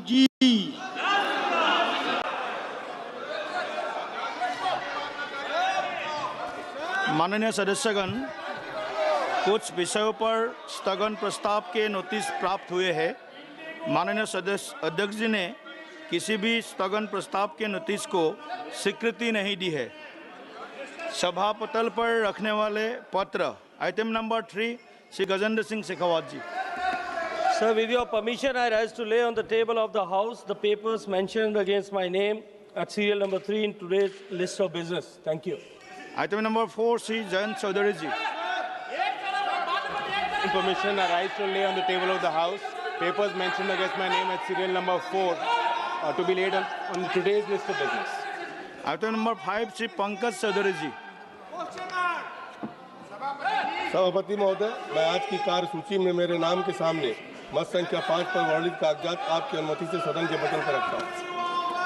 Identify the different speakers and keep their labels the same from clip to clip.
Speaker 1: जी। माननीय सदस्यगण, कुछ विषयों पर स्थगन प्रस्ताव के नोटिस प्राप्त हुए हैं। माननीय सदस्य अध्यक्ष जी ने किसी भी स्थगन प्रस्ताव के नोटिस को स्वीकृति नहीं दी है। सभा पटल पर रखने वाले पत्र item number 3 Shri Gajendra Singh Shekhawat ji.
Speaker 2: Sir, with your permission, I rise to lay on the table of the House the papers mentioned against my name at serial number 3 in today's list of business. Thank you.
Speaker 1: Item number 4 Shri Jayant Chaudhary ji.
Speaker 3: Permission, I rise to lay on the table of the House papers mentioned against my name at serial number 4 to be laid on today's list of business.
Speaker 1: Item number 5 Shri Pankaj Chaudhary ji.
Speaker 4: सभापति महोदय, मैं आज की कार्यसूची में मेरे नाम के सामने मत संख्या 5 पर वर्णित कागजात आपकी अनुमति से सदन के पटल पर रखता हूँ।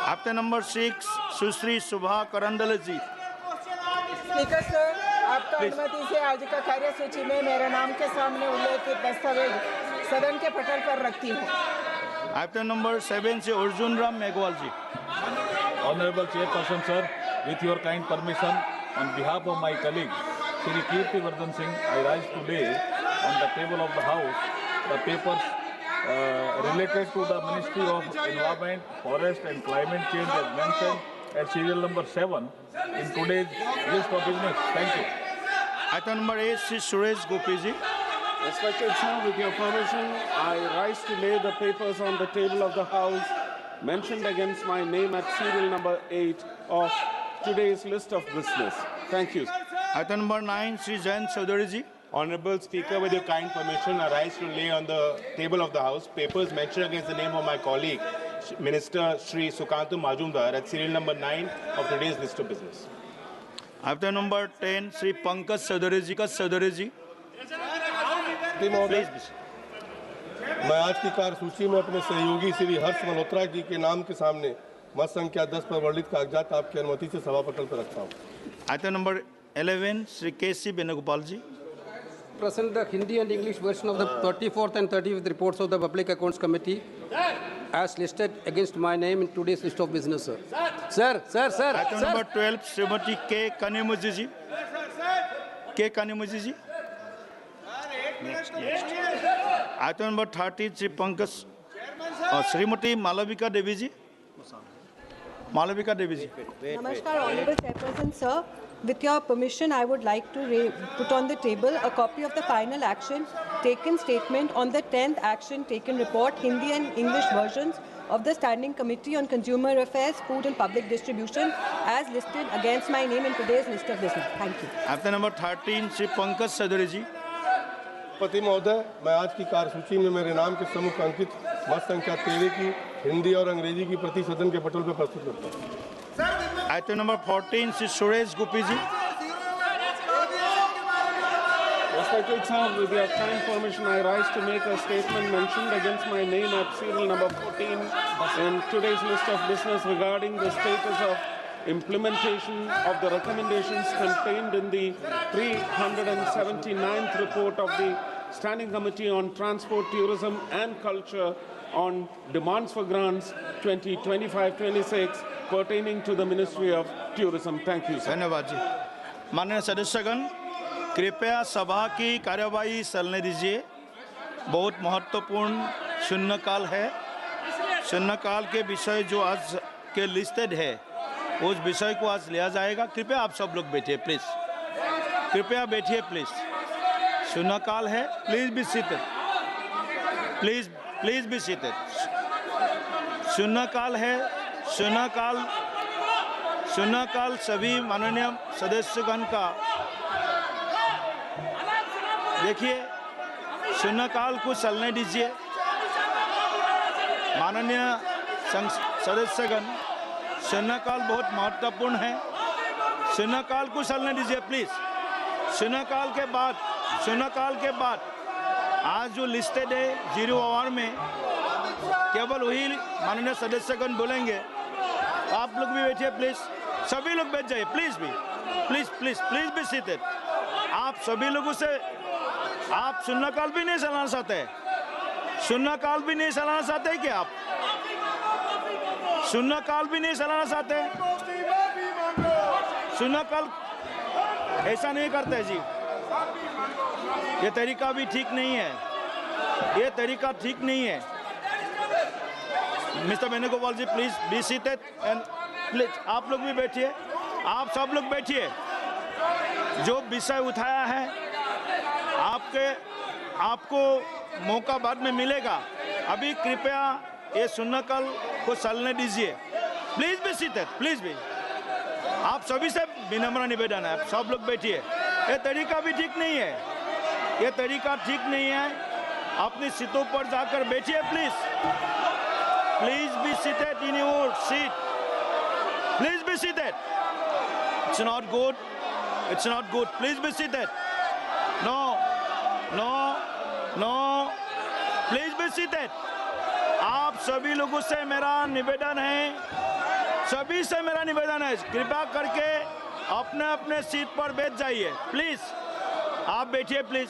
Speaker 1: आइटम नंबर 6 सुश्री सुभा करंडल जी।
Speaker 5: स्पीकर सर, आपका अनुमति से आज का कार्यसूची में मेरे नाम के सामने उल्लेखित दस्तावेज सदन के पटल पर रखती हूँ।
Speaker 1: आइटम नंबर 7 से अर्जुन राम मेघवाल जी।
Speaker 6: Honorable Chairperson, sir, with your kind permission, on behalf of my colleague, Shri Kirti Vardhan Singh, I rise today on the table of the House the papers related to the Ministry of Environment, Forest and Climate Change as mentioned at serial number 7 in today's list of business. Thank you.
Speaker 1: Item number 8 Shri Suresh Gopi ji.
Speaker 7: Respected sir, with your permission, I rise to lay the papers on the table of the House mentioned against my name at serial number 8 of today's list of business. Thank you.
Speaker 1: Item number 9 Shri Jayant Chaudhary ji.
Speaker 3: Honorable Speaker, with your kind permission, I rise to lay on the table of the House papers mentioned against the name of my colleague, Minister Shri Sukanto Majumdar at serial number 9 of today's list of business.
Speaker 1: Item number 10 Shri Pankaj Chaudhary ji.
Speaker 4: महोदय, मैं आज की कार्यसूची में अपने सहयोगी श्री हर्ष मल्होत्रा जी के नाम के सामने मत संख्या 10 पर वर्णित कागजात आपकी अनुमति से सभा पटल पर रखता हूँ।
Speaker 1: Item number 11 Shri KC Venugopal ji.
Speaker 8: Present the Hindi and English version of the 34th and 35th reports of the Public Accounts Committee as listed against my name in today's list of business, sir. Sir.
Speaker 1: Item number 12 Shrimati के कनिमुजी जी। Item number 30 Shri Pankaj Shrimati Malvika Devi ji.
Speaker 9: Namaskar, Honorable Chairperson, sir. With your permission, I would like to put on the table a copy of the final action taken statement on the 10th action taken report, Hindi and English versions of the Standing Committee on Consumer Affairs, Food and Public Distribution as listed against my name in today's list of business. Thank you.
Speaker 1: Item number 13 Shri Pankaj Chaudhary ji.
Speaker 4: पति महोदय, मैं आज की कार्यसूची में मेरे नाम के सम्मुख अंकित मत संख्या 13 की हिंदी और अंग्रेजी की प्रति सदन के पटल पर प्रस्तुत करता हूँ।
Speaker 1: Item number 14 Shri Suresh Gopi ji.
Speaker 7: Respected sir, with your kind permission, I rise to make a statement mentioned against my name at serial number 14 in today's list of business regarding the status of implementation of the recommendations contained in the 379th report of the Standing Committee on Transport, Tourism and Culture on demands for grants 2025-26 pertaining to the Ministry of Tourism. Thank you, sir.
Speaker 1: धन्यवाद जी। माननीय सदस्यगण, कृपया सभा की कार्यवाही चलने दीजिए। बहुत महत्वपूर्ण शून्यकाल है। शून्यकाल के विषय जो आज के लिस्टेड है, उस विषय को आज लिया जाएगा। कृपया आप सब लोग बैठिए प्लीज। कृपया बैठिए प्लीज। शून्यकाल है। Please be seated. Please be seated. शून्यकाल है। शून्यकाल सभी माननीय सदस्यगण का देखिए। शून्यकाल को चलने दीजिए। माननीय सदस्यगण, शून्यकाल बहुत महत्वपूर्ण है। शून्यकाल को चलने दीजिए प्लीज। शून्यकाल के बाद आज जो लिस्टेड है 0 आवर में केवल वही माननीय सदस्यगण बोलेंगे। आप लोग भी बैठिए प्लीज। सभी लोग बैठ जाइए प्लीज बी सीटेड। आप सभी लोगों से आप शून्यकाल भी नहीं चलाना चाहते? शून्यकाल भी नहीं चलाना चाहते क्या आप? शून्यकाल भी नहीं चलाना चाहते। शून्यकाल ऐसा नहीं करते जी, ये तरीका भी ठीक नहीं है, ये तरीका ठीक नहीं है। Mister Venugopal ji please be seated and please आप लोग भी बैठिए, आप सब लोग बैठिए। जो विषय उठाया है आपको मौका बाद में मिलेगा, अभी कृपया ये शून्यकाल को चलने दीजिए। प्लीज बी सीटेड, प्लीज भी। आप सभी से विनम्र निवेदन है, आप सब लोग बैठिए। ये तरीका भी ठीक नहीं है, ये तरीका ठीक नहीं है। अपनी सीटों पर जाकर बैठिए please. Please be seated in your seat, please be seated. It's not good, it's not good, please be seated. No no no, please be seated. आप सभी लोगों से मेरा निवेदन है, सभी से मेरा निवेदन है, कृपया करके अपने अपने सीट पर बैठ जाइए प्लीज। आप बैठिए प्लीज,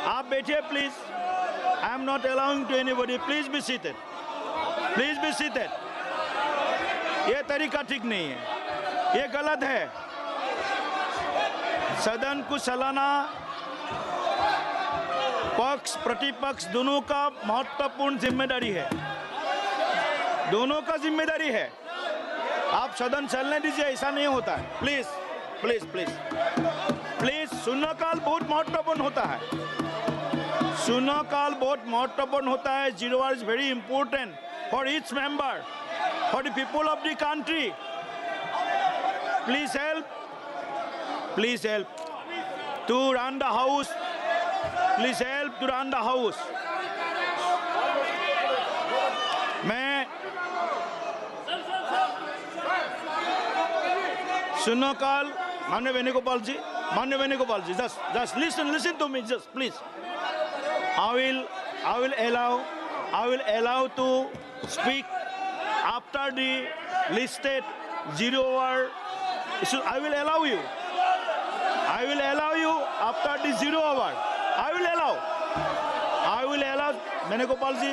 Speaker 1: आप बैठिए please. I am not allowing to anybody, please be seated, please be seated. ये तरीका ठीक नहीं है, ये गलत है। सदन को चलाना पक्ष प्रतिपक्ष दोनों का महत्वपूर्ण जिम्मेदारी है, दोनों का जिम्मेदारी है। आप सदन चलने दीजिए, ऐसा नहीं होता है। प्लीज प्लीज प्लीज प्लीज, शून्यकाल बहुत महत्वपूर्ण होता है, शून्यकाल बहुत महत्वपूर्ण होता है। 0 hour is very important for each member, for the people of the country. Please help to run the house, please help to run the house. मैं शून्यकाल, माननीय Venugopal ji, just listen to me, just please. I will allow to speak after the listed 0 hour. I will allow you after the 0 hour. I will allow Venugopal ji,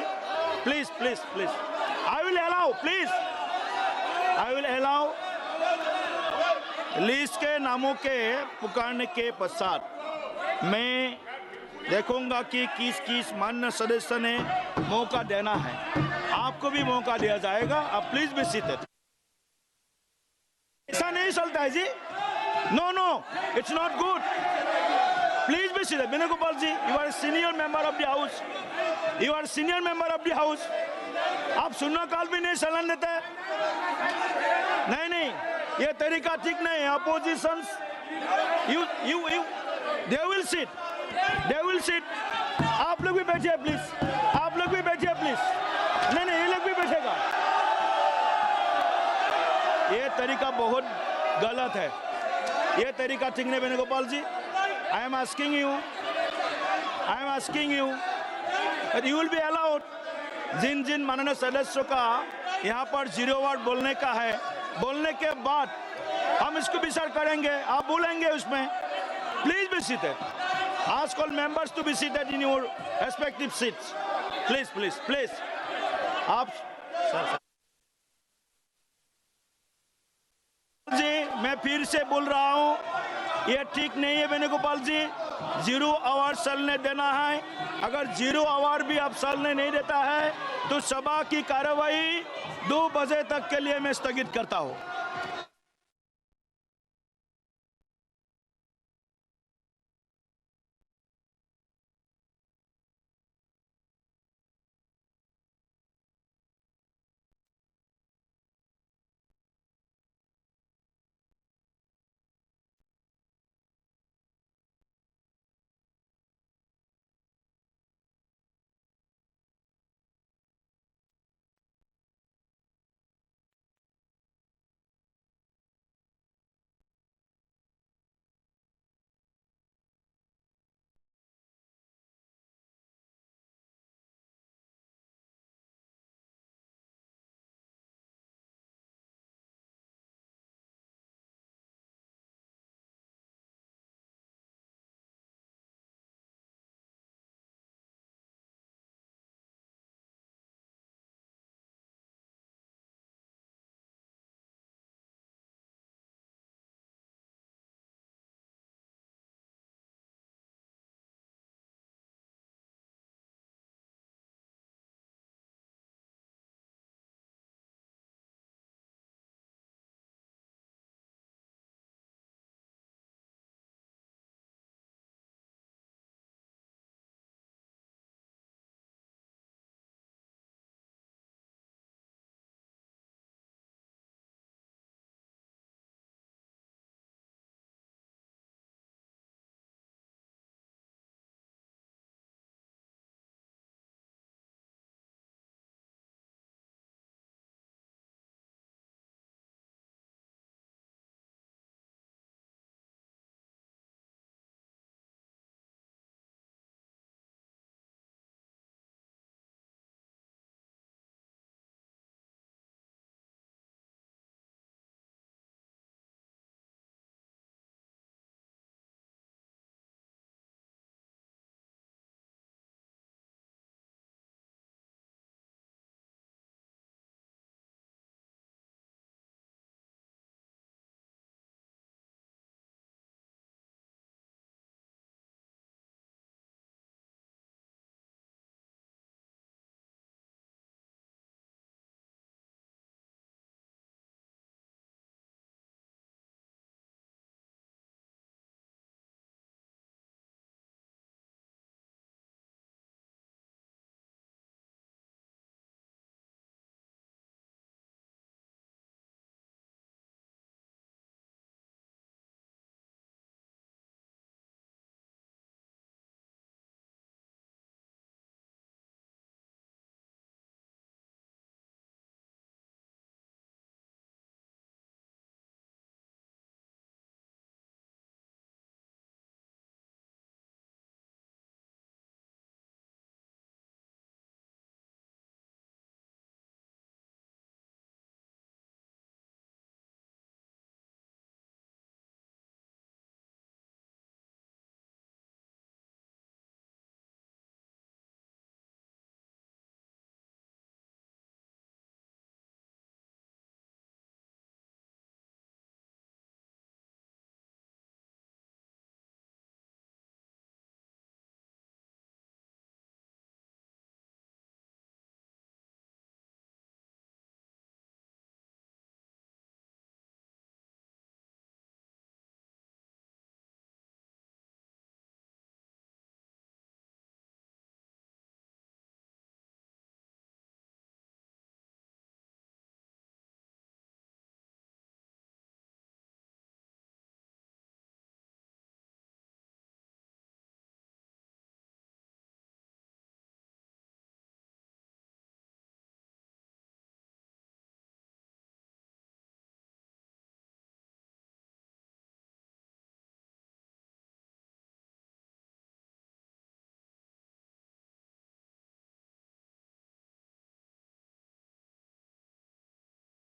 Speaker 1: please. I will allow list के नामों के पुकारने के पश्चात मैं देखूंगा कि किस मान्य सदस्य ने मौका देना है। आपको भी मौका दिया जाएगा, आप प्लीज भी सीटेड। ऐसा नहीं चलता है जी, no, it's not good. Please भी seated. Venugopal ji, you are senior member of the house, you are senior member of the house. आप शून्यकाल भी नहीं चलन देते। नहीं, ये तरीका ठीक नहीं है। Opposition they will seat. आप लोग भी बैठिए प्लीज, आप लोग भी बैठिए प्लीज। नहीं, ये लोग भी बैठेगा। ये तरीका बहुत गलत है, ये तरीका ठीक नहीं। Venugopal ji, I am asking you that you will be allowed, जिन माननीय सदस्यों का यहाँ पर 0 hour बोलने का है, बोलने के बाद हम इसको विचार करेंगे, आप बोलेंगे उसमें। Please be seated. Ask all members to be seated in your respective seats, please. आप जी, मैं फिर से बोल रहा हूँ, ये ठीक नहीं है वेणुगोपाल जी। 0 hour चलने देना है। अगर 0 hour भी आप चलने नहीं देता है तो सभा की कार्यवाही 2 बजे तक के लिए मैं स्थगित करता हूँ।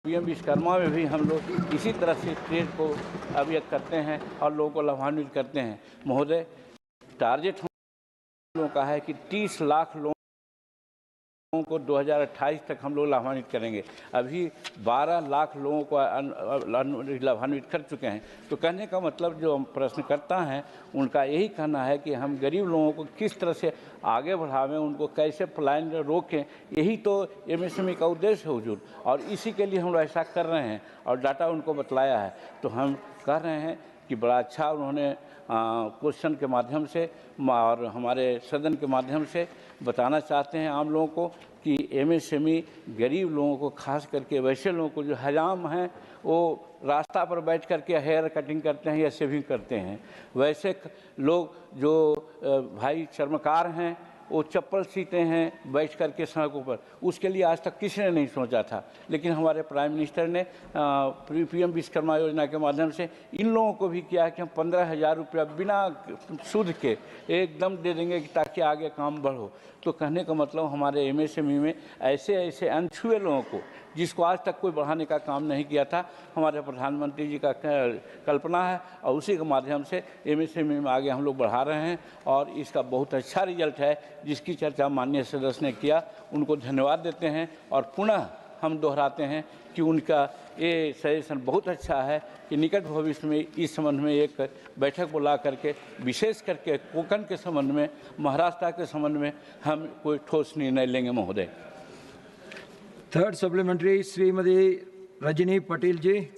Speaker 10: पीएम विश्वकर्मा में भी हम लोग इसी तरह से ट्रेड को अवगत करते हैं और लोगों को लाभान्वित करते हैं। महोदय, टारगेट हम लोगों का है कि 30 लाख लोगों को 2028 तक हम लोग लाभान्वित करेंगे। अभी 12 लाख लोगों को लाभान्वित कर चुके हैं। तो कहने का मतलब जो प्रश्नकर्ता हैं उनका यही कहना है कि हम गरीब लोगों को किस तरह से आगे बढ़ावें, उनको कैसे पलायन रोकें, यही तो एमएसएमई का उद्देश्य है हुजूर, और इसी के लिए हम लोग ऐसा कर रहे हैं और डाटा उनको बतलाया है। तो हम कह रहे हैं कि बड़ा अच्छा उन्होंने क्वेश्चन के माध्यम से और हमारे सदन के माध्यम से बताना चाहते हैं आम लोगों को कि एमएसएमई गरीब लोगों को, खास करके वैसे लोगों को जो हजाम हैं, वो रास्ता पर बैठ करके हेयर कटिंग करते हैं या शेविंग करते हैं, वैसे लोग जो भाई चर्मकार हैं वो चप्पल सीते हैं बैठ करके सड़कों पर, उसके लिए आज तक किसी ने नहीं सोचा था। लेकिन हमारे प्राइम मिनिस्टर ने पीएम विश्वकर्मा योजना के माध्यम से इन लोगों को भी किया है कि हम 15,000 रुपया बिना सूद के एकदम दे देंगे ताकि आगे काम बढ़ो। तो कहने का मतलब हमारे एमएसएमई में ऐसे ऐसे अनछुए लोगों को, जिसको आज तक कोई बढ़ाने का काम नहीं किया था, हमारे प्रधानमंत्री जी का कल्पना है और उसी के माध्यम से एमएसएमई में आगे हम लोग बढ़ा रहे हैं और इसका बहुत अच्छा रिजल्ट है, जिसकी चर्चा माननीय सदस्य ने किया। उनको धन्यवाद देते हैं और पुनः हम दोहराते हैं कि उनका ये सजेशन बहुत अच्छा है कि निकट भविष्य में इस संबंध में एक बैठक बुला करके विशेष करके कोंकण के संबंध में, महाराष्ट्र के संबंध में हम कोई ठोस निर्णय लेंगे। महोदय,
Speaker 11: third supplementary Shrimati Rajni Patel ji.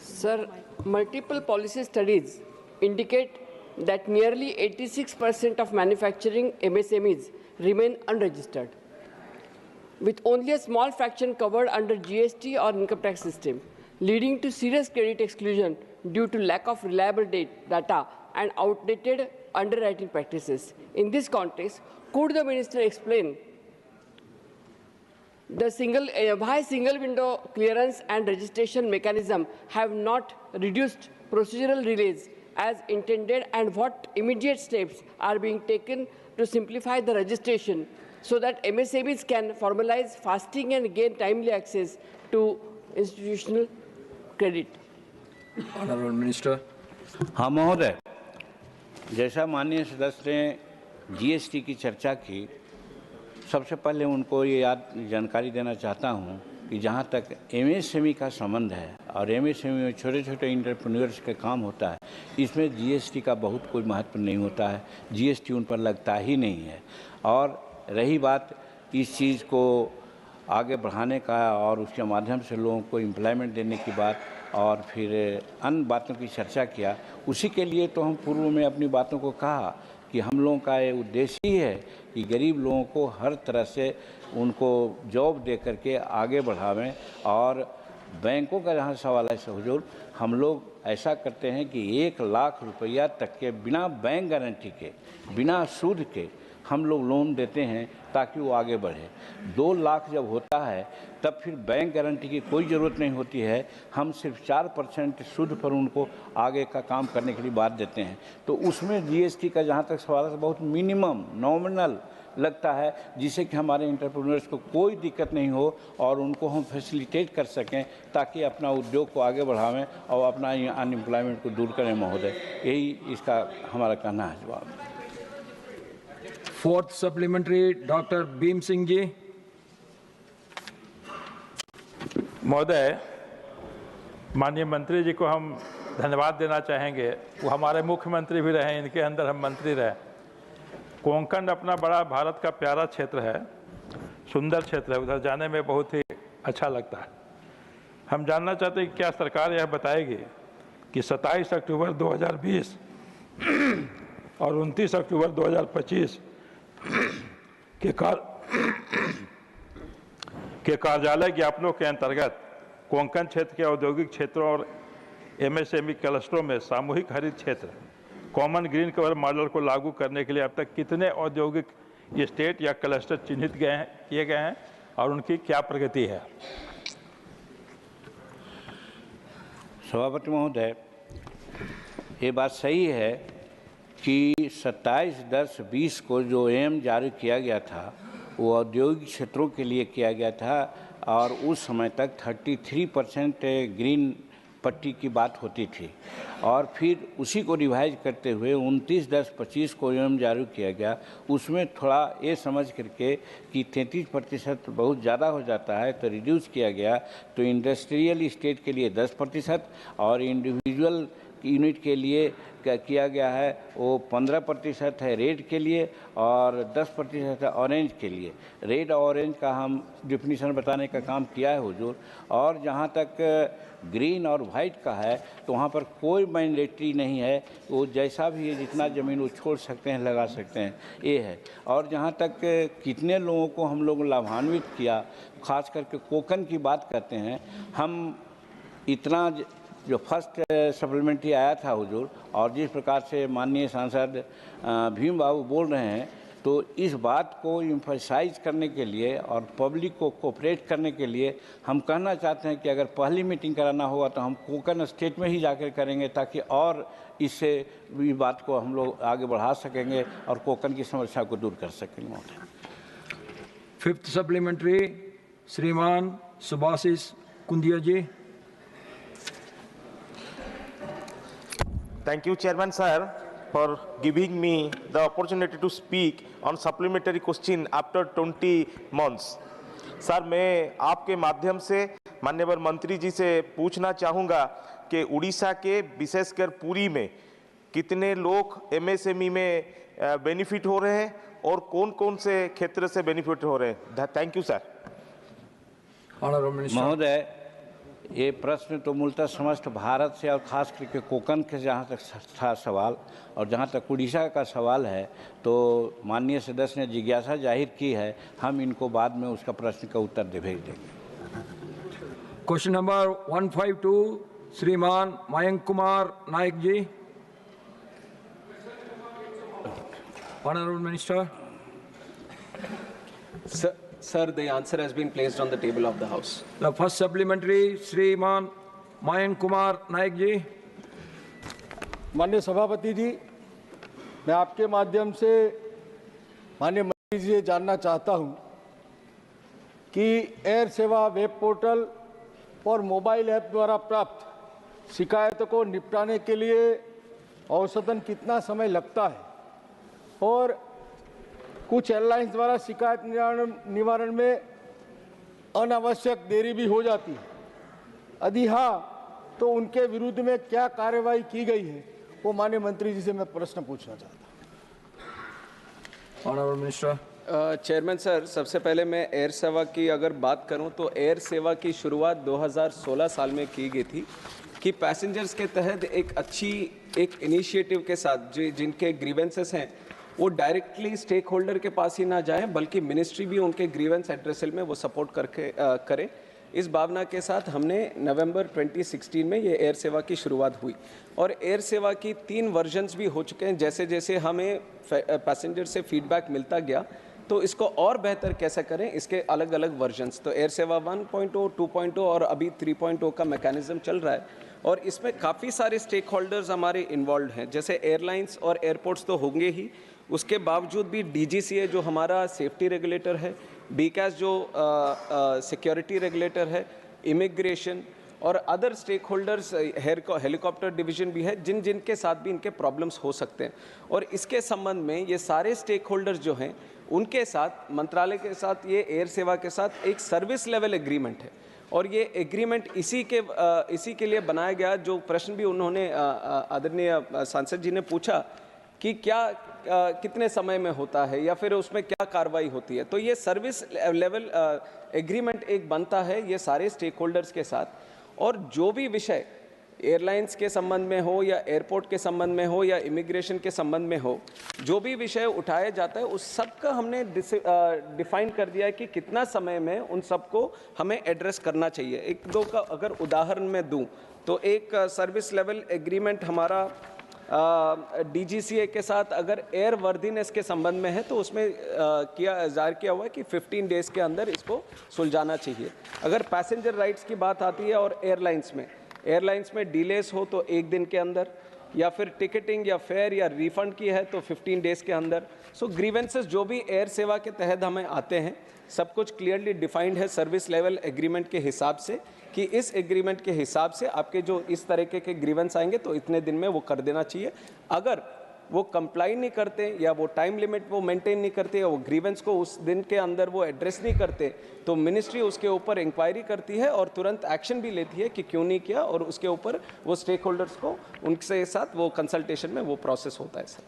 Speaker 12: Sir, multiple policy studies indicate that nearly 86% of manufacturing MSMEs remain unregistered, with only a small fraction covered under GST or income tax system, leading to serious credit exclusion due to lack of reliable data and outdated underwriting practices. In this context, could the Minister explain why single window clearance and registration mechanism have not reduced procedural delays as intended, and what immediate steps are being taken to simplify the registration so that MSMEs can formalize fasting and gain timely access to institutional credit?
Speaker 11: Honorable Minister.
Speaker 10: हाँ महोदय, जैसा माननीय सदस्य ने GST की चर्चा की, सबसे पहले उनको ये जानकारी देना चाहता हूँ कि जहाँ तक एमएसएमई का संबंध है और एमएसएमई में छोटे छोटे एंटरप्रेन्योर्स का काम होता है, इसमें जीएसटी का बहुत कोई महत्व नहीं होता है, जीएसटी उन पर लगता ही नहीं है। और रही बात इस चीज़ को आगे बढ़ाने का और उसके माध्यम से लोगों को एम्प्लॉयमेंट देने की बात और फिर अन्य बातों की चर्चा किया, उसी के लिए तो हम पूर्व में अपनी बातों को कहा कि हम लोगों का ये उद्देश्य ही है कि गरीब लोगों को हर तरह से उनको जॉब दे करके आगे बढ़ावें। और बैंकों का जहाँ सवाल है हुजूर, हम लोग ऐसा करते हैं कि 1 लाख रुपया तक के बिना बैंक गारंटी के, बिना सूद के हम लोग लोन देते हैं ताकि वो आगे बढ़े। 2 लाख जब होता है तब फिर बैंक गारंटी की कोई ज़रूरत नहीं होती है, हम सिर्फ 4% सूद पर उनको आगे का काम करने के लिए बात देते हैं। तो उसमें जीएसटी का जहाँ तक सवाल है बहुत मिनिमम नॉमिनल लगता है, जिससे कि हमारे एंटरप्रेन्योर्स को कोई दिक्कत नहीं हो और उनको हम फैसिलिटेट कर सकें ताकि अपना उद्योग को आगे बढ़ावें और अपना अनएम्प्लॉयमेंट को दूर करें। महोदय, यही इसका हमारा कहना है। जवाब।
Speaker 11: Fourth supplementary doctor Bhim Singh ji.
Speaker 6: महोदय, माननीय मंत्री जी को हम धन्यवाद देना चाहेंगे। वो हमारे मुख्यमंत्री भी रहे, इनके अंदर हम मंत्री रहे। कोंकण अपना बड़ा भारत का प्यारा क्षेत्र है, सुंदर क्षेत्र है, उधर जाने में बहुत ही अच्छा लगता है। हम जानना चाहते हैं कि क्या सरकार यह बताएगी कि 27 अक्टूबर 2020 और 29 अक्टूबर 2025 के कार्यालय ज्ञापनों के अंतर्गत कोंकण क्षेत्र के औद्योगिक क्षेत्रों और एमएसएमई क्लस्टरों में सामूहिक हरित क्षेत्र कॉमन ग्रीन कवर मॉडल को लागू करने के लिए अब तक कितने औद्योगिक स्टेट या क्लस्टर चिन्हित किए गए हैं और उनकी क्या प्रगति है?
Speaker 10: सभापति महोदय, ये बात सही है कि 27/10/20 को जो एम जारी किया गया था वो औद्योगिक क्षेत्रों के लिए किया गया था और उस समय तक 33% ग्रीन पट्टी की बात होती थी और फिर उसी को रिवाइज करते हुए 29/10/25 को नियम जारी किया गया। उसमें थोड़ा ये समझ करके कि 33% बहुत ज़्यादा हो जाता है तो रिड्यूस किया गया, तो इंडस्ट्रियल स्टेट के लिए 10% और इंडिविजुअल यूनिट के लिए क्या किया गया है वो 15% है रेड के लिए और 10% है ऑरेंज के लिए। रेड और ऑरेंज का हम डिफिनीशन बताने का काम किया है हुजूर। और जहाँ तक ग्रीन और वाइट का है तो वहाँ पर कोई मैंडेटरी नहीं है, वो जैसा भी है जितना ज़मीन वो छोड़ सकते हैं लगा सकते हैं, ये है। और जहाँ तक कितने लोगों को हम लोग लाभान्वित किया, खास करके कोकन की बात करते हैं, हम इतना जो फर्स्ट सप्लीमेंट्री आया था हुजूर और जिस प्रकार से माननीय सांसद भीम बाबू बोल रहे हैं, तो इस बात को एम्फसाइज करने के लिए और पब्लिक को कोऑपरेट करने के लिए हम कहना चाहते हैं कि अगर पहली मीटिंग कराना होगा तो हम कोकन स्टेट में ही जाकर करेंगे ताकि और इससे भी बात को हम लोग आगे बढ़ा सकेंगे और कोकन की समस्या को दूर कर सकेंगे।
Speaker 11: फिफ्थ सप्लीमेंट्री श्रीमान सुभाषिष कुंदिया जी।
Speaker 13: Thank you, Chairman sir, for giving me the opportunity to speak on supplementary question after 20 months. Sir, मैं आपके माध्यम से माननीय मंत्री जी से पूछना चाहूँगा कि उड़ीसा के विशेषकर पुरी में कितने लोग MSME में बेनिफिट हो रहे हैं और कौन कौन से क्षेत्र से बेनिफिट हो रहे हैं। Thank you sir.
Speaker 10: महोदय, ये प्रश्न तो मूलतः समस्त भारत से और खास करके कोकन के जहाँ तक था सवाल और जहाँ तक उड़ीसा का सवाल है तो माननीय सदस्य ने जिज्ञासा जाहिर की है, हम इनको बाद में उसका प्रश्न का उत्तर दे भेज देंगे।
Speaker 11: क्वेश्चन नंबर 152 श्रीमान Mayank Kumar Nayak ji. Honourable minister.
Speaker 14: Sir, the answer has been placed on the table of the House.
Speaker 11: The first supplementary, श्रीमान मयंक कुमार नायक जी।
Speaker 15: माननीय सभापति जी, मैं आपके माध्यम से माननीय मंत्री जी से जानना चाहता हूं कि एयर सेवा वेब पोर्टल और मोबाइल ऐप द्वारा प्राप्त शिकायतों को निपटाने के लिए औसतन कितना समय लगता है और कुछ एयरलाइंस द्वारा शिकायत निवारण में अनावश्यक देरी भी हो जाती है। यदि हाँ तो उनके विरुद्ध में क्या कार्रवाई की गई है, वो माननीय मंत्री जी से मैं प्रश्न पूछना चाहता हूँ।
Speaker 11: Honourable minister.
Speaker 14: चेयरमैन सर, सबसे पहले मैं एयर सेवा की अगर बात करूं तो एयर सेवा की शुरुआत 2016 साल में की गई थी कि पैसेंजर्स के तहत एक इनिशिएटिव के साथ जिनके ग्रीवेंसेस हैं वो डायरेक्टली स्टेक होल्डर के पास ही ना जाएं बल्कि मिनिस्ट्री भी उनके ग्रीवेंस एड्रेसल में वो सपोर्ट करके करे। इस भावना के साथ हमने नवंबर 2016 में ये एयर सेवा की शुरुआत हुई और एयर सेवा की 3 वर्जन्स भी हो चुके हैं। जैसे जैसे हमें पैसेंजर से फीडबैक मिलता गया तो इसको और बेहतर कैसे करें, इसके अलग अलग वर्जन्स, तो एयर सेवा 1.0, 2.0 और अभी 3.0 का मैकेनिज्म चल रहा है और इसमें काफ़ी सारे स्टेक होल्डर्स हमारे इन्वॉल्व हैं। जैसे एयरलाइंस और एयरपोर्ट्स तो होंगे ही, उसके बावजूद भी DGCA जो हमारा सेफ्टी रेगुलेटर है, BCAS जो सिक्योरिटी रेगुलेटर है, इमिग्रेशन और other stake holders, helicopter division भी है जिनके साथ भी इनके प्रॉब्लम्स हो सकते हैं। और इसके संबंध में ये सारे स्टेक होल्डर्स जो हैं उनके साथ मंत्रालय के साथ ये एयर सेवा के साथ एक सर्विस लेवल एग्रीमेंट है और ये एग्रीमेंट इसी के लिए बनाया गया। जो प्रश्न भी उन्होंने आदरणीय सांसद जी ने पूछा कि कितने समय में होता है या फिर उसमें क्या कार्रवाई होती है, तो ये सर्विस लेवल एग्रीमेंट एक बनता है ये सारे स्टेक होल्डर्स के साथ। और जो भी विषय एयरलाइंस के संबंध में हो या एयरपोर्ट के संबंध में हो या इमिग्रेशन के संबंध में हो, जो भी विषय उठाया जाता है उस सब का हमने डिफाइन कर दिया है कि कितना समय में उन सबको हमें एड्रेस करना चाहिए। एक दो का अगर उदाहरण मैं दूं तो एक सर्विस लेवल एग्रीमेंट हमारा DGCA के साथ अगर एयर वर्दीनेस के संबंध में है तो उसमें जाहिर किया हुआ है कि 15 डेज़ के अंदर इसको सुलझाना चाहिए। अगर पैसेंजर राइट्स की बात आती है और एयरलाइंस में डिलेस हो तो 1 दिन के अंदर, या फिर टिकटिंग या फेयर या रिफंड की है तो 15 डेज के अंदर। सो ग्रीवेंसेस जो भी एयर सेवा के तहत हमें आते हैं सब कुछ क्लियरली डिफाइंड है सर्विस लेवल एग्रीमेंट के हिसाब से कि इस एग्रीमेंट के हिसाब से आपके जो इस तरीके के ग्रीवेंस आएंगे तो इतने दिन में वो कर देना चाहिए। अगर वो कंप्लाई नहीं करते या वो टाइम लिमिट वो मेंटेन नहीं करते या वो ग्रीवेंस को उस दिन के अंदर वो एड्रेस नहीं करते तो मिनिस्ट्री उसके ऊपर इंक्वायरी करती है और तुरंत एक्शन भी लेती है कि क्यों नहीं किया, और उसके ऊपर वो स्टेक होल्डर्स को उनके साथ वो कंसल्टेशन में वो प्रोसेस होता है। सर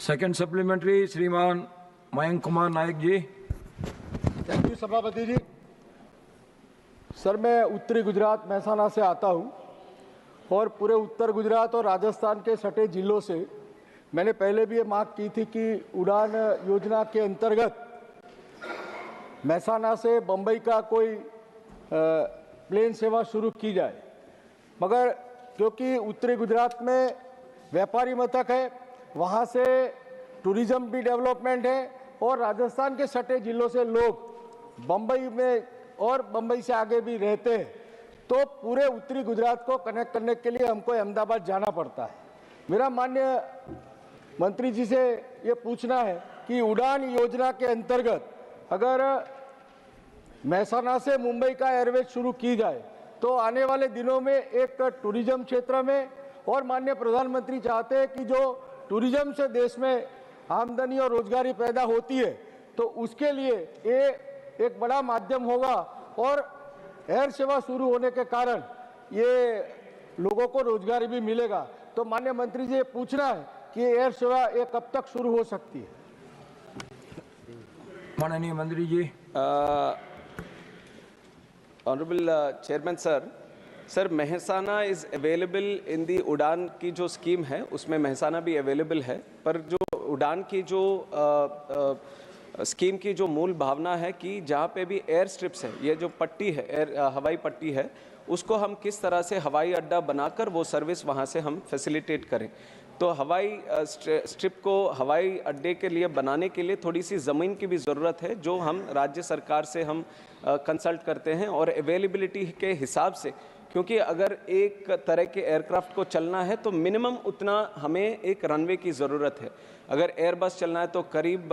Speaker 11: सेकंड सप्लीमेंट्री श्रीमान मयंक कुमार नायक जी।
Speaker 15: थैंक यू सभापति जी। सर मैं उत्तरी गुजरात महसाना से आता हूं और पूरे उत्तर गुजरात और राजस्थान के सटे जिलों से मैंने पहले भी ये मांग की थी कि उड़ान योजना के अंतर्गत महसाना से बम्बई का कोई प्लेन सेवा शुरू की जाए, मगर क्योंकि उत्तरी गुजरात में व्यापारी मथक है, वहाँ से टूरिज्म भी डेवलपमेंट है और राजस्थान के सटे जिलों से लोग बम्बई में और बम्बई से आगे भी रहते हैं, तो पूरे उत्तरी गुजरात को कनेक्ट करने के लिए हमको अहमदाबाद जाना पड़ता है। मेरा माननीय मंत्री जी से ये पूछना है कि उड़ान योजना के अंतर्गत अगर महसाना से मुंबई का एयरवेज शुरू की जाए तो आने वाले दिनों में एक टूरिज्म क्षेत्र में, और माननीय प्रधानमंत्री चाहते हैं कि जो टूरिज्म से देश में आमदनी और रोजगारी पैदा होती है तो उसके लिए ये एक बड़ा माध्यम होगा, और एयर सेवा शुरू होने के कारण ये लोगों को रोजगार भी मिलेगा। तो माननीय मंत्री जी ये पूछना है कि एयर सेवा ये कब तक शुरू हो सकती है?
Speaker 11: माननीय मंत्री जी।
Speaker 14: Honourable chairman sir, Mehsana is available in the Udan की जो स्कीम है उसमें महसाना भी अवेलेबल है, पर जो उड़ान की जो स्कीम की जो मूल भावना है कि जहाँ पे भी एयर स्ट्रिप्स है, ये जो पट्टी है हवाई पट्टी है, उसको हम किस तरह से हवाई अड्डा बनाकर वो सर्विस वहाँ से हम फैसिलिटेट करें। तो हवाई स्ट्रिप को हवाई अड्डे के लिए बनाने के लिए थोड़ी सी ज़मीन की भी ज़रूरत है, जो हम राज्य सरकार से हम कंसल्ट करते हैं और अवेलेबिलिटी के हिसाब से, क्योंकि अगर एक तरह के एयरक्राफ्ट को चलना है तो मिनिमम उतना हमें एक रनवे की ज़रूरत है। अगर एयरबस चलना है तो करीब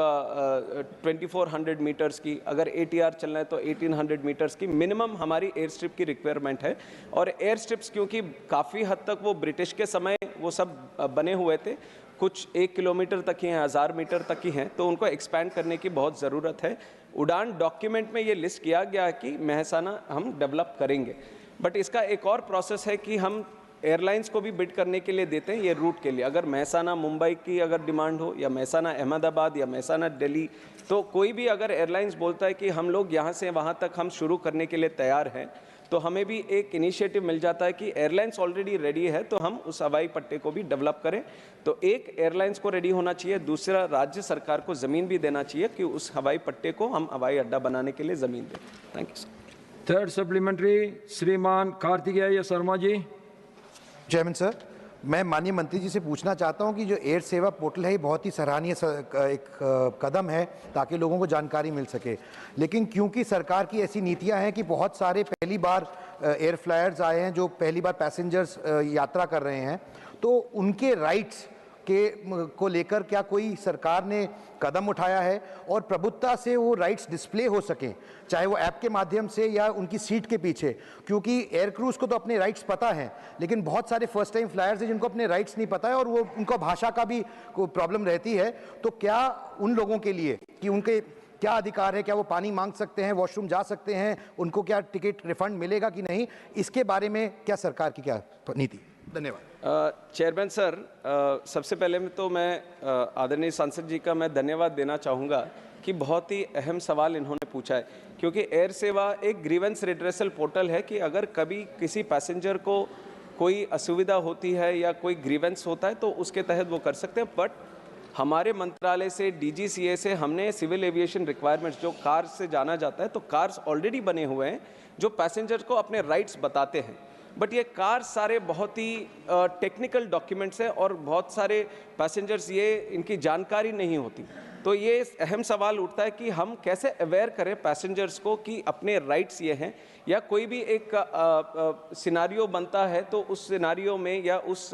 Speaker 14: 2400 मीटर्स की, अगर ATR चलना है तो 1800 मीटर्स की मिनिमम हमारी एयर स्ट्रिप की रिक्वायरमेंट है। और एयर स्ट्रिप्स क्योंकि काफ़ी हद तक वो ब्रिटिश के समय वो सब बने हुए थे, कुछ 1 किलोमीटर तक ही हैं, 1000 मीटर तक ही हैं, तो उनको एक्सपैंड करने की बहुत ज़रूरत है। उड़ान डॉक्यूमेंट में ये लिस्ट किया गया है कि महसाना हम डेवलप करेंगे, बट इसका एक और प्रोसेस है कि हम एयरलाइंस को भी बिड करने के लिए देते हैं ये रूट के लिए। अगर महसाना मुंबई की अगर डिमांड हो या महसाना अहमदाबाद या महसाना दिल्ली, तो कोई भी अगर एयरलाइंस बोलता है कि हम लोग यहाँ से वहाँ तक हम शुरू करने के लिए तैयार हैं, तो हमें भी एक इनिशिएटिव मिल जाता है कि एयरलाइंस ऑलरेडी रेडी है तो हम उस हवाई पट्टे को भी डेवलप करें। तो एक एयरलाइंस को रेडी होना चाहिए, दूसरा राज्य सरकार को ज़मीन भी देना चाहिए कि उस हवाई पट्टे को हम हवाई अड्डा बनाने के लिए ज़मीन दें। Thank you sir.
Speaker 11: Third supplementary श्रीमान कार्तिकेय शर्मा जी।
Speaker 16: चेयरमैन सर, मैं माननीय मंत्री जी से पूछना चाहता हूं कि जो एयर सेवा पोर्टल है ये बहुत ही सराहनीय एक कदम है ताकि लोगों को जानकारी मिल सके, लेकिन क्योंकि सरकार की ऐसी नीतियां हैं कि बहुत सारे पहली बार एयर फ्लायर्स आए हैं जो पहली बार पैसेंजर्स यात्रा कर रहे हैं, तो उनके राइट्स को लेकर क्या कोई सरकार ने कदम उठाया है और प्रभुत्ता से वो राइट्स डिस्प्ले हो सकें, चाहे वो ऐप के माध्यम से या उनकी सीट के पीछे? क्योंकि एयर क्रूज को तो अपने राइट्स पता हैं, लेकिन बहुत सारे फर्स्ट टाइम फ्लायर्स हैं जिनको अपने राइट्स नहीं पता है और वो उनको भाषा का भी प्रॉब्लम रहती है। तो क्या उन लोगों के लिए कि उनके क्या अधिकार है, क्या वो पानी मांग सकते हैं, वॉशरूम जा सकते हैं, उनको क्या टिकट रिफंड मिलेगा कि नहीं, इसके बारे में क्या सरकार की क्या नीति? धन्यवाद।
Speaker 14: चेयरमैन सर, सबसे पहले में तो मैं आदरणीय सांसद जी का मैं धन्यवाद देना चाहूँगा कि बहुत ही अहम सवाल इन्होंने पूछा है, क्योंकि एयर सेवा एक ग्रीवेंस रिड्रेसल पोर्टल है कि अगर कभी किसी पैसेंजर को कोई असुविधा होती है या कोई ग्रीवेंस होता है तो उसके तहत वो कर सकते हैं। बट हमारे मंत्रालय से DGCA से हमने सिविल एविएशन रिक्वायरमेंट्स, जो कार से जाना जाता है तो कार्स ऑलरेडी बने हुए हैं जो पैसेंजर को अपने राइट्स बताते हैं, बट ये कार सारे बहुत ही टेक्निकल डॉक्यूमेंट्स हैं और बहुत सारे पैसेंजर्स ये इनकी जानकारी नहीं होती। तो ये अहम सवाल उठता है कि हम कैसे अवेयर करें पैसेंजर्स को कि अपने राइट्स ये हैं, या कोई भी एक सिनारियो बनता है तो उस सिनारियो में या उस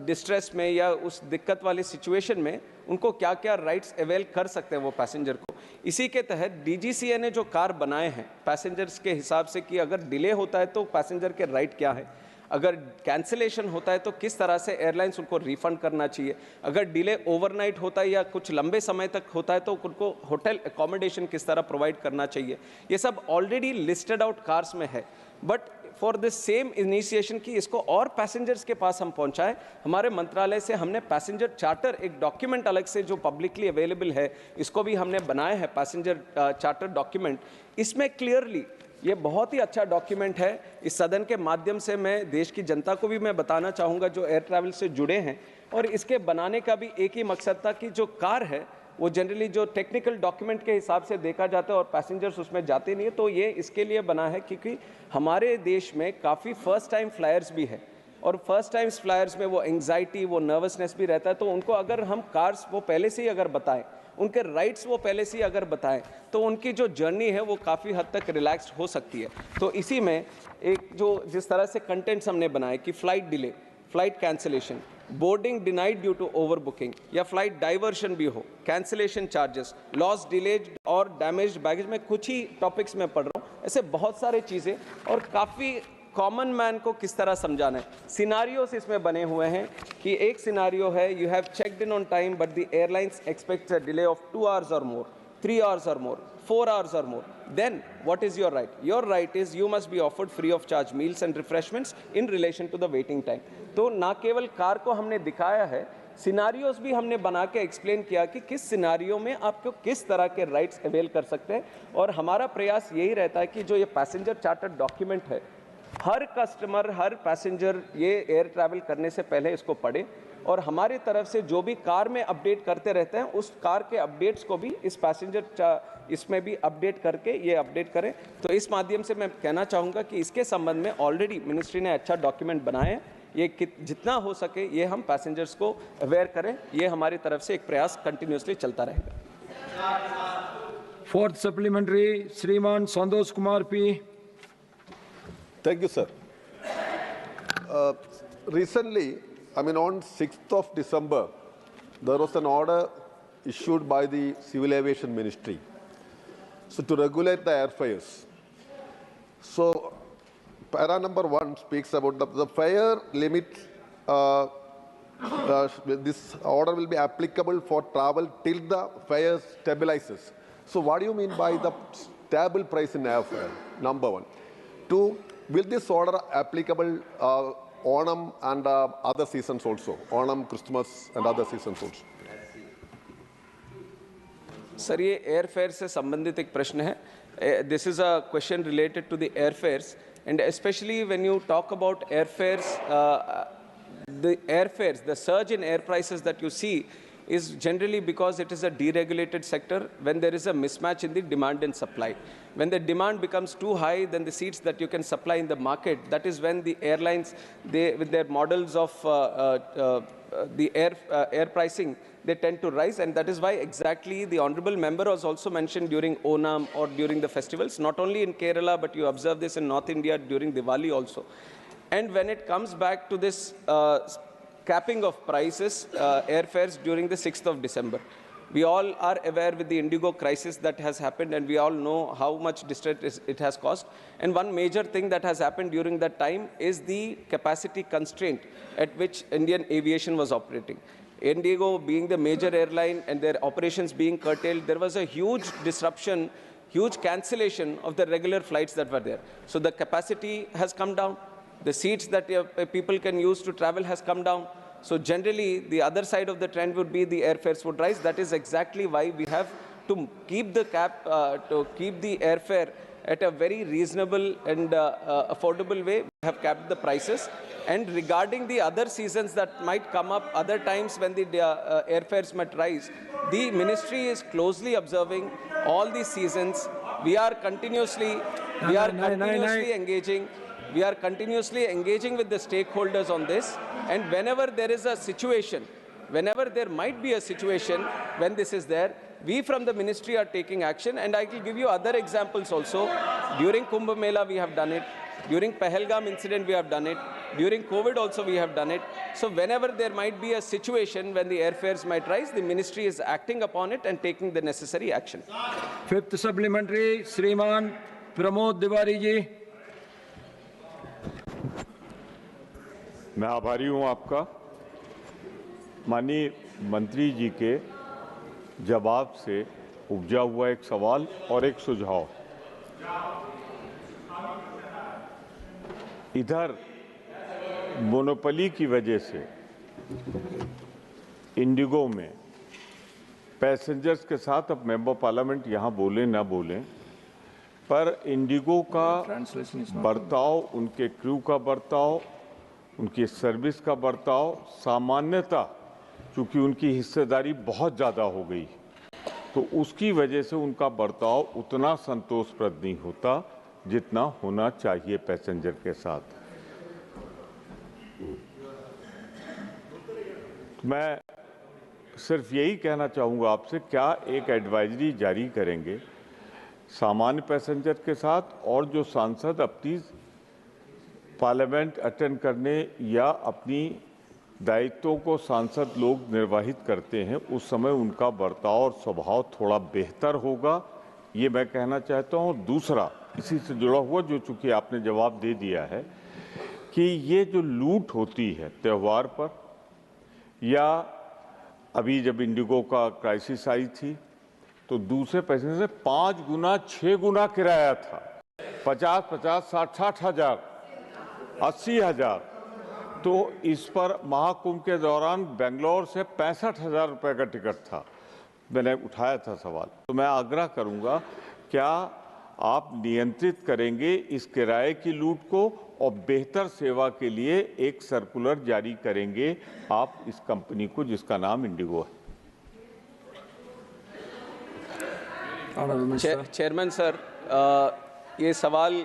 Speaker 14: डिस्ट्रेस में या उस दिक्कत वाली सिचुएशन में उनको क्या क्या राइट्स अवेल कर सकते हैं वो पैसेंजर को। इसी के तहत डीजीसीए ने जो कार बनाए हैं पैसेंजर्स के हिसाब से कि अगर डिले होता है तो पैसेंजर के राइट क्या है, अगर कैंसिलेशन होता है तो किस तरह से एयरलाइंस उनको रिफंड करना चाहिए, अगर डिले ओवरनाइट होता है या कुछ लंबे समय तक होता है तो उनको होटल एकोमोडेशन किस तरह प्रोवाइड करना चाहिए, ये सब ऑलरेडी लिस्टेड आउट कार्स में है। But for this same initiation की इसको और पैसेंजर्स के पास हम पहुंचाएं, हमारे मंत्रालय से हमने पैसेंजर चार्टर एक डॉक्यूमेंट अलग से जो पब्लिकली अवेलेबल है इसको भी हमने बनाया है, पैसेंजर चार्टर डॉक्यूमेंट। इसमें क्लियरली ये बहुत ही अच्छा डॉक्यूमेंट है। इस सदन के माध्यम से मैं देश की जनता को भी मैं बताना चाहूँगा जो एयर ट्रैवल से जुड़े हैं, और इसके बनाने का भी एक ही मकसद था कि जो कार है वो जनरली जो टेक्निकल डॉक्यूमेंट के हिसाब से देखा जाता है और पैसेंजर्स उसमें जाते नहीं है, तो ये इसके लिए बना है क्योंकि हमारे देश में काफ़ी फर्स्ट टाइम फ्लायर्स भी है, और फर्स्ट टाइम फ्लायर्स में वो एंग्जाइटी वो नर्वसनेस भी रहता है। तो उनको अगर हम कार्स वो पहले से ही अगर बताएं, उनके राइट्स वो पहले से ही अगर बताएं, तो उनकी जो जर्नी है वो काफ़ी हद तक रिलैक्स्ड हो सकती है। तो इसी में एक जो जिस तरह से कंटेंट्स हमने बनाए कि flight delay, flight cancellation, boarding denied due to over booking या फ्लाइट डाइवर्शन भी हो, कैंसिलेशन चार्जेस, लॉस डिलेज और डैमेज बैगेज में कुछ ही टॉपिक्स में पढ़ रहा हूँ, ऐसे बहुत सारे चीज़ें और काफ़ी कॉमन मैन को किस तरह समझाना है। सिनारियोस इसमें बने हुए हैं कि एक सिनारियो है you have checked in on time but the airlines aspects a delay of 2 hours और मोर, 3 hours or more, 4 hours or more, then what is your right? Your right is you must be offered free of charge meals and refreshments in relation to the waiting time. तो ना केवल car को हमने दिखाया है, scenarios भी हमने बना के एक्सप्लेन किया कि किस सिनारियो में आपको किस तरह के राइट्स अवेल कर सकते हैं। और हमारा प्रयास यही रहता है कि जो ये पैसेंजर चार्टर डॉक्यूमेंट है, हर कस्टमर हर पैसेंजर ये एयर ट्रैवल करने से पहले इसको पढ़े, और हमारी तरफ से जो भी कार में अपडेट करते रहते हैं उस कार के अपडेट्स को भी इस पैसेंजर इसमें भी अपडेट करके ये अपडेट करें। तो इस माध्यम से मैं कहना चाहूँगा कि इसके संबंध में ऑलरेडी मिनिस्ट्री ने अच्छा डॉक्यूमेंट बनाए हैं, ये जितना हो सके ये हम पैसेंजर्स को अवेयर करें, ये हमारी तरफ से एक प्रयास कंटिन्यूसली चलता रहेगा।
Speaker 11: फोर्थ सप्लीमेंट्री श्रीमान Santosh Kumar P.
Speaker 17: Thank you, sir. Recently, on 6th of December, there was an order issued by the Civil Aviation Ministry to regulate the airfares. So, para number 1 speaks about the fare limit. This order will be applicable for travel till the fare stabilizes. So, what do you mean by the stable price in airfare? Number 1. 2. Will this order applicable Onam and other seasons also? Onam, Christmas and other seasons also?
Speaker 14: Sir ये airfare से संबंधित एक प्रश्न है। This is a question related to the airfares and specially when you talk about airfares, the surge in air prices that you see is generally because it is a deregulated sector when there is a mismatch in the demand and supply. When the demand becomes too high, then the seats that you can supply in the market, that is when the airlines, with their models of the air pricing, they tend to rise, and that is why exactly the honorable member was also mentioned during Onam or during the festivals, not only in Kerala, but you observe this in North India during Diwali also. And when it comes back to this capping of prices, airfares during the 6th of December. We all are aware with the Indigo crisis that has happened, and we all know how much distress it has caused. And one major thing that has happened during that time is the capacity constraint at which Indian aviation was operating. Indigo being the major airline and their operations being curtailed, there was a huge disruption, huge cancellation of the regular flights that were there. So the capacity has come down. The seats that people can use to travel has come down. So generally, the other side of the trend would be the airfares would rise. That is exactly why we have to keep the cap, to keep the airfare at a very reasonable and affordable way. We have capped the prices. And regarding the other seasons that might come up, other times when the airfares might rise, the ministry is closely observing all these seasons. We are continuously engaging. We are continuously engaging with the stakeholders on this, and whenever there is a situation whenever there might be a situation when this is there, we from the ministry are taking action, and I will give you other examples also. During Kumbh Mela we have done it, during Pahalgam incident we have done it, during COVID also we have done it. So whenever there might be a situation when the airfares might rise, the ministry is acting upon it and taking the necessary action.
Speaker 11: Fifth supplementary, Shriman Pramod Tiwari ji.
Speaker 18: मैं आभारी हूं आपका। माननीय मंत्री जी के जवाब से उपजा हुआ एक सवाल और एक सुझाव। इधर मोनोपोली की वजह से इंडिगो में पैसेंजर्स के साथ, अब मेंबर पार्लियामेंट यहाँ बोले ना बोलें, पर इंडिगो का बर्ताव, उनके क्रू का बर्ताव, उनकी सर्विस का बर्ताव सामान्यतः, चूंकि उनकी हिस्सेदारी बहुत ज़्यादा हो गई तो उसकी वजह से उनका बर्ताव उतना संतोषप्रद नहीं होता जितना होना चाहिए पैसेंजर के साथ। मैं सिर्फ यही कहना चाहूँगा आपसे, क्या एक एडवाइजरी जारी करेंगे सामान्य पैसेंजर के साथ, और जो सांसद अपनी पार्लियामेंट अटेंड करने या अपनी दायित्वों को सांसद लोग निर्वाहित करते हैं उस समय उनका बर्ताव और स्वभाव थोड़ा बेहतर होगा, ये मैं कहना चाहता हूँ। दूसरा, इसी से जुड़ा हुआ, जो चूंकि आपने जवाब दे दिया है कि ये जो लूट होती है त्यौहार पर, या अभी जब इंडिगो का क्राइसिस आई थी तो दूसरे पैसेंजर से 5 गुना 6 गुना किराया था, 50-50, 60-60 हज़ार, 80 हज़ार। तो इस पर महाकुंभ के दौरान बेंगलोर से 65,000 रुपये का टिकट था, मैंने उठाया था सवाल। तो मैं आग्रह करूंगा, क्या आप नियंत्रित करेंगे इस किराए की लूट को और बेहतर सेवा के लिए एक सर्कुलर जारी करेंगे आप इस कंपनी को जिसका नाम इंडिगो है?
Speaker 14: चेयरमैन सर, ये सवाल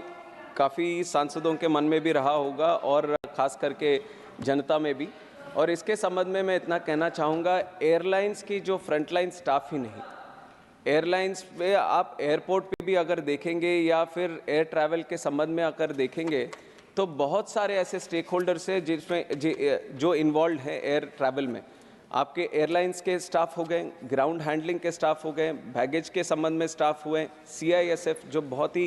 Speaker 14: काफ़ी सांसदों के मन में भी रहा होगा और ख़ास करके जनता में भी, और इसके संबंध में मैं इतना कहना चाहूँगा, एयरलाइंस की जो फ्रंटलाइन स्टाफ ही नहीं, एयरलाइंस पे आप एयरपोर्ट पे भी अगर देखेंगे या फिर एयर ट्रैवल के संबंध में अगर देखेंगे तो बहुत सारे ऐसे स्टेक होल्डर्स हैं जिसमें जो इन्वॉल्व हैं एयर ट्रैवल में। आपके एयरलाइंस के स्टाफ हो गए, ग्राउंड हैंडलिंग के स्टाफ हो गए, बैगेज के संबंध में स्टाफ हुए, CISF जो बहुत ही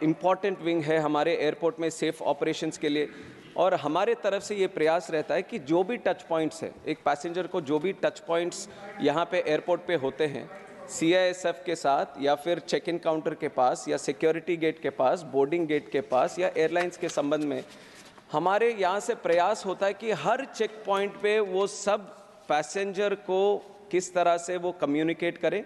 Speaker 14: इम्पॉर्टेंट विंग है हमारे एयरपोर्ट में सेफ ऑपरेशंस के लिए। और हमारे तरफ से ये प्रयास रहता है कि जो भी टच पॉइंट्स है, एक पैसेंजर को जो भी टच पॉइंट्स यहाँ पे एयरपोर्ट पे होते हैं, CISF के साथ या फिर चेक इन काउंटर के पास या सिक्योरिटी गेट के पास, बोर्डिंग गेट के पास या एयरलाइंस के संबंध में हमारे यहाँ से प्रयास होता है कि हर चेक पॉइंट पे वो सब पैसेंजर को किस तरह से वो कम्युनिकेट करें,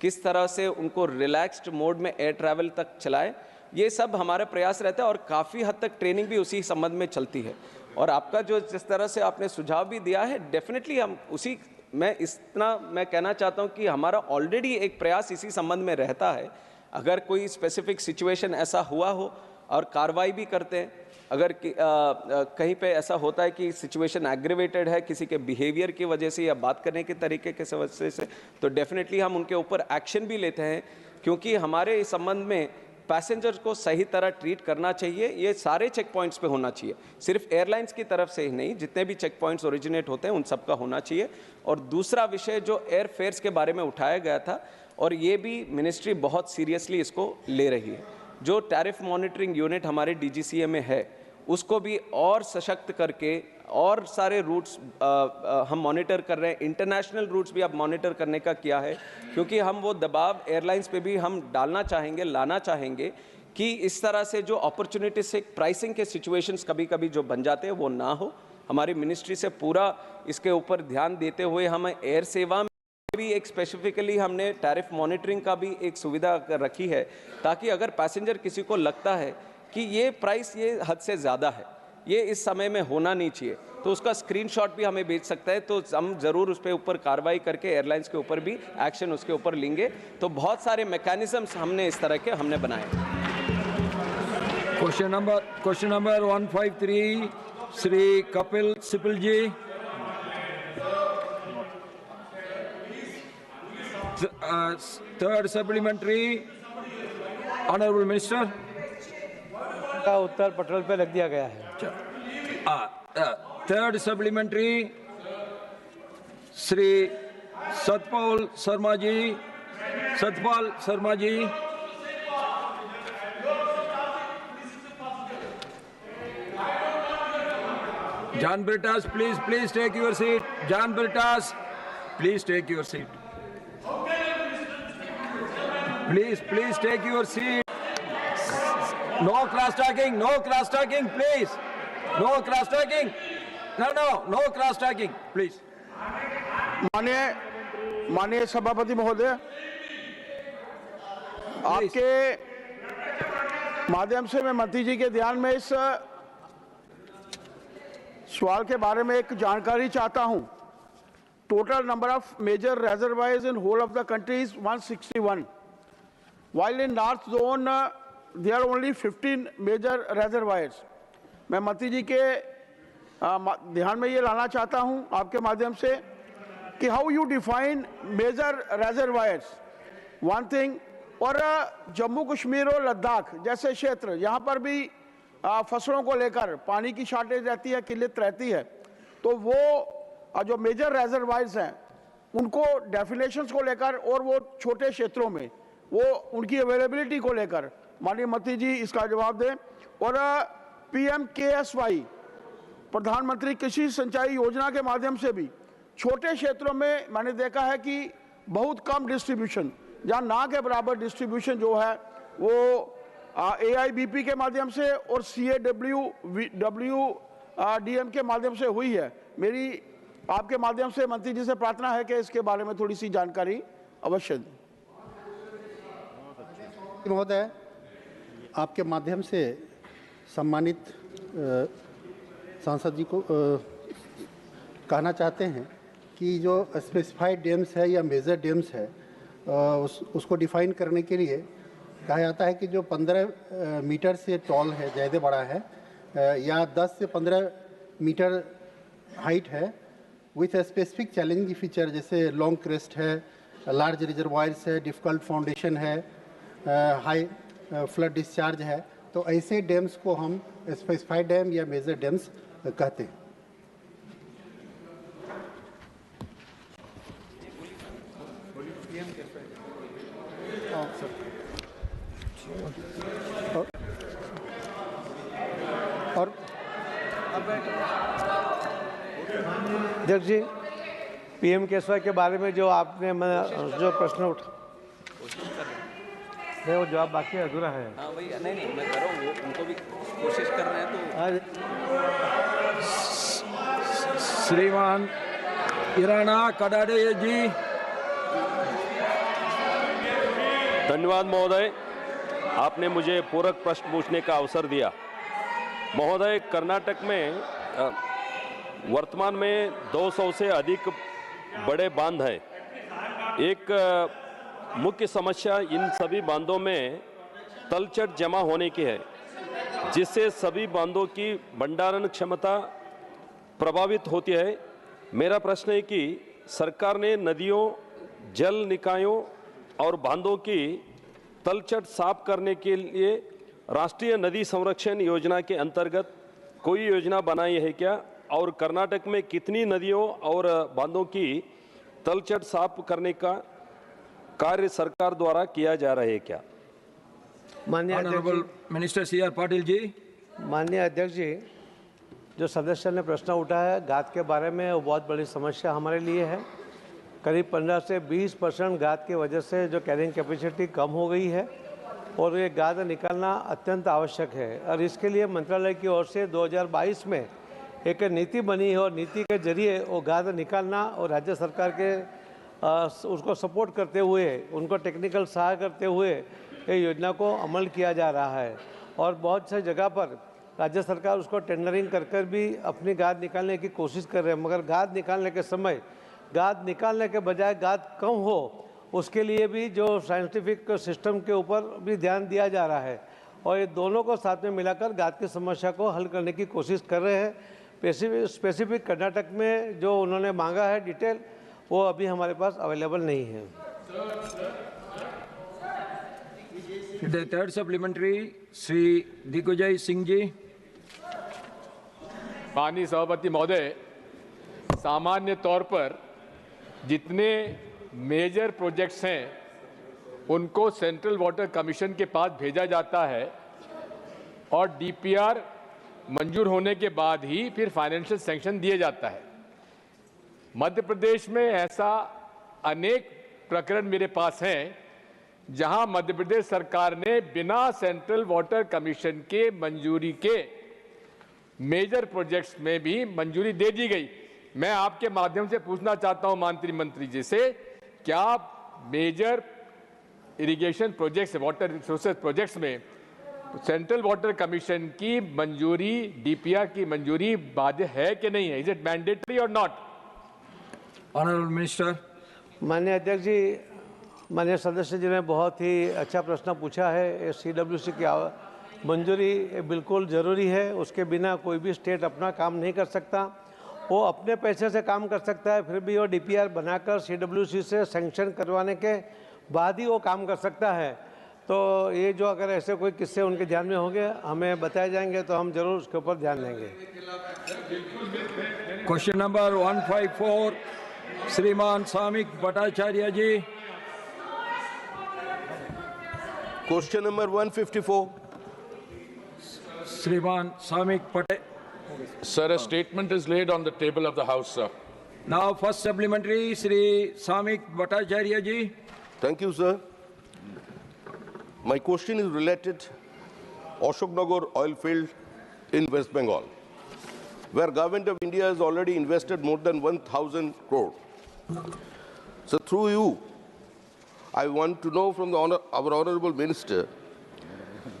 Speaker 14: किस तरह से उनको रिलैक्स्ड मोड में एयर ट्रैवल तक चलाए, ये सब हमारा प्रयास रहता है। और काफ़ी हद तक ट्रेनिंग भी उसी संबंध में चलती है। और आपका जो जिस तरह से आपने सुझाव भी दिया है, डेफिनेटली हम उसी, मैं कहना चाहता हूँ कि हमारा ऑलरेडी एक प्रयास इसी संबंध में रहता है। अगर कोई स्पेसिफिक सिचुएशन ऐसा हुआ हो और कार्रवाई भी करते हैं, अगर कहीं पे ऐसा होता है कि सिचुएशन एग्रीवेटेड है किसी के बिहेवियर की वजह से या बात करने के तरीके के वजह से, तो डेफिनेटली हम उनके ऊपर एक्शन भी लेते हैं, क्योंकि हमारे इस संबंध में पैसेंजर्स को सही तरह ट्रीट करना चाहिए। ये सारे चेक पॉइंट्स पे होना चाहिए, सिर्फ एयरलाइंस की तरफ से ही नहीं, जितने भी चेक पॉइंट्स ओरिजिनेट होते हैं उन सब का होना चाहिए। और दूसरा विषय जो एयर फेयर्स के बारे में उठाया गया था, और ये भी मिनिस्ट्री बहुत सीरियसली इसको ले रही है, जो टैरिफ मॉनिटरिंग यूनिट हमारे DGCA में है उसको भी और सशक्त करके और सारे रूट्स हम मॉनिटर कर रहे हैं। इंटरनेशनल रूट्स भी अब मॉनिटर करने का किया है, क्योंकि हम वो दबाव एयरलाइंस पे भी हम डालना चाहेंगे, लाना चाहेंगे कि इस तरह से जो अपॉर्चुनिटी से प्राइसिंग के सिचुएशंस कभी कभी जो बन जाते हैं वो ना हो। हमारी मिनिस्ट्री से पूरा इसके ऊपर ध्यान देते हुए हम एयर सेवा में भी एक स्पेसिफिकली हमने टैरिफ मॉनिटरिंग का भी एक सुविधा रखी है, ताकि अगर पैसेंजर किसी को लगता है कि ये प्राइस ये हद से ज़्यादा है, ये इस समय में होना नहीं चाहिए, तो उसका स्क्रीनशॉट भी हमें भेज सकता है, तो हम ज़रूर उस पर ऊपर कार्रवाई करके एयरलाइंस के ऊपर भी एक्शन उसके ऊपर लेंगे। तो बहुत सारे मैकेनिज्म्स हमने इस तरह के हमने बनाए।
Speaker 11: क्वेश्चन नंबर 153 श्री कपिल सिब्बल जी। Third supplementary, Honorable Minister.
Speaker 19: का उत्तर पटल पे रख दिया गया है।
Speaker 11: Third supplementary, Shri Satpal Sharma ji. Satpal Sharma ji. John Britas, please take your seat. John Britas, please take your seat. Please take your seat. No cross-talking, please. No cross-talking. No cross-talking, please.
Speaker 20: माननीय सभापति महोदय, आपके माध्यम से मैं मंत्री जी के ध्यान में इस सवाल के बारे में एक जानकारी चाहता हूं। Total number of major reservoirs in whole of the country is 161, while in north zone there are only 15 major reservoirs. मैं मंत्री जी के ध्यान में ये लाना चाहता हूं आपके माध्यम से कि how you define major reservoirs, one thing, और जम्मू कश्मीर और लद्दाख जैसे क्षेत्र, यहाँ पर भी फसलों को लेकर पानी की शॉर्टेज रहती है, किल्लत रहती है, तो वो जो मेजर रेजरवायर्स हैं उनको डेफिनेशंस को लेकर और वो छोटे क्षेत्रों में वो उनकी अवेलेबिलिटी को लेकर माननीय मंत्री जी इसका जवाब दें। और PMKSY प्रधानमंत्री कृषि सिंचाई योजना के माध्यम से भी छोटे क्षेत्रों में मैंने देखा है कि बहुत कम डिस्ट्रीब्यूशन, जहाँ ना के बराबर डिस्ट्रीब्यूशन जो है वो AIBP के माध्यम से और CAWDM के माध्यम से हुई है। मेरी आपके माध्यम से मंत्री जी से प्रार्थना है कि इसके बारे में थोड़ी सी जानकारी अवश्य दें।
Speaker 21: महोदय, आपके माध्यम से सम्मानित सांसद जी को कहना चाहते हैं कि जो स्पेसिफाइड डैम्स है या मेजर डैम्स है उसको डिफाइन करने के लिए कहा जाता है कि जो 15 मीटर से टॉल है, ज़्यादा बड़ा है, या 10 से 15 मीटर हाइट है, विथ स्पेसिफिक चैलेंजिंग फीचर जैसे लॉन्ग क्रेस्ट है, लार्ज रिजर्वायर्स है, डिफ़िकल्ट फाउंडेशन है, हाई फ्लड डिस्चार्ज है, तो ऐसे डैम्स को हम स्पेसिफाइड डैम या मेजर डैम्स कहते हैं।
Speaker 19: और अध्यक्ष जी, PMKSY के बारे में जो आपने जो प्रश्न उठा, नहीं वो जवाब बाकी अधूरा है।
Speaker 14: हाँ भाई, नहीं मैं कर रहा हूँ, उनको भी कोशिश कर रहे हैं तो।
Speaker 11: श्रीमान इराना कडाडे जी।
Speaker 22: धन्यवाद महोदय, आपने मुझे पूरक प्रश्न पूछने का अवसर दिया। महोदय, कर्नाटक में वर्तमान में 200 से अधिक बड़े बांध हैं। एक मुख्य समस्या इन सभी बांधों में तलछट जमा होने की है, जिससे सभी बांधों की भंडारण क्षमता प्रभावित होती है। मेरा प्रश्न है कि सरकार ने नदियों, जल निकायों और बांधों की तलछट साफ करने के लिए राष्ट्रीय नदी संरक्षण योजना के अंतर्गत कोई योजना बनाई है क्या, और कर्नाटक में कितनी नदियों और बांधों की तलछट साफ करने का कार्य सरकार द्वारा किया जा रहा है क्या?
Speaker 19: माननीय
Speaker 11: मिनिस्टर CR पाटिल जी।
Speaker 19: माननीय अध्यक्ष जी, जो सदस्य ने प्रश्न उठाया है घात के बारे में, वो बहुत बड़ी समस्या हमारे लिए है। करीब 15 से 20% गाद की वजह से जो कैरिंग कैपेसिटी कम हो गई है और ये गाद निकालना अत्यंत आवश्यक है। और इसके लिए मंत्रालय की ओर से 2022 में एक नीति बनी है और नीति के जरिए वो गाद निकालना और राज्य सरकार के उसको सपोर्ट करते हुए, उनको टेक्निकल सहायता करते हुए ये योजना को अमल किया जा रहा है। और बहुत से जगह पर राज्य सरकार उसको टेंडरिंग कर भी अपनी गाद निकालने की कोशिश कर रहे हैं, मगर गाद निकालने के समय गाद निकालने के बजाय गाद कम हो, उसके लिए भी जो साइंटिफिक सिस्टम के ऊपर भी ध्यान दिया जा रहा है। और ये दोनों को साथ में मिलाकर गाद की समस्या को हल करने की कोशिश कर रहे हैं। स्पेसिफिक कर्नाटक में जो उन्होंने मांगा है डिटेल, वो अभी हमारे पास अवेलेबल नहीं है।
Speaker 11: The third supplementary, Sri Digvijay Singh ji.
Speaker 2: माननीय सभापति महोदय, सामान्य तौर पर जितने मेजर प्रोजेक्ट्स हैं उनको सेंट्रल वाटर कमीशन के पास भेजा जाता है और डीपीआर मंजूर होने के बाद ही फिर फाइनेंशियल सैंक्शन दिए जाता है। मध्य प्रदेश में ऐसा अनेक प्रकरण मेरे पास हैं जहां मध्य प्रदेश सरकार ने बिना सेंट्रल वाटर कमीशन के मंजूरी के मेजर प्रोजेक्ट्स में भी मंजूरी दे दी गई। मैं आपके माध्यम से पूछना चाहता हूं माननीय मंत्री जी से, क्या major irrigation projects, water resources projects में सेंट्रल वाटर कमीशन की मंजूरी, डीपीआर की मंजूरी बाध्य है कि नहीं है? इज इट मैंडेटरी और नॉट?
Speaker 11: Honourable minister.
Speaker 19: माननीय अध्यक्ष जी, माननीय सदस्य जी ने बहुत ही अच्छा प्रश्न पूछा है। सीडब्ल्यूसी की मंजूरी बिल्कुल ज़रूरी है, उसके बिना कोई भी स्टेट अपना काम नहीं कर सकता। वो अपने पैसे से काम कर सकता है, फिर भी वो डीपीआर बनाकर सीडब्ल्यूसी से सैंक्शन करवाने के बाद ही वो काम कर सकता है। तो ये जो अगर ऐसे कोई किस्से उनके ध्यान में होंगे, हमें बताए जाएंगे तो हम जरूर उसके ऊपर ध्यान देंगे।
Speaker 11: क्वेश्चन नंबर 154, श्रीमान सामिक भट्टाचार्य जी।
Speaker 5: क्वेश्चन नंबर 154,
Speaker 11: श्रीमान Samik Patel.
Speaker 22: Sir, a statement is laid on the table of the House, sir.
Speaker 11: Now, first supplementary, Sri Samik Bhattacharya ji.
Speaker 5: Thank you, sir. My question is related Ashoknagar oil field in West Bengal, where Government of India has already invested more than 1,000 crore. So through you, I want to know from our Honorable Minister,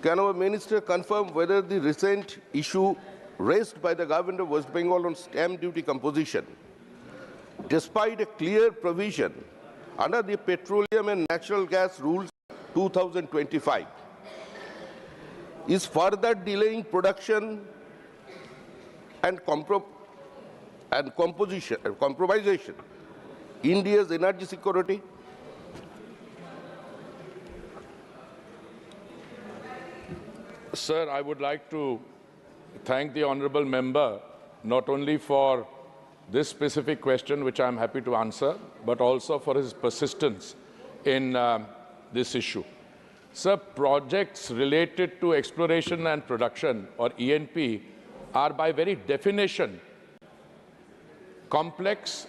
Speaker 5: can our Minister confirm whether the recent issue raised by the Government of West Bengal on stamp duty composition, despite a clear provision under the Petroleum and Natural Gas Rules 2025, is further delaying production and compromisation India's energy security?
Speaker 22: Sir, I would like to thank the honorable member not only for this specific question, which I'm happy to answer, but also for his persistence in this issue. Sir, projects related to exploration and production, or ENP, are by very definition complex.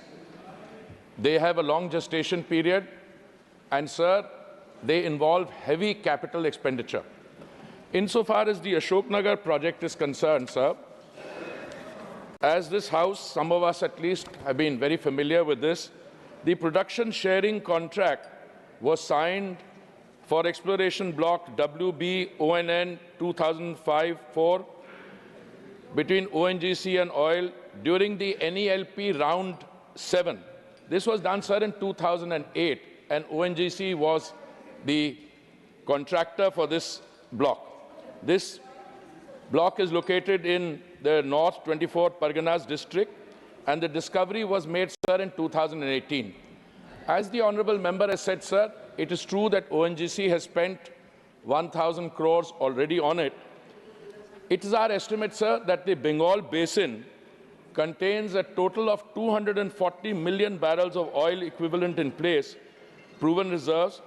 Speaker 22: They have a long gestation period, and sir, they involve heavy capital expenditure. Insofar as the Ashoknagar project is concerned, sir, as this House, some of us at least have been very familiar with this, the production sharing contract was signed for exploration block WB ONN 2005-4 between ONGC and oil during the NELP round 7. This was done, sir, in 2008, and ONGC was the contractor for this block. This block is located in the North 24 Parganas district, and the discovery was made, sir, in 2018. As the honorable member has said, sir, it is true that ONGC has spent 1,000 crores already on it. It is our estimate, sir, that the Bengal Basin contains a total of 240 million barrels of oil equivalent in place, proven reserves.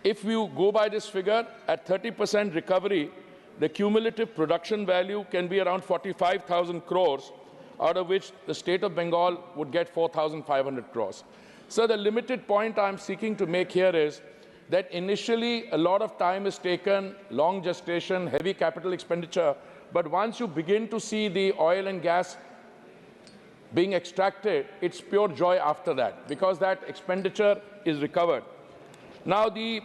Speaker 22: If you go by this figure, at 30% recovery, the cumulative production value can be around 45,000 crores, out of which the state of Bengal would get 4,500 crores. So the limited point I'm seeking to make here is that initially a lot of time is taken, long gestation, heavy capital expenditure, but once you begin to see the oil and gas being extracted, it's pure joy after that, because that expenditure is recovered. Now, the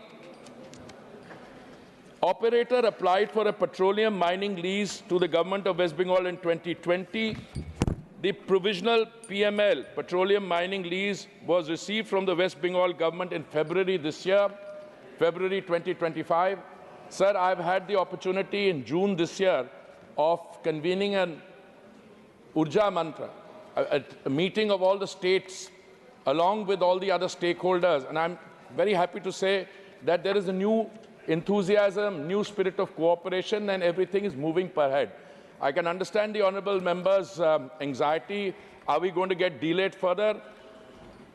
Speaker 22: operator applied for a petroleum mining lease to the government of West Bengal in 2020. The provisional PML, petroleum mining lease, was received from the West Bengal government in February this year, February 2025. Sir, I've had the opportunity in June this year of convening an Urja Mantra, a meeting of all the states along with all the other stakeholders, and I'm
Speaker 3: very happy to say that there is a new enthusiasm, new spirit of cooperation, and everything is moving per head. I can understand the honourable member's anxiety. Are we going to get delayed further?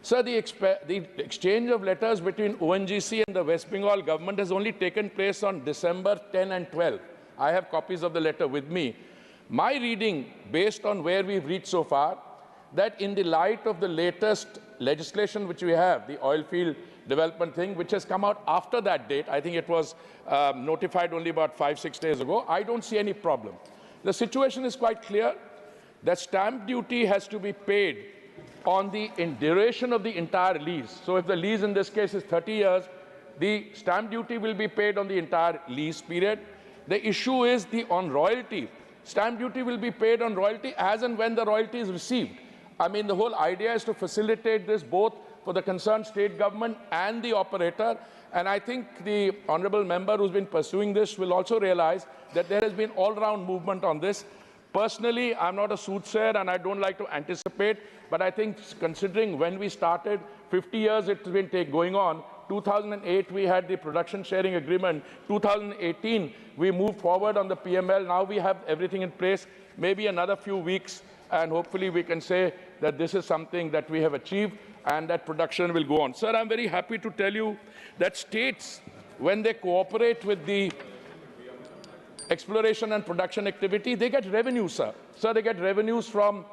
Speaker 3: Sir, the exchange of letters between ONGC and the West Bengal government has only taken place on December 10 and 12. I have copies of the letter with me. My reading, based on where we've reached so far, that in the light of the latest legislation which we have, the oil field development thing, which has come out after that date, I think it was notified only about 5-6 days ago, I don't see any problem. The situation is quite clear that stamp duty has to be paid on the duration of the entire lease. So if the lease in this case is 30 years, the stamp duty will be paid on the entire lease period. The issue is on royalty. Stamp duty will be paid on royalty as and when the royalty is received. I mean, the whole idea is to facilitate this both for the concerned state government and the operator. And I think the honourable member who's been pursuing this will also realize that there has been all-round movement on this. Personally, I'm not a soothsayer and I don't like to anticipate, but I think considering when we started, 50 years it's been going on. 2008, we had the production sharing agreement. 2018, we moved forward on the PML. Now we have everything in place, maybe another few weeks, and hopefully we can say that this is something that we have achieved and that production will go on. Sir, I'm very happy to tell you that states, when they cooperate with the exploration and production activity, they get revenues, sir. Sir, they get revenues from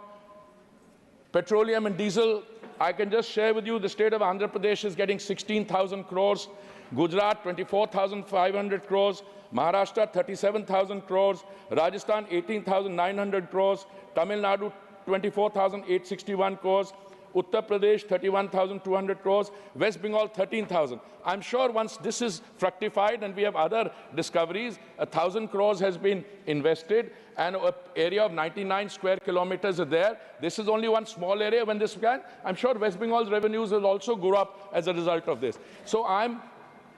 Speaker 3: petroleum and diesel. I can just share with you the state of Andhra Pradesh is getting 16,000 crores, Gujarat 24,500 crores, Maharashtra 37,000 crores, Rajasthan 18,900 crores, Tamil Nadu 24,861 crores, Uttar Pradesh 31,200 crores, West Bengal 13,000. I'm sure once this is fructified and we have other discoveries, 1,000 crores has been invested and an area of 99 square kilometers is there. This is only one small area. When this began, I'm sure West Bengal's revenues will also go up as a result of this. So I'm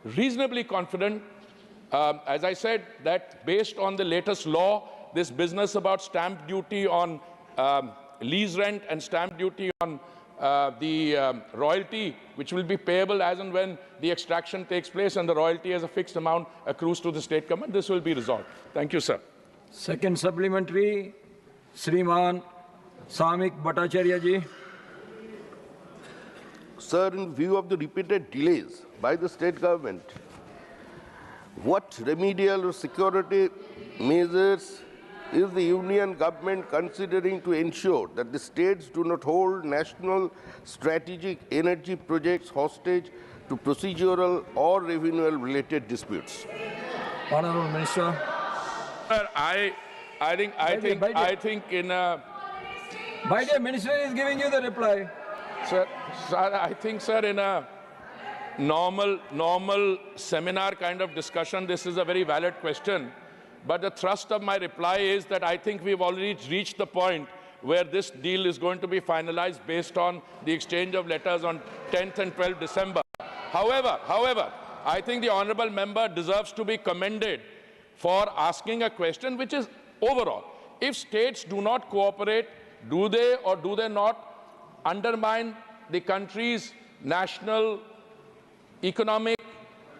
Speaker 3: reasonably confident, as I said, that based on the latest law, this business about stamp duty on lease rent and stamp duty on the royalty, which will be payable as and when the extraction takes place, and the royalty as a fixed amount accrues to the state government, this will be resolved. Thank you, sir.
Speaker 11: Second supplementary, Sriman Samik Bhattacharya ji.
Speaker 5: Sir, in view of the repeated delays by the state government, what remedial or security measures is the union government considering to ensure that the states do not hold national strategic energy projects hostage to procedural or revenue-related disputes?
Speaker 11: Honourable Minister.
Speaker 3: Sir, I think in a...
Speaker 11: My dear Minister is giving you the reply.
Speaker 3: Sir, I think, sir, in a normal seminar kind of discussion, this is a very valid question. But the thrust of my reply is that I think we've already reached the point where this deal is going to be finalized based on the exchange of letters on 10th and 12th December. However, I think the honourable member deserves to be commended for asking a question which is overall. If states do not cooperate, do they or do they not undermine the country's national, economic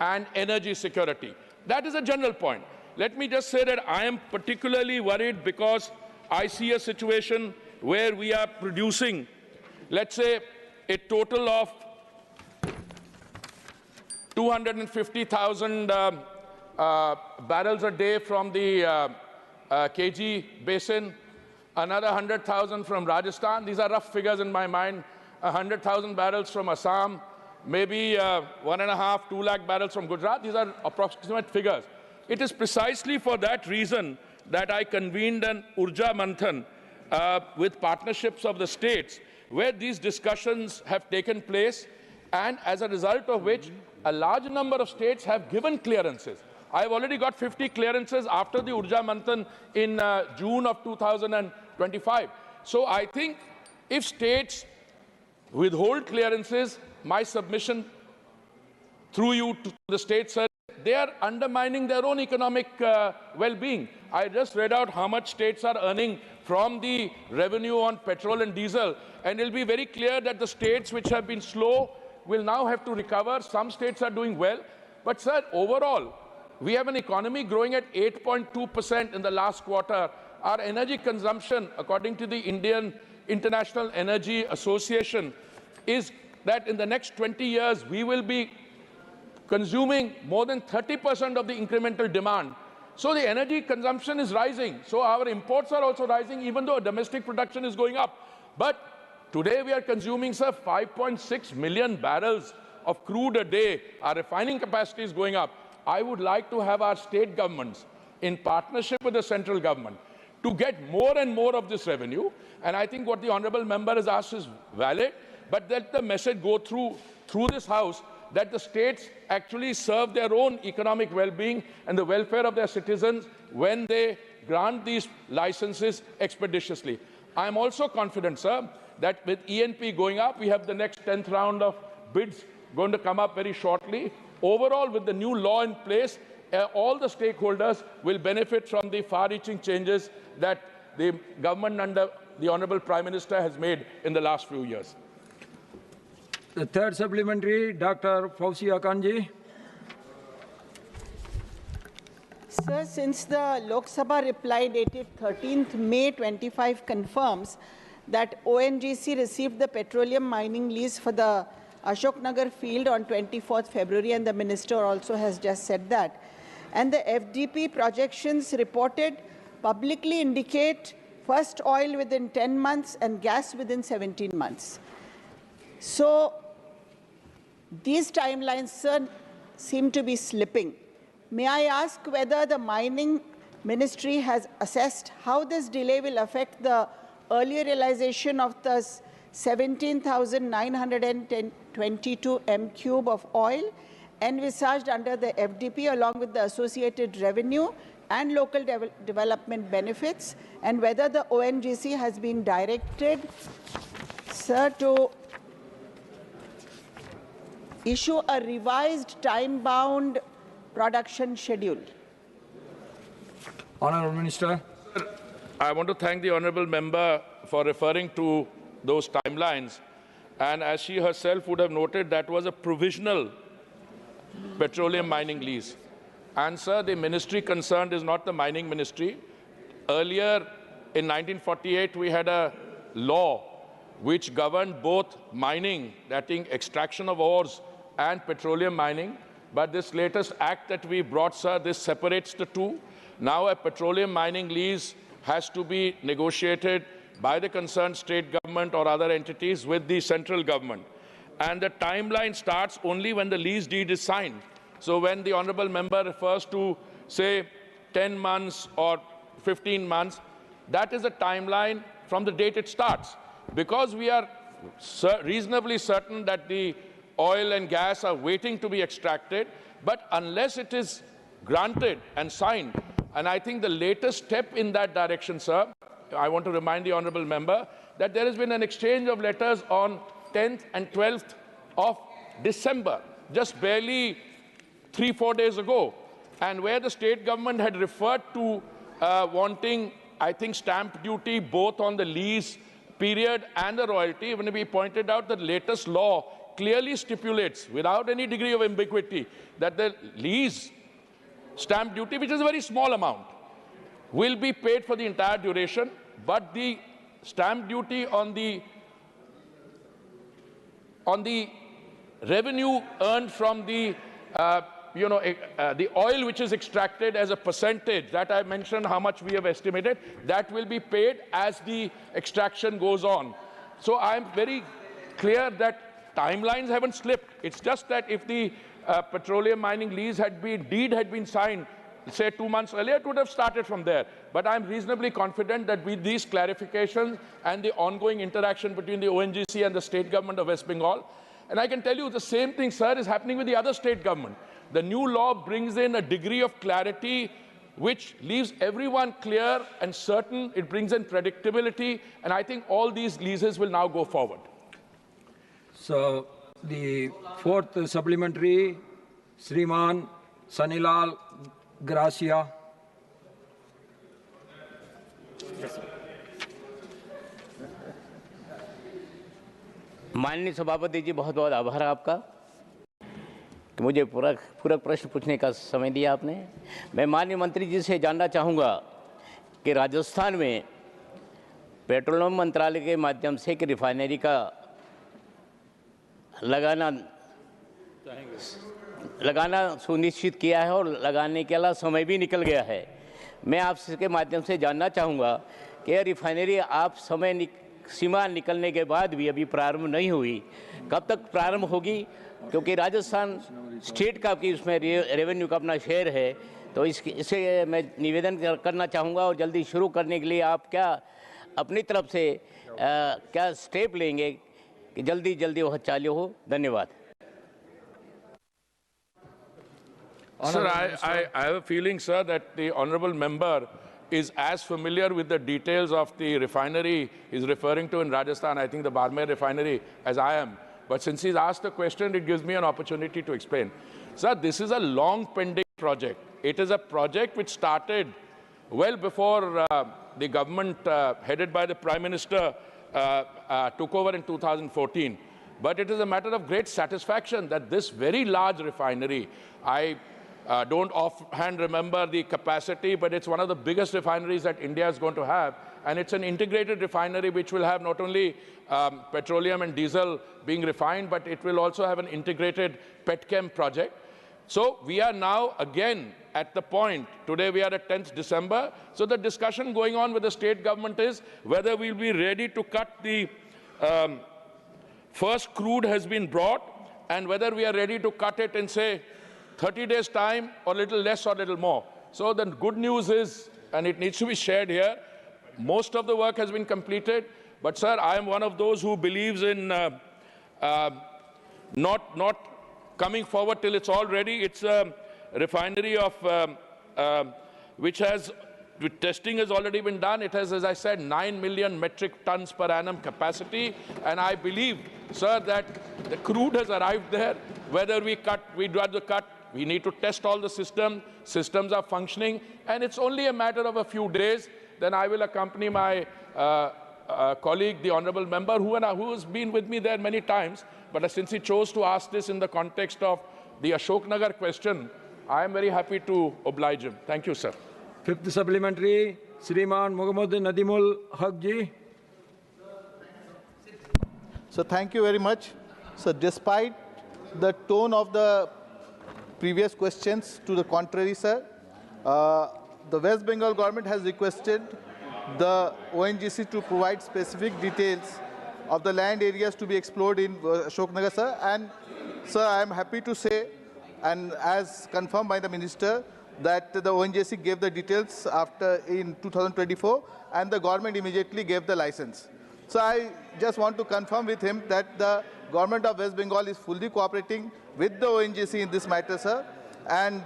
Speaker 3: and energy security? That is a general point. Let me just say that I am particularly worried because I see a situation where we are producing, let's say, a total of 250,000 barrels a day from the KG basin, another 100,000 from Rajasthan. These are rough figures in my mind. 100,000 barrels from Assam, maybe 1.5, 2 lakh barrels from Gujarat. These are approximate figures. It is precisely for that reason that I convened an Urja Manthan with partnerships of the states, where these discussions have taken place, and as a result of which a large number of states have given clearances. I've already got 50 clearances after the Urja Manthan in June of 2025. So I think if states withhold clearances, my submission through you to the states, sir, they are undermining their own economic well-being. I just read out how much states are earning from the revenue on petrol and diesel, and it will be very clear that the states which have been slow, will now have to recover. Some states are doing well. But, sir, overall, we have an economy growing at 8.2% in the last quarter. Our energy consumption, according to the Indian International Energy Association, is that in the next 20 years, we will be consuming more than 30% of the incremental demand. So the energy consumption is rising. So our imports are also rising, even though domestic production is going up. But today we are consuming, sir, 5.6 million barrels of crude a day. Our refining capacity is going up. I would like to have our state governments, in partnership with the central government, to get more and more of this revenue. And I think what the honorable member has asked is valid, but let the message go through this House that the states actually serve their own economic well-being and the welfare of their citizens when they grant these licenses expeditiously. I am also confident, sir, that with ENP going up, we have the next 10th round of bids going to come up very shortly. Overall, with the new law in place, all the stakeholders will benefit from the far-reaching changes that the government under the Honorable Prime Minister has made in the last few years.
Speaker 11: The third supplementary, Dr. Fauziya Kanji.
Speaker 8: Sir, since the Lok Sabha reply dated 13th May 25 confirms that ONGC received the petroleum mining lease for the Ashok Nagar field on 24th February, and the minister also has just said that, and the FDP projections reported publicly indicate first oil within 10 months and gas within 17 months. So these timelines, sir, seem to be slipping. May I ask whether the mining ministry has assessed how this delay will affect the earlier realization of the 17,922 m³ of oil envisaged under the FDP, along with the associated revenue and local development benefits, and whether the ONGC has been directed, sir, to issue a revised time-bound production schedule.
Speaker 11: Honourable Minister.
Speaker 3: I want to thank the honourable member for referring to those timelines. And as she herself would have noted, that was a provisional petroleum mining lease. And, sir, the ministry concerned is not the mining ministry. Earlier, in 1948, we had a law which governed both mining, that is, extraction of ores, and petroleum mining. But this latest act that we brought, sir, this separates the two. Now a petroleum mining lease has to be negotiated by the concerned state government or other entities with the central government. And the timeline starts only when the lease deed is signed. So when the honourable member refers to, say, 10 months or 15 months, that is a timeline from the date it starts. Because we are reasonably certain that the oil and gas are waiting to be extracted, but unless it is granted and signed, and I think the latest step in that direction, sir, I want to remind the honourable member that there has been an exchange of letters on 10th and 12th of December, just barely 3-4 days ago, and where the state government had referred to wanting, I think, stamp duty both on the lease period and the royalty. When we pointed out that the latest law clearly stipulates, without any degree of ambiguity, that the lease stamp duty, which is a very small amount, will be paid for the entire duration, but the stamp duty on the revenue earned from the the oil which is extracted as a percentage, that I mentioned how much we have estimated, that will be paid as the extraction goes on. So I'm very clear that timelines haven't slipped. It's just that if the petroleum mining lease deed had been signed, say 2 months earlier, it would have started from there. But I'm reasonably confident that with these clarifications and the ongoing interaction between the ONGC and the state government of West Bengal, and I can tell you the same thing, sir, is happening with the other state government. The new law brings in a degree of clarity which leaves everyone clear and certain. It brings in predictability, and I think all these leases will now go forward.
Speaker 11: So the fourth supplementary, Sriman Sanilal Gracia.
Speaker 10: माननीय सभापति जी, बहुत बहुत आभार आपका कि मुझे पूरक प्रश्न पूछने का समय दिया आपने। मैं माननीय मंत्री जी से जानना चाहूँगा कि राजस्थान में पेट्रोलियम मंत्रालय के माध्यम से एक रिफाइनरी का लगाना सुनिश्चित किया है और लगाने के अलावा समय भी निकल गया है। मैं आपके माध्यम से जानना चाहूँगा कि यह रिफाइनरी आप सीमा निकलने के बाद भी अभी प्रारंभ नहीं हुई, कब तक प्रारंभ होगी? क्योंकि राजस्थान स्टेट का कि उसमें रेवेन्यू का अपना शेयर है, तो इसे मैं निवेदन करना चाहूँगा और जल्दी शुरू करने के लिए आप क्या अपनी तरफ से क्या स्टेप लेंगे कि जल्दी वह चालू हो? धन्यवाद।
Speaker 3: Sir, I have a feeling, sir, that the honourable member is as familiar with the details of the refinery he's referring to in Rajasthan, I think the Barmer refinery, as I am. But since he's asked the question, it gives me an opportunity to explain. Sir, this is a long pending project. It is a project which started well before the government headed by the Prime Minister took over in 2014. But it is a matter of great satisfaction that this very large refinery, I don't offhand remember the capacity, but it's one of the biggest refineries that India is going to have. And it's an integrated refinery which will have not only petroleum and diesel being refined, but it will also have an integrated petchem project. So we are now again at the point, today we are at 10th December, so the discussion going on with the state government is whether we'll be ready to cut the first crude has been brought, and whether we are ready to cut it in, say, 30 days' time, or a little less or a little more. So the good news is, and it needs to be shared here, most of the work has been completed. But, sir, I am one of those who believes in not coming forward till it's all ready. It's a refinery of which has, testing has already been done. It has, as I said, 9 million metric tons per annum capacity. And I believe, sir, that the crude has arrived there. Whether we do the cut, we need to test all the systems. Systems are functioning. And it's only a matter of a few days. Then I will accompany my colleague, the honourable member, who has been with me there many times. But since he chose to ask this in the context of the Ashoknagar question, I am very happy to oblige him. Thank you, sir.
Speaker 11: Fifth supplementary, Shriman Mohammed Nadimul Haq ji.
Speaker 4: So thank you very much. So despite the tone of the previous questions to the contrary, sir, the West Bengal government has requested the ONGC to provide specific details of the land areas to be explored in Ashoknagar, sir. And, sir, I am happy to say, and as confirmed by the minister, that the ONGC gave the details in 2024, and the government immediately gave the license. So I just want to confirm with him that the government of West Bengal is fully cooperating with the ONGC in this matter, sir. And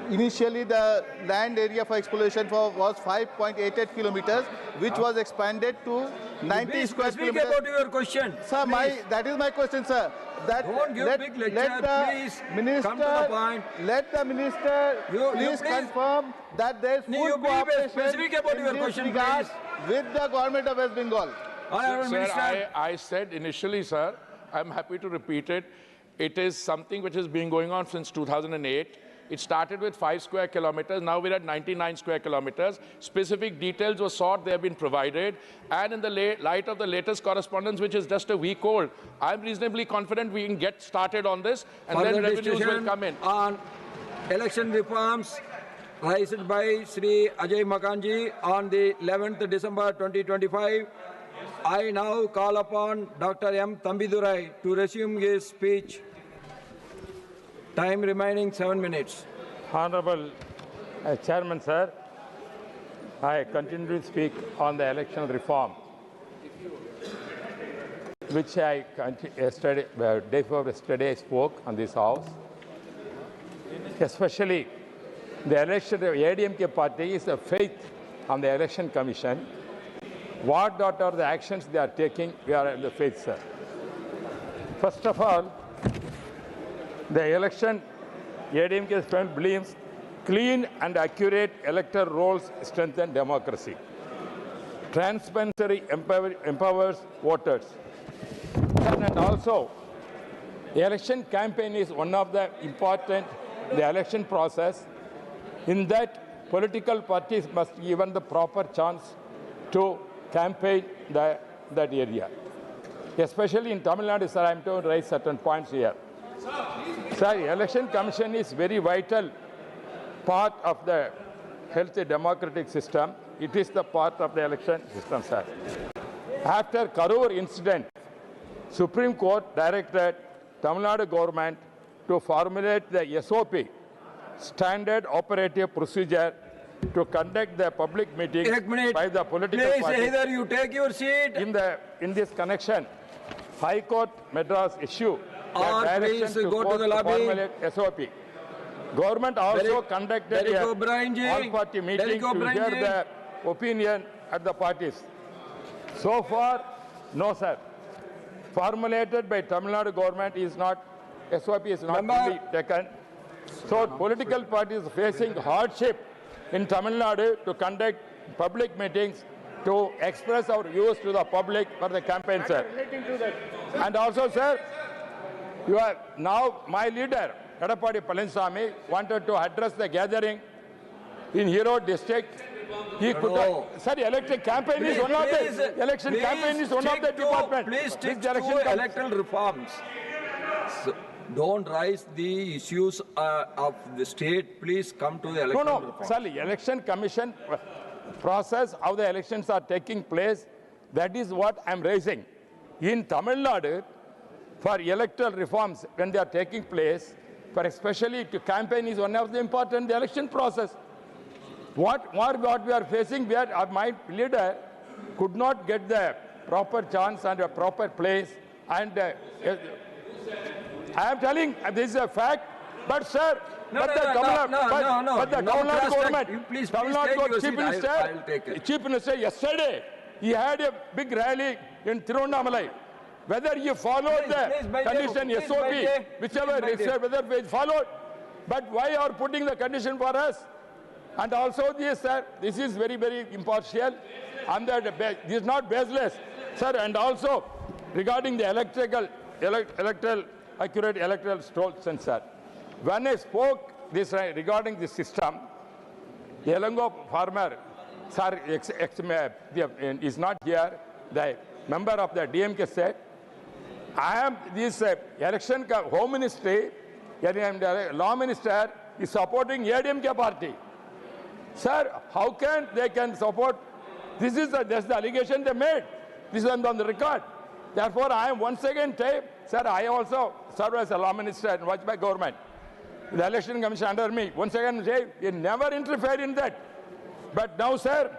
Speaker 4: initially, the land area for exploration was 5.88 kilometers, which was expanded to 90 square kilometers.
Speaker 11: Speak about your question.
Speaker 4: Sir, that is my question, sir.
Speaker 11: Don't give big lecture, please. Come to the point.
Speaker 4: Let the minister please confirm that there is full cooperation
Speaker 11: specific about your question,
Speaker 4: regard with the government of West Bengal.
Speaker 3: Sir, I said initially, sir, I'm happy to repeat it. It is something which has been going on since 2008. It started with 5 square kilometers. Now we're at 99 square kilometers. Specific details were sought. They have been provided. And in the light of the latest correspondence, which is just a week old, I'm reasonably confident we can get started on this, and then revenues will come in.
Speaker 11: On election reforms raised by Sri Ajay Makanji on the 11th December 2025, I now call upon Dr. M. Tambidurai to resume his speech. Time remaining 7 minutes.
Speaker 9: Honorable Chairman, sir, I continue to speak on the election reform, which I yesterday, day before yesterday, spoke on this house. Especially the election, the ADMK party is a faith on the election commission. What are the actions they are taking? We are in the faith, sir. First of all, the election, ADMK friend believes clean and accurate electoral rolls strengthen democracy. Transparency empowers voters. And also, the election campaign is one of the important, the election process. In that, political parties must be given the proper chance to campaign that area. Especially in Tamil Nadu, sir, I am to raise certain points here. Sir, Election Commission is very vital part of the healthy democratic system. It is the part of the election system, sir. After Karur incident, Supreme Court directed Tamil Nadu government to formulate the SOP, Standard Operative Procedure, to conduct the public meetings by the political
Speaker 11: Please,
Speaker 9: parties.
Speaker 11: either you take your seat.
Speaker 9: In this connection, High Court Madras issue
Speaker 11: Or
Speaker 9: direction
Speaker 11: please go to
Speaker 9: court
Speaker 11: the lobby.
Speaker 9: formulate SOP. Government also conducted a all-party meeting to hear the opinion at the parties. So far, no, sir. Formulated by Tamil Nadu government is not, SOP is not fully taken. So political parties facing hardship in Tamil Nadu to conduct public meetings to express our views to the public for the campaign, sir. And also, sir, you are now my leader, Kadapadi Palaniswamy, wanted to address the gathering in Hero district. He could not. Sir, election campaign is one of the election campaign is one of the department.
Speaker 11: Please stick to electoral reforms. So, don't raise the issues of the state. Please come to the electoral reforms.
Speaker 9: Sir, election commission process, how the elections are taking place, that is what I am raising. In Tamil Nadu, for electoral reforms, when they are taking place, for especially to campaign is one of the important election process. What we are facing, my leader could not get the proper chance and a proper place. And I am telling, this is a fact. But sir, but the Tamil Nadu government, Tamil Nadu Chief Minister, yesterday, he had a big rally in Tirunnamalai. Whether you followed the condition SOP, whichever it said, whether we followed, but why are putting the condition for us? And also this, sir, this is very, very impartial, and this is not baseless, sir. And also regarding the accurate electoral sensor, when I spoke this regarding this system, the Elango farmer, sir, is not here. The member of the DMK said, I am this election home ministry, law minister is supporting ADMK party. Sir, how can they support? This is that's the allegation they made. This is on the record. Therefore, I am once again saying, sir, I also serve as a law minister and watch by government. The election commission under me. Once again, say, you never interfere in that. But now, sir,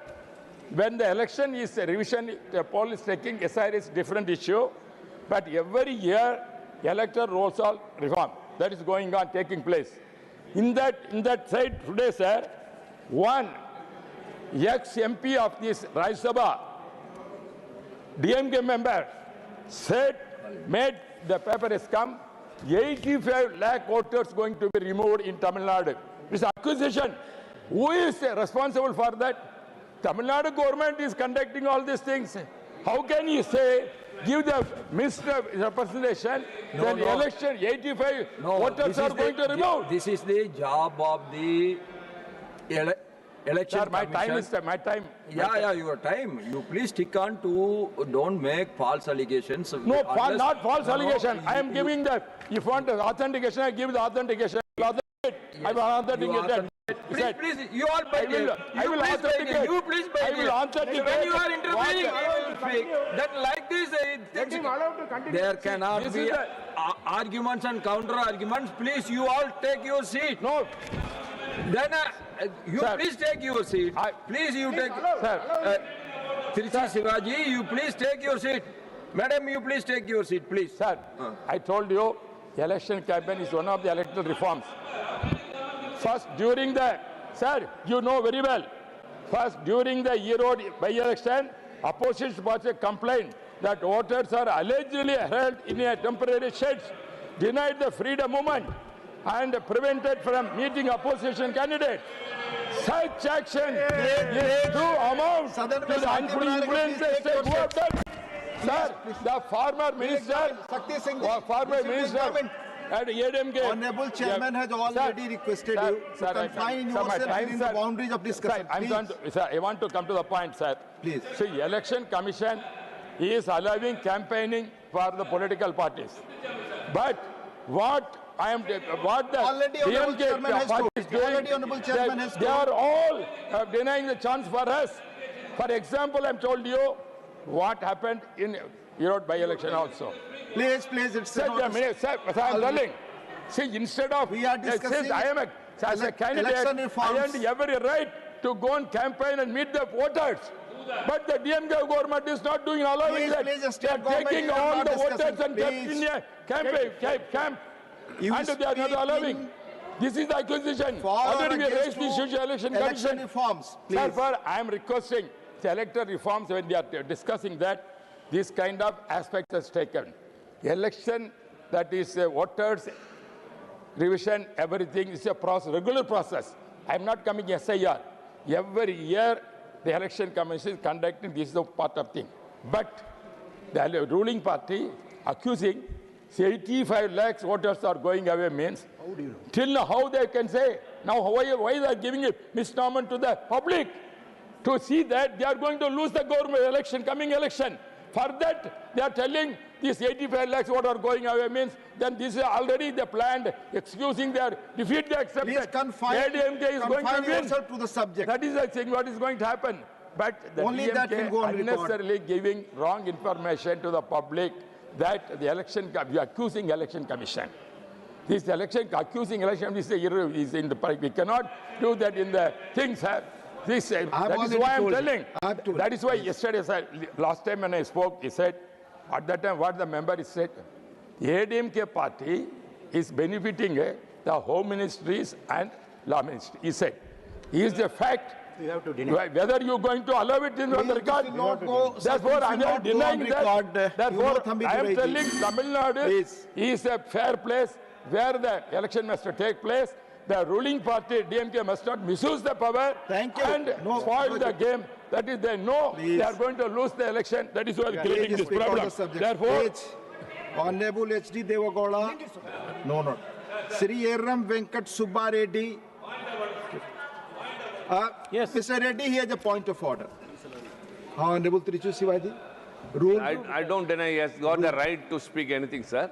Speaker 9: when the election is a revision, the poll is taking aside is different issue. But every year, electoral rolls are reform. That is going on, taking place. In that side today, sir, one ex-MP of this Lok Sabha, DMK member, said, made the paper has come, 85 lakh voters going to be removed in Tamil Nadu. This accusation, who is responsible for that? Tamil Nadu government is conducting all these things. How can you say, give the misrepresentation, then election 85 voters are going to remove?
Speaker 11: This is the job of the election commission.
Speaker 9: Sir, my time.
Speaker 11: Yeah, your time. You please stick on to, don't make false allegations.
Speaker 9: No, not false allegation. I am giving the, if you want the authentication, I give the authentication. I will authenticate.
Speaker 11: Please, you all beg it.
Speaker 9: I will authenticate.
Speaker 11: You please beg it.
Speaker 9: I will authenticate.
Speaker 11: When you are interviewing, that like this, there cannot be arguments and counter arguments. Please, you all take your seat.
Speaker 9: No.
Speaker 11: Then you please take your seat. Please, you take. Sir, Trichy Shivaji, you please take your seat. Madam, you please take your seat, please.
Speaker 9: Sir, I told you, election campaign is one of the electoral reforms. First, during the, sir, you know very well, first, during the Erode by-election, opposition party complained that voters are allegedly held in a temporary sheds, denied the freedom movement, and prevented from meeting opposition candidates. Such action is to amount to the unfree influence state who have done.
Speaker 3: Sir, the former minister, former minister, at ADMK.
Speaker 1: Honorable Chairman has already requested you to confine yourself within the boundaries of discussion.
Speaker 3: Sir, I want to come to the point, sir.
Speaker 1: Please.
Speaker 3: See, Election Commission is allowing campaigning for the political parties. But what the
Speaker 1: Already Honorable Chairman has told. Already Honorable Chairman has told.
Speaker 3: They are all denying the chance for us. For example, I'm told you what happened in Europe by-election also.
Speaker 1: Please, it's
Speaker 3: Sir, I'm telling. See, instead of
Speaker 1: we are discussing
Speaker 3: I am as a candidate, I have every right to go and campaign and meet the voters. But the DMK government is not doing allowing that. They are taking all the voters and kept in a camp. And they are not allowing. This is the accusation. Already we raised this issue election commission.
Speaker 1: Reforms,
Speaker 3: Therefore, I am requesting the electoral reforms when they are discussing that this kind of aspect is taken. Election, that is voters revision, everything is a process, regular process. I am not coming SIR. Every year the election commission is conducting this is a part of thing. But the ruling party accusing 85 lakhs voters are going away means till now how they can say now why they are giving a misnomer to the public to see that they are going to lose the government election, coming election. For that they are telling these 85 lakhs what are going away means then this is already the planned excusing their defeat they accepted.
Speaker 1: Please confine yourself to the subject.
Speaker 3: That is the thing what is going to happen. But the
Speaker 1: only
Speaker 3: DMK
Speaker 1: that will go on
Speaker 3: unnecessarily giving wrong information to the public that the election, we are accusing election commission. This election, accusing election is in the, we cannot do that in the things. That is why I'm telling. That is why yesterday, last time when I spoke, he said, at that time what the member said, ADMK party is benefiting the home ministries and law ministry. He said, is the fact.
Speaker 1: You have to deny.
Speaker 3: Whether you're going to allow it in on the record, therefore I am denying that. Therefore, I am telling Tamil Nadu is a fair place where the election must take place. The ruling party, DMK, must not misuse the power and spoil the game. That is, they know they are going to lose the election. That is why they are creating this problem. Therefore,
Speaker 1: Honorable H.D. Devagola, no. Sri Eram Venkat Subba Reddy. Yes. Mr. Reddy, he has a point of order. Honorable Trichu Sivaji. Rule.
Speaker 7: I don't deny he has got the right to speak anything, sir.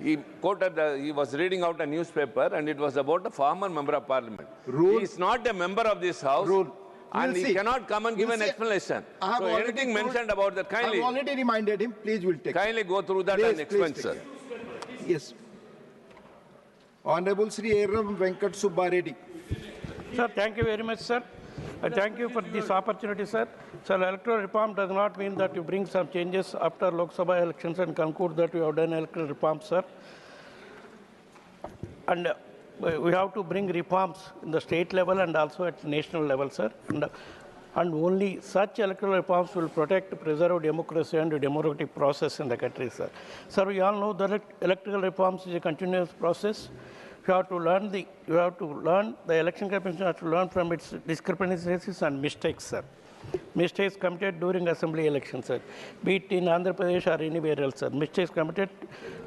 Speaker 7: He quoted, he was reading out a newspaper and it was about a former member of parliament. Rule. He is not a member of this house.
Speaker 1: Rule.
Speaker 7: And he cannot come and give an explanation. So anything mentioned about that, kindly.
Speaker 1: I have already reminded him. Please, we'll take.
Speaker 7: Kindly go through that and explain, sir.
Speaker 1: Yes. Honorable Sri Eram Venkat Subba Reddy.
Speaker 19: Sir, thank you very much, sir. Thank you for this opportunity, sir. Sir, electoral reform does not mean that you bring some changes after Lok Sabha elections and conclude that you have done electoral reform, sir. And we have to bring reforms in the state level and also at national level, sir. And only such electoral reforms will protect, preserve democracy and the democratic process in the country, sir. Sir, we all know that electoral reforms is a continuous process. You have to learn the election commission has to learn from its discrepancies and mistakes, sir. Mistakes committed during assembly elections, sir. Be it in Andhra Pradesh or anywhere else, sir. Mistakes committed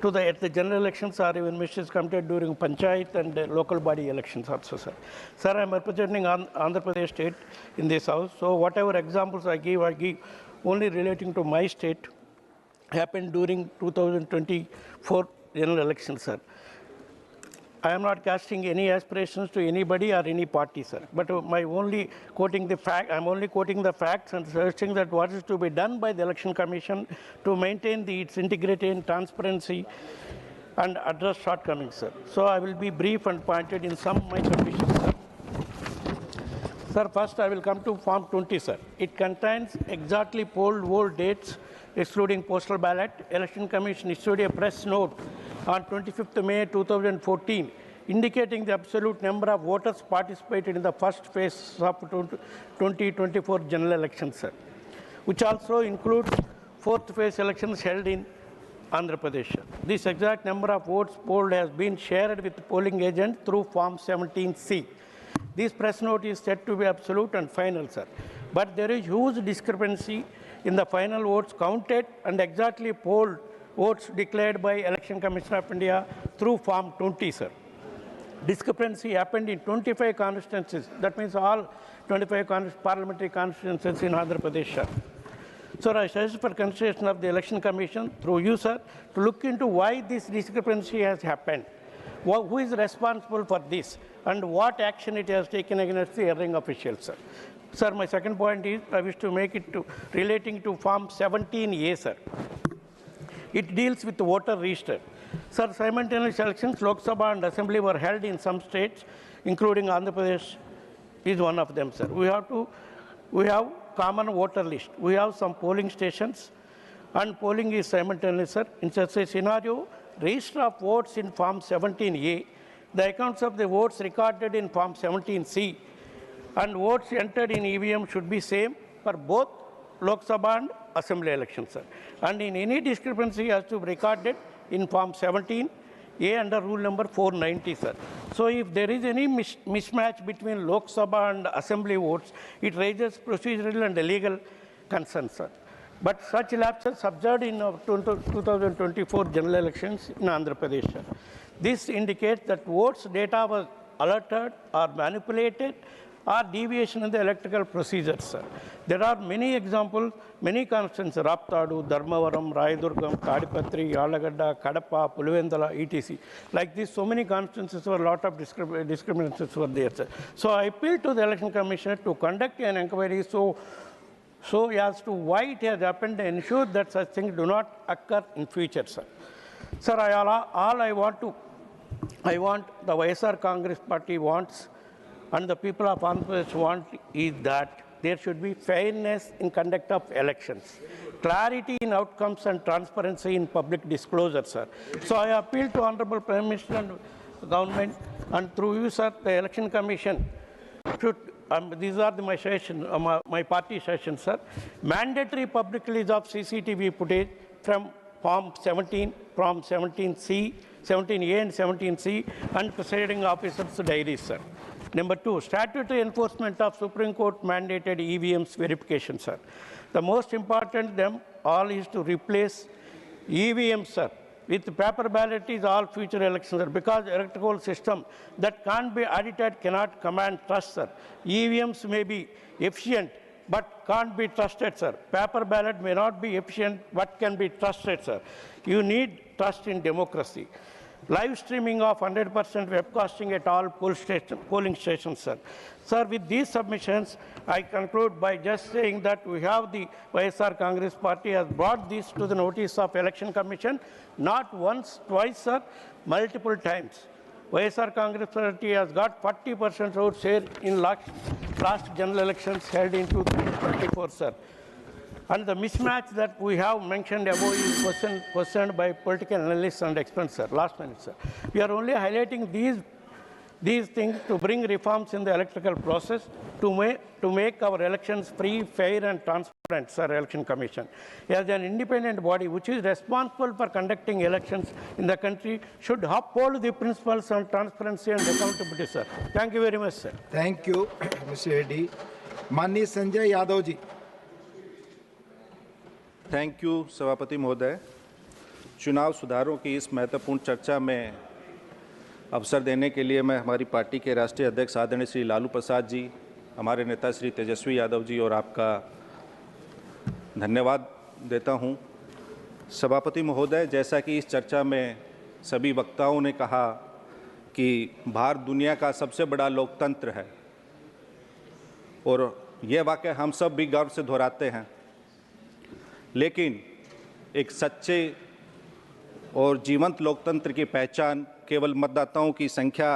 Speaker 19: at the general elections or even mistakes committed during panchayat and local body elections also, sir. Sir, I am representing Andhra Pradesh state in this house. So whatever examples I give only relating to my state happened during 2024 general elections, sir. I am not casting any aspirations to anybody or any party, sir. But I'm only quoting the facts and suggesting that what is to be done by the Election Commission to maintain its integrity and transparency and address shortcomings, sir. So I will be brief and pointed in some of my submissions, sir. Sir, first I will come to Form 20, sir. It contains exactly poll dates, excluding postal ballot. Election Commission issued a press note on 25th May 2014, indicating the absolute number of voters participated in the first phase of 2024 general elections, sir, which also includes fourth phase elections held in Andhra Pradesh. This exact number of votes polled has been shared with the polling agent through Form 17C. This press note is said to be absolute and final, sir.
Speaker 6: but there is huge discrepancy in the final votes counted and exactly polled votes declared by Election Commission of India through Form 20, sir. Discrepancy happened in 25 constituencies. That means all 25 parliamentary constituencies in Andhra Pradesh, sir. Sir, I suggest for consideration of the Election Commission, through you, sir, to look into why this discrepancy has happened. Who is responsible for this, and what action it has taken against the erring officials, sir. Sir, my second point is, I wish to make it relating to Form 17A, sir. It deals with the voter register. Sir, simultaneous elections, Lok Sabha and Assembly were held in some states, including Andhra Pradesh is one of them, sir. We have common voter list. We have some polling stations, and polling is simultaneous, sir. In such a scenario, register of votes in Form 17A, the accounts of the votes recorded in Form 17C, and votes entered in EVM should be same for both Lok Sabha and Assembly elections, sir. And in any discrepancy has to be recorded in Form 17A under Rule number 490, sir. So if there is any mismatch between Lok Sabha and Assembly votes, it raises procedural and legal concerns, sir. But such lapses observed in 2024 general elections in Andhra Pradesh, sir. This indicates that votes data was altered or manipulated or deviation in the electoral procedures, sir. There are many examples, many constituencies, Raptadu, Dharmavaram, Rayadurgam, Kadipatri, Yalagadda, Kadapa, Pulivendala, etc. Like this, so many constituencies were a lot of discriminations were there, sir. So I appeal to the Election Commission to conduct an inquiry so as to why it has happened and ensure that such things do not occur in future, sir. Sir, I want the YSR Congress Party wants and the people of Andhra Pradesh want is that there should be fairness in conduct of elections, clarity in outcomes and transparency in public disclosure, sir. So I appeal to Honorable Prime Minister and Government, and through you, sir, the Election Commission should, these are my suggestions, my party suggestions, sir. Mandatory public release of CCTV footage from Form 17, Form 17C, 17A and 17C, and presiding officers' diaries, sir. Number two, statutory enforcement of Supreme Court mandated EVMs verification, sir. The most important of them all is to replace EVMs, sir, with paper ballot is all future elections, sir, because electoral system that can't be audited cannot command trust, sir. EVMs may be efficient, but can't be trusted, sir. Paper ballot may not be efficient, but can be trusted, sir. You need trust in democracy. Live streaming of 100% webcasting at all polling stations, sir. Sir, with these submissions, I conclude by just saying that we have the YSR Congress Party has brought this to the notice of Election Commission, not once, twice, sir, multiple times. YSR Congress Party has got 40% vote share in last general elections held in 2024, sir. And the mismatch that we have mentioned above is questioned by political analysts and experts, sir. Last minute, sir. We are only highlighting these things to bring reforms in the electoral process to make our elections free, fair, and transparent, sir. Election Commission, as an independent body which is responsible for conducting elections in the country, should uphold the principles on transparency and accountability, sir. Thank you very much, sir.
Speaker 1: Thank you, Mr. Reddy. Mani Sanjay Yadav ji.
Speaker 4: Thank you सभापति महोदय। चुनाव सुधारों की इस महत्वपूर्ण चर्चा में अवसर देने के लिए मैं हमारी पार्टी के राष्ट्रीय अध्यक्ष आदरणीय श्री लालू प्रसाद जी, हमारे नेता श्री तेजस्वी यादव जी और आपका धन्यवाद देता हूं। सभापति महोदय, जैसा कि इस चर्चा में सभी वक्ताओं ने कहा कि भारत दुनिया का सबसे बड़ा लोकतंत्र है और यह वाक़ई हम सब भी गर्व से दोहराते हैं, लेकिन एक सच्चे और जीवंत लोकतंत्र की पहचान केवल मतदाताओं की संख्या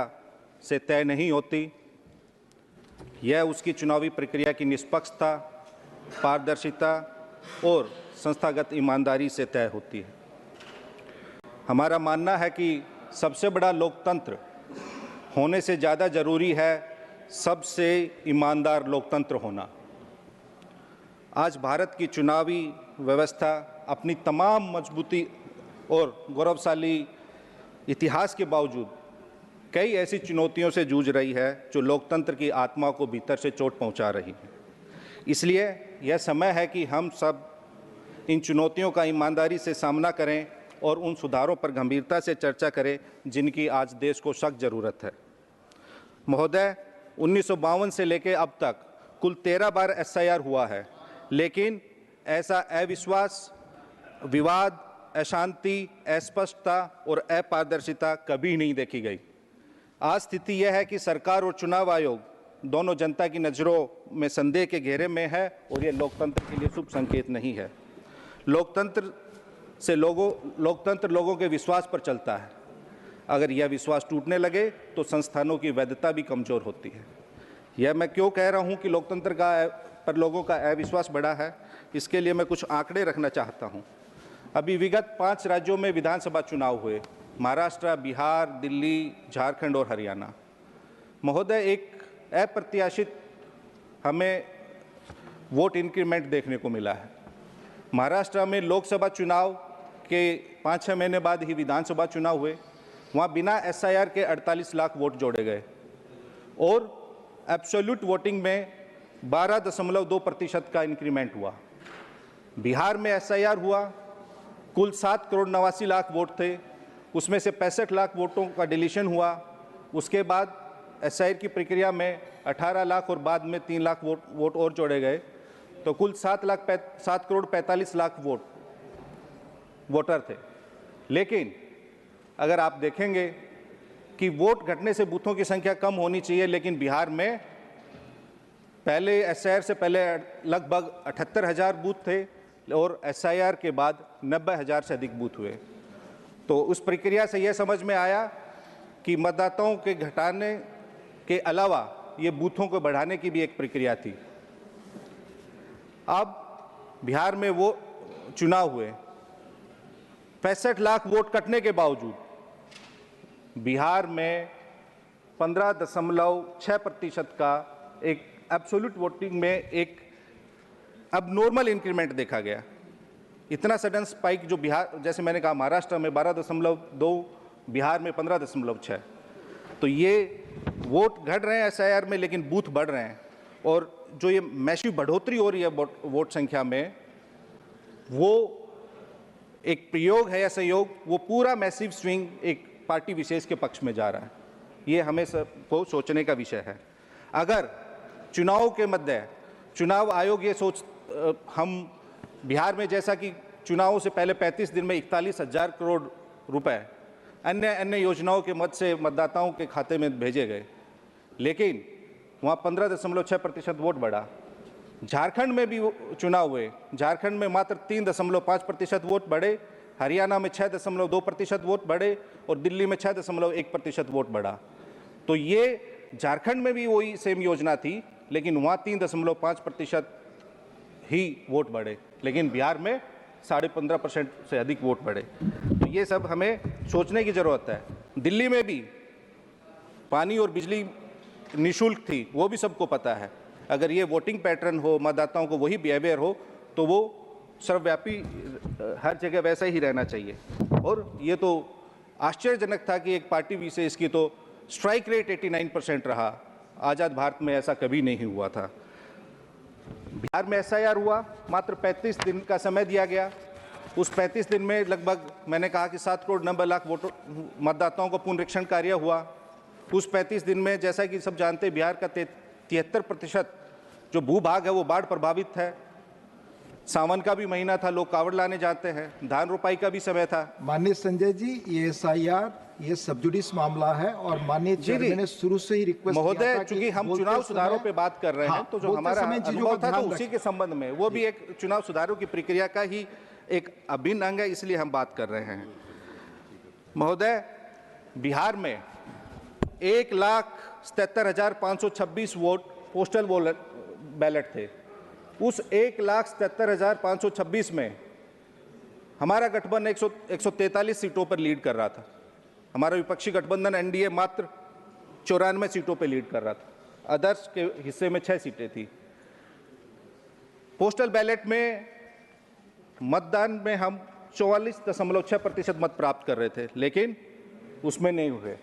Speaker 4: से तय नहीं होती। यह उसकी चुनावी प्रक्रिया की निष्पक्षता, पारदर्शिता और संस्थागत ईमानदारी से तय होती है। हमारा मानना है कि सबसे बड़ा लोकतंत्र होने से ज़्यादा ज़रूरी है सबसे ईमानदार लोकतंत्र होना। आज भारत की चुनावी व्यवस्था अपनी तमाम मजबूती और गौरवशाली इतिहास के बावजूद कई ऐसी चुनौतियों से जूझ रही है जो लोकतंत्र की आत्मा को भीतर से चोट पहुंचा रही है।
Speaker 12: इसलिए यह समय है कि हम सब इन चुनौतियों का ईमानदारी से सामना करें और उन सुधारों पर गंभीरता से चर्चा करें जिनकी आज देश को सख्त ज़रूरत है। महोदय, 1952 से लेकर अब तक कुल 13 बार SIR हुआ है, लेकिन ऐसा अविश्वास, विवाद, अशांति, अस्पष्टता और अपारदर्शिता कभी नहीं देखी गई। आज स्थिति यह है कि सरकार और चुनाव आयोग दोनों जनता की नज़रों में संदेह के घेरे में है और यह लोकतंत्र के लिए शुभ संकेत नहीं है। लोकतंत्र लोगों के विश्वास पर चलता है। अगर यह विश्वास टूटने लगे तो संस्थानों की वैधता भी कमज़ोर होती है। यह मैं क्यों कह रहा हूं कि लोकतंत्र पर लोगों का अविश्वास बढ़ा है, इसके लिए मैं कुछ आंकड़े रखना चाहता हूं। अभी विगत 5 राज्यों में विधानसभा चुनाव हुए, महाराष्ट्र, बिहार, दिल्ली, झारखंड और हरियाणा। महोदय, एक अप्रत्याशित हमें वोट इंक्रीमेंट देखने को मिला है। महाराष्ट्र में लोकसभा चुनाव के 5-6 महीने बाद ही विधानसभा चुनाव हुए। वहाँ बिना SIR के 48 लाख वोट जोड़े गए और एब्सोल्यूट वोटिंग में 12.2% का इंक्रीमेंट हुआ। बिहार में SIR हुआ, कुल 7 करोड़ 89 लाख वोट थे, उसमें से 65 लाख वोटों का डिलीशन हुआ। उसके बाद SIR की प्रक्रिया में 18 लाख और बाद में 3 लाख वोट और जोड़े गए, तो कुल 7 करोड़ 45 लाख वोटर थे। लेकिन अगर आप देखेंगे कि वोट घटने से बूथों की संख्या कम होनी चाहिए, लेकिन बिहार में पहले SIR से पहले लगभग 78,000 बूथ थे और SIR के बाद 90,000 से अधिक बूथ हुए। तो उस प्रक्रिया से यह समझ में आया कि मतदाताओं के घटाने के अलावा ये बूथों को बढ़ाने की भी एक प्रक्रिया थी। अब बिहार में वो चुनाव हुए, 65 लाख वोट कटने के बावजूद बिहार में 15.6% का एक एब्सोल्यूट वोटिंग में एक अब नॉर्मल इंक्रीमेंट देखा गया। इतना सडन स्पाइक जो बिहार, जैसे मैंने कहा, महाराष्ट्र में 12.2, बिहार में 15.6। तो ये वोट घट रहे हैं SIR में, लेकिन बूथ बढ़ रहे हैं। और जो ये मैसिव बढ़ोतरी हो रही है वोट संख्या में, वो एक प्रयोग है या सहयोग, वो पूरा मैसिव स्विंग एक पार्टी विशेष के पक्ष में जा रहा है। ये हमें सबको सोचने का विषय है। अगर चुनाव के मध्य चुनाव आयोग ये हम बिहार में, जैसा कि चुनावों से पहले 35 दिन में 41,000 करोड़ रुपए अन्य योजनाओं के मद से मतदाताओं के खाते में भेजे गए, लेकिन वहाँ 15.6% वोट बढ़ा। झारखंड में भी चुनाव हुए, झारखंड में मात्र 3.5% वोट बढ़े, हरियाणा में 6.2% वोट बढ़े और दिल्ली में 6.1% वोट बढ़ा। तो ये झारखंड में भी वही सेम योजना थी, लेकिन वहाँ 3.5% ही वोट बढ़े, लेकिन बिहार में 15.5% से अधिक वोट बढ़े। तो ये सब हमें सोचने की ज़रूरत है। दिल्ली में भी पानी और बिजली निःशुल्क थी, वो भी सबको पता है। अगर ये वोटिंग पैटर्न हो, मतदाताओं को वही बिहेवियर हो, तो वो सर्वव्यापी हर जगह वैसा ही रहना चाहिए। और ये तो आश्चर्यजनक था कि एक पार्टी विशेष की तो स्ट्राइक रेट 89% रहा। आज़ाद भारत में ऐसा कभी नहीं हुआ था। बिहार में SIR हुआ, मात्र 35 दिन का समय दिया गया। उस 35 दिन में लगभग, मैंने कहा कि 7 करोड़ 90 लाख मतदाताओं को पुनरीक्षण कार्य हुआ। उस 35 दिन में, जैसा कि सब जानते हैं, बिहार का 73% जो भूभाग है वो बाढ़ प्रभावित है। सावन का भी महीना था, लोग कावड़ लाने जाते हैं, धान रोपाई का भी समय था।
Speaker 1: माननीय संजय जी, ये SIR ये सबजुडिस मामला है और माननीय चेयरमैन ने शुरू से ही रिक्वेस्ट किया था
Speaker 12: महोदय, चूंकि हम चुनाव सुधारों पे बात कर रहे हैं, तो जो हमारा अनुभव था तो उसी के संबंध में, वो भी एक चुनाव सुधारों की प्रक्रिया का ही एक अभिन्न अंग है, इसलिए हम बात कर रहे हैं। महोदय, बिहार में 1,77,526 वोट पोस्टल बैलेट थे। उस 1,77,526 में हमारा गठबंधन 143 सीटों पर लीड कर रहा था। हमारा विपक्षी गठबंधन NDA मात्र 94 सीटों पर लीड कर रहा था। अदर्स के हिस्से में 6 सीटें थी। पोस्टल बैलेट में मतदान में हम 44.6% मत प्राप्त कर रहे थे, लेकिन उसमें नहीं हुए।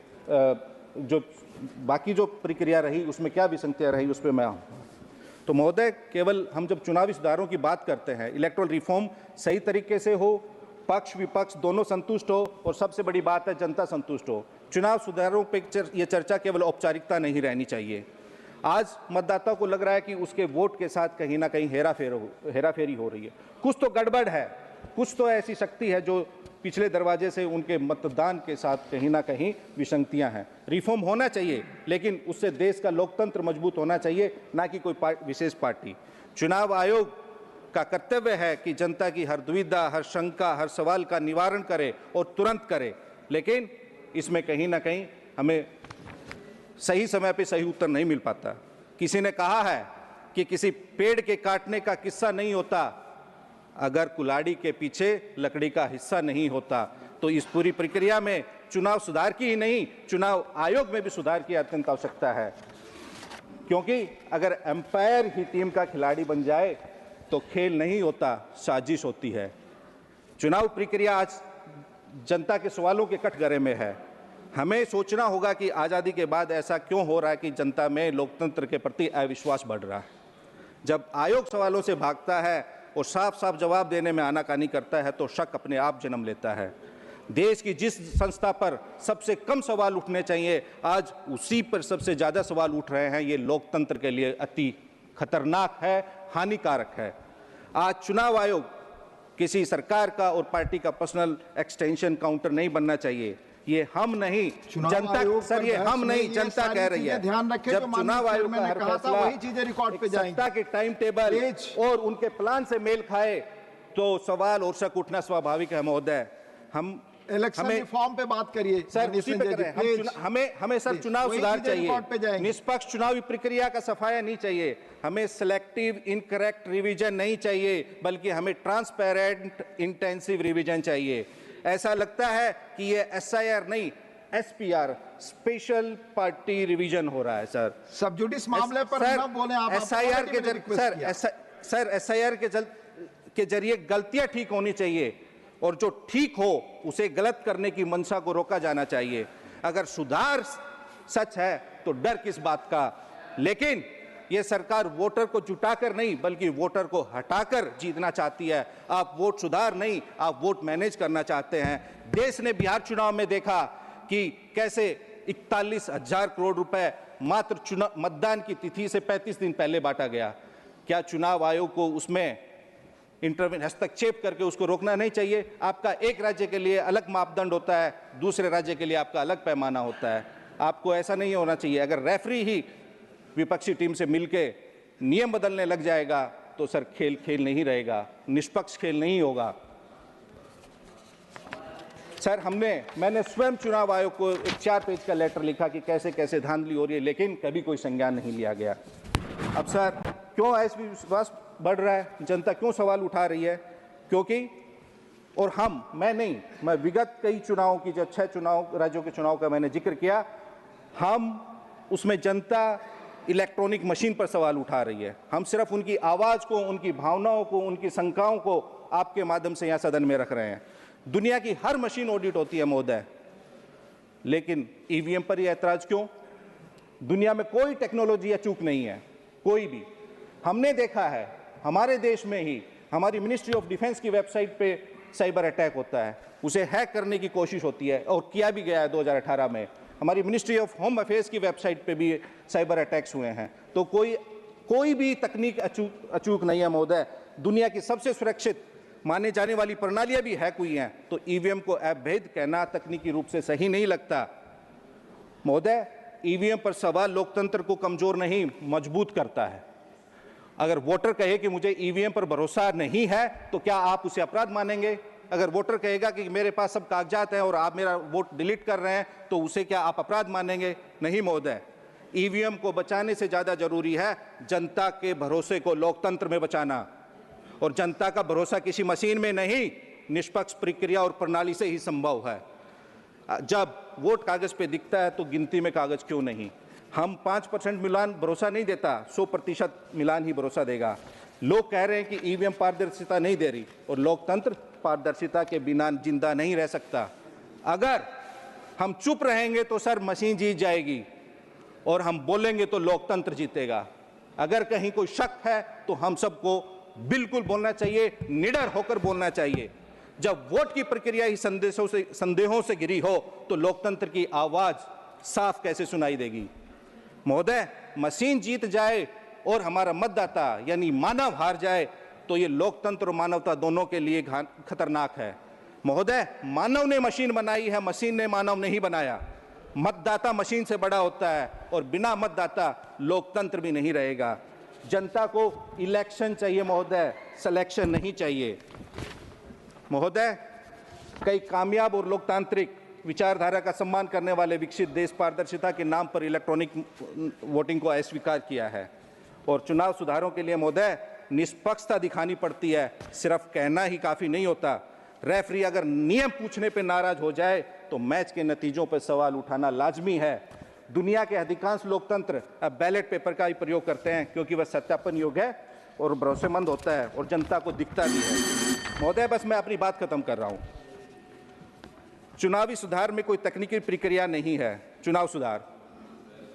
Speaker 12: जो बाकी जो प्रक्रिया रही, उसमें क्या विसंगतियां रही, उस पर मैं आऊँगा। तो महोदय, केवल हम जब चुनावी सुधारों की बात करते हैं, इलेक्टोरल रिफॉर्म सही तरीके से हो, पक्ष विपक्ष दोनों संतुष्ट हो और सबसे बड़ी बात है जनता संतुष्ट हो। चुनाव सुधारों पर यह चर्चा केवल औपचारिकता नहीं रहनी चाहिए। आज मतदाता को लग रहा है कि उसके वोट के साथ कहीं ना कहीं हेराफेरी हो रही है। कुछ तो गड़बड़ है, कुछ तो ऐसी शक्ति है जो पिछले दरवाजे से उनके मतदान के साथ कहीं ना कहीं विसंगतियां हैं। रिफॉर्म होना चाहिए, लेकिन उससे देश का लोकतंत्र मजबूत होना चाहिए, ना कि कोई विशेष पार्टी। चुनाव आयोग का कर्तव्य है कि जनता की हर दुविधा, हर शंका, हर सवाल का निवारण करे और तुरंत करे, लेकिन इसमें कहीं ना कहीं हमें सही समय पे सही उत्तर नहीं मिल पाता। किसी ने कहा है कि किसी पेड़ के काटने का किस्सा नहीं होता अगर कुल्हाड़ी के पीछे लकड़ी का हिस्सा नहीं होता। तो इस पूरी प्रक्रिया में चुनाव सुधार की ही नहीं, चुनाव आयोग में भी सुधार की अत्यंत आवश्यकता है, क्योंकि अगर एम्पायर ही टीम का खिलाड़ी बन जाए तो खेल नहीं होता, साजिश होती है। चुनाव प्रक्रिया आज जनता के सवालों के कटघरे में है। हमें सोचना होगा कि आज़ादी के बाद ऐसा क्यों हो रहा है कि जनता में लोकतंत्र के प्रति अविश्वास बढ़ रहा है। जब आयोग सवालों से भागता है और साफ साफ जवाब देने में आनाकानी करता है तो शक अपने आप जन्म लेता है। देश की जिस संस्था पर सबसे कम सवाल उठने चाहिए, आज उसी पर सबसे ज़्यादा सवाल उठ रहे हैं। ये लोकतंत्र के लिए अति खतरनाक है, हानिकारक है। आज चुनाव आयोग किसी सरकार का और पार्टी का पर्सनल एक्सटेंशन काउंटर नहीं बनना चाहिए। ये हम नहीं, जनता, सर ये हम नहीं, जनता कह रही है।
Speaker 1: ध्यान रखें,
Speaker 12: जब चुनाव आयोग का हर फैसला
Speaker 1: वही चीजें रिकॉर्ड पे जाएंगी,
Speaker 12: सत्ता के टाइम टेबल और उनके प्लान से मेल खाए तो सवाल और शक उठना स्वाभाविक है महोदय। हम
Speaker 1: इलेक्शन रिफॉर्म पे बात करिए
Speaker 12: सर, उसी पे करें। हमें सर चुनाव सुधार चाहिए, निष्पक्ष चुनावी प्रक्रिया का सफाया नहीं चाहिए, हमें सिलेक्टिव इनकरेक्ट रिवीजन नहीं चाहिए, बल्कि हमें ट्रांसपेरेंट इंटेंसिव रिवीजन चाहिए। ऐसा लगता है कि ये SIR नहीं, SPR स्पेशल पार्टी रिवीजन हो रहा है सर।
Speaker 1: सब जुडिस मामले पर न बोले आप।
Speaker 12: SIR के जरिए गलतियां ठीक होनी चाहिए और जो ठीक हो उसे गलत करने की मंशा को रोका जाना चाहिए। अगर सुधार सच है तो डर किस बात का। लेकिन ये सरकार वोटर को जुटाकर नहीं बल्कि वोटर को हटाकर जीतना चाहती है। आप वोट सुधार नहीं, आप वोट मैनेज करना चाहते हैं। देश ने बिहार चुनाव में देखा कि कैसे 41,000 करोड़ रुपए मात्र मतदान की तिथि से 35 दिन पहले बांटा गया। क्या चुनाव आयोग को उसमें हस्तक्षेप करके उसको रोकना नहीं चाहिए? आपका एक राज्य के लिए अलग मापदंड होता है, दूसरे राज्य के लिए आपका अलग पैमाना होता है। आपको ऐसा नहीं होना चाहिए। अगर रेफरी ही विपक्षी टीम से मिलके नियम बदलने लग जाएगा तो सर खेल नहीं रहेगा, निष्पक्ष खेल नहीं होगा। सर मैंने स्वयं चुनाव आयोग को एक 4 पेज का लेटर लिखा कि कैसे कैसे धांधली हो रही है, लेकिन कभी कोई संज्ञान नहीं लिया गया। अब सर क्यों अविश्वास बढ़ रहा है, जनता क्यों सवाल उठा रही है? क्योंकि और मैं विगत कई चुनावों की, जो 6 चुनाव राज्यों के चुनाव का मैंने जिक्र किया, हम उसमें जनता इलेक्ट्रॉनिक मशीन पर सवाल उठा रही है। हम सिर्फ उनकी आवाज़ को, उनकी भावनाओं को, उनकी शंकाओं को आपके माध्यम से यहाँ सदन में रख रहे हैं। दुनिया की हर मशीन ऑडिट होती है महोदय, लेकिन EVM पर यह ऐतराज क्यों? दुनिया में कोई टेक्नोलॉजी या चूक नहीं है, कोई भी। हमने देखा है हमारे देश में ही हमारी मिनिस्ट्री ऑफ डिफेंस की वेबसाइट पे साइबर अटैक होता है, उसे हैक करने की कोशिश होती है और किया भी गया है 2018 में। हमारी मिनिस्ट्री ऑफ होम अफेयर्स की वेबसाइट पे भी साइबर अटैक्स हुए हैं। तो कोई भी तकनीक अचूक नहीं है महोदय। दुनिया की सबसे सुरक्षित माने जाने वाली प्रणालियां भी हैक हुई हैं, तो EVM को अवैध कहना तकनीकी रूप से सही नहीं लगता महोदय। EVM पर सवाल लोकतंत्र को कमजोर नहीं, मजबूत करता है। अगर वोटर कहे कि मुझे EVM पर भरोसा नहीं है तो क्या आप उसे अपराध मानेंगे? अगर वोटर कहेगा कि मेरे पास सब कागजात हैं और आप मेरा वोट डिलीट कर रहे हैं तो उसे क्या आप अपराध मानेंगे? नहीं महोदय। EVM को बचाने से ज़्यादा जरूरी है जनता के भरोसे को लोकतंत्र में बचाना, और जनता का भरोसा किसी मशीन में नहीं, निष्पक्ष प्रक्रिया और प्रणाली से ही संभव है। जब वोट कागज पे दिखता है तो गिनती में कागज क्यों नहीं? हम 5% मिलान भरोसा नहीं देता, 100% मिलान ही भरोसा देगा। लोग कह रहे हैं कि EVM पारदर्शिता नहीं दे रही, और लोकतंत्र पारदर्शिता के बिना जिंदा नहीं रह सकता। अगर हम चुप रहेंगे तो सर मशीन जीत जाएगी, और हम बोलेंगे तो लोकतंत्र जीतेगा। अगर कहीं कोई शक है तो हम सबको बिल्कुल बोलना चाहिए, निडर होकर बोलना चाहिए। जब वोट की प्रक्रिया ही संदेहों से घिरी हो तो लोकतंत्र की आवाज साफ कैसे सुनाई देगी? महोदय, मशीन जीत जाए और हमारा मतदाता यानी मानव हार जाए तो ये लोकतंत्र और मानवता दोनों के लिए खतरनाक है। महोदय, मानव ने मशीन बनाई है, मशीन ने मानव नहीं बनाया। मतदाता मशीन से बड़ा होता है और बिना मतदाता लोकतंत्र भी नहीं रहेगा। जनता को इलेक्शन चाहिए महोदय, सिलेक्शन नहीं चाहिए। महोदय, कई कामयाब और लोकतांत्रिक विचारधारा का सम्मान करने वाले विकसित देश पारदर्शिता के नाम पर इलेक्ट्रॉनिक वोटिंग को अस्वीकार किया है और चुनाव सुधारों के लिए महोदय निष्पक्षता दिखानी पड़ती है, सिर्फ कहना ही काफी नहीं होता। रेफरी अगर नियम पूछने पर नाराज हो जाए तो मैच के नतीजों पर सवाल उठाना लाजमी है। दुनिया के अधिकांश लोकतंत्र अब बैलेट पेपर का ही प्रयोग करते हैं क्योंकि वह सत्यापन योग्य है और भरोसेमंद होता है और जनता को दिखता भी है। महोदय, बस मैं अपनी बात खत्म कर रहा हूं। चुनावी सुधार में कोई तकनीकी प्रक्रिया नहीं है। चुनाव सुधार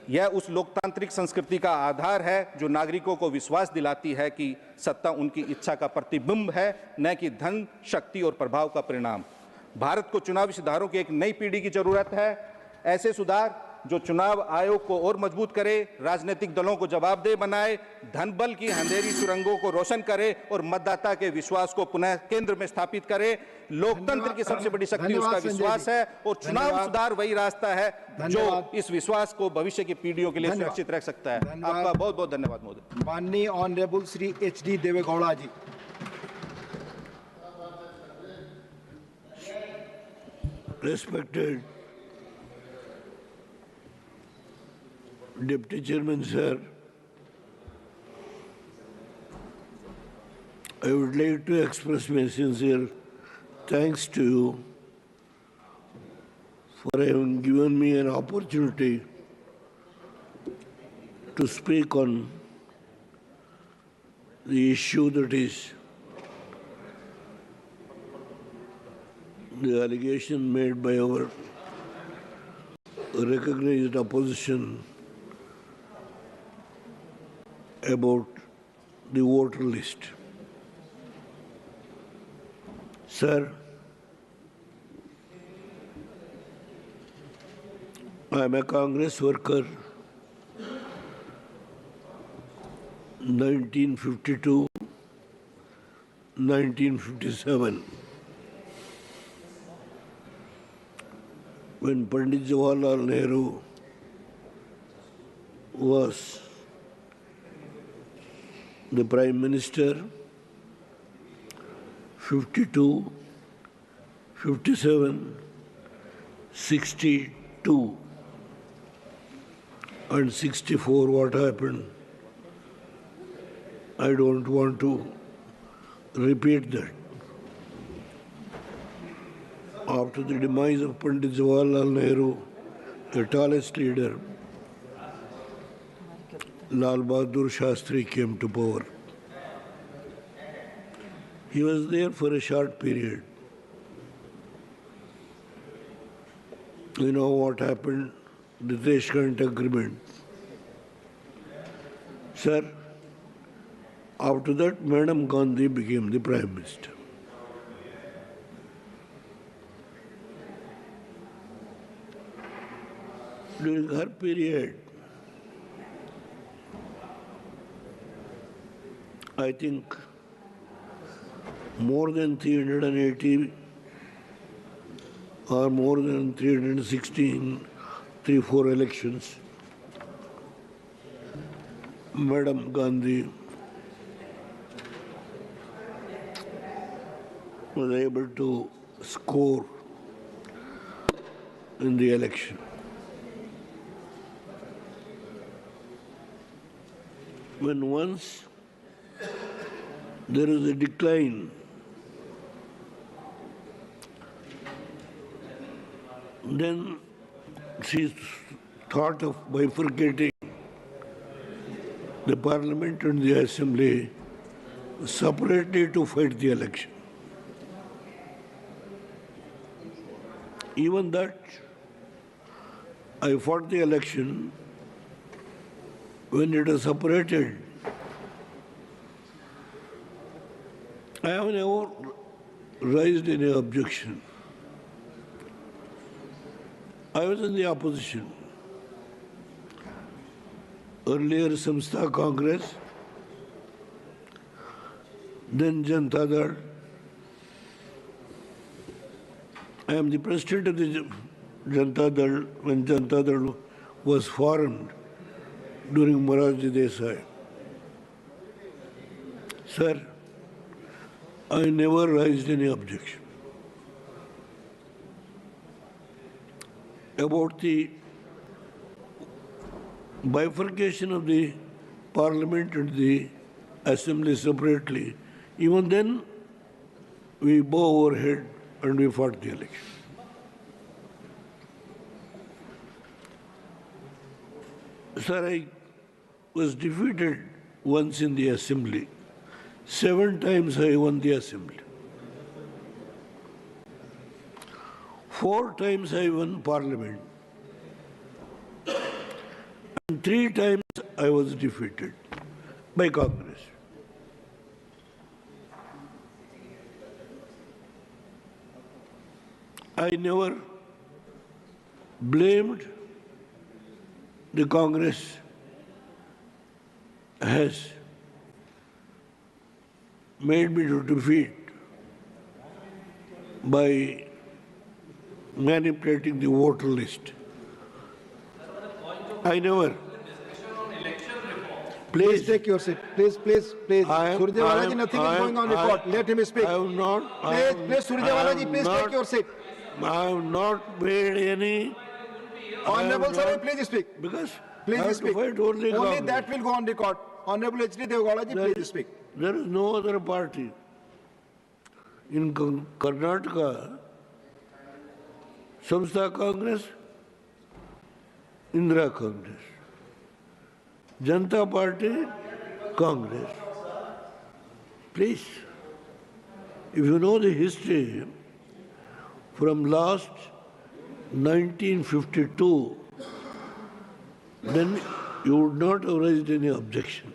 Speaker 12: यह उस लोकतांत्रिक संस्कृति का आधार है जो नागरिकों को विश्वास दिलाती है कि सत्ता उनकी इच्छा का प्रतिबिंब है, न कि धन, शक्ति और प्रभाव का परिणाम। भारत को चुनावी सुधारों की एक नई पीढ़ी की जरूरत है। ऐसे सुधार जो चुनाव आयोग को और मजबूत करे, राजनीतिक दलों को जवाबदेह बनाए, धन बल की अंधेरी सुरंगों को रोशन करे और मतदाता के विश्वास को पुनः केंद्र में स्थापित करे। लोकतंत्र की सबसे बड़ी शक्ति उसका विश्वास है और चुनाव सुधार वही रास्ता है जो इस विश्वास को भविष्य की पीढ़ियों के लिए सुरक्षित रख सकता है। आपका बहुत बहुत धन्यवाद महोदय।
Speaker 1: माननीय honourable Shri HD Deve Gowda ji.
Speaker 13: Respected Deputy Chairman, sir, I would like to express my sincere thanks to you for having given me an opportunity to speak on the issue that is the allegation made by our recognized opposition about the voter list. Sir, I am a Congress worker, 1952, 1957. When Pandit Jawaharlal Nehru was the Prime Minister, 52, 57, 62 and 64, what happened? I don't want to repeat that. After the demise of Pandit Jawaharlal Nehru, the tallest leader, Lal Bahadur Shastri came to power. He was there for a short period. You know what happened? The Deshkant Agreement. Sir, after that, Madam Gandhi became the Prime Minister. During her period, I think more than 380 or more than 316, 3-4 elections, Madam Gandhi was able to score in the election. When once there is a decline, then she thought of bifurcating the parliament and the assembly separately to fight the election. Even that, I fought the election when it was separated. I have never raised any objection. I was in the opposition. Earlier Samstha Congress, then Janata Dal. I am the president of the Janata Dal when Janata Dal was formed during Morarji Desai. Sir, I never raised any objection. About the bifurcation of the parliament and the assembly separately, even then we bow our head and we fought the election. Sir, I was defeated once in the assembly. 7 times I won the assembly. 4 times I won parliament. And 3 times I was defeated by Congress. I never blamed the Congress has made me to defeat by manipulating the voter list. I never.
Speaker 1: Please take your seat. Please. Surjewala ji, nothing is going on record. Let him speak.
Speaker 13: I have not.
Speaker 1: Please, Surjewala ji, please take your seat.
Speaker 13: I have not made any.
Speaker 1: Honorable sir, please speak.
Speaker 13: Because
Speaker 1: please speak.
Speaker 13: Only
Speaker 1: that will go on record. Honorable H.D. Devagola ji, please speak.
Speaker 13: There is no other party. In Karnataka, Samstha Congress, Indira Congress. Janata Party, Congress. Please, if you know the history, from last 1952, then you would not have raised any objection.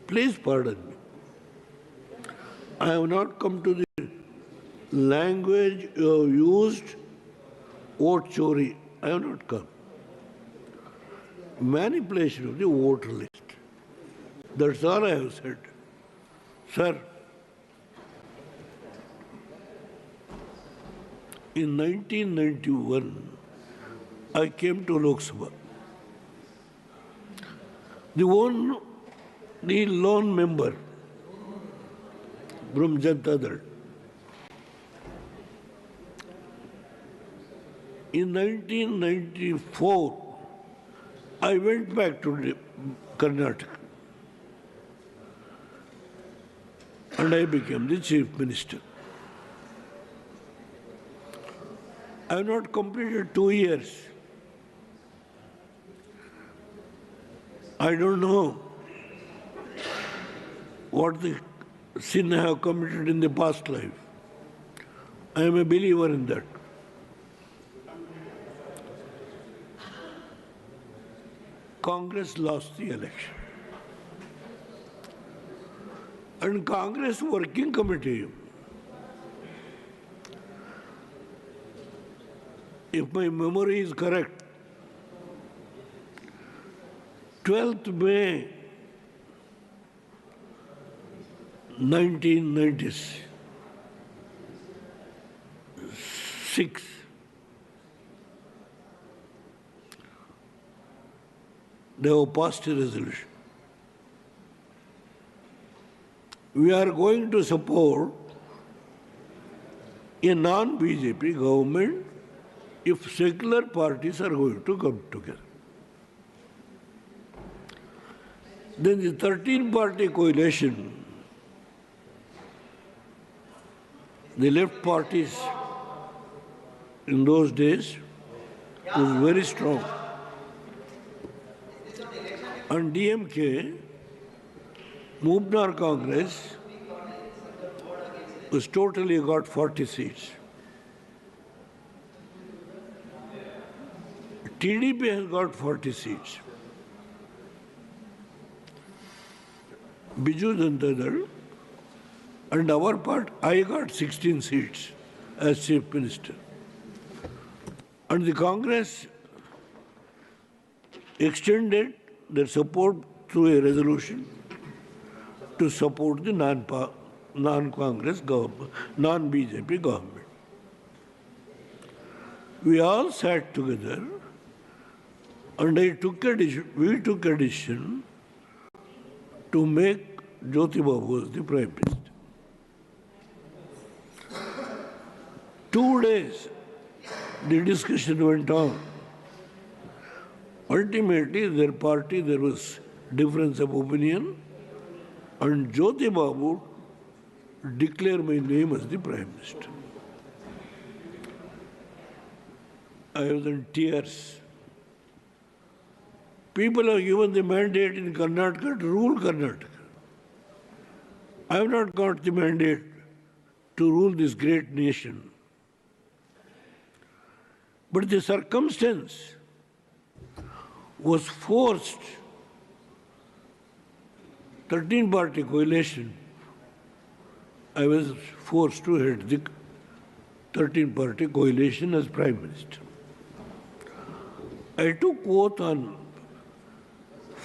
Speaker 13: Please pardon me. I have not come to the language you have used, vote chori. I have not come. Manipulation of the voter list. That's all I have said. Sir, in 1991, I came to Lok Sabha. The lone member from Janata Dal. In 1994, I went back to Karnataka and I became the chief minister. I have not completed 2 years. I don't know what the sin I have committed in the past life. I am a believer in that. Congress lost the election. And Congress Working Committee, if my memory is correct, 12th May 1996, they have passed a resolution. We are going to support a non-BJP government if secular parties are going to come together. Then the 13-party coalition, the left parties in those days was very strong. And DMK, Mubnar Congress, was totally got 40 seats. TDP has got 40 seats. Biju Janata Dal And our part, I got 16 seats as Chief Minister. And the Congress extended their support through a resolution to support the non-Congress government, non-BJP government. We all sat together and we took a decision to make Jyoti Babu as the Prime Minister. 2 days the discussion went on. Ultimately, their party, there was difference of opinion, and Jyoti Babu declared my name as the Prime Minister. I was in tears. People have given the mandate in Karnataka to rule Karnataka. I have not got the mandate to rule this great nation. But the circumstance was forced. 13-party coalition. I was forced to head the 13-party coalition as Prime Minister. I took oath on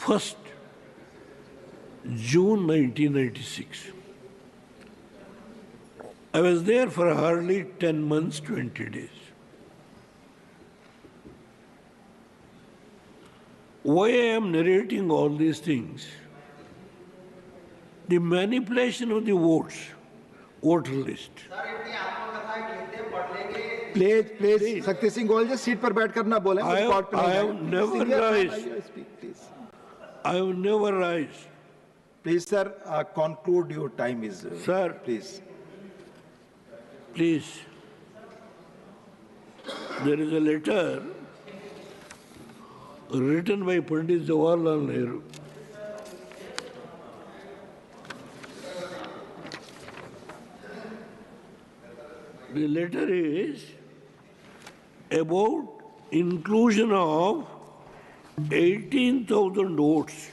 Speaker 13: 1st June 1996. I was there for hardly 10 months, 20 days. Why I am narrating all these things? The manipulation of the votes, voter list.
Speaker 1: Please, Sakti Singh Goel ji, seat पर बैठकर ना बोलें.
Speaker 13: I have never raised. I have never raised.
Speaker 1: Please, sir, conclude. Your time is.
Speaker 13: Sir,
Speaker 1: please.
Speaker 13: Please. There is a letter written by Pandit Jawaharlal Nehru. The letter is about inclusion of 18,000 votes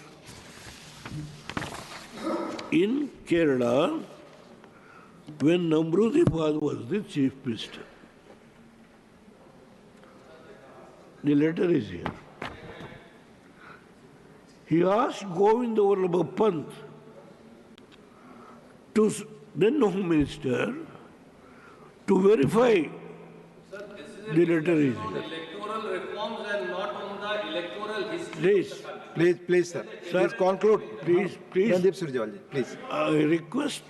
Speaker 13: in Kerala when Namrudipad was the Chief Minister. The letter is here. He asked Govinda Vallabha Pant, then Home Minister, to verify the letter is here.
Speaker 15: Electoral reforms and not on the electoral history.
Speaker 1: Please, sir. Please conclude.
Speaker 13: Please.
Speaker 1: Randeep Surjewala ji, please.
Speaker 13: I request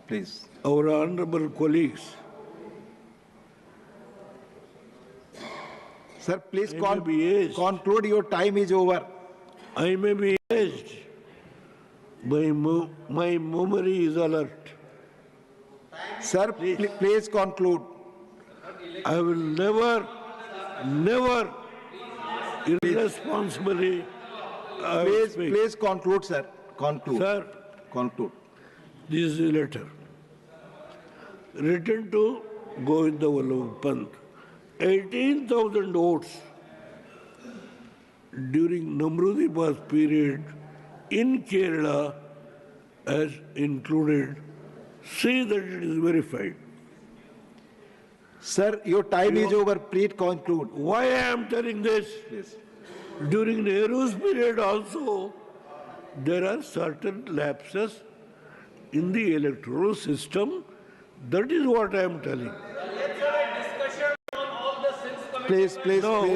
Speaker 1: please
Speaker 13: our honorable colleagues.
Speaker 1: Sir, please conclude. Your time is over.
Speaker 13: I may be aged. My memory is alert.
Speaker 1: Sir, please conclude.
Speaker 13: I will never irresponsibly.
Speaker 1: Please conclude, sir. Conclude.
Speaker 13: Sir,
Speaker 1: conclude.
Speaker 13: This is a letter written to Govinda Vallabha Pant. 18,000 votes during Namrudipad's period in Kerala as included. See that it is verified.
Speaker 1: Sir, your time is over. Please conclude.
Speaker 13: Why I am telling this?
Speaker 1: Yes.
Speaker 13: During Nehru's period also, there are certain lapses in the electoral system. That is what I am telling.
Speaker 1: Please.
Speaker 13: No,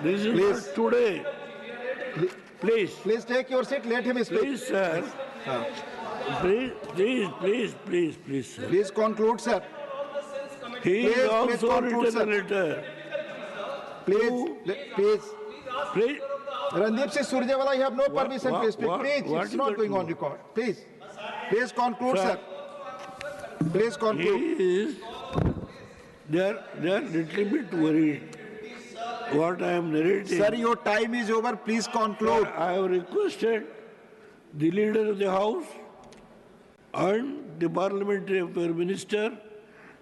Speaker 13: this is not today. Please
Speaker 1: take your seat. Let him speak.
Speaker 13: Please, sir. Please, sir.
Speaker 1: Please conclude, sir.
Speaker 13: He is also written a letter.
Speaker 1: Please. Randeep Singh Surjewala, you have no permission to speak. Please, it's not going on record. Please conclude, sir. Please conclude.
Speaker 13: They are little bit worried. What I am narrating.
Speaker 1: Sir, your time is over. Please conclude.
Speaker 13: Sir, I have requested the leader of the House and the parliamentary affairs minister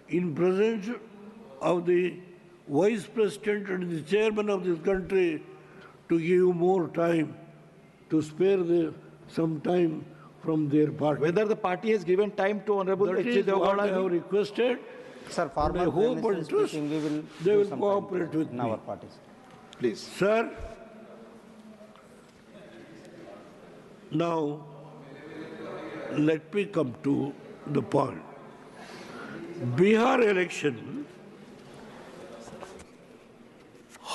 Speaker 13: in presence of the Vice President and the Chairman of this country to give more time, to spare some time from their party.
Speaker 1: Whether the party has given time to Honorable
Speaker 13: That
Speaker 1: H.G.
Speaker 13: is what I have
Speaker 1: Devgowda?
Speaker 13: requested.
Speaker 16: Sir,
Speaker 13: And I
Speaker 16: former
Speaker 13: hope
Speaker 16: Prime
Speaker 13: and
Speaker 16: Minister
Speaker 13: trust
Speaker 16: speaking, we will
Speaker 13: they
Speaker 16: do
Speaker 13: will
Speaker 16: some
Speaker 13: cooperate
Speaker 16: time
Speaker 13: with
Speaker 16: in
Speaker 13: me.
Speaker 16: our parties.
Speaker 1: Please.
Speaker 13: Sir, now let me come to the point. Bihar election,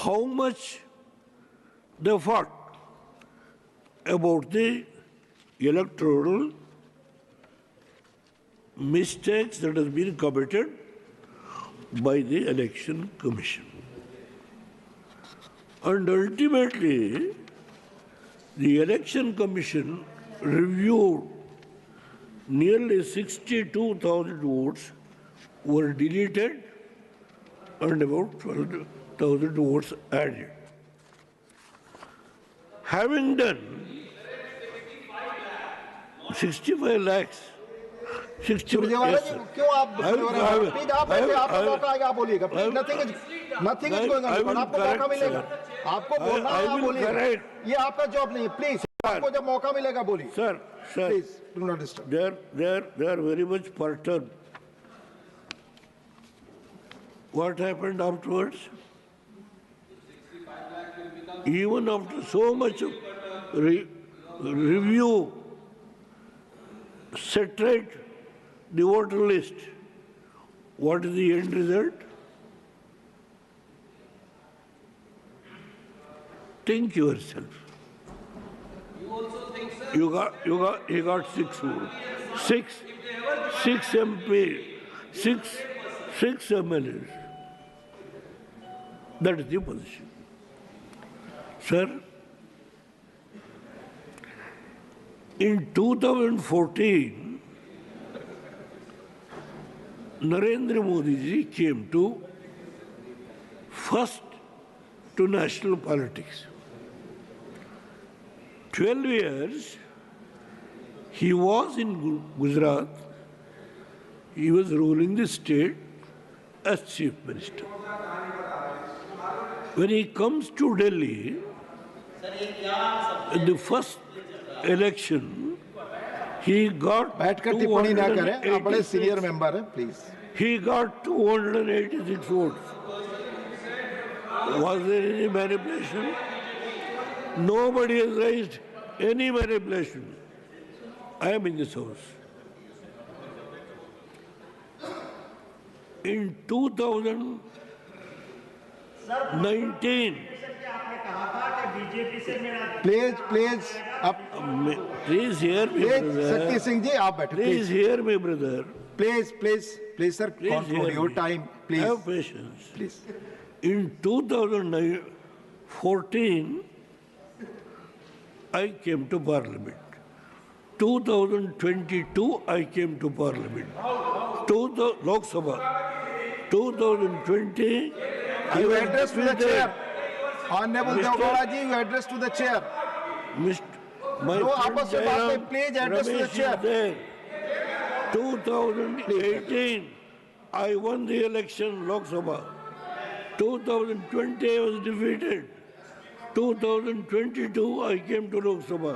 Speaker 13: how much they fought about the electoral mistakes that has been committed by the election commission. And ultimately, the election commission reviewed nearly 62,000 votes were deleted and about 12,000 votes added. Having done 65 lakhs, 65
Speaker 1: Surjewala जी, क्यों आप
Speaker 13: I will-
Speaker 1: please आप बैठे, आपको मौका आएगा, आप बोलिएगा please. Nothing is going on record. आपको मौका मिलेगा, आपको बोलना है, आप बोलिए. ये आपका जॉब नहीं है, प्लीज. आपको जब मौका मिलेगा बोलिए.
Speaker 13: Sir,
Speaker 1: Please, do not disturb.
Speaker 13: they are very much perturbed. What happened afterwards? Even after so much of review, set right the voter list, what is the end result? Think yourself. You got 6 votes. Six MP, six MLAs. That is the position. Sir, in 2014, Narendra Modi ji came to first to national politics. 12 years, he was in Gujarat. He was ruling the state as chief minister. When he comes to Delhi, in the first election, he got
Speaker 1: टिप्पणी ना करें, आप बड़े senior member हैं, please.
Speaker 13: He got 286 votes. Was there any manipulation? Nobody has raised any manipulation. I am in this house. In 2019,
Speaker 1: please आप
Speaker 13: please hear me, brother.
Speaker 1: Shakti Singh ji, आप बैठे.
Speaker 13: Please hear me, brother.
Speaker 1: Please, sir, conclude your time, please.
Speaker 13: Have patience.
Speaker 1: Please.
Speaker 13: In 2014, I came to Parliament. 2022, I came to Parliament. Lok Sabha. 2020,
Speaker 1: You address to the chair. Honorable Devgowda ji, you address to the chair. No, आपस में बात नहीं, please address to the chair.
Speaker 13: 2018, I won the election, Lok Sabha. 2020, I was defeated. 2022, I came to Lok Sabha.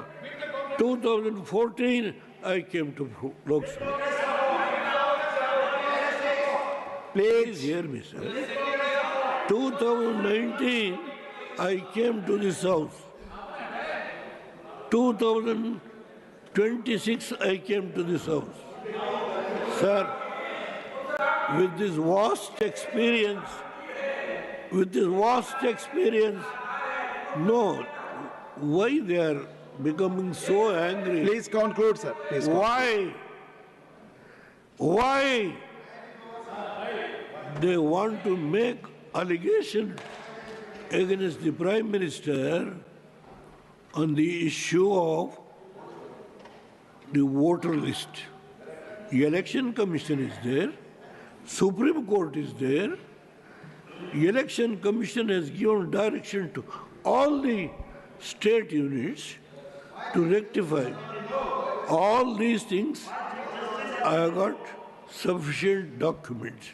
Speaker 13: 2014, I came to Lok Sabha. Please hear me, sir. 2019, I came to this house. 2026, I came to this house. Sir, with this vast experience, no, why they are becoming so angry?
Speaker 1: Please conclude, sir. Please conclude.
Speaker 13: Why they want to make allegation against the Prime Minister on the issue of the voter list? The Election Commission is there, Supreme Court is there, the Election Commission has given direction to all the state units to rectify all these things. I have got sufficient documents.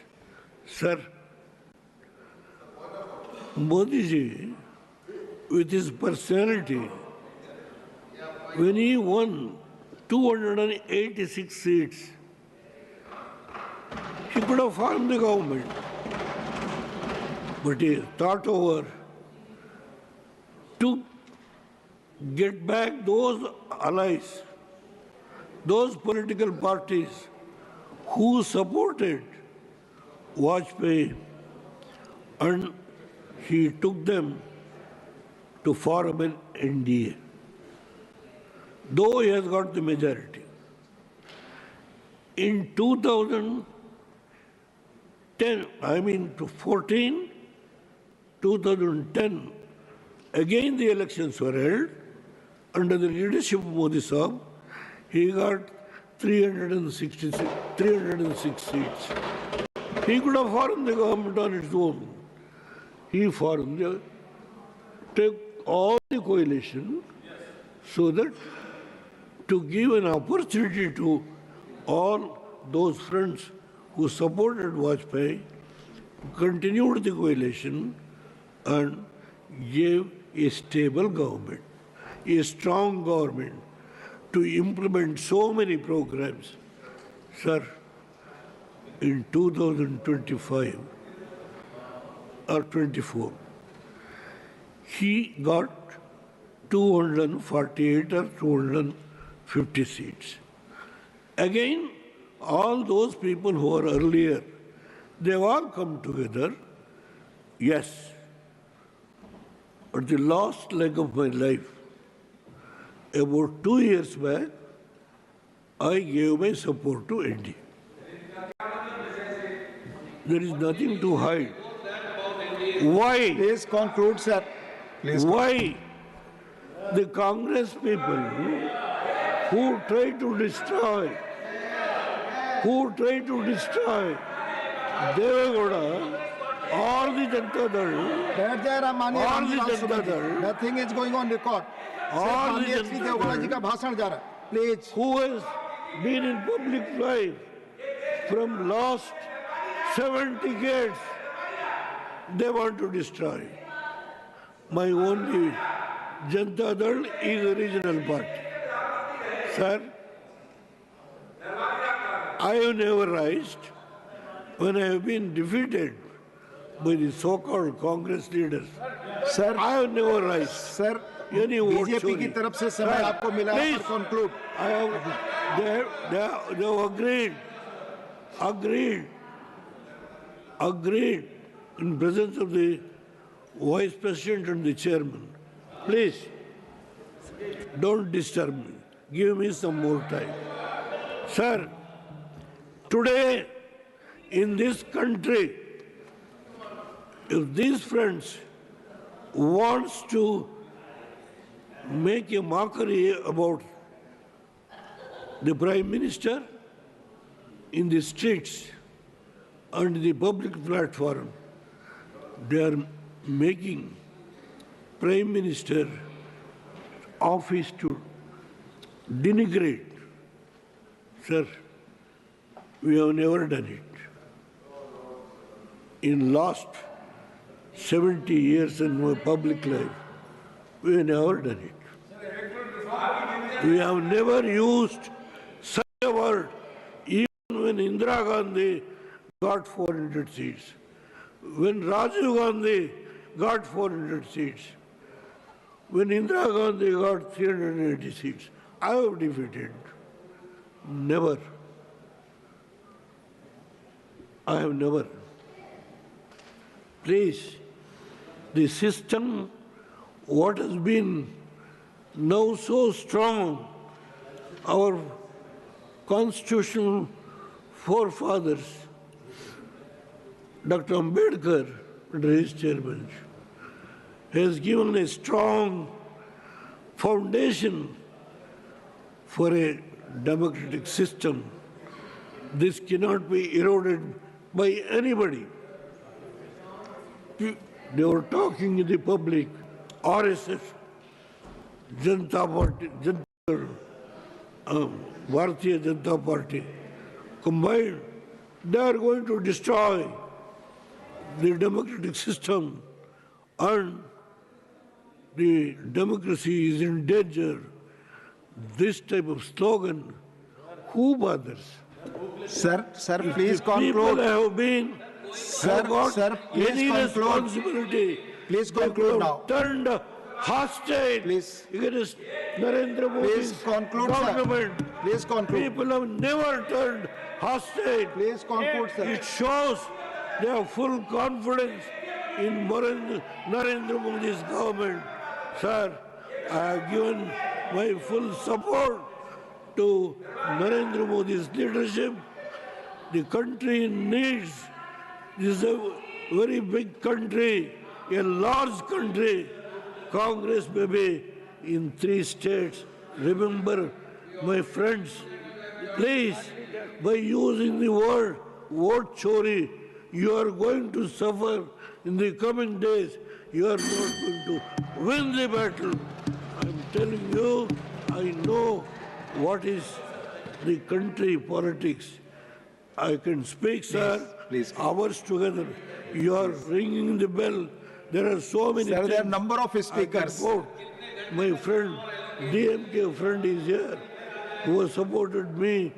Speaker 13: Sir, Modi ji, with his personality, when he won 286 seats. He could have formed the government, but he thought over to get back those allies, those political parties who supported Vajpayee, and he took them to form an NDA, though he has got the majority. In 2010, 2010, again the elections were held under the leadership of Modi Sahab. He got 306 seats. He could have formed the government on its own. He took all the coalition so that to give an opportunity to all those friends who supported Vajpayee, continued the coalition and gave a stable government, a strong government to implement so many programs. Sir, in 2025 or 24, he got 248 or 250 seats. Again, all those people who were earlier, they've all come together. Yes, at the last leg of my life, about 2 years back, I gave my support to NDA. There is nothing to hide. Why?
Speaker 1: Please conclude, sir. Please.
Speaker 13: Why the Congress people who try to destroy Devagowda or the Janata Dal,
Speaker 1: Nothing is going on record.
Speaker 13: or the
Speaker 1: Deve Gowda जी का भाषण जा रहा है. Please.
Speaker 13: who has been in public life from last 7 decades, they want to destroy. My only Janata Dal is a regional party. Sir, I have never raised when I have been defeated by the so-called Congress leaders.
Speaker 1: Sir,
Speaker 13: I have never raised.
Speaker 1: Sir,
Speaker 13: any vote
Speaker 1: BJP की तरफ से समय आपको मिला है पर conclude.
Speaker 13: They have agreed in presence of the Vice President and the Chairman. Please, don't disturb me. Give me some more time. Sir, today in this country, if these friends wants to make a mockery about the Prime Minister in the streets and the public platform, they are making Prime Minister office to denigrate. Sir, we have never done it. In last 70 years in my public life, we have never done it. We have never used such a word, even when Indira Gandhi got 400 seats, when Rajiv Gandhi got 400 seats, when Indira Gandhi got 380 seats. I have defeated. Never. I have never. Please, the system, what has been now so strong, our constitutional forefathers, Dr. Ambedkar, under his chairmanship, has given a strong foundation for a democratic system. This cannot be eroded by anybody. They were talking in the public, RSS, Janata Party, Bharatiya Janata Party, combined, they are going to destroy the democratic system, and the democracy is in danger. this type of slogan, who bothers?
Speaker 1: Sir, please
Speaker 13: People
Speaker 1: conclude.
Speaker 13: have been, have got
Speaker 1: please
Speaker 13: any
Speaker 1: conclude.
Speaker 13: responsibility.
Speaker 1: Please
Speaker 13: They
Speaker 1: conclude
Speaker 13: could have
Speaker 1: now.
Speaker 13: Turned hostile against Narendra Modi's
Speaker 1: conclude, sir.
Speaker 13: government.
Speaker 1: Please conclude.
Speaker 13: People have never turned hostile.
Speaker 1: Please conclude, sir.
Speaker 13: It shows they have full confidence in Narendra Modi's government. Sir, I have given my full support to Narendra Modi's leadership. The country needs, this is a very big country, a large country. Congress may be in 3 states. Remember, my friends, please, by using the word vote chori, you are going to suffer in the coming days. You are not going to win the battle. I'm telling you, I know what is the country politics. I can speak, sir,
Speaker 1: please.
Speaker 13: Hours together. You are ringing the bell. There are so many
Speaker 1: Sir,
Speaker 13: things.
Speaker 1: there are number of speakers.
Speaker 13: My friend, DMK friend is here, who has supported me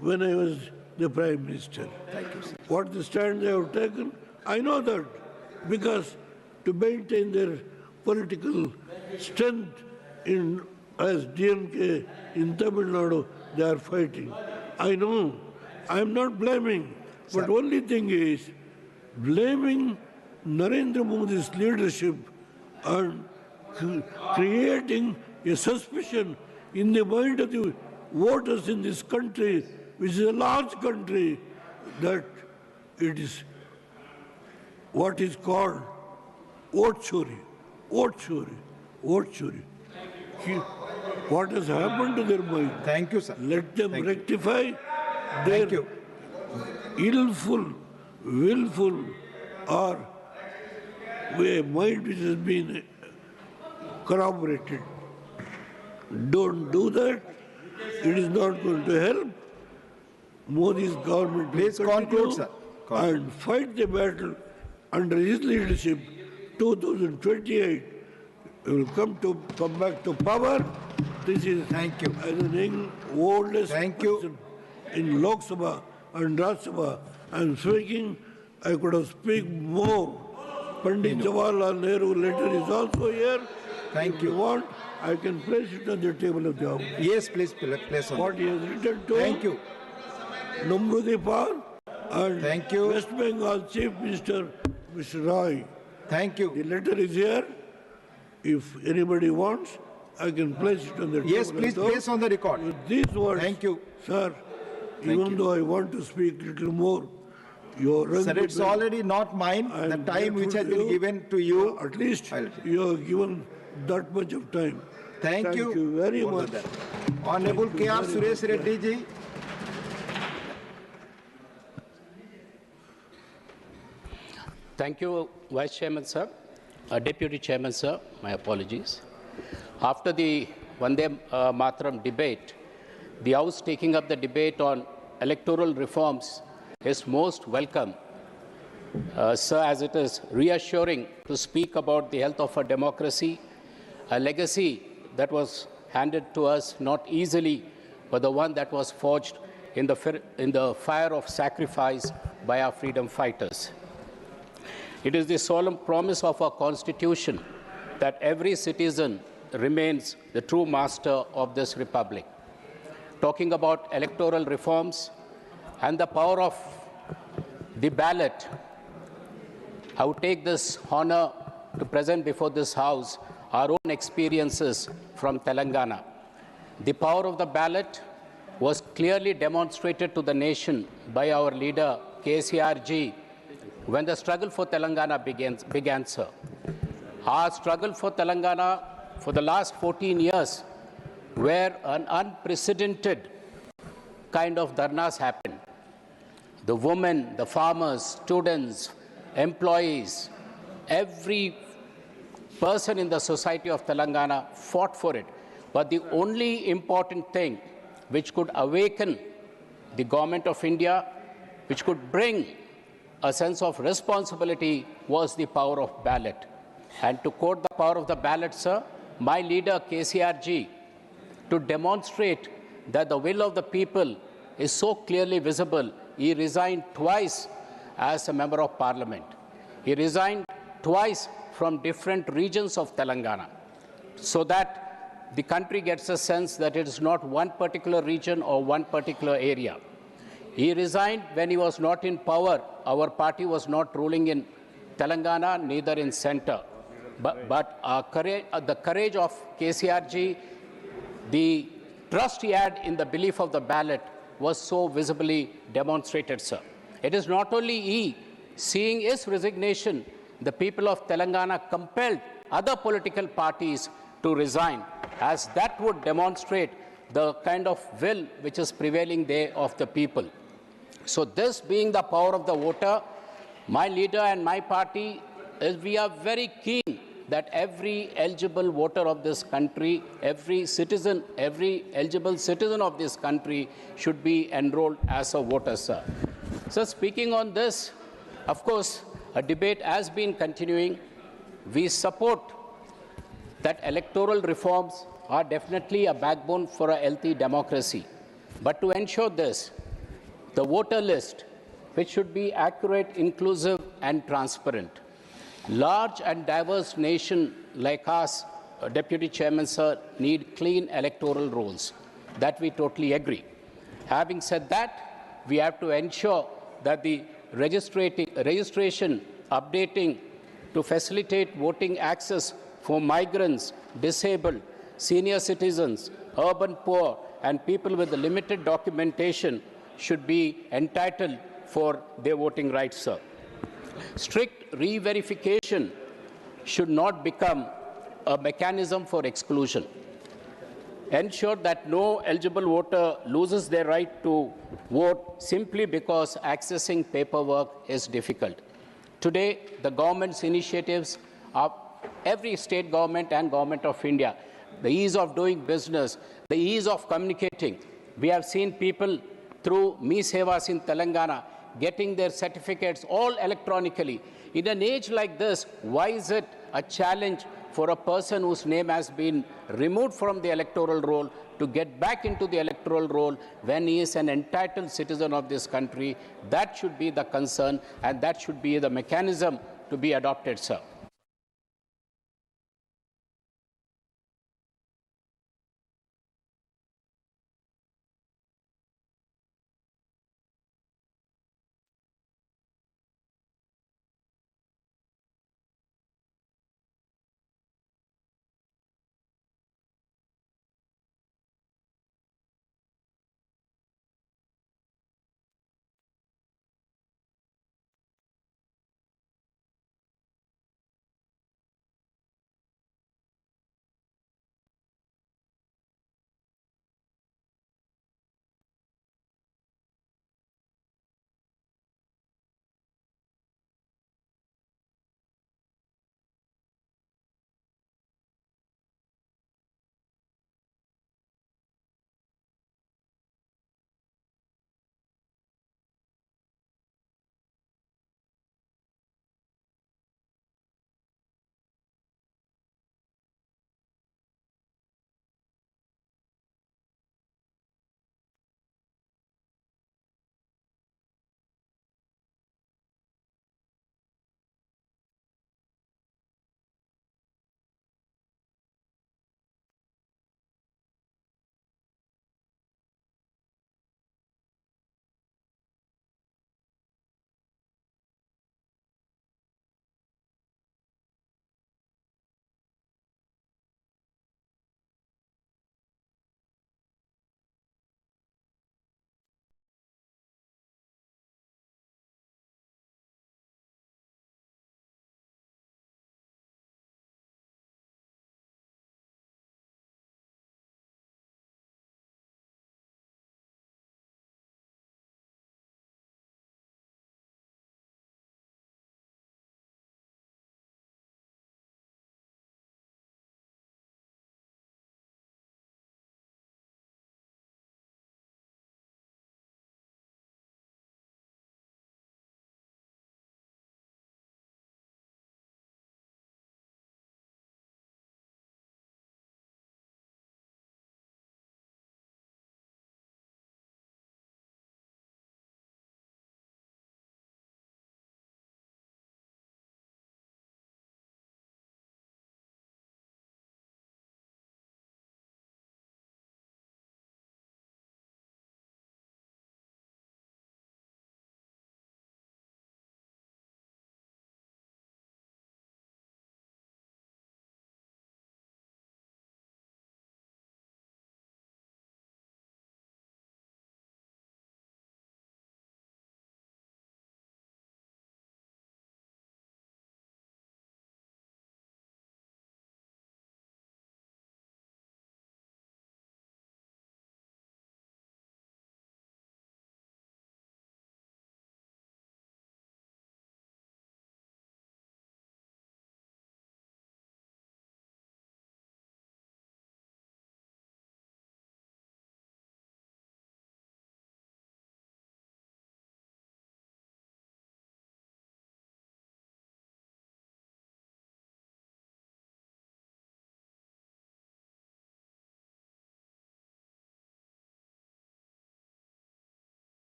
Speaker 13: when I was the Prime Minister.
Speaker 1: Thank you, sir.
Speaker 13: What the stand they have taken, I know that, because to maintain their political strength as DMK in Tamil Nadu, they are fighting. I know. I am not blaming. But only thing is, blaming Narendra Modi's leadership and creating a suspicion in the mind of the voters in this country, which is a large country, that it is what is called vote chori, vote chori, vote chori. What has happened to their mind?
Speaker 1: Thank you, sir.
Speaker 13: Let them rectify their willful or a mind which has been corroborated. Don't do that. It is not going to help. Modi's government
Speaker 1: Please
Speaker 13: will
Speaker 1: conclude, sir.
Speaker 13: And fight the battle under his leadership. 2028, we will come back to power. This is
Speaker 1: thank you
Speaker 13: as an young oldest person in Lok Sabha and Rajya Sabha. I am speaking. I could have spoken more. Pandit Jawaharlal Nehru letter is also here.
Speaker 1: Thank
Speaker 13: you. If you want, I can place it on the table of the House.
Speaker 1: Yes, please place on.
Speaker 13: What he has written to
Speaker 1: Thank you.
Speaker 13: Namrudipal and
Speaker 1: Thank you.
Speaker 13: West Bengal Chief Minister Mr. Roy.
Speaker 1: Thank you.
Speaker 13: The letter is here. If anybody wants, I can place it on the table.
Speaker 1: Yes, please place on the record.
Speaker 13: With these words,
Speaker 1: thank you,
Speaker 13: sir. Even though I want to speak a little more,
Speaker 1: sir, it's already not mine. The time which has been given to you.
Speaker 13: At least you have given that much of time.
Speaker 1: Thank
Speaker 13: you very much.
Speaker 1: Honorable K.R. Suresh Reddy ji.
Speaker 16: Thank you, Vice Chairman, sir. Deputy Chairman, sir, my apologies. After the Vande Mataram debate, the House taking up the debate on electoral reforms is most welcome, sir, as it is reassuring to speak about the health of our democracy, a legacy that was handed to us not easily, but the one that was forged in the fire of sacrifice by our freedom fighters. It is the solemn promise of our Constitution that every citizen remains the true master of this republic. Talking about electoral reforms and the power of the ballot, I would take this honor to present before this House our own experiences from Telangana. The power of the ballot was clearly demonstrated to the nation by our leader, KCR ji, when the struggle for Telangana began, sir. Our struggle for Telangana for the last 14 years, where an unprecedented kind of dharnas happened. The women, the farmers, students, employees, every person in the society of Telangana fought for it. But the only important thing which could awaken the government of India, which could bring a sense of responsibility, was the power of ballot. And to quote the power of the ballot, sir, my leader, KCR ji, to demonstrate that the will of the people is so clearly visible, he resigned twice as a member of parliament. He resigned twice from different regions of Telangana, so that the country gets a sense that it is not one particular region or one particular area. He resigned when he was not in power. Our party was not ruling in Telangana, neither in center. But the courage of KCRG, the trust he had in the belief of the ballot was so visibly demonstrated, sir. It is not only he, seeing his resignation, the people of Telangana compelled other political parties to resign, as that would demonstrate the kind of will which is prevailing there of the people. So this being the power of the voter, my leader and my party, we are very keen that every eligible voter of this country, every citizen, every eligible citizen of this country should be enrolled as a voter, sir. So speaking on this, of course, a debate has been continuing. We support that electoral reforms are definitely a backbone for a healthy democracy. But to ensure this, the voter list, which should be accurate, inclusive, and transparent. Large and diverse nation like us, Deputy Chairman, sir, need clean electoral rolls. That we totally agree. Having said that, we have to ensure that the registration, updating to facilitate voting access for migrants, disabled, senior citizens, urban poor, and people with limited documentation should be entitled for their voting rights, sir. Strict re-verification should not become a mechanism for exclusion. Ensure that no eligible voter loses their right to vote simply because accessing paperwork is difficult. Today, the government's initiatives are every state government and government of India, the ease of doing business, the ease of communicating. We have seen people through Me Sevas in Telangana getting their certificates all electronically. In an age like this, why is it a challenge for a person whose name has been removed from the electoral roll to get back into the electoral roll when he is an entitled citizen of this country? That should be the concern, and that should be the mechanism to be adopted, sir.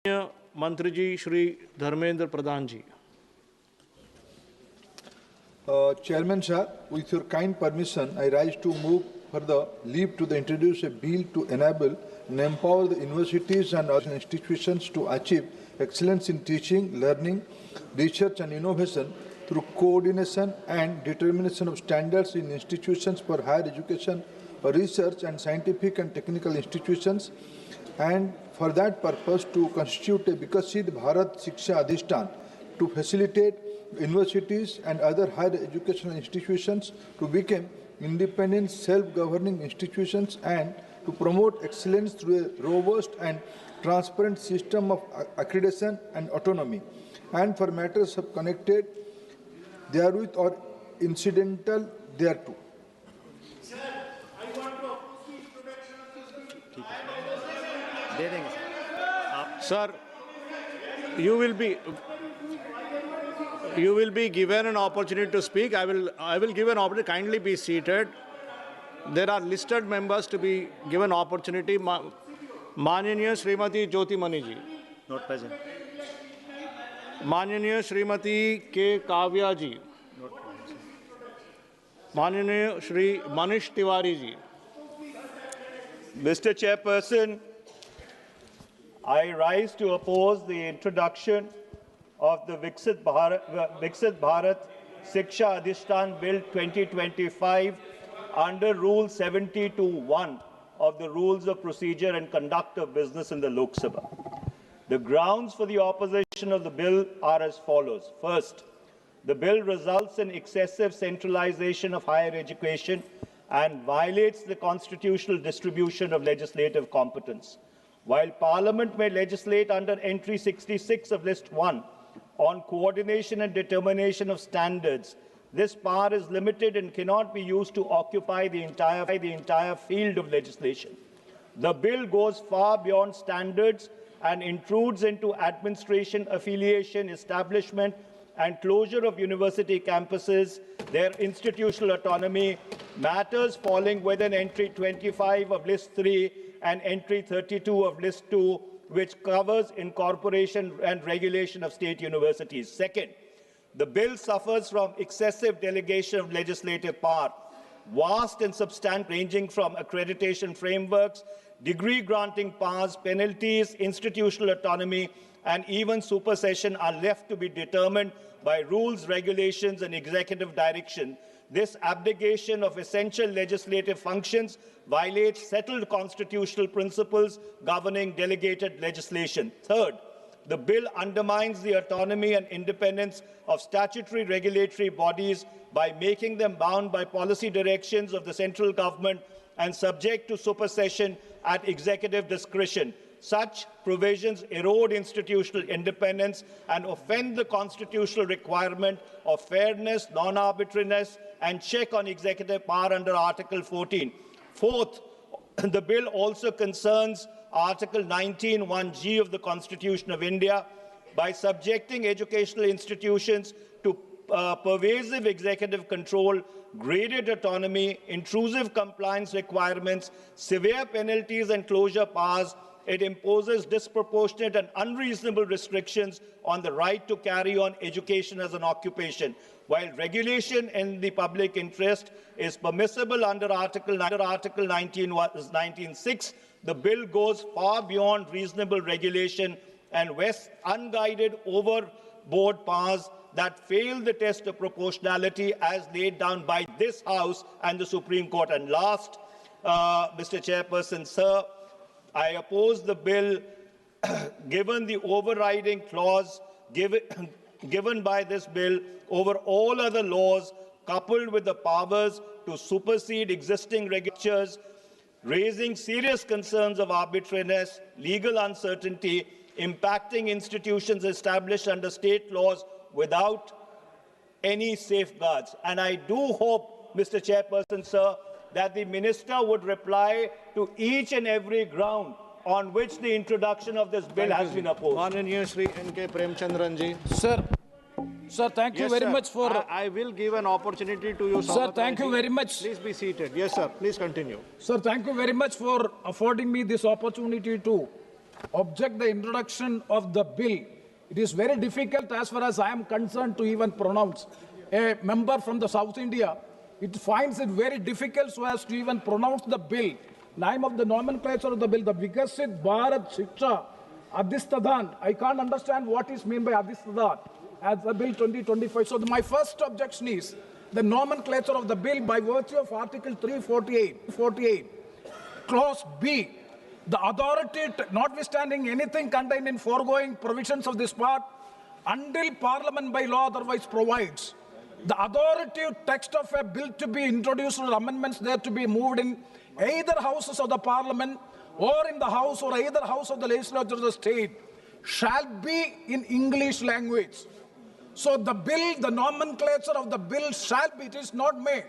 Speaker 17: मंत्री जी श्री धर्मेंद्र प्रधान जी।
Speaker 1: Chairman sir, with your kind permission, I rise to move for the leave to introduce a bill to enable and empower the universities and other institutions to achieve excellence in teaching, learning, research and innovation through coordination and determination of standards in institutions for higher education, research and scientific and technical institutions, and for that purpose to constitute a Vikasit Bharat Shiksha Adhishtan to facilitate universities and other higher educational institutions to become independent, self-governing institutions and to promote excellence through a robust and transparent system of accreditation and autonomy, and for matters of connected therewith or incidental thereto.
Speaker 17: Sir, you will be given an opportunity to speak. I will give an opportunity. Kindly be seated. There are listed members to be given opportunity. Mananiya Srimati Jyoti Mani ji. Not present. Mananiya Srimati K. Kavya ji. Not present. Mananiya Shri Manish Tiwari ji.
Speaker 18: Mr. Chairperson, I rise to oppose the introduction of the Viksit Bharat Shiksha Adhishtan Bill 2025 under Rule 70(1) of the Rules of Procedure and Conduct of Business in the Lok Sabha. The grounds for the opposition of the bill are as follows. First, the bill results in excessive centralization of higher education and violates the constitutional distribution of legislative competence. While Parliament may legislate under entry 66 of List 1 on coordination and determination of standards, this power is limited and cannot be used to occupy the entire field of legislation. The bill goes far beyond standards and intrudes into administration, affiliation, establishment, and closure of university campuses, their institutional autonomy, matters falling within entry 25 of List 3 and entry 32 of List 2, which covers incorporation and regulation of state universities. Second, the bill suffers from excessive delegation of legislative power. Vast and substantial, ranging from accreditation frameworks, degree-granting powers, penalties, institutional autonomy, and even supersession are left to be determined by rules, regulations, and executive direction. This abdication of essential legislative functions violates settled constitutional principles governing delegated legislation. Third, the bill undermines the autonomy and independence of statutory regulatory bodies by making them bound by policy directions of the central government and subject to supersession at executive discretion. Such provisions erode institutional independence and offend the constitutional requirement of fairness, non-arbitrariness, and check on executive power under Article 14. Fourth, the bill also concerns Article 19(1)(g) of the Constitution of India by subjecting educational institutions to pervasive executive control, graded autonomy, intrusive compliance requirements, severe penalties and closure powers. It imposes disproportionate and unreasonable restrictions on the right to carry on education as an occupation. While regulation in the public interest is permissible under Article 19(6), the bill goes far beyond reasonable regulation and vests unguided overboard powers that fail the test of proportionality as laid down by this House and the Supreme Court. And last, Mr. Chairperson, sir, I oppose the bill given the overriding clause given by this bill over all other laws, coupled with the powers to supersede existing regulations, raising serious concerns of arbitrariness, legal uncertainty, impacting institutions established under state laws without any safeguards. And I do hope, Mr. Chairperson, sir, that the Minister would reply to each and every ground on which the introduction of this bill has been opposed.
Speaker 17: Mananiya Shri N.K. Premchandran ji.
Speaker 23: Sir, thank you very much for...
Speaker 17: I will give an opportunity to you,
Speaker 23: Sir, thank you very much.
Speaker 17: Please be seated. Yes, sir. Please continue.
Speaker 23: Sir, thank you very much for affording me this opportunity to object the introduction of the bill. It is very difficult as far as I am concerned to even pronounce. A member from the South India, it finds it very difficult so as to even pronounce the bill. Name of the nomenclature of the bill, the Vikasit Bharat Shiksha Adhistadhan. I can't understand what is meant by Adhistadhan as the bill 2025. So my first objection is the nomenclature of the bill by virtue of Article 348, Clause B. The authority, notwithstanding anything contained in foregoing provisions of this part, until Parliament by law otherwise provides, the authoritative text of a bill to be introduced or amendments there to be moved in either houses of the Parliament or in the House or either House of the Legislature of the state shall be in English language. So the bill, the nomenclature of the bill shall be, it is not made.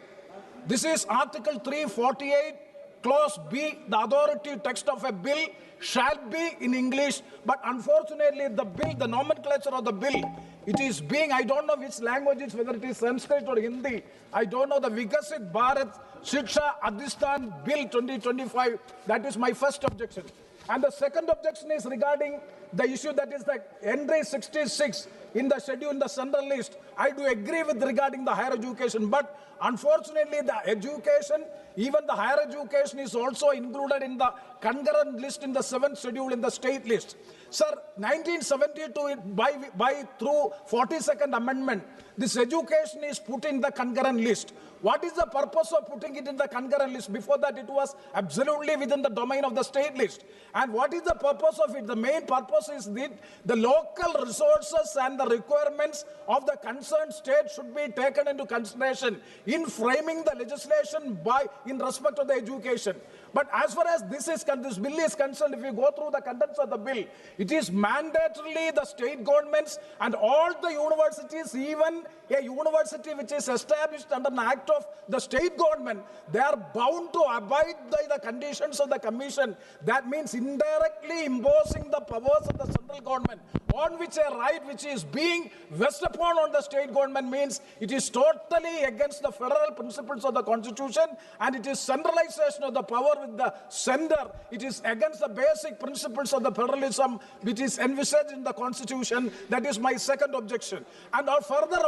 Speaker 23: This is Article 348, Clause B, the authoritative text of a bill shall be in English, but unfortunately the bill, the nomenclature of the bill, it is being, I don't know which language it's, whether it is Sanskrit or Hindi, I don't know, the Vikasit Bharat Shiksha Adhisthan Bill 2025, that is my first objection. And the second objection is regarding the issue that is the entry 66 in the schedule in the central list. I do agree with regarding the higher education, but unfortunately the education, even the higher education is also included in the concurrent list in the 7th schedule in the state list. Sir, 1972 by through 42nd amendment, this education is put in the concurrent list. What is the purpose of putting it in the concurrent list? Before that, it was absolutely within the domain of the state list. And what is the purpose of it? The main purpose is that the local resources and the requirements of the concerned state should be taken into consideration in framing the legislation in respect of the education. But as far as this bill is concerned, if you go through the contents of the bill, it is mandatorily the state governments and all the universities, even a university which is established under an act of the state government, they are bound to abide by the conditions of the commission. That means indirectly imposing the powers of the central government on which a right which is being vested upon on the state government means it is totally against the federal principles of the constitution, and it is centralization of the power with the center. It is against the basic principles of the federalism which is envisaged in the constitution. That is my second objection. And further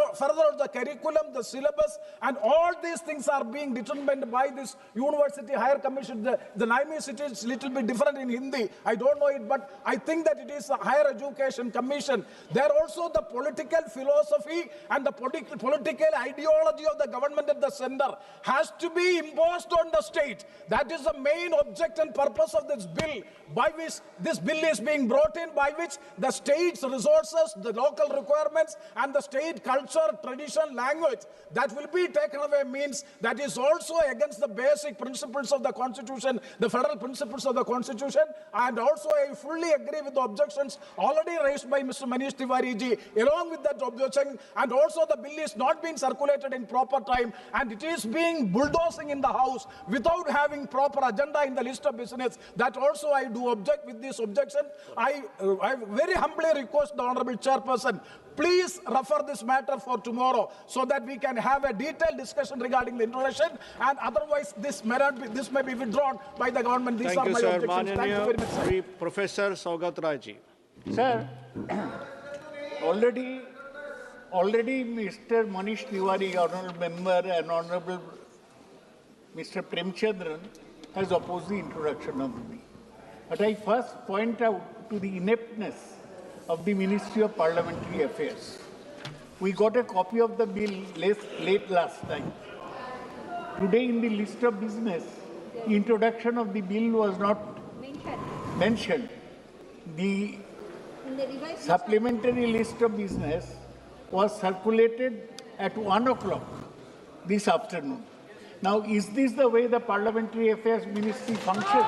Speaker 23: the curriculum, the syllabus, and all these things are being determined by this university higher commission. The name is, it is little bit different in Hindi. I don't know it, but I think that it is a higher education commission. There also the political philosophy and the political ideology of the government at the center has to be imposed on the state. That is the main object and purpose of this bill, by which this bill is being brought in, by which the state's resources, the local requirements, and the state culture, tradition, language that will be taken away means that is also against the basic principles of the constitution, the federal principles of the constitution. And also I fully agree with the objections already raised by Mr. Manish Tiwari ji. Along with that objection, and also the bill is not being circulated in proper time and it is being bulldozing in the house without having proper agenda in the list of business. That also I do object with this objection. I very humbly request the Honorable Chairperson, please refer this matter for tomorrow so that we can have a detailed discussion regarding the introduction, and otherwise this may be withdrawn by the government. These are my objections. Thank you very much, sir.
Speaker 17: Professor Saugat Raji.
Speaker 14: Sir, already Mr. Manish Tiwari, honorable member, and honorable Mr. Premchandran has opposed the introduction of the bill. But I first point out to the ineptness of the Ministry of Parliamentary Affairs. We got a copy of the bill late last night. Today in the list of business, the introduction of the bill was not mentioned. The supplementary list of business was circulated at 1 o'clock this afternoon. Now, is this the way the Parliamentary Affairs Ministry functions,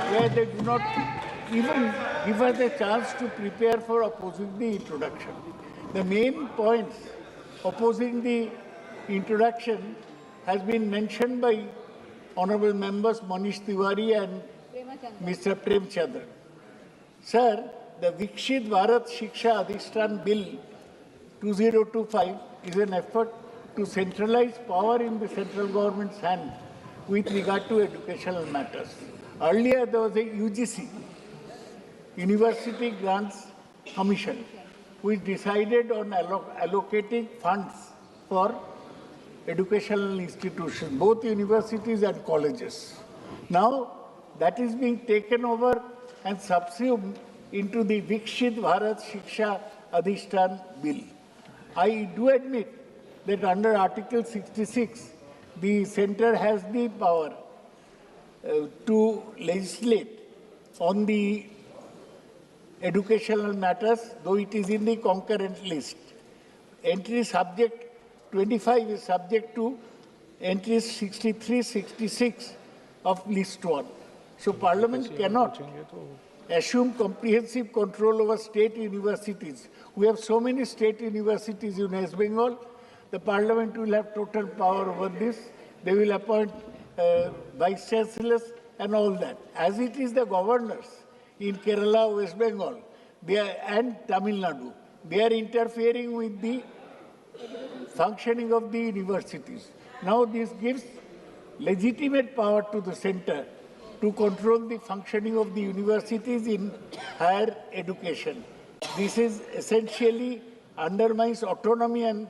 Speaker 14: where they do not even give us a chance to prepare for opposing the introduction? The main points opposing the introduction has been mentioned by honorable members Manish Tiwari and Mr. Premchandran. Sir, the Viksit Bharat Shiksha Adhisthan Bill 2025 is an effort to centralize power in the central government's hand with regard to educational matters. Earlier, there was a UGC, University Grants Commission, which decided on allocating funds for educational institutions, both universities and colleges. Now, that is being taken over and subsumed into the Viksit Bharat Shiksha Adhishtan Bill. I do admit that under Article 66, the centre has the power to legislate on the educational matters, though it is in the concurrent list. Entry subject 25 is subject to entries 63, 66 of list 1. So Parliament cannot assume comprehensive control over state universities. We have so many state universities in West Bengal. The Parliament will have total power over this. They will appoint vice chancellors and all that. As it is the governors in Kerala, West Bengal, and Tamil Nadu, they are interfering with the functioning of the universities. Now this gives legitimate power to the centre to control the functioning of the universities in higher education. This is essentially undermines autonomy and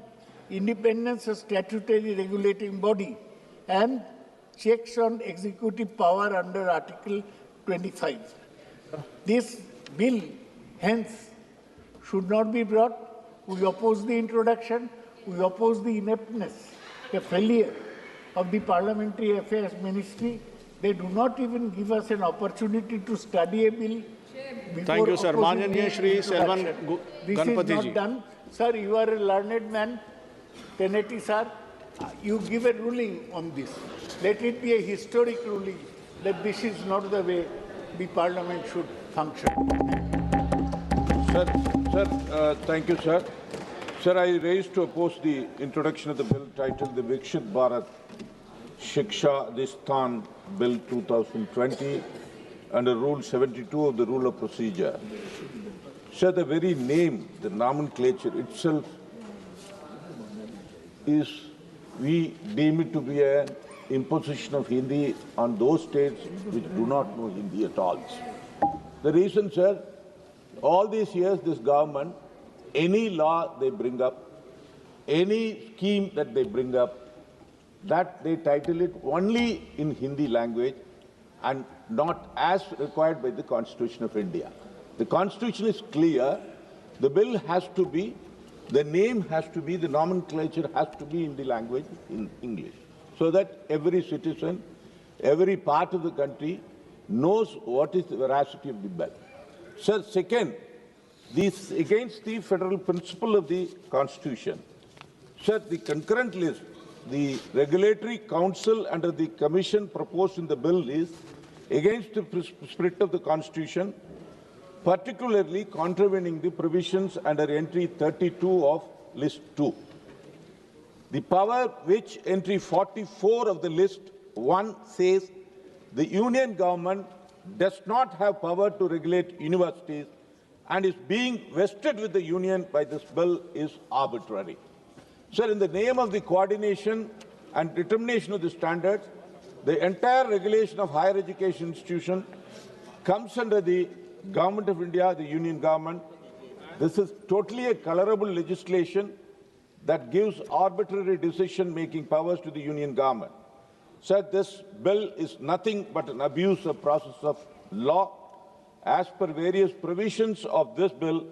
Speaker 14: independence of statutory regulating body and checks on executive power under Article 25. This bill, hence, should not be brought. We oppose the introduction. We oppose the ineptness, the failure of the Parliamentary Affairs Ministry. They do not even give us an opportunity to study a bill.
Speaker 17: Thank you, sir. Mananiya Shri Selvan
Speaker 14: This
Speaker 17: Ganpati
Speaker 14: is
Speaker 17: ji.
Speaker 14: not done. Sir, you are a learned man. Teneti, sir, you give a ruling on this. Let it be a historic ruling that this is not the way the Parliament should function.
Speaker 1: Thank you, sir. Sir, I raised to oppose the introduction of the bill titled the Viksit Bharat Shiksha Adhishtan Bill 2020 under Rule 72 of the Rule of Procedure. Sir, the very name, the nomenclature itself is, we deem it to be an imposition of Hindi on those states which do not know Hindi at all. The reason, sir, all these years this government, any law they bring up, any scheme that they bring up, that they title it only in Hindi language and not as required by the Constitution of India. The Constitution is clear. The bill has to be, the name has to be, the nomenclature has to be in the language in English, so that every citizen, every part of the country knows what is the veracity of the bill. Sir, second, this against the federal principle of the Constitution. Sir, the concurrent list, the regulatory council under the commission proposed in the bill is against the spirit of the Constitution, particularly contravening the provisions under entry 32 of list 2. The power which entry 44 of the list 1 says the union government does not have power to regulate universities and is being vested with the union by this bill is arbitrary. Sir, in the name of the coordination and determination of the standards, the entire regulation of higher education institutions comes under the Government of India, the union government. This is totally a colorable legislation that gives arbitrary decision-making powers to the union government. Sir, this bill is nothing but an abuse of process of law. As per various provisions of this bill,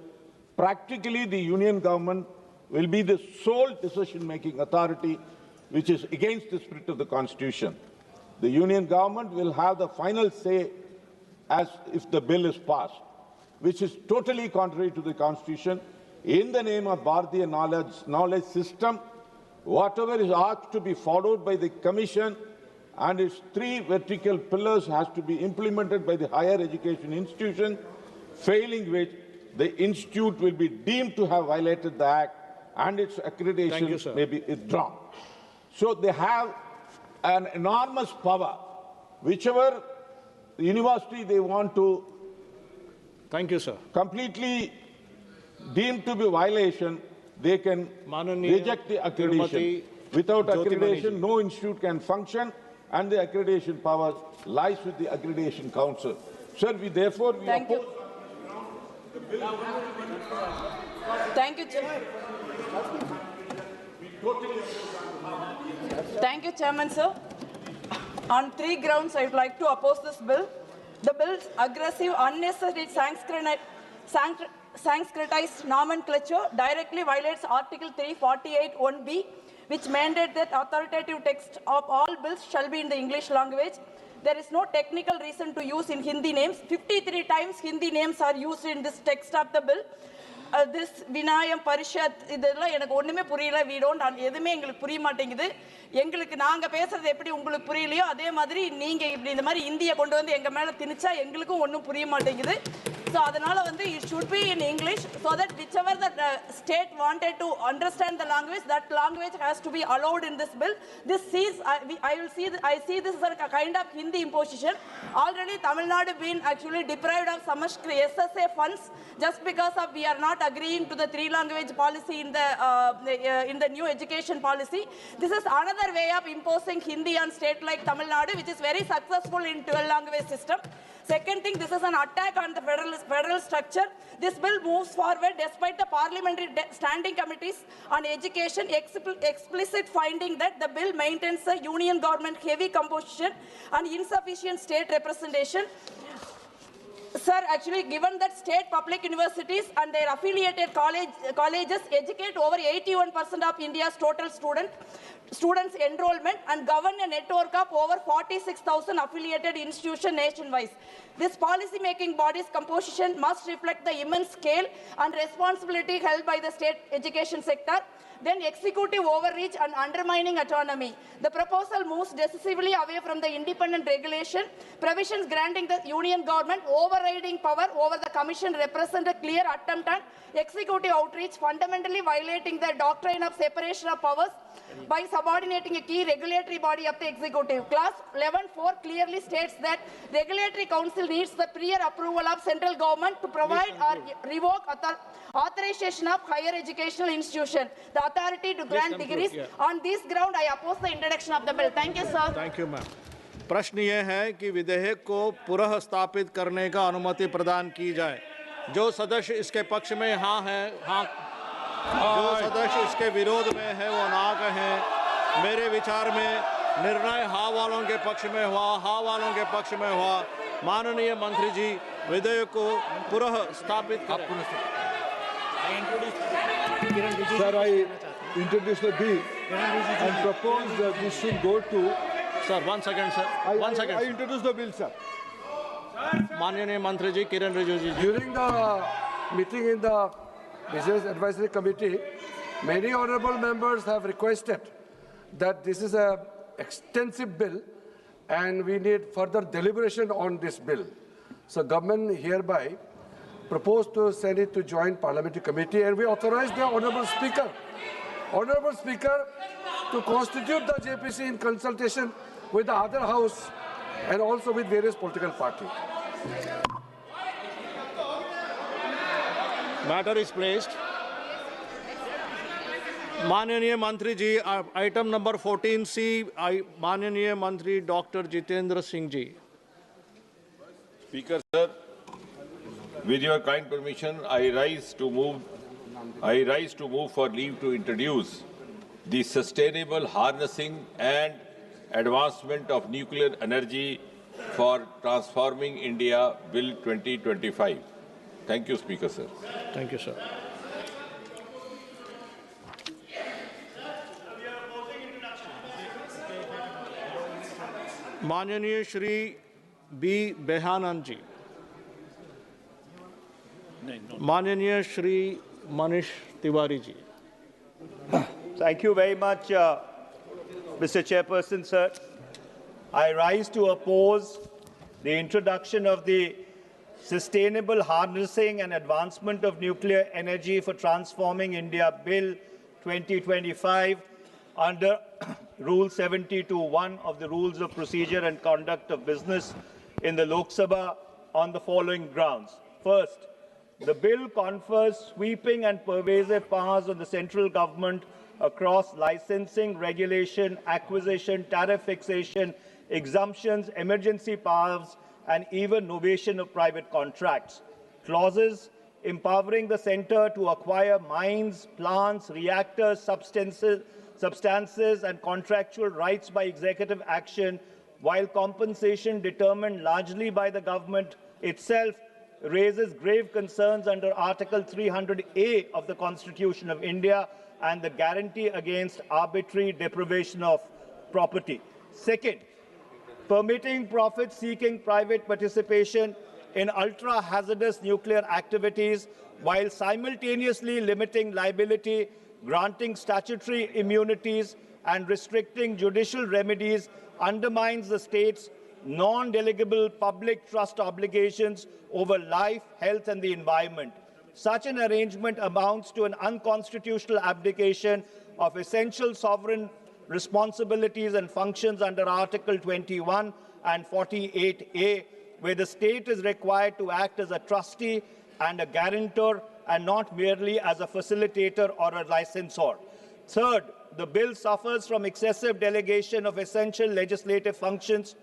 Speaker 1: practically the union government will be the sole decision-making authority, which is against the spirit of the Constitution. The union government will have the final say as if the bill is passed, which is totally contrary to the Constitution. In the name of Bharatiya knowledge system, whatever is asked to be followed by the Commission and its 3 vertical pillars has to be implemented by the higher education institution, failing which the institute will be deemed to have violated the Act and its accreditation may be withdrawn. So they have an enormous power. Whichever university they want to completely deemed to be violation, they can reject the accreditation. Without accreditation, no institute can function, and the accreditation power lies with the accreditation council. Sir, we therefore oppose.
Speaker 2: Thank you, Thank you, Chairman, sir. On 3 grounds, I would like to oppose this bill. The bill's aggressive, unnecessary Sanskritized nomenclature directly violates Article 348(1)(b), which mandates that authoritative text of all bills shall be in the English language. There is no technical reason to use in Hindi names. 53 times Hindi names are used in this text of the bill. This Vinayam Parishat, இதெல்லாம் எனக்கு ஒண்ணுமே புரியல. We don't எதுமே எங்களுக்கு புரிய மாட்டேங்குது. எங்களுக்கு நாங்க பேசுறது எப்படி உங்களுக்கு புரியலையோ அதே மாதிரி நீங்க இப்படி இந்த மாதிரி இந்தியை கொண்டு வந்து எங்க மேல திணிச்சா எங்களுக்கும் ஒண்ணும் புரிய மாட்டேங்குது. So அதனால வந்து it should be in English so that whichever the state wanted to understand the language, that language has to be allowed in this bill. This sees I see this as a kind of Hindi imposition. Already Tamil Nadu been actually deprived of Samashkrit SSA funds just because of we are not agreeing to the 3-language policy in the new education policy. This is another way of imposing Hindi on state like Tamil Nadu, which is very successful in 12-language system. Second thing, this is an attack on the federal structure. This bill moves forward despite the parliamentary standing committees on education explicit finding that the bill maintains a union government heavy composition and insufficient state representation. Sir, actually, given that state public universities and their affiliated colleges educate over 81% of India's total students enrollment and govern a network of over 46,000 affiliated institutions nationwide. This policy-making body's composition must reflect the immense scale and responsibility held by the state education sector. Then executive overreach and undermining autonomy. The proposal moves decisively away from the independent regulation. Provisions granting the union government overriding power over the commission represent a clear attempt at executive outreach, fundamentally violating the doctrine of separation of powers by subordinating a key regulatory body of the executive. Clause 11(4) clearly states that regulatory council needs the prior approval of central government to provide or revoke authorization of higher educational institution, the authority to grant degrees. On this ground, I oppose the introduction of the bill. Thank you, sir.
Speaker 17: Thank you, ma'am. प्रश्न ये है कि विधेयक को पुनः स्थापित करने का अनुमति प्रदान की जाए। जो सदस्य इसके पक्ष में हाँ है, हाँ, जो सदस्य इसके विरोध में है वो ना कहें। मेरे विचार में निर्णय हाँ वालों के पक्ष में हुआ, हाँ वालों के पक्ष में हुआ। माननीय मंत्री जी विधेयक को पुनः स्थापित करें।
Speaker 1: Sir, I introduce the bill and propose that this should go to.
Speaker 17: Sir, 1 second, sir. One second.
Speaker 1: I introduce the bill, sir.
Speaker 17: माननीय मंत्री जी किरण रिजिजू जी।
Speaker 20: During the meeting in the Business Advisory Committee, many honourable members have requested that this is an extensive bill and we need further deliberation on this bill. So government hereby proposed to send it to joint parliamentary committee and we authorize the Honourable Speaker to constitute the JPC in consultation with the other house and also with various political parties.
Speaker 17: Matter is placed. माननीय मंत्री जी item number 14C माननीय मंत्री doctor Jitendra Singh ji.
Speaker 21: Speaker sir, with your kind permission, I rise to move for leave to introduce the Sustainable Harnessing and Advancement of Nuclear Energy for Transforming India Bill 2025. Thank you, Speaker sir.
Speaker 17: Thank you, sir. माननीय Shri B बेहानंद जी। माननीय Shri Manish Tiwari ji.
Speaker 18: Thank you very much, Mr. Chairperson, sir. I rise to oppose the introduction of the Sustainable Harnessing and Advancement of Nuclear Energy for Transforming India Bill 2025 under Rule 72(1) of the Rules of Procedure and Conduct of Business in the Lok Sabha on the following grounds. First, the bill confers sweeping and pervasive powers on the central government across licensing, regulation, acquisition, tariff fixation, exemptions, emergency powers, and even novation of private contracts. Clauses empowering the center to acquire mines, plants, reactors, substances and contractual rights by executive action, while compensation determined largely by the government itself raises grave concerns under Article 300A of the Constitution of India and the guarantee against arbitrary deprivation of property. Second, permitting profit-seeking private participation in ultra-hazardous nuclear activities while simultaneously limiting liability, granting statutory immunities, and restricting judicial remedies undermines the state's non-delegable public trust obligations over life, health, and the environment. Such an arrangement amounts to an unconstitutional abdication of essential sovereign responsibilities and functions under Article 21 and 48A, where the state is required to act as a trustee and a guarantor and not merely as a facilitator or a licensor. Third, the bill suffers from excessive delegation of essential legislative functions.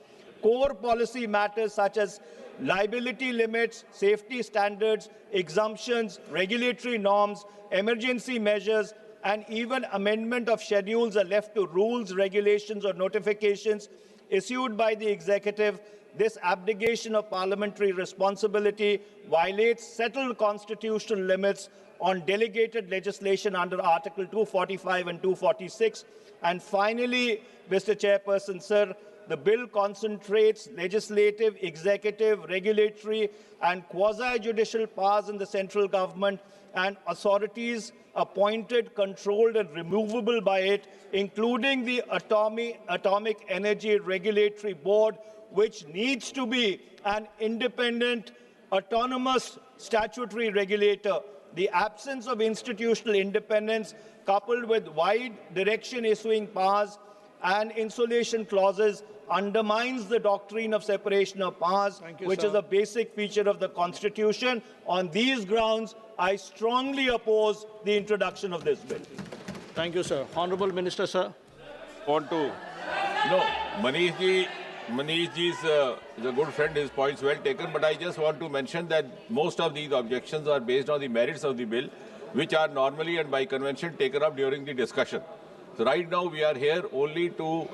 Speaker 18: Core policy matters such as liability limits, safety standards, exemptions, regulatory norms, emergency measures, and even amendment of schedules are left to rules, regulations, or notifications issued by the executive. This abdication of parliamentary responsibility violates settled constitutional limits on delegated legislation under Article 245 and 246. And finally, Mr. Chairperson, sir, the bill concentrates legislative, executive, regulatory, and quasi-judicial powers in the central government and authorities appointed, controlled, and removable by it, including the Atomic Energy Regulatory Board, which needs to be an independent, autonomous statutory regulator. The absence of institutional independence, coupled with wide direction-issuing powers and insulation clauses, undermines the doctrine of separation of powers, which is a basic feature of the Constitution. On these grounds, I strongly oppose the introduction of this bill.
Speaker 17: Thank you, sir. Honorable Minister, sir.
Speaker 21: No, Manish ji is a good friend, his points well taken, but I just want to mention that most of these objections are based on the merits of the bill, which are normally and by convention taken up during the discussion. So right now we are here only to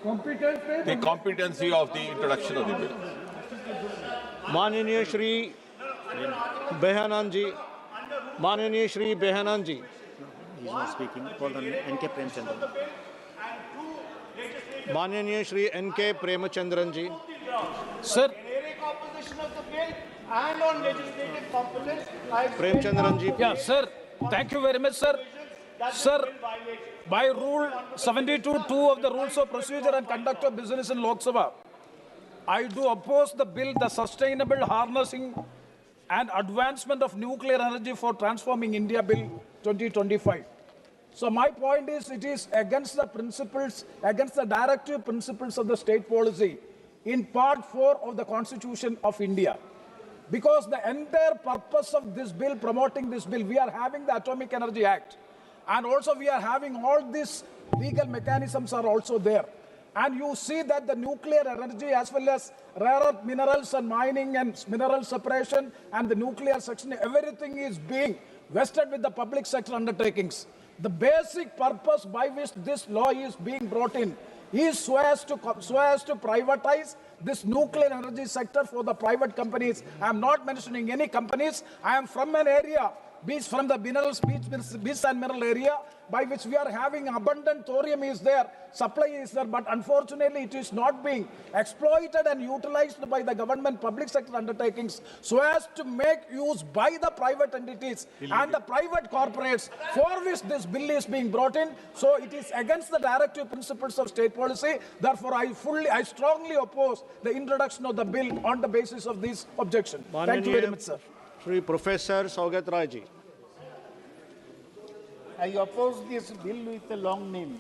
Speaker 21: the competency of the introduction of the bill.
Speaker 17: Mananiya Shri Behanand ji. Mananiya Shri Behanand ji.
Speaker 5: He is not speaking. Call on N.K. Premchandran.
Speaker 17: Mananiya Shri N.K. Premchandran ji.
Speaker 18: Sir, opposition of the bill and on legislative competence.
Speaker 17: Premchandran ji.
Speaker 23: Yeah, sir. Thank you very much, sir. Sir, by Rule 72(2) of the Rules of Procedure and Conduct of Business in Lok Sabha, I do oppose the bill, the Sustainable Harnessing and Advancement of Nuclear Energy for Transforming India Bill 2025. So my point is, it is against the principles, against the directive principles of the state policy in Part 4 of the Constitution of India. Because the entire purpose of this bill, promoting this bill, we are having the Atomic Energy Act. And also we are having all these legal mechanisms are also there. And you see that the nuclear energy as well as rare earth minerals and mining and mineral separation and the nuclear section, everything is being vested with the public sector undertakings. The basic purpose by which this law is being brought in is so as to privatize this nuclear energy sector for the private companies. I am not mentioning any companies. I am from an area, from the minerals, beach and mineral area, by which we are having abundant thorium is there, supply is there, but unfortunately it is not being exploited and utilized by the government public sector undertakings so as to make use by the private entities and the private corporates for which this bill is being brought in. So it is against the directive principles of state policy. Therefore, I strongly oppose the introduction of the bill on the basis of this objection. Thank you very much, sir.
Speaker 17: Shri Professor Saugat Rai ji.
Speaker 14: I oppose this bill with a long name.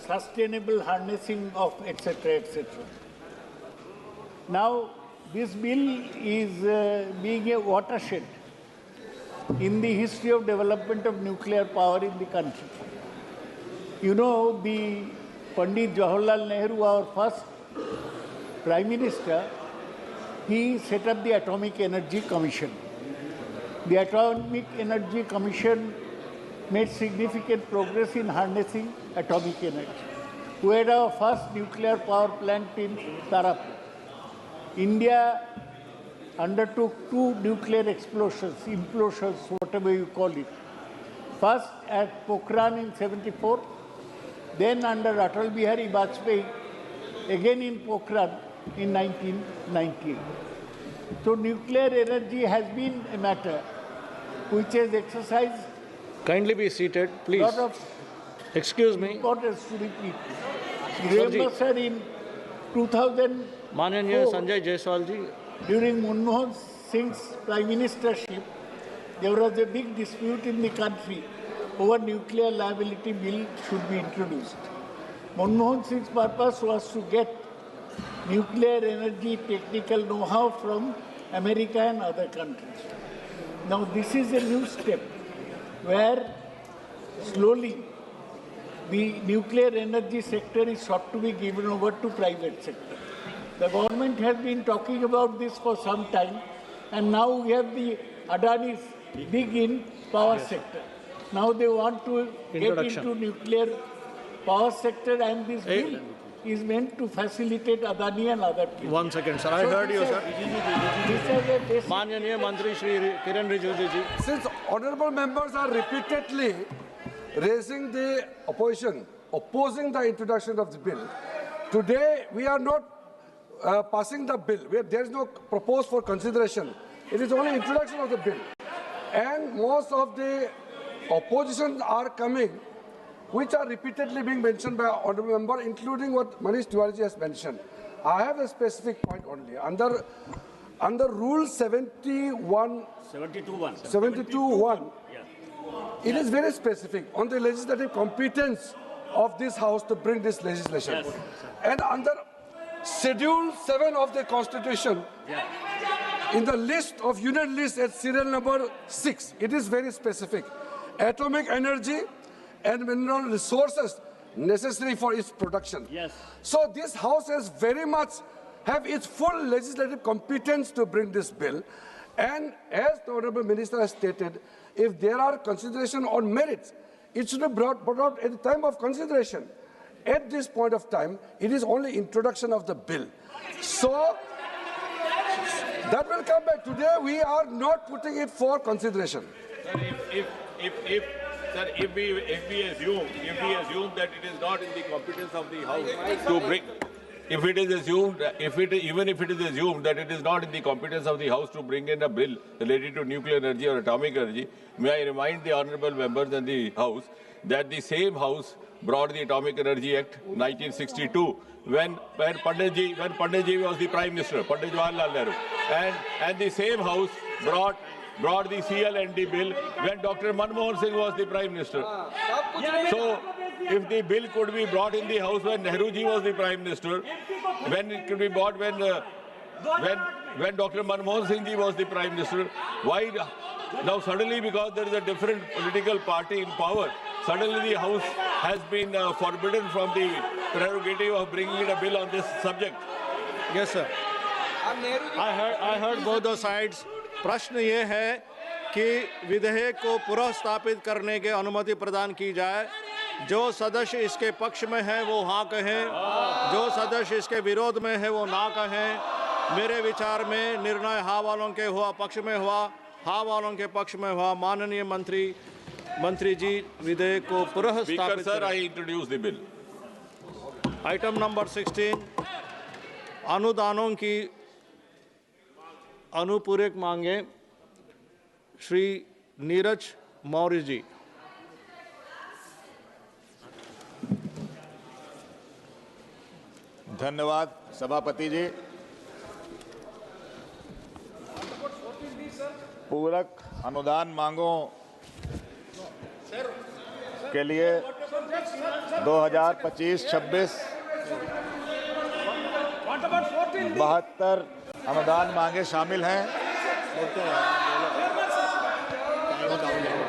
Speaker 14: Sustainable harnessing of etc. etc. Now, this bill is being a watershed in the history of development of nuclear power in the country. You know, the Pandit Jawaharlal Nehru, our first Prime Minister, he set up the Atomic Energy Commission. The Atomic Energy Commission made significant progress in harnessing atomic energy. We had our first nuclear power plant in Tarapur. India undertook 2 nuclear implosions, whatever you call it. First at Pokhran in '74, then under Atal Bihari Vajpayee, again in Pokhran in 1998. So nuclear energy has been a matter which has exercised.
Speaker 17: Kindly be seated, please.
Speaker 14: Lot of
Speaker 17: Excuse me.
Speaker 14: importance to the people. Remember, sir, in 2000,
Speaker 17: माननीय संजय जायसवाल जी,
Speaker 14: during Manmohan Singh's prime ministership, there was a big dispute in the country over nuclear liability bill should be introduced. Manmohan Singh's purpose was to get nuclear energy technical know-how from America and other countries. Now this is a new step where slowly the nuclear energy sector is sought to be given over to private sector. The government has been talking about this for some time, and now we have the Adani's big in power sector. Now they want to get into nuclear power sector, and this bill is meant to facilitate Adani and other people.
Speaker 17: 1 second, sir. I heard you, sir.
Speaker 14: This is
Speaker 17: माननीय मंत्री श्री किरण रिजिजू जी.
Speaker 20: Since honorable members are repeatedly raising the opposition, opposing the introduction of the bill, today we are not passing the bill. There is no proposed for consideration. It is only introduction of the bill. And most of the opposition are coming, which are repeatedly being mentioned by honorable member, including what Manish Tiwari has mentioned. I have a specific point only. Under Rule 72(1), it is very specific on the legislative competence of this House to bring this legislation. Yes. And under Schedule 7 of the Constitution, in the list of unit list at serial number 6, it is very specific. Atomic energy and mineral resources necessary for its production. Yes. So this House has very much have its full legislative competence to bring this bill. And as the Honourable Minister has stated, if there are consideration on merits, it should be brought out at the time of consideration. At this point of time, it is only introduction of the bill. So that will come back. Today we are not putting it for consideration.
Speaker 21: Sir, if we assume that it is not in the competence of the House to bring, even if it is assumed that it is not in the competence of the House to bring in a bill related to nuclear energy or atomic energy, may I remind the honourable members and the House that the same House brought the Atomic Energy Act 1962 when Pandit ji was the Prime Minister, Pandit Jawaharlal Nehru, and the same House brought the CLND bill when Dr. Manmohan Singh was the Prime Minister. So, if the bill could be brought in the House when Nehru ji was the Prime Minister, when it could be brought when Dr. Manmohan Singh ji was the Prime Minister, why now suddenly, because there is a different political party in power, suddenly the House has been forbidden from the prerogative of bringing in a bill on this subject?
Speaker 17: Yes, sir. I heard both the sides.
Speaker 12: प्रश्न ये है कि विधेयक को पुनः स्थापित करने के अनुमति प्रदान की जाए। जो सदस्य इसके पक्ष में है वो हाँ कहें, जो सदस्य इसके विरोध में है वो ना कहें। मेरे विचार में निर्णय हाँ वालों के हुआ, पक्ष में हुआ, हाँ वालों के पक्ष में हुआ। माननीय मंत्री जी विधेयक को पुनः स्थापित
Speaker 21: sir, I introduce the bill.
Speaker 12: Item number 16 अनुदानों की अनुपूरक मांगे, श्री नीरज मौर्य जी।
Speaker 8: धन्यवाद सभापति जी। पूरक अनुदान मांगों के लिए 2025-26 72 अनुदान मांगे शामिल हैं।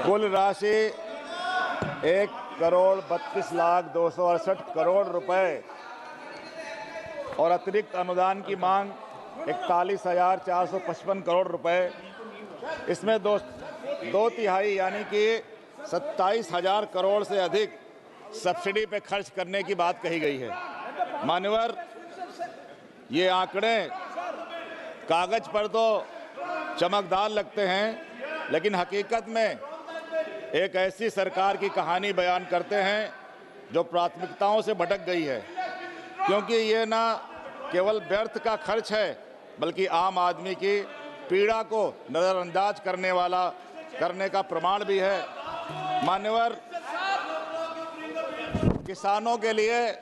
Speaker 8: कुल राशि 1,32,268 करोड़ रुपए और अतिरिक्त अनुदान की मांग 41,455 करोड़ रुपए। इसमें 2/3 यानी कि 27,000 करोड़ से अधिक सब्सिडी पे खर्च करने की बात कही गई है। मान्यवर, ये आंकड़े कागज पर तो चमकदार लगते हैं, लेकिन हकीकत में एक ऐसी सरकार की कहानी बयान करते हैं जो प्राथमिकताओं से भटक गई है, क्योंकि ये ना केवल व्यर्थ का खर्च है, बल्कि आम आदमी की पीड़ा को नज़रअंदाज करने का प्रमाण भी है। मान्यवर, किसानों के लिए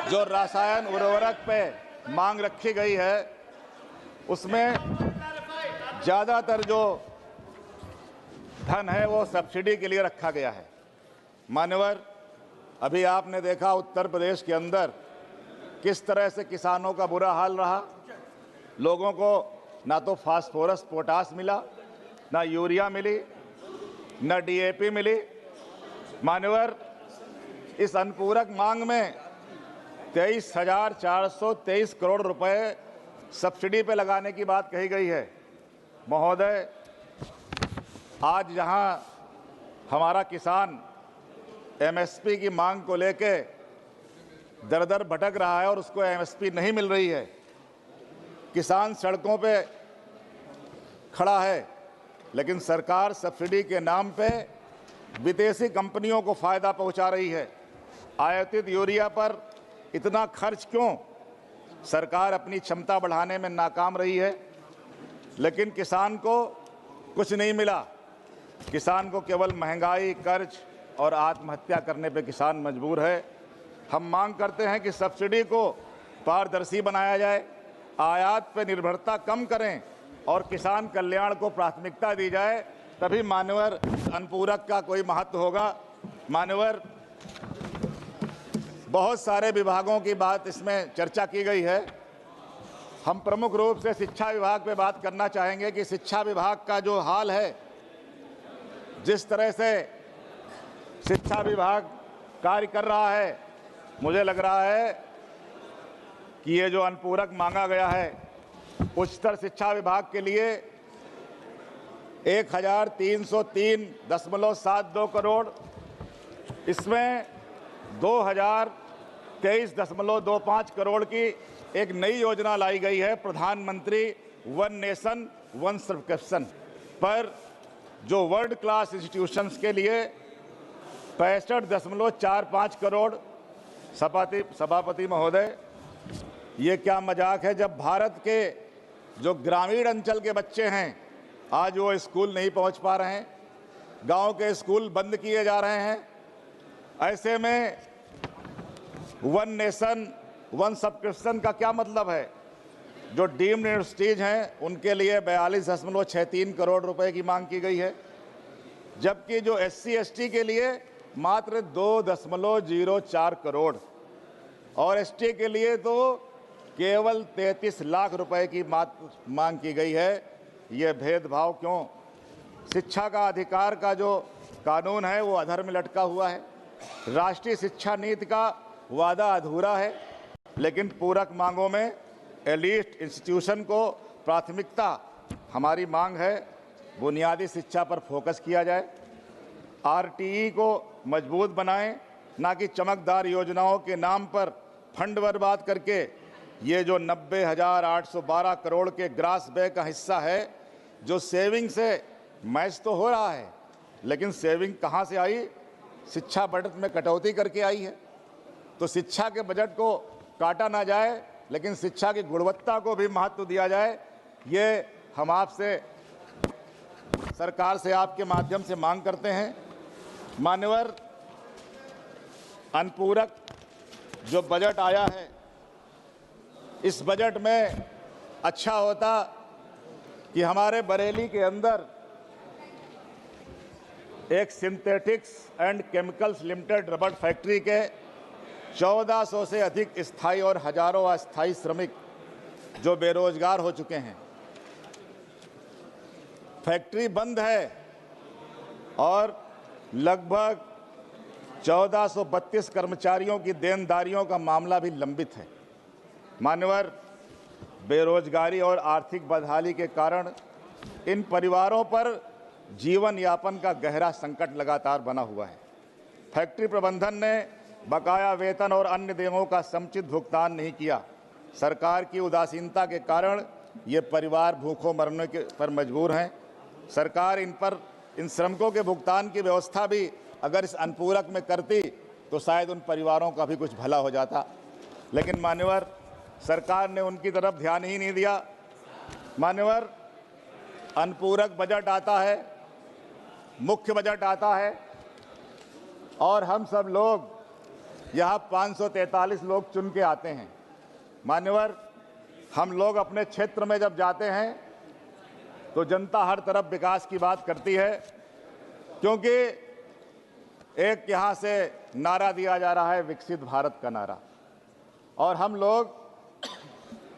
Speaker 8: जो रसायन उर्वरक पे मांग रखी गई है, उसमें ज़्यादातर जो धन है वो सब्सिडी के लिए रखा गया है। मान्यवर, अभी आपने देखा उत्तर प्रदेश के अंदर किस तरह से किसानों का बुरा हाल रहा। लोगों को ना तो फास्फोरस पोटास मिला, ना यूरिया मिली, ना डीएपी मिली। मान्यवर, इस अनुपूरक मांग में 23,423 करोड़ रुपए सब्सिडी पे लगाने की बात कही गई है। महोदय, आज जहां हमारा किसान एमएसपी की मांग को लेके दर-दर भटक रहा है और उसको एमएसपी नहीं मिल रही है, किसान सड़कों पे खड़ा है, लेकिन सरकार सब्सिडी के नाम पे विदेशी कंपनियों को फ़ायदा पहुंचा रही है। आयातित यूरिया पर इतना खर्च क्यों? सरकार अपनी क्षमता बढ़ाने में नाकाम रही है, लेकिन किसान को कुछ नहीं मिला। किसान को केवल महंगाई, कर्ज और आत्महत्या करने पे किसान मजबूर है। हम मांग करते हैं कि सब्सिडी को पारदर्शी बनाया जाए, आयात पर निर्भरता कम करें और किसान कल्याण को प्राथमिकता दी जाए, तभी मान्यवर अनुपूरक का कोई महत्व होगा। मान्यवर, बहुत सारे विभागों की बात इसमें चर्चा की गई है। हम प्रमुख रूप से शिक्षा विभाग पे बात करना चाहेंगे कि शिक्षा विभाग का जो हाल है, जिस तरह से शिक्षा विभाग कार्य कर रहा है, मुझे लग रहा है कि ये जो अनुपूरक मांगा गया है उच्चतर शिक्षा विभाग के लिए 1,303.72 करोड़, इसमें 2,023.25 करोड़ की एक नई योजना लाई गई है, प्रधानमंत्री वन नेशन वन सब्सक्रिप्शन पर, जो वर्ल्ड क्लास इंस्टीट्यूशंस के लिए 65.45 करोड़। सभापति महोदय, ये क्या मजाक है जब भारत के जो ग्रामीण अंचल के बच्चे हैं आज वो स्कूल नहीं पहुंच पा रहे हैं, गांव के स्कूल बंद किए जा रहे हैं। ऐसे में वन नेशन वन सब्सक्रिप्शन का क्या मतलब है? जो डीम्ड यूनिवर्सिटीज हैं उनके लिए 42.63 करोड़ रुपए की मांग की गई है, जबकि जो SC/ST के लिए मात्र 2.04 करोड़ और ST के लिए तो केवल 33 लाख रुपए की मांग की गई है। ये भेदभाव क्यों? शिक्षा का अधिकार का जो कानून है वो अधर में लटका हुआ है। राष्ट्रीय शिक्षा नीति का वादा अधूरा है, लेकिन पूरक मांगों में एलीट इंस्टीट्यूशन को प्राथमिकता। हमारी मांग है बुनियादी शिक्षा पर फोकस किया जाए, RTE को मजबूत बनाएं, ना कि चमकदार योजनाओं के नाम पर फंड बर्बाद करके ये जो 90,812 करोड़ के ग्रास वे का हिस्सा है, जो सेविंग से मैच तो हो रहा है, लेकिन सेविंग कहाँ से आई? शिक्षा बजट में कटौती करके आई है। तो शिक्षा के बजट को काटा ना जाए, लेकिन शिक्षा की गुणवत्ता को भी महत्व दिया जाए। ये हम आपसे, सरकार से आपके माध्यम से मांग करते हैं। मान्यवर, अनुपूरक जो बजट आया है, इस बजट में अच्छा होता कि हमारे बरेली के अंदर एक synthetics and chemicals limited rubber factory के 1400 से अधिक स्थायी और हजारों अस्थायी श्रमिक जो बेरोजगार हो चुके हैं। फैक्ट्री बंद है और लगभग 1432 कर्मचारियों की देनदारियों का मामला भी लंबित है। मान्यवर, बेरोजगारी और आर्थिक बदहाली के कारण इन परिवारों पर जीवन यापन का गहरा संकट लगातार बना हुआ है। फैक्ट्री प्रबंधन ने बकाया वेतन और अन्य देयों का समुचित भुगतान नहीं किया। सरकार की उदासीनता के कारण ये परिवार भूखों मरने के पर मजबूर हैं। सरकार इन श्रमिकों के भुगतान की व्यवस्था भी अगर इस अनुपूरक में करती तो शायद उन परिवारों का भी कुछ भला हो जाता, लेकिन मान्यवर सरकार ने उनकी तरफ ध्यान ही नहीं दिया। मान्यवर अनुपूरक बजट आता है, मुख्य बजट आता है और हम सब लोग यहाँ 543 लोग चुन के आते हैं। मान्यवर हम लोग अपने क्षेत्र में जब जाते हैं तो जनता हर तरफ विकास की बात करती है, क्योंकि एक यहाँ से नारा दिया जा रहा है विकसित भारत का नारा, और हम लोग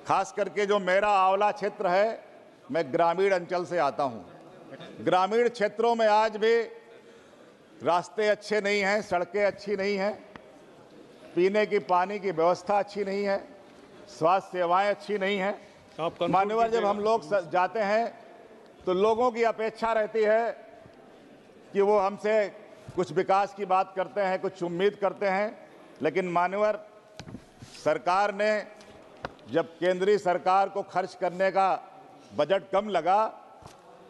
Speaker 8: खास करके जो मेरा आंवला क्षेत्र है, मैं ग्रामीण अंचल से आता हूँ। ग्रामीण क्षेत्रों में आज भी रास्ते अच्छे नहीं हैं, सड़कें अच्छी नहीं हैं, पीने की पानी की व्यवस्था अच्छी नहीं है, स्वास्थ्य सेवाएं अच्छी नहीं हैं। मान्यवर जब हम लोग जाते हैं तो लोगों की अपेक्षा रहती है कि वो हमसे कुछ विकास की बात करते हैं, कुछ उम्मीद करते हैं, लेकिन मान्यवर सरकार ने जब केंद्रीय सरकार को खर्च करने का बजट कम लगा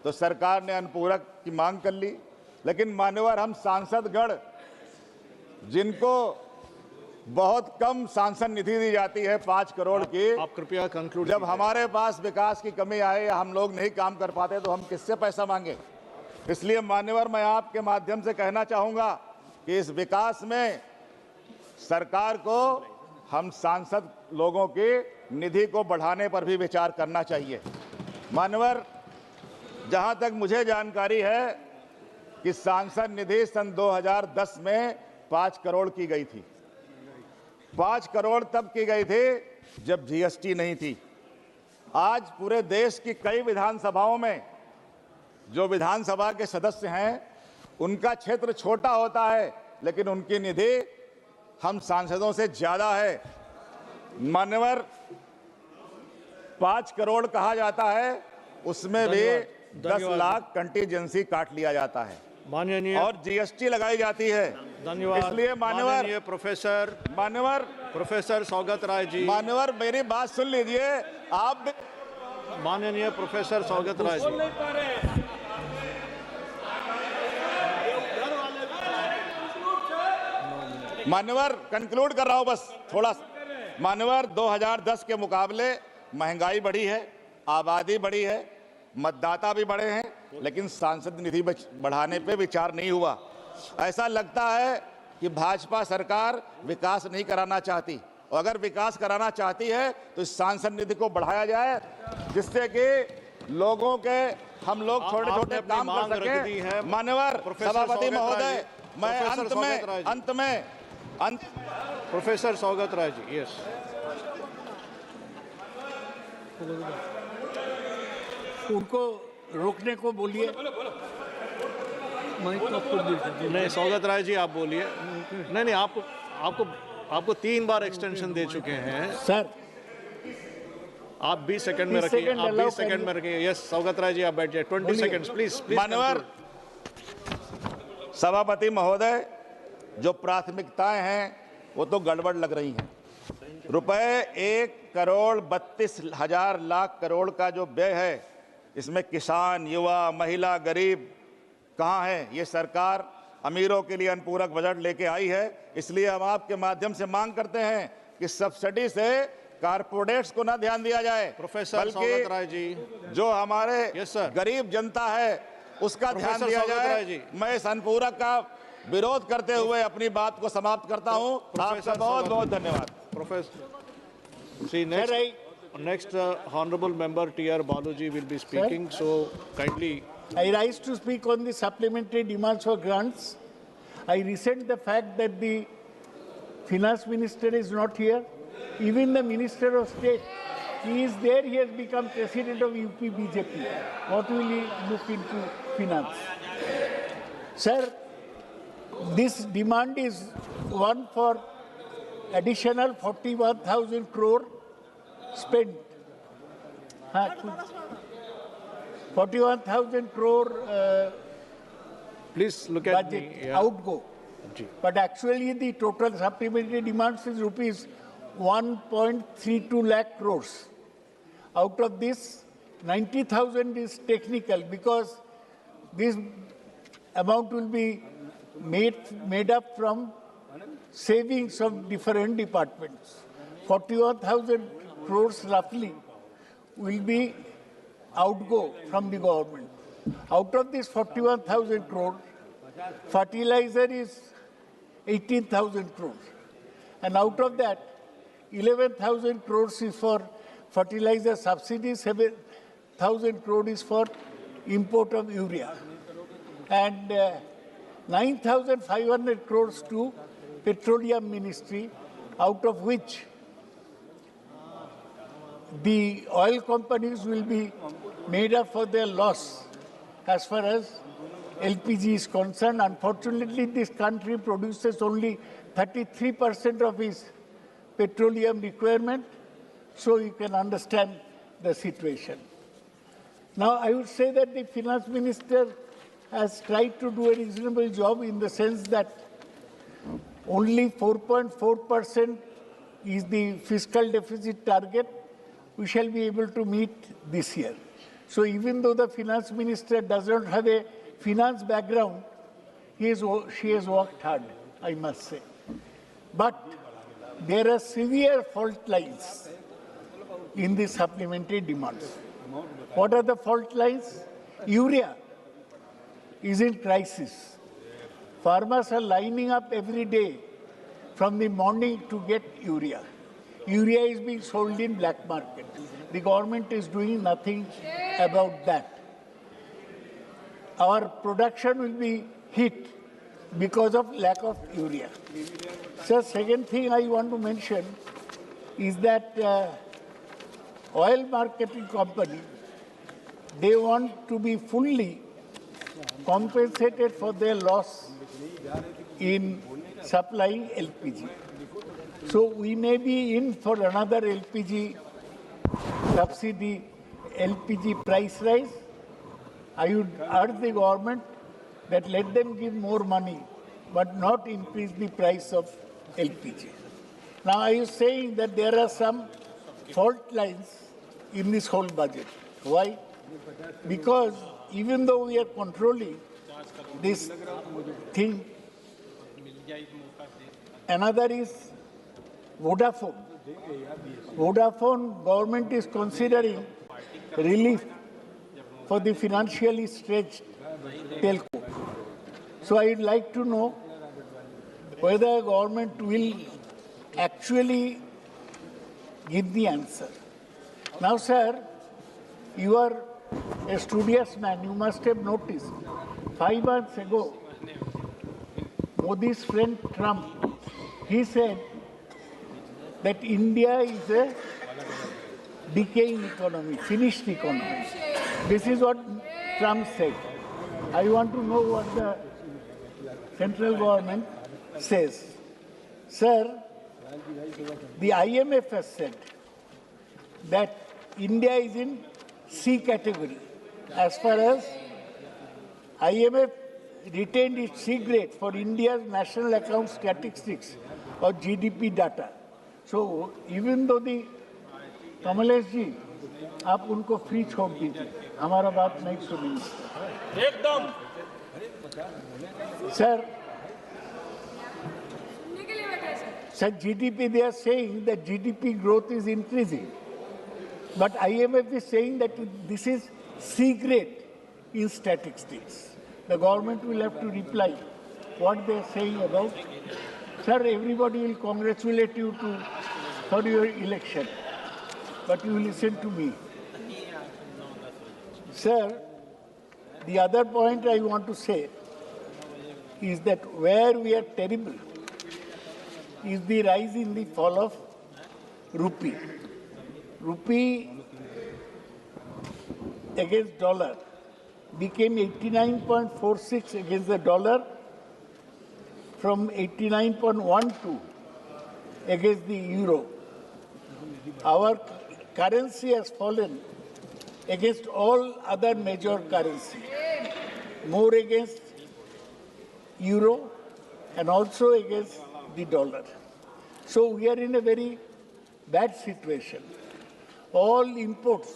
Speaker 8: तो सरकार ने अनुपूरक की मांग कर ली। लेकिन मान्यवर हम सांसदगण जिनको बहुत कम सांसद निधि दी जाती है 5 करोड़ की,
Speaker 17: आप कृपया कंक्लूड।
Speaker 8: जब हमारे पास विकास की कमी आए या हम लोग नहीं काम कर पाते तो हम किससे पैसा मांगे। इसलिए मान्यवर मैं आपके माध्यम से कहना चाहूँगा कि इस विकास में सरकार को हम सांसद लोगों की निधि को बढ़ाने पर भी विचार करना चाहिए। मान्यवर जहाँ तक मुझे जानकारी है कि सांसद निधि सन 2010 में 5 करोड़ की गई थी। 5 करोड़ तब की गई थी जब जीएसटी नहीं थी। आज पूरे देश की कई विधानसभाओं में जो विधानसभा के सदस्य हैं उनका क्षेत्र छोटा होता है, लेकिन उनकी निधि हम सांसदों से ज्यादा है। मान्यवर 5 करोड़ कहा जाता है, उसमें भी 10 लाख कंटीजेंसी काट लिया जाता है
Speaker 17: माननीय
Speaker 8: और जीएसटी लगाई जाती है।
Speaker 17: धन्यवाद।
Speaker 8: इसलिए मान्यवर
Speaker 17: प्रोफेसर सौगत राय जी,
Speaker 8: मान्यवर मेरी बात सुन लीजिए आप।
Speaker 17: माननीय प्रोफेसर सौगत राय जी,
Speaker 8: मान्यवर कंक्लूड कर रहा हूं बस थोड़ा। मान्यवर 2010 के मुकाबले महंगाई बढ़ी है, आबादी बढ़ी है, मतदाता भी बढ़े हैं, लेकिन सांसद निधि बढ़ाने पे विचार नहीं हुआ। ऐसा लगता है कि भाजपा सरकार विकास नहीं कराना चाहती, और अगर विकास कराना चाहती है तो इस सांसद निधि को बढ़ाया जाए, जिससे कि लोगों के हम लोग छोटे छोटे काम कर सकें। मान्यवर सभापति महोदय, मैं अंत में
Speaker 17: प्रोफेसर सौगत राय जी, यस।
Speaker 14: उनको रोकने को बोलिए।
Speaker 17: नहीं सौगत राय जी आप बोलिए। नहीं आपको 3 बार एक्सटेंशन दे चुके हैं
Speaker 14: सर।
Speaker 17: आप 20 सेकंड में रखिए, आप 20 सेकंड में रखिए। यस सौगत राय जी आप बैठ जाए। 20 सेकंड्स प्लीज।
Speaker 8: मान्यवर सभापति महोदय, जो प्राथमिकताएं हैं वो तो गड़बड़ लग रही हैं। रुपए 1,32,00,000 लाख करोड़ का जो व्यय है, इसमें किसान, युवा, महिला, गरीब कहाँ हैं? ये सरकार अमीरों के लिए अनुपूरक बजट लेके आई है। इसलिए हम आपके माध्यम से मांग करते हैं कि सब्सिडी से कारपोरेट्स को ना ध्यान दिया जाए,
Speaker 17: प्रोफेसर सौगत राय जी,
Speaker 8: जो हमारे गरीब जनता है उसका ध्यान दिया जाए। मैं इस अनुपूरक का विरोध करते हुए अपनी बात को समाप्त करता हूं। आपका बहुत बहुत धन्यवाद।
Speaker 17: Professor next honorable member T.R. Baluji will be speaking, so kindly.
Speaker 14: I rise to speak on the supplementary demands for grants. I resent the fact that the finance minister is not here. Even the minister of state, he is there, he has become president of UP BJP. What will he look into finance? Sir, this demand is one for additional 41,000 crore spent. 41,000 crore
Speaker 17: Please look at
Speaker 14: budget
Speaker 17: me.
Speaker 14: outgo. But actually the total supplementary demands is rupees 1.32 lakh crores. Out of this, 90,000 is technical because this amount will be made up from savings of different departments. 41,000 crores roughly will be outgo from the government. Out of this 41,000 crores, fertilizer is 18,000 crores. And out of that, 11,000 crores is for fertilizer subsidies, 7,000 crores is for import of urea. And 9,500 crores to Petroleum Ministry, out of which the oil companies will be made up for their loss as far as LPG is concerned. Unfortunately, this country produces only 33% of its petroleum requirement, so you can understand the situation. Now, I would say that the finance minister has tried to do a reasonable job in the sense that only 4.4% is the fiscal deficit target we shall be able to meet this year. So even though the finance minister does not have a finance background, she has worked hard, I must say. But there are severe fault lines in the supplementary demands. What are the fault lines? Urea is in crisis. Farmers are lining up every day from the morning to get urea. Urea is being sold in black market. The government is doing nothing about that. Our production will be hit because of lack of urea. So, second thing I want to mention is that oil marketing company, they want to be fully compensated for their loss in supplying LPG. So we may be in for another LPG subsidy, LPG price rise. I would urge the government that let them give more money, but not increase the price of LPG. Now, I was saying that there are some fault lines in this whole budget. Why? Because even though we are controlling this thing, another is Vodafone. Vodafone government is considering relief for the financially stretched telco. So I would like to know whether government will actually give the answer. Now, sir, you are a studious man. You must have noticed 5 months ago, Modi's friend Trump, he said that India is a decaying economy, finished economy. This is what Trump said. I want to know what the central government says. Sir, the IMF has said that India is in C category. As far as IMF retained its C grade for India's national account statistics or GDP data. So even though the Kamlesh ji आप उनको free छोड़ दीजिए, हमारा बात नहीं सुनेंगे एकदम sir. Sir, GDP, they are saying that GDP growth is increasing. But IMF is saying that this is C grade in statistics. The government will have to reply what they are saying about. Sir, everybody will congratulate you for your election. But you listen to me. Sir, the other point I want to say is that where we are terrible is the rise in the fall of rupee. Rupee against dollar became 89.46 against the dollar from 89.12 against the euro. Our currency has fallen against all other major currencies, more against euro and also against the dollar. So we are in a very bad situation. All imports,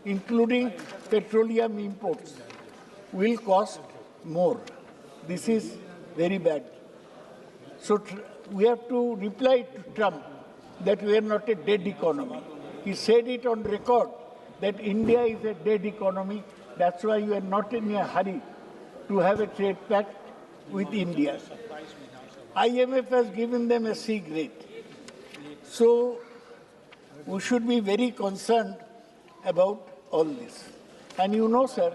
Speaker 14: including petroleum imports, will cost more. This is very bad. So we have to reply to Trump that we are not a dead economy. He said it on record that India is a dead economy. That's why we are not in a hurry to have a trade pact with India. IMF has given them a C grade. So we should be very concerned about all this. And you know, sir,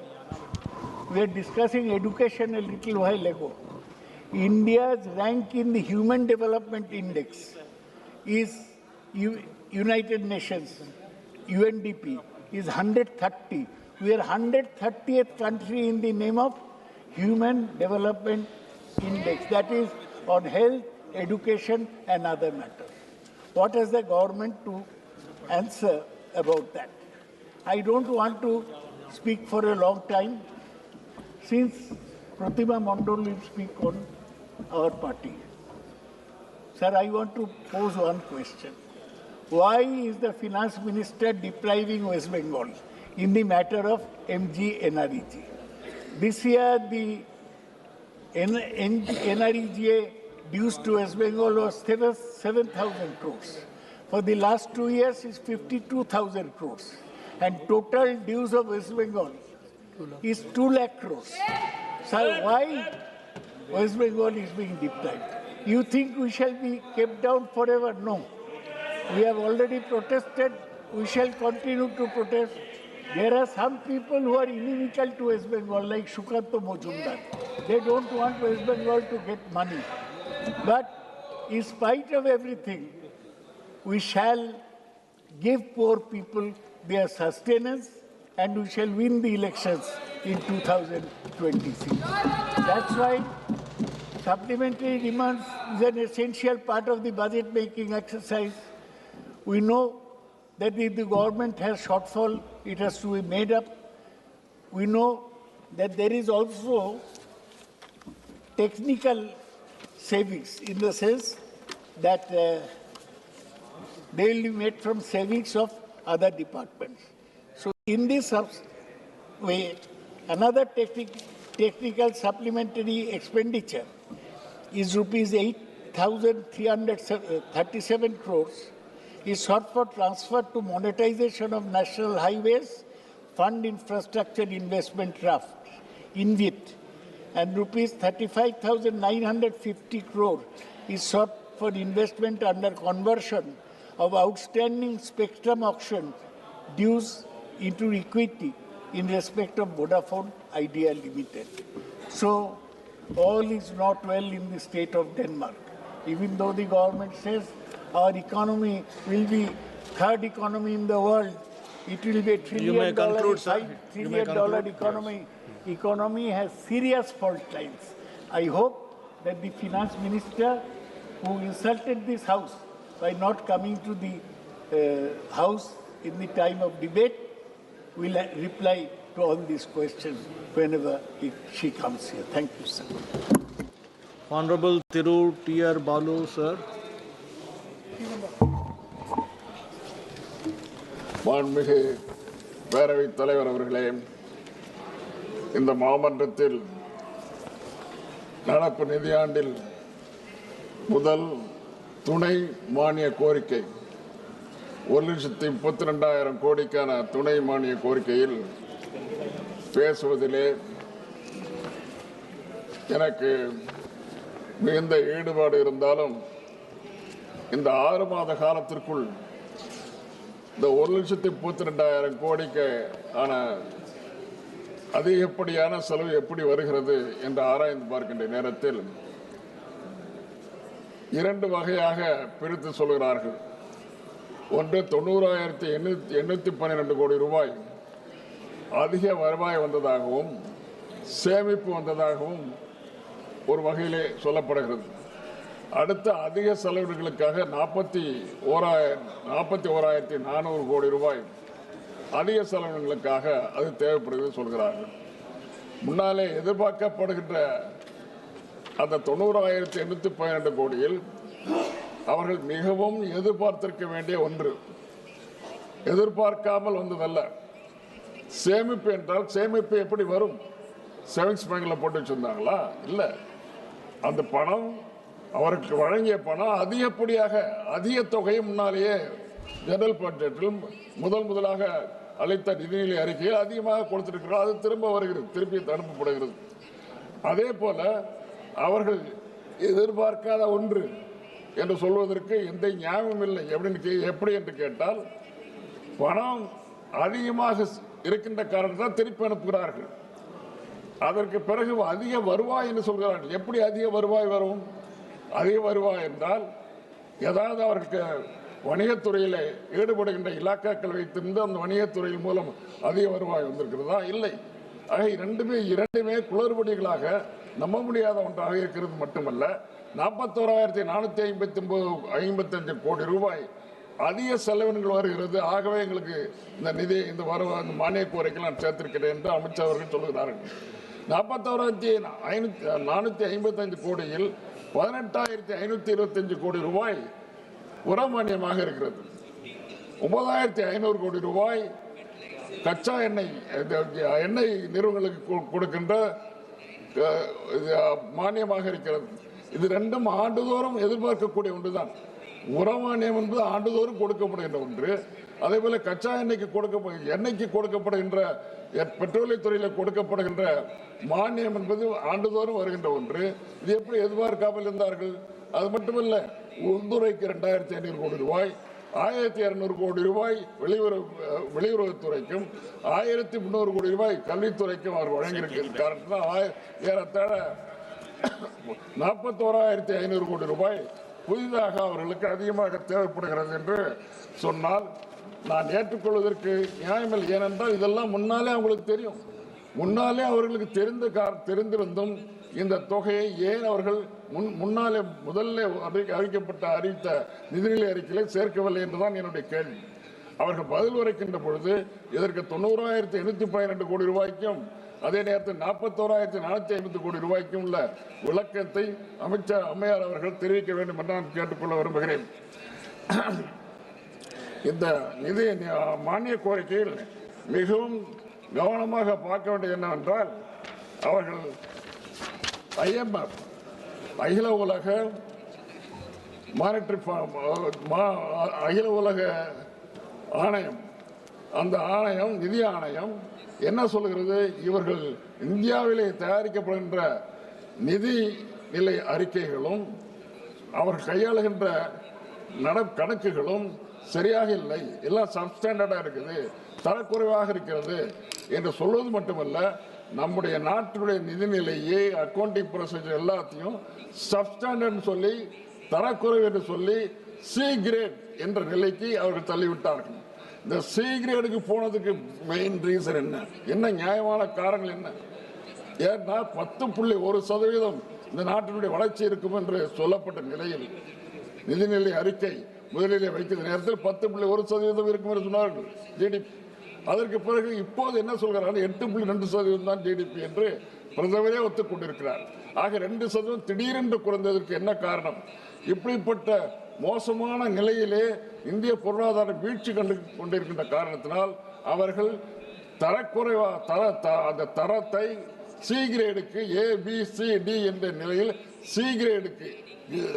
Speaker 14: we are discussing education a little while ago. India's rank in the Human Development Index is United Nations, UNDP, is 130. We are 130th country in the name of Human Development Index. That is on health, education and other matters. What has the government to answer about that? I don't want to speak for a long time, since Pratima Mondol will speak on our party. Sir, I want to pose one question. Why is the finance minister depriving West Bengal in the matter of MGNREG? This year, the NREGA dues to West Bengal was 7,000 crores. For the last 2 years, it's 52,000 crores. And total dues of West Bengal is 2 lakh crores. So why West Bengal is being deprived? You think we shall be kept down forever? No. We have already protested. We shall continue to protest. There are some people who are inimical to West Bengal, like Shukanto Mojumdar. They don't want West Bengal to get money. But in spite of everything, we shall give poor people their sustenance and we shall win the elections in 2026. That's why supplementary demands is an essential part of the budget making exercise. We know that if the government has shortfall, it has to be made up. We know that there is also technical savings in the sense that they will be made from savings of other departments. So in this way, another technical supplementary expenditure is rupees 8,337 crores is sought for transfer to monetization of National Highways Fund Infrastructure Investment Draft, INVIT, and rupees 35,950 crore is sought for investment under conversion of outstanding spectrum auction dues into equity in respect of Vodafone Idea Limited. So all is not well in the state of Denmark. Even though the government says our economy will be third economy in the world, it will be $1 trillion, $5 trillion economy. Economy has serious fault lines. I hope that the finance minister who insulted this house by not coming to the house in the time of debate will reply to all these questions whenever she comes here. Thank you, sir.
Speaker 17: Honorable Thiru T.R. Balu, sir.
Speaker 10: மாண்புமிகு பேரவைத் தலைவர் அவர்களே, இந்த மாமன்றத்தில் நடப்பு நிதியாண்டில் முதல் துணை மானிய கோரிக்கை 1,32,000 கோடிக்கான துணை மானிய கோரிக்கையில் பேசுவதிலே எனக்கு மிகுந்த ஈடுபாடு இருந்தாலும் இந்த 6 மாத காலத்திற்குள் இந்த 1,32,000 கோடிக்கு ஆன அதிகப்படியான செலவு எப்படி வருகிறது என்று ஆராய்ந்து பார்க்கின்ற நேரத்தில் 2 வகையாக பிரித்து சொல்கிறார்கள். ஒன்று 90,812 கோடி ரூபாய் அதிக வருவாய் வந்ததாகவும் சேமிப்பு வந்ததாகவும் ஒரு வகையிலே சொல்லப்படுகிறது. அடுத்த அதிக செலவுகளுக்காக 41,400 கோடி ரூபாய் அதிக செலவினங்களுக்காக அது தேவைப்படுகிறது சொல்கிறார்கள். முன்னாலே எதிர்பார்க்கப்படுகின்ற அந்த 90,812 கோடியில் அவர்கள் மிகவும் எதிர்பார்த்திருக்க வேண்டிய ஒன்று, எதிர்பார்க்காமல் வந்ததல்ல. சேமிப்பு என்றால் சேமிப்பு எப்படி வரும்? சேவிங்ஸ் பேங்க்ல போட்டு வச்சிருந்தாங்களா? இல்ல, அந்த பணம் அவருக்கு வழங்கிய பணம் அதிகப்படியாக அதிக தொகையை முன்னாலேயே ஜெனரல் பட்ஜெட்டில் முதலாக அளித்த நிதிநிலை அறிக்கையில் அதிகமாக கொடுத்திருக்கிறார். அது திரும்ப வருகிறது, திருப்பி அனுப்பப்படுகிறது. அதே போல அவர்கள் எதிர்பார்க்காத ஒன்று என்று சொல்வதற்கு எந்த நியாயமும் இல்லை. எப்படி என்று கேட்டால், பணம் அதிகமாக இருக்கின்ற காரணத்தால் திருப்பி அனுப்புகிறார்கள். அதற்கு பிறகு அதிக வருவாய் என்று சொல்கிறார்கள். எப்படி அதிக வருவாய் வரும்? அதிக வருவாய் என்றால் ஏதாவது அவருக்கு வணிகத்துறையில் ஈடுபடுகின்ற இலாக்காக்கள் வைத்திருந்து அந்த வணிகத்துறையின் மூலம் அதிக வருவாய் வந்திருக்கிறதா? இல்லை. ஆக இரண்டுமே குளறுபடிகளாக நம்ப முடியாத ஒன்றாக இருக்கிறது மட்டுமல்ல, 41,455 கோடி ரூபாய் அதிக செலவினங்கள் வருகிறது. ஆகவே எங்களுக்கு இந்த நிதி இந்த மானிய கோரிக்கை நான் சேர்த்திருக்கிறேன் என்று அமைச்சர் அவர்கள் சொல்லுகிறார்கள். 41,455 கோடியில் 18,525 கோடி ரூபாய் உர மானியமாக இருக்கிறது. 9,500 கோடி ரூபாய் கச்சா எண்ணெய் நிறுவனங்களுக்கு கொடுக்கின்ற மானியமாக இருக்கிறது. இது ரெண்டும் ஆண்டுதோறும் எதிர்பார்க்கக்கூடிய ஒன்றுதான். உரமானியம் என்பது ஆண்டுதோறும் கொடுக்கப்படுகின்ற ஒன்று. அதே போல கச்சா எண்ணெய்க்கு கொடுக்கப்படுகின்ற பெட்ரோலியத்துறையில் கொடுக்கப்படுகின்ற மானியம் என்பது ஆண்டுதோறும் வருகின்ற ஒன்று. இது எப்படி எதிர்பார்க்காமல் இருந்தார்கள்? அது மட்டுமல்ல, உள்துறைக்கு 2,500 கோடி ரூபாய், 1,200 கோடி ரூபாய் வெளியுறவுத்துறைக்கும் 1,300 கோடி ரூபாய் கல்வித்துறைக்கும் அவர் வழங்கியிருக்கிற காரணத்தினால் ஏறத்தாழ 41,500 கோடி ரூபாய் புதிதாக அவர்களுக்கு அதிகமாக தேவைப்படுகிறது என்று சொன்னால் நான் ஏற்றுக்கொள்வதற்கு நியாயமில்லை. ஏனென்றால் இதெல்லாம் முன்னாலே அவங்களுக்கு தெரியும். முன்னாலே அவர்களுக்கு தெரிந்திருந்தும் இந்த தொகையை ஏன் அவர்கள் முன்னாலே முதல்ல அறிவித்த நிதிநிலை அறிக்கையிலே சேர்க்கவில்லை என்றுதான் என்னுடைய கேள்வி. அவர்கள் பதில் உரைக்கின்ற பொழுது இதற்கு 90,812 கோடி ரூபாய்க்கும் அதே நேரத்தில் 41,450 கோடி ரூபாய்க்கும் உள்ள விளக்கத்தை அம்மையார் அவர்கள் தெரிவிக்க வேண்டும் என்று நான் கேட்டுக்கொள்ள விரும்புகிறேன். இந்த நிதி மானிய கோரிக்கையில் மிகவும் கவனமாக பார்க்க வேண்டியது என்னவென்றால், அவர்கள் IMF அகில உலக மானிட்டரி அகில உலக ஆணையம், அந்த ஆணையம் நிதி ஆணையம் என்ன சொல்கிறது? இவர்கள் இந்தியாவிலே தயாரிக்கப்படுகின்ற நிதி நிலை அறிக்கைகளும் அவர் கையாளுகின்ற கணக்குகளும் சரியாக இல்லை, எல்லாம் சப்ஸ்டாண்டர்டாக இருக்குது, தரக்குறைவாக இருக்கிறது என்று சொல்வது மட்டுமல்ல, நம்முடைய நாட்டினுடைய நிதிநிலையை அக்கௌண்டிங் ப்ரொசீஜர் எல்லாத்தையும் சப்ஸ்டாண்டர்ட் சொல்லி தரக்குறைவு என்று சொல்லி சி கிரேட் என்ற நிலைக்கு அவர்கள் தள்ளிவிட்டார்கள். இந்த சி கிரேடுக்கு போனதுக்கு மெயின் ரீசன் என்ன நியாயமான காரணங்கள் என்ன? ஏன்னா 10.1% இந்த நாட்டினுடைய வளர்ச்சி இருக்கும் என்று சொல்லப்பட்ட நிலையில் நிதிநிலை அறிக்கை முதலிலே வைக்கிற நேரத்தில் 10.1% இருக்கும் என்று சொன்னார்கள் ஜிடிபி. அதற்கு பிறகு இப்போது என்ன சொல்கிறார்கள்? 8.2% தான் ஜிடிபி என்று பிரதமரே ஒத்துக்கொண்டிருக்கிறார். ஆக 2% திடீரென்று குறைந்ததற்கு என்ன காரணம்? இப்படிப்பட்ட மோசமான நிலையிலே இந்திய பொருளாதாரம் வீழ்ச்சி கண்டு கொண்டிருக்கின்ற காரணத்தினால் அவர்கள் அந்த தரத்தை சி கிரேடுக்கு ABCD என்ற நிலையில் சி கிரேடுக்கு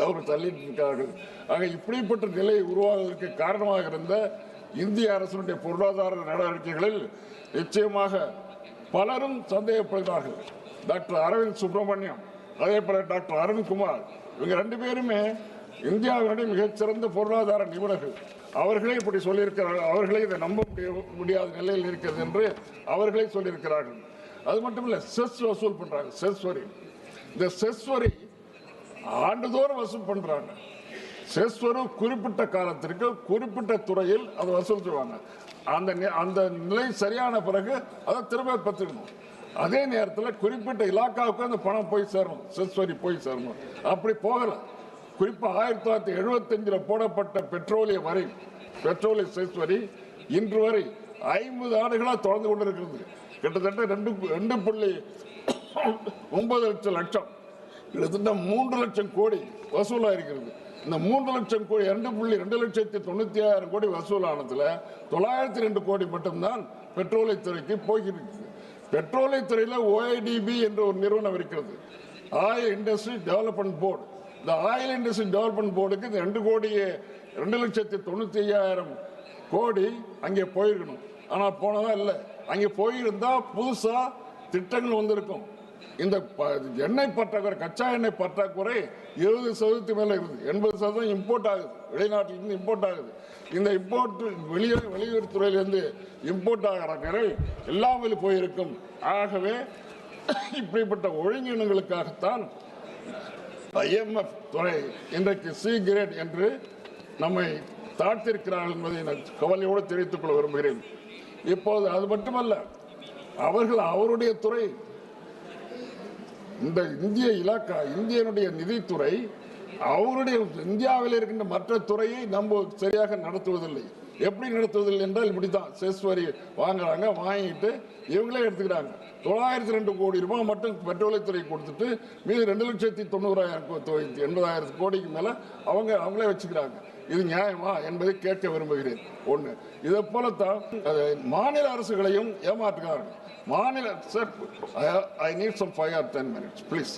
Speaker 10: அவர்கள் தள்ளியிருக்கிறார்கள். ஆக இப்படிப்பட்ட நிலை உருவாவதற்கு காரணமாக இருந்த இந்திய அரசினுடைய பொருளாதார நடவடிக்கைகளில் நிச்சயமாக பலரும் சந்தேகப்படுகிறார்கள். டாக்டர் அரவிந்த் சுப்பிரமணியம், அதே போல டாக்டர் அருண்குமார், இவங்க 2 பேருமே இந்தியாவினுடைய மிகச்சிறந்த பொருளாதார நிபுணர்கள். அவர்களே இப்படி சொல்லியிருக்கிறார்கள். அவர்களே இதை நம்ப முடியாத நிலையில் இருக்கிறது என்று அவர்களே சொல்லியிருக்கிறார்கள். அது மட்டும் இல்லை, செஸ் வசூல் பண்றாங்க. செஸ் வரி, இந்த செஸ் வரி ஆண்டுதோறும் வசூல் பண்றாங்க. செஸ் வரி குறிப்பிட்ட காலத்திற்கு குறிப்பிட்ட துறையில் அதை வசூல் செய்வாங்க. அந்த நிலை சரியான பிறகு அதை திரும்ப பெற்றுக்கணும். அதே நேரத்தில் குறிப்பிட்ட இலாக்காவுக்கு அந்த பணம் போய் சேரணும், செஸ் வரி போய் சேரணும். அப்படி போகல. குறிப்பாக 1975 போடப்பட்ட பெட்ரோலிய செஸ் வரி இன்று வரை 50 ஆண்டுகளாக தொடர்ந்து கொண்டிருக்கிறது. கிட்டத்தட்ட 2.9 லட்சம் கிட்டத்தட்ட 3 லட்சம் கோடி வசூலாக இருக்கிறது. இந்த 3 லட்சம் கோடி 2.296,000 கோடி வசூலானதுல 902 கோடி மட்டும்தான் பெட்ரோலியத்துறைக்கு போகிறது. பெட்ரோலியத்துறையில் OIDB என்ற ஒரு நிறுவனம் இருக்கிறது, ஆயில் இண்டஸ்ட்ரி டெவலப்மெண்ட் போர்டு. இந்த ஆயில் இண்டஸ்ட்ரி டெவலப்மெண்ட் போர்டுக்கு 2.95,000 கோடி அங்கே போயிருக்கணும். ஆனால் போனதா இல்லை. அங்கே போயிருந்தா புதுசா திட்டங்கள் வந்திருக்கும். இந்த எண்ணெய் பற்றாக்குறை, கச்சா எண்ணெய் பற்றாக்குறை 20% மேல இருக்குது. 80% இம்போர்ட் ஆகுது, வெளிநாட்டிலிருந்து இம்போர்ட் ஆகுது. இந்த இம்போர்ட் வெளியுறவுத்துறையிலிருந்து இம்போர்ட் ஆகிற எல்லாம் போயிருக்கும். ஆகவே இப்படிப்பட்ட ஒழுங்கினங்களுக்காகத்தான் IMF துறை இன்றைக்கு C கிரேட் என்று நம்மை தாழ்த்திருக்கிறார்கள் என்பதை நான் கவலையோடு தெரிவித்துக் கொள்ள விரும்புகிறேன். இப்போது அது மட்டுமல்ல, அவருடைய துறை, இந்த இந்தியனுடைய நிதித்துறை அவருடைய இந்தியாவில் இருக்கின்ற மற்ற துறையை நம்ம சரியாக நடத்துவதில்லை. எப்படி நடத்துவதில்லை என்றால் இப்படித்தான், செஸ் வரி வாங்குறாங்க, வாங்கிட்டு இவங்களே எடுத்துக்கிறாங்க. 902 கோடி ரூபாய் மட்டும் பெட்ரோலியத்துறை கொடுத்துட்டு மீது 2,90,000 கோடிக்கு மேல அவங்களே வச்சுக்கிறாங்க. இது நியாயமா என்பதை கேட்க விரும்புகிறேன். ஒன்று, இதை போலத்தான் மாநில அரசுகளையும் ஏமாற்றுகிறார்கள். I need some 5 or 10 minutes, please.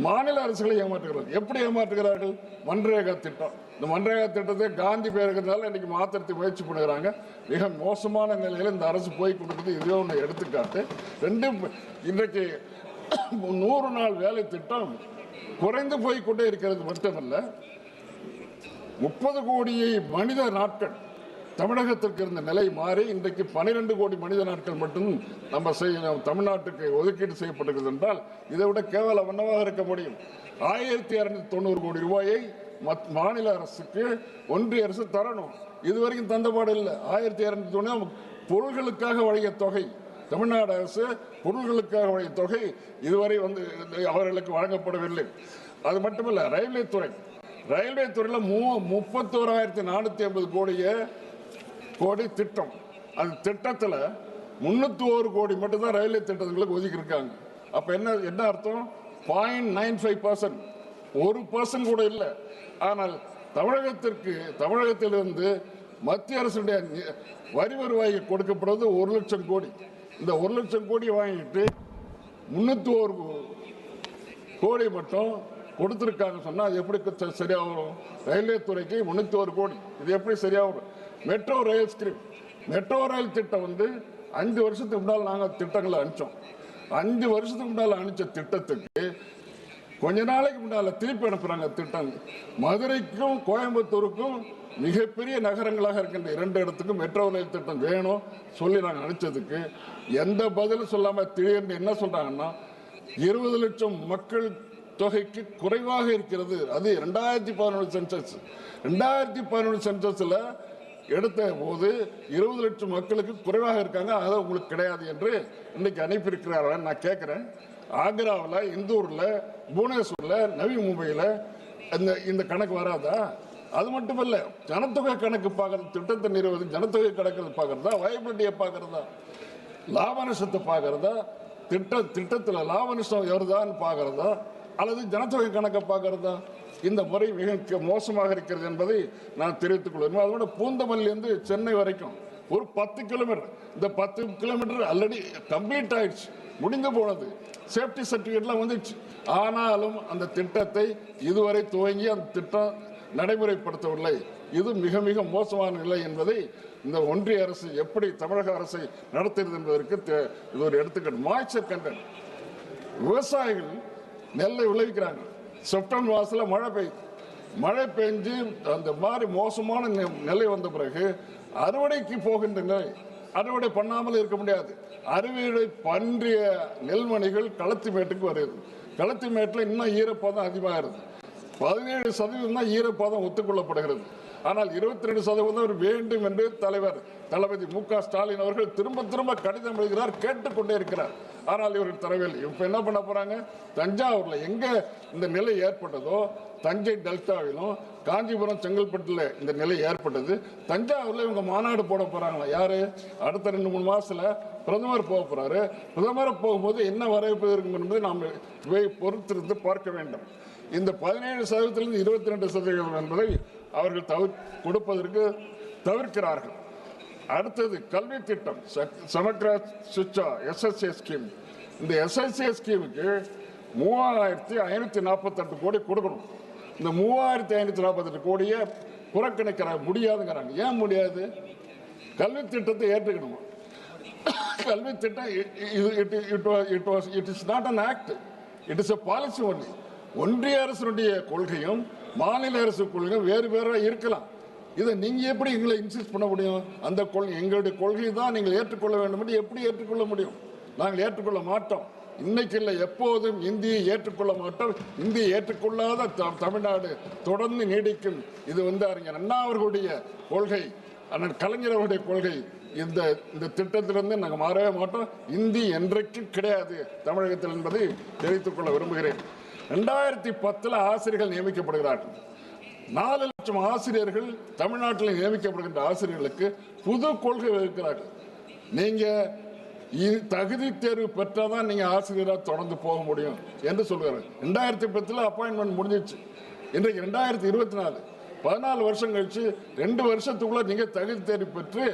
Speaker 10: மாநில அரசுகளை ஏமாற்றுகிறார்கள். எப்படி ஏமாற்றுகிறார்கள்? மன்ரேகா திட்டம். இந்த மன்ரேகா திட்டத்தை காந்தி பேருக்கிறதுனால இன்னைக்கு மாத்திரத்தை முயற்சி பண்ணுறாங்க. மிக மோசமான நிலையில் இந்த அரசு போய் கொடுக்குறது. இதுவே ஒன்று எடுத்துக்காட்டு. இன்றைக்கு 100 நாள் வேலை திட்டம் குறைந்து போய் கொண்டே இருக்கிறது மட்டுமல்ல, 30 கோடி மனித நாட்கள் தமிழகத்திற்கு இருந்த நிலை மாறி இன்றைக்கு 12 கோடி மனித நாட்கள் மட்டும் நம்ம தமிழ்நாட்டுக்கு ஒதுக்கீடு செய்யப்பட்டிருக்கிறது என்றால் இதை விட கேவலம் என்னவாக இருக்க முடியும்? 1,290 கோடி ரூபாயை மாநில அரசுக்கு ஒன்றிய அரசு தரணும். இதுவரைக்கும் தந்தபாடு இல்லை. 1,290 பொருள்களுக்காக வழங்கிய தொகை, தமிழ்நாடு அரசு பொருள்களுக்காக வழங்கிய தொகை இதுவரை அவர்களுக்கு வழங்கப்படவில்லை. அது மட்டுமல்ல, ரயில்வே துறையில் 31,450 கோடி திட்டம். அந்த திட்டத்தில் 301 கோடி மட்டும்தான் ரயில்வே திட்டங்களுக்கு ஒதுக்கி இருக்காங்க. அப்ப என்ன அர்த்தம்? 0.95%, 1% கூட இல்லை. ஆனால் தமிழகத்திலிருந்து மத்திய அரசுடைய வரி வருவாய்க்கு கொடுக்கப்படுவது 1 லட்சம் கோடி. இந்த 1 லட்சம் கோடி வாங்கிட்டு 301 கோடி மட்டும் கொடுத்திருக்காங்க சொன்னா அது எப்படி சரியா வரும்? ரயில்வே துறைக்கு 301 கோடி, இது எப்படி சரியா வரும்? மெட்ரோ ரயில் திட்டம் 5 வருஷத்துக்கு முன்னால் நாங்கள் திட்டங்களை அனுப்பிச்சோம். 5 வருஷத்துக்கு முன்னால் அனுப்பிச்ச திட்டத்துக்கு கொஞ்ச நாளைக்கு முன்னால திருப்பி அனுப்புறாங்க திட்டம். மதுரைக்கும் கோயம்புத்தூருக்கும் மிகப்பெரிய நகரங்களாக இருக்கின்ற 2 இடத்துக்கும் மெட்ரோ ரயில் திட்டம் வேணும் சொல்லி நாங்கள் அனுப்பிச்சதுக்கு எந்த பதிலும் சொல்லாம திடீர்னு என்ன சொல்றாங்கன்னா 20 லட்சம் மக்கள் தொகைக்கு குறைவாக இருக்கிறது. அது 2011 சென்சஸ். 2011 சென்சஸ்ல எடுத்த போது 20 லட்சம் மக்களுக்கு குறைவாக இருக்காங்க, அது உங்களுக்கு கிடையாது என்று இன்னைக்கு அனுப்பியிருக்கிறார்கள். நான் கேட்கிறேன், ஆக்ராவில், இந்தூர்ல, புவனேஸ்வர்ல, நவி மும்பையில் இந்த கணக்கு வராதா? அது மட்டுமல்ல, ஜனத்தொகை கணக்கு பார்க்கறது, திட்டத்தை நிறுவது ஜனத்தொகை கணக்கு பார்க்கறதா, வயபிலிட்டியை பார்க்கறதா, லாப நஷ்டத்தை பார்க்கறதா, திட்டத்தில் லாப நஷ்டம் வருதான்னு பார்க்கறதா, அல்லது ஜனத்தொகை கணக்கை பார்க்கறதா? இந்த முறை மிக மோசமாக இருக்கிறது என்பதை நான் தெரிவித்துக் கொள்வேன். அதோட பூந்தமல்லிருந்து சென்னை வரைக்கும் ஒரு 10 கிலோமீட்டர். இந்த 10 கிலோமீட்டர் ஆல்ரெடி கம்ப்ளீட் ஆயிடுச்சு, முடிந்து போனது, சேஃப்டி சர்டிபிகேட்லாம் வந்துடுச்சு. ஆனாலும் அந்த திட்டத்தை இதுவரை துவங்கி அந்த திட்டம் நடைமுறைப்படுத்தவில்லை. இது மிக மிக மோசமான நிலை என்பதை இந்த ஒன்றிய அரசு எப்படி தமிழக அரசை நடத்துகிறது என்பதற்கு இது ஒரு எடுத்துக்காட்டு. Moisture content. விவசாயிகள் நெல்லை விளைவிக்கிறாங்க. செப்டம்பர் மாதத்தில் மழை பெஞ்சு அந்த மாதிரி மோசமான நிலை வந்த பிறகு அறுவடைக்கு போகின்ற நிலை, அறுவடை பண்ணாமல் இருக்க முடியாது. அறுவடை பன்றிய நெல்மணிகள் களத்து மேட்டுக்கு வருது. களத்து மேட்டில் இன்னும் ஈரப்பதம் அதிகமாகிறது. 17% தான் ஈரப்பதம் ஒத்துக்கொள்ளப்படுகிறது. ஆனால் 22% வேண்டும் என்று தலைவர் தளபதி மு.க. ஸ்டாலின் அவர்கள் திரும்ப திரும்ப கடிதம் எழுதுகிறார், கேட்டுக்கொண்டே இருக்கிறார். ஆனால் இவர்கள் தரவில்லை. இப்ப என்ன பண்ண போறாங்க? தஞ்சாவூர்ல எங்க இந்த நிலை ஏற்பட்டதோ, தஞ்சை டெல்டாவிலும் காஞ்சிபுரம் செங்கல்பட்டுல இந்த நிலை ஏற்பட்டது. தஞ்சாவூர்ல இவங்க மாநாடு போட போறாங்களா? யாரு? அடுத்த 2-3 மாசத்துல பிரதமர் போக போறாரு. பிரதமர் போகும்போது என்ன வரவேற்பு இருக்கும் என்பதை நாம் பொறுத்திருந்து பார்க்க வேண்டும். இந்த 17%-லிருந்து 22% என்பதை அவர்கள் கொடுப்பதற்கு தவிர்க்கிறார்கள். அடுத்தது கல்வி திட்டம், சமக்ர சிக்ஷா SSA ஸ்கீம். இந்த SSA ஸ்கீமுக்கு 3548 கோடி கொடுக்கணும். இந்த 3548 கோடியை புறக்கணிக்கிற முடியாதுங்கிறாங்க. ஏன் முடியாது? கல்வி திட்டத்தை ஏற்றுக்கணும். கல்வி திட்டம் it is not an act, it is a policy only. ஒன்றிய அரசுடைய கொள்கையும் மாநில அரசு கொள்கையும் வேறு வேற இருக்கலாம். இதை நீங்க எப்படி எங்களை இன்சிஸ்ட் பண்ண முடியும்? அந்த கொள்கை எங்களுடைய கொள்கை தான் நீங்கள் ஏற்றுக்கொள்ள வேண்டும் என்று எப்படி ஏற்றுக்கொள்ள முடியும்? நாங்கள் ஏற்றுக்கொள்ள மாட்டோம். இன்னைக்கு இல்லை, எப்போதும் இந்தியை ஏற்றுக்கொள்ள மாட்டோம். இந்தியை ஏற்றுக்கொள்ளாத தமிழ்நாடு தொடர்ந்து நீடிக்கும். இது அறிஞர் அண்ணா அவர்களுடைய கொள்கை, அண்ணன் கலைஞர் அவருடைய கொள்கை. இந்த திட்டத்திலிருந்து நாங்கள் மாறவே மாட்டோம். இந்தி என்றைக்கும் கிடையாது தமிழகத்தில் என்பதை தெரிவித்துக் கொள்ள விரும்புகிறேன். 2010 ஆசிரியர்கள் நியமிக்கப்படுகிறார்கள். 4 லட்சம் ஆசிரியர்கள் தமிழ்நாட்டில் நியமிக்கப்படுகின்ற ஆசிரியர்களுக்கு புது கொள்கை வகுக்கிறார்கள். நீங்க தகுதி தேர்வு பெற்றாதான் நீங்க ஆசிரியராக தொடர்ந்து போக முடியும் என்று சொல்கிறார்கள். 2010 அப்பாயின்மெண்ட் முடிஞ்சிச்சு. இன்றைக்கு 2024, 14 வருஷம் கழிச்சு 2 வருஷத்துக்குள்ள நீங்க தகுதி தேர்வு பெற்று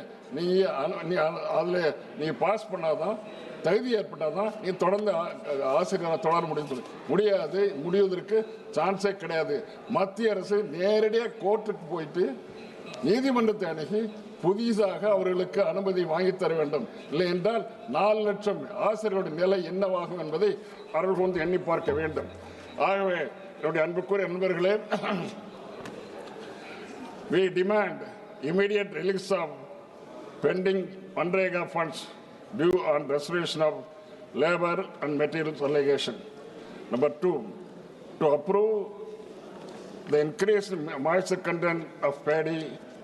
Speaker 10: நீங்க பாஸ் பண்ணாதான், தகுதி ஏற்பட்டாதான் நீ தொடர்ந்து ஆசிரியராக தொடர முடியாது. முடிவதற்கு சான்ஸே கிடையாது. மத்திய அரசு நேரடியாக கோர்ட்டுக்கு போயிட்டு நீதிமன்றத்தை அணுகி புதிதாக அவர்களுக்கு அனுமதி வாங்கி தர வேண்டும். இல்லை என்றால் 4 லட்சம் ஆசிரியர்களுடைய நிலை என்னவாகும் என்பதை அவர்கள் எண்ணி பார்க்க வேண்டும். ஆகவே என்னுடைய அன்புக்குரிய நண்பர்களே, we demand immediate release of pending MNREGA funds due on restoration of labor and materials allegation. Number 2, to approve the increased moisture content of paddy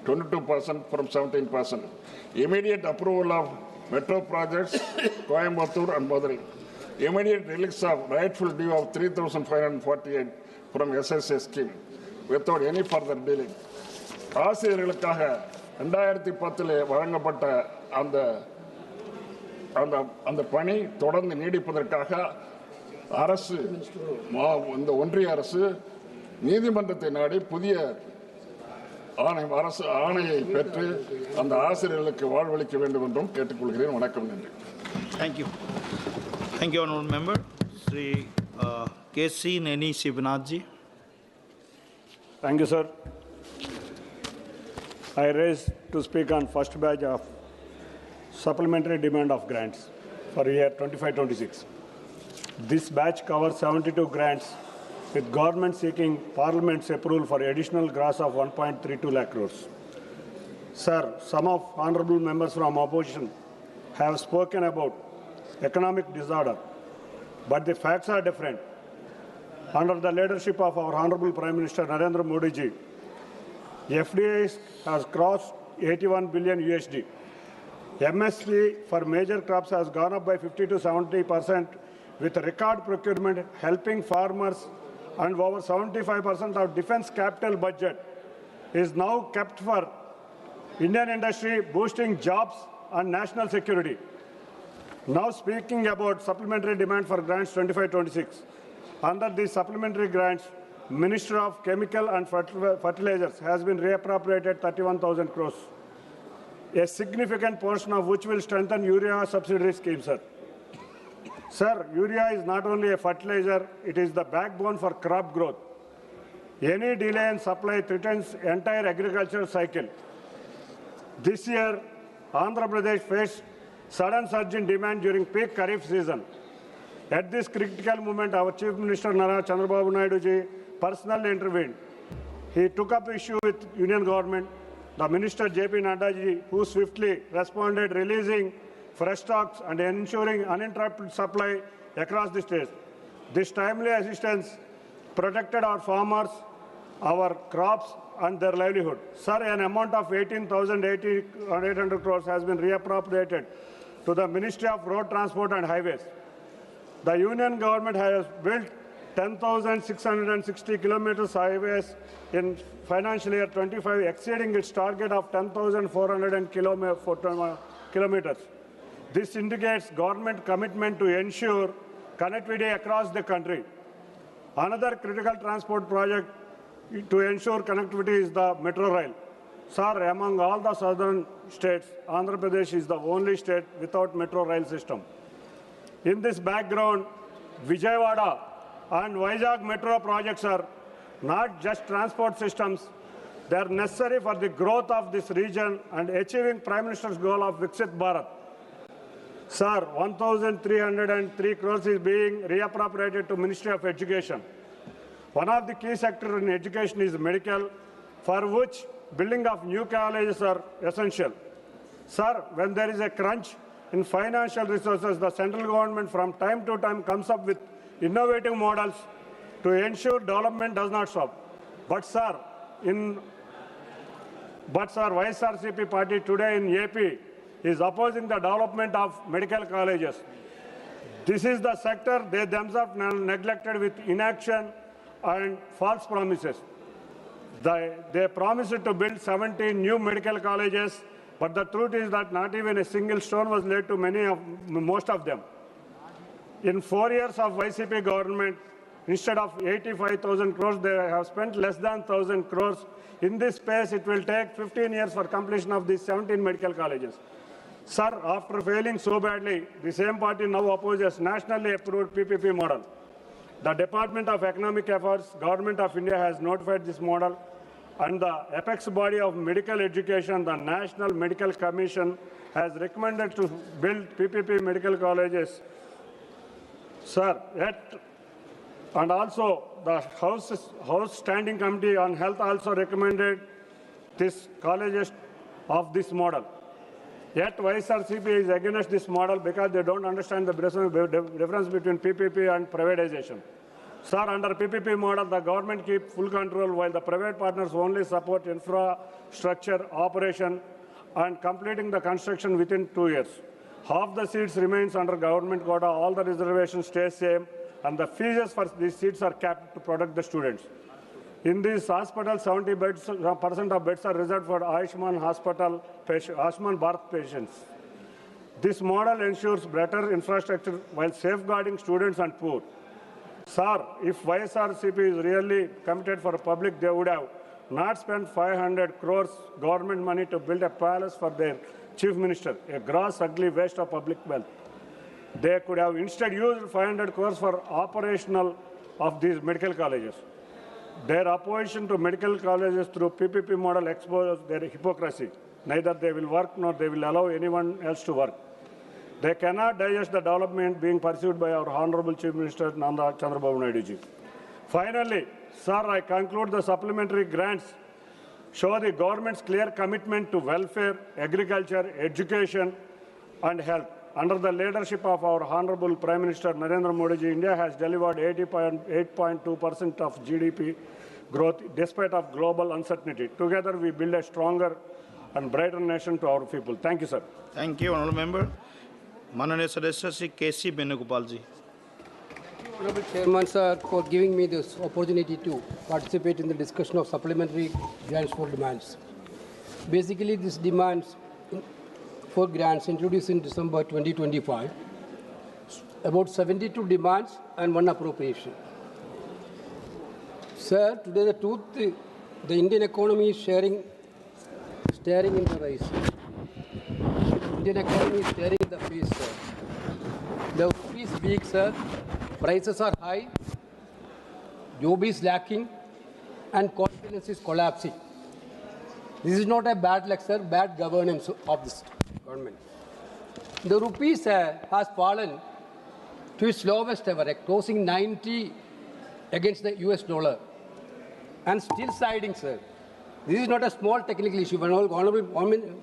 Speaker 10: 22% from 17%. Immediate approval of metro projects Coimbatore and Madurai. Immediate release of rightful due of 3,548 from SSA scheme without any further delay. ஆசிரியர்களுக்காக 2010 வழங்கப்பட்ட அந்த பணி தொடர்ந்து நீடிப்பதற்காக அரசு, இந்த ஒன்றிய அரசு நீதிமன்றத்தை நாடி புதிய அரசு ஆணையை பெற்று அந்த ஆசிரியர்களுக்கு வாழ்வளிக்க வேண்டும் என்றும் கேட்டுக்கொள்கிறேன். வணக்கம், நன்றி.
Speaker 9: Thank you. Thank you, honorable member. Sri K.C. Neni Sivanathji.
Speaker 11: Thank you, sir. I raise to speak on first batch of supplementary demand of grants for year 25-26. This batch covers 72 grants, with government seeking Parliament's approval for additional grants of 1.32 lakh crores. Sir, some of honorable members from opposition have spoken about economic disorder, but the facts are different. Under the leadership of our Honorable Prime Minister Narendra Modi ji, FDI has crossed 81 billion USD. MSP for major crops has gone up by 50 to 70%, with record procurement helping farmers, and over 75% of defense capital budget is now kept for Indian industry, boosting jobs and national security. Now speaking about supplementary demand for grants 25-26. Under these supplementary grants, Minister of Chemical and Fertilizers has been reappropriated 31,000 crores, a significant portion of which will strengthen urea subsidy scheme, sir. Sir, urea is not only a fertilizer, it is the backbone for crop growth. Any delay in supply threatens entire agricultural cycle. This year, Andhra Pradesh faced sudden surge in demand during peak Kharif season. At this critical moment, our Chief Minister Nara Chandrababu Naidu ji personally intervened. He took up the issue with Union government. The Minister J.P. Nadda ji, who swiftly responded, releasing fresh stocks and ensuring uninterrupted supply across the states. This timely assistance protected our farmers our crops and their livelihood. Sir, an amount of 18,800 crores has been reappropriated to the Ministry of Road Transport and Highways. The Union government has built 10,660 kilometers highways in financial year 25, exceeding its target of 10,400 kilometers. This indicates government commitment to ensure connectivity across the country. Another critical transport project to ensure connectivity is the metro rail. Sir, among all the southern states, Andhra Pradesh is the only state without metro rail system. In this background, Vijayawada and Vizag metro projects are not just transport systems, they are necessary for the growth of this region and achieving Prime Minister's goal of Viksit Bharat. Sir, 1,303 crores is being reappropriated to Ministry of Education. One of the key sectors in education is medical, for which building of new colleges are essential. Sir, when there is a crunch in financial resources, the central government from time to time comes up with innovative models to ensure development does not stop. But sir, YSRCP party today in AP is opposing the development of medical colleges. This is the sector they themselves neglected with inaction and false promises. They promised to build 17 new medical colleges, but the truth is that not even a single stone was laid to most of them. In 4 years of YCP government, instead of 85,000 crores, they have spent less than 1,000 crores. In this space, it will take 15 years for completion of these 17 medical colleges. Sir, after failing so badly, the same party now opposes nationally approved PPP model. The Department of Economic Affairs, Government of India has notified this model, and the apex body of medical education, the National Medical Commission, has recommended to build PPP medical colleges. Sir, and also the House Standing Committee on Health also recommended this colleges of this model. Yet YSRCP is against this model because they don't understand the difference between PPP and privatization. Sir, under PPP model, the government keeps full control while the private partners only support infrastructure, operation, and completing the construction within 2 years. Half the seats remains under government quota, all the reservations stay same, and the fees for these seats are capped to protect the students. In these hospitals, 70% of beds are reserved for Ayushman Bharat patients. This model ensures better infrastructure while safeguarding students and poor. Sir, if YSRCP is really committed for public, they would have not spent 500 crores government money to build a palace for their chief minister, a gross ugly waste of public wealth. They could have instead used 500 crores for operational of these medical colleges. Their opposition to medical colleges through PPP model exposes their hypocrisy. Neither they will work nor they will allow anyone else to work. They cannot digest the development being pursued by our Honorable Chief Minister Nanda Chandrababu Naidu ji. Finally, sir, I conclude the supplementary grants show the government's clear commitment to welfare, agriculture, education, and health. Under the leadership of our Honorable Prime Minister Narendra Modi ji, India has delivered 8.2% of GDP growth despite of global uncertainty. Together, we build a stronger and brighter nation to our people. Thank you, sir.
Speaker 9: Thank you, Honourable Member. Mananiya Sadasya Shri K.C. Benugopal ji.
Speaker 3: Honourable Chairman, sir, for giving me this opportunity to participate in the discussion of supplementary grants for demands. Basically, these demands for grants introduced in December 2025, about 72 demands and 1 appropriation. Sir, today the truth, the Indian economy is staring in the rise. Indian economy is staring in the face, sir. The rupee is weak, sir. Prices are high. Job is lacking, and confidence is collapsing. This is not a bad luck, sir, bad governance of this government. The rupee has fallen to its lowest ever, closing 90 against the US dollar, and still sliding, sir. This is not a small technical issue. When Honorable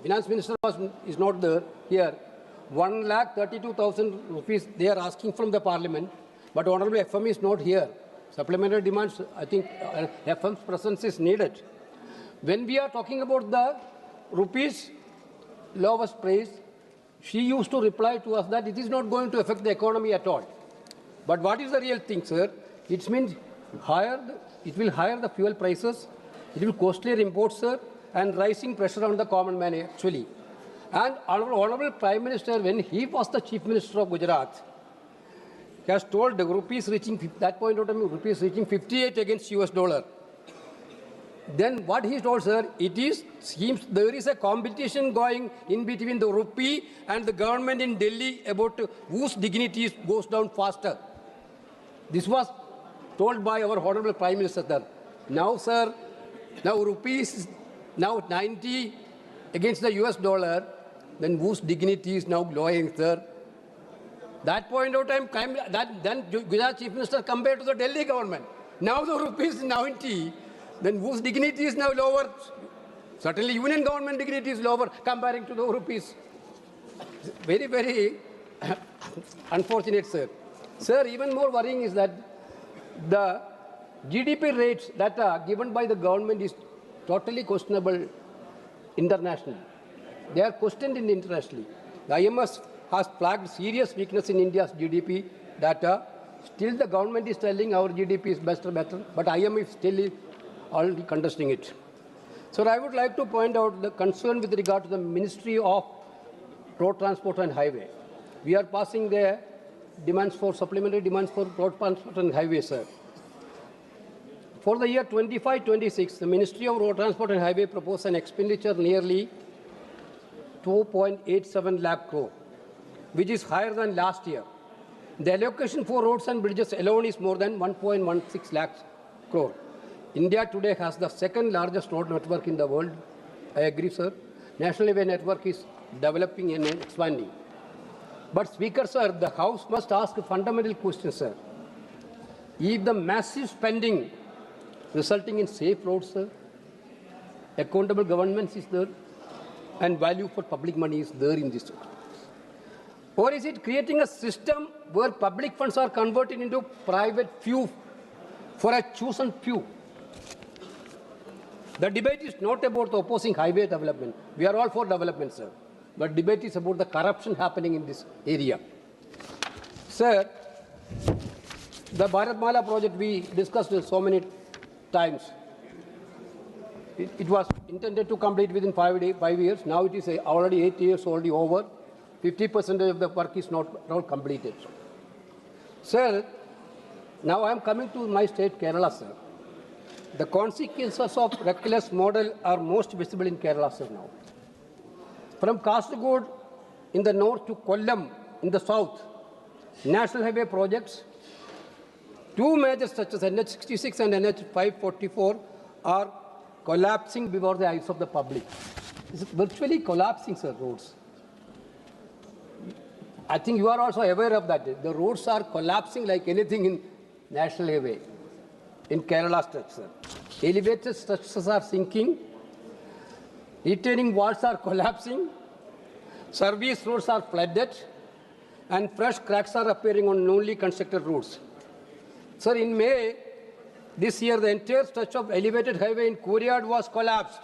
Speaker 3: Finance Minister is not there here, 1,32,000 rupees they are asking from the Parliament, but Honorable FME is not here. Supplementary demands, I think FM's presence is needed. When we are talking about the rupees lowest price, she used to reply to us that it is not going to affect the economy at all. But what is the real thing, sir? It means it will higher the fuel prices, it will costlier imports, sir, and rising pressure on the common man actually. And our Honorable Prime Minister, when he was the Chief Minister of Gujarat, has told the rupees reaching, that point of time, rupees reaching 58 against US dollar. Then what he told, sir, seems there is a competition going in between the rupee and the government in Delhi about whose dignity goes down faster. This was told by our Honorable Prime Minister, sir. Now, sir, now rupees now 90 against the US dollar, then whose dignity is now lowering, sir? That point of time, then Gujarat Chief Minister compared to the Delhi government. Now the rupees is 90, then whose dignity is now lower? Certainly union government dignity is lower comparing to the rupees. Very, very unfortunate, sir. Sir, even more worrying is that the GDP rates that are given by the government is totally questionable internationally. They are questioned internationally. The IMF has flagged serious weakness in India's GDP data. Still the government is telling our GDP is better, but IMF still is already contesting it. So I would like to point out the concern with regard to the Ministry of Road Transport and Highway. We are passing the demands for supplementary demands for road transport and highway, sir. For the year 25-26, the Ministry of Road Transport and Highway proposed an expenditure nearly 2.87 lakh crore, which is higher than last year. The allocation for roads and bridges alone is more than 1.16 lakh crore. India today has the second largest road network in the world. I agree, sir. National Highway network is developing and expanding. But Speaker, sir, the House must ask a fundamental question, sir. If the massive spending resulting in safe roads, sir, accountable governments is there, and value for public money is there in this. Or is it creating a system where public funds are converted into private few for a chosen few? The debate is not about opposing highway development. We are all for development, sir. But debate is about the corruption happening in this area. Sir, the Bharatmala project we discussed so many times. It was intended to complete within 5 years. Now it is already 8 years already over. 50% of the work is not completed. Sir, now I am coming to my state, Kerala, sir. The consequences of reckless model are most visible in Kerala, sir, now. From Kasaragod in the north to Kollam in the south, national highway projects, two major stretches, NH66 and NH544, are collapsing before the eyes of the public. It's virtually collapsing, sir, roads. I think you are also aware of that. The roads are collapsing like anything in national highway. In Kerala stretch, sir. Elevated structures are sinking, retaining walls are collapsing, service roads are flooded, and fresh cracks are appearing on newly constructed roads. Sir, in May this year, the entire stretch of elevated highway in Koread was collapsed.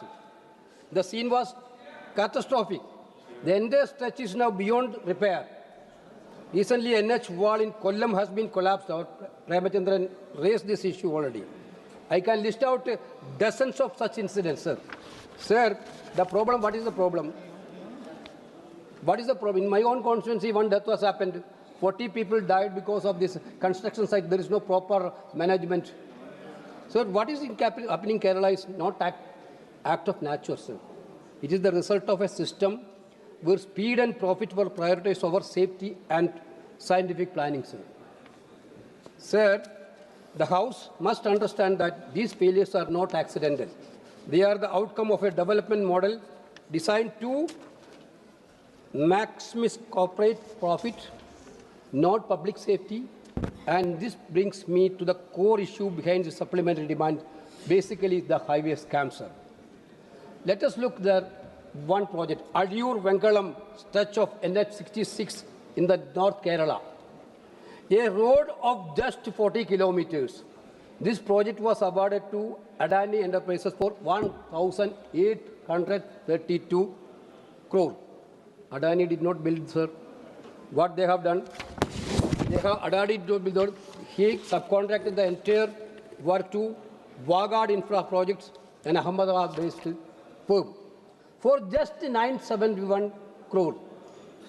Speaker 3: The scene was catastrophic. The entire stretch is now beyond repair. Recently, NH wall in Kollam has been collapsed. Our Ramachandran raised this issue already. I can list out dozens of such incidents, sir. Sir, the problem, what is the problem? What is the problem? In my own constituency, one death was happened. 40 people died because of this construction site. There is no proper management. Sir, what is happening in Kerala is not act of nature, sir. It is the result of a system where speed and profit were prioritized over safety and scientific planning, sir. Sir, the House must understand that these failures are not accidental. They are the outcome of a development model designed to maximize corporate profit, not public safety. And this brings me to the core issue behind the supplementary demand, basically the highway scam, sir. Let us look at one project, Adiyur Vengalam stretch of NH66 in the North Kerala. A road of just 40 kilometers, This project was awarded to Adani Enterprises for 1,832 crore. Adani did not build, sir. What they have done, Adani did not build. He subcontracted the entire work to Wagad Infra Projects, an Ahmedabad-based firm, for just 971 crore.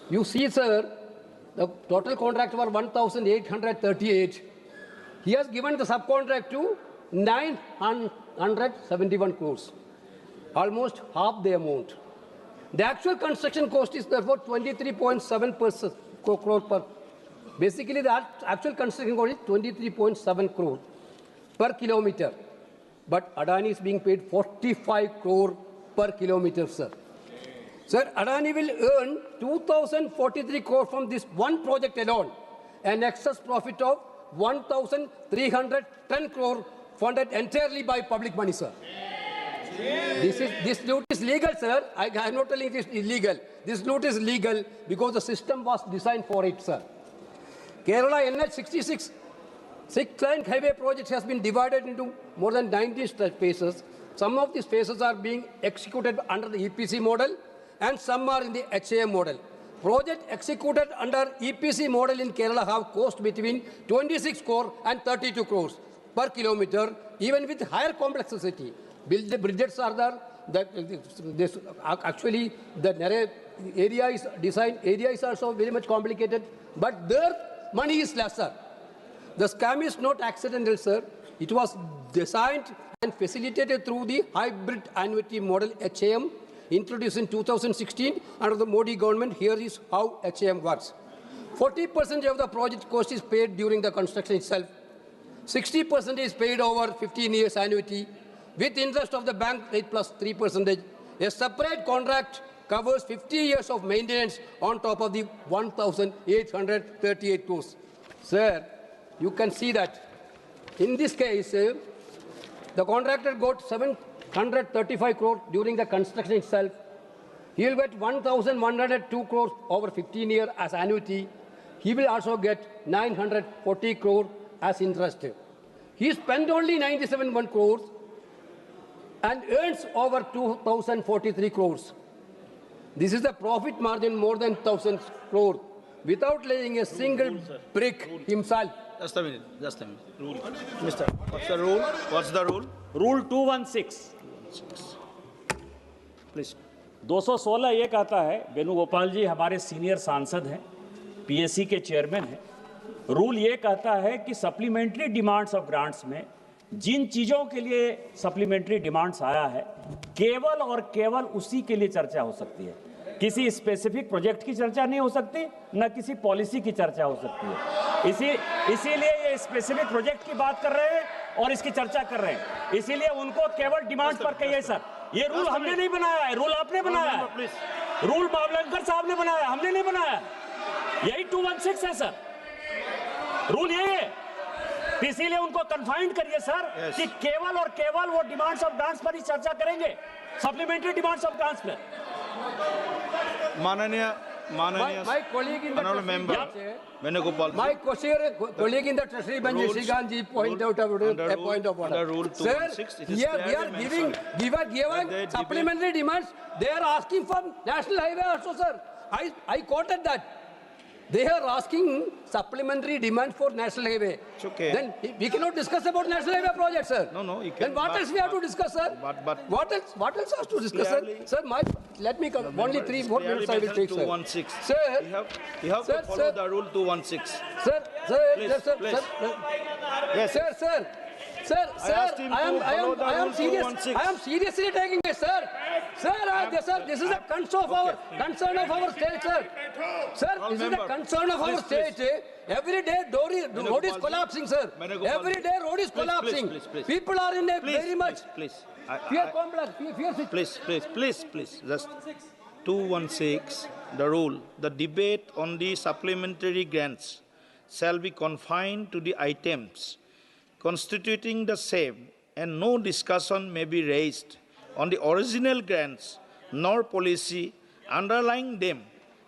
Speaker 3: You see, sir, the total contract was 1,838. He has given the subcontract to 971 crores, almost half the amount. The actual construction cost is therefore 23.7 crore per. Basically, the actual construction cost is 23.7 crore per kilometer. But Adani is being paid 45 crore per kilometer, sir. Sir, Adani will earn 2,043 crore from this one project alone, an excess profit of 1,310 crore funded entirely by public money, sir. This route is legal, sir. I am not telling it is illegal. This route is legal because the system was designed for it, sir. Kerala NH66 six-lane highway project has been divided into more than 90 phases. Some of these phases are being executed under the EPC model and some are in the HAM model. Projects executed under EPC model in Kerala have cost between 26 crore and 32 crores per kilometer, even with higher complexity. The bridges are there. Actually, the area is designed. Area is also very much complicated, but their money is lesser. The scam is not accidental, sir. It was designed and facilitated through the hybrid annuity model HAM introduced in 2016 under the Modi government. Here is how HAM works. 40% of the project cost is paid during the construction itself. 60% is paid over 15 years annuity with interest of the bank rate plus 3%. A separate contract covers 50 years of maintenance on top of the 1,838 crores. Sir, you can see that in this case, the contractor got 735 crore during the construction itself. He will get 1,102 crore over 15 years as annuity. He will also get 940 crore as interest. He spent only 97 crores and earns over 2,043 crores. This is the profit margin more than 1,000 crore without laying a single brick himself.
Speaker 9: Just a minute. Rule. Mister, what's the rule? What's the rule?
Speaker 7: Rule 216. Please. 216 ये कहता है, वेणुगोपाल जी हमारे senior सांसद हैं, PSC के chairman हैं। Rule ये कहता है कि सप्लीमेंट्री डिमांड्स ऑफ ग्रांट्स में जिन चीज़ों के लिए सप्लीमेंट्री डिमांड्स आया है, केवल और केवल उसी के लिए चर्चा हो सकती है। किसी स्पेसिफिक प्रोजेक्ट की चर्चा नहीं हो सकती, न किसी पॉलिसी की चर्चा हो सकती है। इसीलिए ये स्पेसिफिक प्रोजेक्ट की बात कर रहे हैं और इसकी चर्चा कर रहे हैं। इसीलिए उनको केवल डिमांड पर कहिए सर। ये रूल हमने नहीं बनाया है, रूल आपने बनाया है। रूल मावलंकर साहब ने बनाया, हमने नहीं बनाया। यही 216 है सर, रूल यही है। इसीलिए उनको कन्फाइंड करिए सर कि केवल और केवल वो डिमांड्स ऑफ ग्रांट्स पर ही चर्चा करेंगे, सप्लीमेंट्री डिमांड्स ऑफ ग्रांट्स पर।
Speaker 9: माननीय
Speaker 3: My colleague in the
Speaker 9: member, Venugopal.
Speaker 3: My colleague in the Treasury bench, Srikanth ji, point out a point of order. Sir, we are giving supplementary demands. They are asking for national highway also, sir. I quoted that. They are asking supplementary demand for national highway.
Speaker 9: It's okay.
Speaker 3: Then we cannot discuss about national highway project, sir.
Speaker 9: No, you can.
Speaker 3: Then what else we have to discuss, sir? What else has to discuss, sir? Sir, let me come. Only 3-4 minutes I will take, sir.
Speaker 9: 216.
Speaker 3: Sir,
Speaker 9: you have to follow the rule 216.
Speaker 3: Sir, I am seriously taking it, sir. Sir, this is a concern of our state, sir. Sir, this is a concern of our state. Every day road is collapsing, sir. Every day road is collapsing. People are in a very much fear complex.
Speaker 9: Please. Just 216, the rule. The debate on the supplementary grants shall be confined to the items constituting the same, and no discussion may be raised on the original grants nor policy underlying them,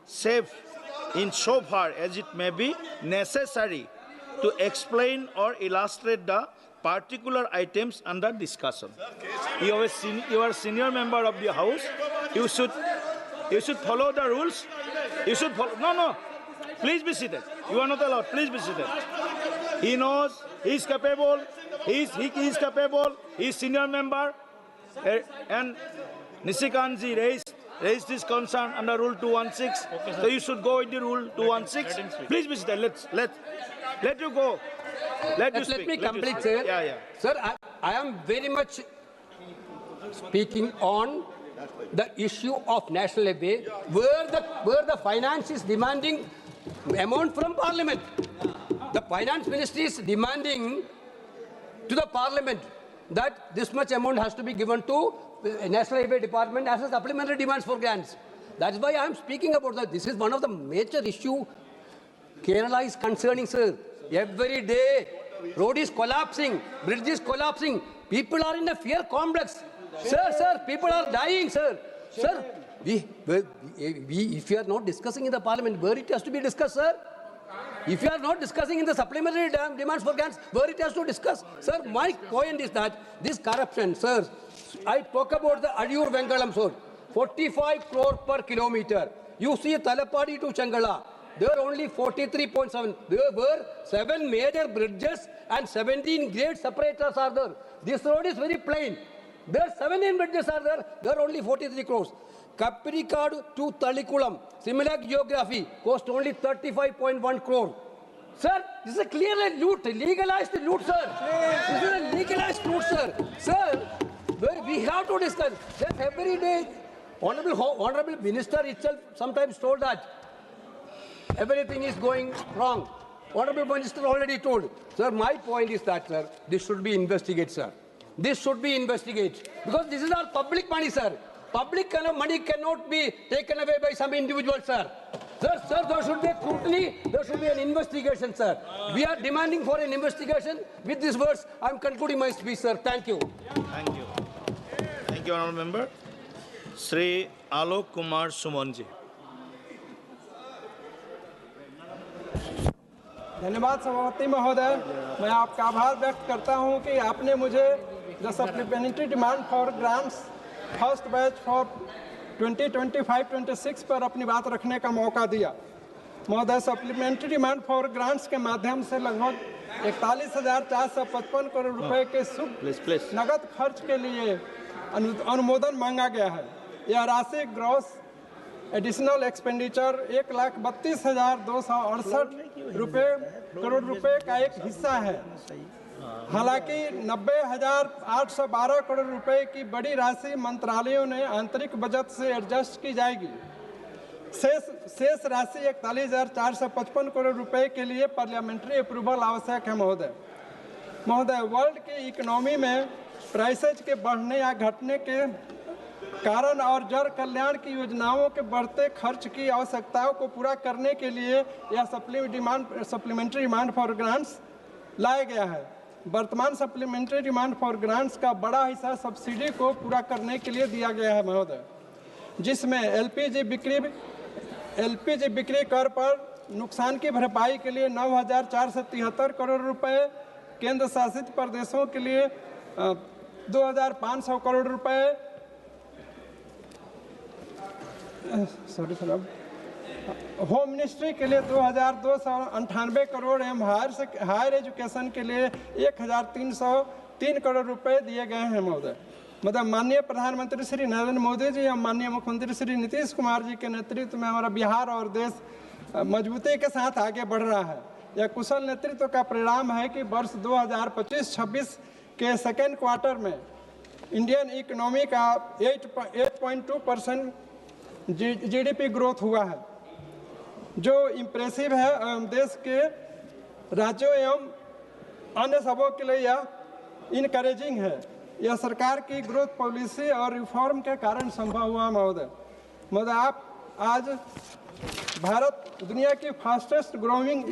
Speaker 9: save in so far as it may be necessary to explain or illustrate the particular items under discussion. You are a senior member of the House. You should follow the rules. You should follow. No. Please be seated. You are not allowed. Please be seated. He knows. He is capable. He is capable. He is senior member. And Nishikantji raised this concern under Rule 216. Okay, so you should go with the Rule 216. Please be seated. Let you go. Let
Speaker 3: me complete, sir.
Speaker 9: Yeah.
Speaker 3: Sir, I am very much speaking on the issue of national highway, where the finance is demanding amount from Parliament. The finance ministry is demanding to the Parliament that this much amount has to be given to the National Highway Department as a supplementary demands for grants. That's why I am speaking about that. This is one of the major issue Kerala is concerning, sir. Every day, road is collapsing, bridge is collapsing. People are in a fear complex. Sir, people are dying, sir. Sir, if you are not discussing in the Parliament, where it has to be discussed, sir? If you are not discussing in the supplementary demands for grants, where it has to discuss? Sir, my point is that this corruption, sir, I talk about the Adiyur Vengalam, sir, 45 crore per kilometer. You see Talapadi to Changala, there are only 43.7. There were 7 major bridges and 17 grade separators are there. This road is very plain. There are 17 bridges are there. There are only 43 crores. Kappirikadu to Talikulam, similar geography, cost only 35.1 crore. Sir, this is a clearly loot, legalized loot, sir. This is a legalized loot, sir. Sir, we have to discuss. Just every day, Honorable Minister itself sometimes told that everything is going wrong. Honorable Minister already told. Sir, my point is that, sir, this should be investigated, sir. This should be investigated. Because this is our public money, sir. Public money cannot be taken away by some individual, sir. Sir, there should be a scrutiny, there should be an investigation, sir. We are demanding for an investigation. With these words, I am concluding my speech, sir. Thank you.
Speaker 9: Thank you. Thank you, Honourable Member. Sri Alok Kumar Sumanji.
Speaker 6: धन्यवाद सभापति महोदय, मैं आपका आभार व्यक्त करता हूं कि आपने मुझे the supplementary demand for grants first batch for 2025-26 पर अपनी बात रखने का मौका दिया। महोदय, सप्लीमेंट्री डिमांड फॉर ग्रांट्स के माध्यम से लगभग 41,455 करोड़ रुपए के शुद्ध नगद खर्च के लिए अनुमोदन मांगा गया है। यह राशि ग्रॉस एडिशनल एक्सपेंडिचर 1,32,268 करोड़ रुपए का एक हिस्सा है। हालांकि 90,812 करोड़ रुपए की बड़ी राशि मंत्रालयों ने आंतरिक बजट से एडजस्ट की जाएगी। शेष राशि 41,455 करोड़ रुपए के लिए पार्लियामेंट्री अप्रूवल आवश्यक है। महोदय, वर्ल्ड की इकोनॉमी में प्राइसेज के बढ़ने या घटने के कारण और जन कल्याण की योजनाओं के बढ़ते खर्च की आवश्यकताओं को पूरा करने के लिए यह सप्लीमेंट्री डिमांड फॉर ग्रांट्स लाया गया है। वर्तमान सप्लीमेंट्री डिमांड फॉर ग्रांट्स का बड़ा हिस्सा सब्सिडी को पूरा करने के लिए दिया गया है महोदय, जिसमें एलपीजी बिक्री कर पर नुकसान की भरपाई के लिए 9,473 करोड़ रुपए, केंद्र शासित प्रदेशों के लिए 2,500 करोड़ रुपए, होम मिनिस्ट्री के लिए 2,298 करोड़ एवं हायर एजुकेशन के लिए 1,303 करोड़ रुपए दिए गए हैं महोदय। माननीय प्रधानमंत्री श्री नरेंद्र मोदी जी एवं माननीय मुख्यमंत्री श्री नीतीश कुमार जी के नेतृत्व में हमारा बिहार और देश मजबूती के साथ आगे बढ़ रहा है। यह कुशल नेतृत्व का परिणाम है कि वर्ष 2025-26 के सेकेंड क्वार्टर में इंडियन इकोनॉमी का 8.2% जीडीपी ग्रोथ हुआ है, जो इम्प्रेसिव है एवं देश के राज्यों एवं अन्य सबों के लिए यह इनकरेजिंग है। यह सरकार की ग्रोथ पॉलिसी और रिफॉर्म के कारण संभव हुआ महोदय। आप आज भारत दुनिया की फास्टेस्ट ग्रोइंग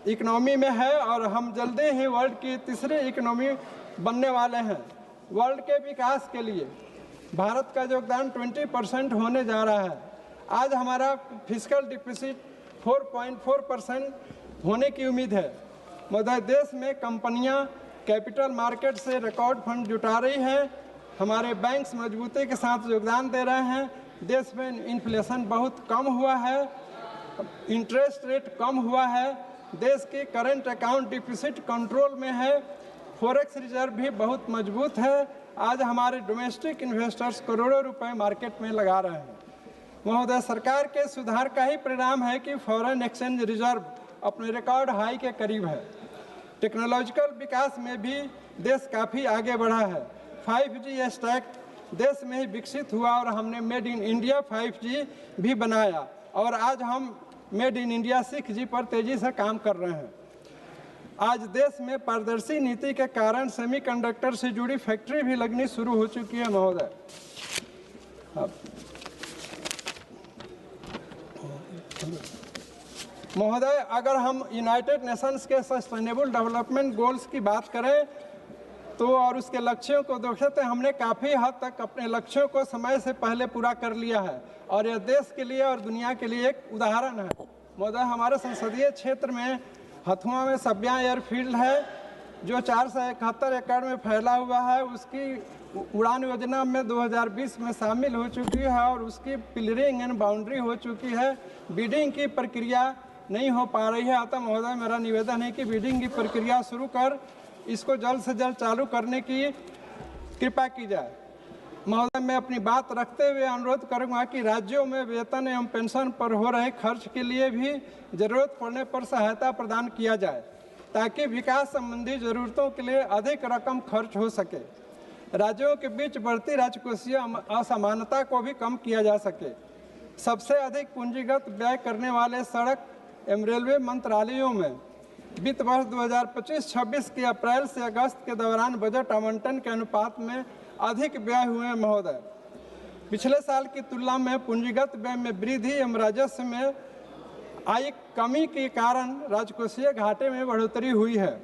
Speaker 6: इकोनॉमी में है और हम जल्दी ही वर्ल्ड की तीसरी इकोनॉमी बनने वाले हैं। वर्ल्ड के विकास के लिए भारत का योगदान 20% होने जा रहा है। आज हमारा फिस्कल डिफिसिट 4.4% होने की उम्मीद है। महोदय, देश में कंपनियां कैपिटल मार्केट से रिकॉर्ड फंड जुटा रही है। हमारे बैंक्स मजबूती के साथ योगदान दे रहे हैं। देश में इन्फ्लेशन बहुत कम हुआ है, इंटरेस्ट रेट कम हुआ है, देश की करंट अकाउंट डिफिसिट कंट्रोल में है, फॉरेक्स रिजर्व भी बहुत मजबूत है। आज हमारे डोमेस्टिक इन्वेस्टर्स करोड़ों रुपए मार्केट में लगा रहे हैं। महोदय, सरकार के सुधार का ही परिणाम है कि फॉरेन एक्सचेंज रिजर्व अपने रिकॉर्ड हाई के करीब है। टेक्नोलॉजिकल विकास में भी देश काफ़ी आगे बढ़ा है। 5G स्टैक देश में ही विकसित हुआ और हमने मेड इन इंडिया 5G भी बनाया और आज हम मेड इन इंडिया 6G पर तेजी से काम कर रहे हैं। आज देश में पारदर्शी नीति के कारण सेमीकंडक्टर से जुड़ी फैक्ट्री भी लगनी शुरू हो चुकी है। महोदय, अगर हम यूनाइटेड नेशंस के सस्टेनेबल डेवलपमेंट गोल्स की बात करें तो और उसके लक्ष्यों को देखें तो हमने काफ़ी हद तक अपने लक्ष्यों को समय से पहले पूरा कर लिया है और यह देश के लिए और दुनिया के लिए एक उदाहरण है। महोदय, हमारे संसदीय क्षेत्र में हथुआ में सब्या एयरफील्ड है जो 471 एकड़ में फैला हुआ है। उसकी उड़ान योजना में 2020 में शामिल हो चुकी है और उसकी पिलरिंग एंड बाउंड्री हो चुकी है। बिडिंग की प्रक्रिया नहीं हो पा रही है। अतः महोदय, मेरा निवेदन है कि बिडिंग की प्रक्रिया शुरू कर इसको जल्द से जल्द चालू करने की कृपा की जाए। महोदय, मैं अपनी बात रखते हुए अनुरोध करूंगा कि राज्यों में वेतन एवं पेंशन पर हो रहे खर्च के लिए भी जरूरत पड़ने पर सहायता प्रदान किया जाए ताकि विकास संबंधी जरूरतों के लिए अधिक रकम खर्च हो सके। राज्यों के बीच बढ़ती राजकोषीय असमानता को भी कम किया जा सके। सबसे अधिक पूंजीगत व्यय करने वाले सड़क एवं रेलवे मंत्रालयों में वित्त वर्ष 2025-26 के अप्रैल से अगस्त के दौरान बजट आवंटन के अनुपात में अधिक व्यय हुए हैं। महोदय, पिछले साल की तुलना में पूंजीगत व्यय में वृद्धि एवं राजस्व में आई कमी के कारण राजकोषीय घाटे में बढ़ोतरी हुई है।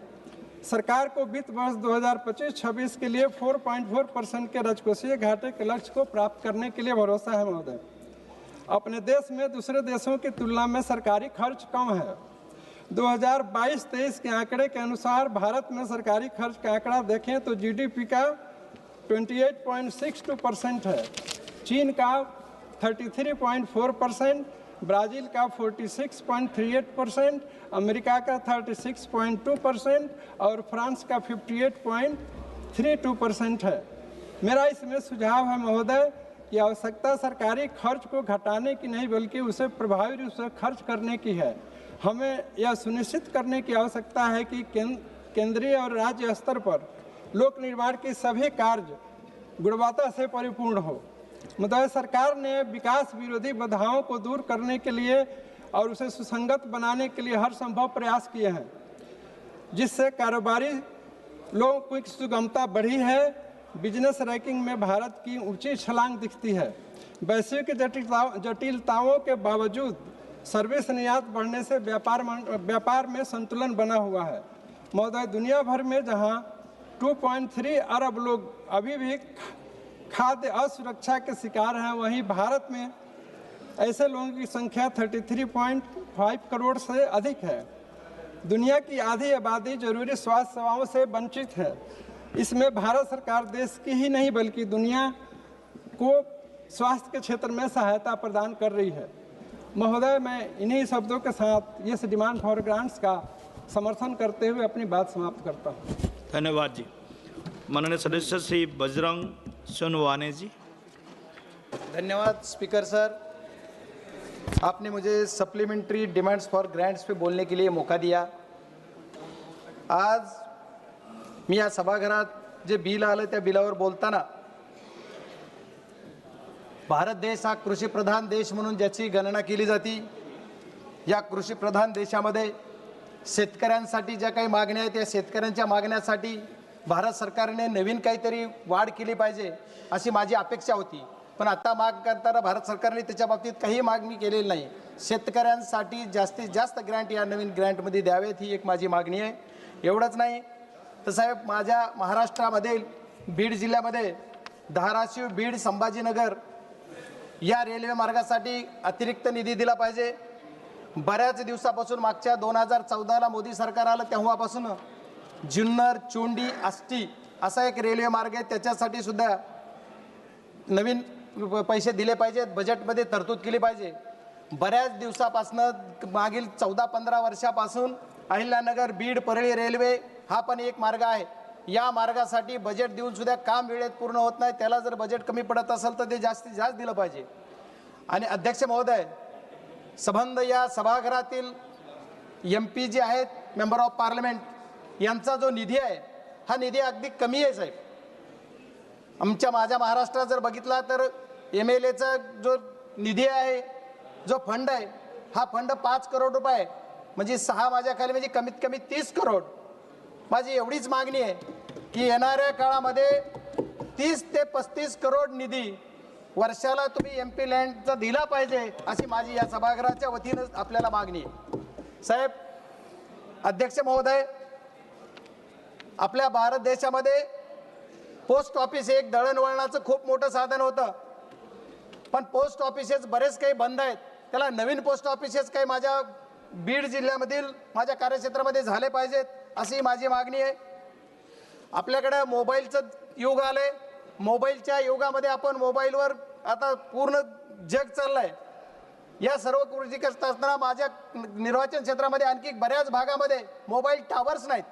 Speaker 6: सरकार को वित्त वर्ष 2025-26 के लिए 4.4% के राजकोषीय घाटे के लक्ष्य को प्राप्त करने के लिए भरोसा है। महोदय, अपने देश में दूसरे देशों की तुलना में सरकारी खर्च कम है। 2022-23 के आंकड़े के अनुसार भारत में सरकारी खर्च का आंकड़ा देखें तो जीडीपी का 28.62% है, चीन का 33.4%, ब्राज़ील का 46.38%, अमेरिका का 36.2% और फ्रांस का 58.32% है। मेरा इसमें सुझाव है महोदय कि आवश्यकता सरकारी खर्च को घटाने की नहीं बल्कि उसे प्रभावी रूप से खर्च करने की है। हमें यह सुनिश्चित करने की आवश्यकता है कि केंद्रीय और राज्य स्तर पर लोक निर्माण की सभी कार्य गुणवत्ता से परिपूर्ण हो। महोदय, सरकार ने विकास विरोधी बाधाओं को दूर करने के लिए और उसे सुसंगत बनाने के लिए हर संभव प्रयास किए हैं, जिससे कारोबारी लोगों की सुगमता बढ़ी है। बिजनेस रैंकिंग में भारत की ऊंची छलांग दिखती है। वैश्विक जटिलताओं के बावजूद सर्विस निर्यात बढ़ने से व्यापार में संतुलन बना हुआ है। महोदय, दुनिया भर में जहां 2.3 अरब लोग अभी भी खाद्य असुरक्षा के शिकार हैं, वहीं भारत में ऐसे लोगों की संख्या 33.5 करोड़ से अधिक है। दुनिया की आधी आबादी जरूरी स्वास्थ्य सेवाओं से वंचित है। इसमें भारत सरकार देश की ही नहीं बल्कि दुनिया को स्वास्थ्य के क्षेत्र में सहायता प्रदान कर रही है। महोदय, मैं इन्हीं शब्दों के साथ ये डिमांड फॉर ग्रांट्स का समर्थन करते हुए अपनी बात समाप्त करता हूँ।
Speaker 9: धन्यवाद जी। माननीय सदस्य श्री बजरंग सोनवाने जी।
Speaker 4: धन्यवाद स्पीकर सर, आपने मुझे सप्लीमेंट्री डिमांड्स फॉर ग्रांट्स पे बोलने के लिए मौका दिया। आज मी या सभागृहात जे बिल आलं त्या बिलावर बोलताना भारत देश हा कृषीप्रधान देश म्हणून ज्याची गणना केली जाते, या कृषीप्रधान देशामध्ये शेतकऱ्यांसाठी ज्या काही मागण्या आहेत त्या शेतकऱ्यांच्या मागण्यासाठी भारत सरकारने नवीन काहीतरी वाढ केली पाहिजे अशी माझी अपेक्षा होती। पण आता माग करताना भारत सरकारने त्याच्या बाबतीत काही मागणी केलेली नाही। शेतकऱ्यांसाठी जास्तीत जास्त ग्रँट या नवीन ग्रँटमध्ये द्यावेत ही एक माझी मागणी आहे। एवढंच नाही तर साहेब, माझ्या महाराष्ट्रामध्ये बीड जिल्ह्यामध्ये धाराशिव बीड संभाजीनगर या रेल्वे मार्गासाठी अतिरिक्त निधी दिला पाहिजे। बऱ्याच दिवसापासून मागच्या 2014ला मोदी सरकार आलं तेव्हापासून जुन्नर, चोंडी, आष्टी असा एक रेल्वे मार्ग आहे, त्याच्यासाठी सुद्धा नवीन पैसे दिले पाहिजेत, बजेटमध्ये तरतूद केली पाहिजे. बऱ्याच दिवसापासून मागील 14-15 वर्षापासून अहिल्यानगर, बीड, परळी रेल्वे हा पण एक मार्ग आहे. या मार्गासाठी बजेट देऊन सुद्धा काम वेळेत पूर्ण होत नाही. त्याला जर बजेट कमी पडत असेल तर ते जास्तीत जास्त दिलं पाहिजे. आणि अध्यक्ष महोदय, संबंध या सभागृहातील MP जे आहेत, मेंबर ऑफ पार्लमेंट, यांचा जो निधी आहे हा निधी अगदी कमी आहे साहेब. माझ्या महाराष्ट्रात जर बघितला तर MLAचा जो निधी आहे, जो फंड आहे, हा फंड 5 करोड रुपये आहे. म्हणजे 6 माझ्या खाली म्हणजे कमीत कमी 30 करोड. माझी एवढीच मागणी आहे की येणाऱ्या काळामध्ये 30 ते 35 करोड निधी वर्षाला तुम्ही MP लँडचा दिला पाहिजे, अशी माझी या सभागृहाच्या वतीनं आपल्याला मागणी आहे. साहेब, अध्यक्ष महोदय, आपल्या भारत देशामध्ये पोस्ट ऑफिस एक दळणवळणाचं खूप मोठं साधन होतं, पण पोस्ट ऑफिसेस बरेच काही बंद आहेत. त्याला नवीन पोस्ट ऑफिसेस काही माझ्या बीड जिल्ह्यामधील माझ्या कार्यक्षेत्रामध्ये झाले पाहिजेत, अशी माझी मागणी आहे. आपल्याकडे मोबाईलचं युग आलंय. मोबाईलच्या युगामध्ये आपण मोबाईलवर आता पूर्ण जग चाललंय. या सर्व गोष्टी करत असताना माझ्या निर्वाचन क्षेत्रामध्ये आणखी बऱ्याच भागामध्ये मोबाईल टावर्स नाहीत.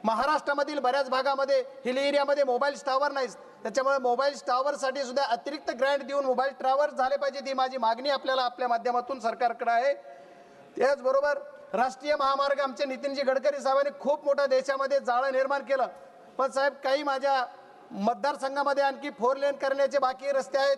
Speaker 4: महाराष्ट्रामधील बऱ्याच भागामध्ये हिल एरियामध्ये मोबाईल टावर नाहीत. त्याच्यामुळे मोबाईल टावरसाठी सुद्धा अतिरिक्त ग्रँट देऊन मोबाईल टावर झाले पाहिजे, ही माझी मागणी आपल्याला आपल्या माध्यमातून सरकारकडे आहे. त्याचबरोबर राष्ट्रीय महामार्ग आमचे नितीनजी गडकरी साहेबांनी खूप मोठा देशामध्ये जाळं निर्माण केलं, पण साहेब काही माझ्या मतदारसंघामध्ये आणखी 4 लेन करण्याचे बाकी रस्ते आहेत.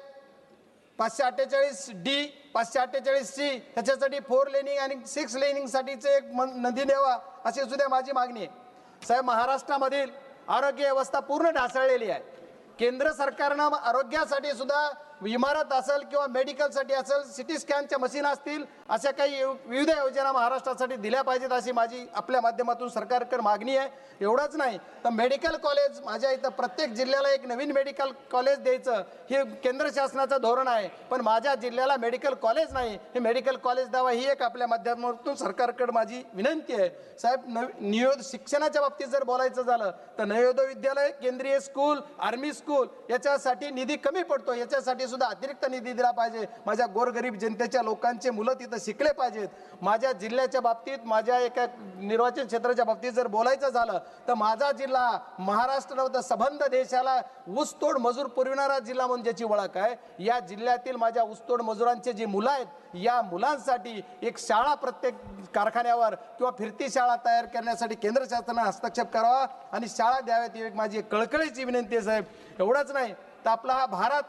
Speaker 4: 548D, 548C, त्याच्यासाठी 4 लेनिंग आणि 6 लेनिंगसाठीचे एक नदी द्यावा, अशी सुद्धा माझी मागणी आहे. साहेब, महाराष्ट्रामधील आरोग्य व्यवस्था पूर्ण ढासळलेली आहे. केंद्र सरकारनं आरोग्यासाठी सुद्धा इमारत असेल किंवा मेडिकलसाठी असेल, सिटी स्कॅनच्या मशीन असतील, अशा काही विविध योजना महाराष्ट्रासाठी दिल्या पाहिजेत, अशी माझी आपल्या माध्यमातून सरकारकडे मागणी आहे. एवढंच नाही तर मेडिकल कॉलेज, माझ्या इथं प्रत्येक जिल्ह्याला एक नवीन मेडिकल कॉलेज द्यायचं हे केंद्र शासनाचं धोरण आहे, पण माझ्या जिल्ह्याला मेडिकल कॉलेज नाही. हे मेडिकल कॉलेज द्यावा, ही एक आपल्या माध्यमातून सरकारकडे माझी विनंती आहे. साहेब, शिक्षणाच्या बाबतीत जर बोलायचं झालं तर नवोदय विद्यालय, केंद्रीय स्कूल, आर्मी स्कूल याच्यासाठी निधी कमी पडतो. याच्यासाठी सुद्धा अतिरिक्त निधी दिला पाहिजे. माझ्या गोरगरीब जनतेच्या लोकांचे मुलं तिथं शिकले पाहिजेत. माझ्या जिल्ह्याच्या बाबतीत, माझ्या एका निर्वाचन क्षेत्राच्या बाबतीत जर बोलायचं झालं तर माझा जिल्हा महाराष्ट्र संबंध देशाला ऊसतोड मजूर पुरविणारा जिल्हा म्हणून ज्याची ओळख आहे. या जिल्ह्यातील माझ्या ऊसतोड मजुरांचे जे मुलं आहेत, या मुलांसाठी एक शाळा प्रत्येक कारखान्यावर किंवा फिरती शाळा तयार करण्यासाठी केंद्र शासनाने हस्तक्षेप करावा आणि शाळा द्याव्यात, ही एक माझी कळकळीची विनंती आहे. साहेब, एवढंच नाही तर आपला हा भारत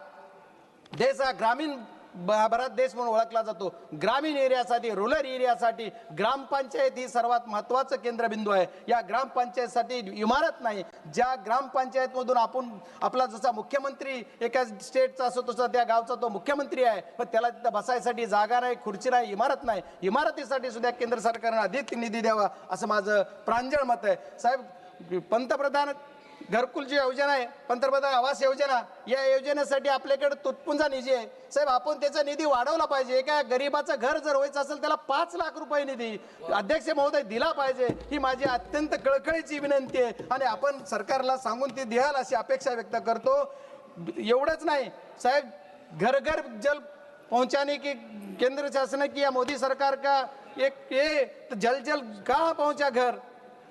Speaker 4: देश हा ग्रामीण भारत देश म्हणून ओळखला जातो. ग्रामीण एरियासाठी, रूरल एरियासाठी ग्रामपंचायत ही सर्वात महत्त्वाचं केंद्रबिंदू आहे. या ग्रामपंचायतसाठी इमारत नाही. ज्या ग्रामपंचायतमधून आपला जसा मुख्यमंत्री एका स्टेटचा असतो तसा त्या गावचा तो मुख्यमंत्री आहे, पण त्याला तिथं बसायसाठी जागा नाही, खुर्ची नाही, इमारत नाही. इमारतीसाठी सुद्धा केंद्र सरकारने अधिक निधी द्यावा, असं माझं प्रांजळ मत आहे. साहेब, पंतप्रधान घरकुल जी योजना आहे, पंतप्रधान आवास योजना, या योजनेसाठी आपल्याकडे तुटपुंजा निधी आहे. साहेब, आपण त्याचा निधी वाढवला पाहिजे. एका गरीबाचं घर जर व्हायचं असेल त्याला 5 लाख रुपये निधी अध्यक्ष महोदय दिला पाहिजे, ही माझी अत्यंत कळकळीची विनंती आहे आणि आपण सरकारला सांगून ती द्याल अशी अपेक्षा व्यक्त करतो. एवढंच नाही साहेब, घर घर जल पहुंचाने की केंद्र शासन की या मोदी सरकार का एक ये जल जल कहाँ पहुंचा घर.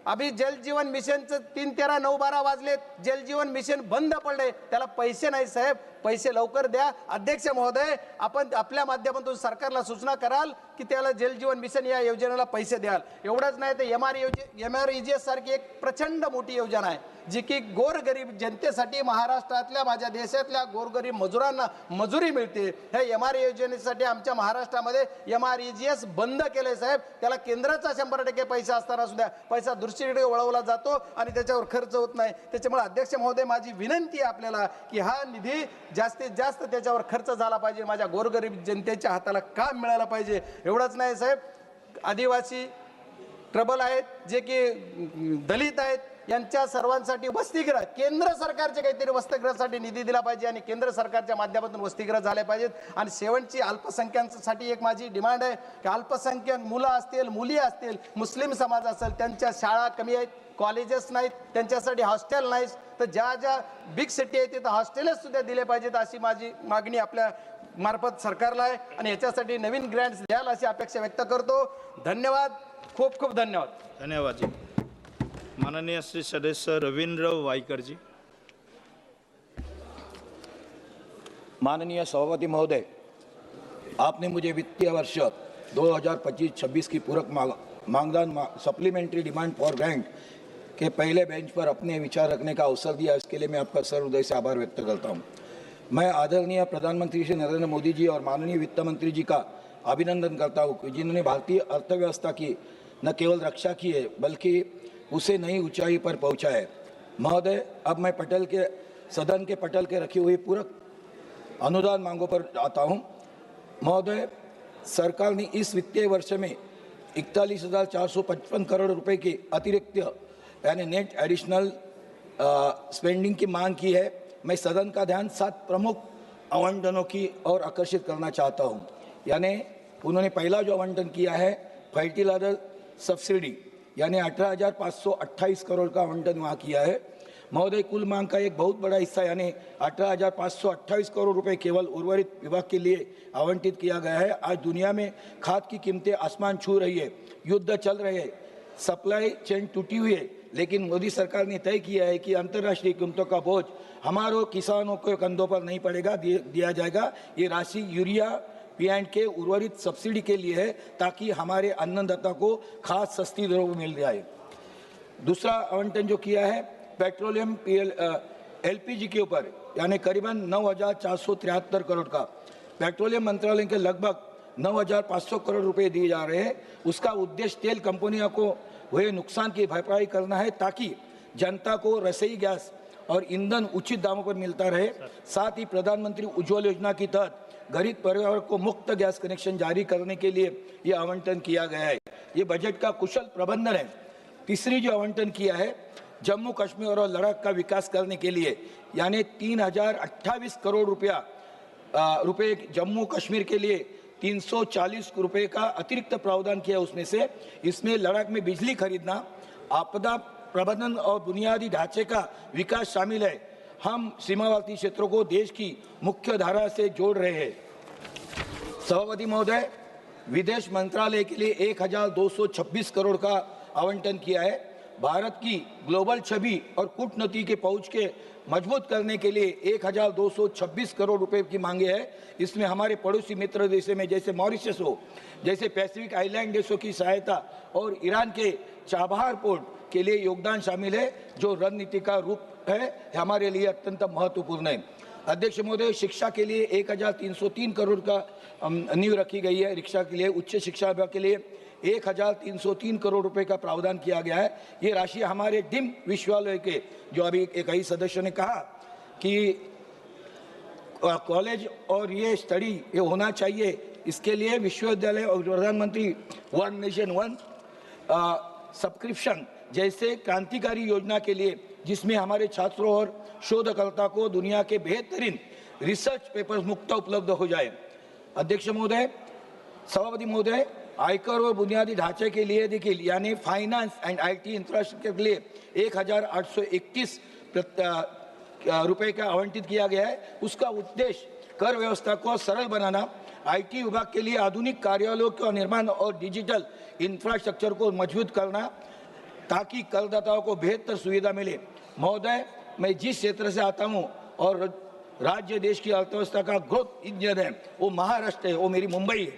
Speaker 4: अभी जल जीवन मिशनचं 3, 13, 9, 12 वाजलेत, जल जीवन मिशन बंद पडले, त्याला पैसे नाही. साहेब, पैसे लवकर द्या. अध्यक्ष महोदय, आपण आपल्या माध्यमातून सरकारला सूचना कराल की त्याला जल जीवन मिशन या योजनेला पैसे द्याल. एवढंच नाही तर MREGS सारखी एक प्रचंड मोठी योजना आहे जी की गोरगरीब जनतेसाठी, महाराष्ट्रातल्या माझ्या देशातल्या गोरगरीब मजुरांना मजुरी मिळते. ह्या MRE योजनेसाठी आमच्या महाराष्ट्रामध्ये MREGS बंद केले. साहेब, त्याला केंद्राचा 100% पैसा असताना सुद्धा पैसा दुसरीकडे वळवला जातो आणि त्याच्यावर खर्च होत नाही. त्याच्यामुळे अध्यक्ष महोदय, माझी विनंती आहे आपल्याला की हा निधी जास्तीत जास्त त्याच्यावर खर्च झाला पाहिजे. माझ्या गोरगरीब जनतेच्या हाताला काम मिळालं पाहिजे. एवढंच नाही साहेब, आदिवासी ट्रबल आहेत, जे की दलित आहेत, यांच्या सर्वांसाठी वसतिगृह, केंद्र सरकारचे काहीतरी वसतिगृहासाठी निधी दिला पाहिजे आणि केंद्र सरकारच्या माध्यमातून वसतिगृह झाले पाहिजेत. आणि शेवटची अल्पसंख्याकांसाठी एक माझी डिमांड आहे की अल्पसंख्याक मुलं असतील, मुली असतील, मुस्लिम समाज असेल, त्यांच्या शाळा कमी आहेत, कॉलेजेस नाहीत, त्यांच्यासाठी हॉस्टेल नाहीत, तर ज्या ज्या बिग सिटी आहेत तिथं हॉस्टेलच सुद्धा दिले पाहिजेत अशी माझी मागणी आपल्या मार्फत सरकारला आहे आणि याच्यासाठी नवीन ग्रँट्स द्याल अशी अपेक्षा व्यक्त करतो. धन्यवाद, खूप खूप धन्यवाद.
Speaker 9: धन्यवाद जी. माननीय श्री सदस्य रविंद्र वाईकर जी.
Speaker 15: माननीय सभापति महोदय, आपने मुझे वित्तीय वर्ष 2025-26 की पूरक मांगदान सप्लीमेंट्री डिमांड फॉर ग्रांट के पहले बेंच पर अपने विचार रखने का अवसर दिया. इसके लिए मैं आपका सर्वहृदय से आभार व्यक्त करता हूं. मैं आदरणीय प्रधानमंत्री श्री नरेंद्र मोदी जी और माननीय वित्त मंत्री जी का अभिनंदन करता हूं, जिन्होंने भारतीय अर्थव्यवस्था की न केवल रक्षा की है बल्कि उसे नई ऊंचाई पर पहुंचा है. महोदय, अब मैं सदन के पटल के रखी हुई पूरक अनुदान मांगों पर आता हूं. महोदय, सरकार ने इस वित्तीय वर्ष में 41,455 करोड़ रुपए की अतिरिक्त यानी नेट एडिशनल स्पेंडिंग की मांग की है. मैं सदन का ध्यान 7 प्रमुख आवंटनों की ओर आकर्षित करना चाहता हूं. यानी उन्होंने पहला जो आवंटन किया है फर्टिलाइजर सब्सिडी यानी 18,528 करोड़ का आवंटन वहाँ किया है. महोदय, कुल मांग का एक बहुत बड़ा हिस्सा यानी 18,528 करोड़ रुपए केवल उर्वरित विभाग के लिए आवंटित किया गया है. आज दुनिया में खाद की कीमतें आसमान छू रही है, युद्ध चल रहे हैं, सप्लाई चेन टूटी हुई है, लेकिन मोदी सरकार ने तय किया है कि अंतर्राष्ट्रीय कीमतों का बोझ हमारे किसानों के कंधों पर नहीं पड़ेगा, दिया जाएगा. ये राशि यूरिया पीएंड के उर्वरित सब्सिडी के लिए है ताकि हमारे अन्नदाता को खाद सस्ती दरों में मिल जाए. दूसरा आवंटन जो किया है पेट्रोलियम एलपीजी के ऊपर यानी करीबन 9,473 करोड़ का पेट्रोलियम मंत्रालय के लगभग 9,500 करोड़ रुपए दिए जा रहे हैं. उसका उद्देश्य तेल कंपनियों को हुए नुकसान की भरपाई करना है ताकि जनता को रसोई गैस और ईंधन उचित दामों पर मिलता रहे. साथ ही प्रधानमंत्री उज्ज्वल योजना के तहत गरीब परिवार को मुफ्त गैस कनेक्शन जारी करने के लिए ये आवंटन किया गया है. ये बजट का कुशल प्रबंधन है. तीसरी जो आवंटन किया है जम्मू कश्मीर और लद्दाख का विकास करने के लिए यानी 3,028 करोड़ रुपए जम्मू कश्मीर के लिए 340 रुपए का अतिरिक्त प्रावधान किया. उसमें से इसमें लद्दाख में बिजली खरीदना, आपदा प्रबंधन और बुनियादी ढांचे का विकास शामिल है. हम सीमावर्ती क्षेत्रों को देश की मुख्य धारा से जोड़ रहे हैं. सभापति महोदय, विदेश मंत्रालय के लिए 1,226 करोड़ का आवंटन किया है. भारत की ग्लोबल छवि और कूटनीति के पहुंच के मजबूत करने के लिए 1,226 करोड़ रुपए की मांगे है. इसमें हमारे पड़ोसी मित्र देशों में जैसे मॉरिशस हो, जैसे पैसिफिक आइलैंड देशों की सहायता और ईरान के चाबहार पोर्ट के लिए योगदान शामिल है, जो रणनीति का रूप है हमारे लिए अत्यंत महत्वपूर्ण है. अध्यक्ष महोदय, शिक्षा के लिए 1,303 करोड़ का नींव रखी गई है. शिक्षा के लिए उच्च शिक्षा विभाग के लिए 1,303 करोड़ रुपए का प्रावधान किया गया है. ये राशि हमारे डिम विश्वविद्यालय के जो अभी कई सदस्यों ने कहा कि कॉलेज और ये स्टडी ये होना चाहिए, इसके लिए विश्वविद्यालय और प्रधानमंत्री वन नेशन वन सब्सक्रिप्शन जैसे क्रांतिकारी योजना के लिए जिसमें हमारे छात्रों और शोधकर्ता को दुनिया के बेहतरीन रिसर्च पेपर्स मुफ्त उपलब्ध हो जाए. अध्यक्ष महोदय, सभापति महोदय, आयकर और बुनियादी ढांचे के लिए देखिए यानी फाइनेंस एंड आईटी इंफ्रास्ट्रक्चर के लिए 1,831 रुपए का आवंटित किया गया है. उसका उद्देश्य कर व्यवस्था को सरल बनाना, आईटी विभाग के लिए आधुनिक कार्यालयों का निर्माण और डिजिटल इंफ्रास्ट्रक्चर को मजबूत करना ताकि करदाताओं को बेहतर सुविधा मिले. महोदय, मैं जिस क्षेत्र से आता हूं और राज्य देश की अर्थव्यवस्था का ग्रोथ इंजन है वो महाराष्ट्र है, वो मेरी मुंबई है.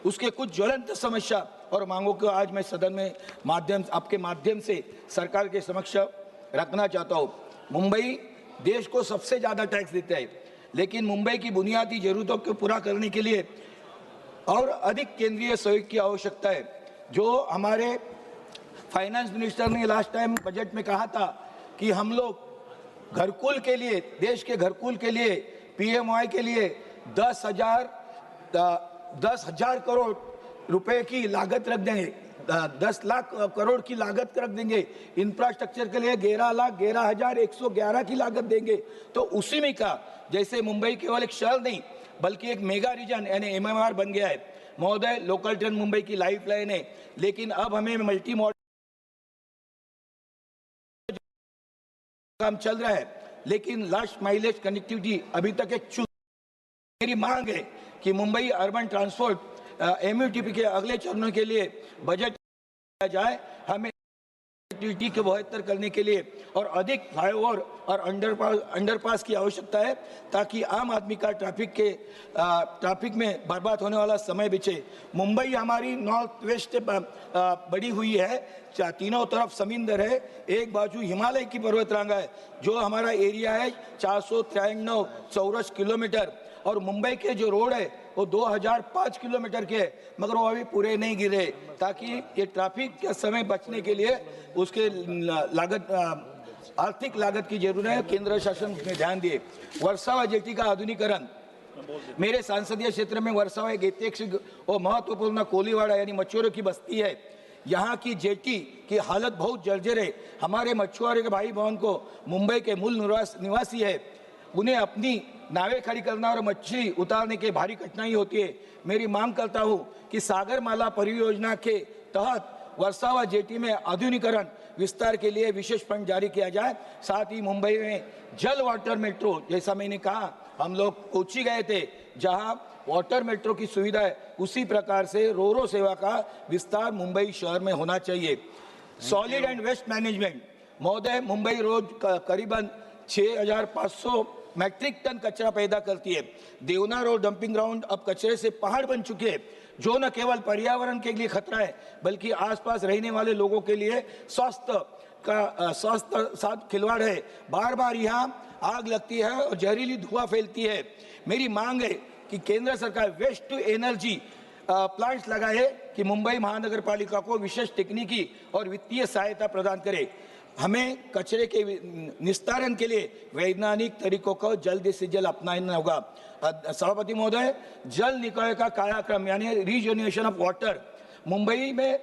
Speaker 15: उसके कुछ ज्वलंत समस्या और मांगों को आज मैं सदन में आपके माध्यम से सरकार के समक्ष रखना चाहता हूँ. मुंबई देश को सबसे ज़्यादा टैक्स देता है, लेकिन मुंबई की बुनियादी जरूरतों को पूरा करने के लिए और अधिक केंद्रीय सहयोग की आवश्यकता है. जो हमारे फाइनेंस मिनिस्टर ने लास्ट टाइम बजट में कहा था कि हम लोग घरकुल के लिए, देश के घरकुल के लिए पीएमवाई के लिए 10,000 करोड़ रुपए की लागत रख देंगे, 10 लाख करोड़ की लागत रख देंगे. इंफ्रास्ट्रक्चर के लिए 11,11,111 की लागत देंगे. तो उसी में का जैसे मुंबई केवल एक शहर नहीं बल्कि एक मेगा रीजन यानी एमएमआर बन गया है. महोदय, लोकल ट्रेन मुंबई की लाइफ लाइन है, लेकिन अब हमें मल्टी मॉडल काम चल रहा है, लेकिन लास्ट माइलेज कनेक्टिविटी अभी तक एक मेरी मांग है कि मुंबई अर्बन ट्रांसपोर्ट एमयूटीपी के अगले चरणों के लिए बजट किया जाए। हमें कनेक्टिविटी को बेहतर करने के लिए और अधिक फ्लाईओवर और अंडरपास की आवश्यकता है, ताकि आम आदमी का ट्रैफिक में बर्बाद होने वाला समय बचे। मुंबई हमारी नॉर्थ वेस्ट बड़ी हुई है, तीनों तरफ समुद्र है, एक बाजू हिमालय की पर्वतरांगा है, जो हमारा एरिया है 493 चौरस किलोमीटर, और मुंबई के जो रोड है वो 2005 किलोमीटर के है, मगर वो अभी पूरे नहीं गिरे, ताकि ये ट्रैफिक के समय बचने के लिए उसके आर्थिक लागत की जरूरत है। केंद्र शासन में ध्यान दिए। वर्सावा जेटी का आधुनिकीकरण, मेरे संसदीय क्षेत्र में वर्सावा एक ऐतिहासिक और महत्वपूर्ण कोलीवाड़ा यानी मछुआरों की बस्ती है। यहाँ की जेटी की हालत बहुत जर्जर है। हमारे मछुआरे के भाई बहन को मुंबई के मूल निवासी है, उन्हें अपनी नावें खड़ी करना और मछली उतारने के भारी कठिनाई होती है। मेरी मांग करता हूँ कि सागरमाला परियोजना के तहत वर्सावा जेटी में आधुनिकीकरण विस्तार के लिए विशेष फंड जारी किया जाए। साथ ही मुंबई में जल वाटर मेट्रो, जैसा मैंने कहा, हम लोग कोची गए थे जहां वाटर मेट्रो की सुविधा है, उसी प्रकार से रोरो सेवा का विस्तार मुंबई शहर में होना चाहिए। सॉलिड एंड वेस्ट मैनेजमेंट महोदय, मुंबई रोज करीबन 6500 मैट्रिक टन कचरा पैदा करती है। देवनार और डंपिंग ग्राउंड अब कचरे से पहाड़ बन चुके हैं, जो न केवल पर्यावरण के लिए खतरा है, बल्कि आसपास रहने वाले लोगों के लिए स्वास्थ्य साथ खिलवाड़ है। बार बार यहाँ आग लगती है और जहरीली धुआं फैलती है। मेरी मांग है कि केंद्र सरकार वेस्ट टू एनर्जी प्लांट्स लगाए कि मुंबई महानगर पालिका को विशेष तकनीकी और वित्तीय सहायता प्रदान करे। हमें कचरे के निस्तारण के लिए वैज्ञानिक तरीकों को जल्द से जल्द अपनाना होगा। सभापति महोदय, जल निकाय का कायाक्रम यानी रीजनरेशन ऑफ वाटर, मुंबई में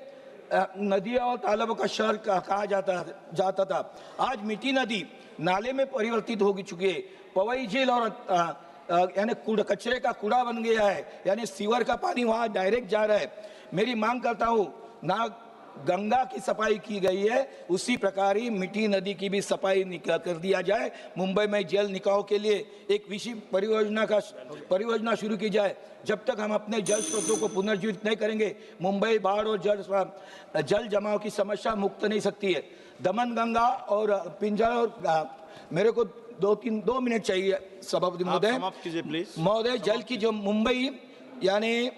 Speaker 15: नदियों और तालाबों का शहर कहा जाता था। आज मीठी नदी नाले में परिवर्तित हो चुकी है। पवई झील और यानी कचरे का कूड़ा बन गया है, यानी सीवर का पानी वहाँ डायरेक्ट जा रहा है। मेरी मांग करता हूँ, ना गंगा की सफाई की गई है, उसी प्रकार ही मीठी नदी की भी सफाई कर दिया जाए। मुंबई में जल निकाय के लिए एक विशेष परियोजना शुरू की जाए। जब तक हम अपने जल स्रोतों को पुनर्जीवित नहीं करेंगे, मुंबई बाढ़ और जल जमाव की समस्या मुक्त नहीं सकती है। दमन गंगा और पिंजर और मेरे को 2 मिनट चाहिए सभापति महोदय। जल की जो मुंबई यानी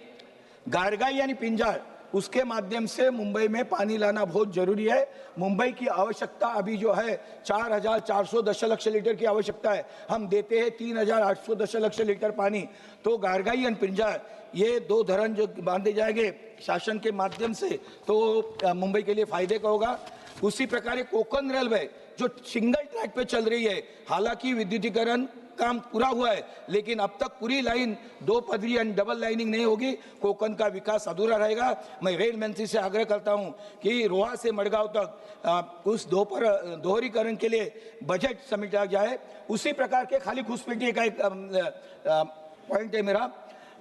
Speaker 15: गारगाई यानी पिंजर, उसके माध्यम से मुंबई में पानी लाना बहुत जरूरी है। मुंबई की आवश्यकता अभी जो है 4400 दशलक्ष लीटर की आवश्यकता है, हम देते हैं 3800 दशलक्ष लीटर पानी। तो गारगाई और पिंजर ये 2 धरण जो बांधे जाएंगे शासन के माध्यम से, तो मुंबई के लिए फायदे का होगा। उसी प्रकार कोकण रेलवे जो सिंगल ट्रैक पे चल रही है, हालांकि विद्युतीकरण काम पूरा हुआ है, लेकिन अब तक पूरी लाइन 2 पदरी एंड डबल लाइनिंग नहीं होगी, कोकण का विकास अधूरा रहेगा। मैं रेल मंत्री से आग्रह करता हूं कि रोहा से मडगांव तक उस दोहरीकरण के लिए बजट समेटा जाए। उसी प्रकार के खाली घुसपैठी का एक पॉइंट है मेरा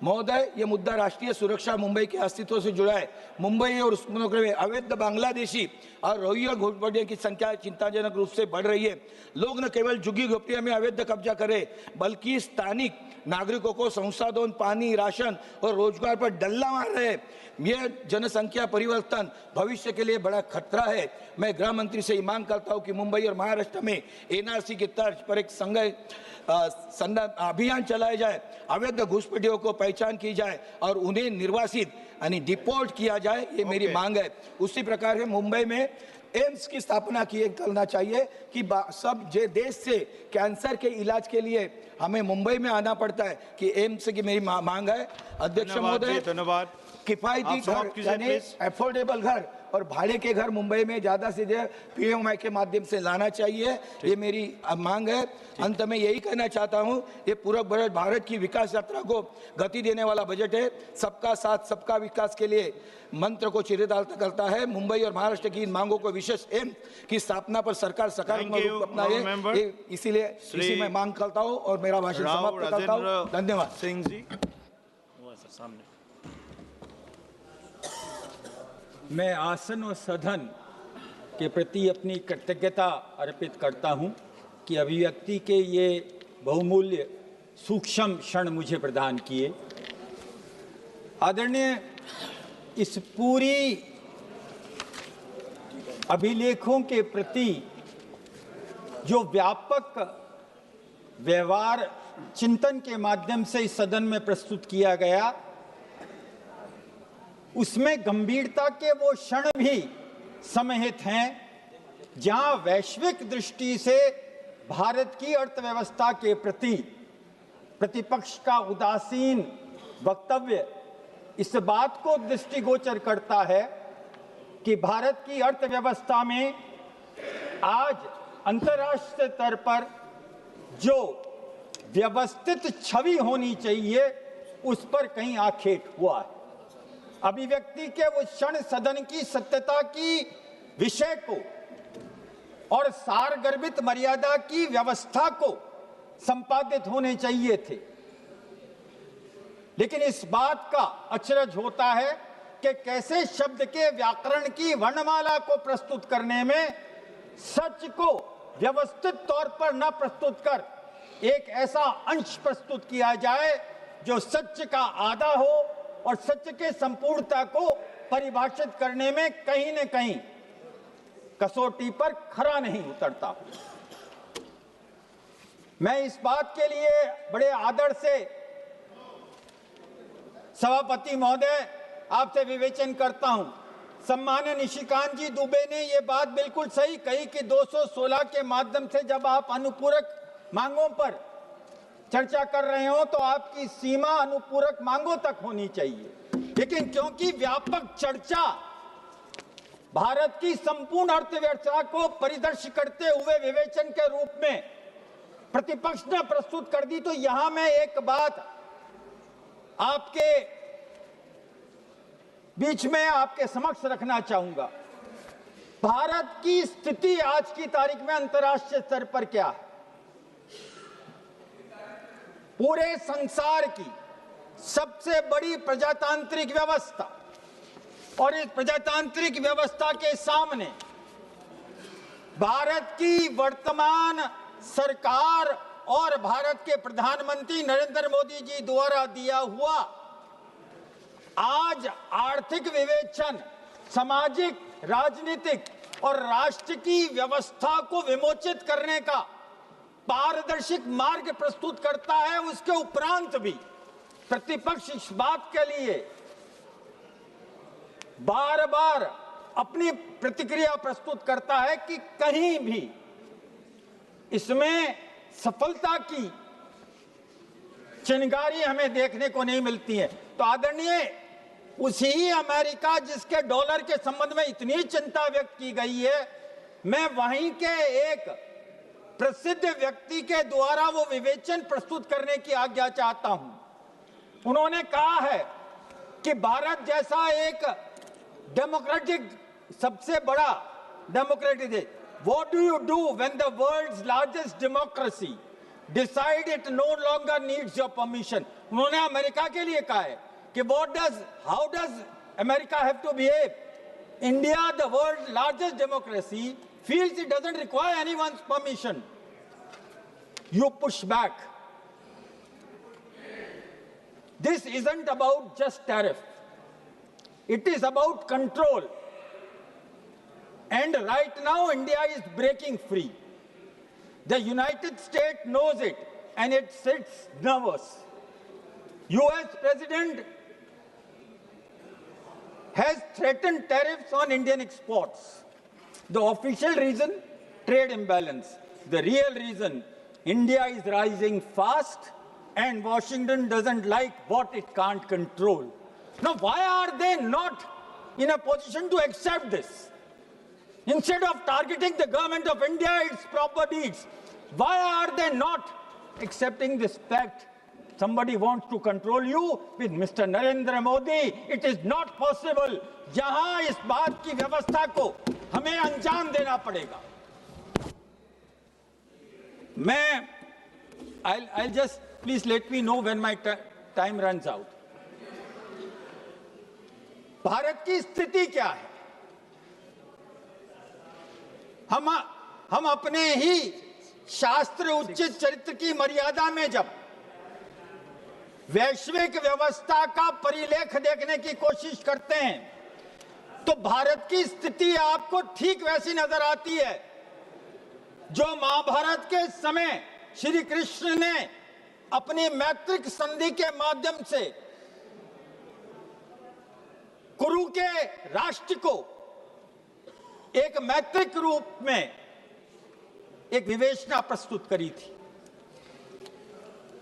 Speaker 15: महोदय, ये मुद्दा राष्ट्रीय सुरक्षा मुंबई के अस्तित्व से जुड़ा है। मुंबई और उसमें अवैध बांग्लादेशी और रोहिंग्या घुसपैठियों की संख्या चिंताजनक रूप से बढ़ रही है। लोग न केवल झुग्गी झोपड़ियों में अवैध कब्जा करे, बल्कि स्थानिक नागरिकों को संसाधन, पानी, राशन और रोजगार पर डल्ला मार रहे हैं। यह जनसंख्या परिवर्तन भविष्य के लिए बड़ा खतरा है। मैं गृह मंत्री से मांग करता हूं कि मुंबई और महाराष्ट्र में एनआरसी की तर्ज पर एक अभियान चलाया जाए, अवैध घुसपैठियों को पहचान की जाए और उन्हें निर्वासित यानी डिपोर्ट किया जाए, ये मेरी मांग है। उसी प्रकार से मुंबई में एम्स की स्थापना करना चाहिए कि सब देश से कैंसर के इलाज के लिए हमें मुंबई में आना पड़ता है, कि एम्स की मेरी मांग है। अध्यक्ष महोदय,
Speaker 17: धन्यवाद।
Speaker 15: किफायती घर यानी एफोर्डेबल घर और भाड़े के घर मुंबई में ज्यादा से ज्यादा पीएमआई के माध्यम से लाना चाहिए, ये मेरी मांग है। अंत में यही कहना चाहता हूं, ये पूरा बजट भारत की विकास यात्रा को गति देने वाला बजट है। सबका साथ सबका विकास के लिए मंत्र को चिरदार्थ करता है। मुंबई और महाराष्ट्र की इन मांगों को विशेष एम्स की स्थापना पर सरकार सकारात्मक रूप अपनाए, इसीलिए इसी में मांग करता हूँ और मेरा भाषण समाप्त करता हूँ। धन्यवाद।
Speaker 17: सिंह जी, सामने।
Speaker 13: मैं आसन और सदन के प्रति अपनी कृतज्ञता अर्पित करता हूं। की अभिव्यक्ति के ये बहुमूल्य सूक्ष्म क्षण मुझे प्रदान किए। आदरणीय, इस पूरी अभिलेखों के प्रति जो व्यापक व्यवहार चिंतन के माध्यम से इस सदन में प्रस्तुत किया गया, उसमें गंभीरता के वो क्षण भी समाहित हैं जहां वैश्विक दृष्टि से भारत की अर्थव्यवस्था के प्रति प्रतिपक्ष का उदासीन वक्तव्य इस बात को दृष्टिगोचर करता है कि भारत की अर्थव्यवस्था में आज अंतर्राष्ट्रीय स्तर पर जो व्यवस्थित छवि होनी चाहिए उस पर कहीं आखेट हुआ है। अभिव्यक्ति के वो क्षण सदन की सत्यता की विषय को और सारगर्भित मर्यादा की व्यवस्था को संपादित होने चाहिए थे, लेकिन इस बात का अचरज होता है कि कैसे शब्द के व्याकरण की वर्णमाला को प्रस्तुत करने में सच को व्यवस्थित तौर पर न प्रस्तुत कर एक ऐसा अंश प्रस्तुत किया जाए जो सच का आधा हो और सच के संपूर्णता को परिभाषित करने में कहीं न कहीं कसौटी पर खरा नहीं उतरता। मैं इस बात के लिए बड़े आदर से सभापति महोदय आपसे विवेचन करता हूं। सम्मान्य निशिकांत जी दुबे ने यह बात बिल्कुल सही कही कि 216 के माध्यम से जब आप अनुपूरक मांगों पर चर्चा कर रहे हो तो आपकी सीमा अनुपूरक मांगों तक होनी चाहिए, लेकिन क्योंकि व्यापक चर्चा भारत की संपूर्ण अर्थव्यवस्था को परिदर्श करते हुए विवेचन के रूप में प्रतिपक्ष ने प्रस्तुत कर दी, तो यहां मैं एक बात आपके बीच में आपके समक्ष रखना चाहूंगा। भारत की स्थिति आज की तारीख में अंतर्राष्ट्रीय स्तर पर क्या है? पूरे संसार की सबसे बड़ी प्रजातांत्रिक व्यवस्था, और इस प्रजातांत्रिक व्यवस्था के सामने भारत की वर्तमान सरकार और भारत के प्रधानमंत्री नरेंद्र मोदी जी द्वारा दिया हुआ आज आर्थिक विवेचन, सामाजिक, राजनीतिक और राष्ट्र की व्यवस्था को विमोचित करने का पारदर्शिक मार्ग प्रस्तुत करता है। उसके उपरांत भी प्रतिपक्ष इस बात के लिए बार बार अपनी प्रतिक्रिया प्रस्तुत करता है कि कहीं भी इसमें सफलता की चिंगारी हमें देखने को नहीं मिलती है। तो आदरणीय, उसी अमेरिका जिसके डॉलर के संबंध में इतनी चिंता व्यक्त की गई है, मैं वहीं के एक प्रसिद्ध व्यक्ति के द्वारा वो विवेचन प्रस्तुत करने की आज्ञा चाहता हूं। उन्होंने कहा है कि भारत जैसा एक डेमोक्रेटिक, सबसे बड़ा डेमोक्रेटिक देश, what do you do when the world's largest democracy decide it no longer needs your permission? उन्होंने अमेरिका के लिए कहा है कि how does America have to behave? India, the world's largest democracy, feels it doesn't require anyone's permission. You push back. This isn't about just tariff. It is about control. And right now, India is breaking free. The United States knows it, and it sits nervous. US President has threatened tariffs on Indian exports. The official reason, trade imbalance. The real reason, India is rising fast and Washington doesn't like what it can't control. Now, why are they not in a position to accept this? Instead of targeting the government of India, its proper deeds, why are they not accepting this fact? Somebody wants to control you with Mr. Narendra Modi. It is not possible. जहां इस बात की व्यवस्था को हमें अंजाम देना पड़ेगा। मैं, I'll just, please let me know when my time runs out. Bharat की स्थिति क्या है? हम अपने ही शास्त्र उचित चरित्र की मर्यादा में जब वैश्विक व्यवस्था का परिलेख देखने की कोशिश करते हैं तो भारत की स्थिति आपको ठीक वैसी नजर आती है जो महाभारत के समय श्री कृष्ण ने अपनी मैत्रिक संधि के माध्यम से कुरु के राष्ट्र को एक मैत्रिक रूप में एक विवेचना प्रस्तुत करी थी।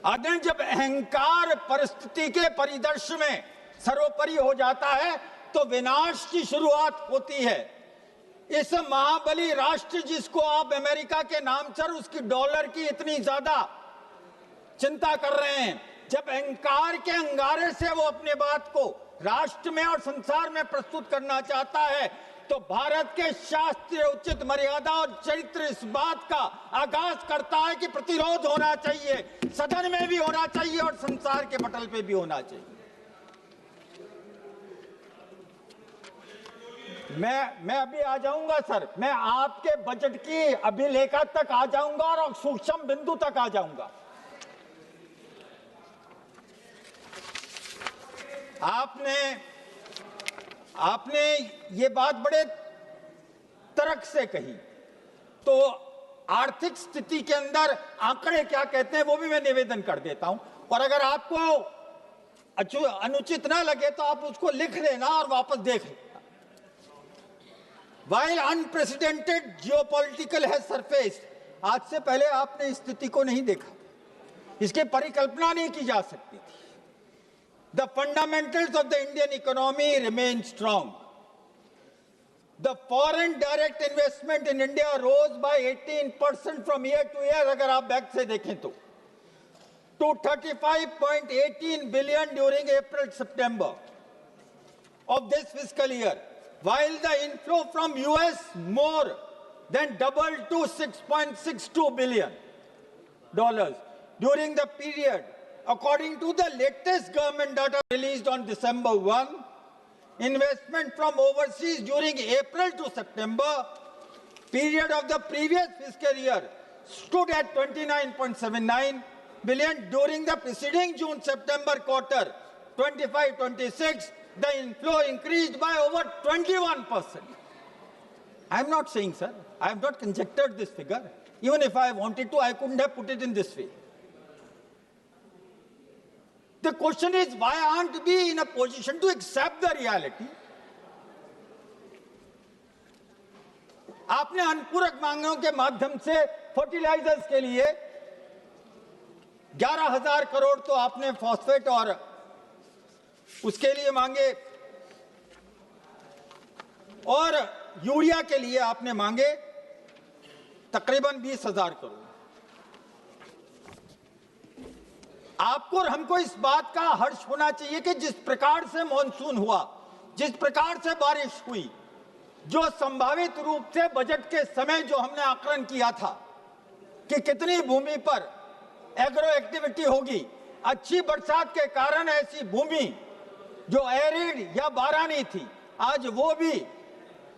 Speaker 13: अगर जब अहंकार परिस्थिति के परिदृश्य में सर्वोपरि हो जाता है तो विनाश की शुरुआत होती है। इस महाबली राष्ट्र जिसको आप अमेरिका के नामचर उसकी डॉलर की इतनी ज्यादा चिंता कर रहे हैं, जब अहंकार के अंगारे से वो अपने बात को राष्ट्र में और संसार में प्रस्तुत करना चाहता है तो भारत के शास्त्रीय उचित मर्यादा और चरित्र इस बात का आगाज करता है कि प्रतिरोध होना चाहिए, सदन में भी होना चाहिए और संसार के पटल पे भी होना चाहिए। मैं अभी आ जाऊंगा सर, मैं आपके बजट की अभिलेखा तक आ जाऊंगा और सूक्ष्म बिंदु तक आ जाऊंगा। आपने ये बात बड़े तर्क से कही, तो आर्थिक स्थिति के अंदर आंकड़े क्या कहते हैं वो भी मैं निवेदन कर देता हूं, और अगर आपको अनुचित ना लगे तो आप उसको लिख लेना और वापस देख लेना। While unprecedented geopolitical has surfaced, आज से पहले आपने इस स्थिति को नहीं देखा, इसकी परिकल्पना नहीं की जा सकती थी। The fundamentals of the Indian economy remain strong. The foreign direct investment in India rose by 18% from year to year, अगर आप बैक से देखें तो, to 35.18 billion during April-September of this fiscal year, while the inflow from US more than doubled to $6.62 billion during the period. According to the latest government data released on December 1, investment from overseas during April to September period of the previous fiscal year stood at 29.79 billion. During the preceding June-September quarter 25-26, the inflow increased by over 21%. I am not saying, sir, I have not conjectured this figure. Even if I wanted to, I couldn't have put it in this way. The question is, why aren't we in a position to accept the reality? आपने अनुपूरक मांगों के माध्यम से fertilisers के लिए 11,000 करोड़ तो आपने फॉस्फेट और उसके लिए मांगे, और यूरिया के लिए आपने मांगे तकरीबन 20,000 करोड़। आपको और हमको इस बात का हर्ष होना चाहिए कि जिस प्रकार से मॉनसून हुआ, जिस प्रकार से बारिश हुई, जो संभावित रूप से बजट के समय जो हमने आकलन किया था कि कितनी भूमि पर एग्रो एक्टिविटी होगी, अच्छी बरसात के कारण ऐसी भूमि जो एरिड या बारानी थी आज वो भी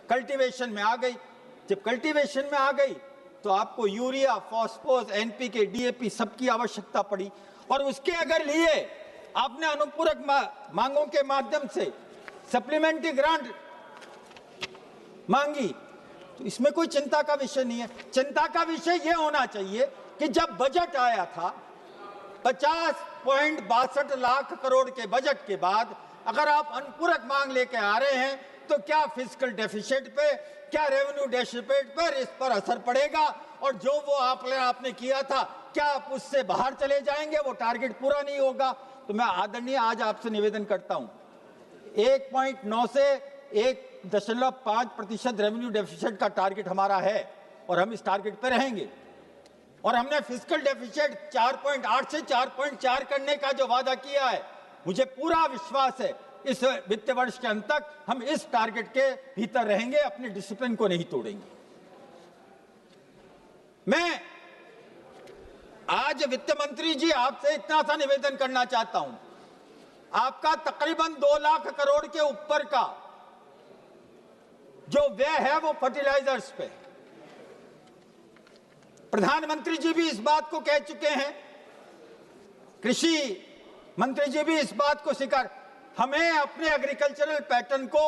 Speaker 13: कल्टीवेशन में आ गई। जब कल्टीवेशन में आ गई तो आपको यूरिया, फॉस्फोरस, एनपीके, डीएपी सबकी आवश्यकता पड़ी, और उसके अगर लिए आपने अनुपूरक मांगों के माध्यम से सप्लीमेंट्री ग्रांट मांगी तो इसमें कोई चिंता का विषय नहीं है। चिंता का विषय यह होना चाहिए कि जब बजट आया था 50.62 लाख करोड़ के बजट के बाद अगर आप अनुपूरक मांग लेके आ रहे हैं तो क्या फिस्कल डेफिसिट पे, क्या रेवेन्यू डेफिसिट पर इस पर असर पड़ेगा, और जो वो आपने किया था क्या आप उससे बाहर चले जाएंगे, वो टारगेट पूरा नहीं होगा। तो मैं आदरणीय आज आपसे निवेदन करता हूं 1.9 से 1.5% रेवेन्यू डेफिसिट का टारगेट हमारा है और हम इस टारगेट पे रहेंगे, और हमने फिस्कल डेफिसिट 4.8 से 4.4 करने का जो वादा किया है, मुझे पूरा विश्वास है इस वित्त वर्ष के अंत तक हम इस टारगेट के भीतर रहेंगे, अपने डिसिप्लिन को नहीं तोड़ेंगे। मैं आज वित्त मंत्री जी आपसे इतना सा निवेदन करना चाहता हूं, आपका तकरीबन 2 लाख करोड़ के ऊपर का जो व्यय है वो फर्टिलाइजर्स पे, प्रधानमंत्री जी भी इस बात को कह चुके हैं, कृषि मंत्री जी भी इस बात को स्वीकार, हमें अपने एग्रीकल्चरल पैटर्न को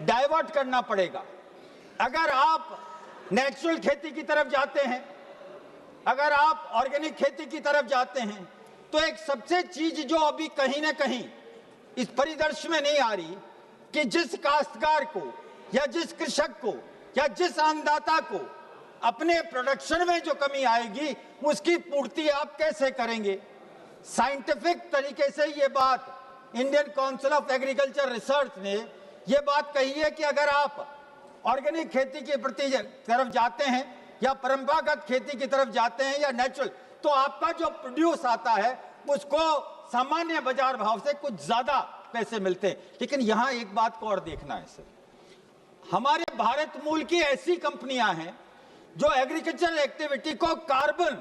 Speaker 13: डाइवर्ट करना पड़ेगा। अगर आप नेचुरल खेती की तरफ जाते हैं, अगर आप ऑर्गेनिक खेती की तरफ जाते हैं, तो एक सबसे चीज जो अभी कहीं ना कहीं इस परिदृश्य में नहीं आ रही कि जिस काश्तकार को या जिस कृषक को या जिस अन्नदाता को अपने प्रोडक्शन में जो कमी आएगी उसकी पूर्ति आप कैसे करेंगे। साइंटिफिक तरीके से ये बात Indian council of agriculture research ने ये बात कही है कि अगर आप ऑर्गेनिक खेती की प्रति तरफ जाते हैं या परंपरागत खेती की तरफ जाते हैं या नेचुरल, तो आपका जो प्रोड्यूस आता है उसको सामान्य बाजार भाव से कुछ ज्यादा पैसे मिलते हैं। लेकिन यहां एक बात को और देखना है सर, हमारे भारत मूल की ऐसी कंपनियां हैं जो एग्रीकल्चरल एक्टिविटी को, कार्बन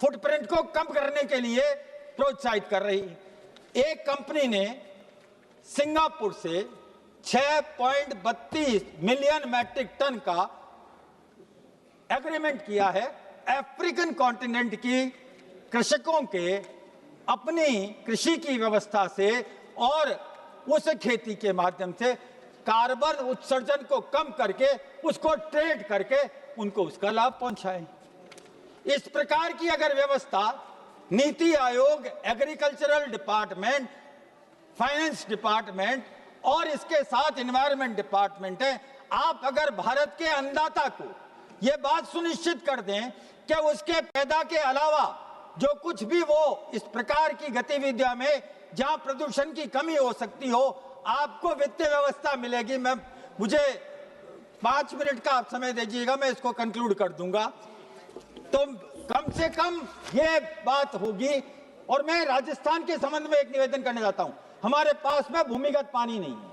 Speaker 13: फुटप्रिंट को कम करने के लिए प्रोत्साहित कर रही है। एक कंपनी ने सिंगापुर से 6.32 मिलियन मैट्रिक टन का एग्रीमेंट किया है अफ्रीकन कॉन्टिनेंट की कृषकों के अपनी कृषि की व्यवस्था से और उस खेती के माध्यम से कार्बन उत्सर्जन को कम करके उसको ट्रेड करके उनको उसका लाभ पहुंचाए। इस प्रकार की अगर व्यवस्था NITI Aayog, agricultural department, finance department और इसके साथ एनवायरनमेंट डिपार्टमेंट है, आप अगर भारत के अन्नदाता को यह बात सुनिश्चित कर दें कि उसके पैदा के अलावा जो कुछ भी वो इस प्रकार की गतिविधियों में जहां प्रदूषण की कमी हो सकती हो, आपको वित्तीय व्यवस्था मिलेगी। मुझे 5 मिनट का आप समय दीजिएगा, मैं इसको कंक्लूड कर दूंगा। तो कम से कम ये बात होगी। और मैं राजस्थान के संबंध में एक निवेदन करने जाता हूं। हमारे पास में भूमिगत पानी नहीं है,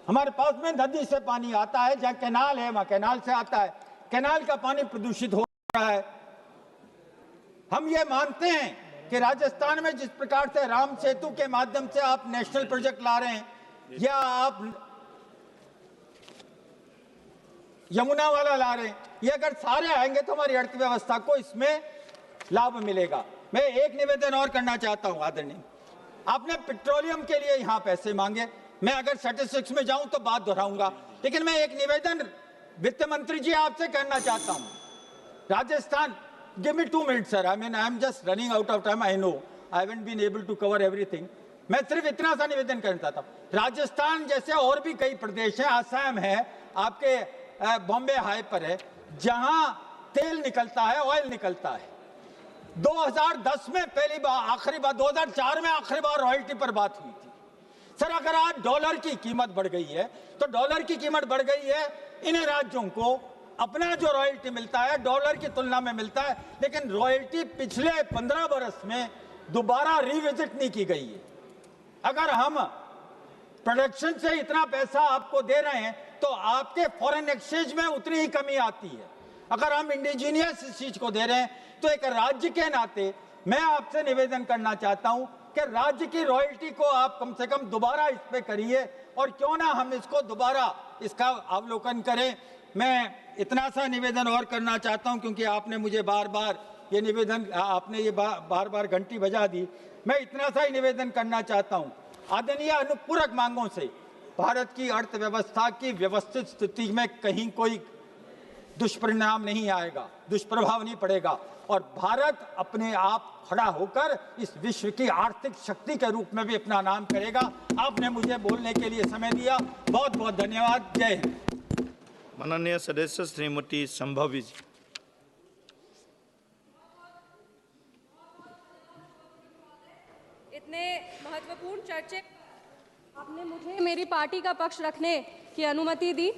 Speaker 13: हमारे पास में नदी से पानी आता है, जहां कैनाल है वहां कैनाल से आता है, कैनाल का पानी प्रदूषित हो रहा है। हम ये मानते हैं कि राजस्थान में जिस प्रकार से राम सेतु के माध्यम से आप नेशनल प्रोजेक्ट ला रहे हैं या आप यमुना वाला ला रहे हैं, ये अगर सारे आएंगे तो हमारी अर्थव्यवस्था को इसमें लाभ मिलेगा। मैं एक निवेदन और करना चाहता हूं आदरणीय, आपने पेट्रोलियम के लिए यहां पैसे मांगे, मैं अगर स्टैटिस्टिक्स में जाऊं तो बात दोहराऊंगा, लेकिन मैं एक निवेदन वित्त मंत्री जी आपसे करना चाहता हूं। Rajasthan, give me 2 minutes sir, I mean I am just running out of time, I know I haven't been able to cover everything। मैं सिर्फ इतना सा निवेदन करना चाहता हूं, राजस्थान जैसे और भी कई प्रदेश हैं, आसाम है, आपके बॉम्बे हाई पर है, जहां तेल निकलता है, ऑयल निकलता है। 2010 में पहली बार, आखिरी बार 2004 में आखिरी बार रॉयल्टी पर बात हुई थी। सर अगर आज डॉलर की कीमत बढ़ गई है तो डॉलर की कीमत बढ़ गई है, इन राज्यों को अपना जो रॉयल्टी मिलता है डॉलर की तुलना में मिलता है, लेकिन रॉयल्टी पिछले 15 बरस में दोबारा रिविजिट नहीं की गई है। अगर हम प्रोडक्शन से इतना पैसा आपको दे रहे हैं तो आपके फॉरेन एक्सचेंज में उतनी ही कमी आती है। अगर हम इंडिजीनियस इस चीज को दे रहे हैं तो एक राज्य के नाते मैं आपसे निवेदन करना चाहता हूं कि राज्य की रॉयल्टी को आप कम से कम दोबारा इस पे करिए, और क्यों ना हम इसको दोबारा इसका अवलोकन करें। मैं इतना सा निवेदन और करना चाहता हूं, क्योंकि आपने मुझे बार बार ये निवेदन, आपने ये बार बार घंटी बजा दी। मैं इतना सा ही निवेदन करना चाहता हूं, आदरणीय अनुपूरक मांगों से भारत की अर्थव्यवस्था की व्यवस्थित स्थिति में कहीं कोई दुष्परिणाम नहीं आएगा, दुष्प्रभाव नहीं पड़ेगा, और भारत अपने आप खड़ा होकर इस विश्व की आर्थिक शक्ति के रूप में भी अपना नाम करेगा। आपने मुझे बोलने के लिए समय दिया, बहुत बहुत धन्यवाद। जय हिंद।
Speaker 9: माननीय सदस्य श्रीमती संभवी जी।
Speaker 16: इतने महत्वपूर्ण चर्चे आपने मुझे मेरी पार्टी का पक्ष रखने की अनुमति दी।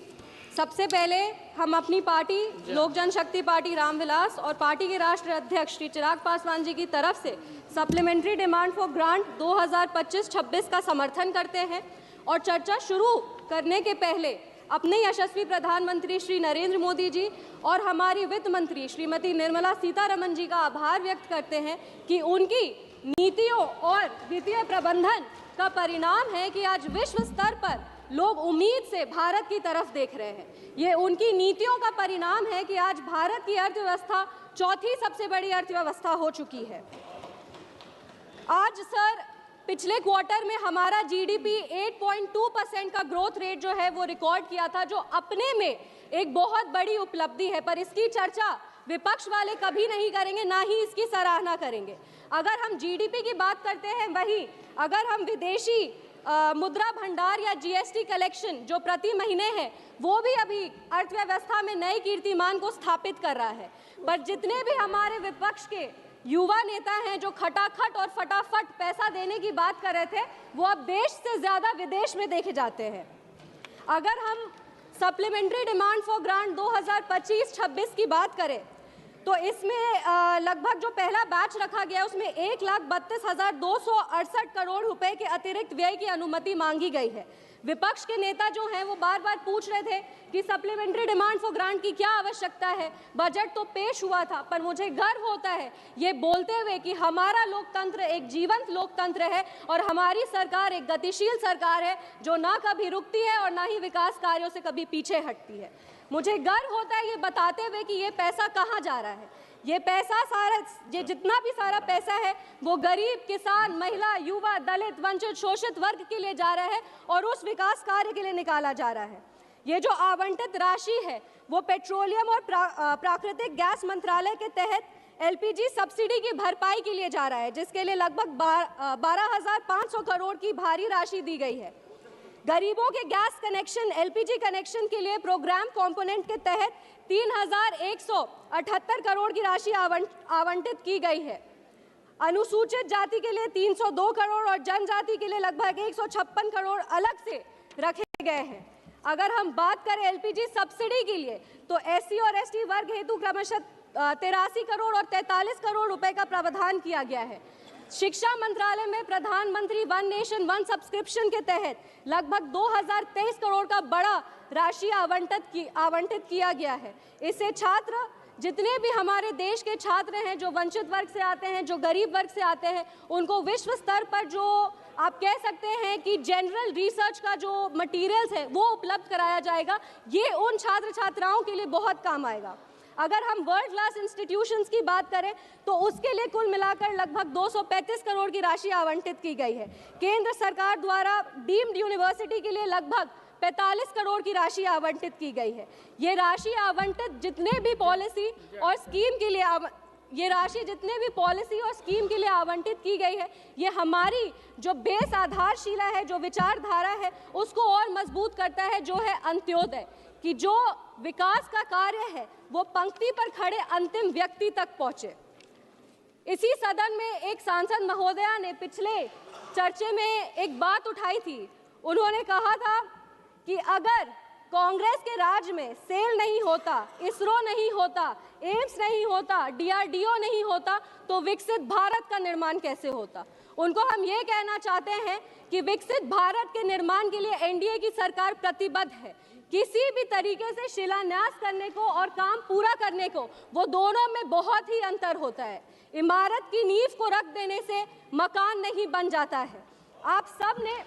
Speaker 16: सबसे पहले हम अपनी पार्टी लोक जनशक्ति पार्टी रामविलास और पार्टी के राष्ट्रीय अध्यक्ष श्री चिराग पासवान जी की तरफ से सप्लीमेंट्री डिमांड फॉर ग्रांट 2025-26 का समर्थन करते हैं, और चर्चा शुरू करने के पहले अपने यशस्वी प्रधानमंत्री श्री नरेंद्र मोदी जी और हमारी वित्त मंत्री श्रीमती निर्मला सीतारमण जी का आभार व्यक्त करते हैं कि उनकी नीतियों और वित्तीय प्रबंधन का परिणाम है कि आज विश्व स्तर पर लोग उम्मीद से भारत की तरफ देख रहे हैं। ये उनकी नीतियों का परिणाम है कि आज भारत की अर्थव्यवस्था चौथी सबसे बड़ी अर्थव्यवस्था हो चुकी है। आज सर पिछले क्वार्टर में हमारा जीडीपी 8.2% का ग्रोथ रेट जो है वो रिकॉर्ड किया था, जो अपने में एक बहुत बड़ी उपलब्धि है, पर इसकी चर्चा विपक्ष वाले कभी नहीं करेंगे, ना ही इसकी सराहना करेंगे। अगर हम जीडीपी की बात करते हैं, वहीं अगर हम विदेशी मुद्रा भंडार या जीएसटी कलेक्शन जो प्रति महीने है, वो भी अभी अर्थव्यवस्था में नए कीर्तिमान को स्थापित कर रहा है। पर जितने भी हमारे विपक्ष के युवा नेता हैं जो खटाखट और फटाफट पैसा देने की बात कर रहे थे, वो अब देश से ज्यादा विदेश में देखे जाते हैं। अगर हम सप्लीमेंट्री डिमांड फॉर ग्रांट 2025-26 की बात करें तो इसमें लगभग जो पहला बैच रखा गया उसमें 1,32,268 करोड़ रुपए के अतिरिक्त व्यय की अनुमति मांगी गई है। विपक्ष के नेता जो हैं वो बार बार पूछ रहे थे कि सप्लीमेंट्री डिमांड फॉर ग्रांट की क्या आवश्यकता है, बजट तो पेश हुआ था। पर मुझे गर्व होता है ये बोलते हुए कि हमारा लोकतंत्र एक जीवंत लोकतंत्र है और हमारी सरकार एक गतिशील सरकार है जो ना कभी रुकती है और ना ही विकास कार्यों से कभी पीछे हटती है। मुझे गर्व होता है ये बताते हुए कि ये पैसा कहाँ जा रहा है। ये पैसा सारा, ये जितना भी सारा पैसा है वो गरीब, किसान, महिला, युवा, दलित, वंचित, शोषित वर्ग के लिए जा रहा है और उस विकास कार्य के लिए निकाला जा रहा है। ये जो आवंटित राशि है वो पेट्रोलियम और प्राकृतिक गैस मंत्रालय के तहत एलपीजी सब्सिडी की भरपाई के लिए जा रहा है, जिसके लिए लगभग 12,500 करोड़ की भारी राशि दी गई है। गरीबों के गैस कनेक्शन, एलपीजी कनेक्शन के लिए प्रोग्राम कंपोनेंट के तहत 3,178 करोड़ की राशि आवंटित की गई है। अनुसूचित जाति के लिए 302 करोड़ और जनजाति के लिए लगभग 156 करोड़ अलग से रखे गए हैं। अगर हम बात करें एलपीजी सब्सिडी के लिए तो एससी और एसटी वर्ग हेतु क्रमशः 83 करोड़ और 43 करोड़ रुपए का प्रावधान किया गया है। शिक्षा मंत्रालय में प्रधानमंत्री वन नेशन वन सब्सक्रिप्शन के तहत लगभग 2023 करोड़ का बड़ा राशि आवंटित किया गया है। इससे छात्र, जितने भी हमारे देश के छात्र हैं जो वंचित वर्ग से आते हैं, जो गरीब वर्ग से आते हैं, उनको विश्व स्तर पर जो आप कह सकते हैं कि जनरल रिसर्च का जो मटेरियल्स है वो उपलब्ध कराया जाएगा। ये उन छात्र छात्राओं के लिए बहुत काम आएगा। अगर हम वर्ल्ड क्लास इंस्टीट्यूशंस की बात करें तो उसके लिए कुल मिलाकर लगभग 235 करोड़ की राशि आवंटित की गई है। केंद्र सरकार द्वारा डीम्ड यूनिवर्सिटी के लिए लगभग 45 करोड़ की राशि आवंटित की गई है। ये राशि आवंटित जितने भी पॉलिसी और स्कीम के लिए आवंटित की गई है, ये हमारी जो बेस आधारशिला है, जो विचारधारा है, उसको और मजबूत करता है, जो है अंत्योदय, कि जो विकास का कार्य है वो पंक्ति पर खड़े अंतिम व्यक्ति तक पहुंचे। इसी सदन में एक सांसद महोदया ने पिछले चर्चे में एक बात उठाई थी। उन्होंने कहा था कि अगर कांग्रेस के राज में सेल नहीं होता, इसरो नहीं होता, एम्स नहीं होता, डीआरडीओ नहीं होता, तो विकसित भारत का निर्माण कैसे होता। उनको हम ये कहना चाहते हैं कि विकसित भारत के निर्माण के लिए एनडीए की सरकार प्रतिबद्ध है। किसी भी तरीके से शिलान्यास करने को और काम पूरा करने को, वो दोनों में बहुत ही अंतर होता है। इमारत की नींव को रख देने से मकान नहीं बन जाता है। आप सब ने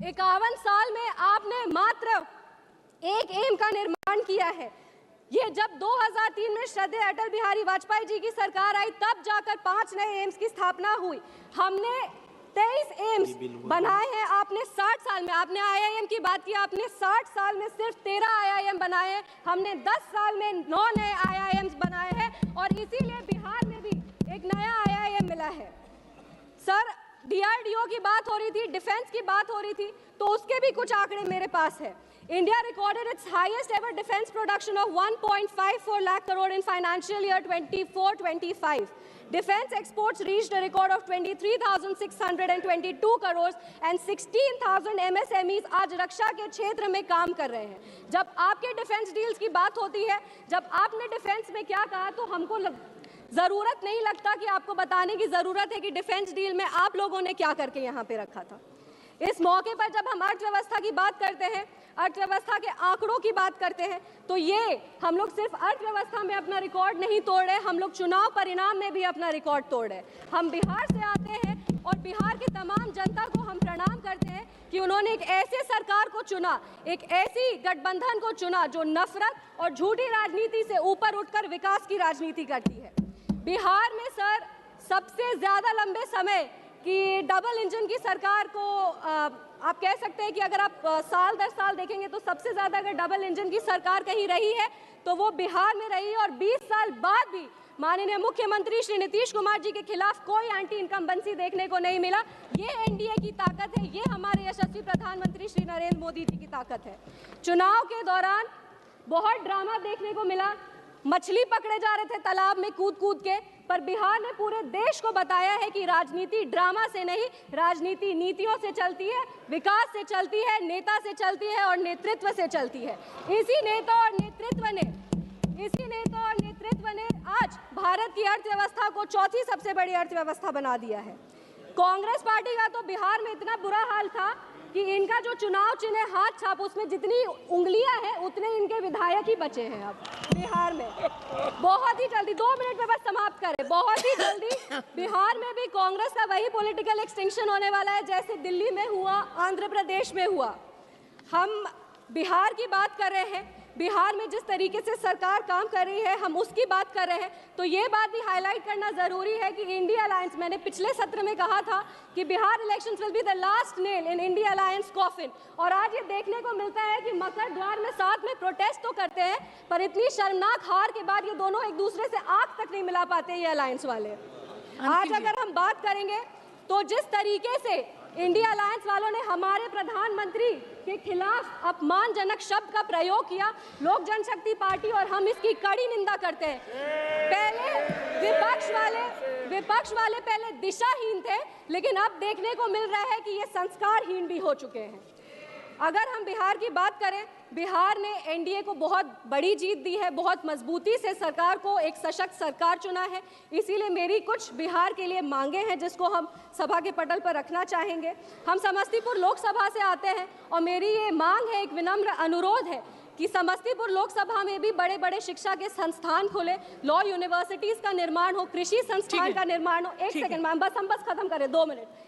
Speaker 16: 51 साल में आपने मात्र एक एम का निर्माण किया है। ये जब 2003 में श्रद्धेय अटल बिहारी वाजपेयी जी की सरकार आई, तब जाकर 5 नए एम्स की स्थापना हुई। हमने 23 एम्स बनाए हैं। आपने 60 साल में, आपने आईआईएम की बात की, आपने 60 साल में सिर्फ 13 आईआईएम बनाए हैं। हमने 10 साल में 9 नए आईआईएम्स बनाए हैं और इसीलिए बिहार में भी एक नया आईआईएम मिला है। सर, डीआरडीओ की बात हो रही थी, डिफेंस की बात हो रही थी, तो उसके भी कुछ आंकड़े मेरे पास है। India recorded its highest ever defense production of 1.54 lakh crore in financial year 24-25. Defense exports reached a record of 23,622 crores and 16,000 MSMEs आज रक्षा के क्षेत्र में काम कर रहे हैं। जब आपके डिफेंस डील्स की बात होती है, जब आपने डिफेंस में क्या कहा, तो हमको जरूरत नहीं लगता कि आपको बताने की जरूरत है कि डिफेंस डील में आप लोगों ने क्या करके यहाँ पे रखा था। इस मौके पर जब हम अर्थव्यवस्था की बात करते हैं अर्थव्यवस्था के आंकड़ों की बात करते हैं, तो ये हम लोग सिर्फ अर्थव्यवस्था में अपना रिकॉर्ड नहीं तोड़ रहे, हम लोग चुनाव परिणाम में भी अपना रिकॉर्ड तोड़ रहे। हम बिहार से आते हैं और बिहार की तमाम जनता को हम प्रणाम करते हैं कि उन्होंने एक ऐसे सरकार को चुना, एक ऐसी गठबंधन को चुना जो नफरत और झूठी राजनीति से ऊपर उठकर विकास की राजनीति करती है। बिहार में सर सबसे ज्यादा लंबे समय की डबल इंजन की सरकार को आप कह सकते हैं कि अगर आप साल दर साल देखेंगे तो सबसे ज्यादा अगर डबल इंजन की सरकार कहीं रही है तो वो बिहार में रही है। और 20 साल बाद भी माननीय मुख्यमंत्री श्री नीतीश कुमार जी के खिलाफ कोई एंटी इनकम्बेंसी देखने को नहीं मिला। ये एनडीए की ताकत है, ये हमारे यशस्वी प्रधानमंत्री श्री नरेंद्र मोदी जी की ताकत है। चुनाव के दौरान बहुत ड्रामा देखने को मिला, मछली पकड़े जा रहे थे तालाब में कूद कूद के, पर बिहार ने पूरे देश को बताया है कि राजनीति ड्रामा से नहीं, राजनीति नीतियों से चलती है, विकास से चलती है, नेता से चलती है और नेतृत्व से चलती है। इसी नेता और नेतृत्व ने आज भारत की अर्थव्यवस्था को चौथी सबसे बड़ी अर्थव्यवस्था बना दिया है। कांग्रेस पार्टी का तो बिहार में इतना बुरा हाल था कि इनका जो चुनाव चिन्ह है हाथ छाप, उसमें जितनी उंगलियां हैं उतने इनके विधायक ही बचे हैं अब बिहार में। बहुत ही जल्दी 2 मिनट में बस समाप्त करें, बहुत ही जल्दी बिहार में भी कांग्रेस का वही पॉलिटिकल एक्सटिंक्शन होने वाला है जैसे दिल्ली में हुआ, आंध्र प्रदेश में हुआ। हम बिहार की बात कर रहे हैं, बिहार में जिस तरीके से सरकार काम कर रही है हम उसकी बात कर रहे हैं, तो ये बात भी हाईलाइट करना जरूरी है कि इंडिया अलायंस, मैंने पिछले सत्र में कहा था कि Bihar elections will be the last nail in India alliance coffin, और आज ये देखने को मिलता है कि मकर द्वार में साथ में प्रोटेस्ट तो करते हैं पर इतनी शर्मनाक हार के बाद ये दोनों एक दूसरे से आंख तक नहीं मिला पाते ये अलायंस वाले। आज अगर हम बात करेंगे तो जिस तरीके से इंडिया अलायंस वालों ने हमारे प्रधानमंत्री के खिलाफ अपमानजनक शब्द का प्रयोग किया, लोक जनशक्ति पार्टी और हम इसकी कड़ी निंदा करते हैं। पहले विपक्ष वाले पहले दिशाहीन थे, लेकिन अब देखने को मिल रहा है कि ये संस्कारहीन भी हो चुके हैं। अगर हम बिहार की बात करें, बिहार ने एनडीए को बहुत बड़ी जीत दी है, बहुत मजबूती से सरकार को एक सशक्त सरकार चुना है। इसीलिए मेरी कुछ बिहार के लिए मांगे हैं जिसको हम सभा के पटल पर रखना चाहेंगे। हम समस्तीपुर लोकसभा से आते हैं और मेरी ये मांग है, एक विनम्र अनुरोध है कि समस्तीपुर लोकसभा में भी बड़े बड़े शिक्षा के संस्थान खोले, लॉ यूनिवर्सिटीज का निर्माण हो, कृषि संस्थान का निर्माण हो। एक सेकंड मैम, बस हम खत्म करें, 2 मिनट।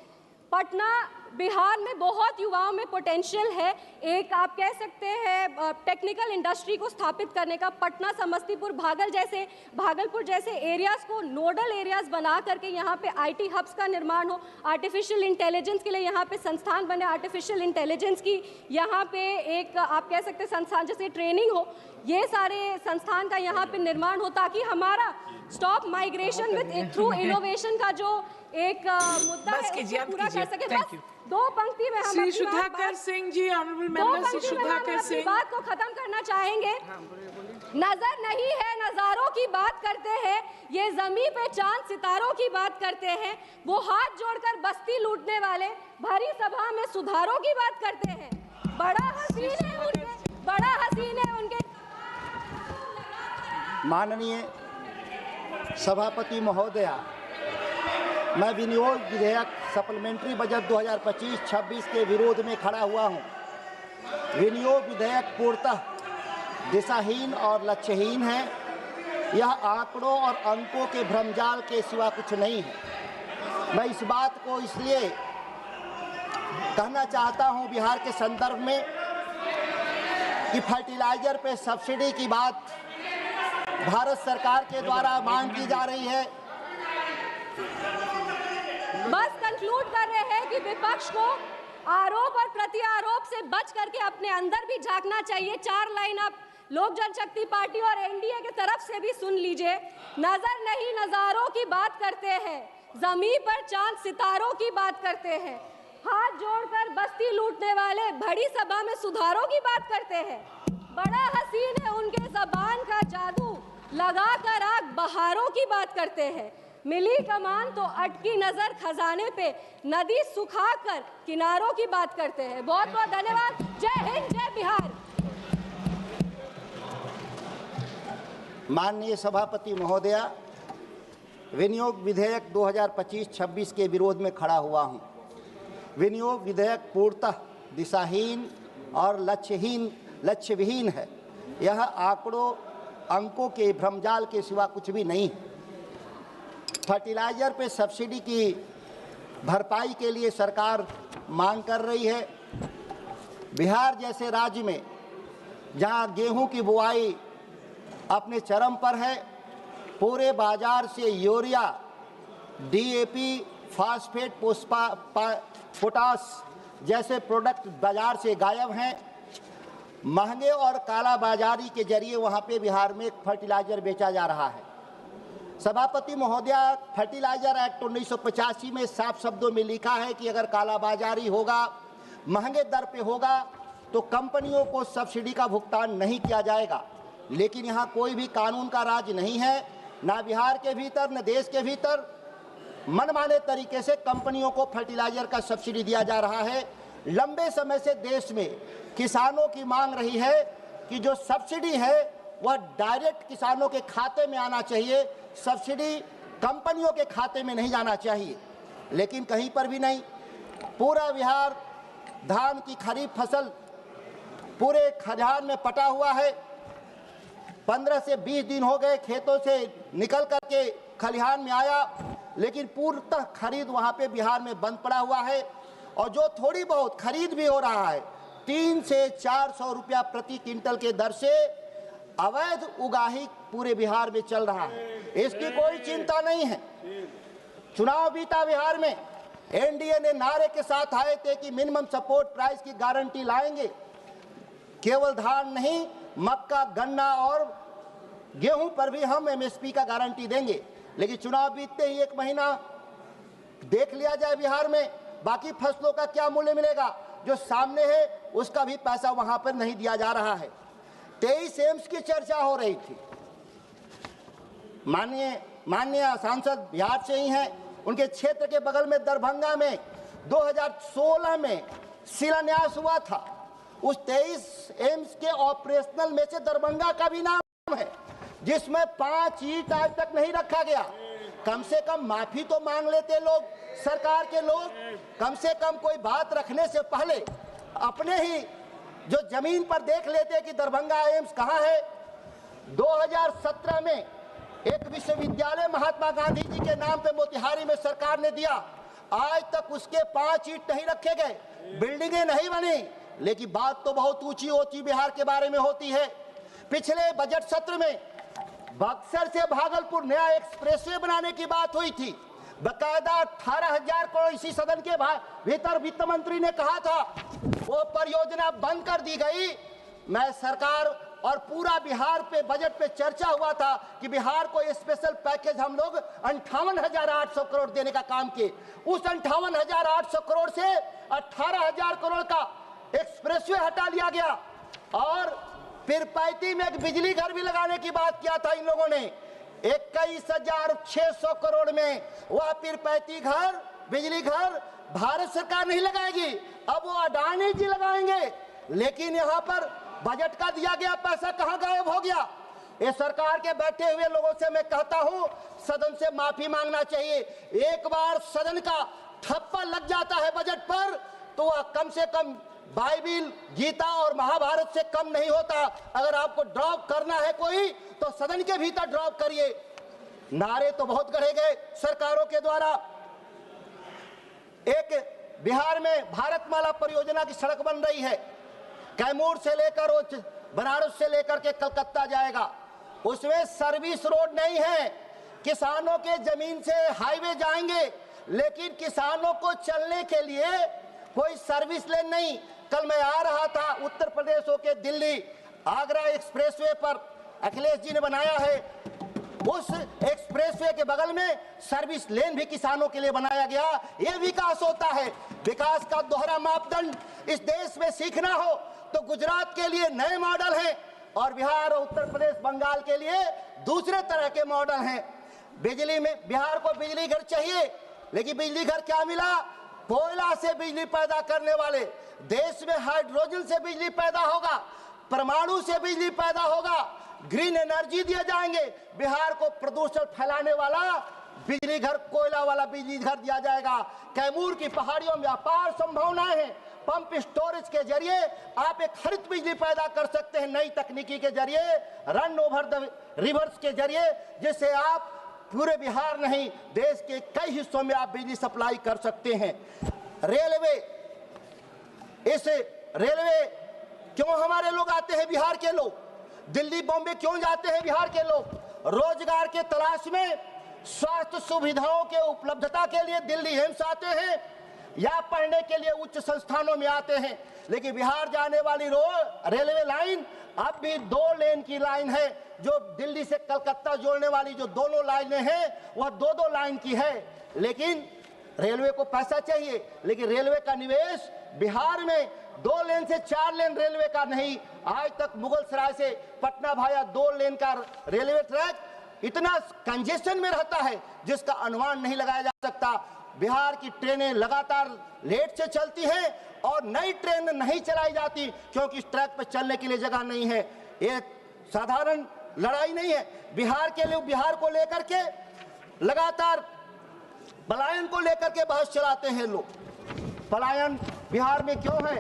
Speaker 16: पटना बिहार में बहुत युवाओं में पोटेंशियल है, एक आप कह सकते हैं टेक्निकल इंडस्ट्री को स्थापित करने का। पटना, समस्तीपुर, भागलपुर जैसे एरियाज को नोडल एरियाज बना करके यहाँ पे आईटी हब्स का निर्माण हो, आर्टिफिशियल इंटेलिजेंस के लिए यहाँ पे संस्थान बने, आर्टिफिशियल इंटेलिजेंस की यहाँ पे एक आप कह सकते हैं संस्थान जैसे ट्रेनिंग हो, ये सारे संस्थान का यहाँ पे निर्माण हो ताकि हमारा stop migration with through innovation का जो एक मुद्दा है उसको पूरा कर सके। बस 2 पंक्ति में हम
Speaker 2: श्री सुधाकर सिंह जी, ऑनरेबल मेंबर श्री सुधाकर सिंह,
Speaker 16: बात को खत्म करना चाहेंगे। नजर नहीं है नजारों की बात करते हैं, ये जमीन पे चांद सितारों की बात करते हैं, वो हाथ जोड़कर बस्ती लूटने वाले भरी सभा में सुधारों की बात करते हैं। बड़ा हसीन है उनके।
Speaker 19: माननीय सभापति महोदया, मैं विनियोग विधेयक सप्लीमेंट्री बजट 2025-26 के विरोध में खड़ा हुआ हूं। विनियोग विधेयक पूर्णतः दिशाहीन और लक्ष्यहीन है। यह आंकड़ों और अंकों के भ्रमजाल के सिवा कुछ नहीं है। मैं इस बात को इसलिए कहना चाहता हूं बिहार के संदर्भ में कि फर्टिलाइजर पे सब्सिडी की बात भारत सरकार के द्वारा मांग की जा रही है।
Speaker 16: बस कंक्लूड कर रहे हैं कि विपक्ष को आरोप और प्रति आरोप से बच करके अपने अंदर भी झांकना चाहिए। 4 लाइन आप लोक जनशक्ति पार्टी और एनडीए की तरफ से भी सुन लीजिए। नजर नहीं नजारों की बात करते हैं, जमीन पर चांद सितारों की बात करते हैं, हाथ जोड़कर बस्ती लूटने वाले बड़ी सभा में सुधारों की बात करते हैं। बड़ा हसीन है उनके जबान का जादू, लगा कर आग बहारों की बात करते हैं। मिली कमान तो अटकी नजर खजाने पे, नदी सुखाकर किनारों की बात करते हैं। बहुत बहुत धन्यवाद। जय हिंद, जय बिहार।
Speaker 19: माननीय सभापति महोदया, विनियोग विधेयक 2025-26 के विरोध में खड़ा हुआ हूं। विनियोग विधेयक पूर्णतः दिशाहीन और लक्ष्यविहीन है। यह आंकड़ों अंकों के भ्रमजाल के सिवा कुछ भी नहीं है। फर्टिलाइजर पे सब्सिडी की भरपाई के लिए सरकार मांग कर रही है। बिहार जैसे राज्य में जहां गेहूं की बुआई अपने चरम पर है, पूरे बाजार से यूरिया, डीएपी, फास्फेट, पोटास जैसे प्रोडक्ट बाजार से गायब हैं। महंगे और काला बाजारी के जरिए वहां पे बिहार में फर्टिलाइजर बेचा जा रहा है। सभापति महोदया, फर्टिलाइजर एक्ट 1985 में साफ शब्दों में लिखा है कि अगर काला बाजारी होगा, महंगे दर पे होगा, तो कंपनियों को सब्सिडी का भुगतान नहीं किया जाएगा। लेकिन यहाँ कोई भी कानून का राज नहीं है, ना बिहार के भीतर न देश के भीतर। मनमाने तरीके से कंपनियों को फर्टिलाइजर का सब्सिडी दिया जा रहा है। लंबे समय से देश में किसानों की मांग रही है कि जो सब्सिडी है वह डायरेक्ट किसानों के खाते में आना चाहिए, सब्सिडी कंपनियों के खाते में नहीं जाना चाहिए। लेकिन कहीं पर भी नहीं। पूरा बिहार धान की खरीफ फसल पूरे खलिहान में पटा हुआ है। 15 से 20 दिन हो गए खेतों से निकल करके खलिहान में आया, लेकिन पूर्णतः खरीद वहां पे बिहार में बंद पड़ा हुआ है। और जो थोड़ी बहुत खरीद भी हो रहा है, 300 से 400 रुपया प्रति क्विंटल के दर से अवैध उगाही पूरे बिहार में चल रहा है। इसकी कोई चिंता नहीं है। चुनाव बीता बिहार में, एनडीए ने नारे के साथ आए थे कि मिनिमम सपोर्ट प्राइस की गारंटी लाएंगे। केवल धान नहीं, मक्का, गन्ना और गेहूं पर भी हम एमएसपी का गारंटी देंगे। लेकिन चुनाव बीतते ही 1 महीना देख लिया जाए बिहार में बाकी फसलों का क्या मूल्य मिलेगा। जो सामने है उसका भी पैसा वहां पर नहीं दिया जा रहा है। 23 एम्स की चर्चा हो रही थी। माननीय सांसद बिहार से ही हैं। उनके क्षेत्र के बगल में दरभंगा में 2016 में शिलान्यास हुआ था। उस 23 एम्स के ऑपरेशनल में से दरभंगा का भी नाम है, जिसमें 5 ईंट आज तक नहीं रखा गया। कम से कम माफी तो मांग लेते लोग, सरकार के लोग। कम से कम कोई बात रखने से पहले अपने ही जो जमीन पर देख लेते कि दरभंगा एम्स कहाँ है। 2017 में एक विश्वविद्यालय महात्मा गांधी जी के नाम पे मोतिहारी में सरकार ने दिया। आज तक उसके 5 ईंट नहीं रखे गए, बिल्डिंगें नहीं बनी। लेकिन बात तो बहुत ऊंची ऊंची बिहार के बारे में होती है। पिछले बजट सत्र में बक्सर से भागलपुर नया एक्सप्रेसवे बनाने की बात हुई थी। बकायदा 18,000 करोड़ इसी सदन के भीतर वित्त मंत्री ने कहा था, वो परियोजना बंद कर दी गई। मैं सरकार और पूरा बिहार पे बजट पे चर्चा हुआ था कि बिहार को स्पेशल पैकेज हम लोग 58,800 करोड़ देने का काम किए। उस 58,800 करोड़ से 18,000 करोड़ का एक्सप्रेसवे हटा लिया गया और पीरपैंती में एक बिजली घर भी लगाने की बात किया था इन लोगों ने। 21,600 करोड़ में वह पीरपैंती घर, बिजली घर भारत सरकार नहीं लगाएगी, अब वो अडानी जी लगाएंगे। लेकिन यहाँ पर बजट का दिया गया पैसा कहाँ गायब हो गया। ये सरकार के बैठे हुए लोगों से मैं कहता हूँ, सदन से माफी मांगना चाहिए। एक बार सदन का ठप्पा लग जाता है बजट पर, तो वह कम से कम बाइबिल, गीता और महाभारत से कम नहीं होता। अगर आपको ड्रॉप करना है कोई, तो सदन के भीतर ड्रॉप करिए। नारे तो बहुत गढ़े गए सरकारों के द्वारा। एक बिहार में भारतमाला परियोजना की सड़क बन रही है, कैमूर से लेकर बनारस से लेकर के कलकत्ता जाएगा। उसमें सर्विस रोड नहीं है। किसानों के जमीन से हाईवे जाएंगे, लेकिन किसानों को चलने के लिए कोई सर्विस लेन नहीं। कल मैं आ रहा था उत्तर प्रदेश होके दिल्ली, आगरा एक्सप्रेसवे पर अखिलेश जी ने बनाया है। उस एक्सप्रेसवे के बगल में सर्विस लेन भी किसानों के लिए बनाया गया। ये विकास होता है। विकास का दोहरा मापदंड इस देश में सीखना हो तो गुजरात के लिए नए मॉडल हैं और बिहार और उत्तर प्रदेश, बंगाल के लिए दूसरे तरह के मॉडल हैं। बिजली में बिहार को बिजली घर चाहिए, लेकिन बिजली घर क्या मिला? कोयला से बिजली पैदा करने वाले देश में हाइड्रोजन से बिजली पैदा होगा, परमाणु से बिजली पैदा होगा, ग्रीन एनर्जी दिए जाएंगे। बिहार को प्रदूषण फैलाने वाला बिजली घर, कोयला वाला बिजली घर दिया जाएगा। कैमूर की पहाड़ियों में अपार संभावनाएं हैं। पंप स्टोरेज के जरिए आप एक हरित बिजली पैदा कर सकते हैं, नई तकनीकी के जरिए, रन ओवर द रिवर्स के जरिए, जिससे आप पूरे बिहार नहीं देश के कई हिस्सों में आप बिजली सप्लाई कर सकते हैं। रेलवे, इस रेलवे क्यों हमारे लोग आते हैं, बिहार के लोग दिल्ली बॉम्बे क्यों जाते हैं बिहार के लोग? रोजगार के तलाश में, स्वास्थ्य सुविधाओं के उपलब्धता के लिए दिल्ली एम्स आते हैं या पढ़ने के लिए उच्च संस्थानों में आते हैं। लेकिन बिहार जाने वाली रेलवे लाइन अब भी 2 लेन की लाइन है, जो दिल्ली से कलकत्ता जोड़ने वाली जो दोनों लाइनें हैं वह 2-2 लाइन की है। लेकिन रेलवे को पैसा चाहिए, लेकिन रेलवे का निवेश बिहार में 2 लेन से 4 लेन रेलवे का नहीं। आज तक मुगलसराय से पटना भाया 2 लेन का रेलवे ट्रैक इतना कंजेशन में रहता है जिसका अनुमान नहीं लगाया जा सकता। बिहार की ट्रेनें लगातार लेट से चलती हैं और नई ट्रेन नहीं चलाई जाती क्योंकि इस ट्रैक पर चलने के लिए जगह नहीं है। ये साधारण लड़ाई नहीं है। बिहार के लोग बिहार को लेकर के लगातार पलायन को लेकर के बहस चलाते हैं लोग। पलायन बिहार में क्यों है?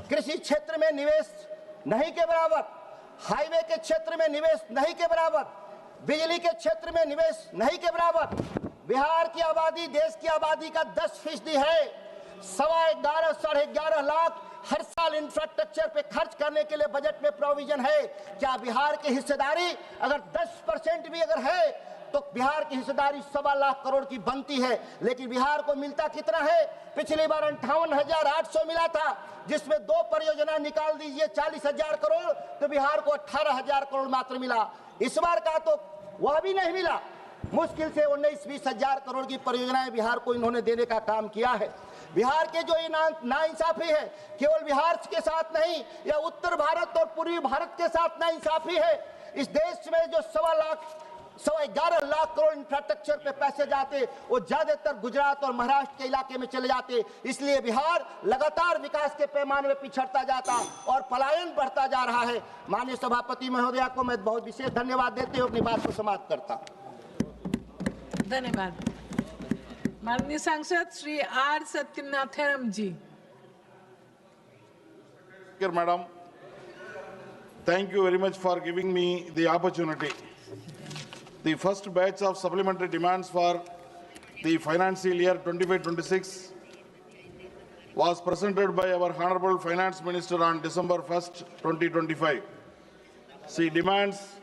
Speaker 19: कृषि क्षेत्र में निवेश नहीं के बराबर, हाईवे के क्षेत्र में निवेश नहीं के बराबर, बिजली के क्षेत्र में निवेश नहीं के बराबर। बिहार की आबादी देश की आबादी का 10% है। 11.25 साढ़े 11 लाख हर साल इंफ्रास्ट्रक्चर पे खर्च करने के लिए बजट में प्रोविजन है। क्या बिहार की हिस्सेदारी अगर 10% भी अगर है तो बिहार की हिस्सेदारी 1.25 लाख करोड़ की बनती है। लेकिन बिहार को मिलता कितना है? पिछली बार 58,800 मिला था, जिसमें 2 परियोजना निकाल दीजिए 40,000 करोड़, तो बिहार को 18,000 करोड़ मात्र मिला। इस बार का तो वह भी नहीं मिला। मुश्किल से 19-20 हजार करोड़ की परियोजनाएं बिहार को इन्होंने देने का काम किया है। बिहार के जो ये नाइंसाफी है, केवल बिहार के साथ नहीं, या उत्तर भारत और पूर्वी भारत के साथ नाइंसाफी है। इस देश में जो 11.25 लाख करोड़ इंफ्रास्ट्रक्चर पे पैसे जाते, वो ज्यादातर गुजरात और महाराष्ट्र के इलाके में चले जाते। इसलिए बिहार लगातार विकास के पैमाने में पिछड़ता जाता और पलायन बढ़ता जा रहा है। माननीय सभापति महोदया को मैं बहुत विशेष धन्यवाद देते हुए अपनी बात को समाप्त करता।
Speaker 2: धन्यवाद। माननीय सांसद Shri R Sathyanatham ji.
Speaker 10: Madam, thank you very much for giving me the opportunity. The first batch of supplementary demands for the financial year 25-26 was presented by our Honorable Finance Minister on December 1st, 2025. She demands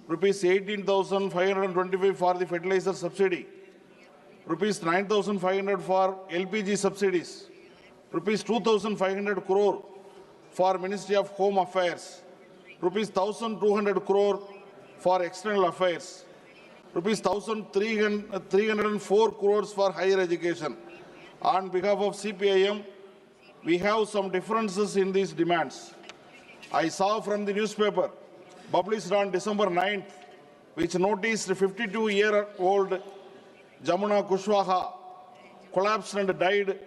Speaker 10: rupees 18,525 for the fertilizer subsidy, rupees 9,500 for LPG subsidies, rupees 2,500 crore for Ministry of Home Affairs, rupees 1,200 crore for External Affairs, rupees 1,304 crores for higher education. On behalf of CPIM, we have some differences in these demands. I saw from the newspaper published on December 9th, which noticed 52-year-old Jamuna Kushwaha collapsed and died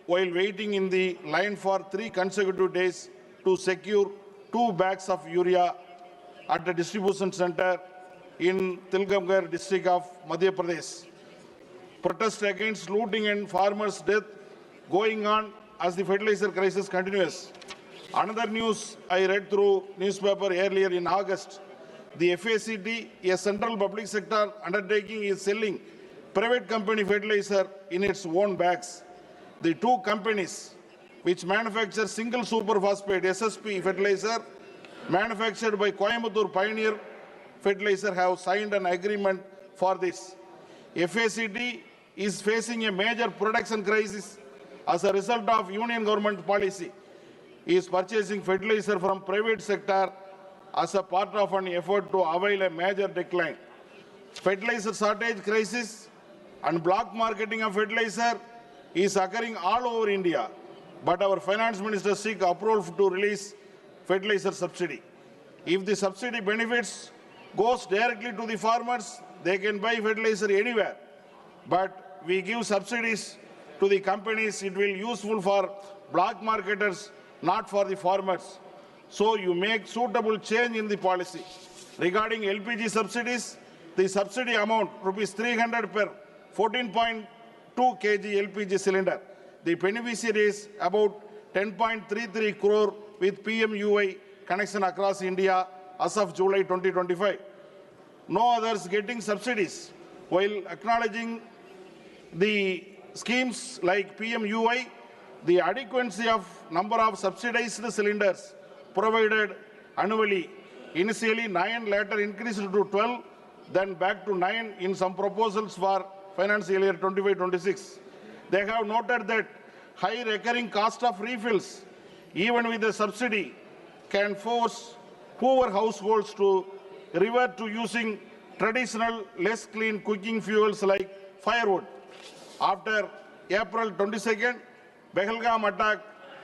Speaker 10: while waiting in the line for 3 consecutive days to secure 2 bags of urea at the distribution center in Tilgamgarh district of Madhya Pradesh. Protests against looting and farmers' death going on as the fertilizer crisis continues. Another news I read through newspaper earlier in August, the FACT, a central public sector undertaking, is selling private company fertilizer in its own bags. The 2 companies which manufacture single superphosphate SSP fertilizer manufactured by Coimbatore Pioneer Fertilizer have signed an agreement for this. FACT is facing a major production crisis as a result of union government policy. It is purchasing fertilizer from private sector as a part of an effort to avoid a major decline. Fertilizer shortage crisis and block marketing of fertilizer is occurring all over India, but our finance minister seek approval to release fertilizer subsidy. If the subsidy benefits goes directly to the farmers, they can buy fertilizer anywhere. But we give subsidies to the companies, it will be useful for black marketers, not for the farmers. So you make suitable change in the policy. Regarding LPG subsidies, the subsidy amount rupees 300 per 14.2 kg LPG cylinder. The beneficiary is about 10.33 crore with PMUI connection across India as of July 2025. No others getting subsidies. While acknowledging the schemes like PMUI, the adequacy of number of subsidized cylinders provided annually, initially 9, later increased to 12, then back to 9 in some proposals for financial year 25-26. They have noted that high recurring cost of refills, even with a subsidy, can force poor households to revert to using traditional, less clean cooking fuels like firewood. After April 22nd, Pahalgam attack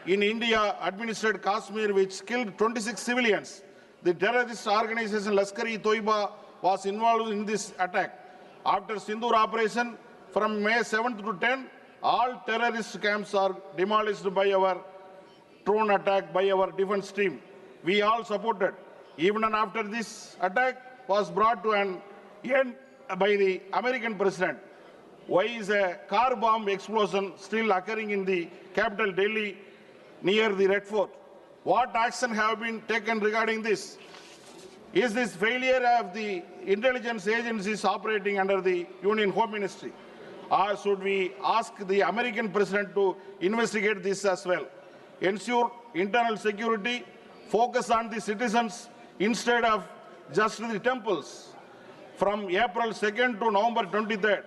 Speaker 10: in India administered Kashmir, which killed 26 civilians. The terrorist organization Lashkar-e-Toiba was involved in this attack. After Sindoor operation, from May 7th to 10th, all terrorist camps are demolished by our drone attack by our defense team. We all supported. Even after this attack was brought to an end by the American president. Why is a car bomb explosion still occurring in the capital Delhi near the Red Fort? What action have been taken regarding this? Is this failure of the intelligence agencies operating under the Union Home Ministry? Or should we ask the American president to investigate this as well? Ensure internal security, focus on the citizens instead of just the temples. From April 2nd to November 23rd,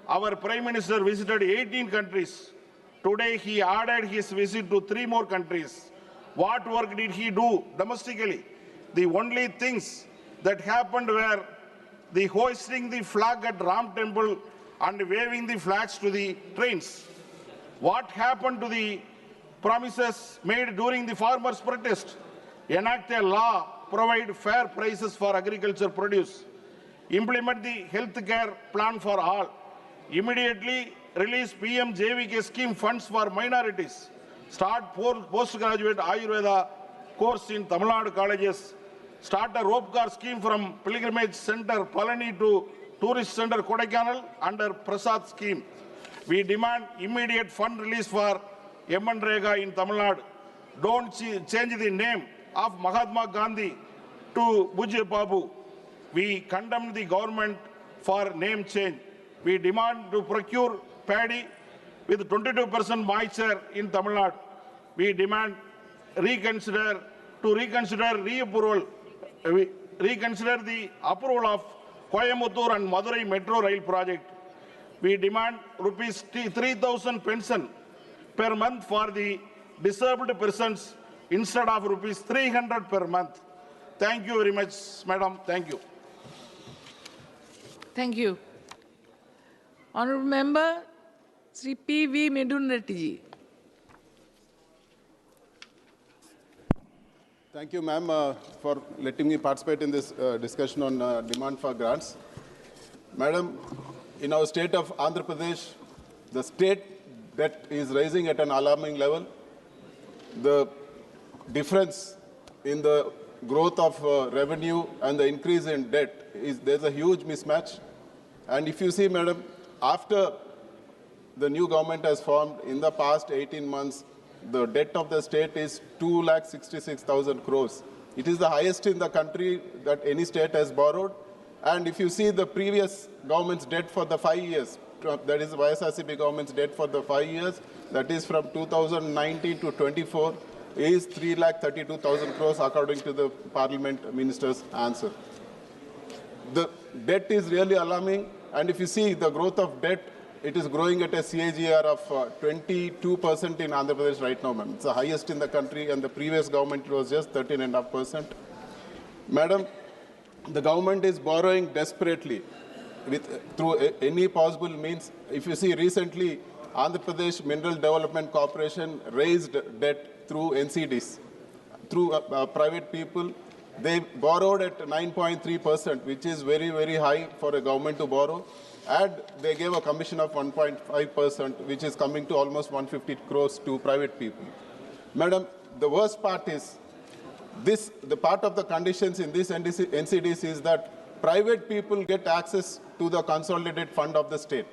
Speaker 10: our Prime Minister visited 18 countries. Today he added his visit to 3 more countries. What work did he do domestically? The only things that happened were the hoisting the flag at Ram Temple and waving the flags to the trains. What happened to the promises made during the farmers' protest? Enact a law, provide fair prices for agriculture produce. Implement the health care plan for all. Immediately release PM JVK scheme funds for minorities. Start postgraduate Ayurveda course in Tamil Nadu colleges. Start a rope car scheme from Pilgrimage Center Palani to Tourist Center Kodaikanal under Prasad scheme. We demand immediate fund release for Rega in Tamil Nadu. Don't change the name of Mahatma Gandhi to Bujye Babu. We condemn the government for name change. We demand to procure paddy with 22% moisture in Tamil Nadu. We demand reconsider the approval of Coimbatore and Madurai Metro Rail project. We demand rupees 3,000 pension per month for the disabled persons instead of rupees 300 per month. Thank you very much, madam. Thank you.
Speaker 2: Thank you. Honourable Member, Sri P.V. Midun Reddy ji.
Speaker 1: Thank you, ma'am, for letting me participate in this discussion on demand for grants. Madam, in our state of Andhra Pradesh, the state debt is rising at an alarming level. The difference in the growth of revenue and the increase in debt there's a huge mismatch. And if you see, madam, after the new government has formed in the past 18 months, the debt of the state is 2,66,000 crores. It is the highest in the country that any state has borrowed. And if you see the previous government's debt for the 5 years, that is YSRCP government's debt for the 5 years, that is from 2019 to 24, is 3,32,000 crores according to the Parliament Minister's answer. The debt is really alarming, and if you see the growth of debt, it is growing at a CAGR of 22% in Andhra Pradesh right now, ma'am. It's the highest in the country, and the previous government was just 13.5%. Madam, the government is borrowing desperately through any possible means. If you see recently, Andhra Pradesh Mineral Development Corporation raised debt through NCDs, through private people. They borrowed at 9.3%, which is very, very high for a government to borrow. And they gave a commission of 1.5%, which is coming to almost 150 crores to private people. Madam, the worst part is the part of the conditions in these NCDs is that private people get access to the consolidated fund of the state.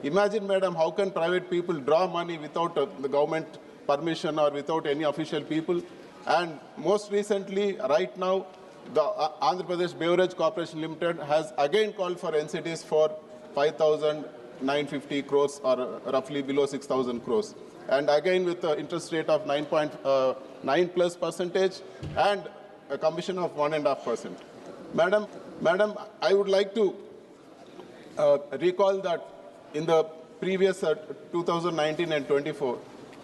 Speaker 1: Imagine, madam, how can private people draw money without the government permission or without any official people. And most recently, right now, the Andhra Pradesh Beverage Corporation Limited has again called for NCDs for 5,950 crores, or roughly below 6,000 crores. And again with the interest rate of 9.9+% and a commission of 1.5%. Madam, I would like to recall that in the previous 2019 and 24,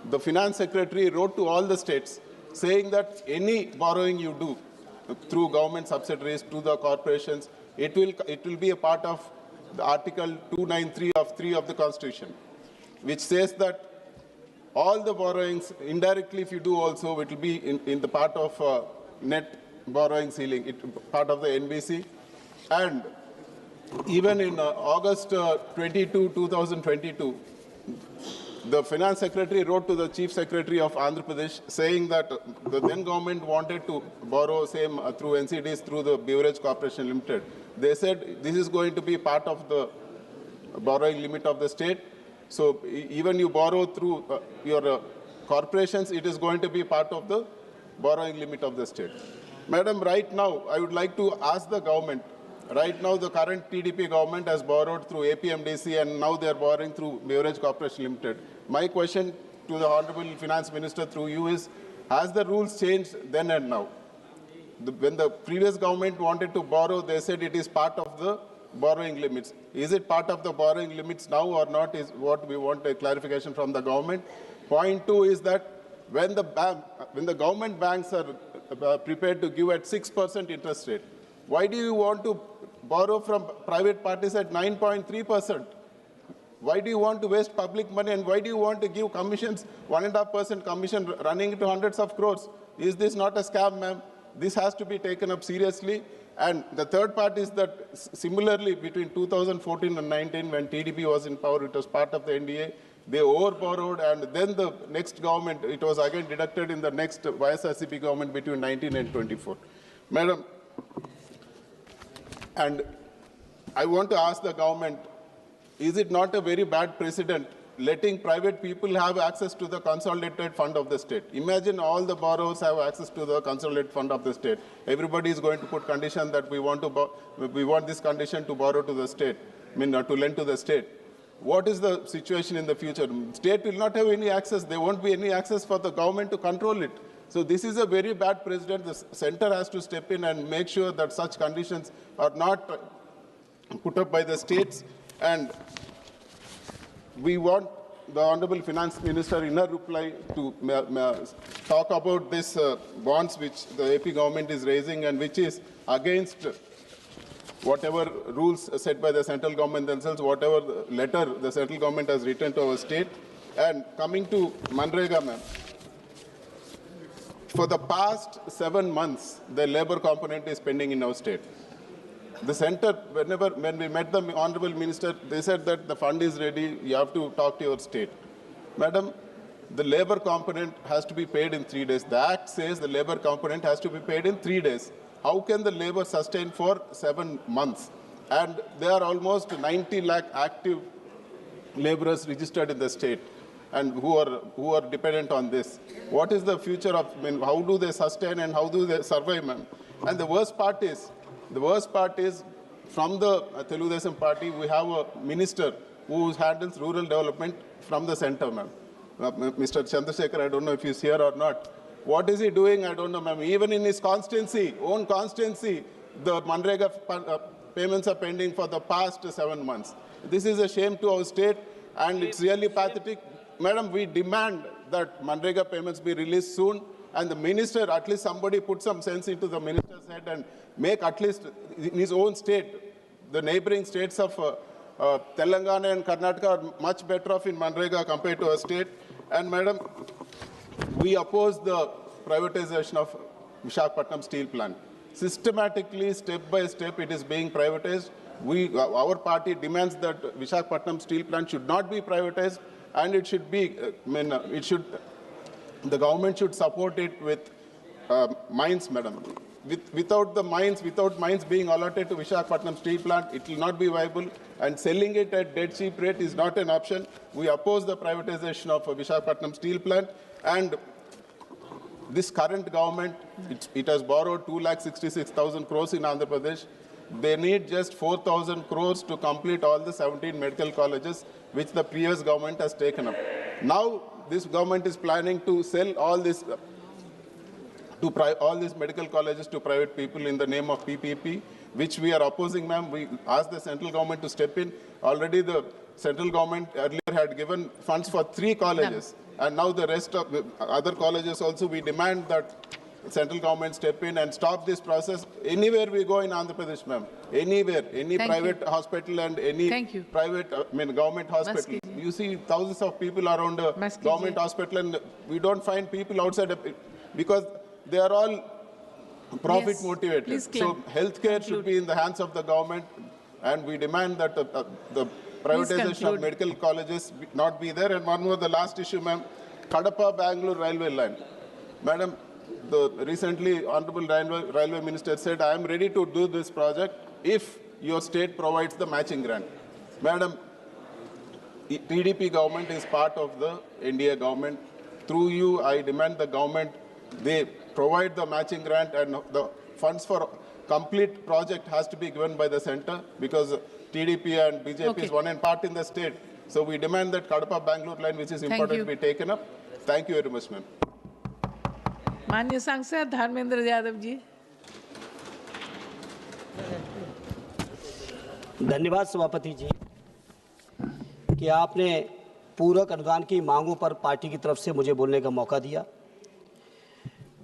Speaker 1: the Finance Secretary wrote to all the states saying that any borrowing you do through government subsidiaries to the corporations, it will be a part of the Article 293 of 3 of the Constitution, which says that all the borrowings, indirectly if you do also, it will be in the part of net borrowing ceiling, part of the NBC. And even in August 22, 2022, the Finance Secretary wrote to the Chief Secretary of Andhra Pradesh saying that the then government wanted to borrow same through NCDs through the Beverage Corporation Limited. They said this is going to be part of the borrowing limit of the state. So even you borrow through your corporations, it is going to be part of the borrowing limit of the state. Madam, right now, I would like to ask the government. Right now, the current TDP government has borrowed through APMDC and now they are borrowing through Beverage Corporation Limited. My question to the Honorable Finance Minister through you is, has the rules changed then and now? When the previous government wanted to borrow, they said it is part of the borrowing limits. Is it part of the borrowing limits now or not is what we want a clarification from the government. Point 2 is that when the government banks are prepared to give at 6% interest rate, why do you want to borrow from private parties at 9.3%? Why do you want to waste public money, and why do you want to give commissions, 1.5% commission running into hundreds of crores? Is this not a scam, ma'am? This has to be taken up seriously. And the third part is that similarly between 2014 and 19, when TDP was in power, it was part of the NDA, they overborrowed, and then the next government, it was again deducted in the next YSRCP government between 19 and 24. Madam, and I want to ask the government, is it not a very bad precedent letting private people have access to the consolidated fund of the state? Imagine all the borrowers have access to the consolidated fund of the state. Everybody is going to put condition that we want this condition to borrow to the state, to lend to the state. What is the situation in the future? State will not have any access. There won't be any access for the government to control it. So this is a very bad precedent. The center has to step in and make sure that such conditions are not put up by the states. And we want the Honorable Finance Minister in her reply to talk about this bonds which the AP government is raising and which is against whatever rules set by the central government themselves, whatever letter the central government has written to our state. And coming to Manrega, ma'am, for the past 7 months, the labor component is pending in our state. The center, when we met the Honorable Minister, they said that the fund is ready, you have to talk to your state. Madam, the labor component has to be paid in 3 days. The Act says the labor component has to be paid in 3 days. How can the labor sustain for 7 months? And there are almost 90 lakh active laborers registered in the state and who are dependent on this. What is the future of, how do they sustain and how do they survive, ma'am? And the worst part is from the Telugudesam party, we have a minister who handles rural development from the center, ma'am. Mr. Chandrasekhar, I don't know if he's here or not. What is he doing? I don't know, ma'am. Even in his own constituency, the Manrega payments are pending for the past 7 months. This is a shame to our state, and it's really pathetic. Madam, we demand that Manrega payments be released soon, and the minister, at least somebody put some sense into the minister's head and make at least in his own state, the neighboring states of Telangana and Karnataka are much better off in Manrega compared to our state. And Madam, we oppose the privatization of Visakhapatnam steel plant. Systematically, step by step, it is being privatized. Our party demands that Visakhapatnam steel plant should not be privatized, and it should be, the government should support it with mines, madam. Without mines being allotted to Visakhapatnam steel plant, it will not be viable, and selling it at dead cheap rate is not an option. We oppose the privatization of Visakhapatnam steel plant, And this current government, it has borrowed 2,66,000 crores in Andhra Pradesh. They need just 4,000 crores to complete all the 17 medical colleges which the previous government has taken up. Now, this government is planning to sell all this all these medical colleges to private people in the name of PPP, which we are opposing, ma'am. We asked the central government to step in. Already the central government earlier had given funds for 3 colleges, and now the rest of the other colleges also, we demand that central government step in and stop this process. Anywhere we go in Andhra Pradesh, ma'am, anywhere, any private hospital and any private, government hospital, you see thousands of people around a government hospital, and we don't find people outside because they are all profit motivated. So healthcare should be in the hands of the government, and we demand that the privatization of medical colleges not be there. And one more, the last issue, ma'am, Kadapa-Bangalore railway line. Madam, the recently Honorable Railway Minister said, I am ready to do this project if your state provides the matching grant. Madam, TDP government is part of the NDA government. Through you, I demand the government, they provide the matching grant, and the funds for complete project has to be given by the center, because TDP and BJP is one and part in the state. So we demand that Kadapa-Bangalore line, which is important, to be taken up. Thank you very much, ma'am.
Speaker 2: माननीय सांसद धर्मेंद्र यादव जी।
Speaker 5: धन्यवाद सभापति जी कि आपने पूरक अनुदान की मांगों पर पार्टी की तरफ से मुझे बोलने का मौका दिया।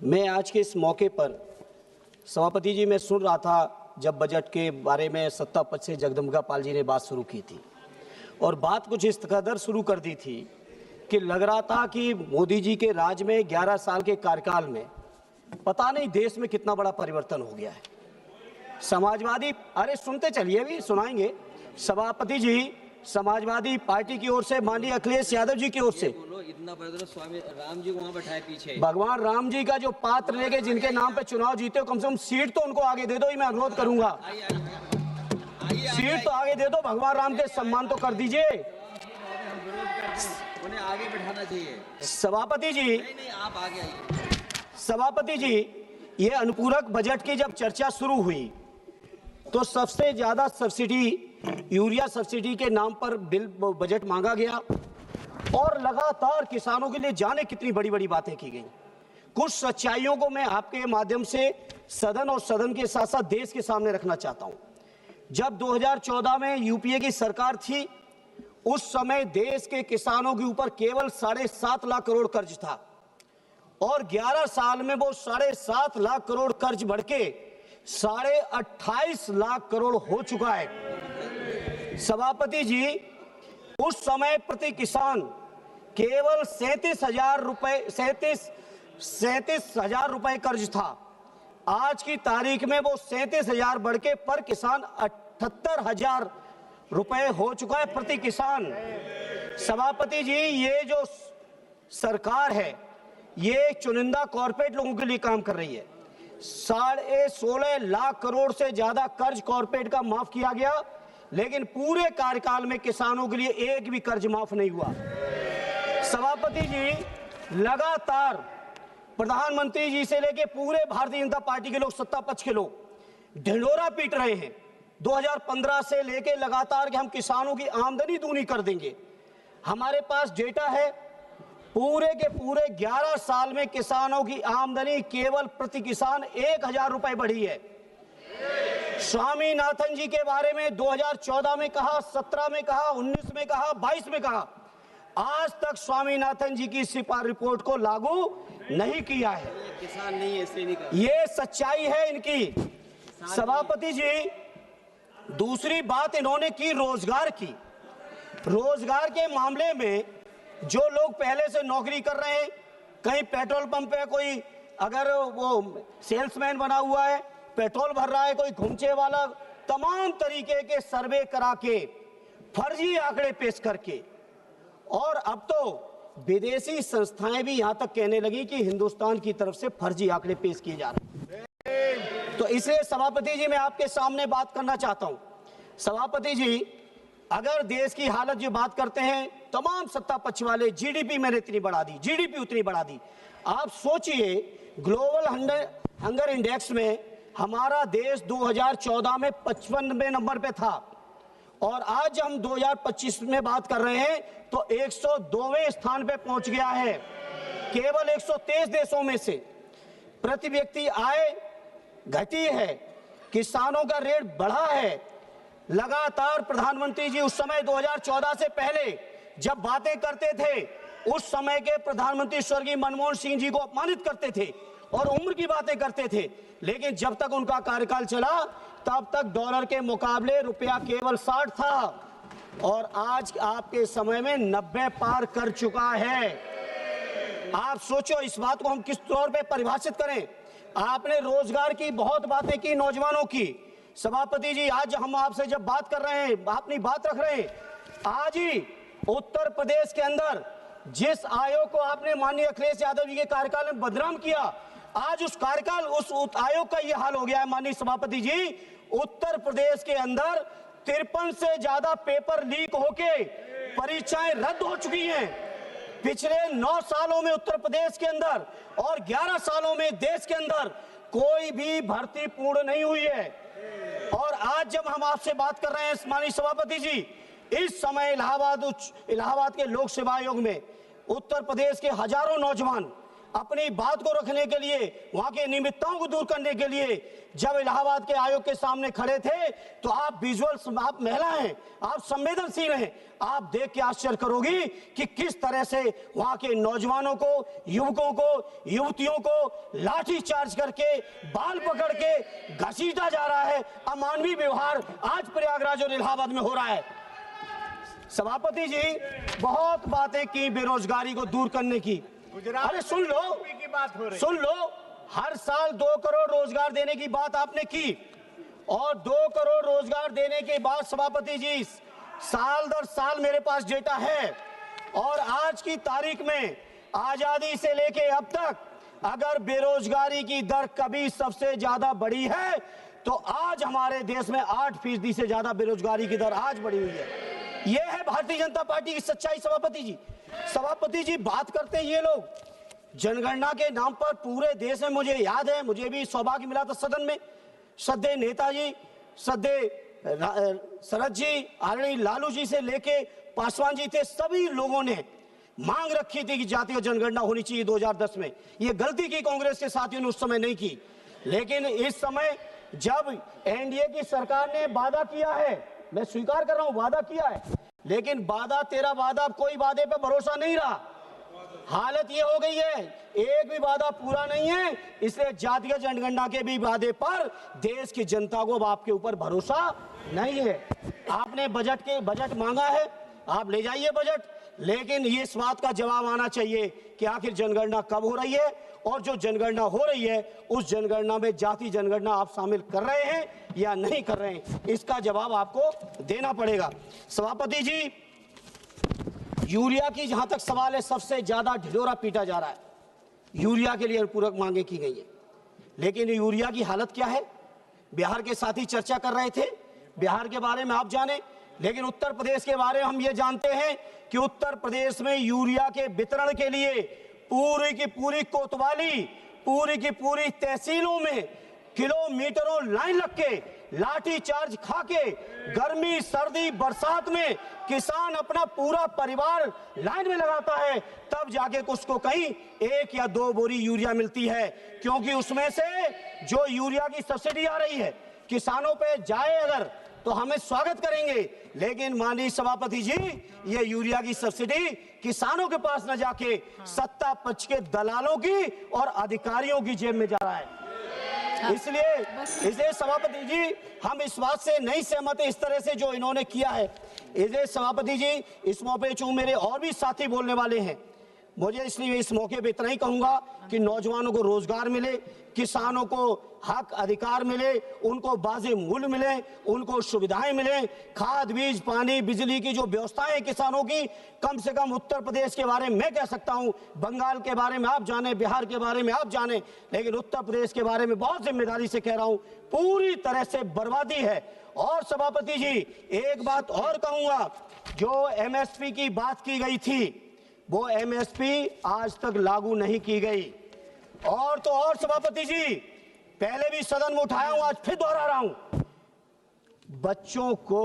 Speaker 5: मैं आज के इस मौके पर सभापति जी, मैं सुन रहा था जब बजट के बारे में सत्ता पक्ष से जगदम्बिका पाल जी ने बात शुरू की थी, और बात कुछ इस कदर शुरू कर दी थी कि लग रहा था कि मोदी जी के राज में 11 साल के कार्यकाल में पता नहीं देश में कितना बड़ा परिवर्तन हो गया है। समाजवादी, अरे सुनते चलिए, अभी सुनाएंगे। सभापति जी, समाजवादी पार्टी की ओर से माननीय अखिलेश यादव जी की ओर से
Speaker 18: इतना स्वामी राम जी को वहां बैठाए पीछे,
Speaker 5: भगवान राम जी का जो पात्र लेके जिनके नाम पे चुनाव जीते हो, कम से कम सीट तो उनको आगे दे दो, ही मैं अनुरोध करूंगा। सीट तो आगे दे दो, भगवान राम के सम्मान तो कर दीजिए।
Speaker 18: उन्हें आगे बैठाना चाहिए।
Speaker 5: सभापति जी,
Speaker 18: नहीं, आप आगे आइए।
Speaker 5: सभापति जी, ये अनुपूरक बजट की जब चर्चा शुरू हुई तो सबसे ज्यादा सब्सिडी, यूरिया सब्सिडी के नाम पर बिल बजट मांगा गया, और लगातार किसानों के लिए जाने कितनी बड़ी बड़ी बातें की गई। कुछ सच्चाइयों को मैं आपके माध्यम से सदन और सदन के साथ साथ देश के सामने रखना चाहता हूं। जब 2014 में यूपीए की सरकार थी, उस समय देश के किसानों के ऊपर केवल 7.5 लाख करोड़ कर्ज था, और 11 साल में वो 7.5 लाख करोड़ कर्ज बढ़ के 28.5 लाख करोड़ हो चुका है। सभापति जी, उस समय प्रति किसान केवल 37,000 रुपए कर्ज था। आज की तारीख में वो 37,000 बढ़ के पर किसान 78,000 रुपए हो चुका है प्रति किसान। सभापति जी, ये जो सरकार है, ये चुनिंदा कॉर्पोरेट लोगों के लिए काम कर रही है। 16.5 लाख करोड़ से ज्यादा कर्ज कॉर्पोरेट का माफ किया गया, लेकिन पूरे कार्यकाल में किसानों के लिए एक भी कर्ज माफ नहीं हुआ। सभापति जी, लगातार प्रधानमंत्री जी से लेके पूरे भारतीय जनता पार्टी के लोग, सत्ता पक्ष के लोग ढिंढोरा पीट रहे हैं 2015 से लेके लगातार कि हम किसानों की आमदनी दूनी कर देंगे। हमारे पास डेटा है, पूरे के पूरे 11 साल में किसानों की आमदनी केवल प्रति किसान 1,000 रुपए बढ़ी है। स्वामीनाथन जी के बारे में 2014 में कहा, 17 में कहा, 19 में कहा, 22 में कहा, आज तक स्वामीनाथन जी की सिफारिश रिपोर्ट को लागू नहीं किया है।
Speaker 18: किसान नहीं है, इसलिए नहीं कर।
Speaker 5: ये सच्चाई है इनकी। सभापति जी, दूसरी बात इन्होंने की रोजगार की। रोजगार के मामले में जो लोग पहले से नौकरी कर रहे हैं, कहीं पेट्रोल पंप पे कोई अगर वो सेल्समैन बना हुआ है, पेट्रोल भर रहा है, कोई घुमचे वाला, तमाम तरीके के सर्वे करा के, फर्जी आंकड़े पेश करके, और अब तो विदेशी संस्थाएं भी यहां तक कहने लगी कि हिंदुस्तान की तरफ से फर्जी आंकड़े पेश किए जा रहे हैं। तो इसलिए सभापति जी, मैं आपके सामने बात करना चाहता हूं। सभापति जी, अगर देश की हालत जो बात करते हैं, तमाम सत्ता पक्ष वाले, जीडीपी मैंने इतनी बढ़ा दी, जीडीपी उतनी बढ़ा दी। आप सोचिए, ग्लोबल हंगर इंडेक्स में हमारा देश 2014 में 55वें नंबर पे था और आज हम 2025 में बात कर रहे हैं तो 102वें स्थान पे पहुंच गया है, केवल 123 देशों में से। प्रति व्यक्ति आय घटी है, किसानों का रेट बढ़ा है। लगातार प्रधानमंत्री जी उस समय 2014 से पहले जब बातें करते थे, उस समय के प्रधानमंत्री स्वर्गीय मनमोहन सिंह जी को अपमानित करते थे और उम्र की बातें करते थे, लेकिन जब तक उनका कार्यकाल चला तब तक डॉलर के मुकाबले रुपया केवल 60 था और आज आपके समय में 90 पार कर चुका है। आप सोचो, इस बात को हम किस तौर पे परिभाषित करें। आपने रोजगार की बहुत बातें की, नौजवानों की। सभापति जी, आज हम आपसे जब बात कर रहे हैं, अपनी बात रख रहे हैं, आज ही उत्तर प्रदेश के अंदर जिस आयोग को आपने माननीय अखिलेश यादव जी के कार्यकाल में बदनाम किया, आज उस कार्यकाल, उस आयोग का यह हाल हो गया है। माननीय सभापति जी, उत्तर प्रदेश के अंदर 53 से ज्यादा पेपर लीक होके परीक्षाएं रद्द हो चुकी हैं। पिछले 9 सालों में उत्तर प्रदेश के अंदर और 11 सालों में देश के अंदर कोई भी भर्ती पूर्ण नहीं हुई है। और आज जब हम आपसे बात कर रहे हैं माननीय सभापति जी, इस समय इलाहाबाद के लोक सेवा आयोग में उत्तर प्रदेश के हजारों नौजवान अपनी बात को रखने के लिए, वहां के निमित्ताओं को दूर करने के लिए जब इलाहाबाद के आयोग के सामने खड़े थे, तो आप विजुअल, आप महिला हैं, आप संवेदनशील हैं, आप देख के आश्चर्य करोगी कि किस तरह से वहां के नौजवानों को, युवकों को, युवतियों को लाठी चार्ज करके, बाल पकड़ के घसीटा जा रहा है। अमानवीय व्यवहार आज प्रयागराज और इलाहाबाद में हो रहा है। सभापति जी, बहुत बातें की बेरोजगारी को दूर करने की। अरे सुन लो, सुन लो, हर साल 2 करोड़ रोजगार देने की बात आपने की और 2 करोड़ रोजगार देने के बाद सभापति जी, साल दर साल मेरे पास डेटा है और आज की तारीख में आजादी से लेके अब तक अगर बेरोजगारी की दर कभी सबसे ज्यादा बढ़ी है तो आज हमारे देश में 8% से ज्यादा बेरोजगारी की दर आज बढ़ी हुई है। यह है भारतीय जनता पार्टी की सच्चाई। सभापति जी बात करते हैं ये लोग जनगणना के नाम पर पूरे देश में। मुझे याद है, मुझे भी सौभाग्य मिला था सदन में, श्रद्धेय नेताजी, श्रद्धेय शरद जी, आदरणीय लालू जी से लेके पासवान जी थे, सभी लोगों ने मांग रखी थी कि जातीय जनगणना होनी चाहिए 2010 में। ये गलती की कांग्रेस के साथियों ने उस समय नहीं की, लेकिन इस समय जब एनडीए की सरकार ने वादा किया है, मैं स्वीकार कर रहा हूं वादा किया है, लेकिन वादा तेरा वादा, कोई वादे पे भरोसा नहीं रहा। हालत ये हो गई है, एक भी वादा पूरा नहीं है, इसलिए जातीय जनगणना के भी वादे पर देश की जनता को अब आपके ऊपर भरोसा नहीं है। आपने बजट मांगा है, आप ले जाइए बजट, लेकिन ये इस बात का जवाब आना चाहिए कि आखिर जनगणना कब हो रही है और जो जनगणना हो रही है उस जनगणना में जाति जनगणना आप शामिल कर रहे हैं या नहीं कर रहे हैं, इसका जवाब आपको देना पड़ेगा। सभापति जी, यूरिया की जहां तक सवाल है, सबसे ज्यादा ढिढोरा पीटा जा रहा है। यूरिया के लिए अनुपूरक मांगे की गई है, लेकिन यूरिया की हालत क्या है? बिहार के साथी चर्चा कर रहे थे, बिहार के बारे में आप जाने, लेकिन उत्तर प्रदेश के बारे में हम ये जानते हैं कि उत्तर प्रदेश में यूरिया के वितरण के लिए पूरी की पूरी कोतवाली, पूरी की पूरी तहसीलों में किलोमीटरों लाइन लग के, लाठी चार्ज खा के, गर्मी सर्दी बरसात में किसान अपना पूरा परिवार लाइन में लगाता है, तब जाके उसको कहीं 1 या 2 बोरी यूरिया मिलती है, क्योंकि उसमें से जो यूरिया की सब्सिडी आ रही है किसानों पे जाए अगर तो हमें स्वागत करेंगे, लेकिन माननीय सभापति जी, ये यूरिया की सब्सिडी किसानों के पास न जाके सत्ता पक्ष के दलालों की और अधिकारियों की जेब में जा रहा है। इसलिए सभापति जी, हम इस बात से नहीं सहमत है इस तरह से जो इन्होंने किया है। इसलिए सभापति जी, इस मौके पर मेरे और भी साथी बोलने वाले हैं, मुझे इसलिए इस मौके पे इतना ही कहूंगा कि नौजवानों को रोजगार मिले, किसानों को हक अधिकार मिले, उनको वाजिब मूल्य मिले, उनको सुविधाएं मिले, खाद बीज पानी बिजली की जो व्यवस्थाएं हैं किसानों की, कम से कम उत्तर प्रदेश के बारे में मैं कह सकता हूं, बंगाल के बारे में आप जाने, बिहार के बारे में आप जाने, लेकिन उत्तर प्रदेश के बारे में बहुत जिम्मेदारी से कह रहा हूं, पूरी तरह से बर्बादी है। और सभापति जी एक बात और कहूंगा, जो एमएसपी की बात की गई थी वो एमएसपी आज तक लागू नहीं की गई। और तो और सभापति जी, पहले भी सदन में उठाया हूं, आज फिर दोहरा रहा हूं, बच्चों को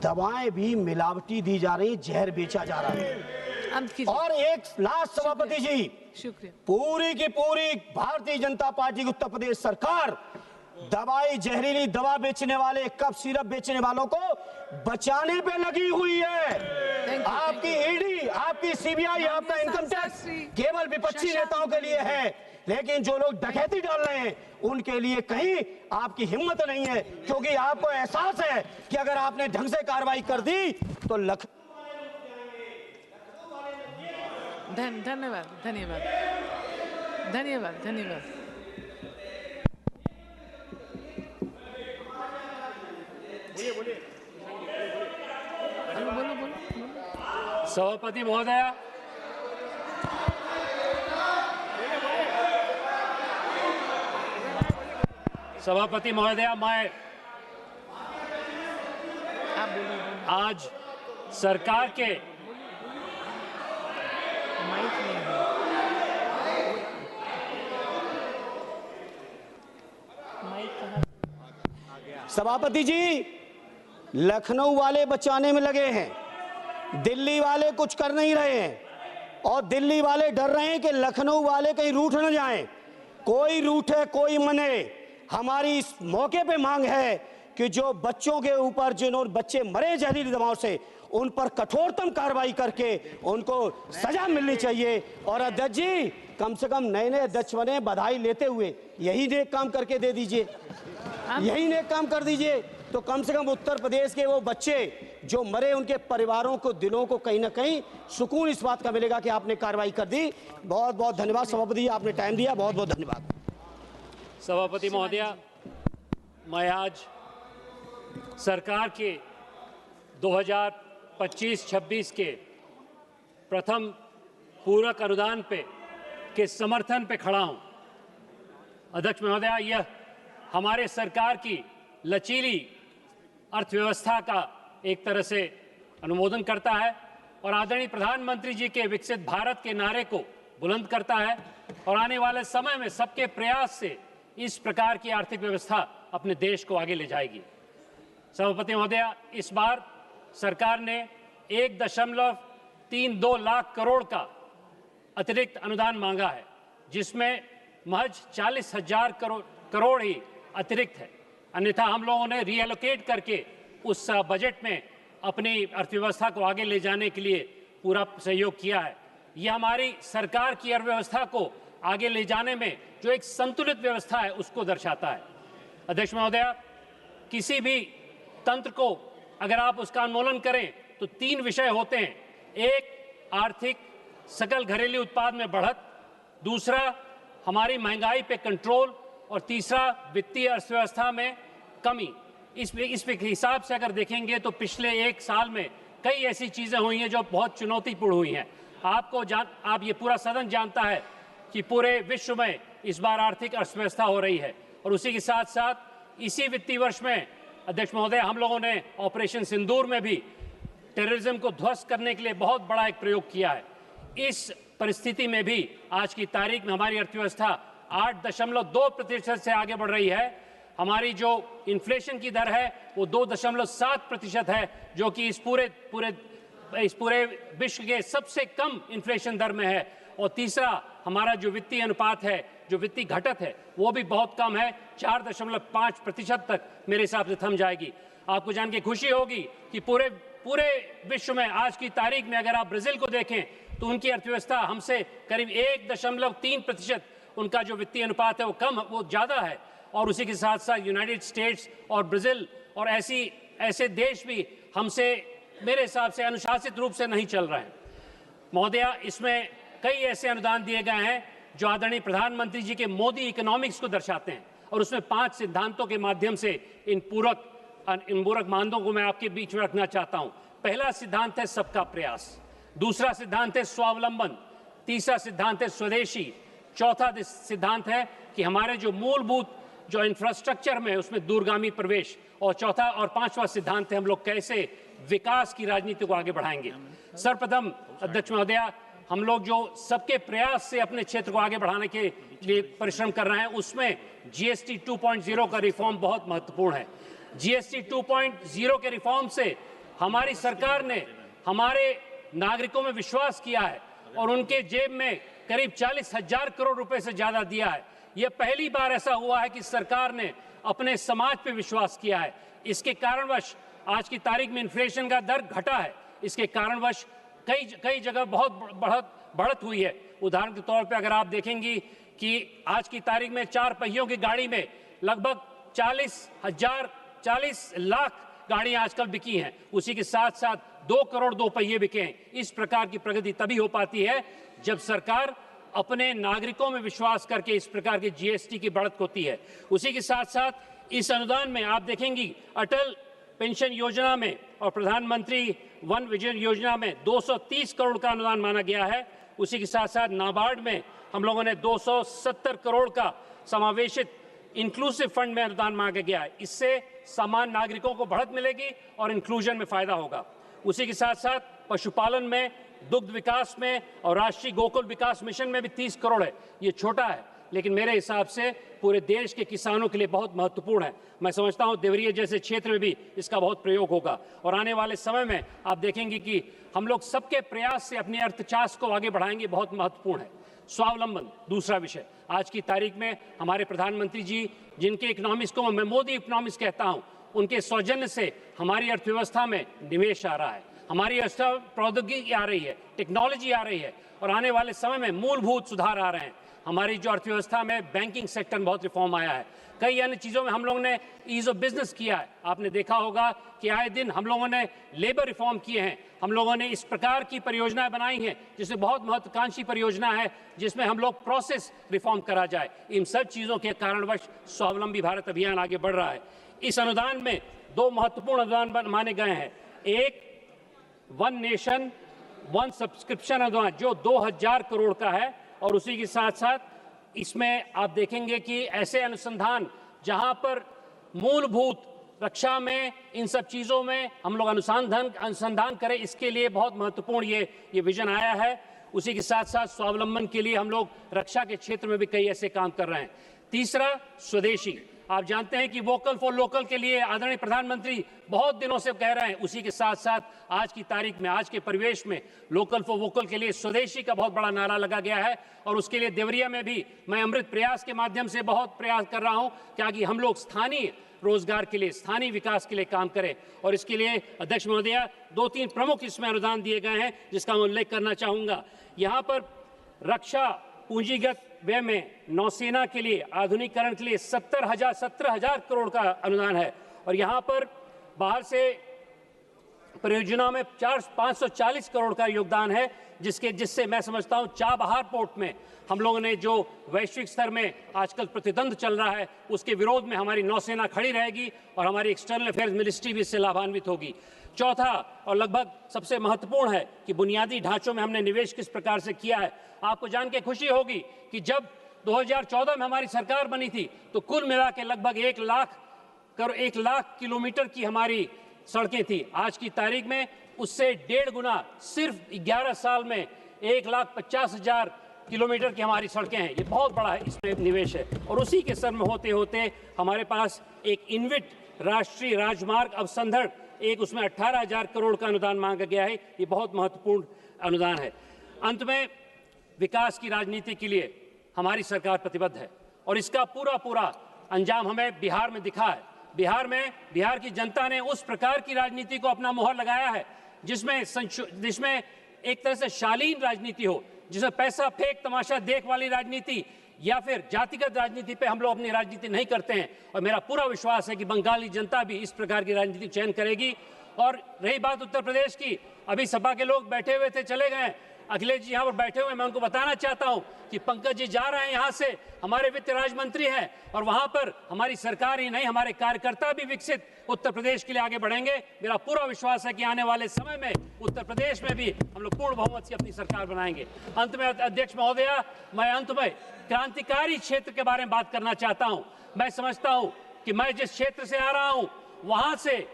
Speaker 5: दवाएं भी मिलावटी दी जा रही, जहर बेचा जा रहा है। और एक लास्ट सभापति जी,
Speaker 2: शुक्रिया,
Speaker 5: पूरी की पूरी भारतीय जनता पार्टी की उत्तर प्रदेश सरकार दवाई, जहरीली दवा बेचने वाले, कफ सिरप बेचने वालों को बचाने पे लगी हुई है। आपकी ईडी, आपकी सीबीआई, आपका इनकम टैक्स केवल विपक्षी नेताओं के लिए है, लेकिन जो लोग डकैती डाल रहे हैं उनके लिए कहीं आपकी हिम्मत नहीं है, क्योंकि आपको एहसास है कि अगर आपने ढंग से कार्रवाई कर दी तो
Speaker 2: धन्यवाद धन्यवाद धन्यवाद धन्यवाद।
Speaker 20: सभापति महोदय, सभापति महोदया, मैं आज सरकार के
Speaker 5: सभापति जी, लखनऊ वाले बचाने में लगे हैं, दिल्ली वाले कुछ कर नहीं रहे हैं, और दिल्ली वाले डर रहे हैं कि लखनऊ वाले कहीं रूठ न जाएं। कोई रूठे कोई मने, हमारी इस मौके पे मांग है कि जो बच्चों के ऊपर, जिन्होंने बच्चे मरे जहरीली दवाओं से, उन पर कठोरतम कार्रवाई करके उनको सजा मिलनी चाहिए। और अध्यक्ष जी, कम से कम नए नए अध्यक्ष बने, बधाई लेते हुए यही नेक काम करके दे दीजिए, यही नेक काम कर दीजिए, तो कम से कम उत्तर प्रदेश के वो बच्चे जो मरे, उनके परिवारों को, दिलों को कहीं ना कहीं सुकून इस बात का मिलेगा कि आपने कार्रवाई कर दी। बहुत बहुत धन्यवाद सभापति जी, आपने टाइम दिया, बहुत बहुत धन्यवाद।
Speaker 20: सभापति महोदया, मैं आज सरकार के 2025-26 के प्रथम पूरक अनुदान पे के समर्थन पे खड़ा हूं। अध्यक्ष महोदया, यह हमारे सरकार की लचीली अर्थव्यवस्था का एक तरह से अनुमोदन करता है और आदरणीय प्रधानमंत्री जी के विकसित भारत के नारे को बुलंद करता है, और आने वाले समय में सबके प्रयास से इस प्रकार की आर्थिक व्यवस्था अपने देश को आगे ले जाएगी। सभापति महोदया, इस बार सरकार ने 1.32 लाख करोड़ का अतिरिक्त अनुदान मांगा है, जिसमें महज 40,000 करोड़ ही अतिरिक्त है। अन्यथा हम लोगों ने रीएलोकेट करके उस बजट में अपनी अर्थव्यवस्था को आगे ले जाने के लिए पूरा सहयोग किया है। यह हमारी सरकार की अर्थव्यवस्था को आगे ले जाने में जो एक संतुलित व्यवस्था है उसको दर्शाता है। अध्यक्ष महोदया, किसी भी तंत्र को अगर आप उसका उन्मूलन करें तो 3 विषय होते हैं। एक, आर्थिक सकल घरेलू उत्पाद में बढ़त, दूसरा हमारी महंगाई पे कंट्रोल, और तीसरा वित्तीय अर्थव्यवस्था में कमी। इस हिसाब से अगर देखेंगे तो पिछले 1 साल में कई ऐसी चीजें हुई हैं जो बहुत चुनौतीपूर्ण हुई हैं। आप ये पूरा सदन जानता है कि पूरे विश्व में इस बार आर्थिक अर्थव्यवस्था हो रही है, और उसी के साथ साथ इसी वित्तीय वर्ष में अध्यक्ष महोदय, हम लोगों ने ऑपरेशन सिंदूर में भी टेररिज्म को ध्वस्त करने के लिए बहुत बड़ा एक प्रयोग किया है। इस परिस्थिति में भी आज की तारीख में हमारी अर्थव्यवस्था 8.2% से आगे बढ़ रही है। हमारी जो इन्फ्लेशन की दर है वो 2.7% है, जो कि इस पूरे विश्व के सबसे कम इन्फ्लेशन दर में है। और तीसरा, हमारा जो वित्तीय अनुपात है, जो वित्तीय घटत है, वो भी बहुत कम है, 4.5% तक मेरे हिसाब से थम जाएगी। आपको जान के खुशी होगी कि पूरे विश्व में आज की तारीख में अगर आप ब्राजील को देखें तो उनकी अर्थव्यवस्था हमसे करीब 1.3%, उनका जो वित्तीय अनुपात है वो ज़्यादा है। और उसी के साथ साथ यूनाइटेड स्टेट्स और ब्राजील और ऐसे देश भी हमसे मेरे हिसाब से अनुशासित रूप से नहीं चल रहे हैं। महोदया, इसमें कई ऐसे अनुदान दिए गए हैं जो आदरणीय प्रधानमंत्री जी के मोदी इकोनॉमिक्स को दर्शाते हैं, और उसमें 5 सिद्धांतों के माध्यम से इन पूरक मानदों को मैं आपके बीच में रखना चाहता हूं। पहला सिद्धांत है सबका प्रयास, दूसरा सिद्धांत है स्वावलंबन, तीसरा सिद्धांत है स्वदेशी, चौथा सिद्धांत है कि हमारे जो मूलभूत जो इंफ्रास्ट्रक्चर में उसमें दूरगामी प्रवेश, और चौथा और पांचवा सिद्धांत है हम लोग कैसे विकास की राजनीति को आगे बढ़ाएंगे। सर्वप्रथम अध्यक्ष महोदया, हम लोग जो सबके प्रयास से अपने क्षेत्र को आगे बढ़ाने के लिए परिश्रम कर रहे हैं, उसमें जीएसटी 2.0 का रिफॉर्म बहुत महत्वपूर्ण है। जीएसटी 2.0 के रिफॉर्म से हमारी सरकार ने हमारे नागरिकों में विश्वास किया है और उनके जेब में करीब 40,000 करोड़ रुपए से ज्यादा दिया है। यह पहली बार ऐसा हुआ है कि सरकार ने अपने समाज पे विश्वास किया है। इसके कारणवश आज की तारीख में इन्फ्लेशन का दर घटा है। इसके कारणवश कई जगह बहुत बढ़त हुई है। उदाहरण के तौर पे अगर आप देखेंगी कि आज की तारीख में 4 पहियों की गाड़ी में लगभग 40 लाख गाड़ियां आजकल बिकी हैं। उसी के साथ साथ 2 करोड़ 2 पहिए बिके हैं। इस प्रकार की प्रगति तभी हो पाती है जब सरकार अपने नागरिकों में विश्वास करके इस प्रकार की जीएसटी की बढ़त होती है। उसी के साथ साथ इस अनुदान में आप देखेंगी अटल पेंशन योजना में और प्रधानमंत्री वन विजन योजना में 230 करोड़ का अनुदान माना गया है। उसी के साथ साथ नाबार्ड में हम लोगों ने 270 करोड़ का समावेशित इंक्लूसिव फंड में अनुदान मांगा गया है। इससे सामान्य नागरिकों को बढ़त मिलेगी और इंक्लूजन में फायदा होगा। उसी के साथ साथ पशुपालन में, दुग्ध विकास में और राष्ट्रीय गोकुल विकास मिशन में भी 30 करोड़ है। ये छोटा है लेकिन मेरे हिसाब से पूरे देश के किसानों के लिए बहुत महत्वपूर्ण है। मैं समझता हूं देवरिया जैसे क्षेत्र में भी इसका बहुत प्रयोग होगा और आने वाले समय में आप देखेंगे कि हम लोग सबके प्रयास से अपनी अर्थचाश को आगे बढ़ाएंगे, बहुत महत्वपूर्ण है। स्वावलंबन दूसरा विषय। आज की तारीख में हमारे प्रधानमंत्री जी, जिनके इकोनॉमिक्स को मैं मोदी इकोनॉमिक्स कहता हूं, उनके सौजन्य से हमारी अर्थव्यवस्था में निवेश आ रहा है, हमारी अर्थव्यवस्था प्रौद्योगिकी आ रही है, टेक्नोलॉजी आ रही है और आने वाले समय में मूलभूत सुधार आ रहे हैं। हमारी जो अर्थव्यवस्था में बैंकिंग सेक्टर में बहुत रिफॉर्म आया है। कई अन्य चीज़ों में हम लोगों ने ईज ऑफ बिजनेस किया है। आपने देखा होगा कि आए दिन हम लोगों ने लेबर रिफॉर्म किए हैं। हम लोगों ने इस प्रकार की परियोजनाएं बनाई हैं जिसमें बहुत महत्वाकांक्षी परियोजना है जिसमें हम लोग प्रोसेस रिफॉर्म करा जाए। इन सब चीज़ों के कारणवश स्वावलंबी भारत अभियान आगे बढ़ रहा है। इस अनुदान में 2 महत्वपूर्ण अनुदान माने गए हैं। एक वन नेशन वन सब्सक्रिप्शन अनुदान जो 2000 करोड़ का है और उसी के साथ साथ इसमें आप देखेंगे कि ऐसे अनुसंधान जहां पर मूलभूत रक्षा में, इन सब चीज़ों में हम लोग अनुसंधान करें, इसके लिए बहुत महत्वपूर्ण ये विजन आया है। उसी के साथ साथ स्वावलंबन के लिए हम लोग रक्षा के क्षेत्र में भी कई ऐसे काम कर रहे हैं। तीसरा, स्वदेशी। आप जानते हैं कि वोकल फॉर लोकल के लिए आदरणीय प्रधानमंत्री बहुत दिनों से कह रहे हैं। उसी के साथ साथ आज की तारीख में, आज के परिवेश में लोकल फॉर वोकल के लिए स्वदेशी का बहुत बड़ा नारा लगा गया है और उसके लिए देवरिया में भी मैं अमृत प्रयास के माध्यम से बहुत प्रयास कर रहा हूं ताकि हम लोग स्थानीय रोजगार के लिए, स्थानीय विकास के लिए काम करें। और इसके लिए अध्यक्ष महोदया 2-3 प्रमुख इसमें अनुदान दिए गए हैं जिसका मैं उल्लेख करना चाहूंगा। यहाँ पर रक्षा पूंजीगत व्यय में नौसेना के लिए आधुनिकीकरण के लिए 17,000 करोड़ का अनुदान है और यहाँ पर बाहर से परियोजना में 540 करोड़ का योगदान है जिससे मैं समझता हूँ चाबहार पोर्ट में हम लोगों ने जो वैश्विक स्तर में आजकल प्रतिद्वंद चल रहा है उसके विरोध में हमारी नौसेना खड़ी रहेगी और हमारी एक्सटर्नल अफेयर्स मिनिस्ट्री भी इससे लाभान्वित होगी। चौथा और लगभग सबसे महत्वपूर्ण है कि बुनियादी ढांचों में हमने निवेश किस प्रकार से किया है। आपको जान के खुशी होगी कि जब 2014 में हमारी सरकार बनी थी तो कुल मिला के लगभग 1 लाख किलोमीटर की हमारी सड़कें थी। आज की तारीख में उससे 1.5 गुना सिर्फ 11 साल में 1,50,000 किलोमीटर की हमारी सड़कें हैं। ये बहुत बड़ा है, इसमें निवेश है। और उसी के सर में होते होते हमारे पास एक इनविट राष्ट्रीय राजमार्ग अवसंधन, एक उसमें 18,000 करोड़ का अनुदान मांगा गया है। ये बहुत महत्वपूर्ण अनुदान है। अंत में विकास की राजनीति के लिए हमारी सरकार प्रतिबद्ध है और इसका पूरा अंजाम हमें बिहार में दिखा है। बिहार की जनता ने उस प्रकार की राजनीति को अपना मुहर लगाया है जिसमें एक तरह से शालीन राजनीति हो, जिसमें पैसा फेंक तमाशा देख वाली राजनीति या फिर जातिगत राजनीति पे हम लोग अपनी राजनीति नहीं करते हैं। और मेरा पूरा विश्वास है कि बंगाली जनता भी इस प्रकार की राजनीति चयन करेगी। और रही बात उत्तर प्रदेश की, अभी सपा के लोग बैठे हुए थे, चले गए। अखिलेश जी यहाँ पर बैठे हुए, मैं उनको बताना चाहता हूँ कि पंकज जी जा रहे हैं यहाँ से, हमारे वित्त राज्य मंत्री हैं, और वहाँ पर हमारी सरकार ही नहीं, हमारे कार्यकर्ता भी विकसित उत्तर प्रदेश के लिए आगे बढ़ेंगे। मेरा पूरा विश्वास है कि आने वाले समय में उत्तर प्रदेश में भी हम लोग पूर्ण बहुमत से अपनी सरकार बनाएंगे। अंत में अध्यक्ष महोदया, मैं अंत में क्रांतिकारी क्षेत्र के बारे में बात करना चाहता हूँ। मैं समझता हूँ कि मैं जिस क्षेत्र से आ रहा हूँ वहाँ से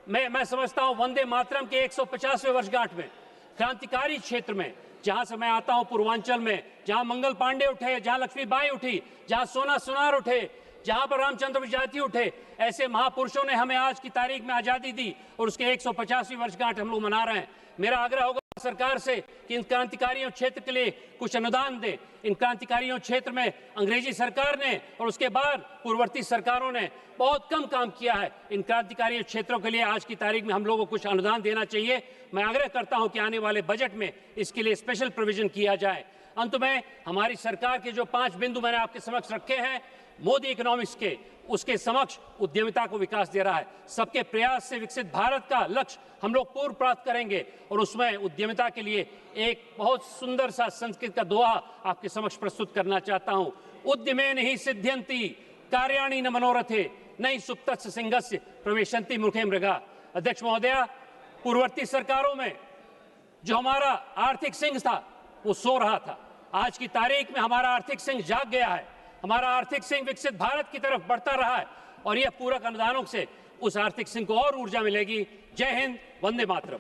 Speaker 20: मैं समझता हूँ वंदे मातरम के 150वें वर्षगांठ में क्रांतिकारी क्षेत्र में, जहां से मैं आता हूं पूर्वांचल में, जहां मंगल पांडे उठे, जहां लक्ष्मीबाई उठी, जहां सोना सुनार उठे, जहां पर रामचंद्र विजाती उठे, ऐसे महापुरुषों ने हमें आज की तारीख में आजादी दी और उसके 150वीं वर्षगांठ हम लोग मना रहे हैं। मेरा आग्रह होगा सरकार से कि इन क्रांतिकारियों क्षेत्र के लिए कुछ अनुदान दे। इन क्रांतिकारियों क्षेत्र में अंग्रेजी सरकार ने और उसके बाद पूर्ववर्ती सरकारों ने बहुत कम काम किया है। इन क्रांतिकारी क्षेत्रों के लिए आज की तारीख में हम लोगों को कुछ अनुदान देना चाहिए। मैं आग्रह करता हूं कि आने वाले बजट में इसके लिए स्पेशल प्रोविजन किया जाए। अंत में हमारी सरकार के जो 5 बिंदु मैंने आपके समक्ष रखे हैं, मोदी इकोनॉमिक्स के, उसके समक्ष उद्यमिता को विकास दे रहा है। सबके प्रयास से विकसित भारत का लक्ष्य हम लोग पूर्ण प्राप्त करेंगे और उसमें उद्यमिता के लिए एक बहुत सुंदर सा संस्कृत का दोहा आपके समक्ष प्रस्तुत करना चाहता हूं। उद्यमेन ही सिद्ध्यन्ति कार्याणि न मनोरथे नहीं सुप्तस्य सिंहस्य प्रवेशन्ति मूर्खे मृगा। अध्यक्ष महोदया, पूर्ववर्ती सरकारों में जो हमारा आर्थिक सिंह था वो सो रहा था। आज की तारीख में हमारा आर्थिक सिंह जाग गया है। हमारा आर्थिक सिंह विकसित भारत की तरफ बढ़ता रहा है और यह पूरक अनुदानों से उस आर्थिक सिंह को और ऊर्जा मिलेगी। जय हिंद, वंदे मातरम।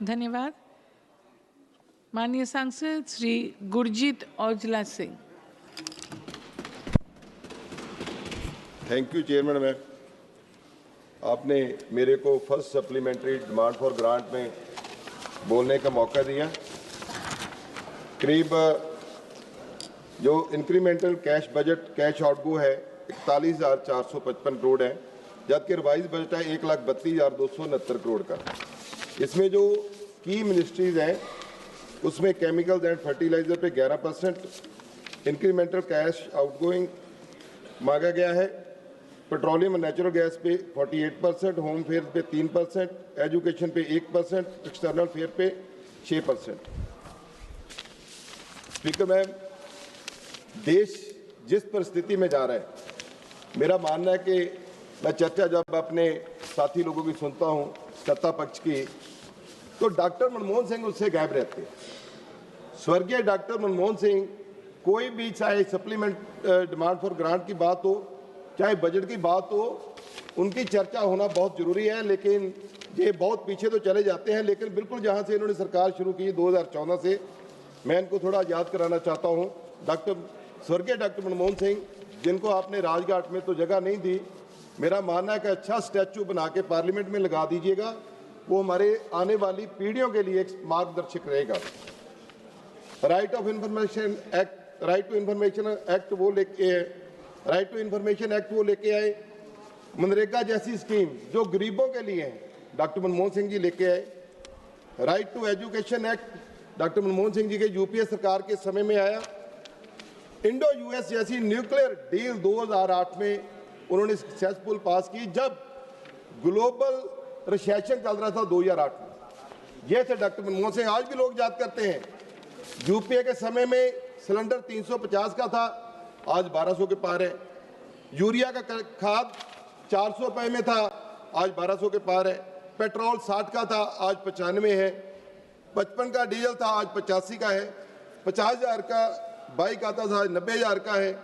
Speaker 2: धन्यवाद। माननीय सांसद Shri Gurjeet Aujla Singh.
Speaker 21: Thank you chairman ma'am, आपने मेरे को first supplementary demand for grant में बोलने का मौका दिया। करीब जो incremental cash budget cash outgo है 41,455 करोड़ है, जबकि रिवाइज बजट है 1,32,269 करोड़ का। इसमें जो की मिनिस्ट्रीज हैं उसमें केमिकल्स एंड फर्टिलाइजर पे 11% इंक्रीमेंटल कैश आउटगोइंग मांगा गया है। पेट्रोलियम और नेचुरल गैस पे 48%, होम फेयर पे 3%, एजुकेशन पे 1%, एक्सटर्नल फेयर पे 6%। स्पीकर मैम, देश जिस परिस्थिति में जा रहा है, मेरा मानना है कि मैं चर्चा जब अपने साथी लोगों की सुनता हूं सत्ता पक्ष की, तो डॉक्टर मनमोहन सिंह उससे गायब रहते हैं। स्वर्गीय डॉक्टर मनमोहन सिंह, कोई भी चाहे सप्लीमेंट डिमांड फॉर ग्रांट की बात हो, चाहे बजट की बात हो, उनकी चर्चा होना बहुत जरूरी है। लेकिन ये बहुत पीछे तो चले जाते हैं। लेकिन बिल्कुल जहां से इन्होंने सरकार शुरू की 2014 से, मैं इनको थोड़ा याद कराना चाहता हूं। स्वर्गीय डॉक्टर मनमोहन सिंह, जिनको आपने राजघाट में तो जगह नहीं दी, मेरा मानना है कि अच्छा स्टैचू बना के पार्लियामेंट में लगा दीजिएगा, वो हमारे आने वाली पीढ़ियों के लिए एक मार्गदर्शक रहेगा। राइट टू इंफॉर्मेशन एक्ट वो लेके आए। मनरेगा जैसी स्कीम जो गरीबों के लिए है, डॉक्टर मनमोहन सिंह जी लेके आए। Right to education act doctor Manmohan Singh ji के यूपीए सरकार के समय में आया। इंडो यूएस जैसी न्यूक्लियर डील 2008 में उन्होंने सक्सेसफुल पास की, जब ग्लोबल रिसेशन चल रहा था 2008 में। ये थे डॉक्टर मनमोहन सिंह। आज भी लोग याद करते हैं, यूपीए के समय में सिलेंडर 350 का था, आज 1200 के पार है। यूरिया का खाद 400 रुपए में था, आज 1200 के पार है। पेट्रोल 60 का था, आज 95 है। 55 का डीजल था, आज 85 का है। 50,000 का बाइक आता था, आज 90,000 का है।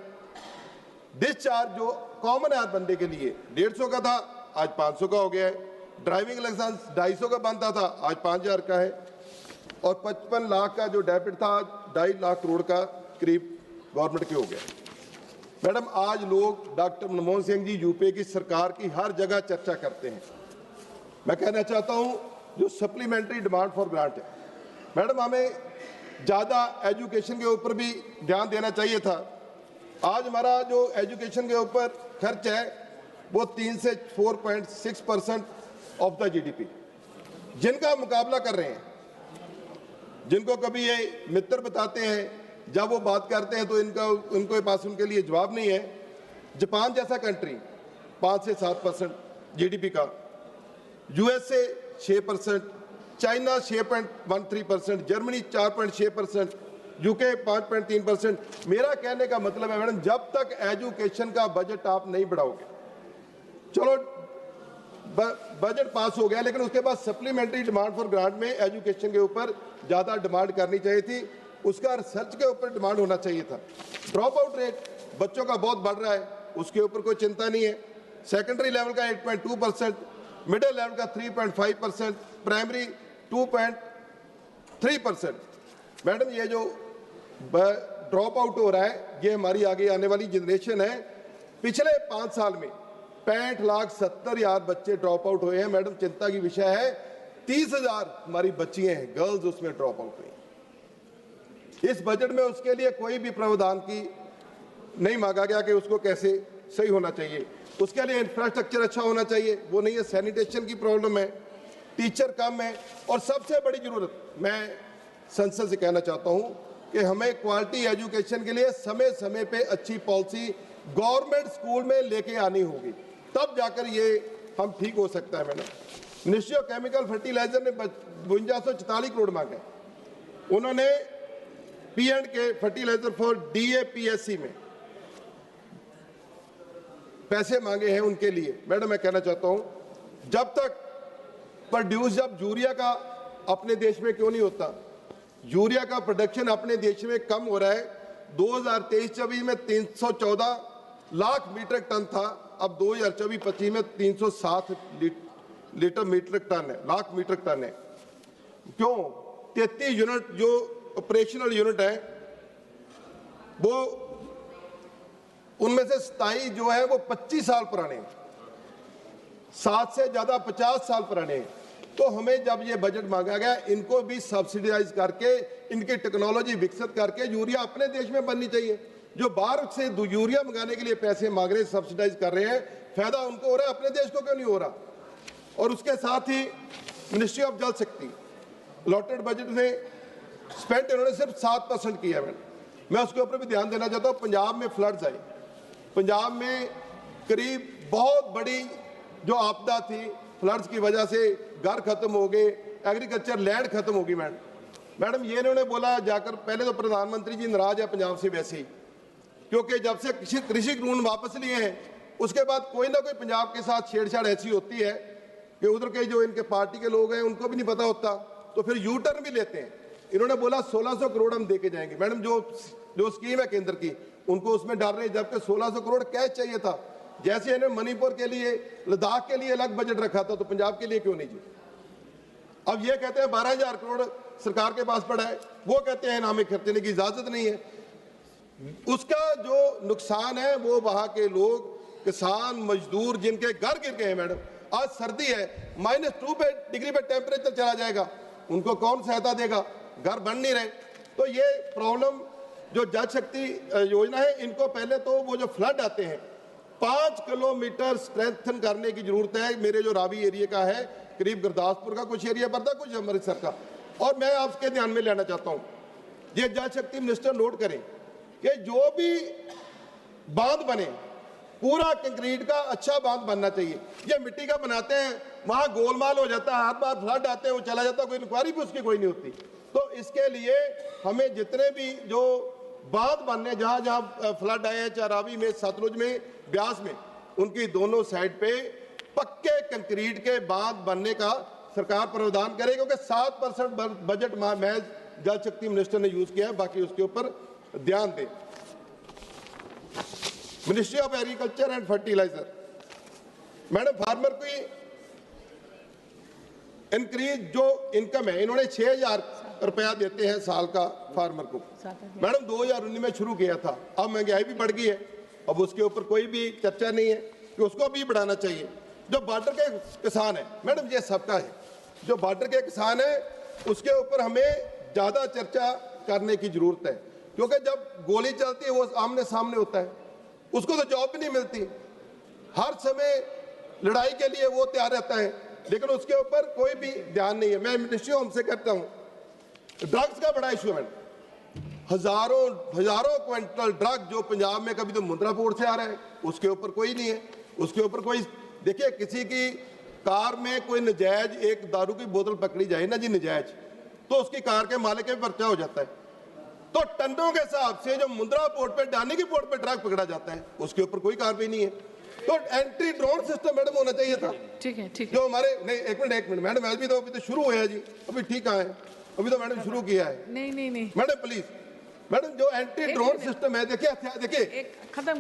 Speaker 21: डिस्चार्ज जो कॉमन है बंदे के लिए 150 का था, आज 500 का हो गया है। ड्राइविंग लाइसेंस 250 का बनता था, आज 5,000 का है। और 55 लाख का जो डेबिट था, आज 2.5 लाख करोड़ का करीब गवर्नमेंट के हो गया। मैडम, आज लोग डॉक्टर मनमोहन सिंह जी यूपीए की सरकार की हर जगह चर्चा करते हैं। मैं कहना चाहता हूं, जो सप्लीमेंट्री डिमांड फॉर ग्रांट है, मैडम हमें ज़्यादा एजुकेशन के ऊपर भी ध्यान देना चाहिए था। आज हमारा जो एजुकेशन के ऊपर खर्च है वो 3 से 4.6% ऑफ द जीडीपी, जिनका मुकाबला कर रहे हैं, जिनको कभी ये मित्र बताते हैं, जब वो बात करते हैं तो उनके पास उनके लिए जवाब नहीं है। जापान जैसा कंट्री 5 से 7% जीडीपी का, यूएसए 6%, चाइना 6.13%, जर्मनी 4.6%, यूके 5.3%। मेरा कहने का मतलब है मैडम, जब तक एजुकेशन का बजट आप नहीं बढ़ाओगे, चलो बजट पास हो गया, लेकिन उसके बाद सप्लीमेंट्री डिमांड फॉर ग्रांट में एजुकेशन के ऊपर ज़्यादा डिमांड करनी चाहिए थी, उसका रिसर्च के ऊपर डिमांड होना चाहिए था। ड्रॉप आउट रेट बच्चों का बहुत बढ़ रहा है, उसके ऊपर कोई चिंता नहीं है। सेकेंडरी लेवल का 8.2%, मिडिल लेवल का 3.5%, प्राइमरी 2.3%। मैडम, ये जो ड्रॉप आउट हो रहा है, ये हमारी आगे आने वाली जनरेशन है। पिछले 5 साल में 65,70,000 बच्चे ड्रॉप आउट हुए हैं। मैडम, चिंता की विषय है 30,000 हमारी बच्चियां हैं, गर्ल्स, उसमें ड्रॉप आउट हुई। इस बजट में उसके लिए कोई भी प्रावधान की नहीं मांगा गया कि उसको कैसे सही होना चाहिए। उसके लिए इंफ्रास्ट्रक्चर अच्छा होना चाहिए, वो नहीं है। सैनिटेशन की प्रॉब्लम है, टीचर कम है, और सबसे बड़ी जरूरत, मैं संसद से कहना चाहता हूं कि हमें क्वालिटी एजुकेशन के लिए समय समय पे अच्छी पॉलिसी गवर्नमेंट स्कूल में लेके आनी होगी, तब जाकर ये हम ठीक हो सकता है। Madam, ministry of chemical fertilizer ने 5244 करोड़ मांगे। उन्होंने P&K फर्टिलाइजर फॉर DAPSC में पैसे मांगे हैं उनके लिए। मैडम, मैं कहना चाहता हूं, जब तक प्रोड्यूस, जब यूरिया का अपने देश में क्यों नहीं होता, यूरिया का प्रोडक्शन अपने देश में कम हो रहा है। 2023-24 में 314 लाख मीट्रिक टन था, अब 2024-25 में 307 मीट्रिक टन है, लाख मीट्रिक टन है। क्यों? 33 यूनिट जो ऑपरेशनल यूनिट है, वो उनमें से 27 जो है वो 25 साल पुराने, 7 से ज्यादा 50 साल पुराने। तो हमें जब ये बजट मांगा गया, इनको भी सब्सिडाइज करके, इनकी टेक्नोलॉजी विकसित करके यूरिया अपने देश में बननी चाहिए। जो बाहर से यूरिया मंगाने के लिए पैसे मांग रहे हैं, सब्सिडाइज कर रहे हैं, फायदा उनको हो रहा है, अपने देश को क्यों नहीं हो रहा। और उसके साथ ही मिनिस्ट्री ऑफ जल शक्ति, अलॉटेड बजट में स्पेंड इन्होंने सिर्फ 7% किया है। मैं उसके ऊपर भी ध्यान देना चाहता हूँ। पंजाब में फ्लड्स आए, पंजाब में करीब बहुत बड़ी जो आपदा थी, फ्लड्स की वजह से घर खत्म हो गए, एग्रीकल्चर लैंड खत्म होगी। मैडम, ये इन्होंने बोला जाकर, पहले तो प्रधानमंत्री जी नाराज है पंजाब से वैसे ही, क्योंकि जब से कृषि कानून वापस लिए हैं, उसके बाद कोई ना कोई पंजाब के साथ छेड़छाड़ ऐसी होती है कि उधर के जो इनके पार्टी के लोग हैं उनको भी नहीं पता होता, तो फिर यू टर्न भी लेते हैं। इन्होंने बोला 1600 करोड़ हम देके जाएंगे। मैडम, जो स्कीम है केंद्र की, उनको उसमें डाल रहे हैं, जबकि 1600 करोड़ कैश चाहिए था। जैसे इन्होंने मणिपुर के लिए, लद्दाख के लिए अलग बजट रखा था, तो पंजाब के लिए क्यों नहीं जी? अब ये कहते हैं 12,000 करोड़ सरकार के पास पड़ा है, वो कहते हैं हमें खर्चने की इजाजत नहीं है। उसका जो नुकसान है वो वहां के लोग, किसान, मजदूर, जिनके घर गिर गए हैं। मैडम, आज सर्दी है, -2 डिग्री पे टेम्परेचर चला जाएगा, उनको कौन सहायता देगा? घर बन नहीं रहे। तो ये प्रॉब्लम जो जल शक्ति योजना है, इनको पहले तो वो जो फ्लड आते हैं 5 किलोमीटर स्ट्रेंथन करने की जरूरत है। मेरे जो रावी एरिया का है, करीब गुरदासपुर का कुछ एरिया पड़ता, कुछ अमृतसर का। और मैं आपके ध्यान में लेना चाहता हूँ, ये जल शक्ति मिनिस्टर नोट करें कि जो भी बांध बने, पूरा कंक्रीट का अच्छा बांध बनना चाहिए। ये मिट्टी का बनाते हैं, वहां गोलमाल हो जाता है, हर बार फ्लड आते हैं, वो चला जाता है, कोई इंक्वायरी भी उसकी कोई नहीं होती। तो इसके लिए हमें जितने भी जो बांध बनने, जहां जहां फ्लड आए हैं, चाहे रावी में, सतलुज में, ब्यास में, उनकी दोनों साइड पे पक्के कंक्रीट के बांध बनने का सरकार प्रावधान करे, क्योंकि 7% बजट महज जल शक्ति मिनिस्टर ने यूज किया है, बाकी उसके ऊपर ध्यान दें। Ministry of agriculture and fertilizer, madam, farmer की इंक्रीज जो इनकम है, इन्होंने 6,000 रुपया देते हैं साल का फार्मर को। मैडम, 2019 में शुरू किया था, अब महंगाई भी बढ़ गई है, अब उसके ऊपर कोई भी चर्चा नहीं है कि उसको भी बढ़ाना चाहिए। जो बॉर्डर के किसान है, मैडम, ये सबका है, जो बॉर्डर के किसान है उसके ऊपर हमें ज्यादा चर्चा करने की जरूरत है, क्योंकि जब गोली चलती है वो आमने सामने होता है, उसको तो जॉब भी नहीं मिलती, हर समय लड़ाई के लिए वो तैयार रहता है, लेकिन उसके ऊपर कोई भी ध्यान नहीं है। मैं मिनिस्ट्री होम से कहता हूँ, ड्रग्स का बड़ा इशू है, हजारों क्विंटल ड्रग जो पंजाब में, कभी तो मुंद्रा पोर्ट से आ रहा है, उसके ऊपर कोई नहीं है, उसके ऊपर कोई, देखिए, किसी की कार में कोई नजायज एक दारू की बोतल पकड़ी जाए ना जी नजायज, तो उसकी कार के मालिक पे पर्चा हो जाता है। तो टनों के हिसाब से जो मुंद्रा पोर्ट पे, डानी की पोर्ट पे ड्रग पकड़ा जाता है, उसके ऊपर कोई कार्रवाई नहीं है। तो एंटी ड्रोन सिस्टम मैडम होना चाहिए था।
Speaker 2: ठीक है, ठीक है।
Speaker 21: जो हमारे नहीं, एक मिनट मैडम, अभी तो शुरू हुआ है जी, अभी ठीक है, अभी तो मैडम शुरू किया है।
Speaker 2: नहीं
Speaker 21: मैडम प्लीज, मैडम जो एंटी ड्रोन सिस्टम है, देखिए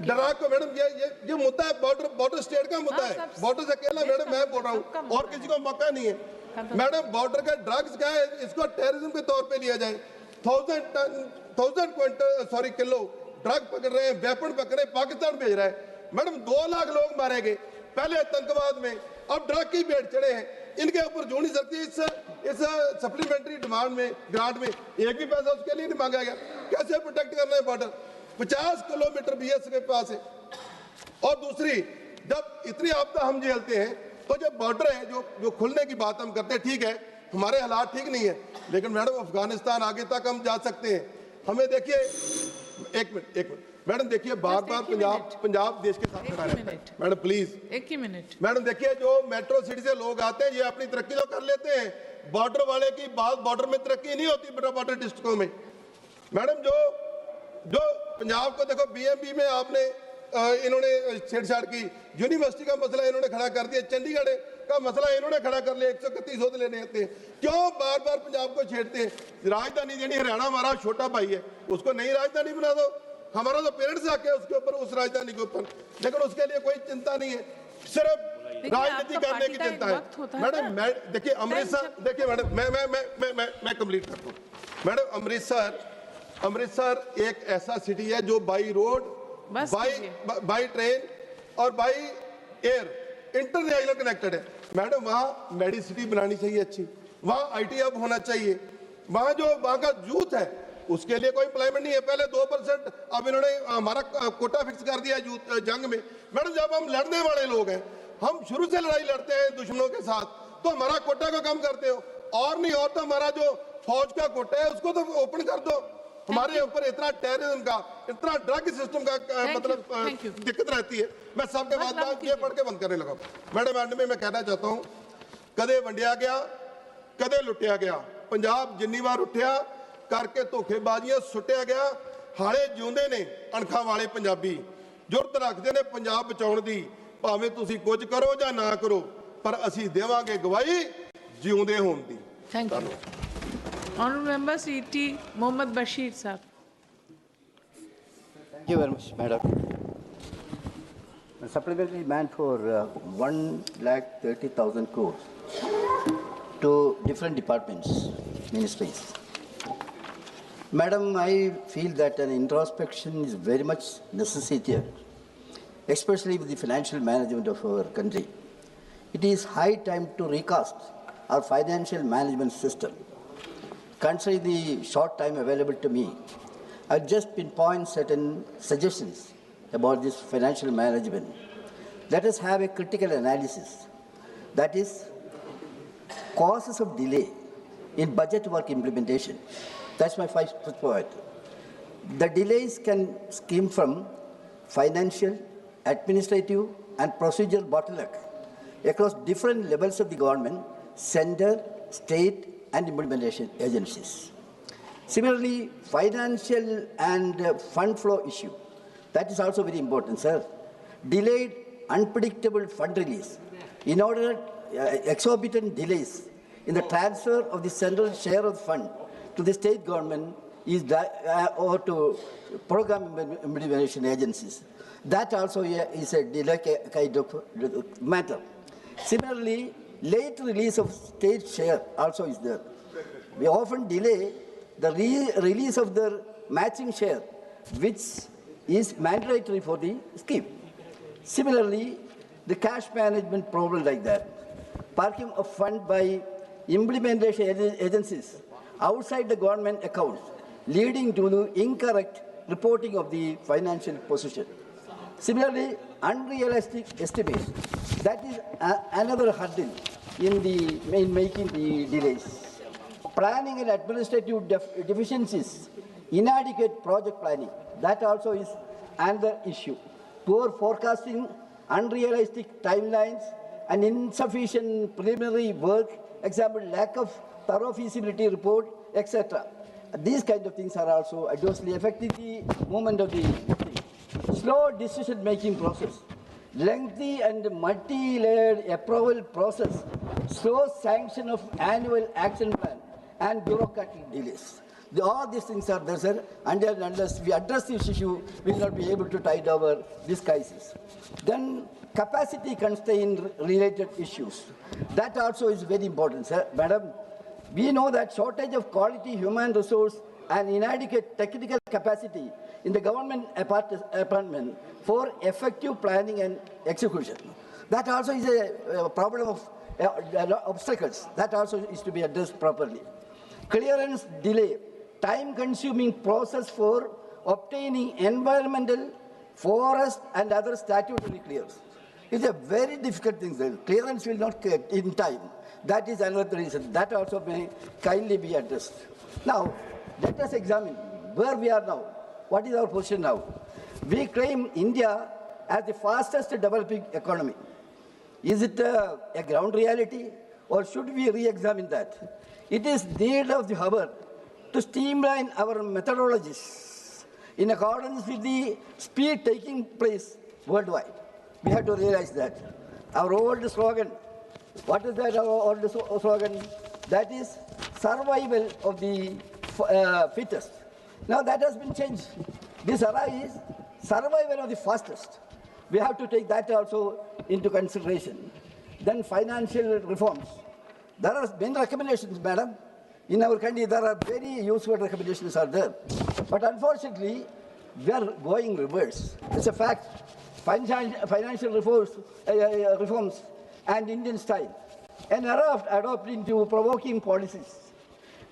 Speaker 21: डरा को मैडम, ये मुद्दा है, बॉर्डर स्टेट का मुद्दा है, बॉर्डर से अकेला मैडम मैं बोल रहा हूँ, और किसी को मौका नहीं है। मैडम बॉर्डर का ड्रग्स क्या है, इसको टेररिज्म के तौर पे लिया जाए। 1000 किलो ड्रग पकड़ रहे हैं, वेपन पकड़ रहे हैं, पाकिस्तान भेज रहा है। मैडम 2 लाख लोग मारे गए पहले आतंकवाद में, अब ड्रग की भेड़ चढ़े हैं। इनके ऊपर जो नहीं सकती, इस सप्लीमेंट्री डिमांड में, ग्रांट में एक भी पैसा उसके लिए नहीं मांगा गया। कैसे प्रोटेक्ट करना है बॉर्डर? 50 किलोमीटर बीएस के पास है। और दूसरी, जब इतनी आपदा हम झेलते हैं, तो जब बॉर्डर है जो खुलने की बात हम करते हैं, ठीक है हमारे हालात ठीक नहीं है, लेकिन मैडम अफगानिस्तान आगे तक हम जा सकते हैं। हमें देखिए, एक मिनट मैडम, देखिए बार बार पंजाब देश के साथ खड़ा रहता है। मैडम प्लीज,
Speaker 2: एक ही मिनट।
Speaker 21: मैडम देखिए, जो मेट्रो सिटी से लोग आते हैं, ये अपनी तरक्की तो कर लेते हैं, बॉर्डर वाले की बात, बॉर्डर में तरक्की नहीं होती बॉर्डर डिस्ट्रिक्टों में। मैडम जो पंजाब को देखो, बीएमबी में आपने इन्होंने छेड़छाड़ की, यूनिवर्सिटी का मसला इन्होंने खड़ा कर दिया, चंडीगढ़ का मसला इन्होंने खड़ा कर लिया, 131 होते लेने आते हैं। क्यों बार बार पंजाब को छेड़ते हैं? राजधानी देनी, हरियाणा हमारा छोटा भाई है, उसको नई राजधानी बना दो। हमारा तो पेरेंट्स आके उसके ऊपर, उस राजधानी के ऊपर, लेकिन उसके लिए कोई चिंता नहीं है, सिर्फ राजनीति करने की चिंता है। मैडम मैं देखिए अमृतसर, देखिए मैडम मैं कंप्लीट करता हूँ। मैडम अमृतसर एक ऐसा सिटी है जो बाई रोड, बाई ट्रेन और बाई एयर इंटरनेशनल कनेक्टेड है। मैडम वहाँ मेडिसिटी बनानी चाहिए अच्छी, वहाँ आईटी हब होना चाहिए, वहाँ का यूथ है उसके लिए कोई एम्प्लॉयमेंट नहीं है। पहले 2%, अब इन्होंने हमारा कोटा फिक्स कर दिया यूथ जंग में। मैडम जब हम लड़ने वाले लोग हैं, हम शुरू से लड़ाई लड़ते हैं दुश्मनों के साथ, तो हमारा कोटा को कम करते हो, और नहीं और तो हमारा जो फौज का कोटा है उसको तो ओपन कर दो। हमारे ऊपर इतना टेररिज्म का, इतना ड्रग सिस्टम का मतलब दिक्कत रहती है। मैं सबके बाद ये पढ़ के बंद करने लगा। मैडम एंड में मैं कहना चाहता हूँ, कदे वंडिया गया, कदे लुटिया गया, पंजाब जिन्नी बार उठिया करके धोखेबाजियां सुटिया गया, हाले जिउंदे ने अणखा वाले पंजाबी, जुरत रखते ने पंजाब बचाउण दी, भावें तुसीं कुछ करो जां ना करो, पर असीं देवांगे गवाही जिउंदे होण दी।
Speaker 2: Thank you. Honourable Member C.T. Mohammad Bashir sir.
Speaker 12: Thank you very much, Madam. The supplementary demand for 1,30,000 crores to different departments, ministries. Madam, I feel that an introspection is very much necessary, especially with the financial management of our country. It is high time to recast our financial management system. Considering the short time available to me, I'll just pinpoint certain suggestions about this financial management. Let us have a critical analysis. That is, causes of delay in budget work implementation. That's my first point. The delays can stem from financial, administrative, and procedural bottleneck across different levels of the government, center, state, and implementation agencies. Similarly, financial and fund flow issue, that is also very important, sir. Delayed, unpredictable fund release. In order, exorbitant delays in the transfer of the central share of the fund to the state government or to program implementation agencies. That also is a delay kind of matter. Similarly, late release of state share also is there. We often delay the release of the matching share, which is mandatory for the scheme. Similarly, the cash management problem like that. Parking of fund by implementation agencies outside the government accounts, leading to the incorrect reporting of the financial position. Similarly, unrealistic estimates. That is another hurdle in making the delays. Planning and administrative deficiencies, inadequate project planning. That also is another issue. Poor forecasting, unrealistic timelines, and insufficient preliminary work, example, lack of thorough feasibility report, etc. These kind of things are also adversely affecting the movement of the thing. Slow decision-making process, lengthy and multi-layered approval process, slow sanction of annual action plan, and bureaucratic delays. All these things are there, sir. Unless we address this issue, we will not be able to tide over this crisis. Then capacity constraint related issues. That also is very important, sir. Madam, we know that shortage of quality human resource and inadequate technical capacity in the government apartment for effective planning and execution. That also is a problem of obstacles. That also is to be addressed properly. Clearance delay, time-consuming process for obtaining environmental, forest, and other statutory clearance. It's a very difficult thing. The clearance will not get in time. That is another reason. That also may kindly be addressed. Now, let us examine where we are now. What is our position now? We claim India as the fastest developing economy. Is it a ground reality, or should we re-examine that? It is need of the hour to streamline our methodologies in accordance with the speed taking place worldwide. We have to realize that. Our old slogan, what is that, our old slogan? That is survival of the fittest. Now that has been changed. This era is survival of the fastest. We have to take that also into consideration. Then financial reforms. There are many recommendations, madam. In our country, there are very useful recommendations are there. But unfortunately, we are going reverse. It's a fact. Financial reforms and Indian style. An era of adopting to provoking policies.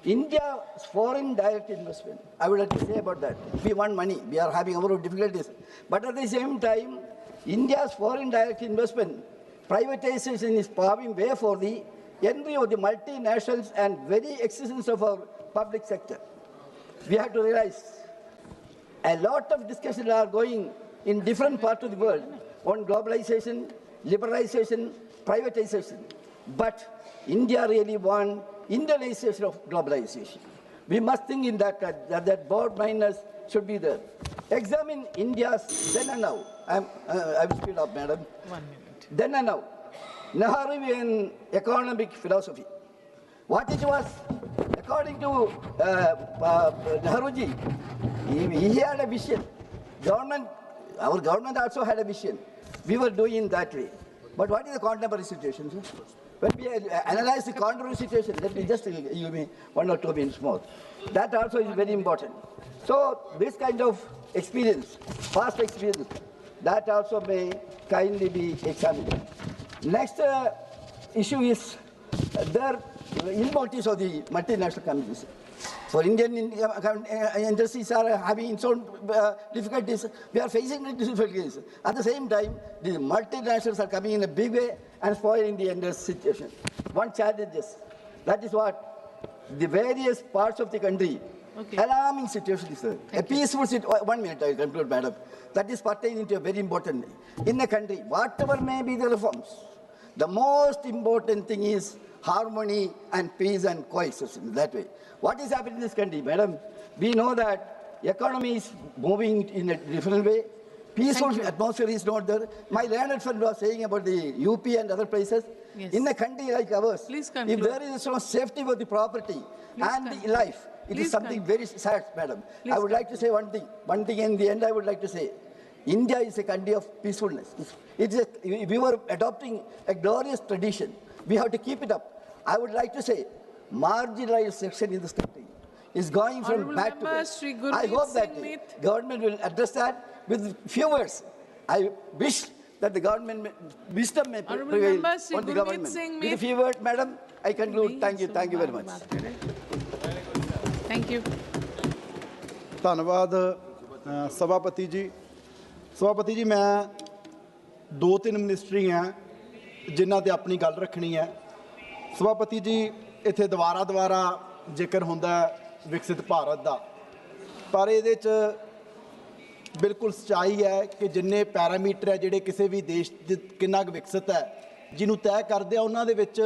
Speaker 12: India's foreign direct investment, I would like to say about that. We want money. We are having our difficulties. But at the same time, India's foreign direct investment, privatization is paving way for the entry of the multinationals and very existence of our public sector. We have to realize a lot of discussions are going in different parts of the world on globalization, liberalization, privatization. But India really wants Indianization of globalization. We must think in that broad-mindedness should be there. Examine India's then and now. I will speed up, madam.
Speaker 2: 1 minute.
Speaker 12: Then and now. Nehruvian economic philosophy. What it was, according to Nehruji, he had a vision. Our government also had a vision. We were doing in that way. But what is the contemporary situation, sir? When we analyze the contemporary situation, let me just give me 1 or 2 minutes more. That also is very important. So this kind of experience, past experience, that also may kindly be examined. Next issue is the involvement of the multinational companies. For Indian industries are having its own difficulties. We are facing difficulties. At the same time, the multinationals are coming in a big way and spoiling the entire situation. One challenge is, that is what the various parts of the country, alarming situation is there. A peaceful situation, 1 minute I will conclude, madam. That is pertaining to a very important in the country. Whatever may be the reforms, the most important thing is harmony and peace and coexistence that way. What is happening in this country, madam? We know that economy is moving in a different way. Peaceful atmosphere is not there. My learned friend was saying about the UP and other places.
Speaker 2: Yes.
Speaker 12: In a country like ours, if there is no safety for the property and the life, it is something very sad, madam. I would like to say one thing. One thing in the end I would like to say. India is a country of peacefulness. We were adopting a glorious tradition. We have to keep it up. I would like to say, marginalized section in this country is going from bad to worse. I hope that the government will address that with few words. I wish that the government wisdom may prevail on the government. With a few words, madam, I conclude. Thank you. Thank you very much.
Speaker 2: Thank you.
Speaker 8: ਧੰਨਵਾਦ ਸਭਾਪਤੀ ਜੀ। ਸਭਾਪਤੀ ਜੀ, ਮੈਂ 2-3 ministry हैं ਜਿਨ੍ਹਾਂ ਤੇ ਆਪਣੀ ਗੱਲ ਰੱਖਣੀ ਹੈ। ਸਭਾਪਤੀ ਜੀ, ਇੱਥੇ ਦੁਬਾਰਾ ਜ਼ਿਕਰ ਹੁੰਦਾ ਵਿਕਸਿਤ ਭਾਰਤ ਦਾ, ਪਰ ਇਹਦੇ 'ਚ ਬਿਲਕੁਲ ਸੱਚਾਈ ਹੈ ਕਿ ਜਿੰਨੇ ਪੈਰਾਮੀਟਰ ਹੈ ਜਿਹੜੇ ਕਿਸੇ ਵੀ ਦੇਸ਼ ਦੇ ਕਿੰਨਾ ਕੁ ਵਿਕਸਿਤ ਹੈ, ਜਿਹਨੂੰ ਤੈਅ ਕਰਦੇ ਆ ਉਹਨਾਂ ਦੇ ਵਿੱਚ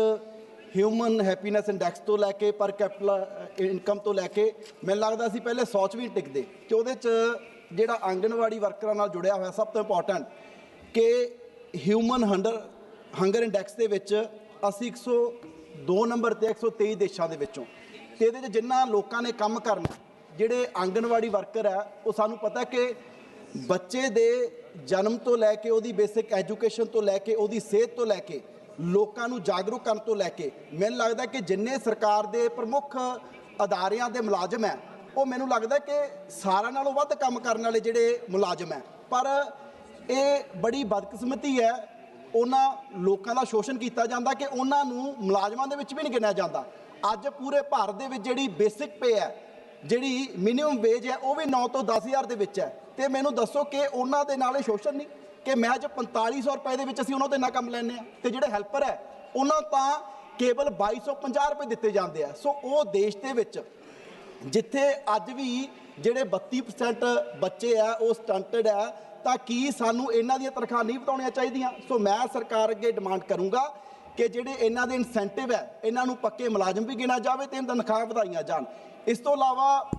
Speaker 8: ਹਿਊਮਨ ਹੈਪੀਨੈਸ ਇੰਡੈਕਸ ਤੋਂ ਲੈ ਕੇ ਪਰ ਕੈਪੀਟਲ ਇਨਕਮ ਤੋਂ ਲੈ ਕੇ ਮੈਨੂੰ ਲੱਗਦਾ ਸੀ ਪਹਿਲੇ 100 'ਚ ਵੀ ਨਹੀਂ ਟਿਕਦੇ, ਕਿ ਉਹਦੇ 'ਚ ਜਿਹੜਾ ਆਂਗਣਵਾੜੀ ਵਰਕਰਾਂ ਨਾਲ ਜੁੜਿਆ ਹੋਇਆ ਸਭ ਤੋਂ ਇੰਪੋਰਟੈਂਟ ਕਿ ਹਿਊਮਨ ਹੰਗਰ ਇੰਡੈਕਸ ਦੇ ਵਿੱਚ ਅਸੀਂ 102 ਨੰਬਰ ਤੇ 123 ਦੇਸ਼ਾਂ ਦੇ ਵਿੱਚੋਂ, ਤੇ ਇਹਦੇ 'ਚ ਜਿਨ੍ਹਾਂ ਲੋਕਾਂ ਨੇ ਕੰਮ ਕਰਨਾ ਜਿਹੜੇ ਆਂਗਣਵਾੜੀ ਵਰਕਰ ਹੈ, ਉਹ ਸਾਨੂੰ ਪਤਾ ਕਿ ਬੱਚੇ ਦੇ ਜਨਮ ਤੋਂ ਲੈ ਕੇ ਉਹਦੀ ਬੇਸਿਕ ਐਜੂਕੇਸ਼ਨ ਤੋਂ ਲੈ ਕੇ ਉਹਦੀ ਸਿਹਤ ਤੋਂ ਲੈ ਕੇ ਲੋਕਾਂ ਨੂੰ ਜਾਗਰੂਕ ਕਰਨ ਤੋਂ ਲੈ ਕੇ ਮੈਨੂੰ ਲੱਗਦਾ ਕਿ ਜਿੰਨੇ ਸਰਕਾਰ ਦੇ ਪ੍ਰਮੁੱਖ ਅਦਾਰਿਆਂ ਦੇ ਮੁਲਾਜ਼ਮ ਹੈ, ਉਹ ਮੈਨੂੰ ਲੱਗਦਾ ਕਿ ਸਾਰਿਆਂ ਨਾਲੋਂ ਵੱਧ ਕੰਮ ਕਰਨ ਵਾਲੇ ਜਿਹੜੇ ਮੁਲਾਜ਼ਮ ਹੈ। ਪਰ ਇਹ ਬੜੀ ਬਦਕਿਸਮਤੀ ਹੈ, ਉਹਨਾਂ ਲੋਕਾਂ ਦਾ ਸ਼ੋਸ਼ਣ ਕੀਤਾ ਜਾਂਦਾ ਕਿ ਉਹਨਾਂ ਨੂੰ ਮੁਲਾਜ਼ਮਾਂ ਦੇ ਵਿੱਚ ਵੀ ਨਹੀਂ ਗਿਣਿਆ ਜਾਂਦਾ। ਅੱਜ ਪੂਰੇ ਭਾਰਤ ਦੇ ਵਿੱਚ ਜਿਹੜੀ ਬੇਸਿਕ ਪੇ ਹੈ, ਜਿਹੜੀ ਮਿਨੀਮਮ ਵੇਜ ਹੈ, ਉਹ ਵੀ 9 ਤੋਂ 10,000 ਦੇ ਵਿੱਚ ਹੈ। ਤੇ ਮੈਨੂੰ ਦੱਸੋ ਕਿ ਉਹਨਾਂ ਦੇ ਨਾਲ ਇਹ ਸ਼ੋਸ਼ਣ ਨਹੀਂ ਕਿ ਮੈਚ 4500 ਰੁਪਏ ਦੇ ਵਿੱਚ ਅਸੀਂ ਉਹਨਾਂ ਤੋਂ ਇੰਨਾ ਕੰਮ ਲੈਂਦੇ ਹਾਂ, ਤੇ ਜਿਹੜੇ ਹੈਲਪਰ ਹੈ ਉਹਨਾਂ ਤਾਂ ਕੇਵਲ 2250 ਰੁਪਏ ਦਿੱਤੇ ਜਾਂਦੇ ਆ। ਸੋ ਉਹ ਦੇਸ਼ ਦੇ ਵਿੱਚ ਜਿੱਥੇ ਅੱਜ ਵੀ ਜਿਹੜੇ 32% ਬੱਚੇ ਆ ਉਹ ਸਟੰਟਡ ਹੈ, ਤਾਂ ਕੀ ਸਾਨੂੰ ਇਹਨਾਂ ਦੀਆਂ ਤਨਖਾਹਾਂ ਨਹੀਂ ਵਧਾਉਣੀਆਂ ਚਾਹੀਦੀਆਂ? ਸੋ ਮੈਂ ਸਰਕਾਰ ਅੱਗੇ ਡਿਮਾਂਡ ਕਰੂੰਗਾ ਕਿ ਜਿਹੜੇ ਇਹਨਾਂ ਦੇ ਇਨਸੈਂਟਿਵ ਹੈ, ਇਹਨਾਂ ਨੂੰ ਪੱਕੇ ਮੁਲਾਜ਼ਮ ਵੀ ਗਿਣਿਆ ਜਾਵੇ ਤੇ ਇਹਨਾਂ ਤਨਖਾਹਾਂ ਵਧਾਈਆਂ ਜਾਣ। ਇਸ ਤੋਂ ਇਲਾਵਾ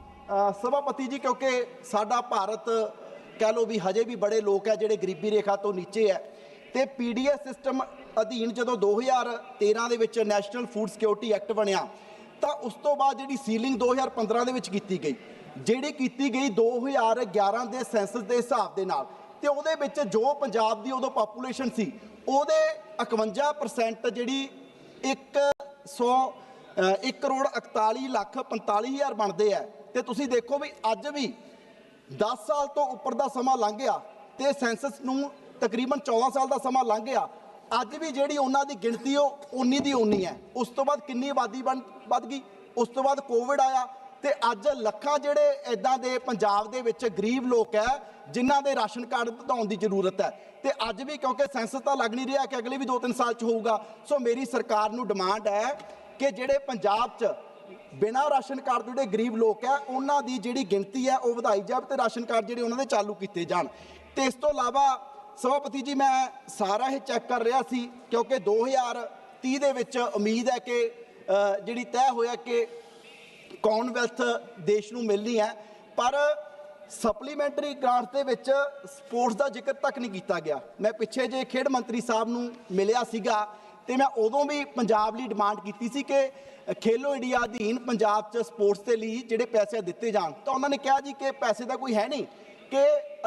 Speaker 8: ਸਭਾਪਤੀ ਜੀ, ਕਿਉਂਕਿ ਸਾਡਾ ਭਾਰਤ ਕਹਿ ਲਓ ਵੀ ਹਜੇ ਵੀ ਬੜੇ ਲੋਕ ਹੈ ਜਿਹੜੇ ਗਰੀਬੀ ਰੇਖਾ ਤੋਂ ਨੀਚੇ ਹੈ, ਤੇ ਪੀਡੀਐਸ ਸਿਸਟਮ ਅਧੀਨ ਜਦੋਂ 2013 ਦੇ ਵਿੱਚ ਨੈਸ਼ਨਲ ਫੂਡ ਸਿਕਿਉਰਿਟੀ ਐਕਟ ਬਣਿਆ, ਤਾਂ ਉਸ ਤੋਂ ਬਾਅਦ ਜਿਹੜੀ ਸੀਲਿੰਗ 2015 ਦੇ ਵਿੱਚ ਕੀਤੀ ਗਈ, ਜਿਹੜੀ ਕੀਤੀ ਗਈ 2011 ਦੇ ਸੈਂਸਸ ਦੇ ਹਿਸਾਬ ਦੇ ਨਾਲ, ਤੇ ਉਹਦੇ ਵਿੱਚ ਜੋ ਪੰਜਾਬ ਦੀ ਉਦੋਂ ਪਾਪੂਲੇਸ਼ਨ ਸੀ ਉਹਦੇ 51% ਜਿਹੜੀ 1 ਕਰੋੜ 41 ਲੱਖ 45 ਹਜ਼ਾਰ ਬਣਦੇ ਆ। ਤੇ ਤੁਸੀਂ ਦੇਖੋ ਵੀ ਅੱਜ ਵੀ 10 ਸਾਲ ਤੋਂ ਉੱਪਰ ਦਾ ਸਮਾਂ ਲੰਘ ਗਿਆ ਤੇ ਸੈਂਸਸ ਨੂੰ ਤਕਰੀਬਨ 14 ਸਾਲ ਦਾ ਸਮਾਂ ਲੰਘ ਗਿਆ, ਅੱਜ ਵੀ ਜਿਹੜੀ ਉਹਨਾਂ ਦੀ ਗਿਣਤੀ ਉਹ ਉਨੀ ਦੀ ਉਨੀ ਹੈ। ਉਸ ਤੋਂ ਬਾਅਦ ਕਿੰਨੀ ਆਬਾਦੀ ਵੱਧ ਗਈ, ਉਸ ਤੋਂ ਬਾਅਦ ਕੋਵਿਡ ਆਇਆ, ਤੇ ਅੱਜ ਲੱਖਾਂ ਜਿਹੜੇ ਇੱਦਾਂ ਦੇ ਪੰਜਾਬ ਦੇ ਵਿੱਚ ਗਰੀਬ ਲੋਕ ਹੈ ਜਿਨ੍ਹਾਂ ਦੇ ਰਾਸ਼ਨ ਕਾਰਡ ਵਧਾਉਣ ਦੀ ਜ਼ਰੂਰਤ ਹੈ। ਤੇ ਅੱਜ ਵੀ ਕਿਉਂਕਿ ਸੈਂਸਸ ਤਾਂ ਲੱਗ ਨਹੀਂ ਰਿਹਾ ਕਿ ਅਗਲੇ ਵੀ 2-3 ਸਾਲ 'ਚ ਹੋਊਗਾ, ਸੋ ਮੇਰੀ ਸਰਕਾਰ ਨੂੰ ਡਿਮਾਂਡ ਹੈ ਕਿ ਜਿਹੜੇ ਪੰਜਾਬ 'ਚ ਬਿਨਾਂ ਰਾਸ਼ਨ ਕਾਰਡ ਦੇ ਜਿਹੜੇ ਗਰੀਬ ਲੋਕ ਹੈ ਉਹਨਾਂ ਦੀ ਜਿਹੜੀ ਗਿਣਤੀ ਹੈ ਉਹ ਵਧਾਈ ਜਾਵੇ ਤੇ ਰਾਸ਼ਨ ਕਾਰਡ ਜਿਹੜੇ ਉਹਨਾਂ ਦੇ ਚਾਲੂ ਕੀਤੇ ਜਾਣ। ਤੇ ਇਸ ਤੋਂ ਇਲਾਵਾ ਸਭਾਪਤੀ ਜੀ, ਮੈਂ ਸਾਰਾ ਇਹ ਚੈੱਕ ਕਰ ਰਿਹਾ ਸੀ ਕਿਉਂਕਿ 2030 ਦੇ ਵਿੱਚ ਉਮੀਦ ਹੈ ਕਿ ਜਿਹੜੀ ਤੈਅ ਹੋਇਆ ਕਿ ਕਾਮਨਵੈਲਥ ਦੇਸ਼ ਨੂੰ ਮਿਲਣੀ ਹੈ, ਪਰ ਸਪਲੀਮੈਂਟਰੀ ਗ੍ਰਾਂਟਸ ਦੇ ਵਿੱਚ ਸਪੋਰਟਸ ਦਾ ਜ਼ਿਕਰ ਤੱਕ ਨਹੀਂ ਕੀਤਾ ਗਿਆ। ਮੈਂ ਪਿੱਛੇ ਜੇ ਖੇਡ ਮੰਤਰੀ ਸਾਹਿਬ ਨੂੰ ਮਿਲਿਆ ਸੀਗਾ ਤੇ ਮੈਂ ਉਦੋਂ ਵੀ ਪੰਜਾਬ ਲਈ ਡਿਮਾਂਡ ਕੀਤੀ ਸੀ ਕਿ ਖੇਲੋ ਇੰਡੀਆ ਅਧੀਨ ਪੰਜਾਬ 'ਚ ਸਪੋਰਟਸ ਦੇ ਲਈ ਜਿਹੜੇ ਪੈਸੇ ਦਿੱਤੇ ਜਾਣ, ਤਾਂ ਉਹਨਾਂ ਨੇ ਕਿਹਾ ਜੀ ਕਿ ਪੈਸੇ ਦਾ ਕੋਈ ਹੈ ਨਹੀਂ, ਕਿ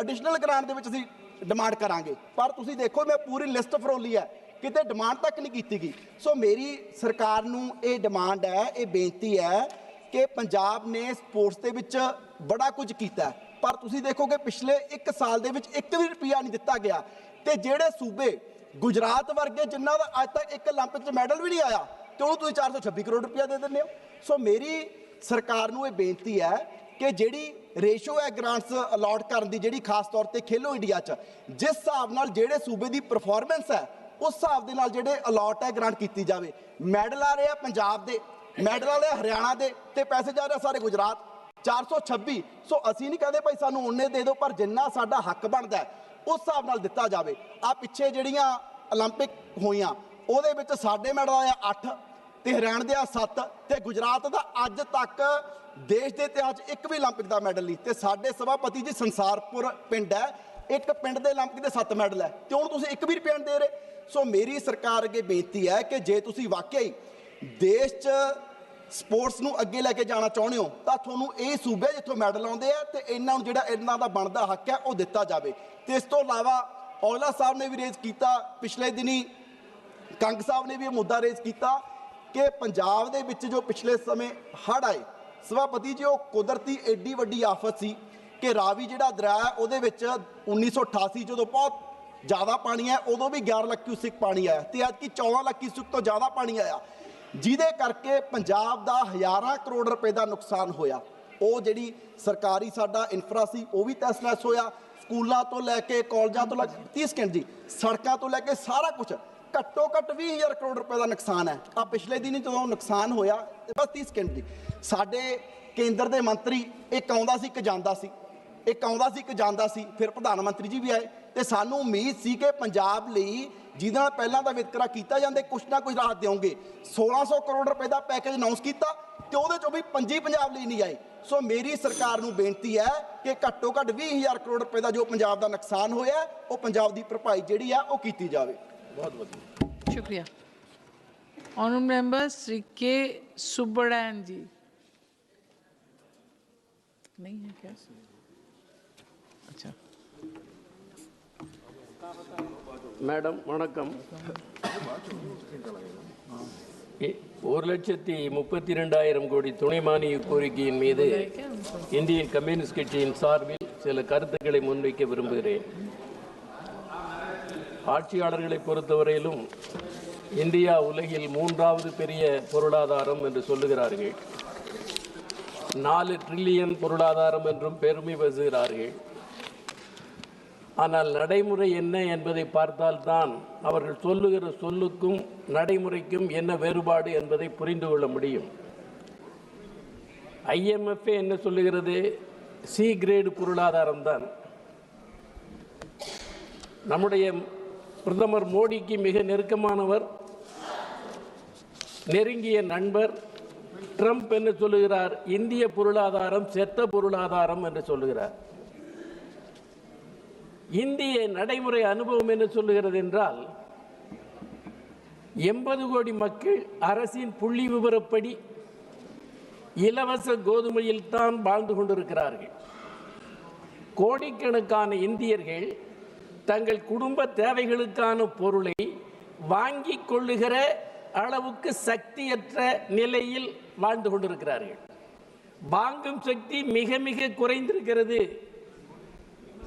Speaker 8: ਐਡੀਸ਼ਨਲ ਗ੍ਰਾਂਟ ਦੇ ਵਿੱਚ ਅਸੀਂ ਡਿਮਾਂਡ ਕਰਾਂਗੇ। ਪਰ ਤੁਸੀਂ ਦੇਖੋ ਮੈਂ ਪੂਰੀ ਲਿਸਟ ਫਰੋਲੀ ਹੈ, ਕਿਤੇ ਡਿਮਾਂਡ ਤੱਕ ਨਹੀਂ ਕੀਤੀ ਗਈ। ਸੋ ਮੇਰੀ ਸਰਕਾਰ ਨੂੰ ਇਹ ਡਿਮਾਂਡ ਹੈ, ਇਹ ਬੇਨਤੀ ਹੈ ਕਿ ਪੰਜਾਬ ਨੇ ਸਪੋਰਟਸ ਦੇ ਵਿੱਚ ਬੜਾ ਕੁਝ ਕੀਤਾ, ਪਰ ਤੁਸੀਂ ਦੇਖੋਗੇ ਪਿਛਲੇ 1 ਸਾਲ ਦੇ ਵਿੱਚ 1 ਵੀ ਰੁਪਿਆ ਨਹੀਂ ਦਿੱਤਾ ਗਿਆ। ਤੇ ਜਿਹੜੇ ਸੂਬੇ ਗੁਜਰਾਤ ਵਰਗੇ ਜਿਨ੍ਹਾਂ ਦਾ ਅੱਜ ਤੱਕ ਇੱਕ 올림픽 'ਚ ਮੈਡਲ ਵੀ ਨਹੀਂ ਆਇਆ, ਤੇ ਉਹਨੂੰ ਤੁਸੀਂ 426 ਕਰੋੜ ਰੁਪਇਆ ਦੇ ਦਿੰਦੇ ਹੋ। ਸੋ ਮੇਰੀ ਸਰਕਾਰ ਨੂੰ ਇਹ ਬੇਨਤੀ ਹੈ ਕਿ ਜਿਹੜੀ ਰੇਸ਼ੋ ਹੈ ਗ੍ਰਾਂਟਸ ਅਲਾਟ ਕਰਨ ਦੀ, ਜਿਹੜੀ ਖਾਸ ਤੌਰ ਤੇ ਖੇਲੋ ਇੰਡੀਆ 'ਚ ਜਿਸ ਹਿਸਾਬ ਨਾਲ ਜਿਹੜੇ ਸੂਬੇ ਦੀ ਪਰਫਾਰਮੈਂਸ ਹੈ ਉਸ ਹਿਸਾਬ ਦੇ ਨਾਲ ਜਿਹੜੇ ਅਲਾਟ ਹੈ ਗ੍ਰਾਂਟ ਕੀਤੀ ਜਾਵੇ। ਮੈਡਲ ਆ ਰਿਹਾ ਪੰਜਾਬ ਦੇ, ਮੈਡਲ ਆ ਰਿਹਾ ਹਰਿਆਣਾ ਦੇ, ਤੇ ਪੈਸੇ ਜਾ ਰਹੇ ਸਾਰੇ ਗੁਜਰਾਤ 426। ਸੋ ਅਸੀਂ ਨਹੀਂ ਕਹਿੰਦੇ ਭਾਈ ਸਾਨੂੰ ਉਹਨੇ ਦੇ ਦਿਓ, ਪਰ ਜਿੰਨਾ ਸਾਡਾ ਹੱਕ ਬਣਦਾ ਉਸ ਹਿਸਾਬ ਨਾਲ ਦਿੱਤਾ ਜਾਵੇ। ਆ ਪਿੱਛੇ ਜਿਹੜੀਆਂ 올림픽 ਹੋਈਆਂ ਉਹਦੇ ਵਿੱਚ ਸਾਡੇ ਮੈਡਲ ਆਇਆ 8 ਤੇ ਹਰਿਆਣਾ ਦੇ ਆ 7 ਤੇ ਗੁਜਰਾਤ ਦਾ ਅੱਜ ਤੱਕ ਦੇਸ਼ ਦੇ ਇਤਿਹਾਸ 'ਚ ਇੱਕ ਵੀ 올림픽 ਦਾ ਮੈਡਲ ਨਹੀਂ। ਤੇ ਸਾਡੇ ਸਭਾਪਤੀ ਜੀ ਸੰਸਾਰਪੁਰ ਪਿੰਡ ਹੈ, ਇੱਕ ਪਿੰਡ ਦੇ 올림픽 ਦੇ 7 ਮੈਡਲ ਹੈ, ਤੇ ਹੁਣ ਤੁਸੀਂ 1 ਵੀ ਰੁਪਇਆ ਨਹੀਂ ਦੇ ਰਹੇ। ਸੋ ਮੇਰੀ ਸਰਕਾਰ ਅੱਗੇ ਬੇਨਤੀ ਹੈ ਕਿ ਜੇ ਤੁਸੀਂ ਵਾਕਈ ਦੇਸ਼ 'ਚ ਸਪੋਰਟਸ ਨੂੰ ਅੱਗੇ ਲੈ ਕੇ ਜਾਣਾ ਚਾਹੁੰਦੇ ਹੋ ਤਾਂ ਤੁਹਾਨੂੰ ਇਹ ਸੂਬੇ ਜਿੱਥੋਂ ਮੈਡਲ ਆਉਂਦੇ ਆ ਤੇ ਇਹਨਾਂ ਨੂੰ ਜਿਹੜਾ ਇਹਨਾਂ ਦਾ ਬਣਦਾ ਹੱਕ ਹੈ ਉਹ ਦਿੱਤਾ ਜਾਵੇ। ਤੇ ਇਸ ਤੋਂ ਇਲਾਵਾ ਔਜਲਾ ਸਾਹਿਬ ਨੇ ਵੀ ਰੇਜ਼ ਕੀਤਾ, ਪਿਛਲੇ ਦਿਨੀ ਕੰਗ ਸਾਹਿਬ ਨੇ ਵੀ ਇਹ ਮੁੱਦਾ ਰੇਜ਼ ਕੀਤਾ ਕਿ ਪੰਜਾਬ ਦੇ ਵਿੱਚ ਜੋ ਪਿਛਲੇ ਸਮੇਂ ਹੜ੍ਹ ਆਏ, ਸਭਾਪਤੀ ਜੀ ਉਹ ਕੁਦਰਤੀ ਐਡੀ ਵੱਡੀ ਆਫਤ ਸੀ ਕਿ ਰਾਵੀ ਜਿਹੜਾ ਦਰਿਆ ਹੈ ਉਹਦੇ ਵਿੱਚ 1988 ਜਦੋਂ ਬਹੁਤ ਜ਼ਿਆਦਾ ਪਾਣੀ ਆਇਆ ਉਦੋਂ ਵੀ 11 ਲੱਖ ਕਿਊਸਿਕ ਪਾਣੀ ਆਇਆ, ਤੇ ਅੱਜ ਕੀ 14 ਲੱਖ ਕਿਊਸਿਕ ਤੋਂ ਜ਼ਿਆਦਾ ਪਾਣੀ ਆਇਆ, ਜਿਹਦੇ ਕਰਕੇ ਪੰਜਾਬ ਦਾ ਹਜ਼ਾਰਾਂ ਕਰੋੜ ਰੁਪਏ ਦਾ ਨੁਕਸਾਨ ਹੋਇਆ। ਉਹ ਜਿਹੜੀ ਸਰਕਾਰੀ ਸਾਡਾ ਇਨਫਰਾ ਸੀ ਉਹ ਵੀ ਤਹਿਸ ਨਹਿਸ ਹੋਇਆ, ਸਕੂਲਾਂ ਤੋਂ ਲੈ ਕੇ ਕਾਲਜਾਂ ਤੋਂ ਲੈ ਕੇ 30 ਸਕਿੰਟ ਜੀ ਸੜਕਾਂ ਤੋਂ ਲੈ ਕੇ ਸਾਰਾ ਕੁਝ, ਘੱਟੋ ਘੱਟ 20,000 ਕਰੋੜ ਰੁਪਏ ਦਾ ਨੁਕਸਾਨ ਹੈ। ਆ ਪਿਛਲੇ ਦਿਨ ਜਦੋਂ ਨੁਕਸਾਨ ਹੋਇਆ ਬਸ 30 ਸਕਿੰਟ ਜੀ ਸਾਡੇ ਕੇਂਦਰ ਦੇ ਮੰਤਰੀ ਇੱਕ ਆਉਂਦਾ ਸੀ ਇੱਕ ਜਾਂਦਾ ਸੀ, ਇੱਕ ਆਉਂਦਾ ਸੀ ਇੱਕ ਜਾਂਦਾ ਸੀ, ਫਿਰ ਪ੍ਰਧਾਨ ਮੰਤਰੀ ਜੀ ਵੀ ਆਏ ਤੇ ਸਾਨੂੰ ਉਮੀਦ ਸੀ ਕਿ ਪੰਜਾਬ ਲਈ ਜਿਹਦੇ ਨਾਲ ਪਹਿਲਾਂ ਦਾ ਵਿਤਕਰਾ ਕੀਤਾ ਜਾਂਦੇ ਕੁਛ ਨਾ ਕੁਛ ਰਾਹਤ ਦਿਓਗੇ। 1600 ਕਰੋੜ ਰੁਪਏ ਦਾ ਪੈਕੇਜ ਅਨਾਉਂਸ ਕੀਤਾ ਤੇ ਉਹਦੇ ਚੋਂ ਵੀ ਪੰਜੀ ਪੰਜਾਬ ਲਈ ਨਹੀਂ ਆਏ। ਸੋ ਮੇਰੀ ਸਰਕਾਰ ਨੂੰ ਬੇਨਤੀ ਹੈ ਕਿ ਘੱਟੋ ਘੱਟ 20,000 ਕਰੋੜ ਰੁਪਏ ਦਾ ਜੋ ਪੰਜਾਬ ਦਾ ਨੁਕਸਾਨ ਹੋਇਆ ਉਹ ਪੰਜਾਬ ਦੀ ਭਰਪਾਈ ਜਿਹੜੀ ਆ ਉਹ ਕੀਤੀ ਜਾਵੇ। ਬਹੁਤ ਵਧੀਆ,
Speaker 2: शुक्रिया। ऑनरेबल मेंबर श्री के सुब्बड़ैन जी नहीं है क्या? अच्छा,
Speaker 14: மேடம் வணக்கம். 1,32,000 கோடி துணை மானிய கோரிக்கையின் மீது இந்திய கம்யூனிஸ்ட் கட்சியின் சார்பில் சில கருத்துக்களை முன்வைக்க விரும்புகிறேன். ஆட்சியாளர்களை பொறுத்தவரையிலும் இந்தியா உலகில் 3வது பெரிய பொருளாதாரம் என்று சொல்லுகிறார்கள். 4 டிரில்லியன் பொருளாதாரம் என்றும் பெருமை பேசுகிறார்கள். ஆனால் நடைமுறை என்ன என்பதை பார்த்தால்தான் அவர்கள் சொல்லுகிற சொல்லுக்கும் நடைமுறைக்கும் என்ன வேறுபாடு என்பதை புரிந்து கொள்ள முடியும். IMF என்ன சொல்லுகிறது? சி கிரேடு பொருளாதாரம் தான். நம்முடைய பிரதமர் மோடிக்கு மிக நெருக்கமானவர், நெருங்கிய நண்பர் ட்ரம்ப் என்ன சொல்லுகிறார்? இந்திய பொருளாதாரம் செத்த பொருளாதாரம் என்று சொல்லுகிறார். இந்திய நடைமுறை அனுபவம் என்ன சொல்லுகிறது என்றால் 80 கோடி மக்கள் அரசின் புள்ளி விவரப்படி இலவச கோதுமையில் தான் வாழ்ந்து கொண்டிருக்கிறார்கள். கோடிக்கணக்கான இந்தியர்கள் தங்கள் குடும்ப தேவைகளுக்கான பொருளை வாங்கிக் கொள்ளுகிற அளவுக்கு சக்தியற்ற நிலையில் வாழ்ந்து கொண்டிருக்கிறார்கள். வாங்கும் சக்தி மிக மிக குறைந்திருக்கிறது.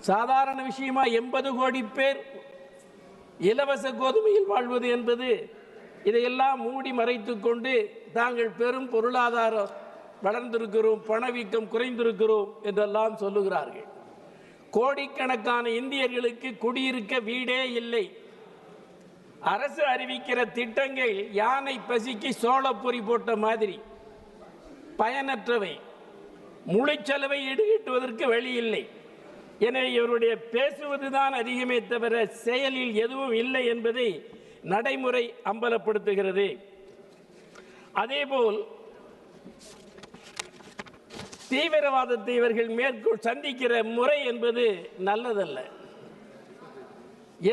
Speaker 14: சாதாரண விஷயமா 80 கோடி பேர் இலவச கோதுமையில் வாழ்வது என்பது இதையெல்லாம் மூடி மறைத்துக் கொண்டு தாங்கள் பெரும் பொருளாதாரம் வளர்ந்திருக்கிறோம், பணவீக்கம் குறைந்திருக்கிறோம் என்றெல்லாம் சொல்லுகிறார்கள். கோடிக்கணக்கான இந்தியர்களுக்கு குடியிருக்க வீடே இல்லை. அரசு அறிவிக்கிற திட்டங்கள் யானை பசிக்கு சோளப்பொறி போட்ட மாதிரி பயனற்றவை, முழுச்செலவை ஈடுகட்டுவதற்கு வழி இல்லை. எனவே இவருடைய பேசுவதுதான் அதிகமே தவிர செயலில் எதுவும் இல்லை என்பதை நடைமுறை அம்பலப்படுத்துகிறது. அதேபோல் தீவிரவாதத்தை இவர்கள் சந்திக்கிற முறை என்பது நல்லதல்ல.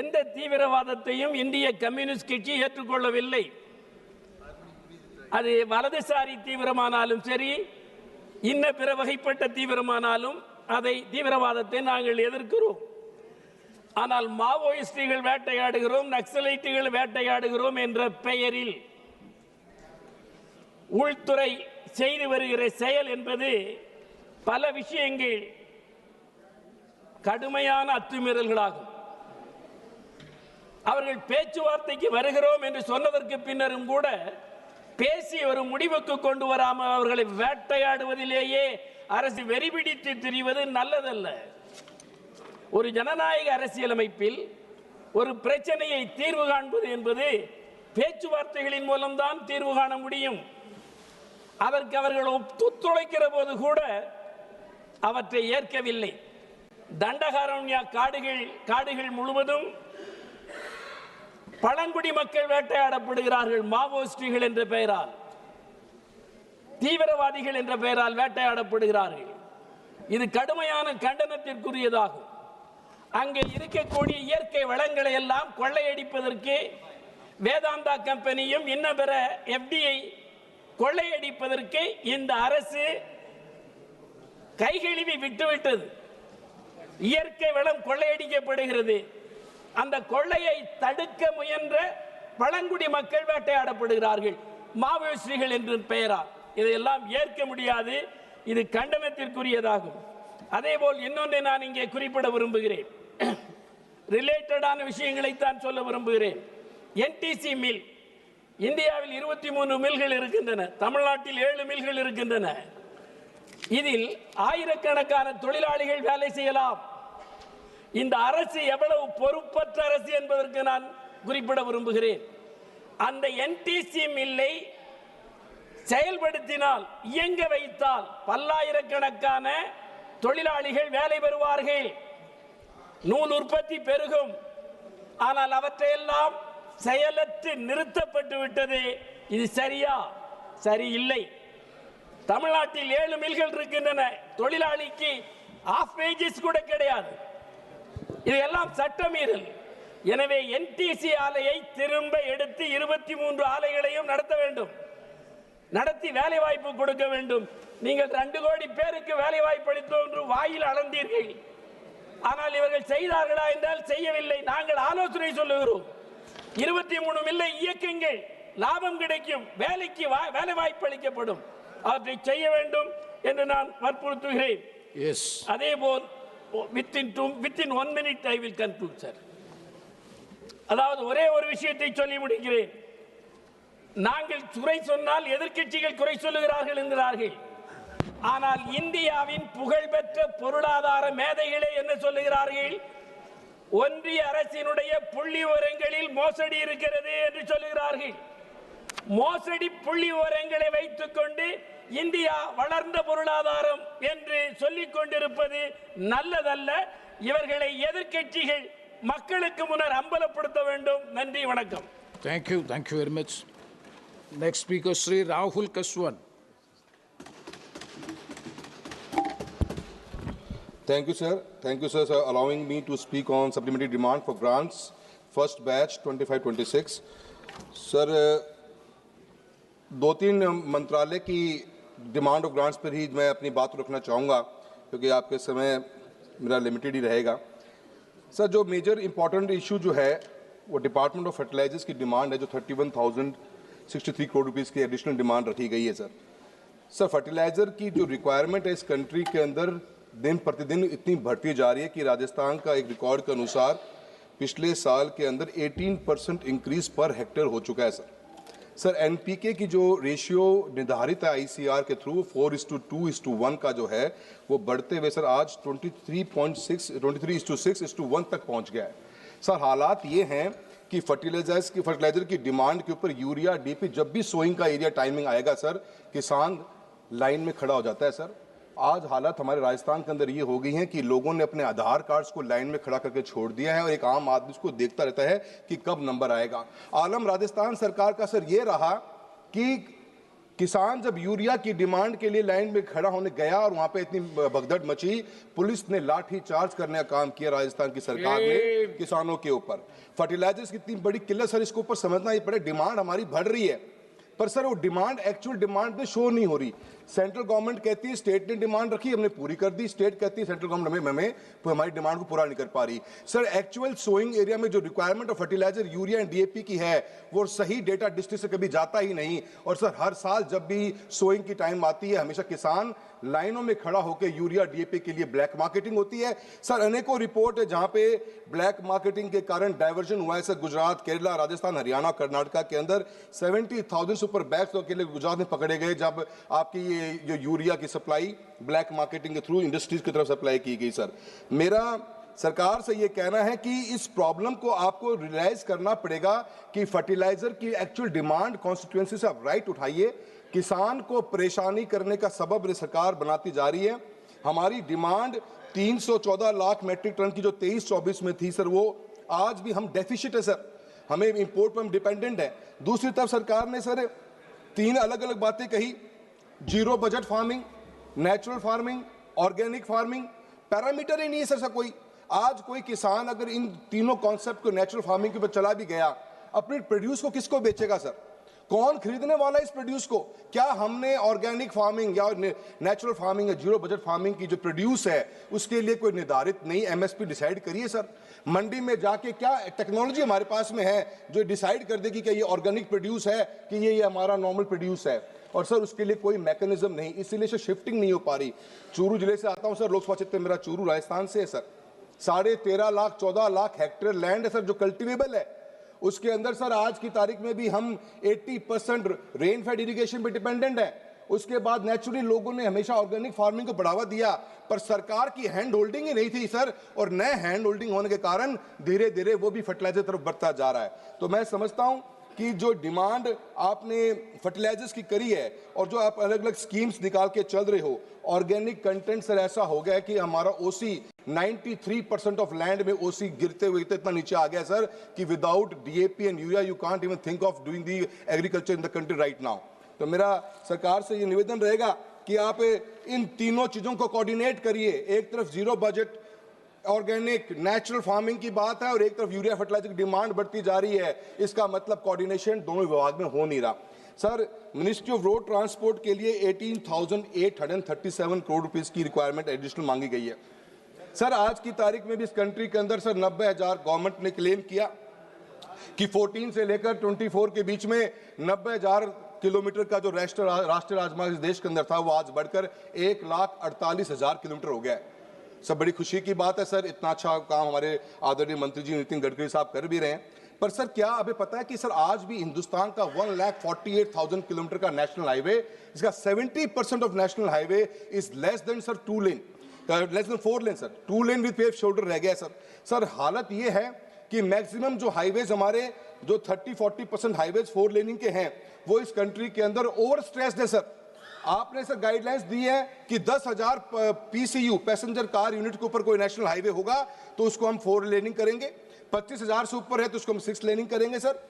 Speaker 14: எந்த தீவிரவாதத்தையும் இந்திய கம்யூனிஸ்ட் கட்சி ஏற்றுக்கொள்ளவில்லை. அது வலதுசாரி தீவிரமானாலும் சரி, இன்ன பிற வகைப்பட்ட தீவிரமானாலும் அதை தீவிரவாதத்தை நாங்கள் எதிர்க்கிறோம். ஆனால் மாவோயிஸ்டுகள் வேட்டையாடுகிறோம், நக்சலைட்டுகள் வேட்டையாடுகிறோம் என்ற பெயரில் உள்துறை செய்து வருகிற செயல் என்பது பல விஷயங்கள் கடுமையான அத்துமீறல்களாகும். அவர்கள் பேச்சுவார்த்தைக்கு வருகிறோம் என்று சொன்னதற்கு பின்னரும் கூட பேசி ஒரு முடிவுக்கு கொண்டு வராமல் அவர்களை வேட்டையாடுவதிலேயே அரசு வெறிபிடித்து திரிவது நல்லதல்ல. ஒரு ஜனநாயக அரசியலமைப்பில் ஒரு பிரச்சனையை தீர்வு காண்பது என்பது பேச்சுவார்த்தைகளின் மூலம்தான் தீர்வு காண முடியும். அதற்கு அவர்கள் ஒத்துழைக்கிற போது கூட அவற்றை ஏற்கவில்லை. தண்டகாரண்யா காடுகள் முழுவதும் பழங்குடி மக்கள் வேட்டையாடப்படுகிறார்கள். மாவோயிஸ்டுகள் என்ற பெயரால், தீவிரவாதிகள் என்ற பெயரால் வேட்டையாடப்படுகிறார்கள். இது கடுமையான கண்டனத்திற்குரியதாகும். அங்கே இருக்கக்கூடிய இயற்கை வளங்களை எல்லாம் கொள்ளையடிப்பதற்கு வேதாந்தா கம்பெனியும் இன்ன பிற FDI கொள்ளையடிப்பதற்கு இந்த அரசு கைகழுவி விட்டுவிட்டது. இயற்கை வளம் கொள்ளையடிக்கப்படுகிறது. அந்த கொள்ளையை தடுக்க முயன்ற பழங்குடி மக்கள் வேட்டையாடப்படுகிறார்கள் மாவோயிஸ்டுகள் என்ற பெயரால். இதையெல்லாம் ஏற்க முடியாது. இது கண்டனத்திற்குரியதாகும். அதேபோல் இன்னொன்றை நான் இங்கே குறிப்பிட விரும்புகிறேன். ரிலேட்டடான விஷயங்களைத்தான் சொல்ல விரும்புகிறேன். NTC மில், இந்தியாவில் 23 மில்கள் இருக்கின்றன, தமிழ்நாட்டில் 7 மில்கள் இருக்கின்றன. இதில் ஆயிரக்கணக்கான தொழிலாளிகள் வேலை செய்யலாம். இந்த அரசு எவ்வளவு பொறுப்பற்ற அரசு என்பதற்கு நான் குறிப்பிட விரும்புகிறேன். அந்த NTC மில்லை செயல்படுத்தினால், இயங்க வைத்தால் பல்லாயிரக்கணக்கான தொழிலாளிகள் வேலை பெறுவார்கள், நூல் உற்பத்தி பெருகும். ஆனால் அவற்றையெல்லாம் செயலற்று நிறுத்தப்பட்டு விட்டது. இது சரியா? சரியில்லை. தமிழ்நாட்டில் 7 மில்கள் இருக்கின்றன. தொழிலாளிக்கு ஆஃப் வேஜஸ் கூட கிடையாது. இதெல்லாம் சட்டமீறல். எனவே NTC ஆலையை திரும்ப எடுத்து 23 ஆலைகளையும் நடத்த வேண்டும், நடத்தி வேலை வாய்ப்பு கொடுக்க வேண்டும். நீங்கள் 2 கோடி பேருக்கு வேலை வாய்ப்பு அளித்தோம் என்று வாயில் அளந்தீர்கள். ஆனால் இவர்கள் செய்தார்களா என்றால் செய்யவில்லை. நாங்கள் ஆலோசனை சொல்லுகிறோம். 23 மில்லை இயக்குங்கள், லாபம் கிடைக்கும், வேலைக்கு வேலை வாய்ப்பு அளிக்கப்படும். அவற்றை செய்ய வேண்டும் என்று நான் வற்புறுத்துகிறேன். அதேபோல் within 1 minute I will conclude, sir. அதாவது ஒரே ஒரு விஷயத்தை சொல்லி முடிக்கிறேன். நாங்கள் குறை சொன்னால் எதிர்க்கட்சிகள் குறை சொல்லுகிறார்கள் என்கிறார்கள். ஆனால் இந்தியாவின் புகழ்பெற்ற பொருளாதார மேதைகளே என்ன சொல்லுகிறார்கள்? ஒன்றிய அரசினுடைய புள்ளி விவரங்களில் மோசடி இருக்கிறது என்று சொல்லுகிறார்கள். மோசடி புள்ளி விவரங்களை வைத்துக் கொண்டு இந்தியா வளர்ந்த பொருளாதாரம் என்று சொல்லிக் கொண்டிருப்பது நல்லதல்ல. இவர்களை எதிர்க்கட்சிகள் மக்களுக்கு முன்னர் அம்பலப்படுத்த வேண்டும். நன்றி, வணக்கம்.
Speaker 11: Thank you very much. Next speaker, Sri Rahul Kaswan.
Speaker 22: Thank you, sir. Thank you, sir, for allowing me to speak on supplementary demand for grants, first batch 25-26. Sir, 2-3 मंत्रालय की डिमांड ऑफ ग्रांट्स पर ही मैं अपनी बात रखना चाहूँगा, क्योंकि आपके समय मेरा लिमिटेड ही रहेगा. सर, जो मेजर इंपॉर्टेंट इशू जो है वो डिपार्टमेंट ऑफ फर्टिलाइजर्स की डिमांड है, जो 31,063 करोड़ रुपीज़ की एडिशनल डिमांड रखी गई है. सर फर्टिलाइज़र की जो रिक्वायरमेंट है इस कंट्री के अंदर दिन प्रतिदिन इतनी बढ़ती जा रही है कि राजस्थान का एक रिकॉर्ड के अनुसार पिछले साल के अंदर 18% इंक्रीज पर हेक्टेयर हो चुका है. सर एनपीके की जो रेशियो निर्धारित है ICR के थ्रू 4:2:1 का जो है वो बढ़ते हुए सर आज 23:6:1 तक पहुंच गया है. सर हालात ये हैं कि फर्टिलाइजर की डिमांड के ऊपर यूरिया DP जब भी सोइंग का एरिया टाइमिंग आएगा सर किसान लाइन में खड़ा हो जाता है. सर आज हालत हमारे राजस्थान के अंदर ये हो गई है कि लोगों ने अपने आधार कार्ड्स को लाइन में खड़ा करके छोड़ दिया है और एक आम आदमी उसको देखता रहता है कि कब नंबर आएगा. आलम राजस्थान सरकार का सर ये रहा कि किसान जब यूरिया की डिमांड के लिए लाइन में खड़ा होने गया और वहां पे इतनी भगदड़ मची, पुलिस ने लाठी चार्ज करने का काम किया राजस्थान की सरकार ने किसानों के ऊपर. फर्टिलाइजर्स की इतनी बड़ी किल्लत सर इसके ऊपर समझना ही पड़े. डिमांड हमारी बढ़ रही है पर सर वो डिमांड एक्चुअल डिमांड में शो नहीं हो रही. सेंट्रल गवर्नमेंट कहती है स्टेट ने डिमांड रखी हमने पूरी कर दी, स्टेट कहती है सेंट्रल गवर्नमेंट हमें हमारी डिमांड को पूरा नहीं कर पा रही. सर एक्चुअल सोइंग एरिया में जो requirement of fertilizer urea and DAP की है वो सही डेटा डिस्ट्रिक्ट से कभी जाता ही नहीं. और सर हर साल जब भी सोइंग की टाइम आती है हमेशा किसान लाइनों में खड़ा होकर यूरिया DAP के लिए ब्लैक मार्केटिंग होती है. सर अनेकों रिपोर्ट है जहां पे ब्लैक मार्केटिंग के कारण डाइवर्जन हुआ है. सर गुजरात, केरला, राजस्थान, हरियाणा, कर्नाटका के अंदर 70,000 सुपर बैग्स अकेले गुजरात में पकड़े गए जब आपकी ये जो यूरिया की सप्लाई ब्लैक मार्केटिंग के थ्रू इंडस्ट्रीज की तरफ सप्लाई की गई. सर मेरा सरकार से ये कहना है कि इस प्रॉब्लम को आपको रियलाइज करना पड़ेगा कि फर्टिलाइजर की एक्चुअल डिमांड कॉन्स्टिट्यूएंसी से आप राइट उठाइए. किसान को परेशानी करने का सबब सरकार बनाती जा रही है. हमारी डिमांड 314 लाख मेट्रिक टन की जो 23-24 में थी सर वो आज भी हम डेफिशिट है. सर हमें इंपोर्ट पर हम डिपेंडेंट है. दूसरी तरफ सरकार ने सर 3 अलग अलग बातें कही. Zero budget farming, natural farming, organic farming, parameter ही नहीं है सर कोई. आज कोई किसान अगर इन तीनों कॉन्सेप्ट को नेचुरल फार्मिंग के ऊपर चला भी गया अपने प्रोड्यूस को किसको बेचेगा सर? कौन खरीदने वाला है इस प्रोड्यूस को? क्या हमने ऑर्गेनिक फार्मिंग या नेचुरल फार्मिंग या जीरो बजट फार्मिंग की जो प्रोड्यूस है उसके लिए कोई निर्धारित नई MSP डिसाइड करिए. सर मंडी में जाके क्या टेक्नोलॉजी हमारे पास में है जो डिसाइड कर देगी कि ये ऑर्गेनिक प्रोड्यूस है कि ये हमारा नॉर्मल प्रोड्यूस है? और सर उसके लिए कोई मैकेनिज्म नहीं, इसीलिए सर शिफ्टिंग नहीं हो पा रही. चूरू जिले से आता हूं सर, लोकसभा क्षेत्र मेरा चूरू राजस्थान से है. Sir 13.5 lakh 14 lakh hectare land है सर जो कल्टिवेबल है. उसके अंदर सर आज की तारीख में भी हम 80% रेन फेड इरिगेशन पे डिपेंडेंट है. उसके बाद नेचुरली लोगों ने हमेशा ऑर्गेनिक फार्मिंग को बढ़ावा दिया पर सरकार की हैंड होल्डिंग ही नहीं थी सर. और नए हैंड होल्डिंग होने के कारण धीरे धीरे वो भी फर्टिलाइजर तरफ बढ़ता जा रहा है. तो मैं समझता हूं कि जो डिमांड आपने फर्टिलाइजर्स की करी है और जो आप अलग अलग स्कीम्स निकाल के चल रहे हो, ऑर्गेनिक कंटेंट सर ऐसा हो गया है कि हमारा ओसी 93% ऑफ लैंड में ओसी गिरते हुए इतना नीचे आ गया सर कि without DAP and urea you can't even think of doing the agriculture in the country right now. तो मेरा सरकार से ये निवेदन रहेगा कि आप इन तीनों चीजों को कोऑर्डिनेट करिए। एक तरफ zero budget organic natural farming की बात है और एक तरफ यूरिया फर्टिलाइजर की डिमांड बढ़ती जा रही है। इसका मतलब कोऑर्डिनेशन दोनों विभाग में हो नहीं रहा। Sir, ministry of road transport के लिए 18,837 करोड़ रुपीस की रिक्वायरमेंट एडिशनल मांगी गई है। सर, आज की तारीख में भी इस कंट्री के अंदर सर 90,000 गवर्नमेंट ने क्लेम किया कि 14 से लेकर 24 के बीच में 90,000 किलोमीटर का जो राष्ट्रीय राजमार्ग इस देश के अंदर था वो आज बढ़कर 1,48,000 किलोमीटर हो गया है। सब बड़ी खुशी की बात है सर, इतना अच्छा काम हमारे आदरणीय मंत्री जी नितिन गडकरी साहब कर भी रहे हैं। पर सर क्या अभी पता है कि सर आज भी हिंदुस्तान का 1,48,000 किलोमीटर का नेशनल हाईवे, इसका 70% of national highway is less than sir 2 lane, less than 4 lane sir, 2 lane with pave shoulder रह गया सर। सर हालत ये है कि मैक्सिमम जो हाईवेज हमारे जो 30-40% हाईवेज 4 लेनिंग के हैं वो इस कंट्री के अंदर ओवर स्ट्रेस्ड है सर। आपने सर गाइडलाइंस दी है कि 10,000 पीसीयू पैसेंजर कार यूनिट के ऊपर कोई नेशनल हाईवे होगा तो उसको हम 4 लेनिंग करेंगे, 25,000 से ऊपर है तो उसको हम 6 लेनिंग करेंगे सर,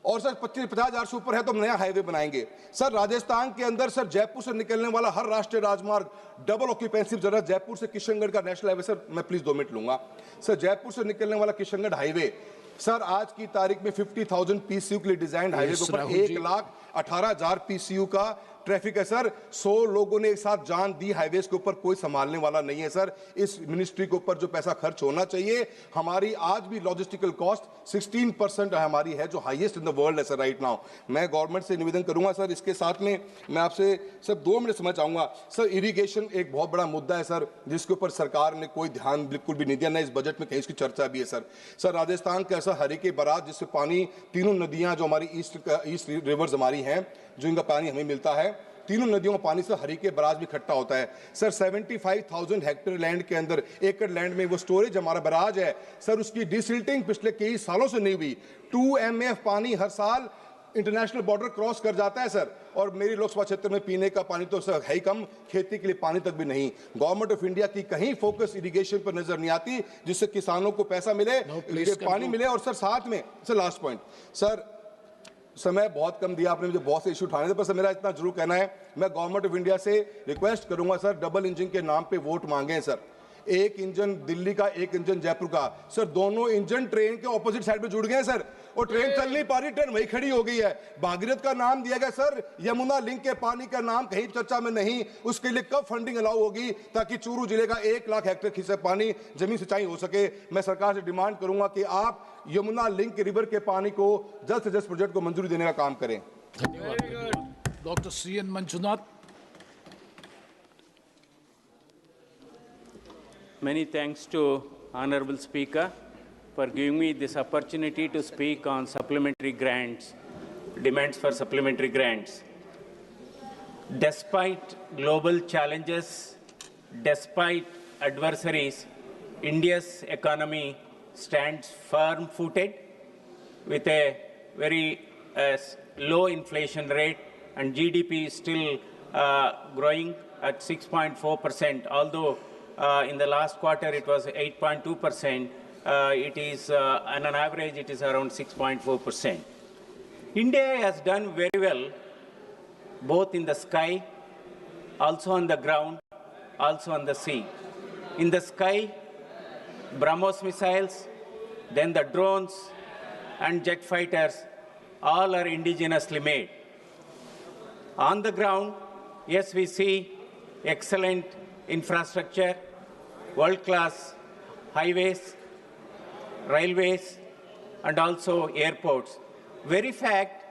Speaker 22: और सर 50,000 से ऊपर है तो हम नया हाईवे बनाएंगे। सर राजस्थान के अंदर सर जयपुर से निकलने वाला हर राष्ट्रीय राजमार्ग डबल ऑक्यूपेंसी जरा जयपुर से किशनगढ़ का नेशनल हाईवे, सर मैं प्लीज 2 मिनट लूंगा सर, जयपुर से निकलने वाला किशनगढ़ हाईवे सर आज की तारीख में 50,000 पीसीयू के लिए डिजाइन हाईवे के ऊपर 1,18,000 पीसीयू का ट्रैफिक है सर। 100 लोगों ने एक साथ जान दी हाईवेज के ऊपर, कोई संभालने वाला नहीं है सर। इस मिनिस्ट्री के ऊपर जो पैसा खर्च होना चाहिए, हमारी आज भी लॉजिस्टिकल कॉस्ट 16% हमारी है जो हाईएस्ट इन द वर्ल्ड है सर राइट नाउ। मैं गवर्नमेंट से निवेदन करूंगा सर, इसके साथ में मैं आपसे सर 2 मिनट समझ चाहूंगा सर। इरिगेशन एक बहुत बड़ा मुद्दा है सर जिसके ऊपर सरकार ने कोई ध्यान बिल्कुल भी नहीं दिया, ना इस बजट में कहीं इसकी चर्चा भी है सर। सर राजस्थान का ऐसा हरिके बराज जिससे पानी, तीनों नदियां जो हमारी ईस्ट रिवर्स हमारी हैं जो इनका पानी हमें मिलता है, तीनों नदियों का पानी से हरिके बराज में इकट्ठा होता है सर। 75,000 हेक्टेयर लैंड के अंदर, एकड़ लैंड में वो स्टोरेज हमारा बराज है सर, उसकी डिसिल्टिंग पिछले कई सालों से नहीं हुई। 2 MF पानी हर साल इंटरनेशनल बॉर्डर क्रॉस कर जाता है सर, और मेरी लोकसभा क्षेत्र में पीने का पानी तो सर है ही कम, खेती के लिए पानी तक भी नहीं। गवर्नमेंट ऑफ इंडिया की कहीं फोकस इरिगेशन पर नजर नहीं आती जिससे किसानों को पैसा मिले, पानी मिले। और सर साथ में सर लास्ट पॉइंट सर, समय बहुत कम दिया आपने मुझे, बहुत से इशू उठाने थे, पर सर मेरा इतना जरूर कहना है, मैं गवर्नमेंट ऑफ इंडिया से रिक्वेस्ट करूंगा सर, डबल इंजन के नाम पे वोट मांगे सर। एक इंजन दिल्ली का, एक इंजन जयपुर का सर, दोनों इंजन ट्रेन के ऑपोजिट साइड पे जुड़ गए सर, और ट्रेन चल नहीं पा रही, ट्रेन वही खड़ी हो गई है। भागीरथ का नाम दिया गया सर, यमुना लिंक के पानी का नाम कहीं चर्चा में नहीं। उसके लिए कब फंडिंग अलाउ होगी ताकि चूरू जिले का 1 लाख हेक्टेयर खिंचे पानी जमीन सिंचाई हो सके। मैं सरकार से डिमांड करूंगा कि आप यमुना लिंक रिवर के पानी को जल्द से जल्द प्रोजेक्ट को मंजूरी देने का काम करें।
Speaker 11: धन्यवाद। Doctor CN Manjunath.
Speaker 3: Many thanks to Honorable Speaker for giving me this opportunity to speak on supplementary grants, demands for supplementary grants. Despite global challenges, despite adversaries, India's economy stands firm-footed with a very low inflation rate, and GDP is still growing at 6.4%, although in the last quarter it was 8.2%. It is on an average it is around 6.4%. India has done very well both in the sky, also on the ground, also on the sea. In the sky, BrahMos missiles, then the drones and jet fighters, all are indigenously made. On the ground, yes, we see excellent infrastructure, world-class highways, railways, and also airports. Very fact,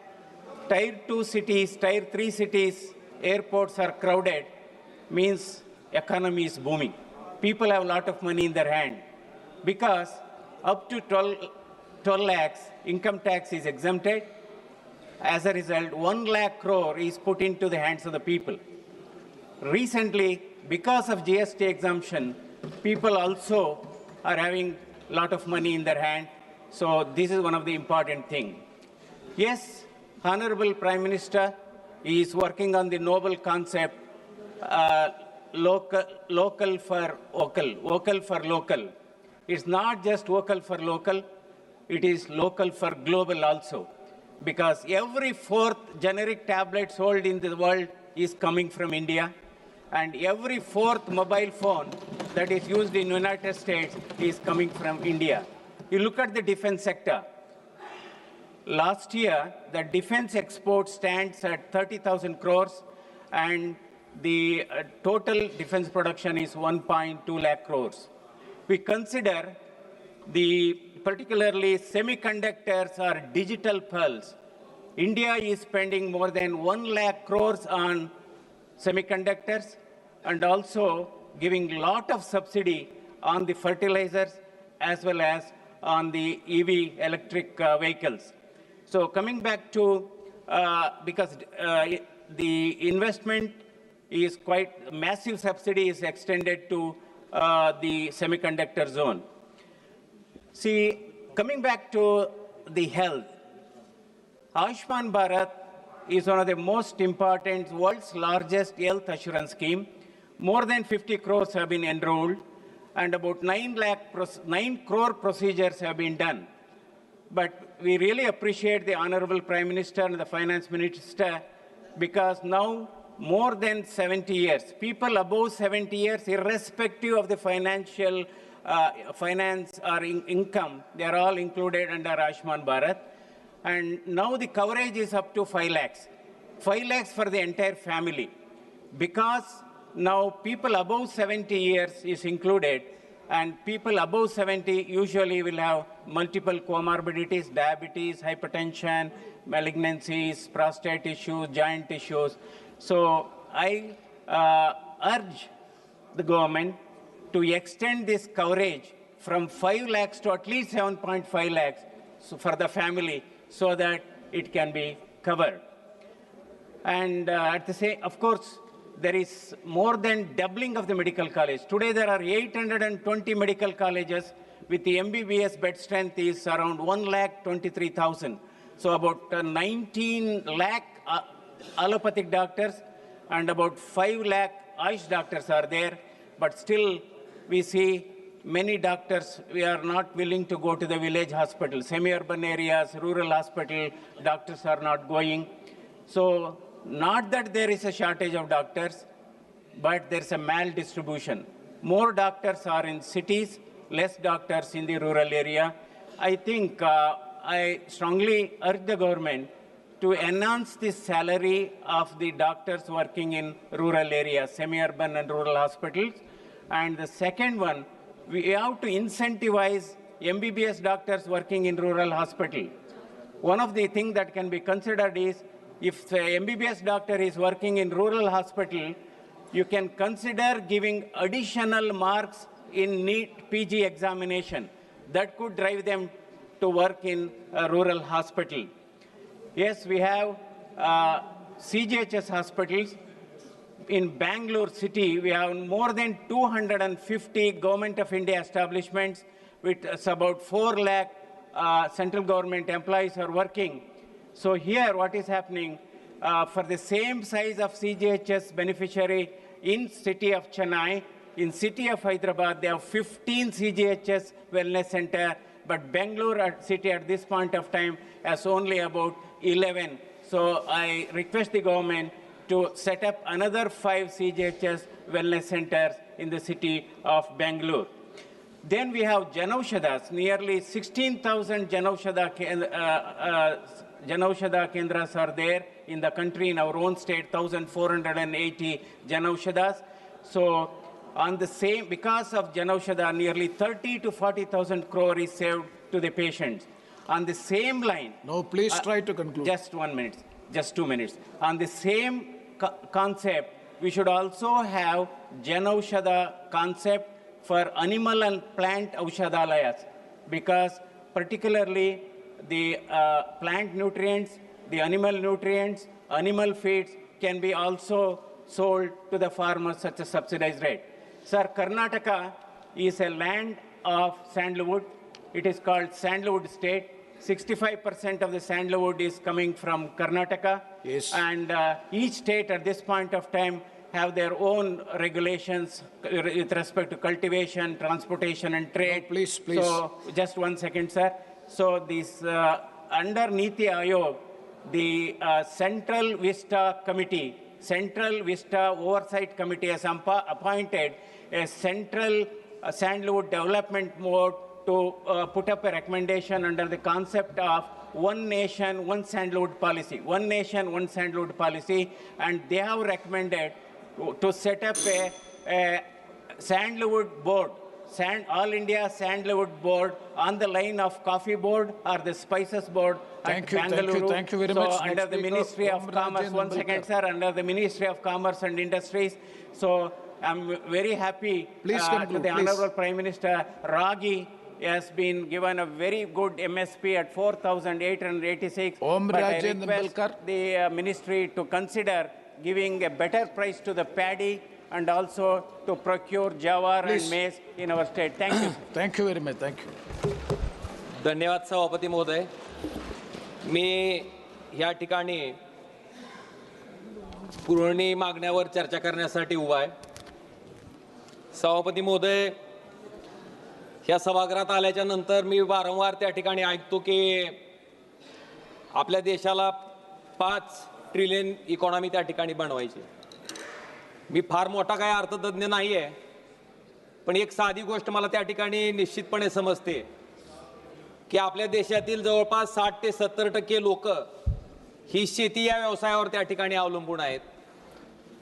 Speaker 3: Tier 2 cities, Tier 3 cities, airports are crowded, means economy is booming. People have a lot of money in their hand because up to 12 lakhs income tax is exempted. As a result, 1 lakh crore is put into the hands of the people. Recently, because of GST exemption, people also are having a lot of money in their hand. So this is one of the important things. Yes, Honorable Prime Minister is working on the noble concept, local for vocal for local. It's not just vocal for local, it is local for global also. Because every fourth generic tablet sold in the world is coming from India, and every fourth mobile phone that is used in the United States is coming from India. You look at the defense sector. Last year, the defense export stands at 30,000 crores, and the total defense production is 1.2 lakh crores. We consider particularly semiconductors or digital pearls. India is spending more than 1 lakh crores on semiconductors and also giving a lot of subsidy on the fertilizers as well as on the EV electric vehicles. So coming back to, because the investment is quite, massive subsidy is extended to the semiconductor zone. See, coming back to the health, Ayushman Bharat is one of the most important, world's largest health assurance scheme. More than 50 crores have been enrolled, and about 9 crore procedures have been done. But we really appreciate the Honorable Prime Minister and the Finance Minister, because now more than 70 years, people above 70 years, irrespective of the financial finance or income, they are all included under Ayushman Bharat. And now the coverage is up to 5 lakhs. 5 lakhs for the entire family. Because now people above 70 years is included, and people above 70 usually will have multiple comorbidities, diabetes, hypertension, malignancies, prostate issues, joint issues. So I urge the government to extend this coverage from 5 lakhs to at least 7.5 lakhs for the family, so that it can be covered. And at the same, of course, there is more than doubling of the medical college. Today there are 820 medical colleges with the MBBS bed strength is around 1,23,000. So about 19 lakh allopathic doctors and about 5 lakh Ayush doctors are there. But still we see many doctors, we are not willing to go to the village hospital. Semi-urban areas, rural hospital, doctors are not going. So not that there is a shortage of doctors, but there's a maldistribution. More doctors are in cities, less doctors in the rural area. I think I strongly urge the government to enhance the salary of the doctors working in rural areas, semi-urban and rural hospitals. And the second one, we have to incentivize MBBS doctors working in rural hospital. One of the things that can be considered is, if the MBBS doctor is working in rural hospital, you can consider giving additional marks in NEET PG examination. That could drive them to work in a rural hospital. Yes, we have CGHS hospitals. In Bangalore city, we have more than 250 Government of India establishments with about 4 lakh central government employees are working. So here what is happening, for the same size of CGHS beneficiary in city of Chennai, in city of Hyderabad, they have 15 CGHS wellness center, but Bangalore city at this point of time has only about 11. So I request the government to set up another 5 CGHS wellness centers in the city of Bangalore. Then we have Janaushadhas, nearly 16,000 Janaushadha Kendras are there in the country, in our own state, 1,480 Janaushadhas. So on the same, because of Janaushadha, nearly 30 to 40,000 crore is saved to the patients. On the same line.
Speaker 11: No, please try to conclude.
Speaker 3: Just 1 minute, just 2 minutes. On the same concept, we should also have Janaushadha concept for animal and plant Aushadhalayas, because particularly the plant nutrients, the animal nutrients, animal feeds can be also sold to the farmers at a subsidized rate. Sir, Karnataka is a land of sandalwood. It is called sandalwood state. 65% of the sandalwood is coming from Karnataka.
Speaker 11: Yes.
Speaker 3: And each state at this point of time have their own regulations with respect to cultivation, transportation, and trade.
Speaker 11: No, please, please.
Speaker 3: So, just 1 second, sir. So, this under Niti Aayog, the Central Vista Committee, Central Vista Oversight Committee has appointed a Central Sandalwood Development Board to put up a recommendation under the concept of one nation, one sandalwood policy. One nation, one sandalwood policy. And they have recommended to set up a sandalwood board, All India Sandalwood Board, on the line of Coffee Board or the Spices Board at Bangalore.
Speaker 11: Thank you very much.
Speaker 3: So under the Ministry of Commerce, 1 second, sir, under the Ministry of Commerce and Industries. So I'm very happy to the Honorable Prime Minister Ragi has been given a very good MSP at 4,886. But I request the ministry to consider giving a better price to the paddy and also to procure jawar and maize in our state. Thank you.
Speaker 11: Thank you very much. Thank you.
Speaker 6: धन्यवाद सभापती महोदय. मी या ठिकाणी पुरवणी मागण्यावर चर्चा करण्यासाठी उभा आहे. सभापती महोदय, या सभागृहात आल्याच्या नंतर मी वारंवार त्या ठिकाणी ऐकतो की आपल्या देशाला 5 ट्रिलियन इकॉनॉमी त्या ठिकाणी बनवायची. मी फार मोठा काय अर्थतज्ञ नाही आहे, पण एक साधी गोष्ट मला त्या ठिकाणी निश्चितपणे समजते की आपल्या देशातील जवळपास 60 ते 70% लोक ही शेती या व्यवसायावर त्या ठिकाणी अवलंबून आहेत.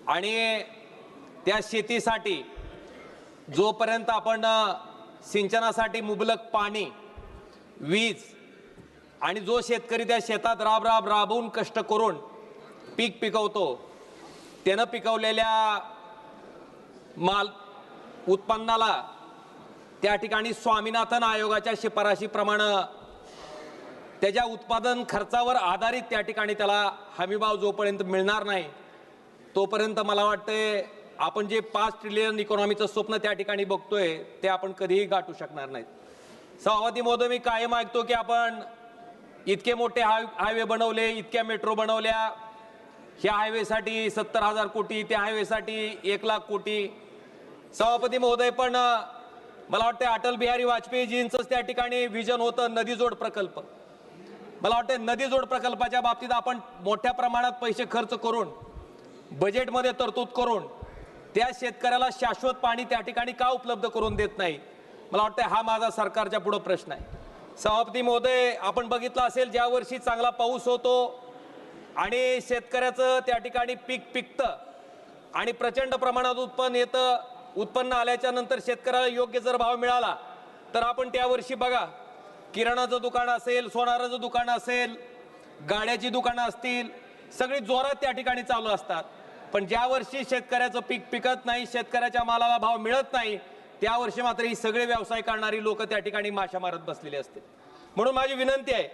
Speaker 6: आणि त्या शेतीसाठी जोपर्यंत आपण सिंचनासाठी मुबलक पाणी, वीज आणि जो शेतकरी त्या शेतात राबवून कष्ट करून पीक पिकवतो, त्यानं पिकवलेल्या माल उत्पन्नाला त्या ठिकाणी स्वामीनाथन आयोगाच्या शिफारशीप्रमाणे त्याच्या उत्पादन खर्चावर आधारित त्या ठिकाणी त्याला हमीभाव जोपर्यंत मिळणार नाही तोपर्यंत मला वाटते आपण जे 5 ट्रिलियन इकॉनॉमीचं स्वप्न त्या ठिकाणी बघतोय ते आपण कधीही गाठू शकणार नाहीत. सभापती महोदय, मी कायम ऐकतो की आपण इतके मोठे हायवे बनवले, इतक्या मेट्रो बनवल्या, ह्या हायवेसाठी 70,000 कोटी, त्या हायवेसाठी 1 लाख कोटी. सभापती महोदय, पण मला वाटतं अटल बिहारी वाजपेयीजींचंच त्या ठिकाणी विजन होतं नदीजोड प्रकल्प. मला वाटतं नदीजोड प्रकल्पाच्या बाबतीत आपण मोठ्या प्रमाणात पैसे खर्च करून बजेटमध्ये तरतूद करून त्या शेतकऱ्याला शाश्वत पाणी त्या ठिकाणी का उपलब्ध करून देत नाही. मला वाटतं हा माझा सरकारच्या पुढे प्रश्न आहे. सभापती महोदय, आपण बघितलं असेल ज्या वर्षी चांगला पाऊस होतो आणि शेतकऱ्याचं त्या ठिकाणी पीक पिकतं आणि प्रचंड प्रमाणात उत्पन्न येतं, उत्पन्न आल्याच्या नंतर शेतकऱ्याला योग्य जर भाव मिळाला तर आपण त्या वर्षी बघा किराणाचं दुकान असेल, सोनाराचं दुकान असेल, गाड्याची दुकानं असतील, सगळी जोरात त्या ठिकाणी चालू असतात. पण ज्या वर्षी शेतकऱ्याचं पीक पिकत नाही, शेतकऱ्याच्या मालाला भाव मिळत नाही, त्या वर्षी मात्र ही सगळे व्यवसाय करणारी लोक त्या ठिकाणी माशा मारत बसलेली असते. म्हणून माझी विनंती आहे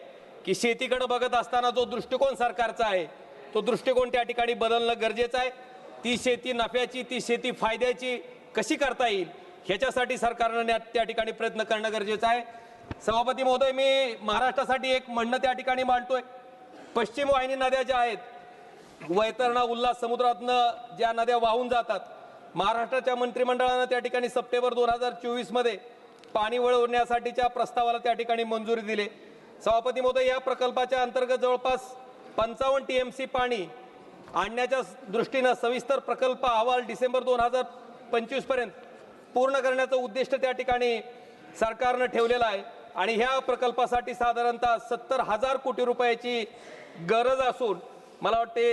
Speaker 6: की शेतीकडे बघत असताना जो दृष्टिकोन सरकारचा आहे तो दृष्टिकोन त्या ठिकाणी बदलणं गरजेचं आहे. ती शेती नफ्याची, ती शेती फायद्याची कशी करता येईल ह्याच्यासाठी सरकारने त्या ठिकाणी प्रयत्न करणं गरजेचं आहे. सभापती महोदय, मी महाराष्ट्रासाठी एक म्हणणं त्या ठिकाणी मांडतोय. पश्चिम वाहिनी नद्या ज्या आहेत, वैतरणा, उल्हास समुद्रातनं ज्या नद्या वाहून जातात, महाराष्ट्राच्या मंत्रिमंडळानं त्या ठिकाणी सप्टेंबर 2024 मध्ये पाणी वळवण्यासाठीच्या प्रस्तावाला त्या ठिकाणी मंजुरी दिली. सभापती महोदय, या प्रकल्पाच्या अंतर्गत जवळपास 55 TMC पाणी आणण्याच्या दृष्टीनं सविस्तर प्रकल्प अहवाल डिसेंबर 2025 पर्यंत पूर्ण करण्याचं उद्दिष्ट त्या ठिकाणी सरकारनं ठेवलेलं आहे. आणि ह्या प्रकल्पासाठी साधारणतः 70,000 कोटी रुपयाची गरज असून मला वाटते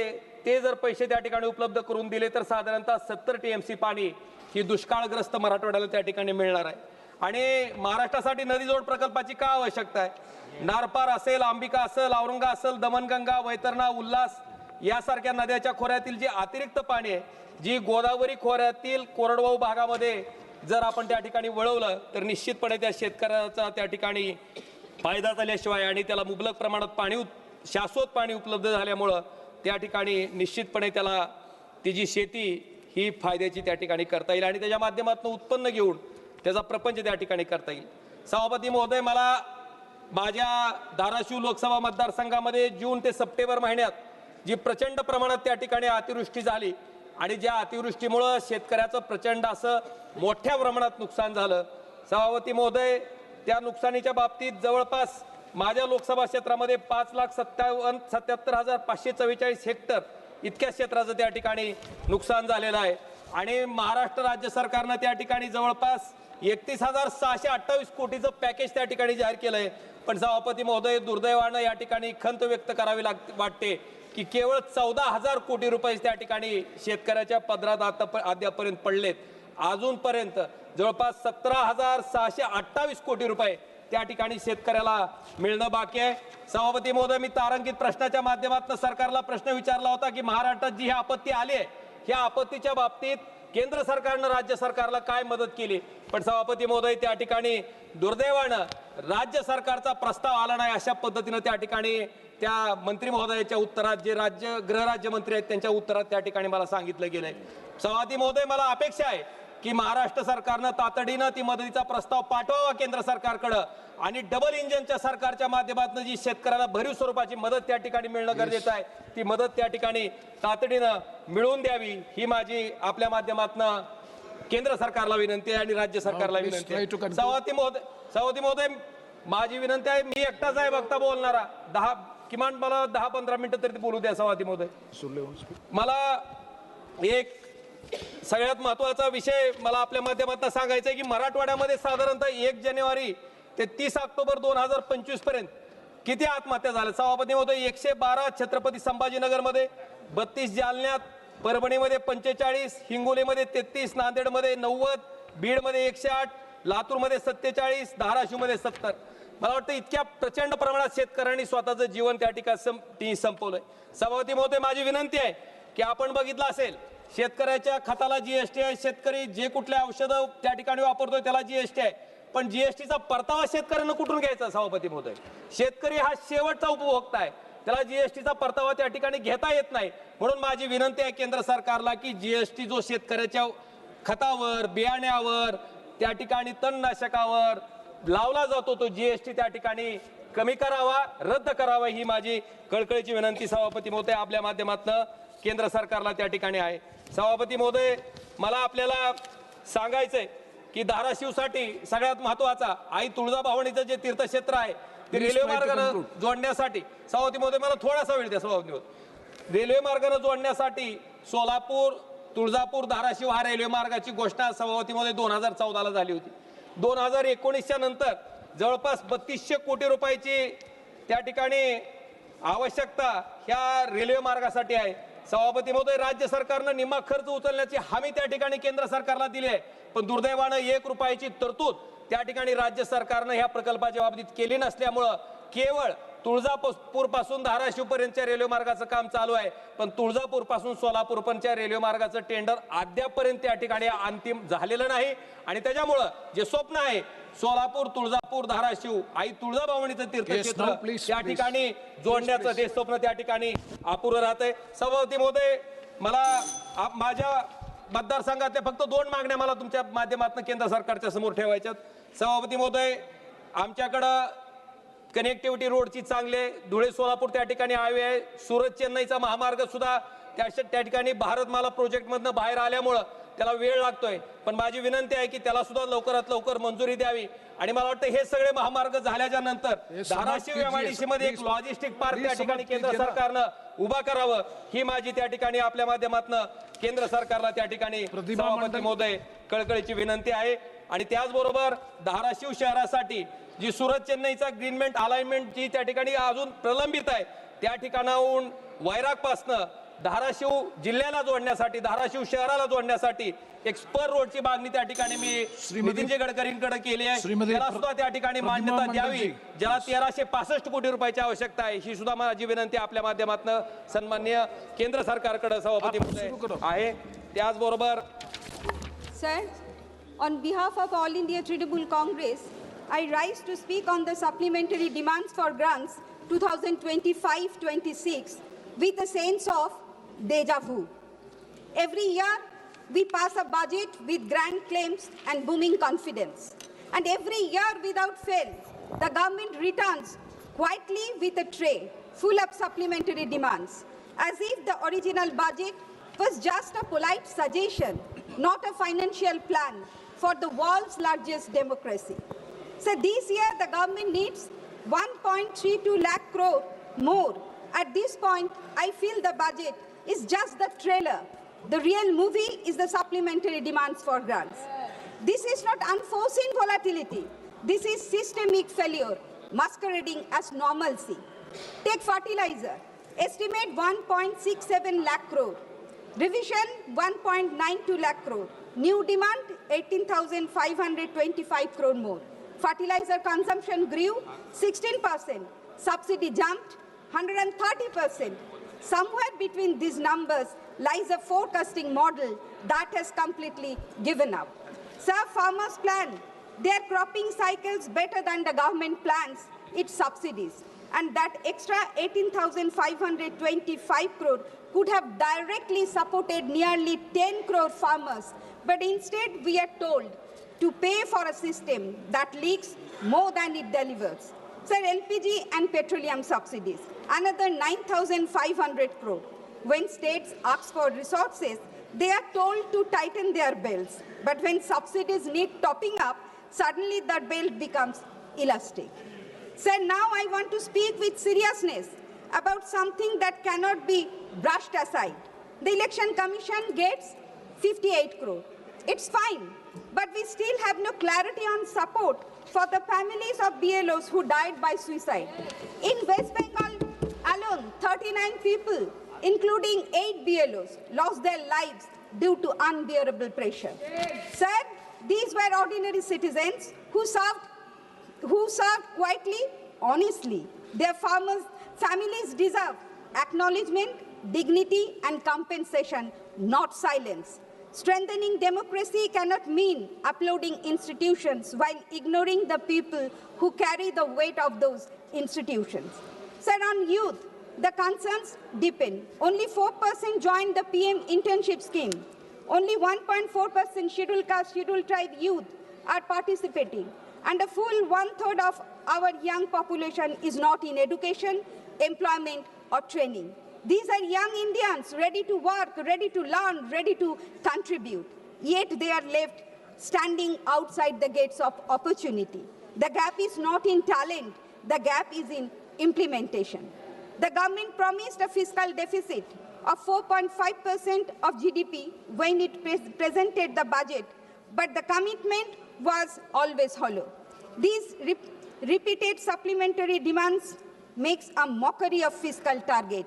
Speaker 6: ते जर पैसे त्या ठिकाणी उपलब्ध करून दिले तर साधारणतः 70 TMC पाणी ही दुष्काळग्रस्त मराठवाड्याला त्या ठिकाणी मिळणार आहे. आणि महाराष्ट्रासाठी नदीजोड प्रकल्पाची का आवश्यकता आहे? नारपार असेल, अंबिका असेल, औरंगा असेल, दमणगंगा, वैतरणा, उल्हास यासारख्या नद्याच्या खोऱ्यातील जे अतिरिक्त पाणी आहे, जी गोदावरी खोऱ्यातील कोरडवाहू भागामध्ये जर आपण त्या ठिकाणी वळवलं तर निश्चितपणे त्या शेतकऱ्याचा त्या ठिकाणी फायदा झाल्याशिवाय आणि त्याला मुबलक प्रमाणात पाणी, शाश्वत पाणी उपलब्ध झाल्यामुळं त्या ठिकाणी निश्चितपणे त्याला ती जी शेती ही फायद्याची त्या ठिकाणी करता येईल आणि त्याच्या माध्यमातून उत्पन्न घेऊन त्याचा प्रपंच त्या ठिकाणी करता येईल. सभापती महोदय, मला माझ्या धाराशिव लोकसभा मतदारसंघामध्ये जून ते सप्टेंबर महिन्यात जी प्रचंड प्रमाणात त्या ठिकाणी अतिवृष्टी झाली आणि ज्या अतिवृष्टीमुळं शेतकऱ्याचं प्रचंड असं मोठ्या प्रमाणात नुकसान झालं. सभापती महोदय, त्या नुकसानीच्या बाबतीत जवळपास माझ्या लोकसभा क्षेत्रामध्ये 5,77,544 हेक्टर इतक्या क्षेत्राचं त्या ठिकाणी नुकसान झालेलं आहे आणि महाराष्ट्र राज्य सरकारनं त्या ठिकाणी जवळपास 31,628 कोटीचं पॅकेज त्या ठिकाणी जाहीर केलं आहे. पण सभापती महोदय, दुर्दैवानं या ठिकाणी खंत व्यक्त करावी वाटते की केवळ 14,000 कोटी रुपये त्या ठिकाणी शेतकऱ्याच्या पदरात अद्यापर्यंत पडलेत. अजूनपर्यंत जवळपास 17,628 कोटी रुपये त्या ठिकाणी शेतकऱ्याला मिळणं बाकी आहे. सभापती महोदय, मी तारांकित प्रश्नाच्या माध्यमातून सरकारला प्रश्न विचारला होता की महाराष्ट्रात जी ही आपत्ती आली आहे, ह्या आपत्तीच्या बाबतीत केंद्र सरकारनं राज्य सरकारला काय मदत केली. पण सभापती महोदय, त्या ठिकाणी दुर्दैवानं राज्य सरकारचा प्रस्ताव आला नाही. अशा पद्धतीनं त्या ठिकाणी त्या मंत्री महोदयाच्या उत्तरात, जे गृहराज्यमंत्री आहेत त्यांच्या उत्तरात त्या ठिकाणी मला सांगितलं गेलंय. सभापती महोदय, मला अपेक्षा आहे की महाराष्ट्र सरकारनं तातडीनं ती मदतीचा प्रस्ताव पाठवावा केंद्र सरकारकडं आणि डबल इंजिनच्या सरकारच्या माध्यमातून जी शेतकऱ्याला भरीव स्वरूपाची मदत त्या ठिकाणी मिळणं गरजेचं आहे, ती मदत त्या ठिकाणी तातडीनं मिळवून द्यावी ही माझी आपल्या माध्यमातून केंद्र सरकारला विनंती आहे आणि राज्य सरकारला विनंती आहे. सभापती महोदय, माझी विनंती आहे, मी एकटाच आहे वक्ता बोलणारा, किमान मला 10-15 मिनिटं तरी बोलू द्या. सभापती महोदय, मला एक सगळ्यात महत्वाचा विषय मला आपल्या माध्यमातून सांगायचा आहे की मराठवाड्यामध्ये साधारणतः 1 जानेवारी ते 30 ऑक्टोबर 2025 पर्यंत किती आत्महत्या झाल्या. सभापती महोदय, 112 छत्रपती संभाजीनगरमध्ये, 32 जालन्यात, परभणीमध्ये 45, हिंगोलीमध्ये 33, नांदेडमध्ये 90, बीडमध्ये 108, लातूरमध्ये 47, धाराशिवमध्ये 70. मला वाटतं इतक्या प्रचंड प्रमाणात शेतकऱ्यांनी स्वतःचं जीवन त्या ठिकाणी संपवलंय. सभापती महोदय, माझी विनंती आहे की आपण बघितलं असेल, शेतकऱ्याच्या खताला जीएसटी आहे, शेतकरी जे कुठल्या औषधं त्या ठिकाणी वापरतोय त्याला जीएसटी आहे, पण जीएसटीचा परतावा शेतकऱ्यांना कुठून घ्यायचा. सभापती महोदय, शेतकरी हा शेवटचा उपभोक्ता आहे, त्याला जीएसटीचा परतावा त्या ठिकाणी घेता येत नाही. म्हणून माझी विनंती आहे केंद्र सरकारला की जीएसटी जो शेतकऱ्याच्या खतावर, बियाण्यावर, त्या ठिकाणी तणनाशकावर लावला जातो तो जीएसटी त्या ठिकाणी कमी करावा, रद्द करावा ही माझी कळकळीची विनंती सभापती महोदय आपल्या माध्यमातून केंद्र सरकारला त्या ठिकाणी आहे. सभापती महोदय, मला आपल्याला सांगायचंय की धाराशिवसाठी सगळ्यात महत्वाचा आई तुळजाभवानीचं जे तीर्थक्षेत्र आहे ते रेल्वे मार्गाने जोडण्यासाठी, सभापती महोदय मला थोडासा वेळ द्या. सभापती महोदय, रेल्वे मार्गाने जोडण्यासाठी सोलापूर, तुळजापूर, धाराशिव हा रेल्वे मार्गाची घोषणा सभापती महोदय 2014ला झाली होती. 2019च्या नंतर जवळपास 3200 कोटी रुपयाची त्या ठिकाणी आवश्यकता ह्या रेल्वे मार्गासाठी आहे. सभापती महोदय, राज्य सरकारनं निम्मा खर्च उचलण्याची हमी त्या ठिकाणी केंद्र सरकारला दिली आहे, पण दुर्दैवानं 1 रुपयाची तरतूद त्या ठिकाणी राज्य सरकारनं ह्या प्रकल्पाच्या बाबतीत केली नसल्यामुळं केवळ तुळजापूर पासून धाराशिव पर्यंतच्या रेल्वे मार्गाचं काम चालू आहे, पण तुळजापूर पासून सोलापूर पर्यंतच्या रेल्वे मार्गाचं टेंडर अद्यापर्यंत त्या ठिकाणी अंतिम झालेलं नाही आणि त्याच्यामुळं जे स्वप्न आहे सोलापूर, तुळजापूर, धाराशिव आई तुळजाभवानीचं तीर्थक्षेत्र त्या ठिकाणी जोडण्याचं ते स्वप्न त्या ठिकाणी अपुरं राहतंय. सभापती महोदय, मला माझ्या मतदारसंघातल्या फक्त 2 मागण्या मला तुमच्या माध्यमातून केंद्र सरकारच्या समोर ठेवायच्यात. सभापती महोदय, आमच्याकडं कनेक्टिव्हिटी रोडची चांगले, धुळे सोलापूर त्या ठिकाणी हायवे आहे, सुरत चेन्नईचा महामार्ग सुद्धा त्या ठिकाणी भारतमाला प्रोजेक्टमधनं बाहेर आल्यामुळं त्याला वेळ लागतोय, पण माझी विनंती आहे की त्याला सुद्धा लवकरात लवकर मंजुरी द्यावी आणि मला वाटतं हे सगळे महामार्ग झाल्याच्या नंतर धाराशिव एमआयडीसी मध्ये एक लॉजिस्टिक पार्क त्या ठिकाणी केंद्र सरकारनं उभा करावं ही माझी त्या ठिकाणी आपल्या माध्यमातून केंद्र सरकारला त्या ठिकाणी सभापती महोदय कळकळीची विनंती आहे. आणि त्याचबरोबर धाराशिव शहरासाठी जी सुरत चेन्नईचा ग्रीनमेंट अलाइनमेंट जी त्या ठिकाणी अजून प्रलंबित आहे, त्या ठिकाणाहून वैरागपासनं धाराशिव जिल्ह्याला जोडण्यासाठी, धाराशिव शहराला जोडण्यासाठी एक स्पर रोडची मागणी त्या ठिकाणी मी नितीनजी गडकरींकडे केली आहे. त्याला सुद्धा त्या ठिकाणी मान्यता द्यावी, ज्याला 1365 कोटी रुपयाची आवश्यकता आहे. ही सुद्धा माझी विनंती आपल्या माध्यमातून सन्माननीय केंद्र सरकारकडे सभापती महोदय आहे. त्याचबरोबर
Speaker 4: sir, on behalf of All India Tribal Congress, I rise to speak on the supplementary demands for grants 2025-26 with a sense of deja vu. Every year, we pass a budget with grand claims and booming confidence. And every year, without fail, the government returns quietly with a tray full of supplementary demands, as if the original budget was just a polite suggestion, not a financial plan for the world's largest democracy. So this year, the government needs 1.32 lakh crore more. At this point, I feel the budget is just the trailer. The real movie is the supplementary demands for grants. This is not unforeseen volatility. This is systemic failure, masquerading as normalcy. Take fertilizer. Estimate 1.67 lakh crore. Revision 1.92 lakh crore. New demand 18,525 crore more. Fertilizer consumption grew 16%. Subsidy jumped 130%. Somewhere between these numbers lies a forecasting model that has completely given up. Sir, farmers plan their cropping cycles better than the government plans its subsidies. And that extra 18,525 crore could have directly supported nearly 10 crore farmers. But instead, we are told to pay for a system that leaks more than it delivers. Sir, LPG and petroleum subsidies, another 9,500 crore. When states ask for resources, they are told to tighten their belts. But when subsidies need topping up, suddenly that belt becomes elastic. Sir, now I want to speak with seriousness about something that cannot be brushed aside. The Election Commission gets 58 crore. It's fine, but we still have no clarity on support for the families of BLOs who died by suicide. In West Bengal alone, 39 people, including 8 BLOs, lost their lives due to unbearable pressure. Sir, these were ordinary citizens who served quietly, honestly. Their families deserve acknowledgement, dignity, and compensation, not silence. Strengthening democracy cannot mean uploading institutions while ignoring the people who carry the weight of those institutions. Sir, on youth, the concerns deepen. Only 4% joined the PM internship scheme. Only 1.4% scheduled caste, scheduled tribe youth are participating. And a full one-third of our young population is not in education, employment, or training. These are young Indians ready to work, ready to learn, ready to contribute. Yet they are left standing outside the gates of opportunity. The gap is not in talent, the gap is in implementation. The government promised a fiscal deficit of 4.5% of GDP when it presented the budget, but the commitment was always hollow. These repeated supplementary demands makes a mockery of fiscal target,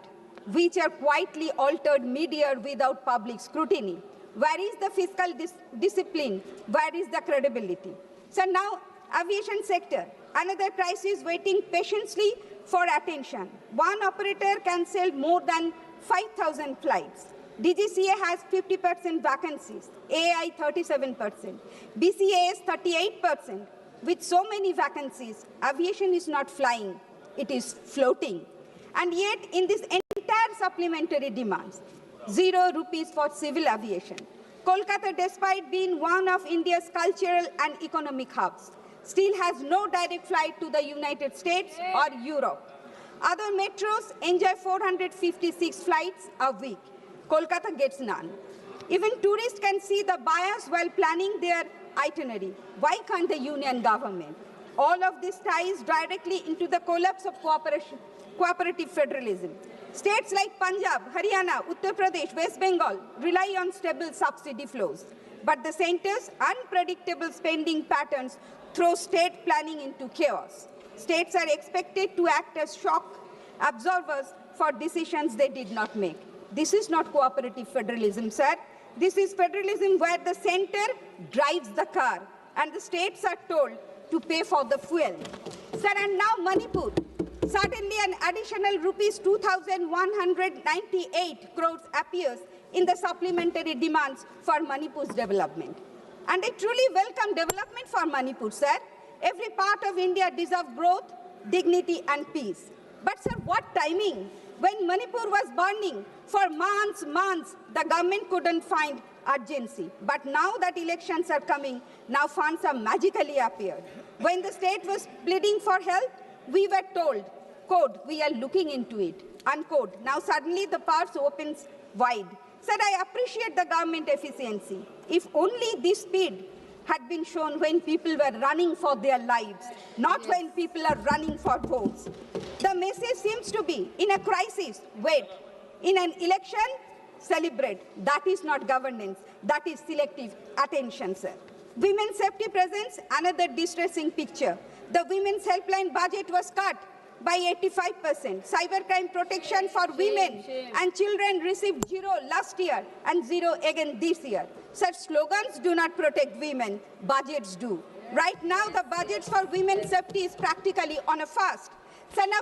Speaker 4: which are quietly altered mid-year without public scrutiny. Where is the fiscal discipline? Where is the credibility? So now, aviation sector, another crisis waiting patiently for attention. One operator can sell more than 5,000 flights. DGCA has 50% vacancies, AI 37%, BCAS 38%. With so many vacancies, aviation is not flying, it is floating. And yet, in this entire supplementary demands, 0 rupees for civil aviation. Kolkata, despite being one of India's cultural and economic hubs, still has no direct flight to the United States or Europe. Other metros enjoy 456 flights a week. Kolkata gets none. Even tourists can see the bias while planning their itinerary. Why can't the union government? All of this ties directly into the collapse of cooperative federalism. States like Punjab, Haryana, Uttar Pradesh, West Bengal rely on stable subsidy flows. But the centre's unpredictable spending patterns throw state planning into chaos. States are expected to act as shock absorbers for decisions they did not make. This is not cooperative federalism, sir. This is federalism where the center drives the car and the states are told to pay for the fuel. Sir, and now Manipur. Suddenly an additional rupees 2,198 crores appears in the supplementary demands for Manipur's development. And I truly welcome development for Manipur, sir. Every part of India deserves growth, dignity, and peace. But sir, what timing? When Manipur was burning for months, the government couldn't find urgency. But now that elections are coming, now funds have magically appeared. When the state was pleading for help, we were told, quote, we are looking into it, unquote. Now suddenly the purse opens wide. Sir, I appreciate the government efficiency. If only this speed had been shown when people were running for their lives, not when people are running for votes. The message seems to be, in a crisis, wait. In an election, celebrate. That is not governance. That is selective attention, sir. Women's safety presents another distressing picture. The women's helpline budget was cut by 85%. Cybercrime protection for women and children received 0 last year and 0 again this year. Such slogans do not protect women, budgets do. Right now, the budget for women's safety is practically on a fast. So now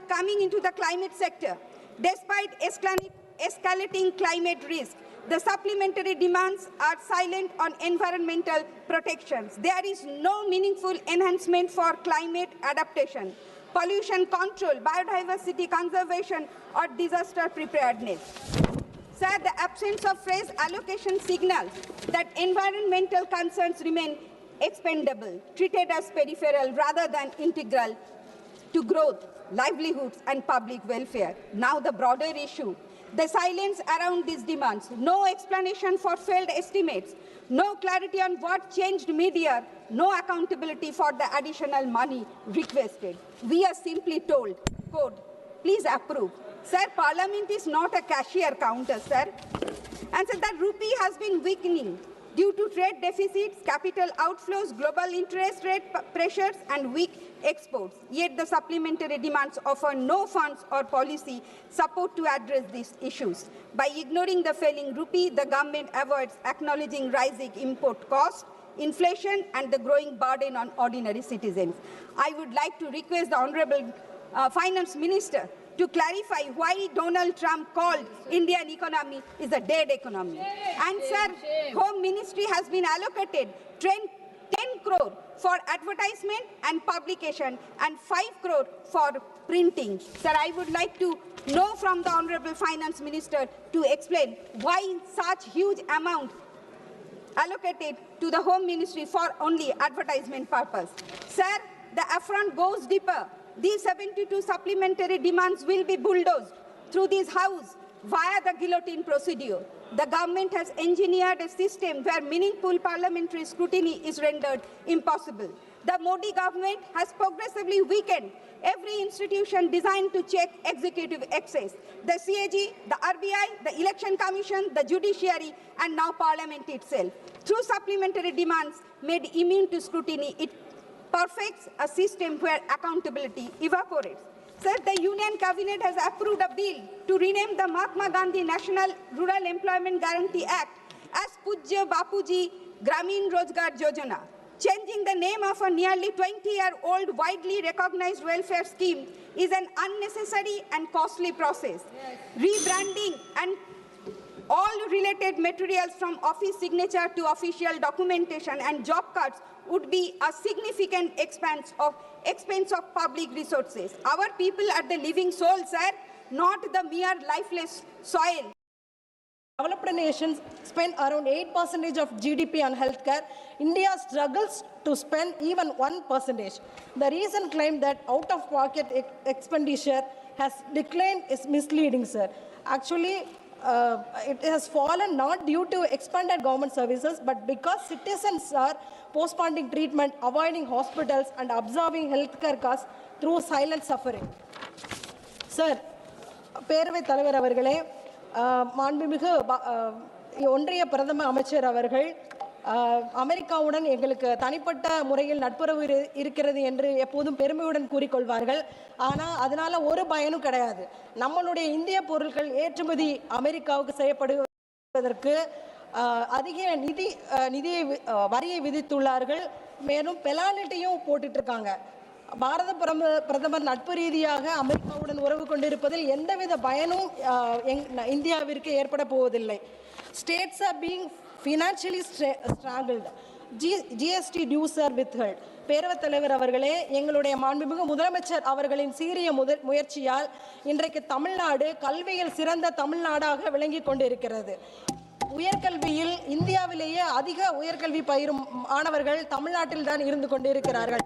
Speaker 4: coming into the climate sector, despite escalating climate risk, the supplementary demands are silent on environmental protections. There is no meaningful enhancement for climate adaptation, pollution control, biodiversity conservation, or disaster preparedness. Sir, the absence of phrase allocation signals that environmental concerns remain expendable, treated as peripheral rather than integral to growth, livelihoods, and public welfare. Now the broader issue, the silence around these demands, no explanation for failed estimates, no clarity on what changed mid-year, no accountability for the additional money requested. We are simply told, quote, please approve. Sir, Parliament is not a cashier counter, sir. And so the rupee has been weakening due to trade deficits, capital outflows, global interest rate pressures, and weak exports. Yet the supplementary demands offer no funds or policy support to address these issues. By ignoring the failing rupee, the government avoids acknowledging rising import costs, inflation, and the growing burden on ordinary citizens. I would like to request the Honorable Finance Minister to clarify why Donald Trump called Indian economy is a dead economy. And sir, Home Ministry has been allocated 10 crore for advertisement and publication and 5 crore for printing. Sir, I would like to know from the Honorable Finance Minister to explain why such huge amount allocated to the Home Ministry for only advertisement purpose. Sir, the affront goes deeper. These 72 supplementary demands will be bulldozed through this House via the guillotine procedure. The government has engineered a system where meaningful parliamentary scrutiny is rendered impossible. The Modi government has progressively weakened every institution designed to check executive access. The CAG, the RBI, the Election Commission, the judiciary, and now Parliament itself. Through supplementary demands made immune to scrutiny, it perfects a system where accountability evaporates. Sir, the Union Cabinet has approved a bill to rename the Mahatma Gandhi National Rural Employment Guarantee Act as Pujya Bapuji Gramin Rozgar Yojana. Changing the name of a nearly 20-year-old widely recognized welfare scheme is an unnecessary and costly process. Rebranding and all related materials from office signature to official documentation and job cards would be a significant expense of public resources. Our people are the living souls, sir, not the mere lifeless soil.
Speaker 7: Developed nations spend around 8% of GDP on healthcare. India struggles to spend even 1%. The recent claim that out-of-pocket expenditure has declined is misleading, sir. Actually, it has fallen not due to expanded government services, but because citizens are postponing treatment, avoiding hospitals, and absorbing healthcare costs through silent suffering. Sir, பேரவை தலைவர் அவர்களே, மாண்புமிகு ஒன்றிய பிரதம அமைச்சர் அவர்கள் அமெரிக்காவுடன் எங்களுக்கு தனிப்பட்ட முறையில் நட்புறவு இருக்கிறது என்று எப்போதும் பெருமையுடன் கூறிக்கொள்வார்கள். ஆனால் அதனால ஒரு பயனும் கிடையாது. நம்மளுடைய இந்திய பொருட்கள் ஏற்றுமதி அமெரிக்காவுக்கு செய்யப்படுவதற்கு அதிக நிதியை வரியை விதித்துள்ளார்கள். மேலும் பெனால்டியும் போட்டுட்டு இருக்காங்க. பாரத பிரதமர் நட்பு ரீதியாக அமெரிக்காவுடன் உறவு கொண்டிருப்பதில் எந்தவித பயனும் இந்தியாவிற்கு ஏற்பட போவதில்லை. States are being financially strangled. GST dues are withheld. பேரவைத் தலைவர் அவர்களே, எங்களுடைய மாண்புமிகு முதலமைச்சர் அவர்களின் சீரிய முயற்சியால் இன்றைக்கு தமிழ்நாடு கல்வியில் சிறந்த தமிழ்நாடாக விளங்கி கொண்டிருக்கிறது. உயர்கல்வியில் இந்தியாவிலேயே அதிக உயர்கல்வி பயிரும் மாணவர்கள் தமிழ்நாட்டில் தான் இருந்து கொண்டிருக்கிறார்கள்.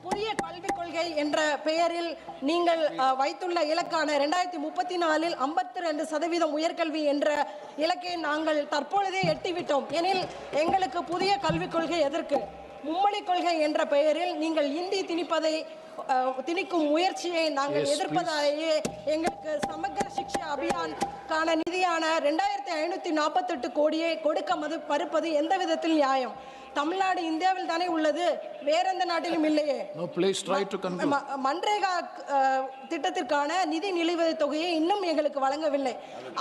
Speaker 7: புதிய கல்விக் கொள்கை என்ற பெயரில் நீங்கள் வைத்துள்ள இலக்கான 2034 52% உயர்கல்வி என்ற இலக்கை நாங்கள் தற்பொழுதே எட்டிவிட்டோம். எனில் எங்களுக்கு புதிய கல்விக் கொள்கை எதற்கு? மும்மொழி கொள்கை என்ற பெயரில் நீங்கள் இந்தி திணிக்கும் முயற்சியை நாங்கள் எதிர்ப்பதாலேயே எங்களுக்கு சமக்கர சிக்ஷா அபியான்கான நிதியான 2548 கோடியை கொடுக்க மறுப்பது எந்த விதத்தில் நியாயம்? தமிழ்நாடு இந்தியாவில் தானே உள்ளது, வேற எந்த நாட்டிலும் இல்லையே. மன்ரேகா திட்டத்திற்கான நிதி நிலுவை தொகையை இன்னும் எங்களுக்கு வழங்கவில்லை.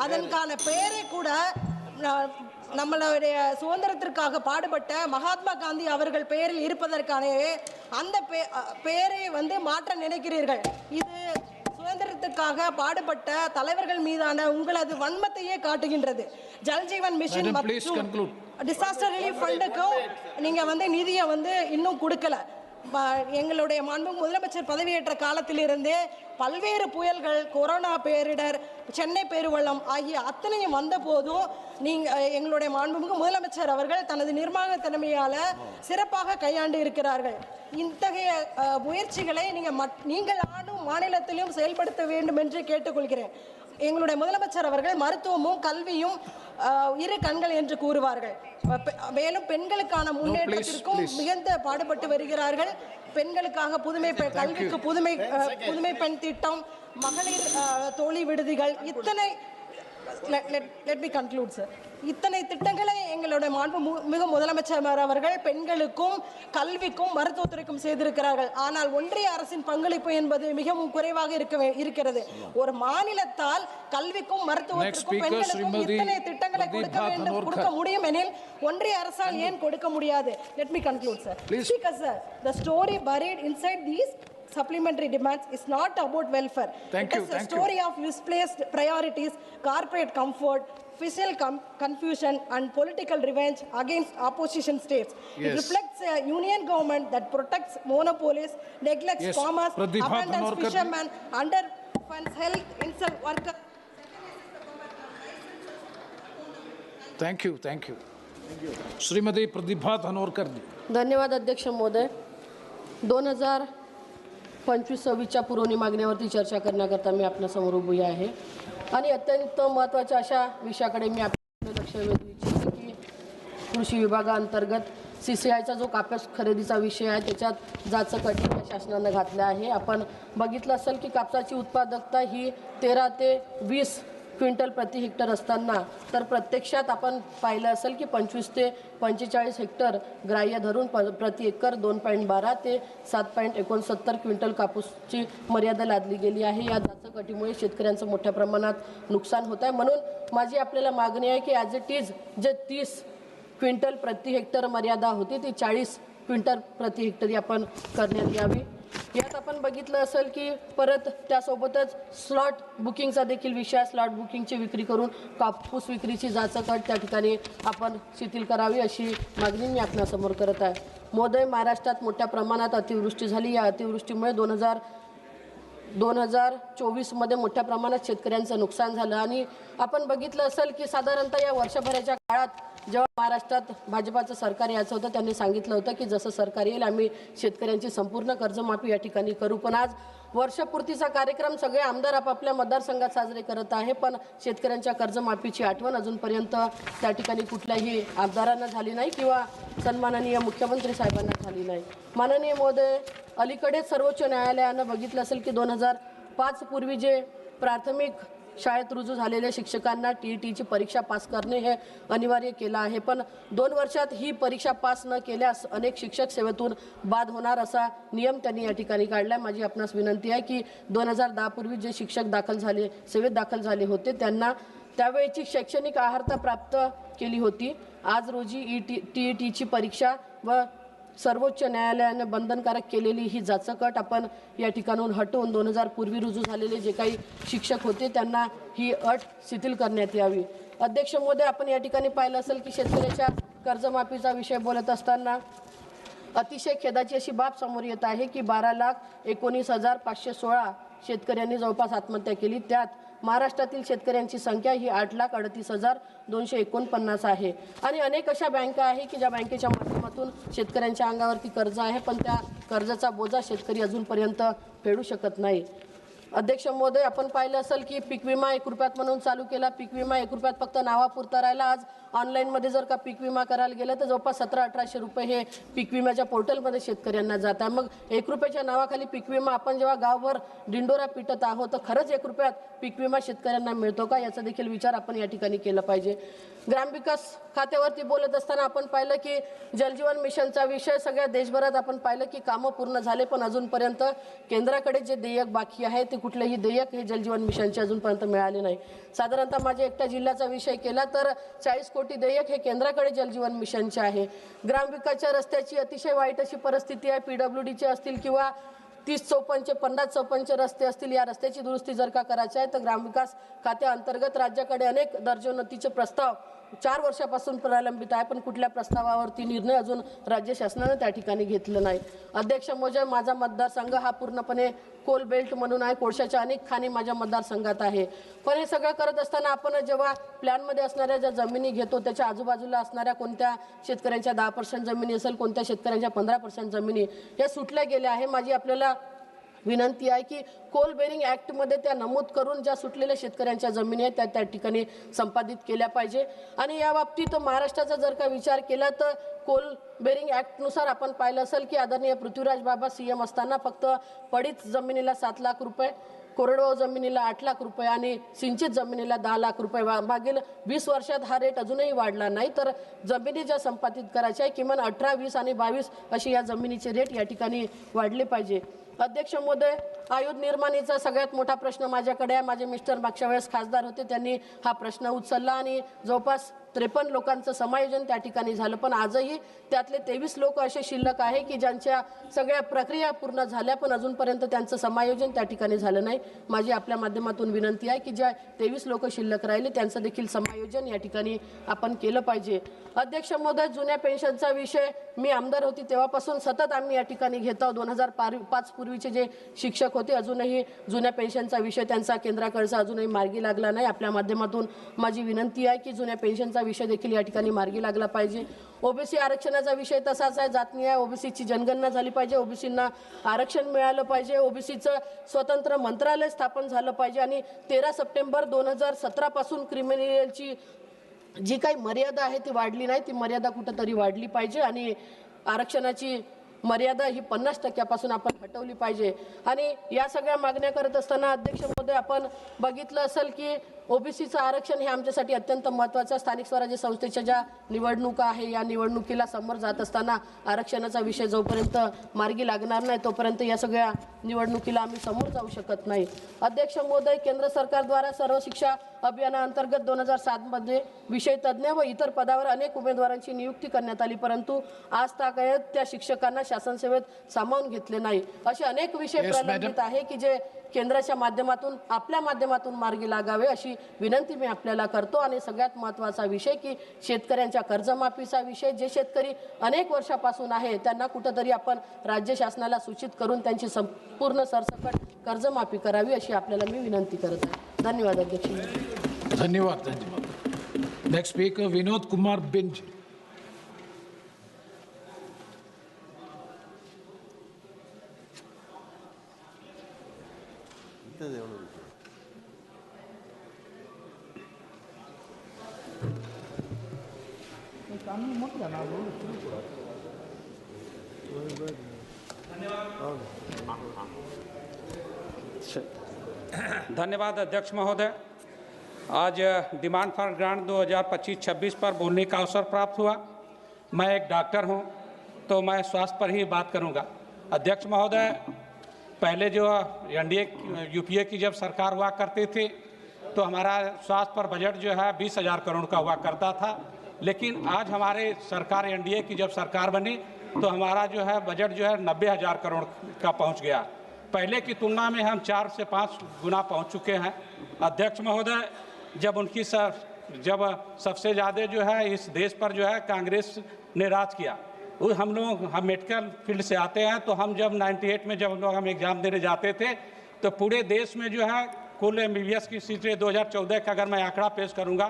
Speaker 7: அதற்கான பெயரை கூட நம்மளுடைய சுதந்திரத்திற்காக பாடுபட்ட மகாத்மா காந்தி அவர்கள் பெயரில் இருப்பதற்கான அந்த பெயரை மாற்ற நினைக்கிறீர்கள். இது சுதந்திரத்திற்காக பாடுபட்ட தலைவர்கள் மீதான உங்களது வன்மத்தையே காட்டுகின்றது. ஜல்ஜீவன் மிஷன் மற்றும் டிசாஸ்டர் ரிலீஃப் ஃபண்டுக்கும் நீங்க நிதியை இன்னும் கொடுக்கல. எங்களுடைய மாண்பு முதலமைச்சர் பதவியேற்ற காலத்திலிருந்தே பல்வேறு புயல்கள், கொரோனா பேரிடர், சென்னை பெருவெள்ளம் ஆகிய அத்தனையும் வந்த போதும் எங்களுடைய மாண்புமிகு முதலமைச்சர் அவர்கள் தனது நிர்வாக திறமையால சிறப்பாக கையாண்டு இருக்கிறார்கள். இத்தகைய முயற்சிகளை நீங்கள் ஆளும் மாநிலத்திலும் செயல்படுத்த வேண்டும் என்று கேட்டுக்கொள்கிறேன். எங்களுடைய முதலமைச்சர் அவர்கள் மருத்துவமும் கல்வியும் இரு கண்கள் என்று கூறுவார்கள். மேலும் பெண்களுக்கான முன்னேற்றத்திற்கும் மிகுந்த பாடுபட்டு வருகிறார்கள். பெண்களுக்காக கல்விக்கு புதுமை பெண் திட்டம், மகளிர் தோழி விடுதிகள், இத்தனை திட்டங்களை எங்களுடைய மாண்புமிகு முதலமைச்சர் அவர்கள் பெண்களுக்கும் கல்விக்கும் மருத்துவத்துறைக்கும் செய்திருக்கிறார்கள். ஆனால் ஒன்றிய அரசின் பங்களிப்பு என்பது மிகவும் குறைவாக இருக்கிறது. ஒரு மாநிலத்தால் கல்விக்கும் மருத்துவத்திற்கும் பெண்களுக்கும் இத்தனை திட்டங்களை கொடுக்க முடியும் எனில் ஒன்றிய அரசால் ஏன் கொடுக்க முடியாது? Let me conclude, sir. Speaker, sir, the story buried inside these supplementary demands is not about welfare. It is a story of misplaced priorities, corporate comfort, fiscal confusion and political revenge against opposition states. It reflects a union government that protects monopolies, neglects commerce, abandons fishermen, underfunds health, insults workers.
Speaker 11: Thank you. Shrimati प्रतिभा धनोरकर जी.
Speaker 15: धन्यवाद अध्यक्ष महोदय. 2025-26च्या पुरवणी मागण्यावरती चर्चा करण्याकरता मी आपल्यासमोर उभी आहे आणि अत्यंत महत्त्वाच्या अशा विषयाकडे मी आपलं लक्ष वेधू इच्छिते की कृषी विभागाअंतर्गत CCIचा जो कापूस खरेदीचा विषय आहे त्याच्यात जाचं कटिंग शासनानं घातलं आहे. आपण बघितलं असेल की कापसाची उत्पादकता ही 13 ते 20 क्विंटल प्रति हेक्टर असताना तर प्रत्यक्षात आपण पाहिलं असेल की 25 ते 45 हेक्टर ग्राह्य धरून प्रति एकर 2.12 ते 7.69 क्विंटल कापूसची मर्यादा लादली गेली आहे. या जाचकटीमुळे शेतकऱ्यांचं मोठ्या प्रमाणात नुकसान होत आहे. म्हणून माझी आपल्याला मागणी आहे की as it is J 30 quintal प्रति हेक्टर मर्यादा होती ती 40 क्विंटल प्रति हेक्टरी आपण करण्यात यावी. यात आपण बघितलं असेल की परत त्यासोबतच स्लॉट बुकिंगचा देखील विषय, स्लॉट बुकिंगची विक्री करून कापूस विक्रीची जाचकट त्या ठिकाणी आपण शिथिल करावी अशी मागणी मी आपल्यासमोर करत आहे. महोदय, महाराष्ट्रात मोठ्या प्रमाणात अतिवृष्टी झाली. या अतिवृष्टीमुळे 2024मध्ये मोठ्या प्रमाणात शेतकऱ्यांचं नुकसान झालं आणि आपण बघितलं असेल की साधारणतः या वर्षभराच्या काळात जेव्हा महाराष्ट्रात भाजपाचं सरकार यायचं होतं त्यांनी सांगितलं होतं की जसं सरकार येईल आम्ही शेतकऱ्यांची संपूर्ण कर्जमाफी या ठिकाणी करू. पण आज वर्षपूर्तीचा कार्यक्रम सगळे आमदार आपापल्या मतदारसंघात साजरे करत आहे, पण शेतकऱ्यांच्या कर्जमाफीची आठवण अजूनपर्यंत त्या ठिकाणी कुठल्याही आमदारांना झाली नाही किंवा सन्माननीय मुख्यमंत्री साहेबांना झाली नाही. माननीय महोदय, अलीकडेच सर्वोच्च न्यायालयानं बघितलं असेल की 2005 पूर्वी जे प्राथमिक शाळेत रुजू झालेल्या शिक्षकांना TETची परीक्षा पास करणे हे अनिवार्य केलं आहे. पण 2 वर्षात ही परीक्षा पास न केल्यास अनेक शिक्षक सेवेतून बाद होणार असा नियम त्यांनी या ठिकाणी काढला. माझी आपणास विनंती आहे की 2010 पूर्वी जे शिक्षक सेवेत दाखल झाले होते त्यांना त्यावेळची शैक्षणिक अर्हता प्राप्त केली होती. आज रोजी TETची परीक्षा व सर्वोच्च न्यायालयाने बंधनकारक केलेली ही जाचकट आपण या ठिकाणून हटवून 2000 पूर्वी रुजू झालेले जे काही शिक्षक होते त्यांना ही अट शिथिल करण्यात यावी. अध्यक्ष महोदय, आपण या ठिकाणी पाहिलं असेल की शेतकऱ्याच्या कर्जमाफीचा विषय बोलत असताना अतिशय खेदाची अशी बाब समोर येत आहे की 12,19,516 शेतकऱ्यांनी जवळपास आत्महत्या केली. त्यात महाराष्ट्रातील शेतकऱ्यांची संख्या ही 8,38,249 आहे आणि अनेक अशा बँका आहे की ज्या बँकेच्या माध्यमातून शेतकऱ्यांच्या अंगावरती कर्ज आहे, पण त्या कर्जाचा बोजा शेतकरी अजूनपर्यंत फेडू शकत नाही. अध्यक्ष महोदय, आपण पाहिलं असेल की पीक विमा 1 रुपयात म्हणून चालू केला. पीक विमा 1 रुपयात फक्त नावापुरता राहिला. आज ऑनलाईनमध्ये जर का पीक विमा करायला गेलं तर जवळपास 1700-1800 रुपये हे पीक विम्याच्या पोर्टलमध्ये शेतकऱ्यांना जात आहे. मग 1 रुपयाच्या नावाखाली पीक विमा आपण जेव्हा गावभर दिंडोरा पिटत आहोत तर खरंच 1 रुपयात पीक विमा शेतकऱ्यांना मिळतो का, याचा देखील विचार आपण या ठिकाणी केला पाहिजे. ग्रामविकास खात्यावरती बोलत असताना आपण पाहिलं की जलजीवन मिशनचा विषय सगळ्या देशभरात आपण पाहिलं की कामं पूर्ण झाले, पण अजूनपर्यंत केंद्राकडे जे देयक बाकी आहे ते कुठलेही देयक हे जलजीवन मिशनचे अजूनपर्यंत मिळाले नाही. साधारणतः माझ्या एकट्या जिल्ह्याचा विषय केला तर 40 कोटी देयक हे केंद्राकडे जलजीवन मिशनचे आहे. ग्रामविकासच्या रस्त्याची अतिशय वाईट अशी परिस्थिती आहे. PWDचे असतील किंवा 30-54, 50-54 रस्ते असतील, या रस्त्याची दुरुस्ती जर का करायची आहे तर ग्रामविकास खात्याअंतर्गत राज्याकडे अनेक दर्जोन्नतीचे प्रस्ताव 4 वर्षापासून प्रलंबित आहे, पण कुठल्या प्रस्तावावरती निर्णय अजून राज्य शासनाने त्या ठिकाणी घेतलं नाही. अध्यक्ष महोदय, माझा मतदारसंघ हा पूर्णपणे कोल बेल्ट म्हणून आहे. कोळशाच्या अनेक खाणी माझ्या मतदारसंघात आहे. पण हे सगळं करत असताना आपण जेव्हा प्लॅनमध्ये असणाऱ्या ज्या जमिनी घेतो त्याच्या आजूबाजूला असणाऱ्या कोणत्या शेतकऱ्यांच्या 10% जमिनी असेल, कोणत्या शेतकऱ्यांच्या 15% जमिनी या सुटल्या गेल्या आहे. माझी आपल्याला विनंती आहे की कोल बेरिंग ॲक्टमध्ये त्या नमूद करून ज्या सुटलेल्या शेतकऱ्यांच्या जमिनी आहेत त्या ठिकाणी संपादित केल्या पाहिजे. आणि या बाबतीत महाराष्ट्राचा जर का विचार केला तर कोल बेरिंग ॲक्टनुसार आपण पाहिलं असेल की आदरणीय पृथ्वीराज बाबा CM असताना फक्त पडीत जमिनीला 7 लाख रुपये, कोरडवाहू जमिनीला 8 लाख रुपये आणि सिंचित जमिनीला 10 लाख रुपये. मागील 20 वर्षात हा रेट अजूनही वाढला नाही. तर जमिनी ज्या संपादित करायच्या आहे किमान 18, 20 आणि 22 अशी या जमिनीचे रेट या ठिकाणी वाढले पाहिजे. अध्यक्ष महोदय, आयुध निर्माणीचा सगळ्यात मोठा प्रश्न माझ्याकडे आहे. माझे मिस्टर मागच्या वेळेस खासदार होते, त्यांनी हा प्रश्न उचलला आणि जवळपास 53 लोकांचं समायोजन त्या ठिकाणी झालं. पण आजही त्यातले 23 लोक असे शिल्लक आहे की ज्यांच्या सगळ्या प्रक्रिया पूर्ण झाल्या पण अजूनपर्यंत त्यांचं समायोजन त्या ठिकाणी झालं नाही. माझी आपल्या माध्यमातून विनंती आहे की ज्या 23 लोक शिल्लक राहिले त्यांचं देखील समायोजन या ठिकाणी आपण केलं पाहिजे. अध्यक्ष महोदय, जुन्या पेन्शनचा विषय मी आमदार होती तेव्हापासून सतत आम्ही या ठिकाणी घेत आहोत. 2005 पूर्वीचे जे शिक्षक होते अजूनही जुन्या पेन्शनचा विषय त्यांचा केंद्राकडचा अजूनही मार्गी लागला नाही. आपल्या माध्यमातून माझी विनंती आहे की जुन्या पेन्शनचा विषय देखील या ठिकाणी मार्गी लागला पाहिजे. ओबीसी आरक्षणाचा विषय तसाच आहे. जातनीय ओबीसीची जनगणना झाली पाहिजे, ओबीसींना आरक्षण मिळालं पाहिजे, ओबीसीचं स्वतंत्र मंत्रालय स्थापन झालं पाहिजे आणि 13 सप्टेंबर 2017 पासून क्रिमिनलची जी काही मर्यादा आहे ती वाढली नाही, ती मर्यादा कुठंतरी वाढली पाहिजे आणि आरक्षणाची मर्यादा ही 50% आपण हटवली पाहिजे. आणि या सगळ्या मागण्या करत असताना अध्यक्ष महोदय, आपण बघितलं असेल की ओबीसीचं आरक्षण हे आमच्यासाठी अत्यंत महत्त्वाचं. स्थानिक स्वराज्य संस्थेच्या ज्या निवडणुका आहे या निवडणुकीला समोर जात असताना आरक्षणाचा विषय जोपर्यंत मार्गी लागणार नाही तोपर्यंत या सगळ्या निवडणुकीला आम्ही समोर जाऊ शकत नाही. अध्यक्ष महोदय, केंद्र सरकारद्वारा सर्व शिक्षा अभियानाअंतर्गत 2007 मध्ये विषय तज्ज्ञ व इतर पदावर अनेक उमेदवारांची नियुक्ती करण्यात आली, परंतु आज तागायत त्या शिक्षकांना शासन सेवेत सामावून घेतले नाही. असे अनेक विषय प्रलंबित आहे की जे केंद्राच्या माध्यमातून आपल्या माध्यमातून मार्गी लागावे अशी विनंती मी आपल्याला करतो. आणि सगळ्यात महत्त्वाचा विषय की शेतकऱ्यांच्या कर्जमाफीचा विषय, जे शेतकरी अनेक वर्षापासून आहे त्यांना कुठंतरी आपण राज्य शासनाला सूचित करून त्यांची संपूर्ण सरसकट कर्जमाफी करावी अशी आपल्याला मी विनंती करत आहे. धन्यवाद अध्यक्ष.
Speaker 11: धन्यवाद. Next speaker Vinod Kumar binge.
Speaker 13: धन्यवाद अध्यक्ष महोदय। आज डिमांड फॉर ग्रांट 2025-26 पर बोलने का अवसर प्राप्त हुआ। मैं एक डॉक्टर हूं तो मैं स्वास्थ्य पर ही बात करूंगा। अध्यक्ष महोदय, पहले जो एनडीए यूपीए की जब सरकार हुआ करती थी तो हमारा स्वास्थ्य पर बजट जो है 20,000 करोड़ का हुआ करता था, लेकिन आज हमारे सरकार एनडीए की जब सरकार बनी तो हमारा जो है बजट जो है 90,000 करोड़ का पहुंच गया। पहले की तुलना में हम 4 से 5 गुना पहुंच चुके हैं। अध्यक्ष महोदय, जब सबसे ज़्यादा जो है इस देश पर जो है कांग्रेस ने राज किया, हम मेडिकल फील्ड से आते हैं तो हम जब 98 में जब हम एग्ज़ाम देने जाते थे तो पूरे देश में जो है कुल MBBS की सीटें 2014 का अगर मैं आंकड़ा पेश करूंगा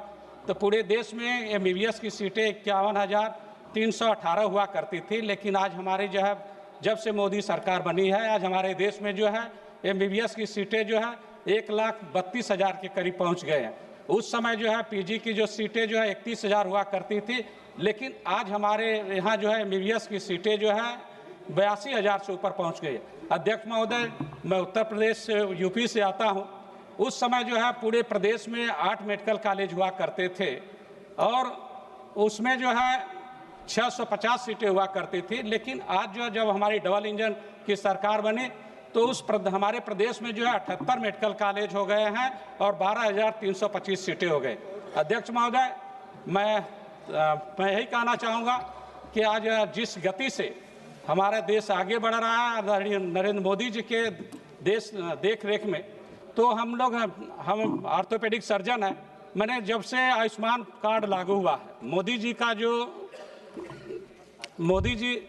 Speaker 13: तो पूरे देश में MBBS की सीटें 51,318 हुआ करती थी, लेकिन आज हमारी जो है जब से मोदी सरकार बनी है आज हमारे देश में जो है MBBS की सीटें जो है 1,32,000 के करीब पहुंच गए हैं। उस समय जो है PG की जो सीटें जो है 31,000 हुआ करती थी, लेकिन आज हमारे यहाँ जो है MBBS की सीटें जो है 82,000 से ऊपर पहुँच गई है। अध्यक्ष महोदय, मैं उत्तर प्रदेश से UP से आता हूँ। उस समय जो है पूरे प्रदेश में 8 मेडिकल कॉलेज हुआ करते थे और उसमें जो है 650 सीटें हुआ करती थी, लेकिन आज जो जब हमारी डबल इंजन की सरकार बनी तो हमारे प्रदेश में जो है 78 मेडिकल कॉलेज हो गए हैं और 12,325 सीटें हो गए। अध्यक्ष महोदय, मैं यही कहना चाहूँगा कि आज जिस गति से हमारा देश आगे बढ़ रहा है नरेंद्र मोदी जी के देख रेख में, तो हम ऑर्थोपेडिक सर्जन हैं। मैंने जब से आयुष्मान कार्ड लागू हुआ है, मोदी जी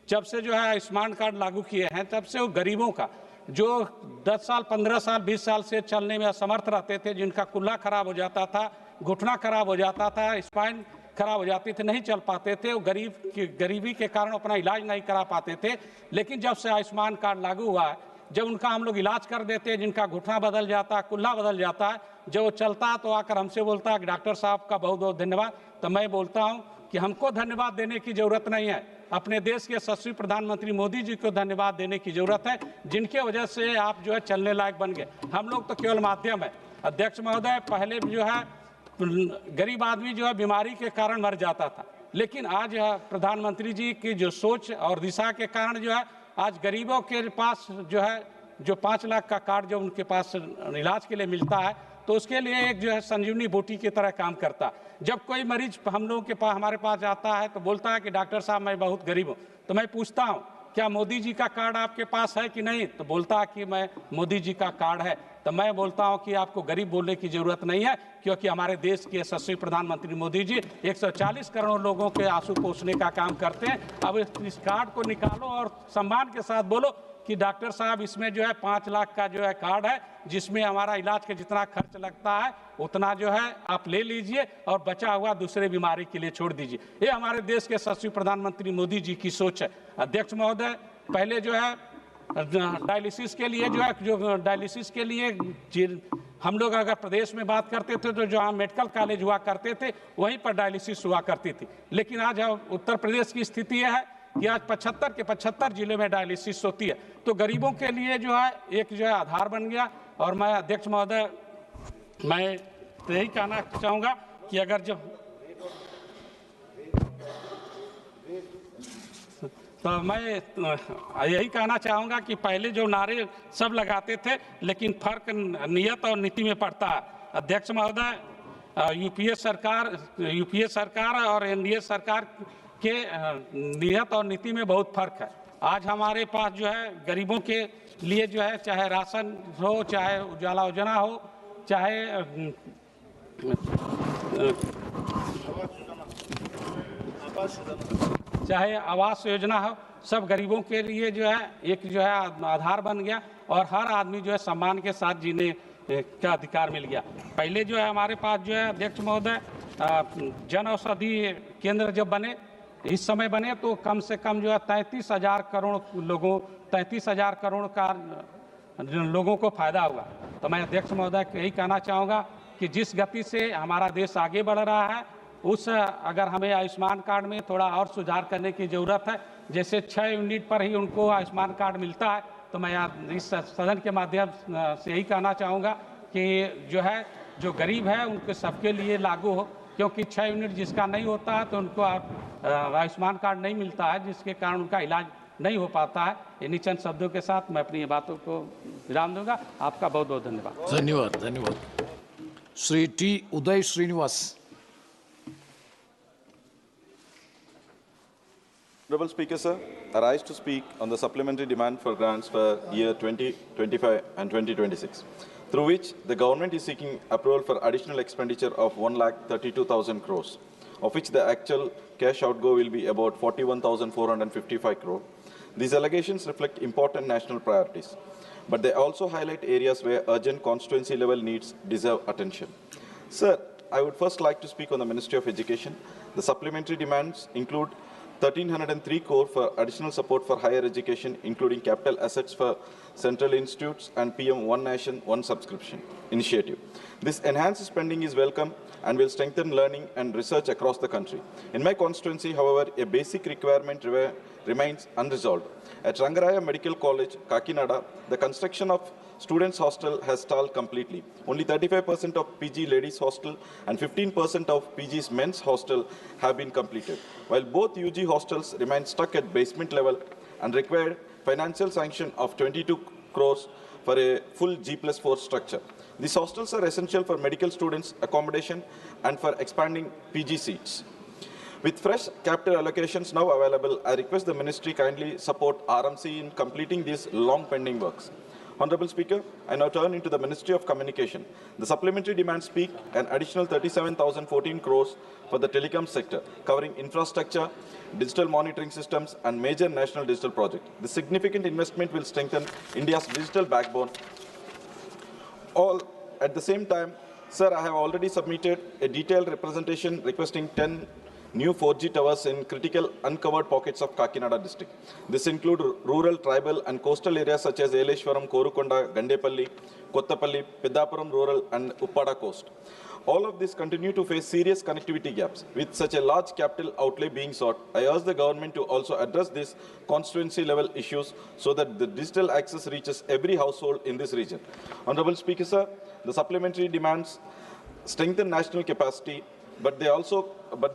Speaker 13: जब से जो है आयुष्मान कार्ड लागू किए हैं, तब से वो गरीबों का जो 10 साल 15 साल 20 साल से चलने में असमर्थ रहते थे, जिनका कुल्ला खराब हो जाता था, घुटना खराब हो जाता था, स्पाइन खराब हो जाती थी, नहीं चल पाते थे, वो गरीबी के कारण अपना इलाज नहीं करा पाते थे। लेकिन जब से आयुष्मान कार्ड लागू हुआ है, जब उनका हम लोग इलाज कर देते हैं, जिनका घुटना बदल जाता है, कुल्ला बदल जाता है, जब वो चलता है तो आकर हमसे बोलता है कि डॉक्टर साहब का बहुत बहुत धन्यवाद। तो मैं बोलता हूँ कि हमको धन्यवाद देने की जरूरत नहीं है, अपने देश के यशस्वी प्रधानमंत्री मोदी जी को धन्यवाद देने की जरूरत है, जिनके वजह से आप जो है चलने लायक बन गए। हम लोग तो केवल माध्यम है। अध्यक्ष महोदय, पहले जो है गरीब आदमी जो है बीमारी के कारण मर जाता था, लेकिन आज प्रधानमंत्री जी की जो सोच और दिशा के कारण जो है आज गरीबों के पास जो है जो 5 लाख का कार्ड जो उनके पास इलाज के लिए मिलता है, तो उसके लिए एक जो है संजीवनी बूटी की तरह काम करता है। जब कोई मरीज हम लोगों के पास हमारे पास आता है तो बोलता है कि डॉक्टर साहब मैं बहुत गरीब हूँ, तो मैं पूछता हूँ क्या मोदी जी का कार्ड आपके पास है कि नहीं, तो बोलता है कि मैं मोदी जी का कार्ड है। तो मैं बोलता हूं कि आपको गरीब बोलने की जरूरत नहीं है, क्योंकि हमारे देश के यशस्वी प्रधानमंत्री मोदी जी 140 करोड़ लोगों के आंसू पोंछने का काम करते हैं। अब इस कार्ड को निकालो और सम्मान के साथ बोलो कि डॉक्टर साहब इसमें जो है 5 लाख का जो है कार्ड है, जिसमें हमारा इलाज के जितना खर्च लगता है उतना जो है आप ले लीजिए और बचा हुआ दूसरे बीमारी के लिए छोड़ दीजिए। ये हमारे देश के यशस्वी प्रधानमंत्री मोदी जी की सोच है। अध्यक्ष महोदय, पहले जो है डायलिसिस के लिए हम लोग अगर प्रदेश में बात करते थे तो जहाँ मेडिकल कॉलेज हुआ करते थे वहीं पर डायलिसिस हुआ करती थी, लेकिन आज उत्तर प्रदेश की स्थिति यह है कि आज 75 के 75 जिले में डायलिसिस होती है, तो गरीबों के लिए जो है एक जो है आधार बन गया। और मैं अध्यक्ष महोदय, मैं यही कहना चाहूँगा कि अगर जो तो मैं यही कहना चाहूँगा कि पहले जो नारे सब लगाते थे, लेकिन फर्क नियत और नीति में पड़ता है। अध्यक्ष महोदय, यूपीए सरकार और एनडीए सरकार के नियत और नीति में बहुत फर्क है। आज हमारे पास जो है गरीबों के लिए जो है चाहे राशन हो, चाहे उजाला योजना हो, चाहे आवास योजना हो, सब गरीबों के लिए जो है एक जो है आधार बन गया और हर आदमी जो है सम्मान के साथ जीने का अधिकार मिल गया। पहले जो है हमारे पास जो है अध्यक्ष महोदय जन औषधि केंद्र जब बने, इस समय बने, तो कम से कम जो है 33,000 करोड़ का लोगों को फायदा हुआ। तो मैं अध्यक्ष महोदय यही कहना चाहूँगा कि जिस गति से हमारा देश आगे बढ़ रहा है, अगर हमें आयुष्मान कार्ड में थोड़ा और सुधार करने की ज़रूरत है, जैसे 6 यूनिट पर ही उनको आयुष्मान कार्ड मिलता है, तो मैं इस सदन के माध्यम से यही कहना चाहूँगा कि जो गरीब है उनके सबके लिए लागू हो, क्योंकि 6 यूनिट जिसका नहीं होता है तो उनको आयुष्मान कार्ड नहीं मिलता है, जिसके कारण उनका इलाज नहीं हो पाता है। इन्हीं चंद शब्दों के साथ मैं अपनी बातों को विराम दूंगा। आपका बहुत बहुत धन्यवाद।
Speaker 11: धन्यवाद। Shri T Uday Srinivas.
Speaker 9: Honorable Speaker, sir, I rise to speak on the supplementary demand for grants for year 2025 and 2026, through which the government is seeking approval for additional expenditure of 1,32,000 crores, of which the actual cash outgo will be about 41,455 crore. These allegations reflect important national priorities. but they also highlight areas where urgent constituency level needs deserve attention. Sir, I would first like to speak on the Ministry of Education. The supplementary demands include 1,303 crore for additional support for higher education, including capital assets for central institutes and PM One Nation, One Subscription initiative. This enhanced spending is welcome and will strengthen learning and research across the country. In my constituency, however, a basic requirement remains unresolved. At Rangaraya Medical College, Kakinada, the construction of students' hostel has stalled completely. Only 35% of PG ladies' hostel and 15% of PG's men's hostel have been completed, while both UG hostels remain stuck at basement level and require financial sanction of 22 crores for a full G+4 structure. These hostels are essential for medical students' accommodation and for expanding PG seats. With fresh capital allocations now available, I request the Ministry kindly support RMC in completing these long pending works. Honorable Speaker, I now turn into the Ministry of Communication. The supplementary demands speak an additional 37,014 crores for the telecom sector, covering infrastructure, digital monitoring systems, and major national digital projects. The significant investment will strengthen India's digital backbone. All at the same time, sir, I have already submitted a detailed representation requesting 10 new 4G towers in critical uncovered pockets of Kakinada district. This includes rural, tribal and coastal areas such as Eleshwaram, Korukonda, Gandepalli, Kottapalli, Peddapuram rural and Uppada coast. All of these continue to face serious connectivity gaps. With such a large capital outlay being sought, I urge the government to also address these constituency level issues so that the digital access reaches every household in this region. Honorable Speaker, sir, the supplementary demands strengthen national capacity, but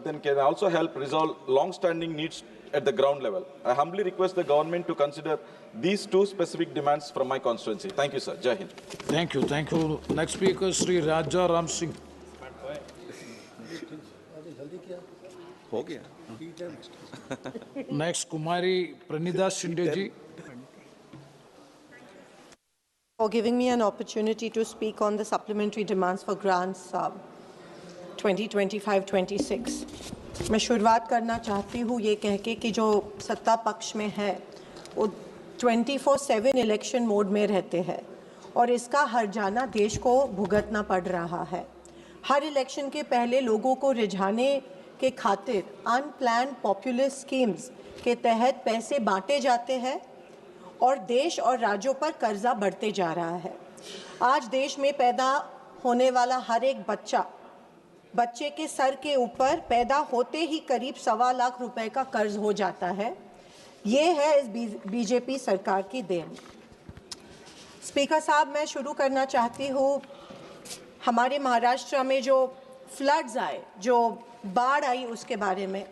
Speaker 9: then can also help resolve long-standing needs at the ground level. I humbly request the government to consider these two specific demands from my constituency. Thank you, sir. Jai Hind.
Speaker 11: Thank you. Thank you. Next speaker, Sri Raja Ram Singh. Next, Kumari Pranida Shinde ji.
Speaker 16: For giving me an opportunity to speak on the supplementary demands for grants 2025-26. मैं शुरुआत करना चाहती हूँ ये कह के कि जो सत्ता पक्ष में है वो 24/7 इलेक्शन मोड में रहते हैं और इसका हर जाना देश को भुगतना पड़ रहा है। हर इलेक्शन के पहले लोगों को रिझाने के खातिर अनप्लान्ड पॉपुलिस्ट स्कीम्स के तहत पैसे बांटे जाते हैं और देश और राज्यों पर कर्जा बढ़ते जा रहा है। आज देश में पैदा होने वाला हर एक बच्चे के सर के ऊपर पैदा होते ही करीब 1.25 लाख रुपए का कर्ज हो जाता है। ये है इस बीजेपी सरकार की देन। स्पीकर साहब, मैं शुरू करना चाहती हूँ हमारे महाराष्ट्र में जो फ्लड्स आए, जो बाढ़ आई, उसके बारे में।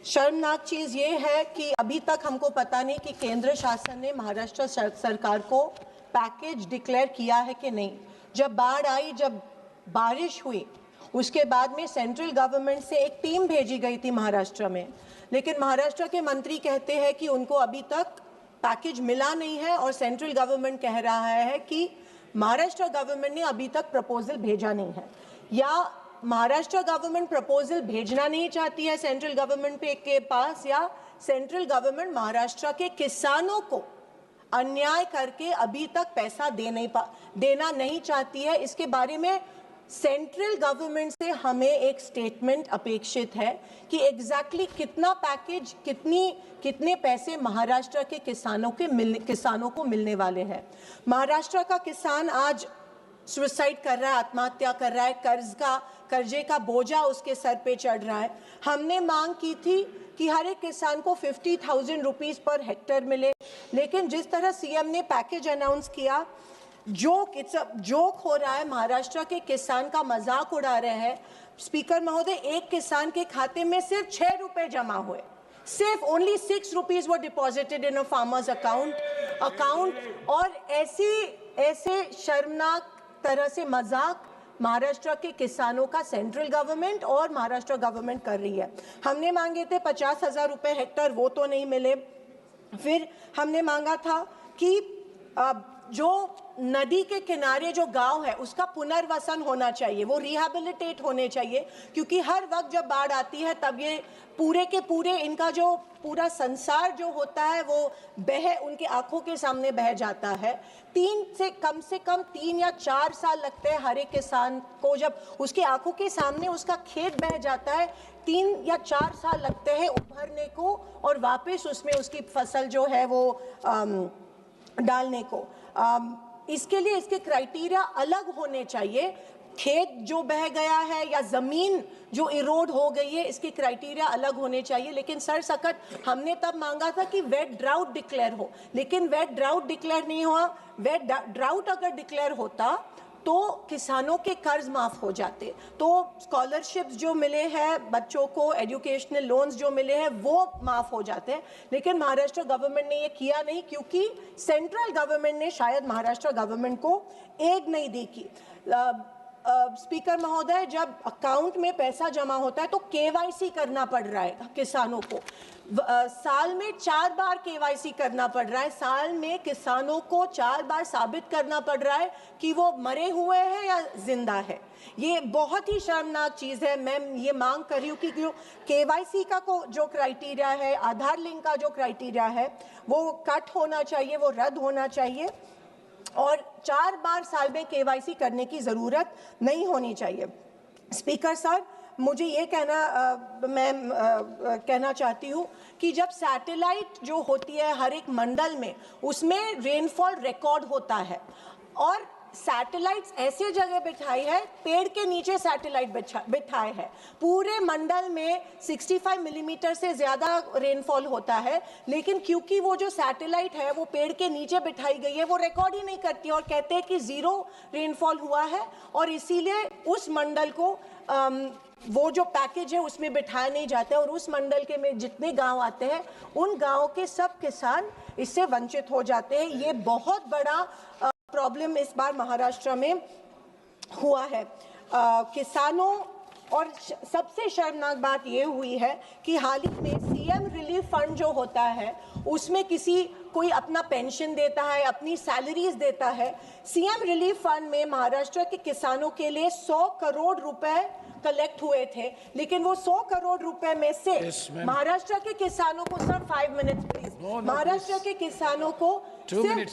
Speaker 16: शर्मनाक चीज़ ये है कि अभी तक हमको पता नहीं कि केंद्र शासन ने महाराष्ट्र सरकार को पैकेज डिक्लेयर किया है कि नहीं। जब बाढ़ आई, जब बारिश हुई, उसके बाद में सेंट्रल गवर्नमेंट से एक टीम भेजी गई थी महाराष्ट्र में, लेकिन महाराष्ट्र के मंत्री कहते हैं कि उनको अभी तक पैकेज मिला नहीं है और सेंट्रल गवर्नमेंट कह रहा है कि महाराष्ट्र गवर्नमेंट ने अभी तक प्रपोजल भेजा नहीं है, या महाराष्ट्र गवर्नमेंट प्रपोजल भेजना नहीं चाहती है सेंट्रल गवर्नमेंट के पास, या सेंट्रल गवर्नमेंट महाराष्ट्र के किसानों को अन्याय करके अभी तक पैसा देना नहीं चाहती है। इसके बारे में सेंट्रल गवर्नमेंट से हमें एक स्टेटमेंट अपेक्षित है कि एग्जैक्टली कितना पैकेज, कितने पैसे महाराष्ट्र के किसानों को मिलने वाले हैं। महाराष्ट्र का किसान आज सुसाइड कर रहा है, आत्महत्या कर रहा है, कर्जे का बोझा उसके सर पे चढ़ रहा है। हमने मांग की थी कि हर एक किसान को 50,000 रुपीस पर हेक्टेयर मिले, लेकिन जिस तरह सीएम ने पैकेज अनाउंस किया, जोक हो रहा है, महाराष्ट्र के किसान का मजाक उड़ा रहे हैं। स्पीकर महोदय, एक किसान के खाते में सिर्फ 6 रुपए जमा हुए, सिर्फ only 6 rupees were deposited in a farmers account. और ऐसे शर्मनाक तरह से मजाक महाराष्ट्र के किसानों का सेंट्रल गवर्नमेंट और महाराष्ट्र गवर्नमेंट कर रही है। हमने मांगे थे 50,000 रुपए हेक्टेयर, वो तो नहीं मिले। फिर हमने मांगा था कि जो नदी के किनारे जो गांव है उसका पुनर्वसन होना चाहिए, वो रिहैबिलिटेट होने चाहिए, क्योंकि हर वक्त जब बाढ़ आती है तब ये पूरे के पूरे इनका जो पूरा संसार जो होता है वो उनके आंखों के सामने बह जाता है। कम से कम 3 या 4 साल लगते हैं हर एक किसान को, जब उसकी आंखों के सामने उसका खेत बह जाता है 3 या 4 साल लगते हैं उभरने को और वापस उसमें उसकी फसल जो है वो डालने को। इसके लिए इसके क्राइटेरिया अलग होने चाहिए। खेत जो बह गया है या जमीन जो इरोड हो गई है, इसके क्राइटेरिया अलग होने चाहिए। लेकिन सर सकट हमने तब मांगा था कि वेट ड्राउट डिक्लेयर हो, लेकिन वेट ड्राउट डिक्लेयर नहीं हुआ। वेट ड्राउट अगर डिक्लेयर होता तो किसानों के कर्ज माफ हो जाते, तो स्कॉलरशिप्स जो मिले हैं बच्चों को, एजुकेशनल लोन्स जो मिले हैं वो माफ हो जाते हैं। लेकिन महाराष्ट्र गवर्नमेंट ने ये किया नहीं, क्योंकि सेंट्रल गवर्नमेंट ने शायद महाराष्ट्र गवर्नमेंट को एड नहीं दी की। स्पीकर महोदय, जब अकाउंट में पैसा जमा होता है तो केवाईसी करना पड़ रहा है किसानों को। साल में 4 बार केवाईसी करना पड़ रहा है। साल में किसानों को 4 बार साबित करना पड़ रहा है कि वो मरे हुए हैं या जिंदा है। ये बहुत ही शर्मनाक चीज़ है। मैं ये मांग कर रही हूँ कि जो केवाईसी का जो क्राइटेरिया है, आधार लिंक का जो क्राइटेरिया है वो कट होना चाहिए, वो रद्द होना चाहिए और 4 बार साल में केवाईसी करने की ज़रूरत नहीं होनी चाहिए। स्पीकर सर, मुझे ये कहना चाहती हूँ कि जब सैटेलाइट जो होती है हर एक मंडल में, उसमें रेनफॉल रिकॉर्ड होता है और सैटेलाइट्स ऐसे जगह बिठाई है, पेड़ के नीचे सैटेलाइट बिठाए है। पूरे मंडल में 65 मिलीमीटर से ज़्यादा रेनफॉल होता है, लेकिन क्योंकि वो जो सैटेलाइट है वो पेड़ के नीचे बिठाई गई है, वो रिकॉर्ड ही नहीं करती और कहते हैं कि 0 रेनफॉल हुआ है और इसीलिए उस मंडल को वो जो पैकेज है उसमें बिठाया नहीं जाता है और उस मंडल के में जितने गांव आते हैं उन गांवों के सब किसान इससे वंचित हो जाते हैं। ये बहुत बड़ा प्रॉब्लम इस बार महाराष्ट्र में हुआ है किसानों। और सबसे शर्मनाक बात ये हुई है कि हाल ही में सीएम रिलीफ फंड जो होता है उसमें कोई अपना पेंशन देता है, अपनी सैलरीज देता है। सीएम रिलीफ फंड में महाराष्ट्र के किसानों के लिए 100 करोड़ रुपए कलेक्ट हुए थे, लेकिन वो 100 करोड़ रुपए में से महाराष्ट्र के किसानों को, सर 5 मिनट्स प्लीज, महाराष्ट्र के किसानों को सिर्फ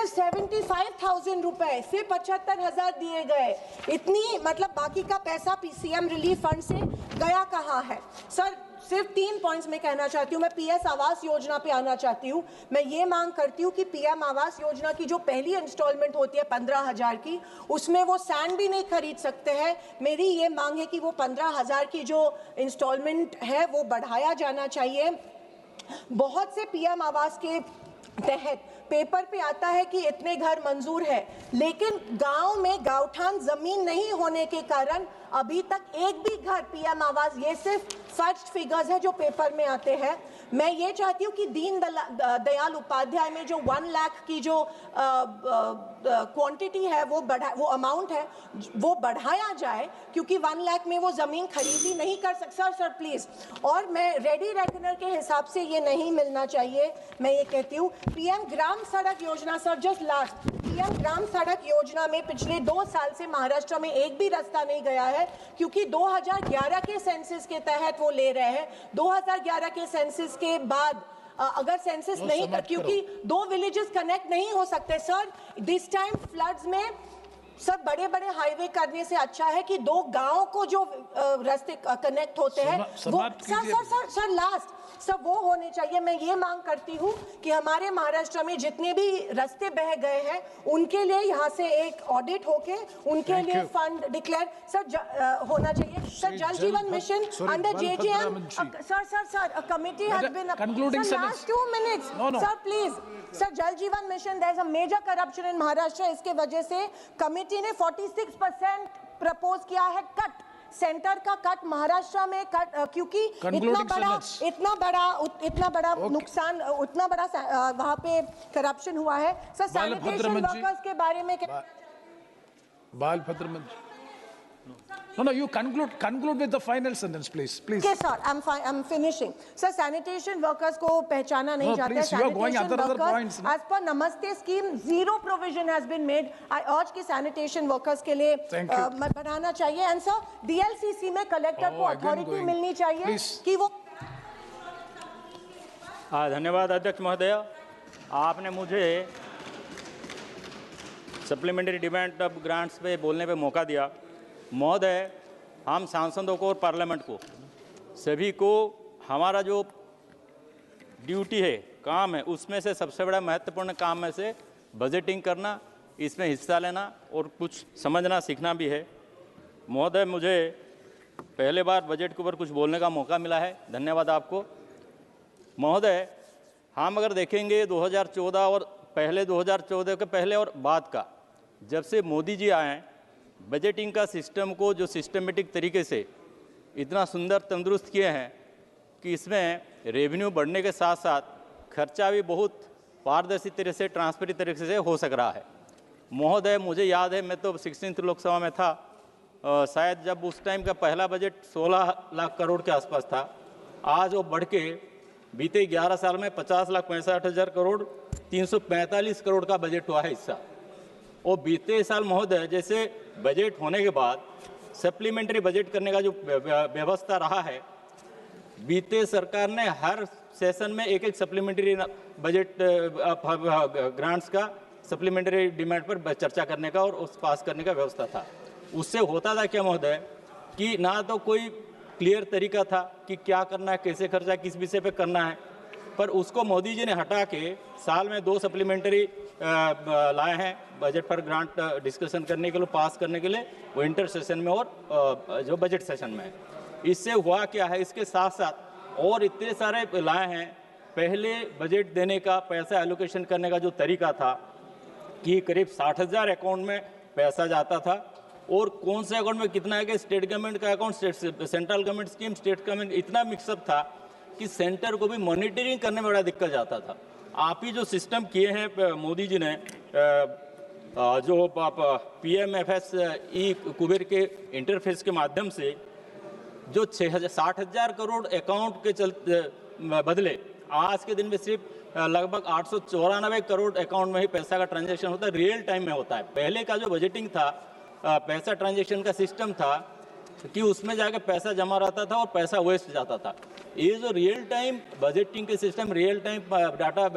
Speaker 16: 75,000 रुपए, सिर्फ 75,000 दिए गए। इतनी मतलब बाकी का पैसा सीएम रिलीफ फंड से गया कहाँ है? सर सिर्फ 3 पॉइंट्स में कहना चाहती हूँ। मैं पीएस आवास योजना पे आना चाहती हूँ। मैं ये मांग करती हूँ कि पीएम आवास योजना की जो पहली इंस्टॉलमेंट होती है 15,000 की, उसमें वो सैंड भी नहीं खरीद सकते हैं। मेरी ये मांग है कि वो 15,000 की जो इंस्टॉलमेंट है वो बढ़ाया जाना चाहिए। बहुत से पीएम आवास के तहत पेपर पे आता है कि इतने घर मंजूर है, लेकिन गांव में गांवठान जमीन नहीं होने के कारण अभी तक एक भी घर पीएम आवास, ये सिर्फ फर्स्ट फिगर्स है जो पेपर में आते हैं। मैं ये चाहती हूँ कि दीन दयाल उपाध्याय में जो 1 लाख की जो क्वांटिटी है वो अमाउंट है वो बढ़ाया जाए, क्योंकि 1 लाख में वो जमीन खरीदी नहीं कर सकता। सर प्लीज, और मैं रेडी रेकनर के हिसाब से ये नहीं मिलना चाहिए। मैं ये कहती हूँ पीएम ग्राम सड़क योजना, सर जस्ट लास्ट, पीएम ग्राम सड़क योजना में पिछले 2 साल से महाराष्ट्र में एक भी रास्ता नहीं गया है, क्योंकि 2011 के सेंसस के तहत वो ले रहे हैं। 2011 के सेंसस के बाद अगर सेंसस नहीं कर, क्योंकि 2 विलेजेस कनेक्ट नहीं हो सकते सर। दिस टाइम फ्लड्स में सर बड़े बड़े हाईवे करने से अच्छा है कि 2 गांव को जो रास्ते कनेक्ट होते हैं वो सर लास्ट सर वो होने चाहिए। मैं ये मांग करती हूँ कि हमारे महाराष्ट्र में जितने भी रास्ते बह गए हैं उनके लिए यहाँ से एक ऑडिट होके उनके लिए फंड डिक्लेयर सर होना चाहिए। Sir Jal Jeevan mission under JJM, sir committee has been last 2 minutes sir please. Sir Jal Jeevan mission, there is a major corruption in Maharashtra. इसके वजह से कमिटी ने 46% प्रपोज किया है कट, सेंटर का कट महाराष्ट्र में कट, क्योंकि इतना बड़ा नुकसान, उतना बड़ा वहाँ पे करप्शन हुआ है। सर सैनिटेशन वर्कर्स के बारे में
Speaker 11: बाल भद्र मंत्री No, you conclude with the final sentence, please.
Speaker 16: Okay, sir, I'm finishing. Sir, sanitation workers को पहचाना नहीं जाता है.
Speaker 11: Please, you are going other points.
Speaker 16: As per Namaste scheme, zero provision has been made. I urge कि sanitation workers के लिए बढ़ाना चाहिए. And sir, DLCC में collector को authority मिलनी चाहिए कि वो.
Speaker 17: धन्यवाद अध्यक्ष महोदय. आपने मुझे सप्लीमेंट्री डिमांड ऑफ ग्रांट्स पे बोलने पे मौका दिया. महोदय, हम सांसदों को और पार्लियामेंट को सभी को हमारा जो ड्यूटी है, काम है, उसमें से सबसे बड़ा महत्वपूर्ण काम में से बजटिंग करना, इसमें हिस्सा लेना और कुछ समझना सीखना भी है. महोदय, मुझे पहले बार बजट के ऊपर कुछ बोलने का मौका मिला है. धन्यवाद आपको. महोदय, हम अगर देखेंगे 2014 और पहले 2014 के पहले और बाद का, जब से मोदी जी आए, बजटिंग का सिस्टम को जो सिस्टमेटिक तरीके से इतना सुंदर तंदुरुस्त किए हैं कि इसमें रेवेन्यू बढ़ने के साथ साथ खर्चा भी बहुत पारदर्शी तरह से, ट्रांसपेरेंट तरीके से हो सक रहा है. महोदय, मुझे याद है, मैं तो 16th लोकसभा में था, शायद जब उस टाइम का पहला बजट 16 लाख करोड़ के आसपास था. आज वो बढ़ के बीते 11 साल में 50,65,000 करोड़ 345 करोड़ का बजट हुआ है हिस्सा. और बीते साल महोदय, जैसे बजट होने के बाद सप्लीमेंट्री बजट करने का जो व्यवस्था रहा है, बीते सरकार ने हर सेशन में एक सप्लीमेंट्री बजट ग्रांट्स का सप्लीमेंट्री डिमांड पर चर्चा करने का और उस पास करने का व्यवस्था था. उससे होता था क्या महोदय कि ना तो कोई क्लियर तरीका था कि क्या करना है, कैसे खर्चा किस विषय पे करना है, पर उसको मोदी जी ने हटा के साल में 2 सप्लीमेंट्री लाए हैं बजट पर ग्रांट डिस्कशन करने के लिए, पास करने के लिए, वो इंटर सेशन में और जो बजट सेशन में है. इससे हुआ क्या है, इसके साथ साथ और इतने सारे लाए हैं. पहले बजट देने का, पैसा एलोकेशन करने का जो तरीका था कि करीब 60,000 अकाउंट में पैसा जाता था और कौन से अकाउंट में कितना है कि स्टेट गवर्नमेंट का account, central government scheme, state government, इतना मिक्सअप था कि सेंटर को भी मॉनिटरिंग करने में बड़ा दिक्कत जाता था. आप ही जो सिस्टम किए हैं मोदी जी ने, जो PMFS-E कुबेर के इंटरफेस के माध्यम से जो 60,000 करोड़ अकाउंट के चलते बदले आज के दिन में सिर्फ लगभग 894 करोड़ अकाउंट में ही पैसा का ट्रांजैक्शन होता है, रियल टाइम में होता है. पहले का जो बजटिंग था, पैसा ट्रांजैक्शन का सिस्टम था कि उसमें जाकर पैसा जमा रहता था और पैसा वेस्ट जाता था. ये जो रियल टाइम बजटिंग के system, real time data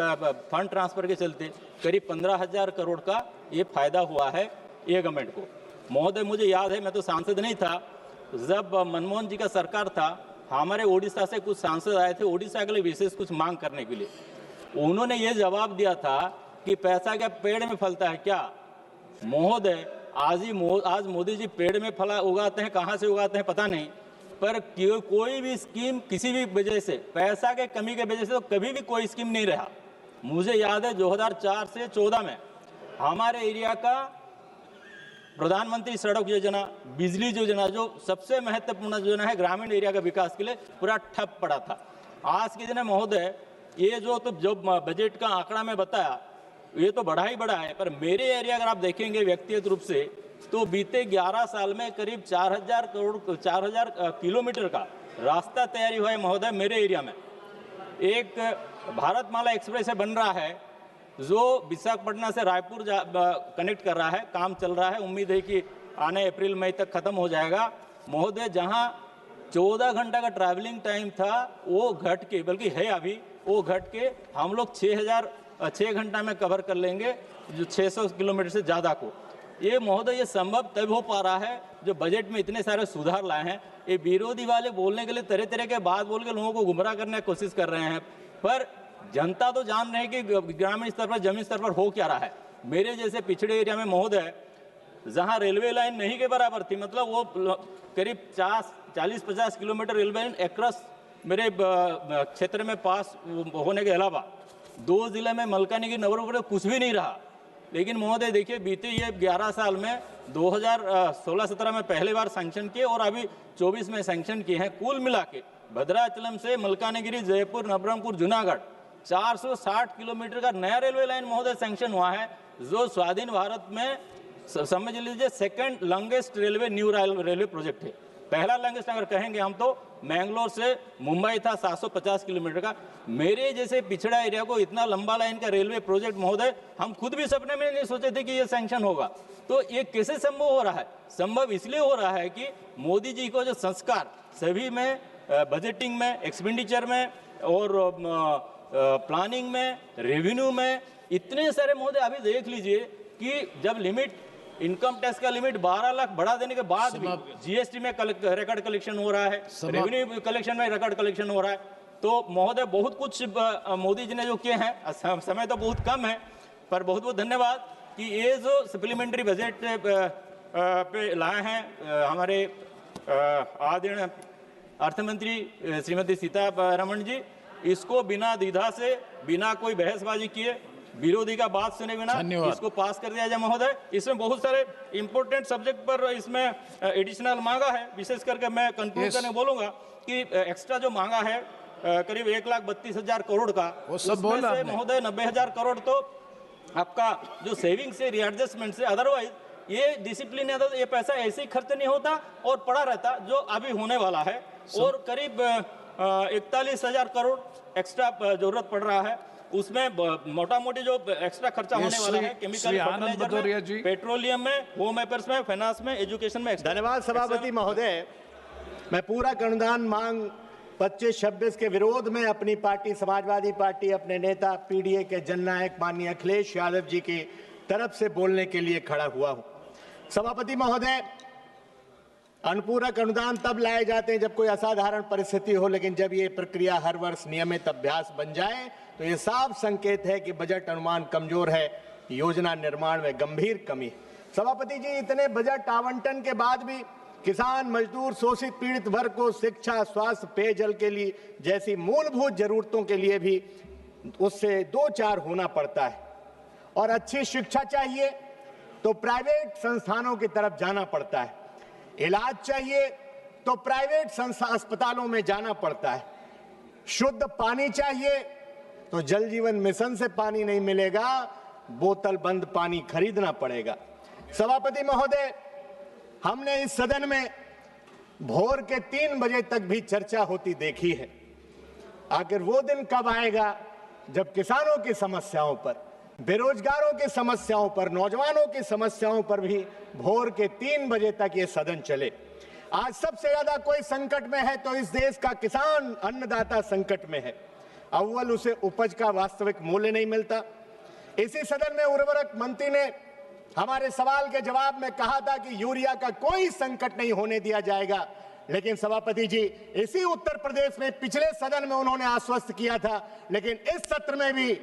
Speaker 17: fund transfer के चलते करीब 15,000 करोड़ का ये फायदा हुआ है ये गवर्नमेंट को. महोदय, मुझे याद है, मैं तो सांसद नहीं था जब मनमोहन जी का सरकार था, हमारे ओडिशा से कुछ सांसद आए थे ओडिशा के लिए विशेष कुछ मांग करने के लिए. उन्होंने ये जवाब दिया था कि पैसा क्या पेड़ में फलता है क्या. महोदय, आज मोदी जी पेड़ में फला उगाते हैं, कहाँ से उगाते हैं पता नहीं, पर कोई भी स्कीम किसी भी वजह से, पैसा के कमी के वजह से तो कभी भी कोई स्कीम नहीं रहा. मुझे याद है 2004 से 14 में हमारे एरिया का प्रधानमंत्री सड़क योजना, बिजली योजना, जो सबसे महत्वपूर्ण योजना है ग्रामीण एरिया के विकास के लिए, पूरा ठप पड़ा था. आज के दिन महोदय, ये जो बजट का आंकड़ा में बताया, ये तो बड़ा ही बड़ा है, पर मेरे एरिया अगर आप देखेंगे व्यक्तिगत रूप से तो बीते 11 साल में करीब 4,000 किलोमीटर का रास्ता तैयारी हुआ है महोदय. मेरे एरिया में एक भारतमाला एक्सप्रेस बन रहा है जो विशाखापट्टनम से रायपुर कनेक्ट कर रहा है. काम चल रहा है, उम्मीद है कि आने अप्रैल मई तक खत्म हो जाएगा. महोदय, जहां 14 घंटा का ट्रैवलिंग टाइम था वो घट के, बल्कि है अभी, वो घट के हम लोग 6 घंटा में कवर कर लेंगे, जो 600 किलोमीटर से ज़्यादा को. ये महोदय, ये संभव तब हो पा रहा है जो बजट में इतने सारे सुधार लाए हैं. ये विरोधी वाले बोलने के लिए तरह तरह के बात बोल के लोगों को गुमराह करने की कोशिश कर रहे हैं, पर जनता तो जान रहे हैं कि ग्रामीण स्तर पर, जमीन स्तर पर हो क्या रहा है. मेरे जैसे पिछड़े एरिया में महोदय, जहां रेलवे लाइन नहीं के बराबर थी, मतलब वो करीब 40-50 किलोमीटर रेलवे लाइन अक्रॉस मेरे क्षेत्र में पास होने के अलावा 2 जिले में मलकानगिरी, नवरंगपुर कुछ भी नहीं रहा. लेकिन महोदय देखिए, बीते ये 11 साल में 2016-17 में पहले बार सैंक्शन किए और अभी 24 में सैंक्शन किए हैं. कुल मिला के भद्राचलम से मलकानगिरी, जयपुर, नवरंगपुर, जूनागढ़ 460 किलोमीटर का नया रेलवे लाइन महोदय सैंक्शन हुआ है, जो स्वाधीन भारत में समझ लीजिए second longest railway new railway project है। पहला लॉन्गेस्ट अगर कहेंगे हम तो मैंगलोर से मुंबई था 750 किलोमीटर का। मेरे जैसे पिछड़ा एरिया को इतना लंबा लाइन का रेलवे प्रोजेक्ट महोदय हम खुद भी सपने में नहीं सोचे थे कि ये सैंक्शन होगा। तो ये कैसे संभव हो रहा है? संभव इसलिए हो रहा है कि मोदी जी को जो संस्कार सभी में, बजटिंग में, एक्सपेंडिचर में और प्लानिंग में, रेवेन्यू में, इतने सारे महोदय अभी देख लीजिए कि जब लिमिट इनकम टैक्स का लिमिट 12 लाख बढ़ा देने के बाद भी जीएसटी में रिकॉर्ड कलेक्शन हो रहा है, रेवेन्यू कलेक्शन में रिकॉर्ड कलेक्शन हो रहा है। तो महोदय बहुत कुछ मोदी जी ने जो किए हैं, समय तो बहुत कम है पर बहुत बहुत धन्यवाद कि ये जो सप्लीमेंट्री बजट पे लाए हैं हमारे आदरणीय अर्थमंत्री श्रीमती सीतारमण जी, इसको बिना द्विधा से, बिना कोई बहसबाजी किए, विरोधी का बात सुने बिना इसको पास कर दिया जाए महोदय। इसमें बहुत सारे इंपॉर्टेंट सब्जेक्ट पर इसमें एडिशनल मांगा है। विशेष करके मैं कंक्लूड करने बोलूंगा कि एक्स्ट्रा जो मांगा है करीब 1,32,000 करोड़ का, उसमें से महोदय 90,000 करोड़ तो आपका जो सेविंग से, रीएडजस्टमेंट से, अदरवाइज ये डिसिप्लिन है तो ये पैसा ऐसे ही खर्च नहीं होता और पड़ा रहता जो अभी होने वाला है। और करीब 41,000 करोड़ एक्स्ट्रा जरूरत पड़ रहा है। उसमें मोटा मोटी जो एक्स्ट्रा खर्चा होने वाला है केमिकल फर्टिलाइजर में, पेट्रोलियम में, होम अफेयर्स में, फाइनेंस में, एजुकेशन में।
Speaker 10: धन्यवाद सभापति महोदय। मैं पूरा अनुदान मांग 25-26 के विरोध में अपनी पार्टी समाजवादी पार्टी, अपने नेता पीडीए के जननायक माननीय अखिलेश यादव जी की तरफ से बोलने के लिए खड़ा हुआ हूं। सभापति महोदय, अनुपूरक अनुदान तब लाए जाते हैं जब कोई असाधारण परिस्थिति हो, लेकिन जब ये प्रक्रिया हर वर्ष नियमित अभ्यास बन जाए तो ये साफ संकेत है कि बजट अनुमान कमजोर है, योजना निर्माण में गंभीर कमी है। सभापति जी, इतने बजट आवंटन के बाद भी किसान, मजदूर, शोषित पीड़ित वर्ग को शिक्षा, स्वास्थ्य, पेयजल के लिए जैसी मूलभूत जरूरतों के लिए भी उससे 2-4 होना पड़ता है। और अच्छी शिक्षा चाहिए तो प्राइवेट संस्थानों की तरफ जाना पड़ता है, इलाज चाहिए तो प्राइवेट अस्पतालों में जाना पड़ता है, शुद्ध पानी चाहिए तो जल जीवन मिशन से पानी नहीं मिलेगा, बोतल बंद पानी खरीदना पड़ेगा। सभापति महोदय, हमने इस सदन में भोर के 3 बजे तक भी चर्चा होती देखी है। आखिर वो दिन कब आएगा जब किसानों की समस्याओं पर, बेरोजगारों की समस्याओं पर, नौजवानों की समस्याओं पर भी भोर के 3 बजे तक ये सदन चले। आज सबसे ज्यादा कोई संकट में है तो इस देश का किसान, अन्नदाता संकट में है। अव्वल उसे उपज का वास्तविक मूल्य नहीं मिलता। इसी सदन में उर्वरक मंत्री ने हमारे सवाल के जवाब में कहा था कि यूरिया का कोई संकट नहीं होने दिया जाएगा, लेकिन सभापति जी, इसी उत्तर प्रदेश में पिछले सदन में उन्होंने आश्वस्त किया था, लेकिन इस सत्र में भी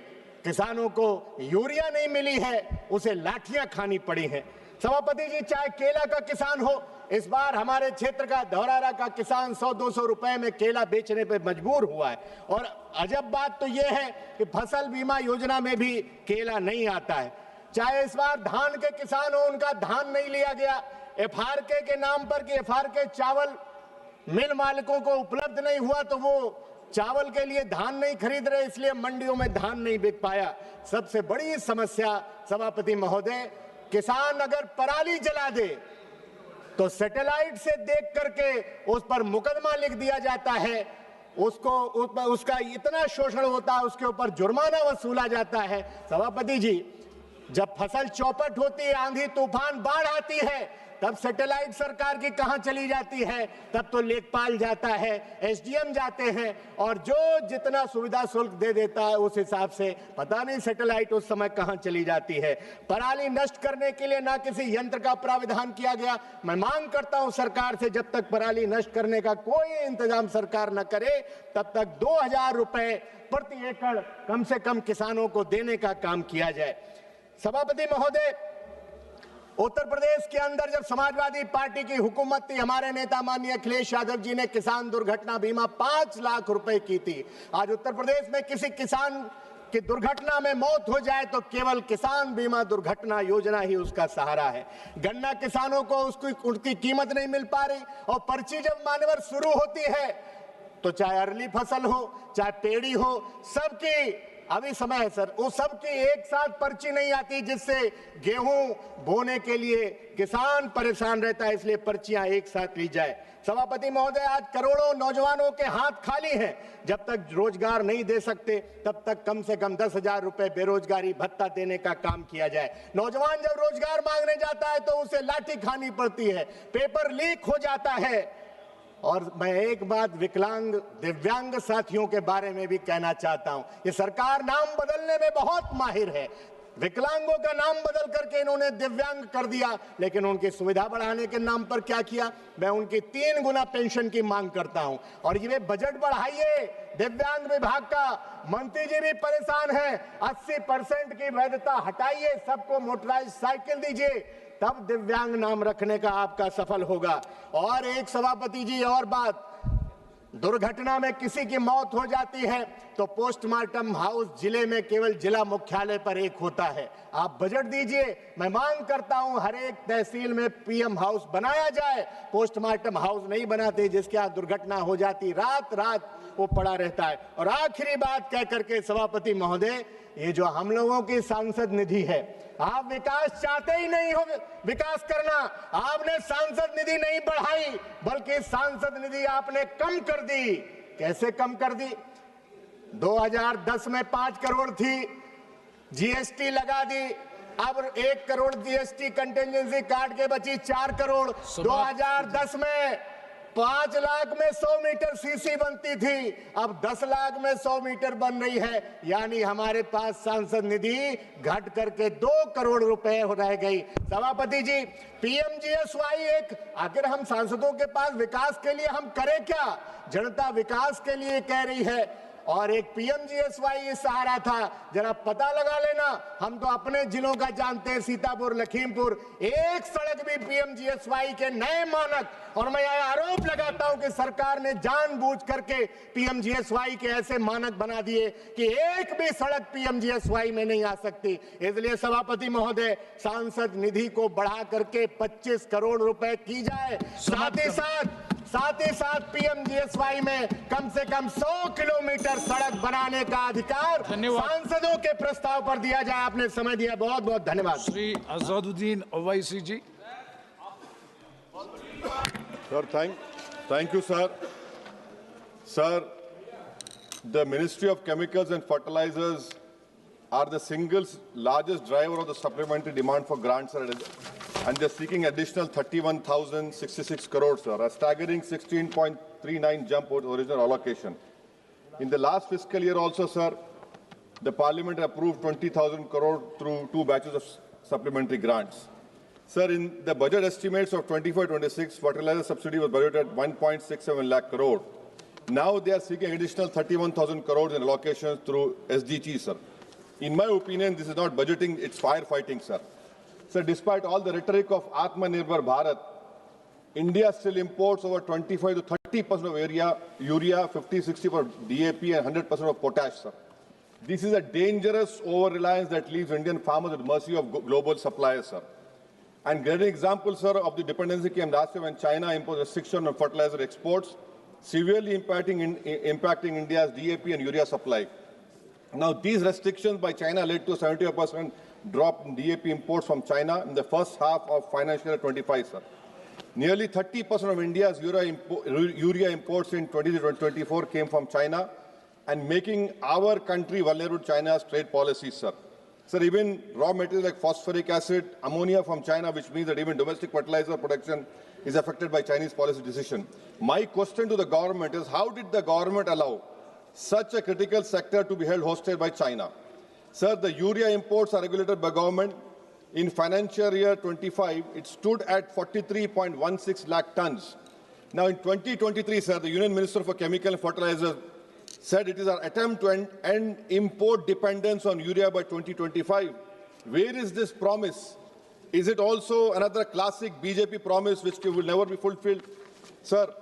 Speaker 10: किसानों को यूरिया नहीं मिली है, उसे लाठियां खानी पड़ी हैं। सभापति जी, चाहे केला का किसान हो, इस बार हमारे क्षेत्र का धौरारा का किसान 100-200 रुपए में केला बेचने पे मजबूर हुआ है। और अजब बात तो यह है कि फसल बीमा योजना में भी केला नहीं आता है। चाहे इस बार धान के किसान हो, उनका धान नहीं लिया गया, एफआरके के नाम पर कि एफआरके चावल मिल मालिकों को उपलब्ध नहीं हुआ तो वो चावल के लिए धान नहीं खरीद रहे, इसलिए मंडियों में धान नहीं बिक पाया। सबसे बड़ी समस्या सभापति महोदय, किसान अगर पराली जला दे तो सैटेलाइट से देख करके उस पर मुकदमा लिख दिया जाता है, उसका इतना शोषण होता है, उसके ऊपर जुर्माना वसूला जाता है। सभापति जी, जब फसल चौपट होती है, आंधी तूफान बाढ़ आती है, तब सैटेलाइट सरकार की कहां चली जाती है? तब तो लेखपाल जाता है, एसडीएम जाते हैं और जो जितना सुविधा शुल्क दे देता है उस हिसाब से पता नहीं सैटेलाइट उस समय कहां चली जाती है। पराली नष्ट करने के लिए ना किसी यंत्र का प्राविधान किया गया। मैं मांग करता हूं सरकार से, जब तक पराली नष्ट करने का कोई इंतजाम सरकार न करे तब तक 2,000 रुपए प्रति एकड़ कम से कम किसानों को देने का काम किया जाए। सभापति महोदय, उत्तर प्रदेश के अंदर जब समाजवादी पार्टी की हुकूमत थी, हमारे नेता माननीय अखिलेश यादव जी ने किसान दुर्घटना बीमा 5 लाख रुपए की थी। आज उत्तर प्रदेश में किसी किसान की दुर्घटना में मौत हो जाए तो केवल किसान बीमा दुर्घटना योजना ही उसका सहारा है। गन्ना किसानों को उसकी कीमत नहीं मिल पा रही और पर्ची जब मानवर शुरू होती है तो चाहे अरली फसल हो, चाहे पेड़ी हो, सबकी अभी समय है सर, वो सब की एक साथ पर्ची नहीं आती, जिससे गेहूं बोने के लिए किसान परेशान रहता है, इसलिए पर्चियां एक साथ ली जाए। सभापति महोदय, आज करोड़ों नौजवानों के हाथ खाली हैं। जब तक रोजगार नहीं दे सकते तब तक कम से कम 10,000 रुपए बेरोजगारी भत्ता देने का काम किया जाए। नौजवान जब रोजगार मांगने जाता है तो उसे लाठी खानी पड़ती है, पेपर लीक हो जाता है। और मैं एक बात विकलांग दिव्यांग साथियों के बारे में भी कहना चाहता हूं, ये सरकार नाम बदलने में बहुत माहिर है। विकलांगों का नाम बदल करके इन्होंने दिव्यांग कर दिया, लेकिन उनकी सुविधा बढ़ाने के नाम पर क्या किया? मैं उनकी 3 गुना पेंशन की मांग करता हूं। और ये बजट बढ़ाइए दिव्यांग विभाग का। मंत्री जी भी परेशान हैं, 80% की वैधता हटाइए, सबको मोटराइज साइकिल दीजिए, तब दिव्यांग नाम रखने का आपका सफल होगा। और एक सभापति जी और बात, दुर्घटना में किसी की मौत हो जाती है तो पोस्टमार्टम हाउस जिले में केवल जिला मुख्यालय पर एक होता है। आप बजट दीजिए, मैं मांग करता हूं हर एक तहसील में पीएम हाउस बनाया जाए। पोस्टमार्टम हाउस नहीं बनाते, जिसके यहाँ दुर्घटना हो जाती रात रात वो पड़ा रहता है। और आखिरी बात कह करके सभापति महोदय, ये जो हम लोगों की सांसद निधि है, आप विकास चाहते ही नहीं हो विकास करना, आपने सांसद निधि नहीं बढ़ाई, बल्कि सांसद निधि आपने कम कर दी। कैसे कम कर दी? 2010 में 5 करोड़ थी, जीएसटी लगा दी, अब 1 करोड़ जीएसटी कंटिजेंसी काट के बची 4 करोड़। 2010 में 5 लाख में 100 मीटर सीसी बनती थी, अब 10 लाख में 100 मीटर बन रही है, यानी हमारे पास सांसद निधि घट करके 2 करोड़ रुपए रह गई। सभापति जी, पीएमजीएसवाई एक, आखिर हम सांसदों के पास विकास के लिए हम करें क्या? जनता विकास के लिए कह रही है, और एक पीएमजीएसवाई सहारा था, जरा पता लगा लेना। हम तो अपने जिलों का जानते हैं, सीतापुर, लखीमपुर, एक सड़क भी पीएमजीएसवाई के नए मानक, और मैं यह आरोप लगाता हूं कि सरकार ने जानबूझ करके पीएमजीएसवाई के ऐसे मानक बना दिए कि एक भी सड़क पीएमजीएसवाई में नहीं आ सकती। इसलिए सभापति महोदय, सांसद निधि को बढ़ा करके 25 करोड़ रुपए की जाए, साथ ही साथ पीएमजीएसवाई में कम से कम 100 किलोमीटर सड़क बनाने का अधिकार सांसदों के प्रस्ताव पर दिया जाए। आपने समय दिया, बहुत बहुत धन्यवाद।
Speaker 11: श्री अज़ादुद्दीन ओवैसी जी।
Speaker 22: Sir, thank you, sir. Sir, the Ministry of Chemicals and Fertilizers are the single largest driver of the supplementary demand for grants, sir, and they're seeking additional 31,066 crores, sir, a staggering 16.39 jump over the original allocation. In the last fiscal year also, sir, the Parliament approved 20,000 crore through 2 batches of supplementary grants. Sir, in the budget estimates of 25-26, fertilizer subsidy was budgeted at 1.67 lakh crore. Now they are seeking additional 31,000 crores in allocations through SDG, sir. In my opinion, this is not budgeting, it's firefighting, sir. Sir, despite all the rhetoric of Atmanirbhar Bharat, India still imports over 25 to 30% of urea, 50-60% for DAP and 100% of potash, sir. This is a dangerous over-reliance that leaves Indian farmers at the mercy of global suppliers, sir. And great example, sir, of the dependency came last year when China imposed restriction on fertilizer exports, severely impacting India's DAP and urea supply. Now, these restrictions by China led to a 75% drop in DAP imports from China in the first half of financial year 25, sir. Nearly 30% of India's urea imports in 2024 came from China, and making our country vulnerable to China's trade policies, sir. Sir, even raw materials like phosphoric acid, ammonia from China, which means that even domestic fertilizer production is affected by Chinese policy decision. My question to the government is, how did the government allow such a critical sector to be held hostage by China? Sir, the urea imports are regulated by government. In financial year 25, it stood at 43.16 lakh tons. Now, in 2023, sir, the Union Minister for Chemical and Fertilizer said it is our attempt to end import dependence on urea by 2025. Where is this promise? Is it also another classic BJP promise which will never be fulfilled? Sir,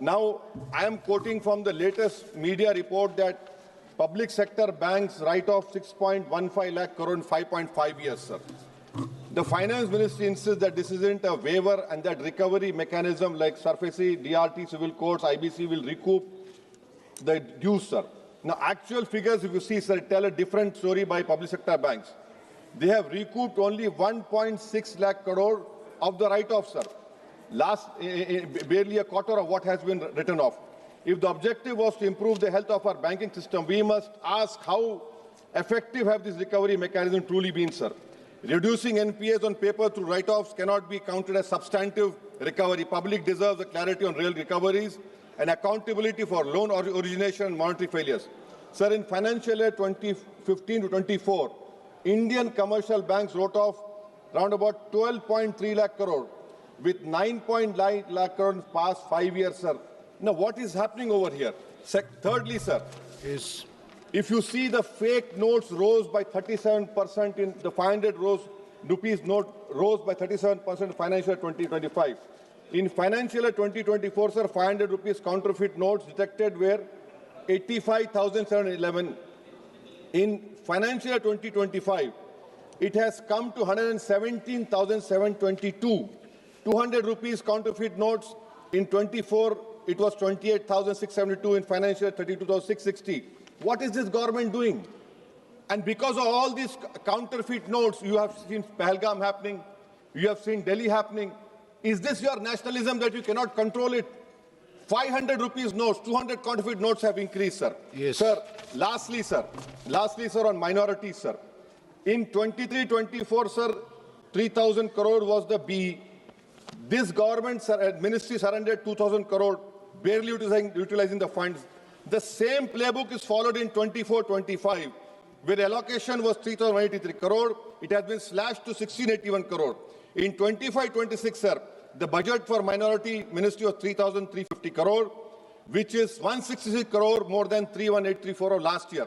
Speaker 22: now I am quoting from the latest media report that public sector banks write off 6.15 lakh crore in 5.5 years, sir. The Finance Ministry insists that this isn't a waiver and that recovery mechanism like SARFAESI, DRT, civil courts, IBC will recoup the dues, sir.
Speaker 21: Now, actual figures, if you see, sir, tell a different story by public sector banks. They have recouped only 1.6 lakh crore of the write-off, sir. Barely a quarter of what has been written off. If the objective was to improve the health of our banking system, we must ask how effective have this recovery mechanism truly been, sir. Reducing NPAs on paper through write-offs cannot be counted as substantive recovery. Public deserves a clarity on real recoveries and accountability for loan origination and monetary failures. Sir, in financial year 2015 to 24, Indian commercial banks wrote off around about 12.3 lakh crore with 9.9 lakh crore in the past 5 years, sir. Now, what is happening over here? Thirdly, sir, if you see the fake notes rose by 37% in the 500 rupees note rose by 37% in financial year 2025. In financial year 2024, sir, 500 rupees counterfeit notes detected were 85,711. In financial year 2025, it has come to 117,722. 200 rupees counterfeit notes in 24, it was 28,672. In financial year 32,660. What is this government doing? And because of all these counterfeit notes, you have seen Pahalgam happening, you have seen Delhi happening. Is this your nationalism that you cannot control it? 500 rupees notes, 200 counterfeit notes have increased, sir.
Speaker 11: Yes.
Speaker 21: Sir, lastly, sir, on minorities, sir. In 23-24, sir, 3,000 crore was the B. This government ministry surrendered 2,000 crore, barely utilizing the funds. The same playbook is followed in 24-25, where allocation was 3,183 crore. It has been slashed to 1,681 crore. In 25-26, sir, the budget for minority ministry was 3,350 crore, which is 166 crore more than 3,1834 of last year.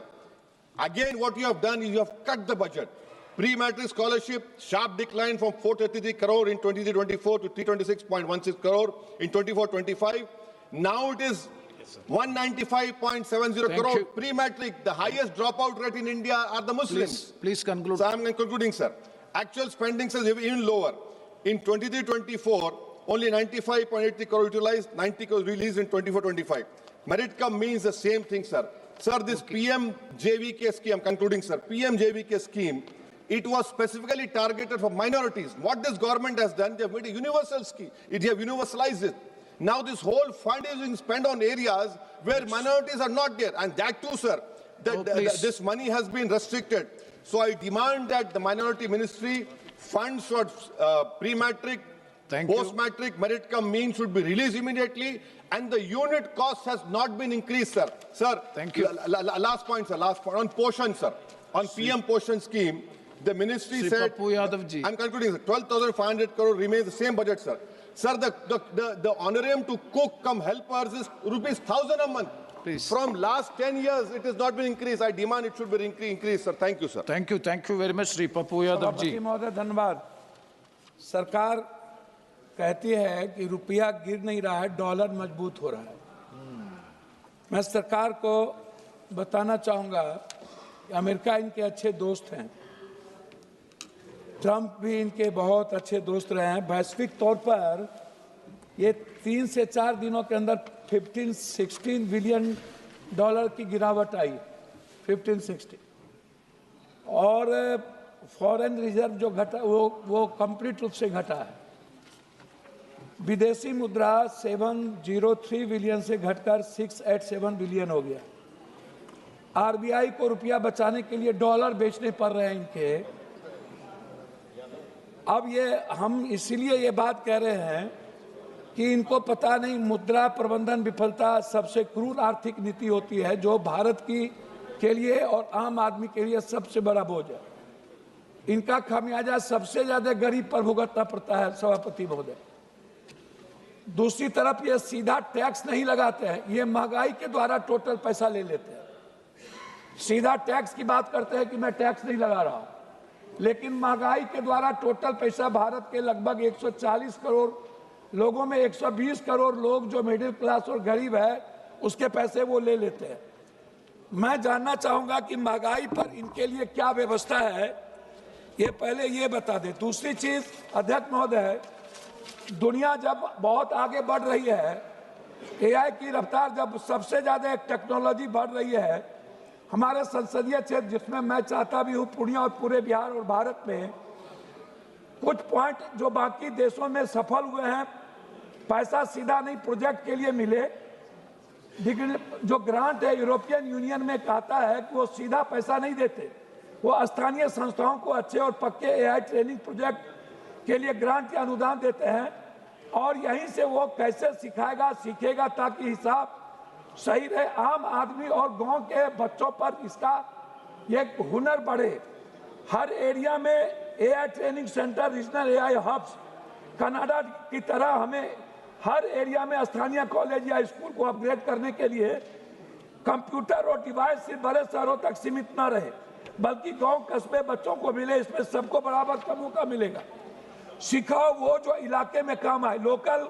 Speaker 21: Again, what you have done is you have cut the budget. Pre-matric scholarship, sharp decline from 433 crore in 23-24 to 326.16 crore in 24-25. Now it is 195.70 crore. Pre-matric, the highest dropout rate in India are the Muslims.
Speaker 11: Please conclude.
Speaker 21: So I am concluding, sir. Actual spending is even lower. In 23-24, only 95.80 crore utilized, 90 crore released in 24-25. Merit cum means the same thing, sir. Sir, this PM-JVK scheme, I'm concluding, sir. PM-JVK scheme, it was specifically targeted for minorities. What this government has done, they have made a universal scheme. They have universalized it. Now this whole fund is being spent on areas where minorities are not there. And that too, sir, this money has been restricted. So I demand that the minority ministry funds for pre-matric, post-matric, merit cum mean should be released immediately, and the unit cost has not been increased, sir. Sir, thank you. Last point, sir. Last point on Poshan, sir. On PM Poshan scheme, the ministry said, I'm concluding, sir, 12,500 crore remains the same budget, sir. Sir, the honorarium to cook come helpers is rupees 1,000 a month. Please. From last 10 years, it has not been increased. I demand it should be increased, sir. Thank you, sir.
Speaker 11: Thank you very much, Sri Papu Yadav ji.
Speaker 2: महोदय धन्यवाद. सरकार कहती है कि रुपया गिर नहीं रहा है, डॉलर मजबूत हो रहा है. मैं सरकार को बताना चाहूँगा कि अमेरिका इनके अच्छे दोस्त हैं. ट्रंप भी इनके बहुत अच्छे दोस्त रहे हैं. वैश्विक तौर पर ये 3 से 4 दिनों के अंदर 15-16 बिलियन डॉलर की गिरावट आई. 15-16 और फॉरेन रिजर्व जो घटा वो कंप्लीट रूप से घटा है. विदेशी मुद्रा 703 बिलियन से घटकर 687 बिलियन हो गया. आरबीआई को रुपया बचाने के लिए डॉलर बेचने पड़ रहे हैं इनके. अब ये हम इसीलिए ये बात कह रहे हैं कि इनको पता नहीं मुद्रा प्रबंधन विफलता सबसे क्रूर आर्थिक नीति होती है जो भारत के लिए और आम आदमी के लिए सबसे बड़ा बोझ है. इनका खामियाजा सबसे ज्यादा गरीब पर भुगतना पड़ता है सभापति महोदय. दूसरी तरफ ये सीधा टैक्स नहीं लगाते हैं, ये महंगाई के द्वारा टोटल पैसा ले लेते हैं. सीधा टैक्स की बात करते हैं कि मैं टैक्स नहीं लगा रहा हूं, लेकिन महंगाई के द्वारा टोटल पैसा भारत के लगभग 140 करोड़ लोगों में 120 करोड़ लोग जो मिडिल क्लास और गरीब है उसके पैसे वो ले लेते हैं. मैं जानना चाहूंगा कि महंगाई पर इनके लिए क्या व्यवस्था है, ये पहले ये बता दें. दूसरी चीज अध्यक्ष महोदय, दुनिया जब बहुत आगे बढ़ रही है, एआई की रफ्तार जब सबसे ज्यादा टेक्नोलॉजी बढ़ रही है, हमारे संसदीय क्षेत्र जिसमें मैं चाहता भी हूँ पूर्णिया और पूरे बिहार और भारत में कुछ पॉइंट जो बाकी देशों में सफल हुए हैं, पैसा सीधा नहीं प्रोजेक्ट के लिए मिले, जो ग्रांट है यूरोपियन यूनियन में कहता है कि वो सीधा पैसा नहीं देते, वो स्थानीय संस्थाओं को अच्छे और पक्के एआई ट्रेनिंग प्रोजेक्ट के लिए ग्रांट या अनुदान देते हैं और यहीं से वो कैसे सिखाएगा सीखेगा ताकि हिसाब सही रहे, आम आदमी और गांव के बच्चों पर इसका ये हुनर बढ़े। हर एरिया में AI training centre, regional AI hubs, Canada की तरह हमें हर एरिया में स्थानीय कॉलेज या स्कूल को अपग्रेड करने के लिए कंप्यूटर और डिवाइस सिर्फ बड़े शहरों तक सीमित न रहे बल्कि गांव कस्बे बच्चों को मिले, इसमें सबको बराबर का मौका मिलेगा। सिखाओ वो जो इलाके में काम आए, लोकल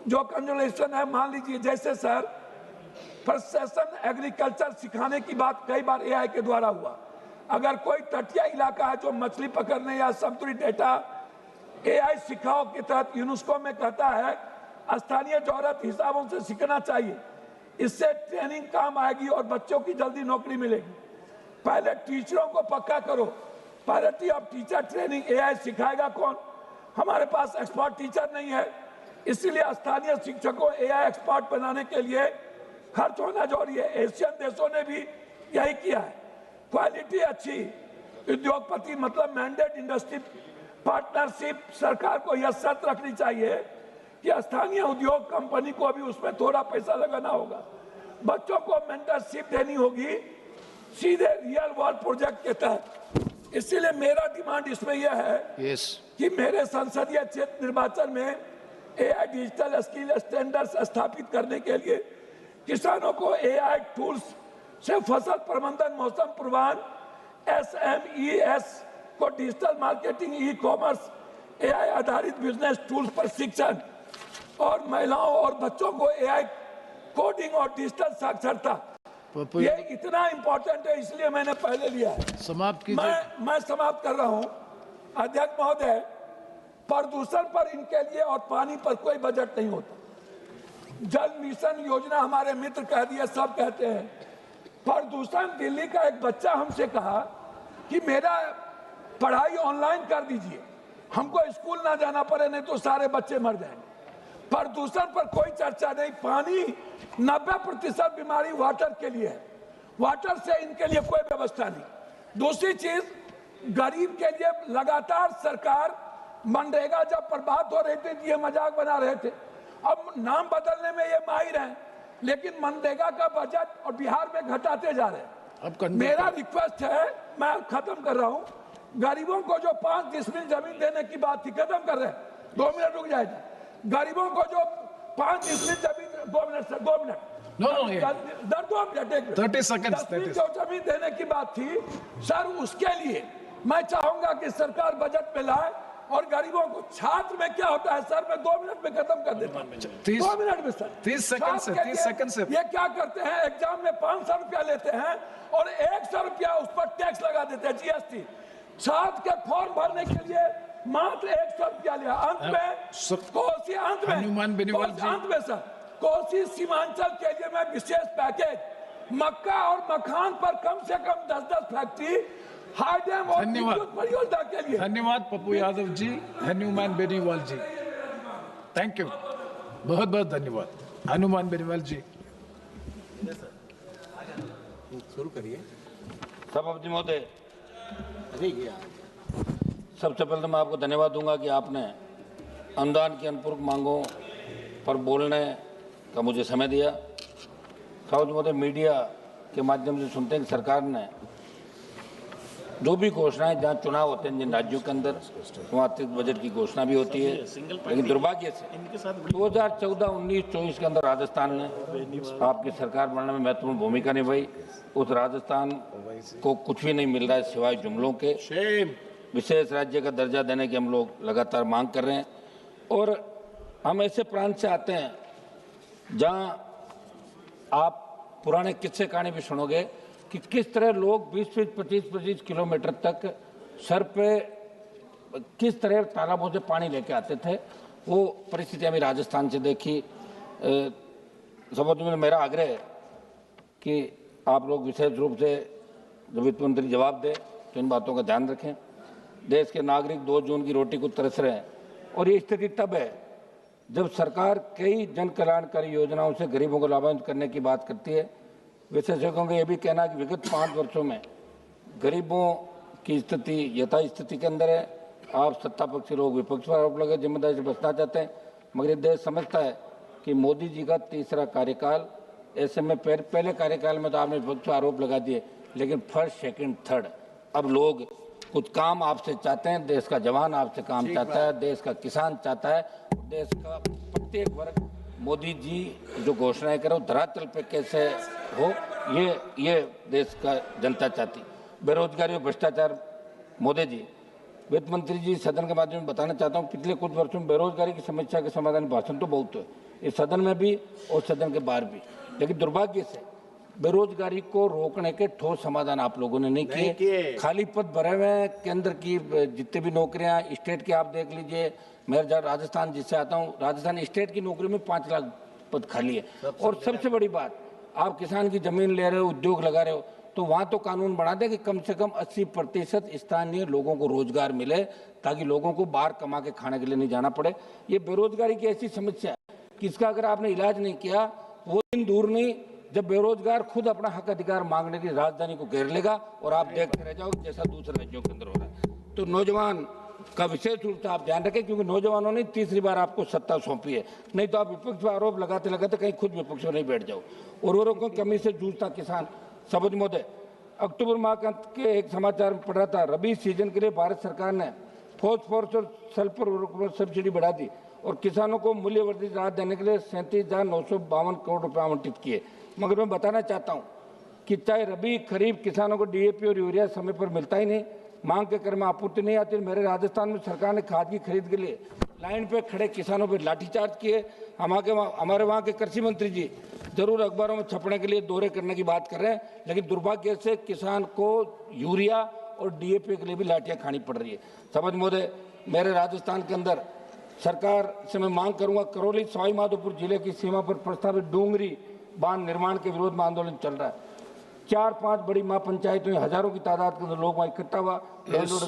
Speaker 2: जो कंजर्वेशन है, मान लीजिए जैसे सर प्रोसेशन एग्रीकल्चर सिखाने की बात कई बार एआई के द्वारा हुआ। अगर कोई तटीय इलाका है जो मछली पकड़ने या समुद्री डेटा एआई सिखाओ के तहत यूनेस्को में कहता है स्थानीय जरूरत हिसाबों से सीखना चाहिए, इससे ट्रेनिंग काम आएगी और बच्चों की जल्दी नौकरी मिलेगी। पहले टीचरों को पक्का करो, priority of teacher training, AI सिखाएगा कौन? हमारे पास एक्सपर्ट टीचर नहीं है, इसीलिए स्थानीय शिक्षकों एआई एक्सपर्ट बनाने के लिए खर्च होना जरूरी है। एशियन देशों ने भी यही किया है। क्वालिटी अच्छी, उद्योगपति मतलब मैंडेट इंडस्ट्री पार्टनरशिप, सरकार को यह शर्त रखनी चाहिए कि स्थानीय उद्योग कंपनी को भी उसमें थोड़ा पैसा लगाना होगा। बच्चों को मेंटरशिप देनी होगी सीधे रियल वर्ल्ड प्रोजेक्ट के तहत। इसीलिए मेरा डिमांड इसमें यह है कि मेरे संसदीय क्षेत्र निर्वाचन में एआई डिजिटल स्किल स्टैंडर्ड्स स्थापित करने के लिए किसानों को एआई टूल्स से फसल प्रबंधन, मौसम पूर्वानुमान, SMES को digital marketing, e commerce, AI आधारित बिजनेस टूल्स पर शिक्षण और महिलाओं और बच्चों को एआई कोडिंग और डिजिटल साक्षरता, ये इतना इंपॉर्टेंट है इसलिए मैंने पहले लिया है।
Speaker 11: समाप्त कीजिए।
Speaker 2: मैं समाप्त कर रहा हूं। अध्यक्ष महोदय, प्रदूषण पर इनके लिए और पानी पर कोई बजट नहीं होता। जल मिशन योजना हमारे मित्र कह दिए, सब कहते हैं। प्रदूषण, दिल्ली का एक बच्चा हमसे कहा कि मेरा पढ़ाई ऑनलाइन कर दीजिए, हमको स्कूल ना जाना पड़े, नहीं तो सारे बच्चे मर जाएंगे। प्रदूषण पर कोई चर्चा नहीं। पानी 90% बीमारी वाटर के लिए है, वाटर से इनके लिए कोई व्यवस्था नहीं। दूसरी चीज, गरीब के लिए लगातार सरकार मनरेगा जब पर बात हो रही थी ये मजाक बना रहे थे, अब नाम बदलने में ये माहिर हैं, लेकिन मनरेगा का बजट और बिहार में घटाते जा रहे हैं। अब मेरा रिक्वेस्ट है, मैं खत्म कर रहा हूं, गरीबों को जो 5 डिसमिल जमीन देने की बात थी, खत्म कर रहे हैं, 2 मिनट रुक जाएगा। गरीबों को जो 5 डिसमिल जमीन, 2 मिनट सर, 2 मिनट,
Speaker 11: 30 seconds,
Speaker 2: जो जमीन देने की बात थी सर, उसके लिए मैं चाहूंगा कि सरकार बजट में लाए और गरीबों को। छात्र में क्या होता है सर, मैं 2 मिनट में खत्म कर देता हूं, 2 मिनट में सर,
Speaker 11: 30 सेकंड से
Speaker 2: ये क्या करते हैं, एग्जाम में 500 रुपया लेते हैं और 100 रुपया उस पर टैक्स लगा देते हैं, जीएसटी। छात्र के फॉर्म भरने के लिए मात्र 100 रुपया लिया। अंत में कोसी, अंत में सर, कोसी सीमांचल के लिए मैं विशेष पैकेज, मक्का और मखान पर कम से कम 10-10 फैक्ट्री, हाई डैम और विद्युत परियोजना के लिए।
Speaker 11: धन्यवाद पप्पू यादव जी, हनुमान बेनीवाल जी, थैंक यू, बहुत बहुत धन्यवाद हनुमान बेनीवाल जी।
Speaker 1: शुरू करिए। सभापति महोदय, सबसे पहले तो मैं आपको धन्यवाद दूंगा कि आपने अनुदान की अनुपूरक मांगों पर बोलने का मुझे समय दिया। सभापति महोदय, मीडिया के माध्यम से सुनते हैं कि सरकार ने जो भी घोषणाएं, जहाँ चुनाव होते हैं जिन राज्यों के अंदर, वहाँ अतिरिक्त बजट की घोषणा भी होती है, लेकिन दुर्भाग्य से 2014-19-24 के अंदर राजस्थान ने आपकी सरकार बनने में महत्वपूर्ण भूमिका निभाई। उस राजस्थान को कुछ भी नहीं मिल रहा है सिवाय जुमलों के। विशेष राज्य का दर्जा देने की हम लोग लगातार मांग कर रहे हैं और हम ऐसे प्रांत से आते हैं जहाँ आप पुराने किस्से कहानी भी सुनोगे कि किस तरह लोग 20-25 किलोमीटर तक सर पे किस तरह तालाबों से पानी लेके आते थे। वो परिस्थिति हमें राजस्थान से देखी। सभापति में मेरा आग्रह है कि आप लोग विशेष रूप से जब वित्त मंत्री जवाब दे तो इन बातों का ध्यान रखें। देश के नागरिक 2 जून की रोटी को तरस रहे हैं और ये स्थिति तब है जब सरकार कई जन कल्याणकारी योजनाओं से गरीबों को लाभान्वित करने की बात करती है। विशेषज्ञों का यह भी कहना है कि विगत 5 वर्षों में गरीबों की स्थिति यथास्थिति के अंदर है। आप सत्ता पक्षी लोग विपक्ष पर आरोप लगे जिम्मेदारी से बचना चाहते हैं, मगर ये देश समझता है कि मोदी जी का तीसरा कार्यकाल, ऐसे में पहले कार्यकाल में तो आपने विपक्ष पर आरोप लगा दिए, लेकिन फर्स्ट सेकंड थर्ड अब लोग कुछ काम आपसे चाहते हैं। देश का जवान आपसे काम चाहता है, देश का किसान चाहता है, देश का प्रत्येक वर्ग मोदी जी जो घोषणाएं करो धरातल पे कैसे हो, ये देश का जनता चाहती। बेरोजगारी और भ्रष्टाचार, मोदी जी, वित्त मंत्री जी सदन के माध्यम से बताना चाहता हूँ, पिछले कुछ वर्षों में बेरोजगारी की समस्या के समाधान भाषण तो बहुत है इस सदन में भी और सदन के बाहर भी, लेकिन दुर्भाग्य से बेरोजगारी को रोकने के ठोस समाधान आप लोगों ने नहीं किए। खाली पद भरे हुए केंद्र की जितने भी नौकरियां स्टेट की आप देख लीजिए। मैं राजस्थान जिससे आता हूं, राजस्थान स्टेट की नौकरी में 5 लाख पद खाली है। और सबसे बड़ी बात, आप किसान की जमीन ले रहे हो, उद्योग लगा रहे हो, तो वहां तो कानून बना दे कि कम से कम 80% स्थानीय लोगों को रोजगार मिले, ताकि लोगों को बाहर कमा के खाने के लिए नहीं जाना पड़े। ये बेरोजगारी की ऐसी समस्या है कि इसका अगर आपने इलाज नहीं किया, वो दिन दूर नहीं जब बेरोजगार खुद अपना हक अधिकार मांगने की राजधानी को घेर लेगा और आप देखते रह जाओगे जैसा दूसरे राज्यों के अंदर हो रहा है। तो नौजवान का विशेष रूप से आप ध्यान रखें, क्योंकि नौजवानों ने तीसरी बार आपको सत्ता सौंपी है, नहीं तो आप विपक्ष पर आरोप लगाते लगाते कहीं खुद विपक्ष में नहीं बैठ जाओ। उर्वरकों की कमी से जूझता किसान, सबज मोदय, अक्टूबर माह के एक समाचार में पढ़ रहा था, रबी सीजन के लिए भारत सरकार ने फॉस्फोरस और सल्फर उर्वरकों पर सब्सिडी बढ़ा दी और किसानों को मूल्यवर्धित राहत देने के लिए 37,952 करोड़ रुपए आवंटित किए। मगर मैं बताना चाहता हूं कि चाहे रबी खरीफ किसानों को डीएपी और यूरिया समय पर मिलता ही नहीं, मांग के क्रम में आपूर्ति नहीं आती। मेरे राजस्थान में सरकार ने खाद की खरीद के लिए लाइन पे खड़े किसानों पर लाठीचार्ज किए। हमारे वहाँ के कृषि मंत्री जी जरूर अखबारों में छपने के लिए दौरे करने की बात कर रहे हैं, लेकिन दुर्भाग्य से किसान को यूरिया और डीएपी के लिए भी लाठियां खानी पड़ रही है। समझ मोदय, मेरे राजस्थान के अंदर सरकार से मैं मांग करूंगा, करौली सवाई माधोपुर जिले की सीमा पर प्रस्तावित डूंगरी बांध निर्माण के विरोध में आंदोलन चल रहा है। 4-5 बड़ी महापंचायतों में हजारों की तादाद के अंदर लोग वहां इकट्ठा हुआ,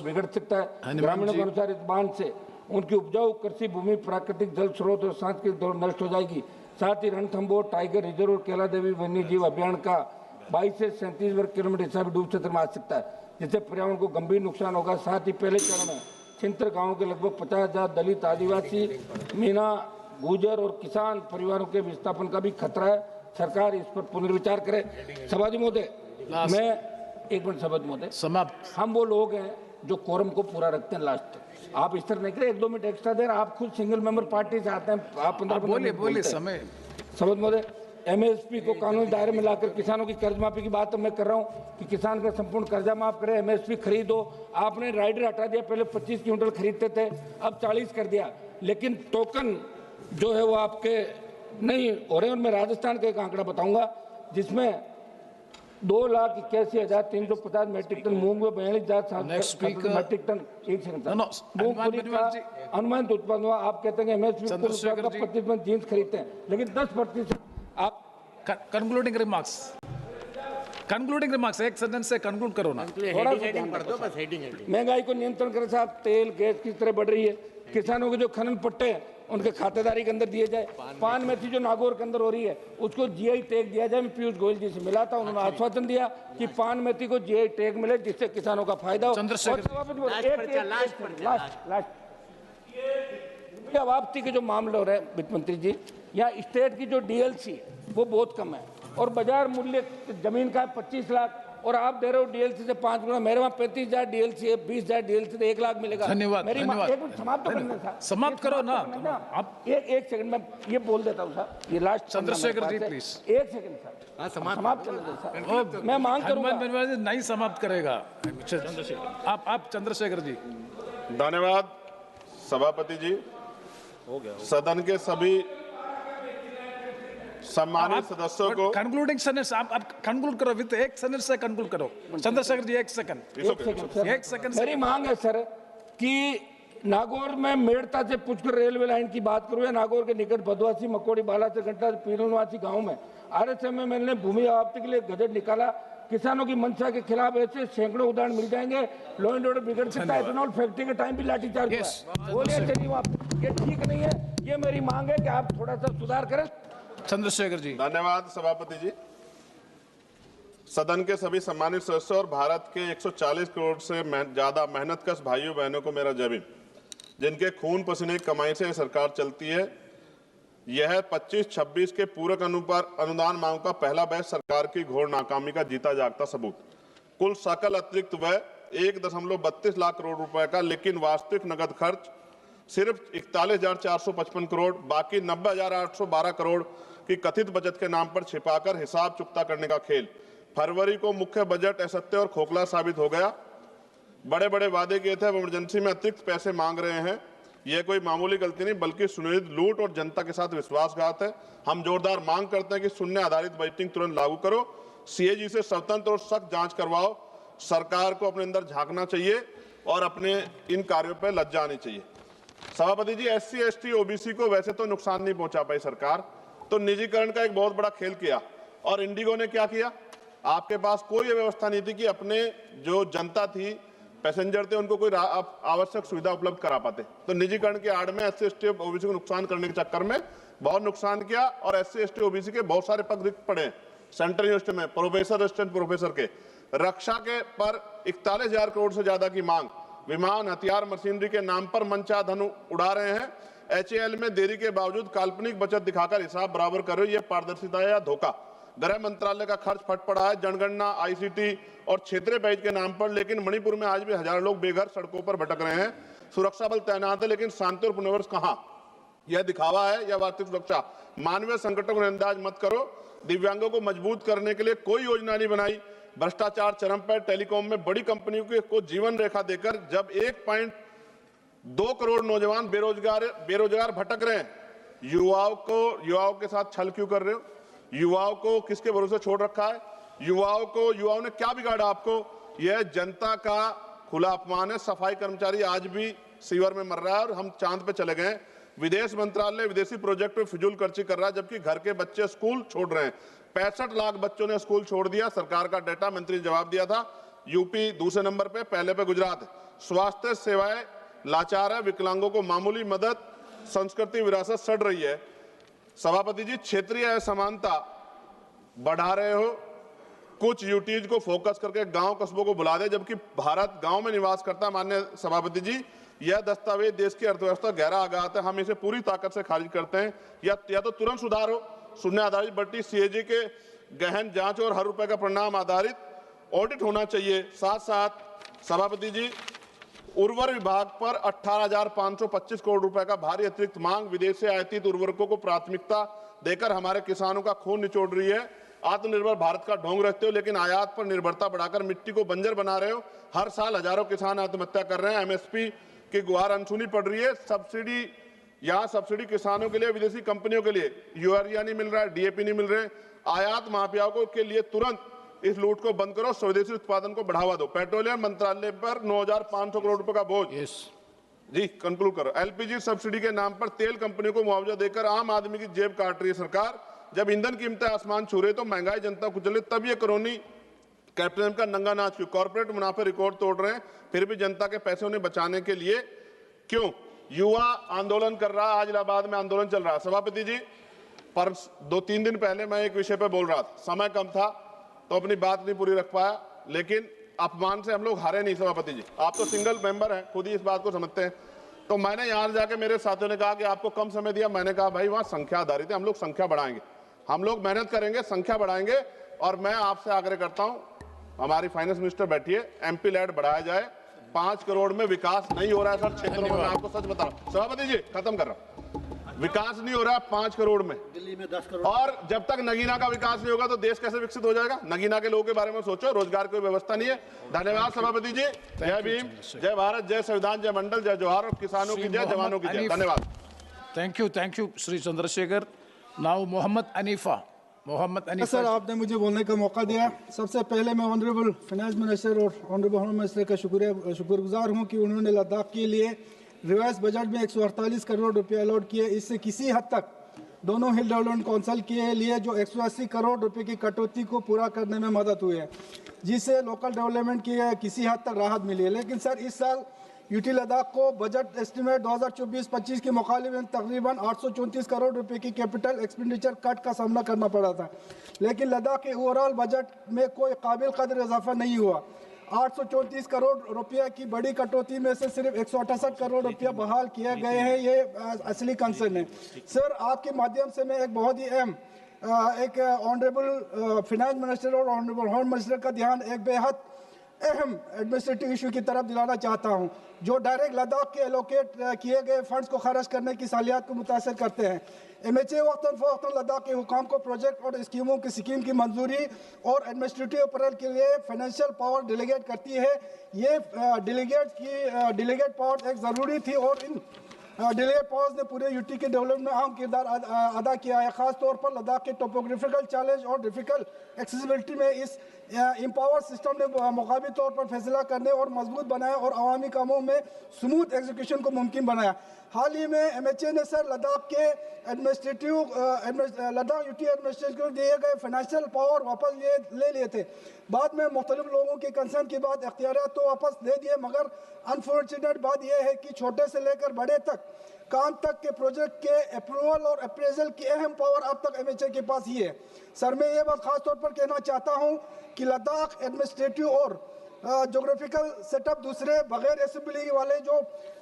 Speaker 1: बिगड़ सकता है। ग्रामीणों के अनुसार इस बांध से उनकी उपजाऊ कृषि भूमि, प्राकृतिक जल स्रोत और सांस्कृतिक दौड़ नष्ट हो जाएगी। साथ ही रणथंभौर टाइगर रिजर्व और कैला देवी वन्य जीव अभियान का 22 से 37 वर्ग किलोमीटर हिस्सा भी डूब क्षेत्र में आ सकता है, जिससे पर्यावरण को गंभीर नुकसान होगा। साथ ही पहले चरण में छिंतर गांव के लगभग 50,000 दलित, आदिवासी, मीना, गुर्जर और किसान परिवारों के विस्थापन का भी खतरा है। सरकार इस पर पुनर्विचार करे। सभापति महोदय, मैं एक मिनट सभापति महोदय, समाप्त। हम वो लोग हैं जो कोरम को पूरा रखते हैं लास्ट तक। आप इस तरह नहीं करें, 1-2 मिनट एक्स्ट्रा देर, आप खुद सिंगल मेंबर पार्टी से आते हैं, आप 15 बोले समय। सभापति महोदय, एमएसपी को कानूनी दायरे में लाकर किसानों की कर्ज माफी की बात तो मैं कर रहा हूँ कि किसान का संपूर्ण कर्जा माफ करें, एमएसपी खरीदो। आपने राइडर हटा दिया, पहले 25 क्विंटल खरीदते थे, अब 40 कर दिया, लेकिन टोकन जो है वो आपके नहीं हो रहे। और मैं राजस्थान का एक आंकड़ा बताऊंगा जिसमें 2,81,350 मेट्रिक टन मूंग में 42,000 मेट्रिक टन मूंगफली का अनुमानित उत्पादन हुआ। आप कहते हैं कि एमएसपी 25% जीन्स खरीदते हैं, लेकिन 10% आप
Speaker 11: कंक्लूडिंग रिमार्क्स 1 सेंटेंस से कंक्लूड करो ना।
Speaker 1: महंगाई को नियंत्रण करें साहब, तेल गैस किस तरह बढ़ रही है, किसानों के जो खनन पट्टे हैं उनके खातेदारी के अंदर दिए जाए। पान मेथी जो नागौर के अंदर हो रही है उसको जीआई टैग दिया जाए। मैं पीयूष गोयल जी से मिला था, उन्होंने आश्वासन दिया कि पान मेथी को जीआई टैग मिले जिससे किसानों का फायदा हो। वापसी के जो मामले हो रहे हैं वित्त मंत्री जी, यहाँ स्टेट की जो डीएलसी वो बहुत कम है और बाजार मूल्य जमीन का है 25 लाख और आप दे रहे हो डीएलसी से 5 गुना। मेरे वहाँ 35,000 डीएलसी है, 20,000 डीएलसी से 1 लाख मिलेगा।
Speaker 11: धन्यवाद, धन्यवाद।
Speaker 1: समाप्त करो ना आप। एक सेकंड में ये बोल देता हूँ साहब, ये last.
Speaker 11: Chandrashekhar ji please,
Speaker 1: 1 second sir, समाप्त कर दो। मैं मांग करूंगा,
Speaker 11: नहीं समाप्त करेगा आप चंद्रशेखर जी।
Speaker 21: धन्यवाद सभापति जी। सदन के सभी सम्मानित सदस्यों को
Speaker 11: कंक्लूडिंग सेंटेंस आप कंक्लूड करो, विद 1 सेंटेंस से कंक्लूड करो। चंद्रशेखर जी 1 सेकंड।
Speaker 1: मेरी मांग है सर कि नागौर में मेड़ता से पुष्कर रेलवे लाइन की बात करूं या नागौर के निकट भदवासी, मकोड़ी, बाला से घंटा, पीरूनवासी गांव में RSM में मैंने भूमि आपत्ति के लिए गजट निकाला, किसानों की मंशा के खिलाफ ऐसे सैकड़ों उदाहरण मिल जाएंगे। लॉ एंड ऑर्डर बिगड़ सकता है, एथेनॉल फैक्ट्री के टाइम भी लाठीचार्ज हुआ। बोलिए चलिए आप, ये ठीक नहीं है, ये मेरी मांग है कि आप थोड़ा सा सुधार करें।
Speaker 11: चंद्रशेखर जी।
Speaker 21: धन्यवाद सभापति जी। सदन के सभी सम्मानित सदस्यों और भारत के 140 करोड़ से ज्यादा मेहनतकश भाइयों बहनों को मेरा जय भीम। जिनके खून पसीने की कमाई से सरकार चलती है, यह 25-26 के पूरक अनुदान मांग का पहला बैच सरकार की घोर नाकामी का जीता जागता सबूत। कुल सकल अतिरिक्त व्यय 1.32 लाख करोड़ रुपए का, लेकिन वास्तविक नगद खर्च सिर्फ 41,455 करोड़, बाकी 90,812 करोड़ की कथित बचत के नाम पर छिपाकर हिसाब चुकता करने का खेल। फरवरी को मुख्य बजट असत्य और खोखला साबित हो गया। बड़े बड़े वादे किए थे, अब इमरजेंसी में अतिरिक्त पैसे मांग रहे हैं। यह कोई मामूली गलती नहीं बल्कि सुनियोजित लूट और जनता के साथ विश्वासघात है। हम जोरदार मांग करते हैं कि शून्य आधारित बजटिंग तुरंत लागू करो, सीएजी से स्वतंत्र और सख्त जांच करवाओ। सरकार को अपने अंदर झांकना चाहिए और अपने इन कार्यों पर लज्जा आनी चाहिए। सभापति जी, SC, ST, OBC को वैसे तो नुकसान नहीं पहुंचा पाई सरकार, तो निजीकरण का एक बहुत बड़ा खेल किया। और इंडिगो ने क्या किया? आपके पास कोई व्यवस्था नहीं थी कि अपने जो जनता थी, पैसेंजर थे, उनको कोई आवश्यक सुविधा उपलब्ध करा पाते। तो निजीकरण के आड़ में SC, ST, OBC को नुकसान करने के चक्कर में बहुत नुकसान किया और SC, ST, OBC के बहुत सारे पद रिक्त पड़े सेंट्रल यूनिवर्सिटी में, प्रोफेसर, असिस्टेंट प्रोफेसर के। रक्षा के पर 41,000 करोड़ से ज्यादा की मांग। विमान, हथियार, मशीनरी के नाम पर मनचाहा धन उड़ा रहे हैं। HAL में देरी के बावजूद काल्पनिक बचत दिखाकर हिसाब बराबर कर रहे हो, यह पारदर्शिता है या धोखा? गृह मंत्रालय का खर्च फट पड़ा है जनगणना, ICT और क्षेत्रीय पैकेज के नाम पर, लेकिन मणिपुर में आज भी हजारों लोग बेघर सड़कों पर भटक रहे हैं। सुरक्षा बल तैनात है, लेकिन शांति और पुनर्वास कहां? यह दिखावा है या वास्तविक सुरक्षा? मानवीय संकटों को नजरअंदाज मत करो। दिव्यांगों को मजबूत करने के लिए कोई योजना नहीं बनाई। भ्रष्टाचार चरम पर। टेलीकॉम में बड़ी कंपनियों को जीवन रेखा देकर जब 1.2 करोड़ नौजवान बेरोजगार भटक रहे हैं, युवाओं के साथ छल क्यों कर रहे हो? युवाओं को किसके भरोसे छोड़ रखा है? युवाओं ने क्या बिगाड़ा आपको? यह जनता का खुला अपमान है। सफाई कर्मचारी आज भी सीवर में मर रहा है और हम चांद पे चले गए। विदेश मंत्रालय विदेशी प्रोजेक्ट में फिजूल खर्ची कर रहा है, जबकि घर के बच्चे स्कूल छोड़ रहे हैं। 65 लाख बच्चों ने स्कूल छोड़ दिया। सरकार का डेटा मंत्री ने जवाब दिया था। यूपी दूसरे नंबर पे, पहले पे गुजरात है। स्वास्थ्य सेवाएं लाचार है। विकलांगों को मामूली मदद, संस्कृति विरासत सड़ रही है। सभापति जी, क्षेत्रीय असमानता बढ़ा रहे हो। कुछ यूटीज को फोकस करके गांव कस्बों को बुला दे, जबकि भारत गांव में निवास करता है। माननीय सभापति जी, यह दस्तावेज देश की अर्थव्यवस्था गहरा आघात है। हम इसे पूरी ताकत से खारिज करते हैं। या तो तुरंत सुधार हो। शून्य आधारित बट्टी, CAG के गहन जांच और हर रुपए का परिणाम आधारित ऑडिट होना चाहिए। साथ साथ सभापति जी, उर्वर विभाग पर 18,525 करोड़ रुपए का भारी अतिरिक्त मांग। विदेश से आयातित उर्वरकों को प्राथमिकता देकर हमारे किसानों का खून निचोड़ रही है। आत्मनिर्भर भारत का ढोंग रखते हो, लेकिन आयात पर निर्भरता बढ़ाकर मिट्टी को बंजर बना रहे हो। हर साल हजारों किसान आत्महत्या कर रहे हैं। MSP की गुहार अनसुनी पड़ रही है। सब्सिडी किसानों के लिए, विदेशी कंपनियों के लिए यूरिया नहीं मिल रहा है, DAP नहीं मिल रहे। आयात माफियाओं के लिए तुरंत इस लूट को बंद करो, स्वदेशी उत्पादन को बढ़ावा दो। पेट्रोलियम मंत्रालय पर 9,500 करोड़ रुपए का बोझ। जी कंक्लूड करो। LPG सब्सिडी के नाम पर तेल कंपनियों को मुआवजा देकर आम आदमी की जेब काट रही है सरकार। जब ईंधन कीमतें आसमान छू रही तो महंगाई जनता को चले, तब ये करोनी कैपिटलिज्म का नंगा नाच क्यों? कॉर्पोरेट मुनाफे रिकॉर्ड तोड़ रहे हैं, फिर भी जनता के पैसे उन्हें बचाने के लिए क्यों? युवा आंदोलन कर रहा है, आज इलाहाबाद में आंदोलन चल रहा है। सभापति जी, पर 2-3 दिन पहले मैं एक विषय पर बोल रहा था, समय कम था तो अपनी बात नहीं पूरी रख पाया, लेकिन अपमान से हम लोग हारे नहीं। सभापति जी, आप तो सिंगल मेंबर हैं, खुद ही इस बात को समझते हैं। तो मैंने यहाँ जाके मेरे साथियों ने कहा कि आपको कम समय दिया। मैंने कहा भाई वहाँ संख्या आधारित है, हम लोग संख्या बढ़ाएंगे, हम लोग मेहनत करेंगे, संख्या बढ़ाएंगे। और मैं आपसे आग्रह करता हूँ, हमारी फाइनेंस मिनिस्टर बैठी है, MP लैड बढ़ाया जाए। 5 करोड़ में विकास नहीं हो रहा है सर क्षेत्रों में, मैं आपको सच बता रहा हूँ। सभापति जी खत्म कर रहा हूँ, विकास नहीं हो रहा है 5 करोड़ में।
Speaker 12: दिल्ली में 10 करोड़।
Speaker 21: और जब तक नगीना का विकास नहीं होगा तो देश कैसे विकसित हो जाएगा? नगीना के लोगों के बारे में सोचो, रोजगार की व्यवस्था नहीं है। धन्यवाद सभापति जी। जय भीम, जय भारत, जय संविधान, जय मंडल, जय जोहार। और किसानों की जय, जवानों की जय। धन्यवाद।
Speaker 11: Thank you Shri Chandrashekhar. Now Mohammad Anifa.
Speaker 18: Sir, आपने मुझे बोलने का मौका दिया। सबसे पहले मैं ऑनरेबल फाइनेंस मिनिस्टर और ऑनरेबल होम मिनिस्टर का शुक्रगुजार हूं कि उन्होंने लद्दाख के लिए रिवाइज बजट में 148 करोड़ रुपए अलॉट किए। इससे किसी हद तक दोनों हिल डेवलपमेंट काउंसिल के लिए जो 180 करोड़ रुपए की कटौती को पूरा करने में मदद हुई है, जिससे लोकल डेवलपमेंट की किसी हद तक राहत मिली है। लेकिन सर इस साल यूटी लद्दाख को बजट एस्टिमेट 2024-25 के मुकाबले में तकरीबन 834 करोड़ रुपए की कैपिटल एक्सपेंडिचर कट का सामना करना पड़ा था, लेकिन लद्दाख के ओवरऑल बजट में कोई काबिल कदर इजाफा नहीं हुआ। 834 करोड़ रुपये की बड़ी कटौती में से सिर्फ 168 करोड़ रुपया बहाल किए गए हैं, ये असली कंसर्न है। सर आपके माध्यम से मैं एक बहुत ही अहम एक ऑनरेबल फिनेंस मिनिस्टर और ऑनरेबल होम मिनिस्टर का ध्यान एक बेहद अहम एडमिनिस्ट्रेटिव इशू की तरफ दिलाना चाहता हूं, जो डायरेक्ट लद्दाख के एलोकेट किए गए फंड्स को खर्च करने की सालियात को मुतासर करते हैं। MHA वक्तन फ़वक्तन लद्दाख के हुकाम को प्रोजेक्ट और स्कीमों की मंजूरी और एडमिनिस्ट्रेटिव अप्रूवल के लिए फाइनेंशियल पावर डिलीगेट करती है। ये डिलीगेट पावर एक ज़रूरी थी और इन डिलीगेट पावर्स ने पूरे यूटी के डेवलपमेंट में अहम किरदार अदा किया है। खासतौर पर लद्दाख के टोपोग्राफिकल चैलेंज और डिफिकल्ट एक्सेसिबिलिटी में इस एम्पावर सिस्टम ने मुकामी तौर पर फैसला करने और मजबूत बनाया और अवामी कामों में स्मूथ एग्जीक्यूशन को मुमकिन बनाया। हाल ही में MHA ने सर लद्दाख के लद्दाख यूटी एडमिनिस्ट्रेशन को दिए गए फाइनेंशियल पावर वापस ले लिए थे। बाद में मुख्तलिफ लोगों के कंसर्न के बाद इख्तियारात तो वापस दे दिए, मगर अनफॉर्चुनेट बात यह है कि छोटे से लेकर बड़े तक काम तक के प्रोजेक्ट के अप्रूवल और अप्रेजल की अहम पावर अब तक MHA के पास ही है। सर मैं ये बात खास तौर पर कहना चाहता हूँ कि लद्दाख एडमिनिस्ट्रेटिव और जोग्राफिकल सेटअप दूसरे बगैर असेंबली वाले जो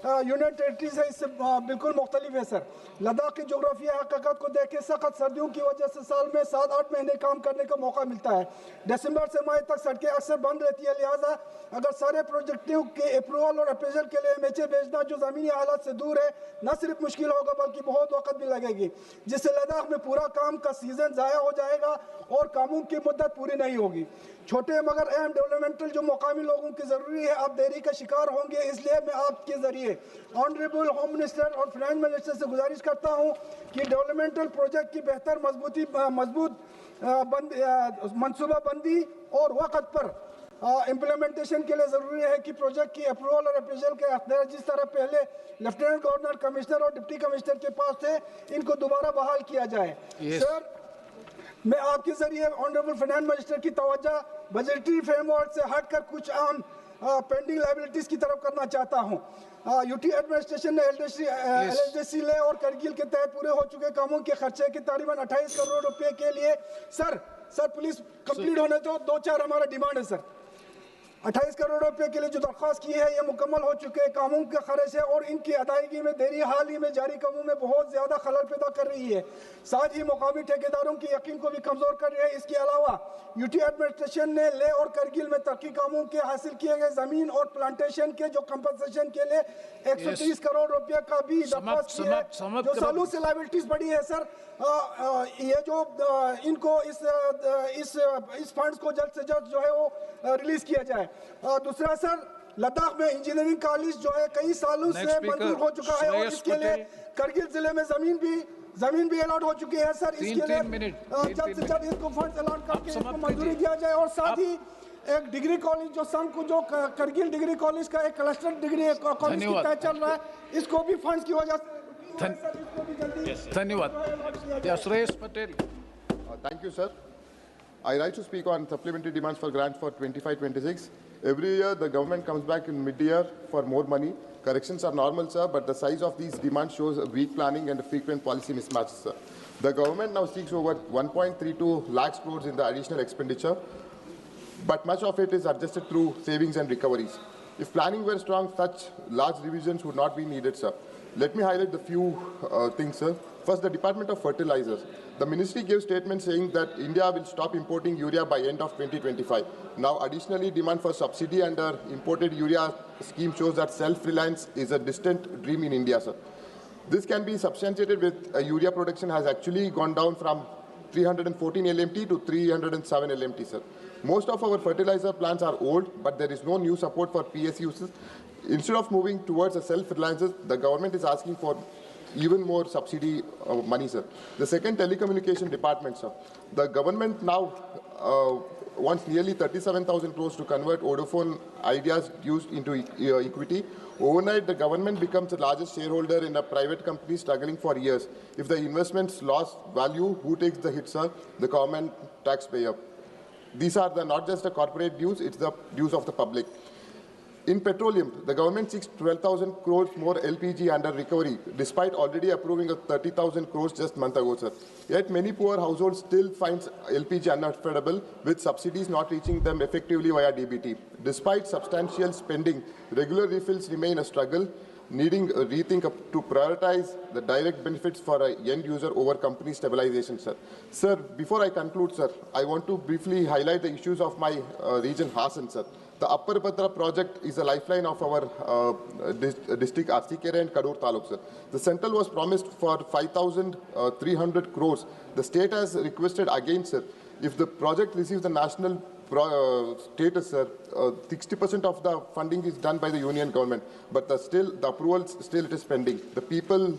Speaker 18: यूनियन टेरिटरीज है इससे बिल्कुल मुख्तलिफ है। सर लद्दाख की जोग्राफिया हकीकत को देखें, सख्त सर्दियों की वजह से साल में 7-8 महीने काम करने का मौका मिलता है। दिसंबर से मई तक सड़कें अक्सर बंद रहती है, लिहाजा अगर सारे प्रोजेक्टों के अप्रूवल और अप्रेजल के लिए MHA भेजना जो ज़मीनी हालात से दूर है न सिर्फ मुश्किल होगा बल्कि बहुत वक्त भी लगेगी, जिससे लद्दाख में पूरा काम का सीजन ज़ाया हो जाएगा और कामों की मुद्दत पूरी नहीं होगी। छोटे मगर अहम डेवलपमेंटल जो मुकामी लोगों की ज़रूरी है अब देरी का शिकार होंगे, इसलिए मैं आपके ज़रिए ऑनरेबल होम मिनिस्टर और फाइनेंस मिनिस्टर से गुजारिश करता हूं कि डेवलपमेंटल प्रोजेक्ट की बेहतर मजबूत मनसूबाबंदी और वक्त पर इम्प्लीमेंटेशन के लिए ज़रूरी है कि प्रोजेक्ट की अप्रूवल और अप्रेजल के अख्तियार जिस तरह पहले लेफ्टिनेंट गवर्नर, कमिश्नर और डिप्टी कमिश्नर के पास थे, इनको दोबारा बहाल किया जाए। सर मैं आपके जरिए ऑनरेबल फाइनेंस मिनिस्टर की तवज्जो बजटरी फ्रेमवर्क से हटकर कुछ आम पेंडिंग लायबिलिटीज की तरफ करना चाहता हूं। यूटी एडमिनिस्ट्रेशन ने LDC ले और करगिल के तहत पूरे हो चुके कामों के खर्चे के तकरीबन 28 करोड़ रुपए के लिए सर प्लीज कंप्लीट होने तो 2-4 हमारा डिमांड है सर। 28 करोड़ रुपए के लिए जो दरख्वास्त की है ये मुकम्मल हो चुके कामों का खर्च है और इनकी अदायगी में देरी हाल ही में जारी कामों में बहुत ज्यादा खलल पैदा कर रही है, साथ ही मुकामी ठेकेदारों की यकीन को भी कमजोर कर रही है। इसके अलावा यूटी एडमिनिस्ट्रेशन ने ले और करगिल में तरक्की कामों के हासिल किए गए जमीन और प्लांटेशन के जो कंपनसेशन के लिए 130 करोड़ रुपए का भी दरख्वास्त की है, जो सालों से लायबिलिटीज बढ़ी है। सर ये जो इनको इस फंड्स को जल्द से जल्द जो है वो रिलीज किया जाए। दूसरा सर लद्दाख में इंजीनियरिंग कॉलेज जो है कई सालों से मंजूर हो चुका है और इसके लिए करगिल जिले में जमीन भी अलॉट हो चुकी है। सर इसके लिए जल्द से जल्द इसको फंड अलॉट करके इसको मंजूरी दिया जाए और साथ ही एक डिग्री कॉलेज जो संघ को जो करगिल डिग्री कॉलेज का एक क्लस्टर डिग्री कॉलेज की तय चल रहा है, इसको भी फंड्स की वजह से
Speaker 11: धन्यवाद। Suresh Patel.
Speaker 21: Thank you, sir. I rise to speak on supplementary demands for grants for 25-26. Every year, the government comes back in mid-year for more money. Corrections are normal, sir, but the size of these demands shows weak planning and frequent policy mismatches, sir. The government now seeks over 1.32 lakhs crores in the additional expenditure, but much of it is adjusted through savings and recoveries. If planning were strong, such large revisions would not be needed, sir. Let me highlight the few things, sir. First, the Department of Fertilizers. The ministry gave statements saying that India will stop importing urea by end of 2025. Now, additionally, demand for subsidy under imported urea scheme shows that self-reliance is a distant dream in India, sir. This can be substantiated with urea production has actually gone down from 314 LMT to 307 LMT, sir. Most of our fertilizer plants are old, but there is no new support for PS uses. Instead of moving towards a self-reliance, the government is asking for even more subsidy money, sir. The second, telecommunication department, sir. The government now wants nearly 37,000 crores to convert Vodafone Idea's dues into equity. Overnight, the government becomes the largest shareholder in a private company struggling for years. If the investments lost value, who takes the hit, sir? The government taxpayer. These are not just the corporate dues, it's the dues of the public. In petroleum, the government seeks 12,000 crores more LPG under recovery, despite already approving a 30,000 crores just a month ago, sir. Yet many poor households still find LPG unaffordable, with subsidies not reaching them effectively via DBT. Despite substantial spending, regular refills remain a struggle, needing a rethink to prioritize the direct benefits for a end user over company stabilization, sir. Sir, before I conclude, sir, I want to briefly highlight the issues of my region, Hassan, sir. The Upper Bhadra project is a lifeline of our district Arsikere and Kadur Taluk, sir. The central was promised for 5,300 crores. The state has requested again, sir. If the project receives the national status, sir, 60% of the funding is done by the union government, but the approval still it is pending. The people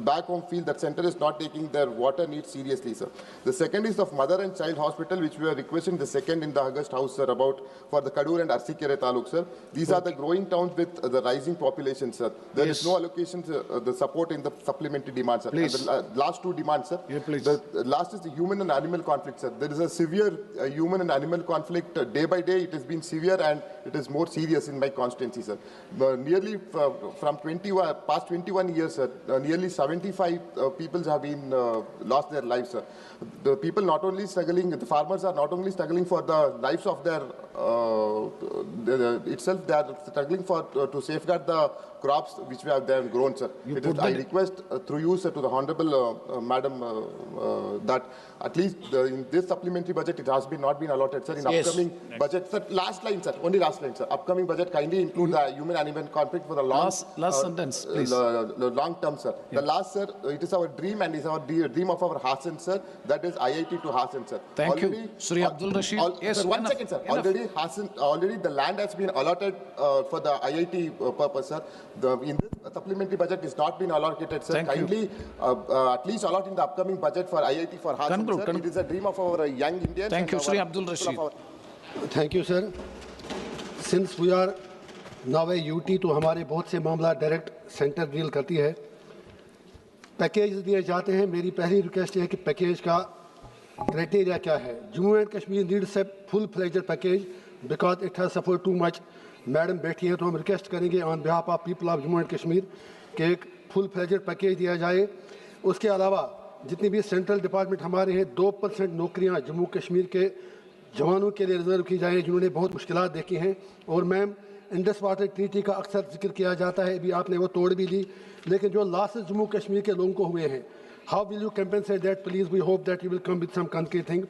Speaker 21: back home feel that center is not taking their water needs seriously, sir. The second is of Mother and Child Hospital, which we are requesting the second in the August House, sir, about for the Kadur and Arsikere Taluk, sir. These are the growing towns with the rising population, sir. There is no allocation, the support in the supplementary demand, sir.
Speaker 11: Please.
Speaker 21: And the last two demands, sir.
Speaker 11: Yeah, please.
Speaker 21: The last is the human and animal conflict, sir. There is a severe human and animal conflict day by day. It has been severe and it is more serious in my constituency, sir. Nearly from past 21 years, sir, nearly 75 people have been lost their lives, sir. The people not only struggling, the farmers are not only struggling for the lives of their itself, they are struggling for to safeguard the crops which we have then grown, sir. I request through you, sir, to the Honorable Madam, that at least in this supplementary budget it has not been allotted, sir. In upcoming budget, sir, last line, sir, only last line, sir. Upcoming budget kindly include the human animal conflict for the long
Speaker 11: last sentence, please.
Speaker 21: Long term, sir. The last, sir, it is our dream and is our dream of our Hassan, sir. That is IIT to Hassan, sir.
Speaker 11: Thank you, Sri Abdul Rashid. Yes,
Speaker 21: sir, one second, sir. Already the land has been allotted for the IIT purpose, sir. In this supplementary budget is not been allocated, sir. Kindly at least allot in the upcoming budget for IIT for Hassan, sir. It is a dream of our young Indians.
Speaker 11: Thank you, Sri Abdul Rashid.
Speaker 5: Thank you, sir. Since we are now a UT, तो हमारे बहुत से मामला direct centre deal करती है. Package दिए जाते हैं. मेरी पहली रिक्वेस्ट है कि पैकेज का क्राइटेरिया क्या है. Jammu and Kashmir needs a full fledged package because it has suffered too much. Madam बैठी हैं तो हम रिक्वेस्ट करेंगे on behalf of people of Jammu and Kashmir कि एक फुल फ्लेज्ड पैकेज दिया जाए. उसके अलावा जितनी भी सेंट्रल डिपार्टमेंट हमारे हैं 2% नौकरियां जम्मू कश्मीर के जवानों के लिए रिजर्व की जाएँ जिन्होंने बहुत मुश्किलात देखी हैं. और मैम इंडस वाटर ट्रीटी का अक्सर जिक्र किया जाता है, अभी आपने वो तोड़ भी ली, लेकिन जो लॉसेस जम्मू कश्मीर के लोगों को हुए हैं, how will you compensate that? Please we hope that you will come with some concrete thing.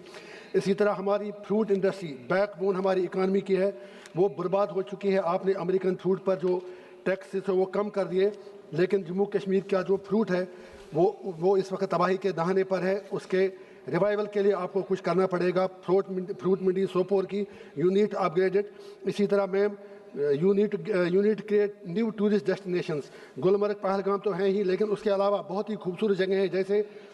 Speaker 5: इसी तरह हमारी फ्रूट इंडस्ट्री बैकबोन हमारी इकानमी की है, वो बर्बाद हो चुकी है. आपने अमेरिकन फ्रूट पर जो टैक्सेस है वो कम कर दिए, लेकिन जम्मू कश्मीर का जो फ्रूट है वो इस वक्त तबाही के दहाने पर है. उसके रिवाइवल के लिए आपको कुछ करना पड़ेगा. फ्रूट मंडी सोपोर की यू नीड अपग्रेडेड. इसी तरह ma'am you need to create new tourist destinations. Gulmarg Pahalgam तो हैं ही, लेकिन उसके अलावा बहुत ही खूबसूरत जगह हैं जैसे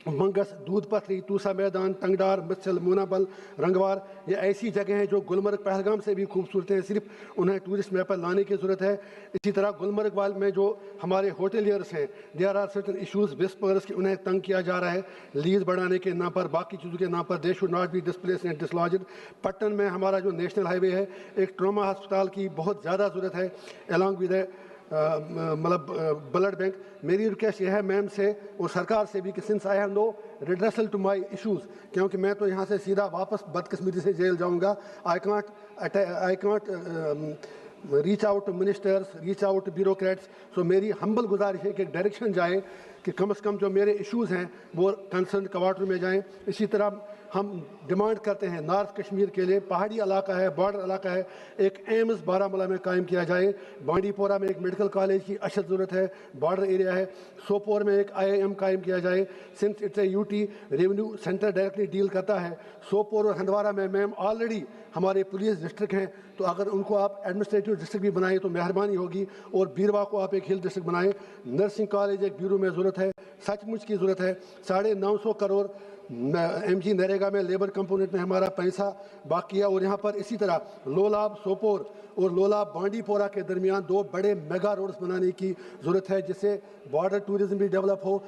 Speaker 5: मंगस, दूध पथरी, तूसा मैदान, टंगडार, मत्सल, मोनाबल, रंगवार. ये ऐसी जगह हैं जो गुलमर्ग पहलगाम से भी खूबसूरत हैं, सिर्फ उन्हें टूरिस्ट मैप पर लाने की ज़रूरत है. इसी तरह गुलमर्ग वाल में जो हमारे होटलियर्स हैं, there are certain issues whispers कि उन्हें तंग किया जा रहा है लीज बढ़ाने के नाम पर, बाकी चीज़ों के नाम पर. They should not be displaced and dislodged. Pattan में हमारा जो नेशनल हाईवे है, एक ट्रॉमा अस्पताल की बहुत ज़्यादा ज़रूरत है अलॉन्ग विद मतलब ब्लड बैंक. मेरी रिक्वेस्ट यह है मैम से और सरकार से भी कि since I have no redressal to my issues, क्योंकि मैं तो यहाँ से सीधा वापस बदकिस्मती से जेल जाऊँगा. I can't reach out to ministers, reach out to bureaucrats. So मेरी हम्बल गुजारिश है कि डायरेक्शन जाए कि कम से कम जो मेरे इश्यूज़ हैं वो कंसर्न क्वार्टर में जाएँ. इसी तरह हम डिमांड करते हैं नॉर्थ कश्मीर के लिए, पहाड़ी इलाका है, बॉर्डर इलाका है, एक एम्स बारामूला में कायम किया जाए, बांडीपोरा में एक मेडिकल कॉलेज की अशद ज़रूरत है, बॉर्डर एरिया है, सोपोर में एक IIM कायम किया जाए, since it's a UT revenue centre directly deal करता है। सोपोर और हंदवारा में मैम ऑलरेडी हमारे पुलिस डिस्ट्रिक्ट हैं, तो अगर उनको आप एडमिनिस्ट्रेटिव डिस्ट्रिक्ट भी बनाएं तो मेहरबानी होगी, और बीरवा को आप एक हिल डिस्ट्रिक्ट बनाएं। नर्सिंग कॉलेज एक ब्यूरो में ज़रूरत है, सचमुच की ज़रूरत है। 950 करोड़ MG नरेगा में लेबर कंपोनेंट में हमारा पैसा बाकी है, और यहाँ पर इसी तरह लोलाब सोपोर और लोलाब बांडीपोरा के दरमियान 2 बड़े मेगा रोड्स बनाने की ज़रूरत है, जिससे बॉर्डर टूरिज्म भी डेवलप हो,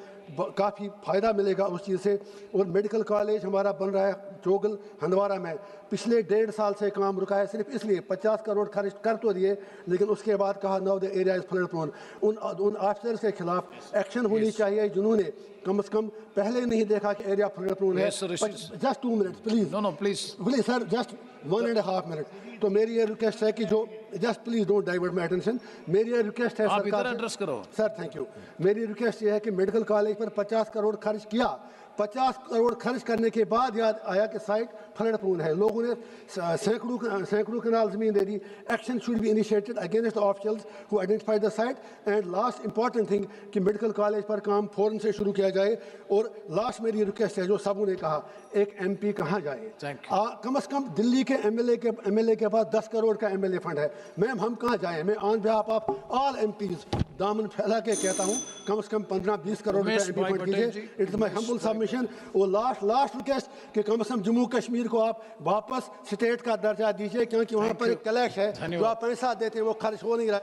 Speaker 5: काफ़ी फ़ायदा मिलेगा उस चीज़ से। और मेडिकल कॉलेज हमारा बन रहा है चोगल हंदवारा में, पिछले 1.5 साल से काम रुका है, सिर्फ इसलिए 50 करोड़ खर्च कर तो दिए, लेकिन उसके बाद कहा now the area is flood prone. उन ऑफिसर्स के खिलाफ एक्शन होनी चाहिए जिन्होंने कम से कम पहले नहीं देखा कि एरिया फ्लड प्रोन है। Just 2 minutes please.
Speaker 11: No
Speaker 5: please sir, just 1.5 minute. तो मेरी ये रिक्वेस्ट है कि जो just please don't divert my attention. मेरी ये रिक्वेस्ट है
Speaker 11: आप इधर एड्रेस करो
Speaker 5: सर। Thank you. मेरी रिक्वेस्ट ये है कि मेडिकल कॉलेज पर 50 करोड़ खर्च किया, 50 करोड़ खर्च करने के बाद याद आया कि साइट फ्लड प्रोन है। लोगों ने सैकड़ों कनाल जमीन दे दी। Action should be initiated against the officials who identified the site. And last important thing कि मेडिकल कॉलेज पर काम फौरन से शुरू किया जाए। और लास्ट मेरी रिक्वेस्ट है, जो सबों ने कहा, एक MP कहाँ जाए? कम से कम दिल्ली के MLA के पास 10 करोड़ का MLA फंड है। मैम हम कहाँ जाएं? मैं on behalf of all MPs दामन फैला के कहता हूँ, कम से कम 15-20 करोड़ का MP फंड कीजिए। It's my humble submission. और लास्ट रिक्वेस्ट कि कम से कम जम्मू कश्मीर को आप वापस स्टेट का दर्जा दीजिए, क्योंकि वहाँ पर एक क्लैश है, जो आप पैसा देते हैं वो खर्च हो नहीं रहा।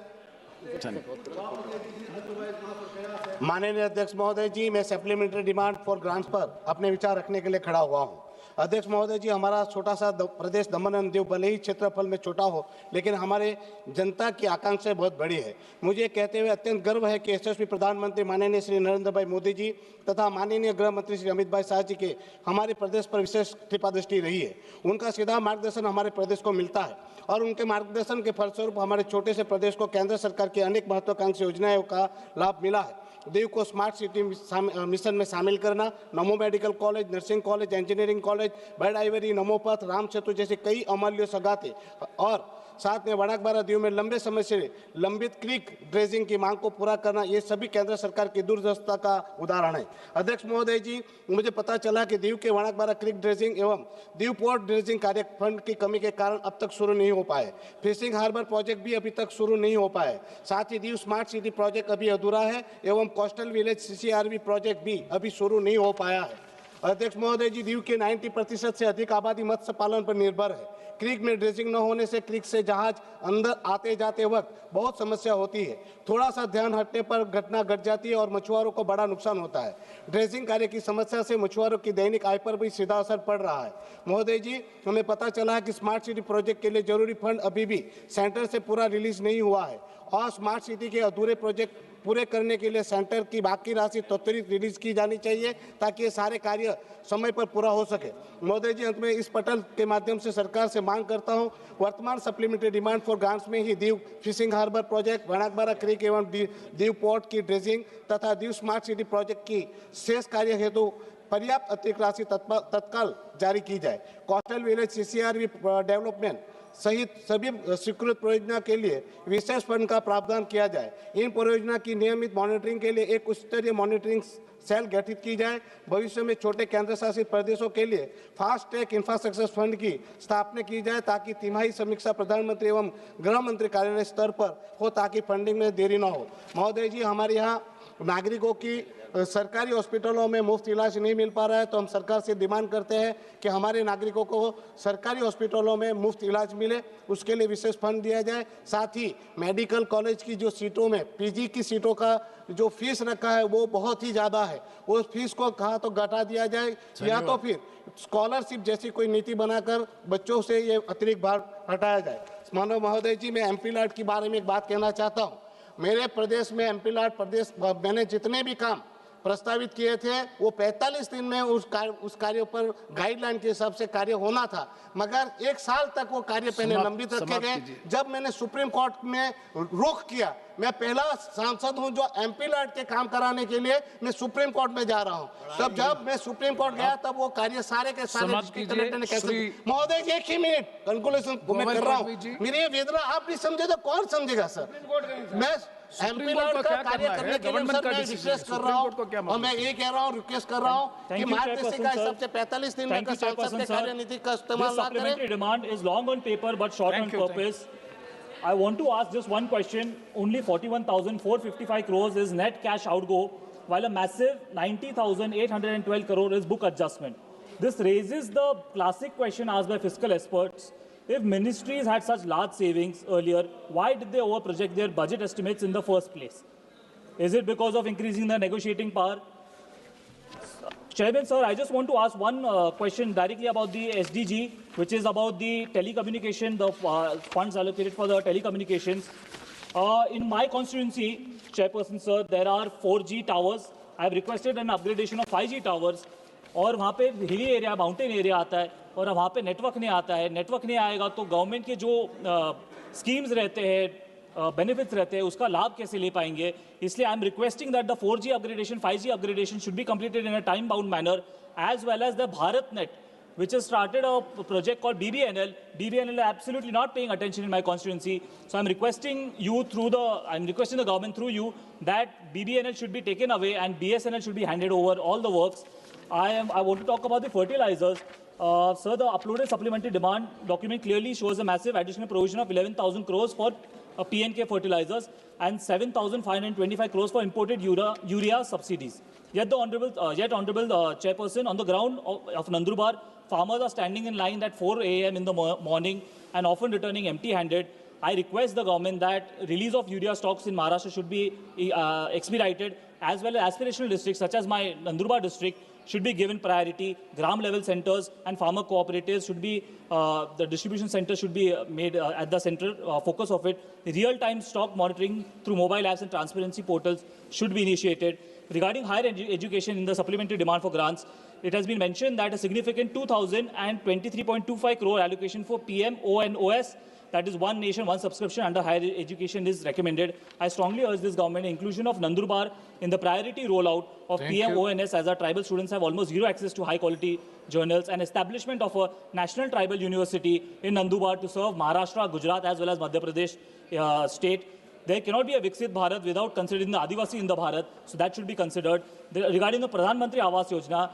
Speaker 10: माननीय अध्यक्ष महोदय जी, मैं सप्लीमेंट्री डिमांड फॉर ग्रांट्स पर अपने विचार रखने के लिए खड़ा हुआ हूँ। अध्यक्ष महोदय जी, हमारा छोटा सा प्रदेश दमन एंड दीव भले ही क्षेत्रफल में छोटा हो, लेकिन हमारे जनता की आकांक्षाएं बहुत बड़ी है। मुझे कहते हुए अत्यंत गर्व है कि यशस्वी प्रधानमंत्री माननीय श्री नरेंद्र भाई मोदी जी तथा माननीय गृह मंत्री श्री अमित भाई शाह जी के हमारे प्रदेश पर विशेष कृपा दृष्टि रही है। उनका सीधा मार्गदर्शन हमारे प्रदेश को मिलता है, और उनके मार्गदर्शन के फलस्वरूप हमारे छोटे से प्रदेश को केंद्र सरकार की अनेक महत्वाकांक्षी योजनाओं का लाभ मिला है। दीव को स्मार्ट सिटी मिशन में शामिल करना, नमो medical college, nursing college, engineering college, bird Ivory, नमो पथ, राम सेतु जैसे कई अमूल्य सौगातें, और साथ में वड़ाकबारा दीव में लंबे समय से लंबित क्रीक ड्रेजिंग की मांग को पूरा करना, ये सभी केंद्र सरकार की दूरदर्शिता का उदाहरण है। अध्यक्ष महोदय जी, मुझे पता चला कि दीव के वड़ाकबारा क्रीक ड्रेजिंग एवं दीव पोर्ट ड्रेजिंग कार्य फंड की कमी के कारण अब तक शुरू नहीं हो पाए। फिशिंग हार्बर प्रोजेक्ट भी अभी तक शुरू नहीं हो पाए। साथ ही दीव स्मार्ट सिटी प्रोजेक्ट अभी अधूरा है, एवं कोस्टल विलेज CCRV प्रोजेक्ट भी अभी शुरू नहीं हो पाया है। अध्यक्ष महोदय जी, दीव के 90% से अधिक आबादी मत्स्य पालन पर निर्भर है। क्रीक में ड्रेजिंग न होने से क्रीक से जहाज अंदर आते जाते वक्त बहुत समस्या होती है। थोड़ा सा ध्यान हटने पर घटना घट जाती है और मछुआरों को बड़ा नुकसान होता है। ड्रेजिंग कार्य की समस्या से मछुआरों की दैनिक आय पर भी सीधा असर पड़ रहा है। महोदय जी, हमें पता चला है कि स्मार्ट सिटी प्रोजेक्ट के लिए जरूरी फंड अभी भी सेंटर से पूरा रिलीज नहीं हुआ है, और स्मार्ट सिटी के अधूरे प्रोजेक्ट पूरे करने के लिए सेंटर की बाकी राशि त्वरित रिलीज की जानी चाहिए, ताकि ये सारे कार्य समय पर पूरा हो सके। महोदय जी, अंत में इस पटल के माध्यम से सरकार से मांग करता हूं, वर्तमान सप्लीमेंट्री डिमांड फॉर ग्रांट्स में ही Diu fishing harbour project, Vanakbara creek एवं दीव पोर्ट की ड्रेजिंग तथा दीव स्मार्ट सिटी प्रोजेक्ट की शेष कार्य हेतु पर्याप्त अतिरिक्त राशि तत्काल जारी की जाए। कोस्टल विलेज CCRV डेवलपमेंट सहित सभी स्वीकृत परियोजना के लिए विशेष फंड का प्रावधान किया जाए। इन परियोजना की नियमित मॉनिटरिंग के लिए एक उच्च स्तरीय मॉनिटरिंग सेल गठित की जाए। भविष्य में छोटे केंद्र शासित प्रदेशों के लिए फास्ट ट्रैक इंफ्रास्ट्रक्चर फंड की स्थापना की जाए, ताकि तिमाही समीक्षा प्रधानमंत्री एवं गृह मंत्री कार्यालय स्तर पर हो, ताकि फंडिंग में देरी न हो। महोदय जी, हमारे यहाँ नागरिकों की सरकारी हॉस्पिटलों में मुफ्त इलाज नहीं मिल पा रहा है, तो हम सरकार से डिमांड करते हैं कि हमारे नागरिकों को सरकारी हॉस्पिटलों में मुफ्त इलाज मिले, उसके लिए विशेष फंड दिया जाए। साथ ही मेडिकल कॉलेज की जो सीटों में PG की सीटों का जो फीस रखा है वो बहुत ही ज़्यादा है, उस फीस को कहा तो घटा दिया जाए, या तो फिर स्कॉलरशिप जैसी कोई नीति बनाकर बच्चों से ये अतिरिक्त भार हटाया जाए। मानव महोदय जी, मैं MP लाट के बारे में एक बात कहना चाहता हूँ। मेरे प्रदेश में MP लाट प्रदेश, मैंने जितने भी काम प्रस्तावित किए थे वो 45 दिन में उस कार्य पर गाइडलाइन के हिसाब से कार्य होना था, मगर 1 साल तक वो कार्य पहले लंबित रखे गए। जब मैंने सुप्रीम कोर्ट में रोक किया, मैं पहला सांसद हूं जो एमपी लैंड के काम कराने के लिए मैं सुप्रीम कोर्ट में जा रहा हूं। तब जब मैं सुप्रीम कोर्ट गया तब वो कार्य सारे के सारे डिस्ट्रिक्ट कलेक्टर ने कैंसिल। महोदय 1 ही मिनट कंक्लूजन मैं कर रहा हूं। मेरी ये वेदना आप नहीं समझे तो कौन समझेगा सर? मैं एमपी लैंड का कार्य करने के लिए सर मैं रिक्वेस्ट कर रहा हूं और मैं ये कह रहा हूं, रिक्वेस्ट कर रहा हूं कि मार्च का हिसाब से 45 दिन में सांसद के कार्यनीति का इस्तेमाल ना करें।
Speaker 19: Demand is long on paper but short on purpose. I want to ask just one question. Only 41,455 crores is net cash outgo, while a massive 90,812 crore is book adjustment. This raises the classic question asked by fiscal experts. If ministries had such large savings earlier, why did they overproject their budget estimates in the first place? Is it because of increasing the negotiating power? Chairman, sir, I just want to ask one question directly about the SDG, which is about the telecommunication, the funds allocated for the telecommunications. In my constituency, Chairperson, sir, there are 4G towers. I have requested an upgradation of 5G towers. और वहाँ पे hilly area, mountain area आता है और वहाँ पे network नहीं आता है। नेटवर्क नहीं आएगा तो गवर्नमेंट के जो स्कीम्स रहते हैं, बेनिफिट्स रहते हैं, उसका लाभ कैसे ले पाएंगे? इसलिए I am requesting that the 4G upgradation, 5G upgradation should be completed in a time bound manner, as well as the Bharat net, which has started a project called BBNL. BBNL is absolutely not paying attention in my constituency. So I'm requesting the government through you that BBNL should be taken away and BSNL should be handed over all the works. I want to talk about the fertilizers. Sir, the uploaded supplementary demand document clearly shows a massive additional provision of 11,000 crores for PNK fertilizers and 7,525 crores for imported urea subsidies. Yet the honorable chairperson on the ground of Nandurbar, farmers are standing in line at 4 a.m. in the morning and often returning empty-handed. I request the government that release of urea stocks in Maharashtra should be expedited, as well as aspirational districts such as my Nandurbar district should be given priority. Gram level centers and farmer cooperatives should be, the distribution centers should be made at the central focus of it. Real-time stock monitoring through mobile apps and transparency portals should be initiated. Regarding higher education in the supplementary demand for grants, it has been mentioned that a significant 2,023.25 crore allocation for PM-ONOS, that is One Nation, One Subscription under higher education, is recommended. I strongly urge this government inclusion of Nandurbar in the priority rollout of PM-ONS, as our tribal students have almost zero access to high-quality journals, and establishment of a national tribal university in Nandurbar to serve Maharashtra, Gujarat, as well as Madhya Pradesh state. There cannot be a Viksit Bharat without considering the Adivasi in the Bharat, so that should be considered. Regarding the Pradhan Mantri Awas Yojana,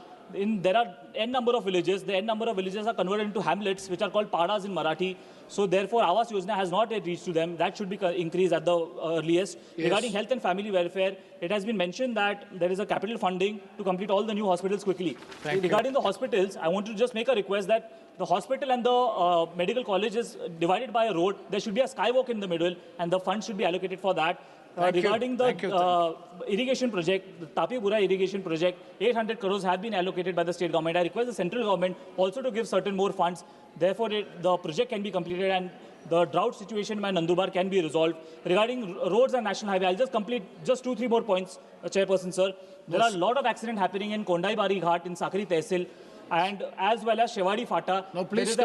Speaker 19: there are n number of villages. The n number of villages are converted into hamlets, which are called padas in Marathi. So therefore, Awas Yojana has not yet reached to them. That should be increased at the earliest. Yes. Regarding health and family welfare, it has been mentioned that there is a capital funding to complete all the new hospitals quickly. Regarding the hospitals, I want to just make a request that the hospital and the medical college is divided by a road. There should be a skywalk in the middle, and the funds should be allocated for that. Regarding the irrigation project, the Tapipura irrigation project, 800 crores have been allocated by the state government. I request the central government also to give certain more funds. Therefore, the project can be completed and the drought situation by Nandurbar can be resolved. Regarding roads and national highway, I'll just complete just 2-3 more points, Chairperson, sir. There are a lot of accidents happening in Kondaibari Ghat in Sakari Tehsil, and as well as Shewadi Fata. There is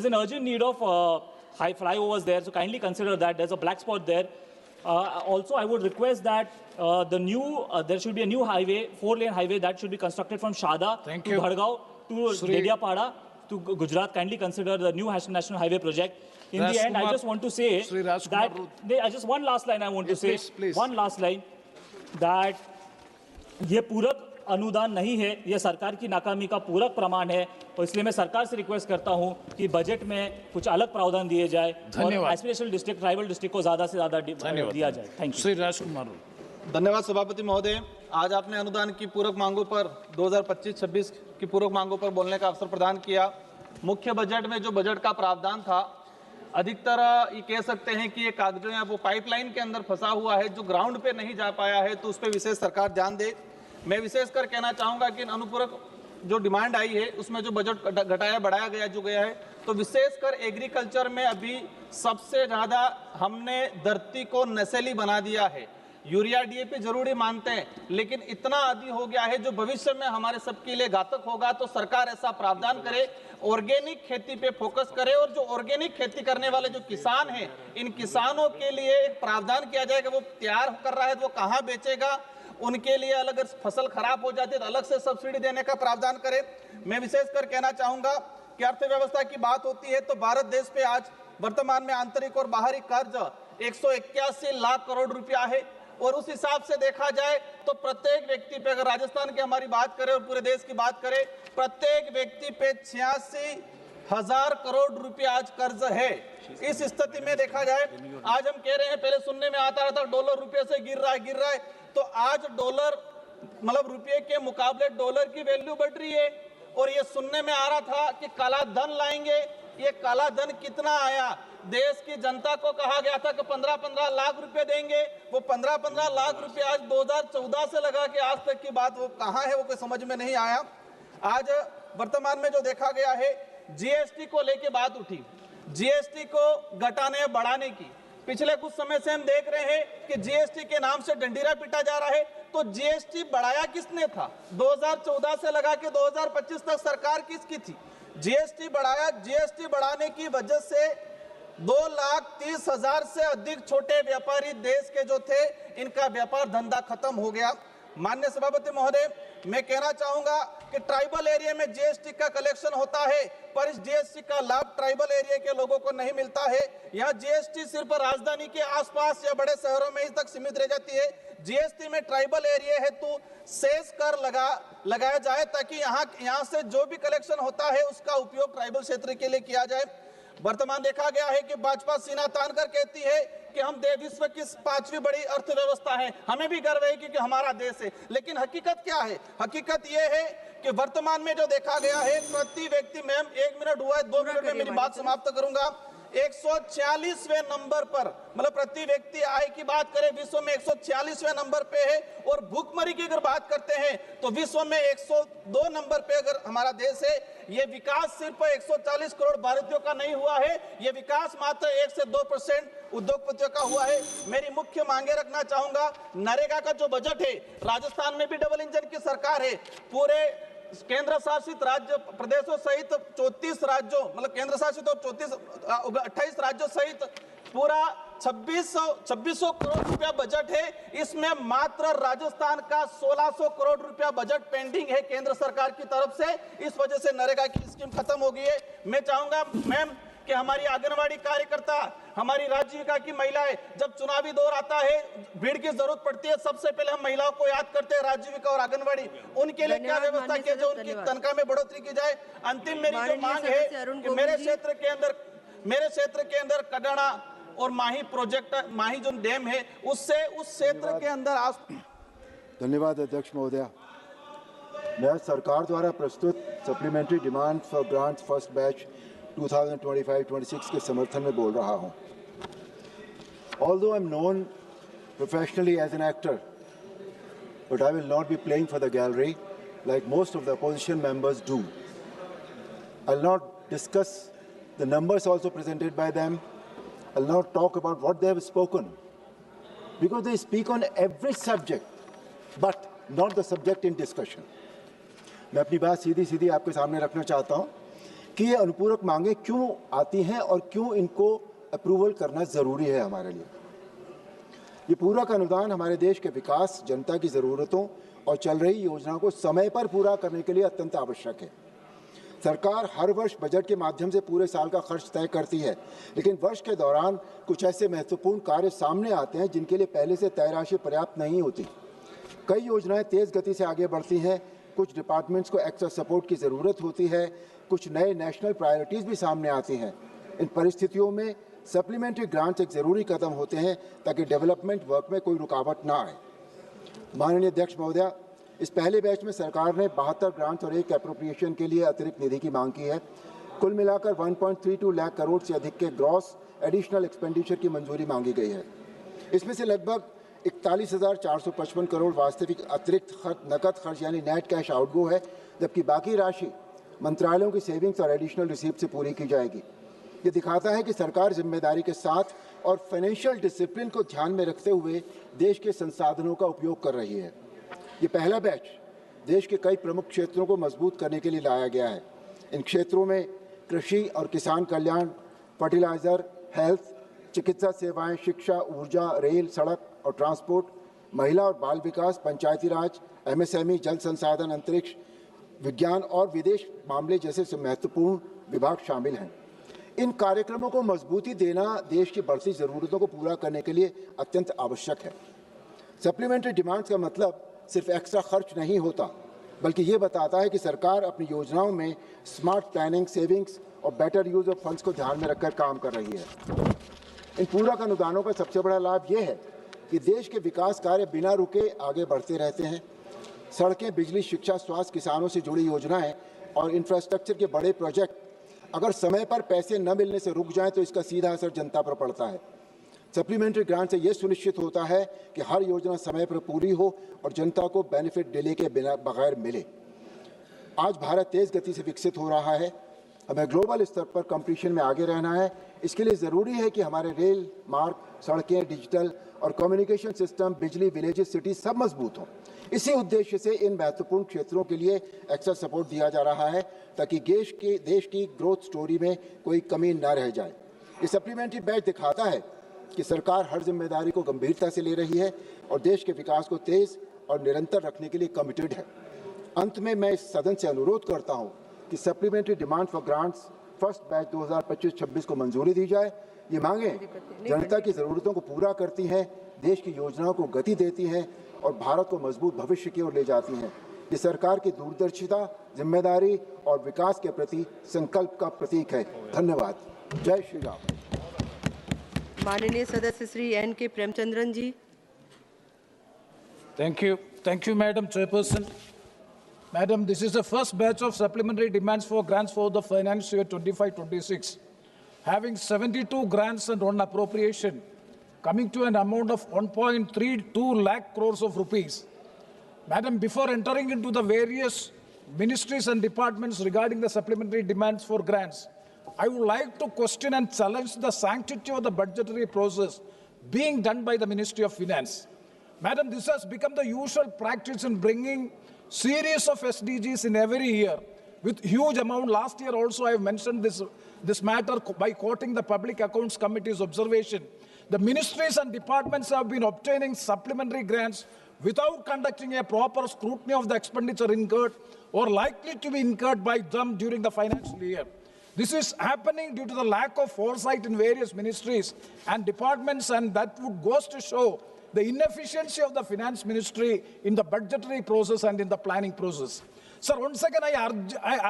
Speaker 19: an urgent need of high flyovers there, so kindly consider that. There's a black spot there. Also, I would request that there should be a new highway, 4-lane highway that should be constructed from Shada to Bhadgaon to Dediapada to Gujarat. Kindly consider the new national highway project. In the end, I just want to say that just one last line I want to say. One last line that ये पूरक अनुदान नहीं है, ये सरकार की नाकामी का पूरक प्रमाण है, और इसलिए मैं सरकार से रिक्वेस्ट करता हूं कि बजट में कुछ अलग प्रावधान दिए जाए और एस्पिरेशनल डिस्ट्रिक्ट, ट्राइबल डिस्ट्रिक्ट को ज्यादा से ज्यादा दिया जाए। Thank you. श्री राजकुमार।
Speaker 20: धन्यवाद सभापति महोदय। आज आपने अनुदान की पूरक मांगों पर 2025-26 की पूरक मांगों पर बोलने का अवसर प्रदान किया। मुख्य बजट में जो बजट का प्रावधान था, अधिकतर ये कह सकते हैं कि ये कागजों या वो पाइपलाइन के अंदर फंसा हुआ है, जो ग्राउंड पे नहीं जा पाया है, तो उस पर विशेष सरकार ध्यान दे। मैं विशेषकर कहना चाहूँगा कि अनुपूरक जो डिमांड आई है उसमें जो बजट घटाया बढ़ाया गया जो गया है, तो विशेषकर एग्रीकल्चर में अभी सबसे ज़्यादा हमने धरती को नशीली बना दिया है। यूरिया डीएपी जरूरी मानते हैं, लेकिन इतना आदि हो गया है जो भविष्य में हमारे सबके लिए घातक होगा। तो सरकार ऐसा प्रावधान करे, ऑर्गेनिक खेती पे फोकस करे, और जो ऑर्गेनिक खेती करने वाले जो किसान हैं, इन किसानों के लिए एक प्रावधान किया जाएगा। वो तैयार कर रहा है तो वो कहाँ बेचेगा, उनके लिए अलग, अगर फसल खराब हो जाती है तो अलग से सब्सिडी देने का प्रावधान करे। मैं विशेषकर कहना चाहूंगा कि अर्थव्यवस्था की बात होती है तो भारत देश पे आज वर्तमान में आंतरिक और बाहरी कर्ज 181 लाख करोड़ रुपया है, और उस हिसाब से देखा जाए तो प्रत्येक व्यक्ति पे, अगर राजस्थान की हमारी बात करें और पूरे देश की बात करें, प्रत्येक व्यक्ति पे 86,000 करोड़ रुपया आज कर्ज है। इस स्थिति में देखा जाए, आज हम कह रहे हैं, पहले सुनने में आता था डॉलर रुपये से गिर रहा है, तो आज डॉलर मतलब रुपये के मुकाबले डॉलर की वैल्यू बढ़ रही है। और ये सुनने में आ रहा था कि काला धन लाएंगे, ये काला धन कितना आया, देश की जनता को कहा गया था कि 15-15 लाख रुपए देंगे, वो 15-15 लाख रुपए आज 2014 से लगा के आज तक की बात वो कहाँ है, वो कोई समझ में नहीं आया। आज वर्तमान में जो देखा गया है, जीएसटी को लेके बात उठी, जीएसटी को घटाने बढ़ाने की। पिछले कुछ समय से हम देख रहे हैं कि जीएसटी के नाम से डंडीरा पीटा जा रहा है। तो जीएसटी बढ़ाया किसने था? 2014 से लगा के 2025 तक सरकार किसकी थी? जीएसटी बढ़ाया। जीएसटी बढ़ाने की वजह से 2,30,000 से अधिक छोटे व्यापारी देश के जो थे, इनका व्यापार धंधा खत्म हो गया। माननीय सभापति महोदय, मैं कहना चाहूंगा कि ट्राइबल एरिया में जीएसटी का कलेक्शन होता है, पर इस जीएसटी का लाभ ट्राइबल एरिया के लोगों को नहीं मिलता है। यहाँ जीएसटी सिर्फ राजधानी के आसपास या बड़े शहरों में ही तक सीमित रह जाती है। जीएसटी में ट्राइबल एरिया हेतु सेस कर लगाया जाए, ताकि यहाँ से जो भी कलेक्शन होता है उसका उपयोग ट्राइबल क्षेत्र के लिए किया जाए। वर्तमान देखा गया है कि भाजपा सीना तान कर कहती है कि हम विश्व की 5वीं बड़ी अर्थव्यवस्था है, हमें भी गर्व है कि हमारा देश है। लेकिन हकीकत क्या है? हकीकत यह है कि वर्तमान में जो देखा गया है, प्रति व्यक्ति, मैम 1 मिनट हुआ है, 2 मिनट में मेरी बात समाप्त करूंगा, 146वें नंबर पर, मतलब प्रति व्यक्ति आय की बात करें विश्व में 146वें नंबर पे है। और भूखमरी की अगर बात करते हैं तो विश्व में 102 नंबर पे अगर हमारा देश है। ये विकास सिर्फ 140 करोड़ भारतीयों का नहीं हुआ है, ये विकास मात्र 1 से 2% उद्योगपतियों का हुआ है। मेरी मुख्य मांगे रखना चाहूंगा, नरेगा का जो बजट है, राजस्थान में भी डबल इंजन की सरकार है, पूरे केंद्र शासित राज्य प्रदेशों सहित 34 राज्यों, मतलब केंद्र शासित और 28 राज्यों सहित पूरा 2600 करोड़ रुपया बजट है। इसमें मात्र राजस्थान का 1600 करोड़ रुपया बजट पेंडिंग है केंद्र सरकार की तरफ से। इस वजह से नरेगा की स्कीम खत्म हो गई है। मैं चाहूंगा मैम कि हमारी आंगनवाड़ी कार्यकर्ता, हमारी राजीविका की महिलाएं, जब चुनावी दौर आता है, भीड़ की जरूरत पड़ती है, सबसे पहले हम महिलाओं को याद करते हैं, राजीविका और आंगनवाड़ी। उनके लिए क्या व्यवस्था की जाए, उनकी तनख्वाह में बढ़ोतरी की जाए। अंतिम मेरी जो मांग है कि मेरे क्षेत्र के अंदर कडाना और माही प्रोजेक्ट, माही जो डैम है, उससे उस क्षेत्र के अंदर।
Speaker 8: धन्यवाद अध्यक्ष महोदय। मैं सरकार द्वारा प्रस्तुत supplementary demand for grants first batch 2025-26 के समर्थन में बोल रहा हूं। Although I'm known professionally as an actor, but I will not be playing for the gallery like most of the opposition members do. I'll not discuss the numbers also presented by them. I'll not talk about what they have spoken, because they speak on every subject, but not the subject in discussion. मैं अपनी बात सीधी आपके सामने रखना चाहता हूं कि ये अनुपूरक मांगे क्यों आती हैं और क्यों इनको अप्रूवल करना ज़रूरी है हमारे लिए। ये पूरक अनुदान हमारे देश के विकास, जनता की ज़रूरतों और चल रही योजनाओं को समय पर पूरा करने के लिए अत्यंत आवश्यक है। सरकार हर वर्ष बजट के माध्यम से पूरे साल का खर्च तय करती है, लेकिन वर्ष के दौरान कुछ ऐसे महत्वपूर्ण कार्य सामने आते हैं जिनके लिए पहले से तय राशि पर्याप्त नहीं होती। कई योजनाएं तेज़ गति से आगे बढ़ती हैं, कुछ डिपार्टमेंट्स को एक्स्ट्रा सपोर्ट की ज़रूरत होती है, कुछ नए नेशनल प्रायोरिटीज़ भी सामने आती हैं। इन परिस्थितियों में सप्लीमेंट्री ग्रांट्स एक ज़रूरी कदम होते हैं ताकि डेवलपमेंट वर्क में कोई रुकावट ना आए। माननीय अध्यक्ष महोदय, इस पहले बैच में सरकार ने 72 ग्रांट्स और 1 एप्रोप्रिएशन के लिए अतिरिक्त निधि की मांग की है। कुल मिलाकर 1.32 लाख करोड़ से अधिक के ग्रॉस एडिशनल एक्सपेंडिचर की मंजूरी मांगी गई है। इसमें से लगभग 41,455 करोड़ वास्तविक अतिरिक्त नकद खर्च यानी नेट कैश आउटगो है, जबकि बाकी राशि मंत्रालयों की सेविंग्स और एडिशनल रिसीप्ट से पूरी की जाएगी। ये दिखाता है कि सरकार जिम्मेदारी के साथ और फाइनेंशियल डिसिप्लिन को ध्यान में रखते हुए देश के संसाधनों का उपयोग कर रही है। ये पहला बैच देश के कई प्रमुख क्षेत्रों को मजबूत करने के लिए लाया गया है। इन क्षेत्रों में कृषि और किसान कल्याण, फर्टिलाइजर, हेल्थ, चिकित्सा सेवाएं, शिक्षा, ऊर्जा, रेल, सड़क और ट्रांसपोर्ट, महिला और बाल विकास, पंचायती राज, एमएसएमई, जल संसाधन, अंतरिक्ष, विज्ञान और विदेश मामले जैसे महत्वपूर्ण विभाग शामिल हैं। इन कार्यक्रमों को मजबूती देना देश की बढ़ती ज़रूरतों को पूरा करने के लिए अत्यंत आवश्यक है। सप्लीमेंट्री डिमांड्स का मतलब सिर्फ एक्स्ट्रा खर्च नहीं होता, बल्कि ये बताता है कि सरकार अपनी योजनाओं में स्मार्ट प्लानिंग, सेविंग्स और बेटर यूज ऑफ फंड्स को ध्यान में रखकर काम कर रही है। इन पूरक अनुदानों का सबसे बड़ा लाभ ये है कि देश के विकास कार्य बिना रुके आगे बढ़ते रहते हैं। सड़कें, बिजली, शिक्षा, स्वास्थ्य, किसानों से जुड़ी योजनाएं और इंफ्रास्ट्रक्चर के बड़े प्रोजेक्ट अगर समय पर पैसे न मिलने से रुक जाएं तो इसका सीधा असर जनता पर पड़ता है। सप्लीमेंट्री ग्रांट से यह सुनिश्चित होता है कि हर योजना समय पर पूरी हो और जनता को बेनिफिट डिले के बगैर मिले। आज भारत तेज गति से विकसित हो रहा है। हमें ग्लोबल स्तर पर कंपटीशन में आगे रहना है। इसके लिए ज़रूरी है कि हमारे रेल मार्ग, सड़कें, डिजिटल और कम्युनिकेशन सिस्टम, बिजली, विलेजेस, सिटी सब मजबूत हों। इसी उद्देश्य से इन महत्वपूर्ण क्षेत्रों के लिए एक्स्ट्रा सपोर्ट दिया जा रहा है ताकि देश की ग्रोथ स्टोरी में कोई कमी न रह जाए। ये सप्लीमेंट्री बैच दिखाता है कि सरकार हर जिम्मेदारी को गंभीरता से ले रही है और देश के विकास को तेज और निरंतर रखने के लिए कमिटेड है। अंत में मैं इस सदन से अनुरोध करता हूं कि supplementary demand for grants first batch 2025-26 को मंजूरी दी जाए। ये मांगें जनता की ज़रूरतों को पूरा करती हैं, देश की योजनाओं को गति देती हैं और भारत को मजबूत भविष्य की ओर ले जाती हैं। ये सरकार की दूरदर्शिता, जिम्मेदारी और विकास के प्रति संकल्प का प्रतीक है। धन्यवाद। जय श्री राम।
Speaker 3: माननीय सदस्य श्री एन के प्रेमचंद्रन जी।
Speaker 11: Thank you, Madam Chairperson. Madam, this is the first batch of supplementary demands for grants for the financial year 25-26. Having 72 grants and one appropriation, coming to an amount of 1.32 lakh crores of rupees. Madam, before entering into the various ministries and departments regarding the supplementary demands for grants, I would like to question and challenge the sanctity of the budgetary process being done by the Ministry of Finance. Madam, this has become the usual practice in bringing series of SDGs in every year with huge amount. Last year also I have mentioned this matter by quoting the Public Accounts Committee's observation. The ministries and departments have been obtaining supplementary grants without conducting a proper scrutiny of the expenditure incurred or likely to be incurred by them during the financial year. This is happening due to the lack of foresight in various ministries and departments, and that would goes to show the inefficiency of the finance ministry in the budgetary process and in the planning process. Sir, once again I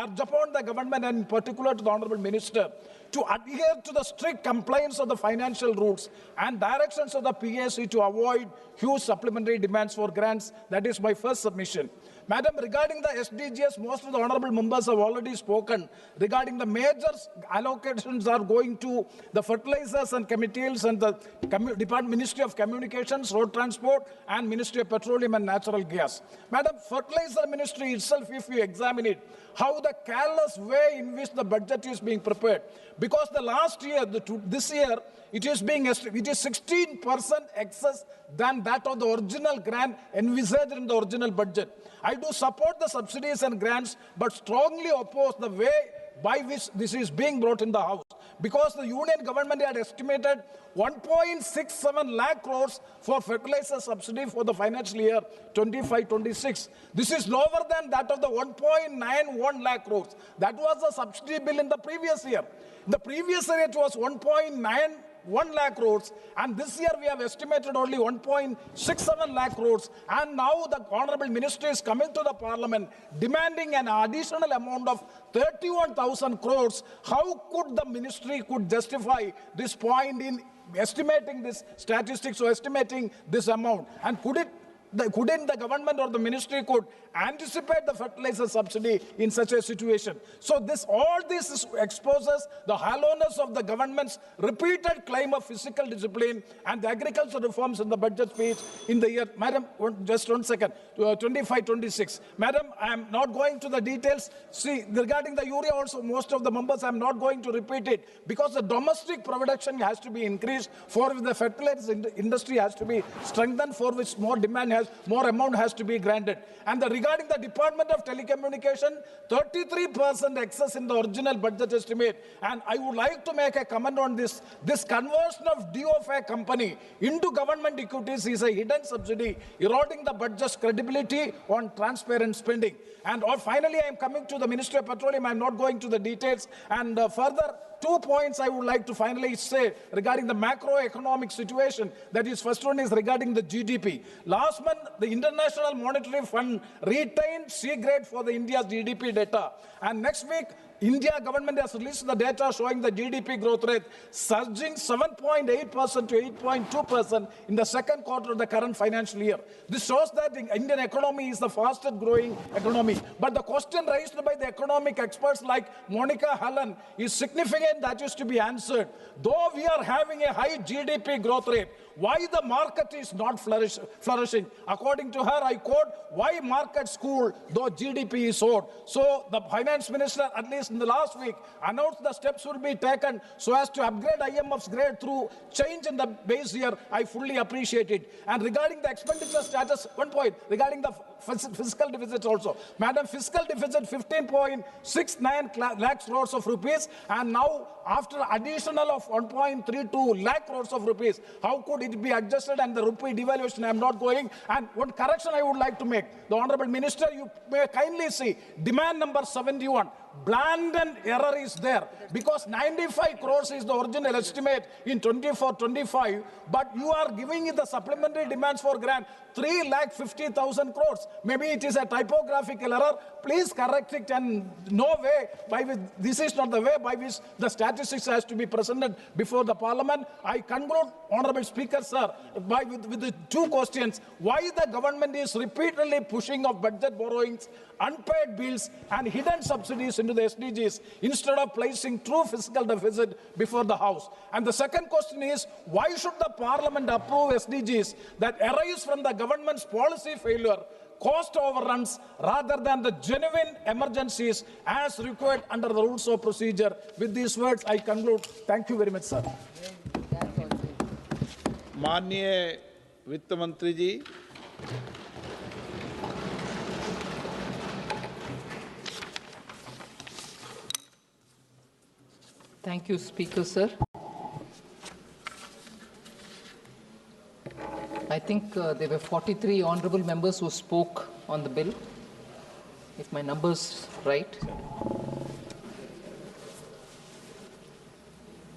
Speaker 11: urge upon the government and in particular to the Honourable Minister to adhere to the strict compliance of the financial rules and directions of the PAC to avoid huge supplementary demands for grants. That is my first submission. Madam, regarding the SDGs, most of the honourable members have already spoken. Regarding the major allocations are going to the fertilizers and chemicals and the Ministry of Communications, Road Transport and Ministry of Petroleum and Natural Gas. Madam, Fertilizer Ministry itself, if you examine it, how the careless way in which the budget is being prepared. Because the last year, this year, it is 16% excess than that of the original grant envisaged in the original budget. I do support the subsidies and grants, but strongly oppose the way by which this is being brought in the House. Because the union government had estimated 1.67 lakh crores for fertilizer subsidy for the financial year 25-26. This is lower than that of the 1.91 lakh crores. That was the subsidy bill in the previous year. In the previous year, it was 1.91 lakh crores, and this year we have estimated only 1.67 lakh crores. And now the Honourable Minister is coming to the Parliament demanding an additional amount of 31,000 crores. How could the Ministry justify this point in estimating this statistics or estimating this amount? And could it couldn't the government or the ministry could anticipate the fertilizer subsidy in such a situation? So all this exposes the hollowness of the government's repeated claim of fiscal discipline and the agricultural reforms in the budget speech in the year, Madam, just 1 second, 25-26. Madam, I am not going to the details. See, regarding the urea also, most of the members, I am not going to repeat it, because the domestic production has to be increased, for which the fertilizer industry has to be strengthened, for which more demand more amount has to be granted. And regarding the Department of Telecommunication, 33% excess in the original budget estimate. And I would like to make a comment on this. This conversion of DOFA company into government equities is a hidden subsidy, eroding the budget's credibility on transparent spending. And finally, I am coming to the Ministry of Petroleum. I am not going to the details. And further, 2 points I would like to finally say regarding the macroeconomic situation. That is, first one is regarding the GDP. Last month, the International Monetary Fund retained C grade for the India's GDP data. And next week, India government has released the data showing the GDP growth rate surging 7.8% to 8.2% in the second quarter of the current financial year. This shows that the Indian economy is the fastest growing economy. But the question raised by the economic experts like Monica Hallen is significant, that is to be answered. Though we are having a high GDP growth rate, why the market is not flourishing? According to her, I quote, why markets cool though GDP is soared? So the finance minister, at least in the last week, announced the steps will be taken so as to upgrade IMF's grade through change in the base year. I fully appreciate it. And regarding the expenditure status, 1 point, regarding the fiscal deficit also. Madam, fiscal deficit 15.69 lakh crores of rupees, and now after additional of 1.32 lakh crores of rupees, how could it be adjusted? And the rupee devaluation, I am not going. And one correction I would like to make. The Honorable Minister, you may kindly see demand number 71. Blatant error is there, because 95 crores is the original estimate in 24-25, but you are giving it the supplementary demands for grant 3,50,000 crores. Maybe it is a typographical error. Please correct it, and no way by which this is not the way by which the statistics has to be presented before the Parliament. I conclude, Honorable Speaker, sir, with the 2 questions. Why the government is repeatedly pushing of budget borrowings, unpaid bills and hidden subsidies into the SDGs instead of placing true fiscal deficit before the House? And the second question is, why should the Parliament approve SDGs that arise from the government's policy failure, cost overruns, rather than the genuine emergencies as required under the rules of procedure? With these words, I conclude. Thank you very much, sir.
Speaker 6: माननीय वित्त मंत्री जी,
Speaker 14: Thank you, Speaker, sir. I think there were 43 honorable members who spoke on the bill, if my number's right.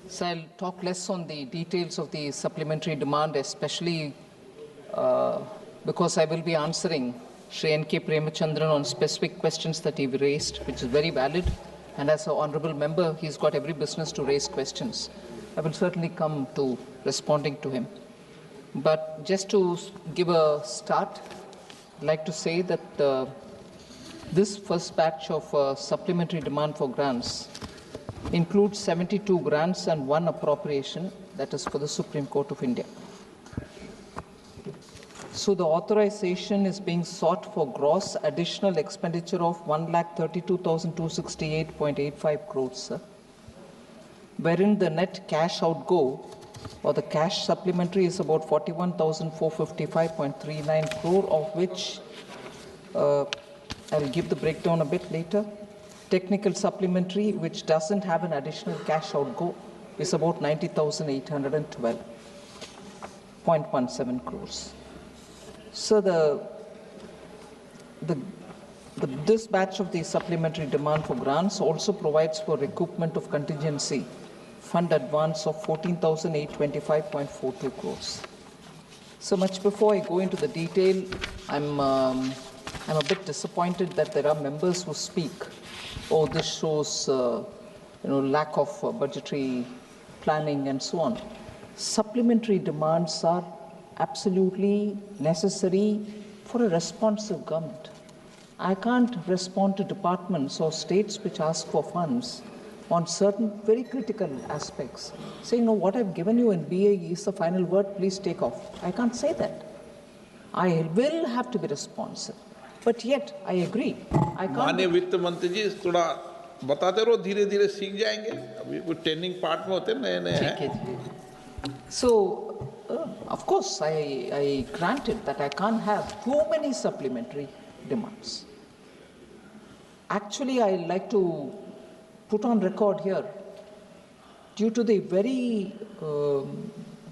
Speaker 14: So I'll talk less on the details of the supplementary demand, especially because I will be answering Shri N.K. Premachandran on specific questions that he raised, which is very valid. And as an honorable member, he's got every business to raise questions. I will certainly come to responding to him. But just to give a start, I'd like to say that this first batch of supplementary demand for grants includes 72 grants and 1 appropriation, that is for the Supreme Court of India. So the authorization is being sought for gross additional expenditure of 1,32,268.85 crores, sir, wherein the net cash outgo or the cash supplementary is about 41,455.39 crore, of which I'll give the breakdown a bit later. Technical supplementary, which doesn't have an additional cash outgo, is about 90,812.17 crores. So this batch of the supplementary demand for grants also provides for recoupment of contingency fund advance of 14,825.42 crores. So much before I go into the detail, I'm a bit disappointed that there are members who speak, oh, this shows lack of budgetary planning and so on. Supplementary demands are absolutely necessary for a responsive government. I can't respond to departments or states which ask for funds on certain very critical aspects, saying, no, what I've given you in BAE is the final word, please take off. I can't say that. I will have to be responsive. But yet, I agree. I can't.
Speaker 6: माननीय वित्त मंत्री जी थोड़ा बताते रहो, धीरे धीरे सीख जाएंगे. अभी कुछ ट्रेनिंग पार्ट में होते नए नए हैं.
Speaker 14: So, of course, I granted that I can't have too many supplementary demands. Actually, I like to put on record here, due to the very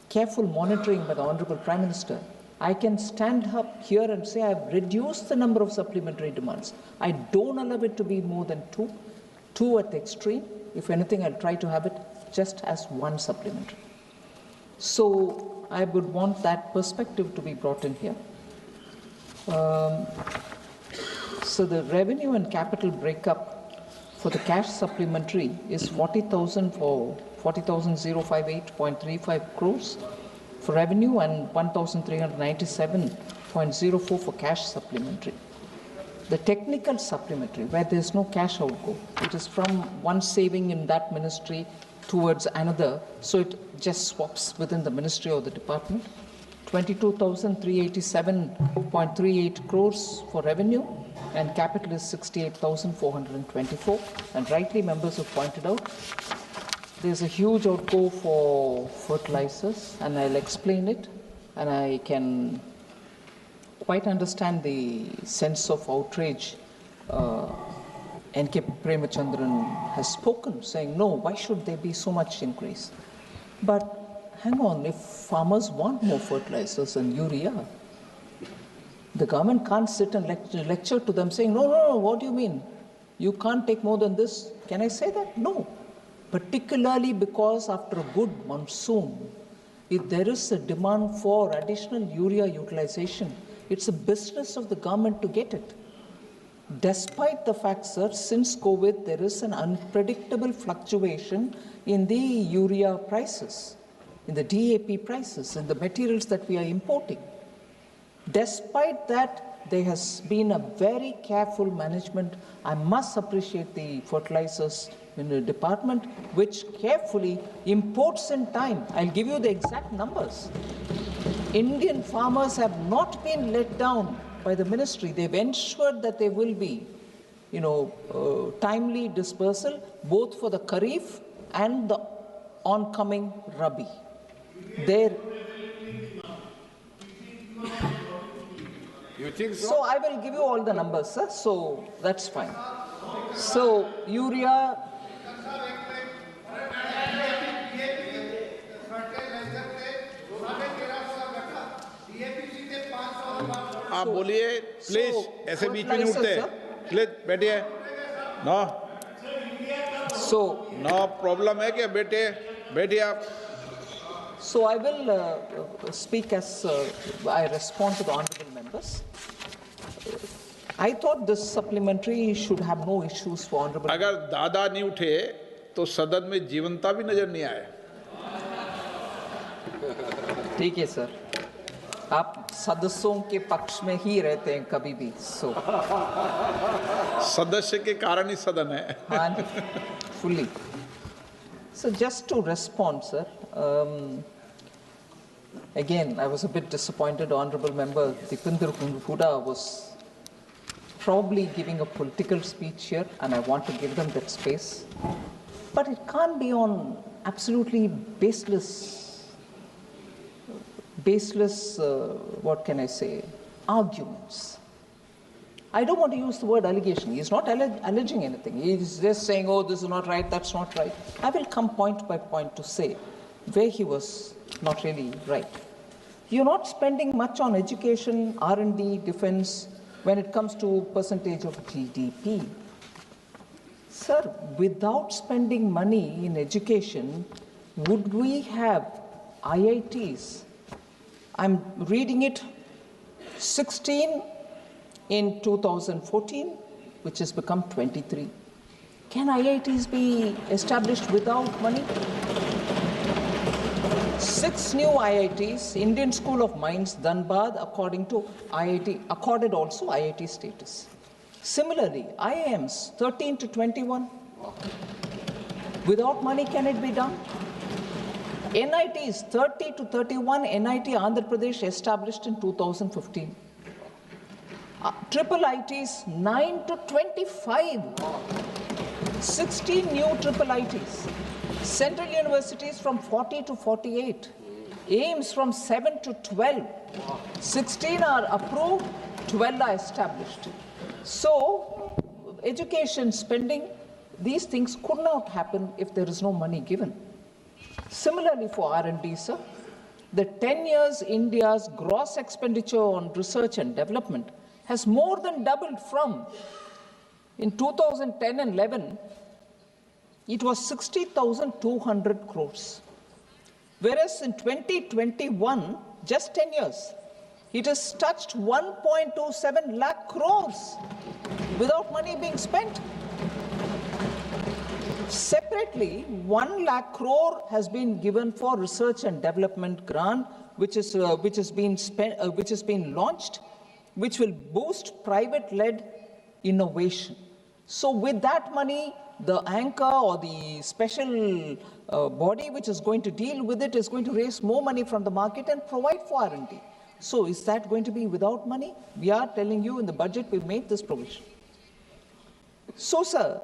Speaker 14: careful monitoring by the Honorable Prime Minister, I can stand up here and say I've reduced the number of supplementary demands. I don't allow it to be more than two at the extreme. If anything, I'll try to have it just as one supplementary. So I would want that perspective to be brought in here. So the revenue and capital breakup for the cash supplementary is 40,000 for 40,058.35 crores for revenue and 1,397.04 for cash supplementary. The technical supplementary, where there's no cash outgo, it is from one saving in that ministry towards another, so it just swaps within the ministry or the department. 22,387.38 crores for revenue, and capital is 68,424. And rightly, members have pointed out, there's a huge outgo for fertilizers, and I'll explain it, and I can quite understand the sense of outrage N.K. Premachandran has spoken, saying, no, why should there be so much increase? But hang on, if farmers want more fertilizers and urea, the government can't sit and lecture to them saying, no, what do you mean? You can't take more than this. Can I say that? No. Particularly because after a good monsoon, if there is a demand for additional urea utilization, it's a business of the government to get it. Despite the fact, sir, since COVID, there is an unpredictable fluctuation in the urea prices, in the DAP prices, in the materials that we are importing. Despite that, there has been a very careful management. I must appreciate the fertilizers in the department, which carefully imports in time. I'll give you the exact numbers. Indian farmers have not been let down by the ministry. They've ensured that there will be, timely dispersal, both for the Kharif and the oncoming Rabi.
Speaker 6: You think so?
Speaker 14: So I will give you all the numbers, sir. So that's fine. So urea.
Speaker 6: आप बोलिए please, ऐसे बीच में नहीं उठते. Please बैठिए. No problem है क्या? बैठिए आप.
Speaker 14: So I will speak as I respond to the honorable members. I thought this supplementary should have no issues for honorable.
Speaker 6: अगर दादा नहीं उठे तो सदन में जीवंता भी नजर नहीं आए.
Speaker 14: ठीक है सर, आप सदस्यों के पक्ष में ही रहते हैं कभी भी. So
Speaker 6: सदस्य के कारण ही सदन है.
Speaker 14: Fully. So just to respond, sir. Again, I was a bit disappointed. Honorable Member Dipendra Huda was probably giving a political speech here, and I want to give them that space. But it can't be on absolutely baseless, what can I say, arguments. I don't want to use the word allegation. He's not alleging anything. He's just saying, oh, this is not right, that's not right. I will come point by point to say where he was not really right. You're not spending much on education, R&D, defense, when it comes to percentage of GDP. Sir, without spending money in education, would we have IITs? I'm reading it, 16 in 2014, which has become 23. Can IITs be established without money? 6 new IITs, Indian School of Mines, Dhanbad, accorded also IIT status. Similarly, IIMs, 13 to 21. Without money, can it be done? NITs, 30 to 31, NIT Andhra Pradesh established in 2015. Triple ITs, 9 to 25. 16 new triple ITs. Central universities from 40 to 48. AIMS from 7 to 12. 16 are approved, 12 are established. So, education spending, these things could not happen if there is no money given. Similarly for R&D, sir, the 10 years India's gross expenditure on research and development has more than doubled from, in 2010 and 11, it was 60,200 crores. Whereas in 2021, just 10 years, it has touched 1.27 lakh crores without money being spent. Separately, 1 lakh crore has been given for research and development grant, which has been launched, which will boost private-led innovation. So, with that money, the anchor or the special body which is going to deal with it is going to raise more money from the market and provide for R&D. So, is that going to be without money? We are telling you in the budget we made this provision. So, sir,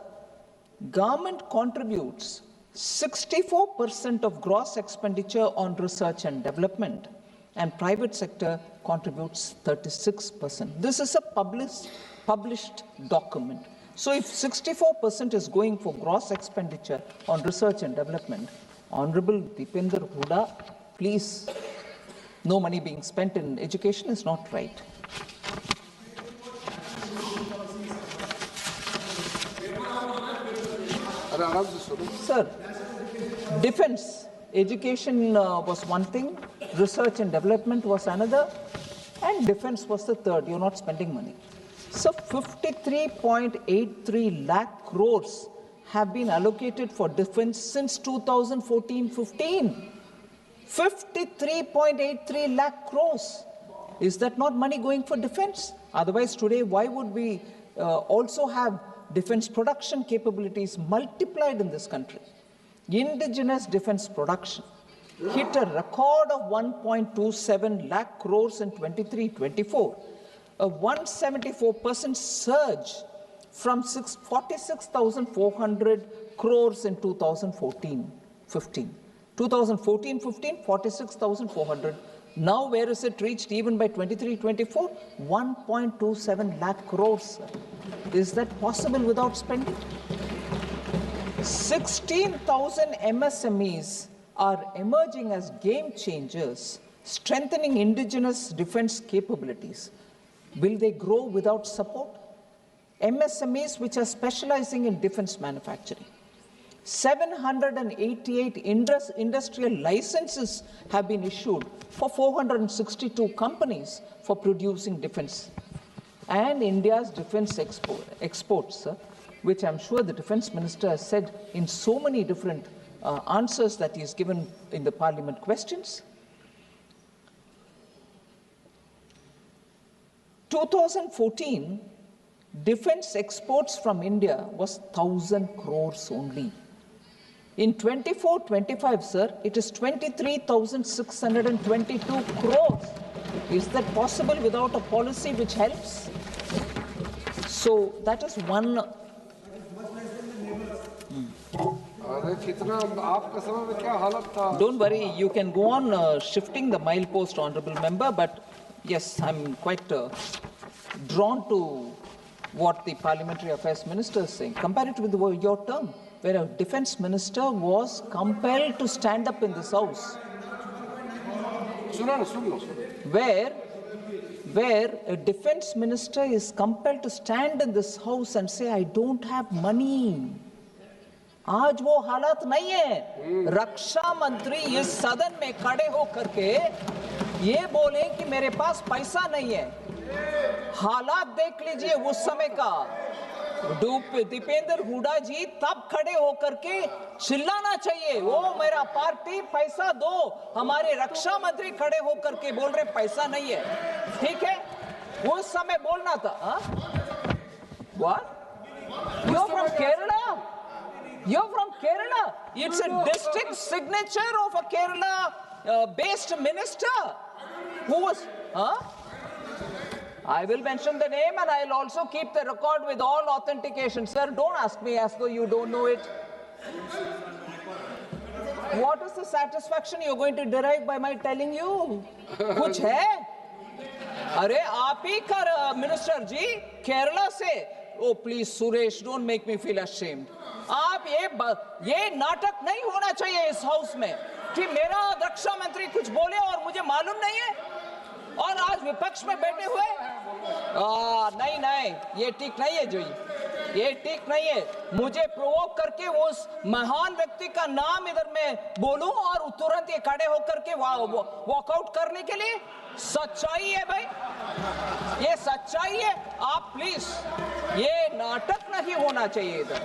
Speaker 14: government contributes 64% of gross expenditure on research and development, and private sector contributes 36%. This is a published document. So if 64% is going for gross expenditure on research and development, Honorable Dipender Huda, please, no money being spent in education is not right. Sir, defense, education was one thing, research and development was another, and defense was the third. You're not spending money. So 53.83 lakh crores have been allocated for defense since 2014-15. 53.83 lakh crores. Is that not money going for defense? Otherwise, today, why would we also have defense production capabilities multiplied in this country? Indigenous defense production hit a record of 1.27 lakh crores in 23-24, a 174% surge from 46,400 crores in 2014-15. 2014-15, 46,400. Now, where is it reached even by 23-24? 1.27 lakh crores. Is that possible without spending? 16,000 MSMEs are emerging as game changers, strengthening indigenous defense capabilities. Will they grow without support? MSMEs which are specializing in defense manufacturing. 788 industrial licenses have been issued for 462 companies for producing defense. And India's defense exports, which I'm sure the defense minister has said in so many different answers that he's given in the parliament questions. 2014, defense exports from India was 1,000 crores only. In 24-25, sir, it is 23,622 crores. Is that possible without a policy which helps? So that is one. Don't worry, you can go on shifting the milepost, honorable member, but yes, I'm quite drawn to what the Parliamentary Affairs Minister is saying. Compare it with your term, where a defense minister was compelled to stand up in this house. Where a defense minister is compelled to stand in this house and say, I don't have money. आज वो हालात नहीं है। रक्षा मंत्री इस सदन में खड़े होकर के ये बोले कि मेरे पास पैसा नहीं है। हालात देख लीजिए उस समय का। दीपेंद्र हुडा जी तब खड़े होकर के चिल्लाना चाहिए, वो मेरा पार्टी पैसा दो। हमारे रक्षा मंत्री खड़े होकर के बोल रहे पैसा नहीं है, ठीक है, उस समय बोलना था। What? You're from Kerala? You're from Kerala? It's a distinct signature of a Kerala-based minister who was, I will mention the name and I'll also keep the record with all authentication. Sir, don't ask me as though you don't know it. What is the satisfaction you're going to derive by my telling you? कुछ है? अरे आप ही का minister ji Kerala से, oh please Suresh don't make me feel ashamed. आप ये नाटक नहीं होना चाहिए इस हाउस में कि मेरा रक्षा मंत्री कुछ बोले और मुझे मालूम नहीं है, और आज विपक्ष में बैठे हुए नहीं, ये ठीक नहीं है जी, ये ठीक नहीं है। मुझे प्रोवोक करके उस महान व्यक्ति का नाम इधर मैं बोलूं और तुरंत ये खड़े होकर के वॉकआउट करने के लिए, सच्चाई है भाई, ये सच्चाई है। आप प्लीज, ये नाटक नहीं होना चाहिए इधर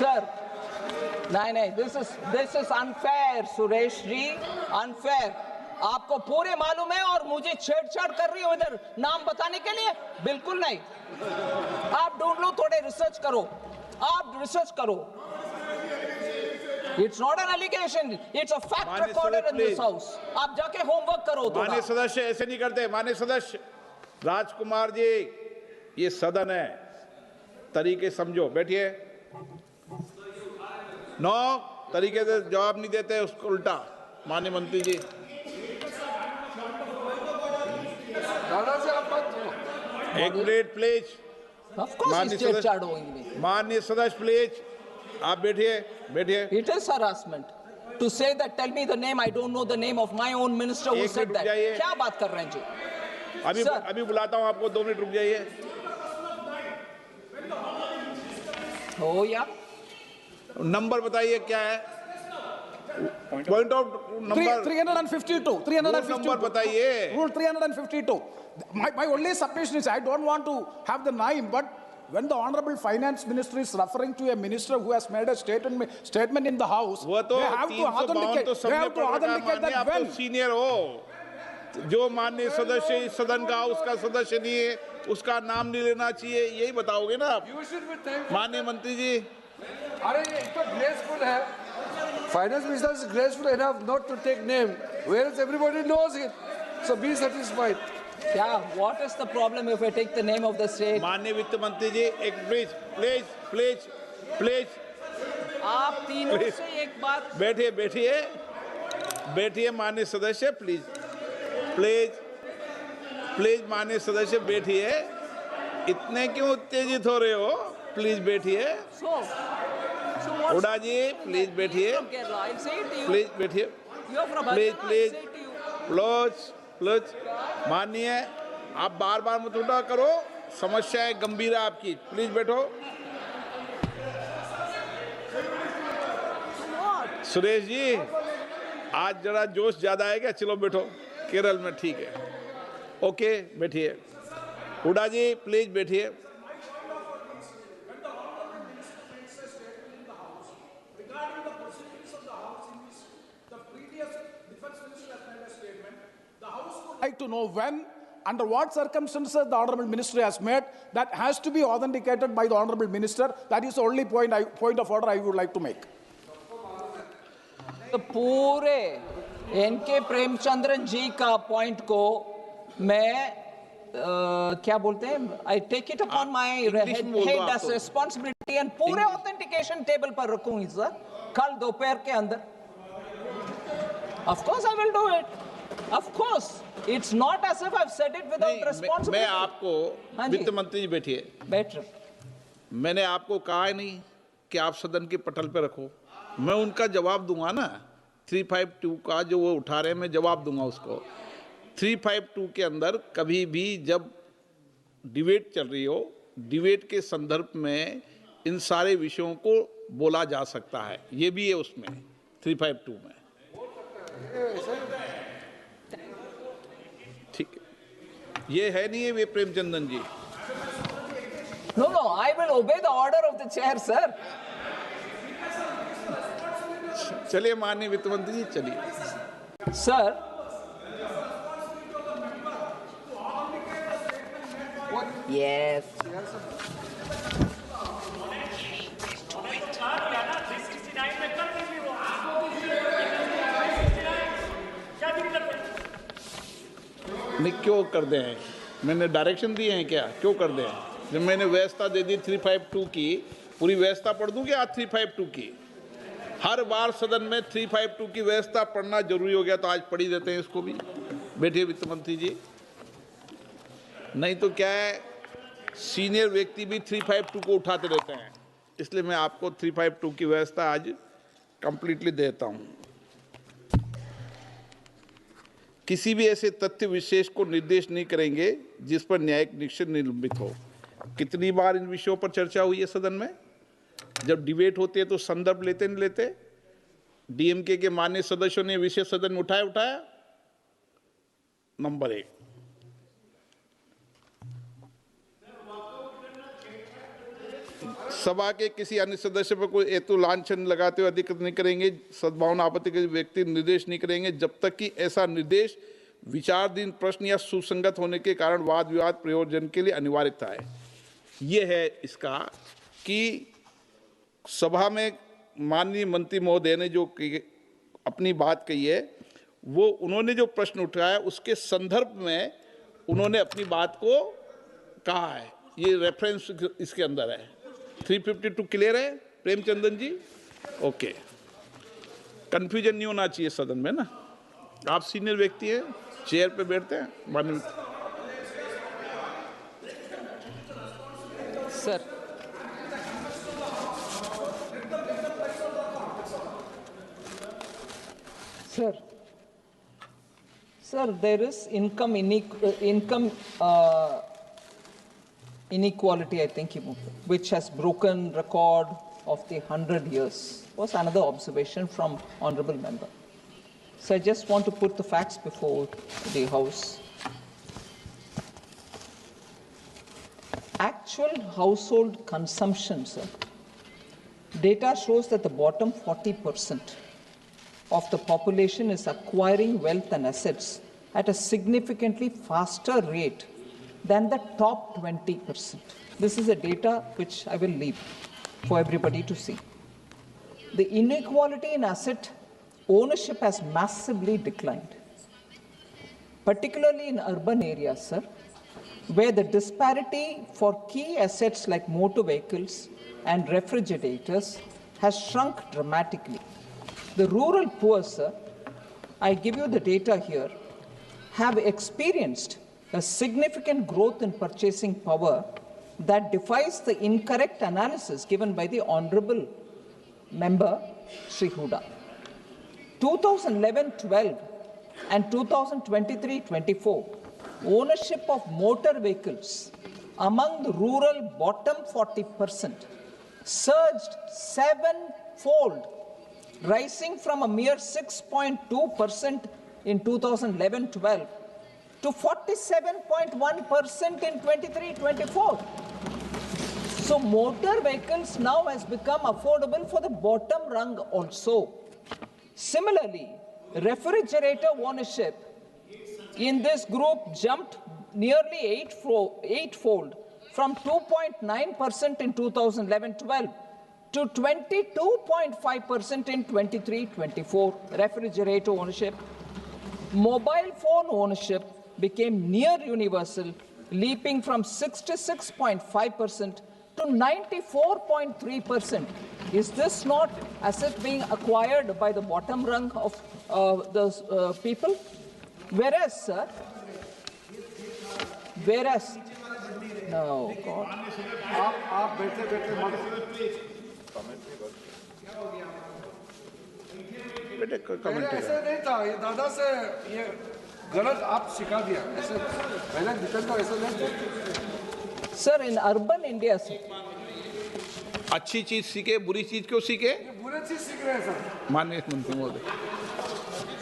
Speaker 14: सर। नहीं, this is unfair Suresh ji, unfair. आपको पूरे मालूम है और मुझे छेड़छाड़ कर रही हो इधर नाम बताने के लिए, बिल्कुल नहीं। आप ढूंढ लो, थोड़े रिसर्च करो, आप रिसर्च करो। It's not an allegation, it's a fact recorded in this house. आप जाके होमवर्क करो।
Speaker 6: माननीय सदस्य ऐसे नहीं करते। माननीय सदस्य राजकुमार जी, ये सदन है, तरीके समझो, बैठिए। तरीके से जवाब नहीं देते, उसको उल्टा। माननीय मंत्री जी, एक मिनट प्लीज। माननीय सदस्य प्लीज, आप बैठिए।
Speaker 14: It is harassment to say that, tell me the name, I don't know the name of my own minister who said that. क्या बात कर रहे हैं जी?
Speaker 6: अभी बुलाता हूं आपको, 2 मिनट रुक जाइए।
Speaker 14: हो या
Speaker 6: नंबर बताइए क्या है? पॉइंट ऑफ नंबर
Speaker 11: 352
Speaker 6: नंबर बताइए।
Speaker 11: Rule 352. My only submission is I don't want to have the name, but when the Honorable Finance Minister is referring to a minister who has made a statement in the House, they have to authenticate that well.
Speaker 6: Senior हो, जो माननीय सदस्य इस सदन का उसका सदस्य नहीं है, उसका नाम नहीं लेना चाहिए, यही बताओगे ना आप? माननीय मंत्री जी,
Speaker 2: अरे ये तो ग्रेसफुल है। Finance Minister is graceful enough not to take name, whereas everybody knows it. So be satisfied.
Speaker 14: क्या? What is the problem if I take the name of the state?
Speaker 6: माननीय वित्त मंत्री जी, एक प्लीज।
Speaker 14: आप तीनों से एक बात।
Speaker 6: बैठिए माननीय सदस्य, प्लीज। माननीय सदस्य बैठिए। इतने क्यों उत्तेजित हो रहे हो? प्लीज बैठिए। हुडा जी प्लीज बैठिए। प्लीज। माननीय, आप बार मत उठा करो, समस्या है गंभीर है आपकी, प्लीज बैठो। सुरेश जी, आज जरा जोश ज्यादा है क्या? चलो बैठो, केरल में ठीक है, ओके बैठिए। हुडा जी प्लीज बैठिए।
Speaker 11: Like to know when, under what circumstances the Honorable Minister has made, that has to be authenticated by the Honorable Minister. That is the only point of order I would like to make.
Speaker 14: तो पूरे N K Premachandran जी का point को मैं क्या बोलते हैं, I take it upon my head as responsibility and पूरे authentication table पर रखूंगी सर कल दोपहर के अंदर। Of course I will do it, of course, it's not as if I have said it without responsibility.
Speaker 6: मैं आपको, वित्त मंत्री जी बैठिए,
Speaker 14: बैठ रहे,
Speaker 6: मैंने आपको कहा है नहीं कि आप सदन के पटल पे रखो, मैं उनका जवाब दूंगा ना। 352 का जो वो उठा रहे हैं, मैं जवाब दूंगा उसको। 352 के अंदर कभी भी जब डिबेट चल रही हो, डिबेट के संदर्भ में इन सारे विषयों को बोला जा सकता है, ये भी है उसमें 352 में। ठीक है, ये है नहीं है वे प्रेमचंदन जी।
Speaker 14: No, no, I will obey the order of the chair, sir.
Speaker 6: चलिए माननीय वित्त मंत्री जी, चलिए।
Speaker 14: Sir, yes.
Speaker 6: नहीं, क्यों कर दे हैं? मैंने डायरेक्शन दिए हैं क्या? क्यों कर दे हैं? जब मैंने व्यवस्था दे दी 352 की, पूरी व्यवस्था पढ़ दूं क्या? 352 की हर बार सदन में 352 की व्यवस्था पढ़ना जरूरी हो गया, तो आज पढ़ ही देते हैं इसको भी। बैठिए वित्त मंत्री जी। नहीं तो क्या है, सीनियर व्यक्ति भी 352 को उठाते रहते हैं, इसलिए मैं आपको 352 की व्यवस्था आज कंप्लीटली देता हूं। किसी भी ऐसे तथ्य विशेष को निर्देश नहीं करेंगे जिस पर न्यायिक निरीक्षण निलंबित हो। कितनी बार इन विषयों पर चर्चा हुई है सदन में? जब डिबेट होती है तो संदर्भ लेते नहीं लेते? डीएमके के माननीय सदस्यों ने विषय सदन में उठाया? नंबर 1। सभा के किसी अन्य सदस्य पर कोई हेतु लांछन लगाते हुए अधिकृत नहीं करेंगे, सद्भावना आपत्ति के व्यक्ति निर्देश नहीं करेंगे जब तक कि ऐसा निर्देश विचाराधीन प्रश्न या सुसंगत होने के कारण वाद विवाद प्रयोजन के लिए अनिवार्यता है। ये है इसका कि सभा में माननीय मंत्री महोदय ने जो अपनी बात कही है, वो उन्होंने जो प्रश्न उठाया उसके संदर्भ में उन्होंने अपनी बात को कहा है। ये रेफरेंस इसके अंदर है। 352 क्लियर है प्रेमचंदन जी? ओके, कंफ्यूजन नहीं होना चाहिए सदन में ना। आप सीनियर व्यक्ति हैं, चेयर पे बैठते हैं माननीय।
Speaker 14: Sir, Sir, there is income inequality, I think, which has broken record of the 100 years. Was another observation from honourable member. So I just want to put the facts before the House. Actual household consumption, sir. Data shows that the bottom 40% of the population is acquiring wealth and assets at a significantly faster rate than the top 20%. This is a data which I will leave for everybody to see. The inequality in asset ownership has massively declined, particularly in urban areas, sir, where the disparity for key assets like motor vehicles and refrigerators has shrunk dramatically. The rural poor, sir, I give you the data here, have experienced a significant growth in purchasing power that defies the incorrect analysis given by the Honourable Member Shri Huda. 2011-12 and 2023-24, ownership of motor vehicles among the rural bottom 40% surged 7-fold, rising from a mere 6.2% in 2011-12 to 47.1% in 23-24. So motor vehicles now has become affordable for the bottom rung also. Similarly, refrigerator ownership in this group jumped nearly eightfold from 2.9% in 2011-12 to 22.5% in 23-24. Refrigerator ownership. Mobile phone ownership became near universal, leaping from 66.5% to 94.3%. Is this not asset being acquired by the bottom rung of the people? Whereas, sir, no, God.
Speaker 2: आप बैठे मत ऐसे नहीं था, ये दादा से ये गलत आप सिखा दिया, ऐसे पहले निकलता ऐसा नहीं।
Speaker 14: Sir, in urban India, sir.
Speaker 6: अच्छी चीज सीखे, बुरी चीज क्यों सीखे?
Speaker 2: बुरी चीज सीख रहे हैं सर।
Speaker 6: माननीय मंत्री महोदय।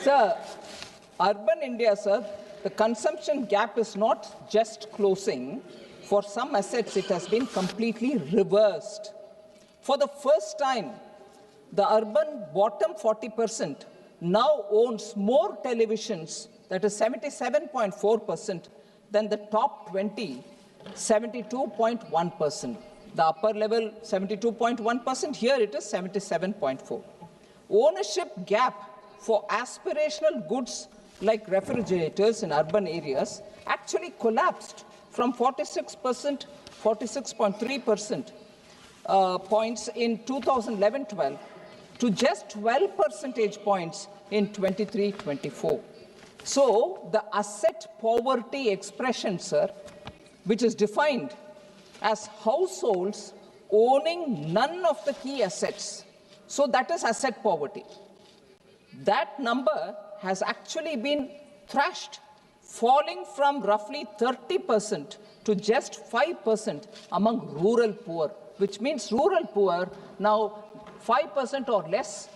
Speaker 14: Sir, urban India, sir, the consumption gap is not just closing for some assets, it has been completely reversed. For the first time, the urban bottom 40% now owns more televisions, that is 77.4%, than the top 20, 72.1%. The upper level, 72.1%, here it is 77.4%. Ownership gap for aspirational goods like refrigerators in urban areas actually collapsed from 46%, 46.3% points in 2011-12 to just 12 percentage points in 23-24. So the asset poverty expression, sir, which is defined as households owning none of the key assets, so that is asset poverty. That number has actually been thrashed, falling from roughly 30% to just 5% among rural poor, which means rural poor now 5% or less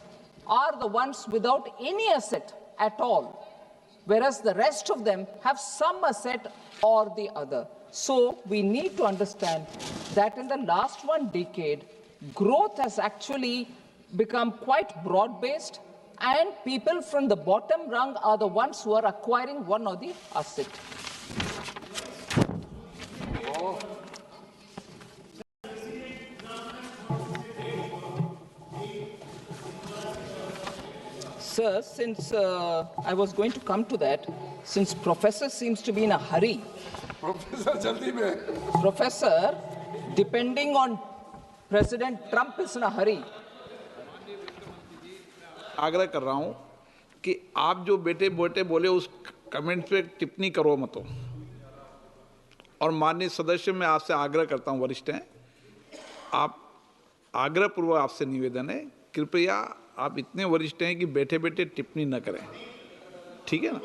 Speaker 14: are the ones without any asset at all, whereas the rest of them have some asset or the other. So we need to understand that in the last 1 decade, growth has actually become quite broad-based, and people from the bottom rung are the ones who are acquiring one or the asset. Sir, since I was going to come to that, since Professor seems to be in a hurry. Professor, depending on President Trump is in a hurry.
Speaker 6: आग्रह कर रहा हूं कि आप जो बेटे बेटे बोले उस कमेंट पे टिप्पणी करो मत। और माननीय सदस्य, मैं आपसे आग्रह करता हूं, वरिष्ठ हैं आप, आग्रह पूर्वक आपसे निवेदन है, कृपया आप इतने वरिष्ठ हैं कि बैठे बैठे टिप्पणी न करें, ठीक है ना।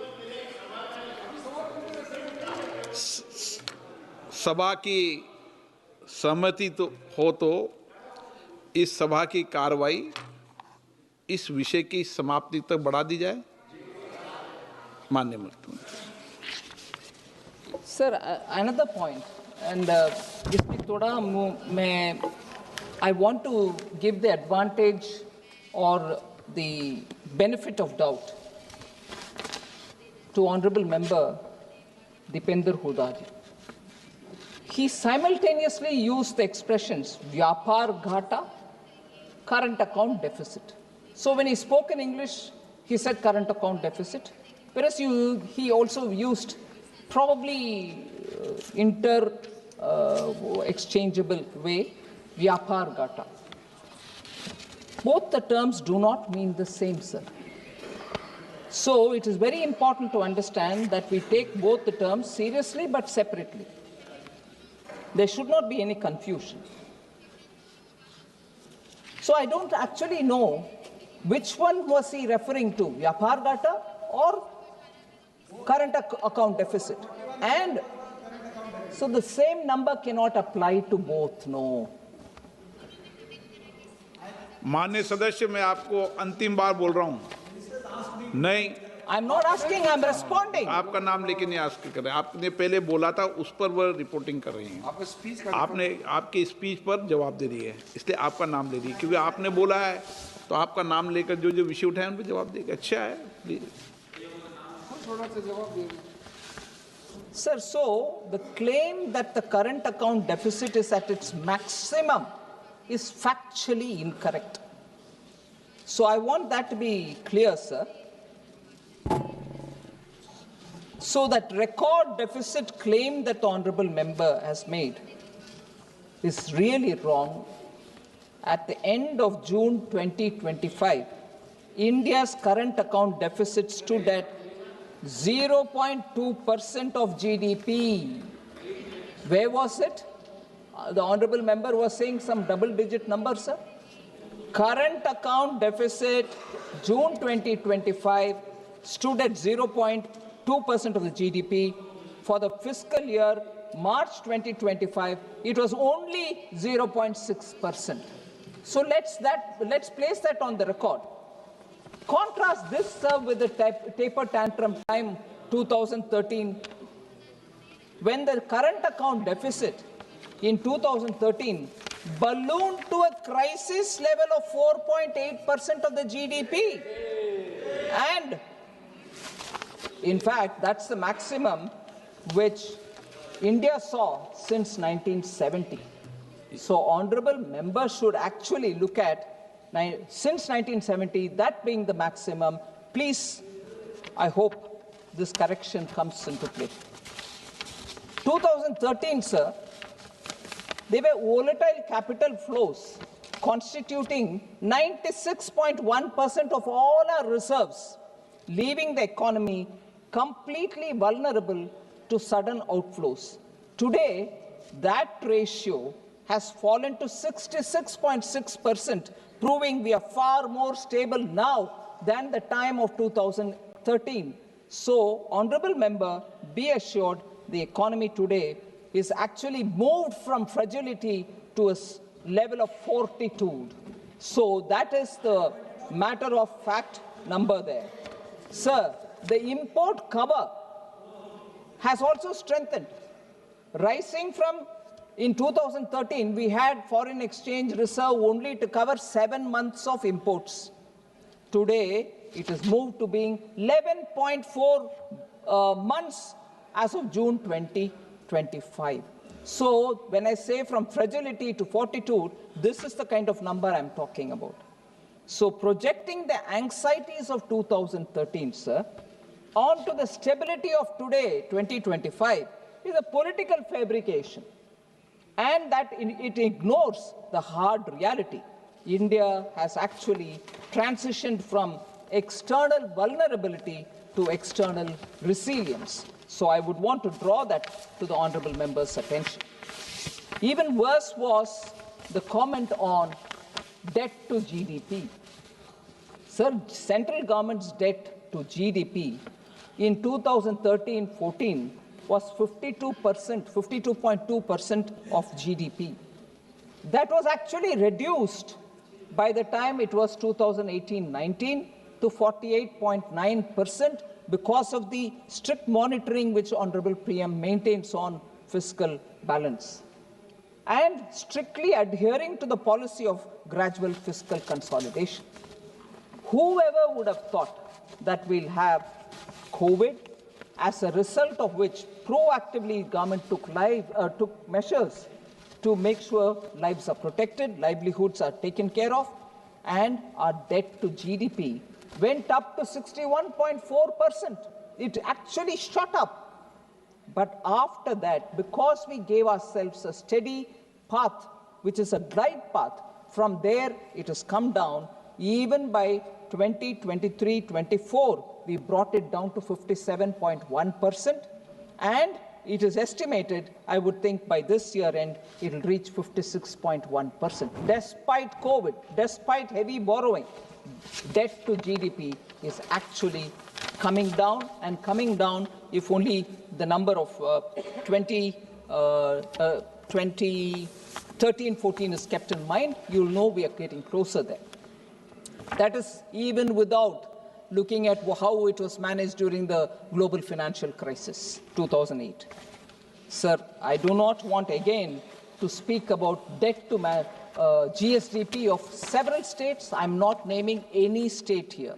Speaker 6: सभा की सहमति तो हो तो इस सभा की कार्रवाई इस विषय की समाप्ति तक बढ़ा दी जाए। माननीय मुख्यमंत्री।
Speaker 14: Sir, another point, and इसमें थोड़ा मैं I want to give the advantage or the benefit of doubt to Honorable Member Dipender Huda ji. He simultaneously used the expressions Vyapar Ghata, current account deficit. So when he spoke in English, he said current account deficit, whereas he also used probably exchangeable way, Vyapar Ghata. Both the terms do not mean the same, sir. So it is very important to understand that we take both the terms seriously but separately. There should not be any confusion. So I don't actually know which one was he referring to, Vyapar Ghata or current account deficit. And so the same number cannot apply to both, no.
Speaker 6: माननीय सदस्य, मैं आपको अंतिम बार बोल रहा हूं। नहीं,
Speaker 14: I'm not asking, I'm responding.
Speaker 6: आपका नाम लेके नहीं आस्क कर रहे, आपने पहले बोला था उस पर वो रिपोर्टिंग कर रही हैं। आपने आपकी स्पीच पर जवाब दे रही है, इसलिए आपका नाम ले रही है, क्योंकि आपने बोला है तो आपका नाम लेकर जो जो विषय उठाए उन पर जवाब देगा। अच्छा है, please.
Speaker 14: Sir, so the claim that the current account deficit is at its maximum is factually incorrect. So I want that to be clear, sir. So that record deficit claim that the honorable member has made is really wrong. At the end of June 2025, India's current account deficit stood at 0.2% of GDP. Where was it? The honorable member was saying some double-digit number, sir. Current account deficit, June 2025, stood at 0.2% of the GDP. For the fiscal year, March 2025, it was only 0.6%. So let's place that on the record. Contrast this, sir, with the taper tantrum time 2013. when the current account deficit in 2013 ballooned to a crisis level of 4.8% of the GDP. And in fact, that's the maximum which India saw since 1970. So honorable members should actually look at, since 1970, that being the maximum. Please, I hope this correction comes into play. 2013, sir, there were volatile capital flows constituting 96.1% of all our reserves, leaving the economy completely vulnerable to sudden outflows. Today, that ratio has fallen to 66.6%, proving we are far more stable now than the time of 2013. So, honorable member, be assured the economy today is actually moved from fragility to a level of fortitude. So that is the matter of fact number there. Sir, the import cover has also strengthened, rising from, in 2013, we had foreign exchange reserve only to cover 7 months of imports. Today, it has moved to being 11.4 months as of June 2025. So, when I say from fragility to fortitude, this is the kind of number I'm talking about. So, projecting the anxieties of 2013, sir, onto the stability of today, 2025, is a political fabrication. And that it ignores the hard reality. India has actually transitioned from external vulnerability to external resilience. So I would want to draw that to the honorable member's attention. Even worse was the comment on debt to GDP. Sir, central government's debt to GDP in 2013-14 was 52.2% of GDP. That was actually reduced by the time it was 2018-19 to 48.9% because of the strict monitoring which Honorable PM maintains on fiscal balance and strictly adhering to the policy of gradual fiscal consolidation. Whoever would have thought that we'll have COVID, as a result of which proactively government took measures to make sure lives are protected, livelihoods are taken care of, and our debt to GDP went up to 61.4%. It actually shot up. But after that, because we gave ourselves a steady path, which is a glide path, from there it has come down. Even by 2023-24, we brought it down to 57.1%. And it is estimated, I would think by this year end, it will reach 56.1%. Despite COVID, despite heavy borrowing, debt to GDP is actually coming down, and coming down if only the number of 2013-14 is kept in mind, you'll know we are getting closer there. That is even without looking at how it was managed during the global financial crisis, 2008. Sir, I do not want again to speak about debt to GSDP of several states. I'm not naming any state here,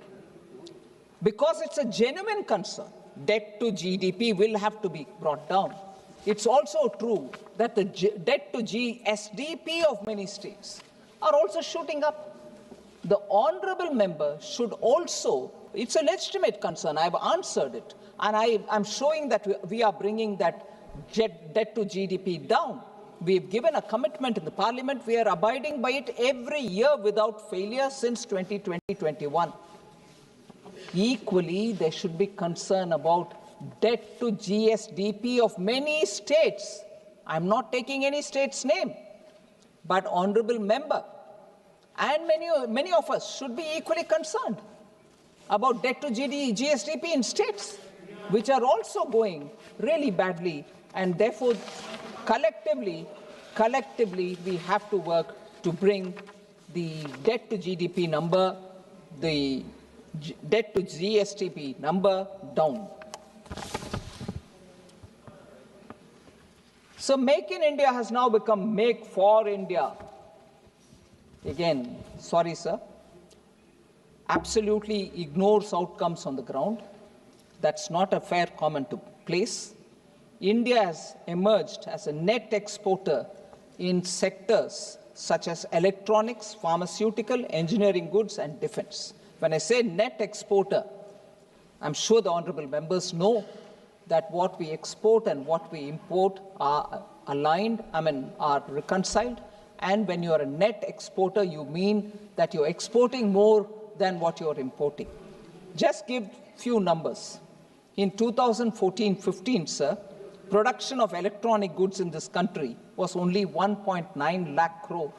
Speaker 14: because it's a genuine concern. Debt to GDP will have to be brought down. It's also true that the debt to GSDP of many states are also shooting up. The honorable member should also, it's a legitimate concern, I've answered it, and I'm showing that we are bringing that debt to GDP down. We've given a commitment in the parliament, we are abiding by it every year without failure since 2020-21. Equally, there should be concern about debt to GSDP of many states. I'm not taking any state's name, but honorable member, and many of us should be equally concerned about debt to GSDP in states, which are also going really badly, and therefore collectively we have to work to bring the debt to GDP number, the debt to GSDP number down.
Speaker 4: So Make in India has now become Make for India. Again, sorry, sir, absolutely ignores outcomes on the ground. That's not a fair comment to place. India has emerged as a net exporter in sectors such as electronics, pharmaceutical, engineering goods, and defense. When I say net exporter, I'm sure the honorable members know that what we export and what we import are aligned, are reconciled. And when you are a net exporter, you mean that you're exporting more than what you're importing. Just give few numbers. In 2014-15, sir, production of electronic goods in this country was only 1.9 lakh crore.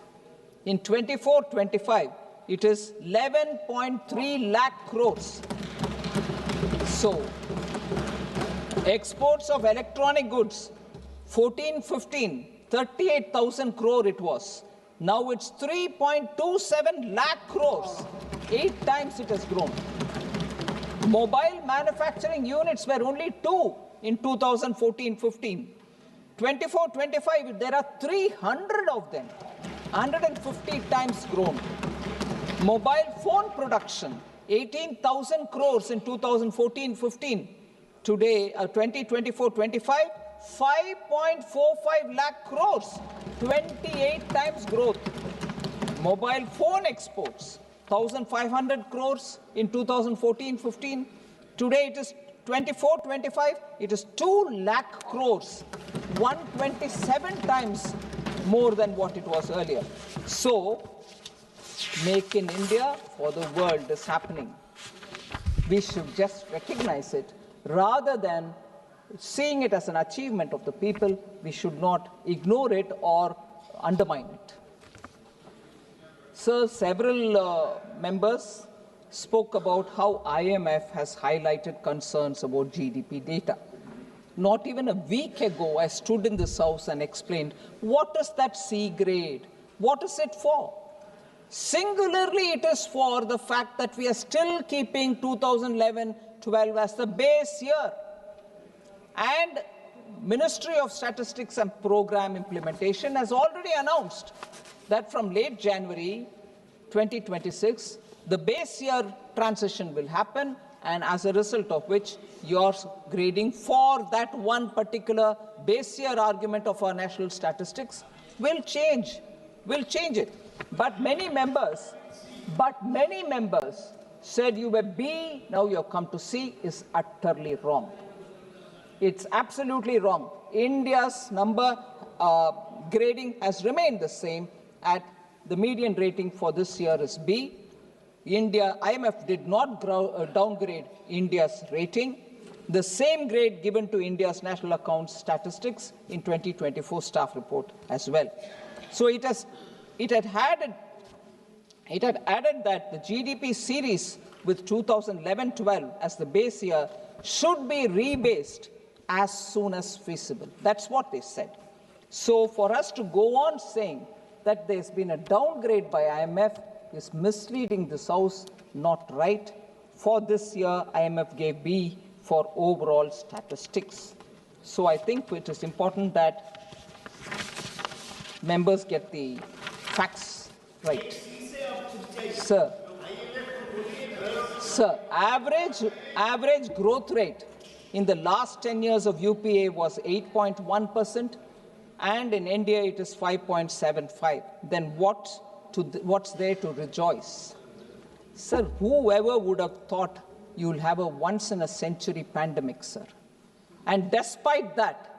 Speaker 4: In 24-25, it is 11.3 lakh crores. So, exports of electronic goods, 14-15, 38,000 crore it was. Now it's 3.27 lakh crores. 8 times it has grown. Mobile manufacturing units were only 2 in 2014-15. 24-25, there are 300 of them. 150 times grown. Mobile phone production, 18,000 crores in 2014-15. Today, 2024-25, 5.45 lakh crores, 28 times growth. Mobile phone exports, 1,500 crores in 2014-15. Today it is 24-25, it is 2 lakh crores, 127 times more than what it was earlier. So, Make in India for the world is happening. We should just recognize it rather than seeing it as an achievement of the people. We should not ignore it or undermine it. Sir, several members spoke about how IMF has highlighted concerns about GDP data. Not even a week ago, I stood in this house and explained, what is that C grade? What is it for? Singularly, it is for the fact that we are still keeping 2011-12 as the base year. And Ministry of Statistics and Program Implementation has already announced that from late January 2026, the base year transition will happen, and as a result of which your grading for that one particular base year argument of our national statistics will change it. But many members said you were B, now you have come to C, is utterly wrong. It's absolutely wrong. India's grading has remained the same. At the median rating for this year is B. IMF did not downgrade India's rating. The same grade given to India's National Accounts Statistics in 2024 staff report as well. So it had added that the GDP series with 2011-12 as the base year should be rebased as soon as feasible. That's what they said. So for us to go on saying that there's been a downgrade by IMF is misleading this House, not right. For this year, IMF gave B for overall statistics. So I think it is important that members get the facts right. Sir, average growth rate in the last 10 years of UPA was 8.1%, and in India it is 5.75. Then what's there to rejoice? Sir, whoever would have thought you'll have a once-in-a-century pandemic, sir? And despite that,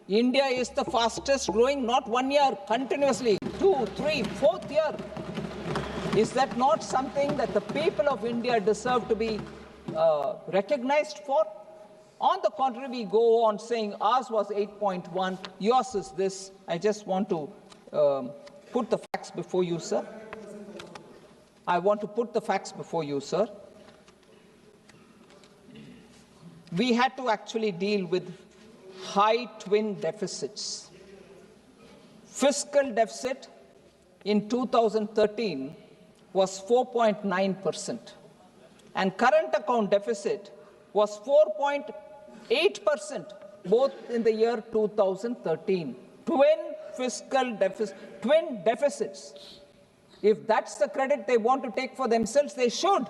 Speaker 4: India is the fastest growing, not 1 year, continuously, 2, 3, 4th year. Is that not something that the people of India deserve to be recognized for? On the contrary, we go on saying ours was 8.1, yours is this. I just want to put the facts before you, sir. We had to actually deal with high twin deficits. Fiscal deficit in 2013 was 4.9%, and current account deficit was 4.8%, both in the year 2013. twin deficits. If that's the credit they want to take for themselves, they should.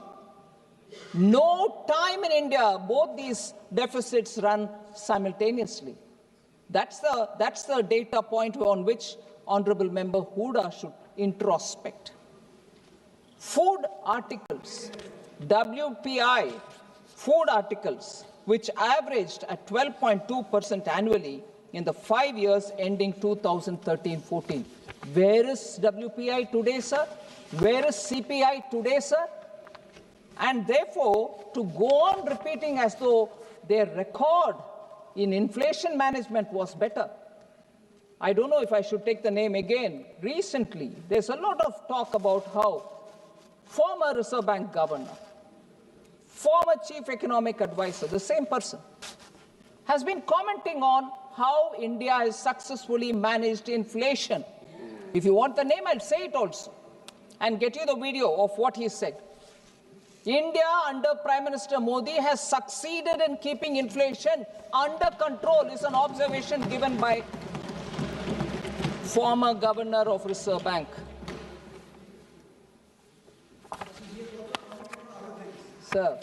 Speaker 4: No time in India, both these deficits run simultaneously. That's the data point on which Honorable Member Huda should introspect. Food articles, WPI, food articles, which averaged at 12.2% annually in the 5 years ending 2013-14. Where is WPI today, sir? Where is CPI today, sir? And therefore, to go on repeating as though their record in inflation management was better. I don't know if I should take the name again. Recently, there's a lot of talk about how former Reserve Bank governor, former chief economic advisor, the same person, has been commenting on how India has successfully managed inflation. If you want the name, I'll say it also and get you the video of what he said. India under Prime Minister Modi has succeeded in keeping inflation under control, is an observation given by former governor of Reserve Bank. Sir,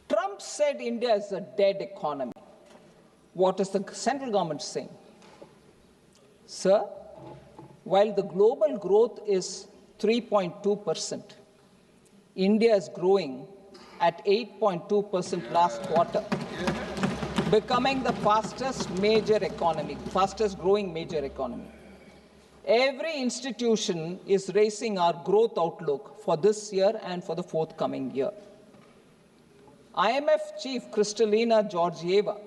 Speaker 4: Trump said India is a dead economy. What is the central government saying? Sir, while the global growth is 3.2%, India is growing at 8.2% last quarter, becoming the fastest growing major economy. Every institution is raising our growth outlook for this year and for the forthcoming year. IMF Chief Kristalina Georgieva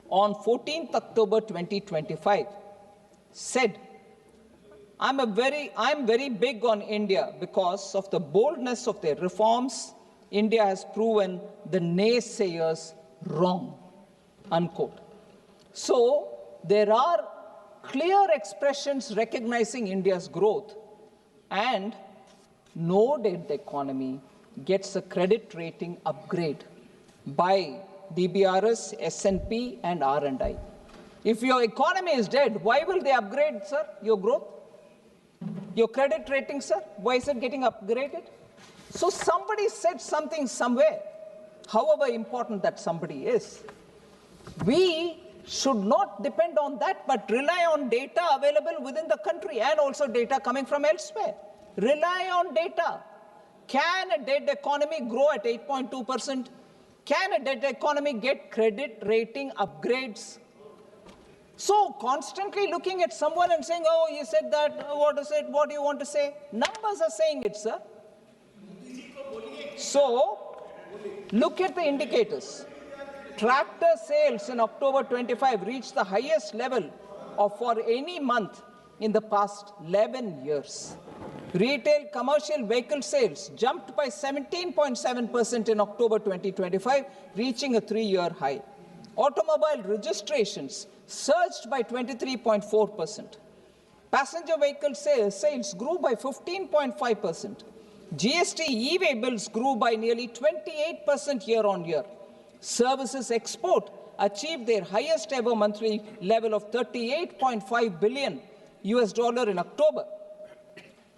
Speaker 4: on 14th October 2025 said, I'm very big on India because of the boldness of their reforms. India has proven the naysayers wrong, unquote. So there are clear expressions recognizing India's growth, and no dead economy gets a credit rating upgrade by DBRS, S&P, and R&I. If your economy is dead, why will they upgrade, sir, your growth? Your credit rating, sir, why is it getting upgraded? So somebody said something somewhere, however important that somebody is. We should not depend on that, but rely on data available within the country and also data coming from elsewhere. Rely on data. Can a dead economy grow at 8.2%? Can a dead economy get credit rating upgrades? So constantly looking at someone and saying, oh, he said that, what is it, what do you want to say? Numbers are saying it, sir. So look at the indicators. Tractor sales in October 25 reached the highest level of for any month in the past 11 years. Retail commercial vehicle sales jumped by 17.7% in October 2025, reaching a 3-year high. Automobile registrations surged by 23.4%. Passenger vehicle sales grew by 15.5%. GST e-way bills grew by nearly 28% year on year. Services export achieved their highest ever monthly level of $38.5 billion in October.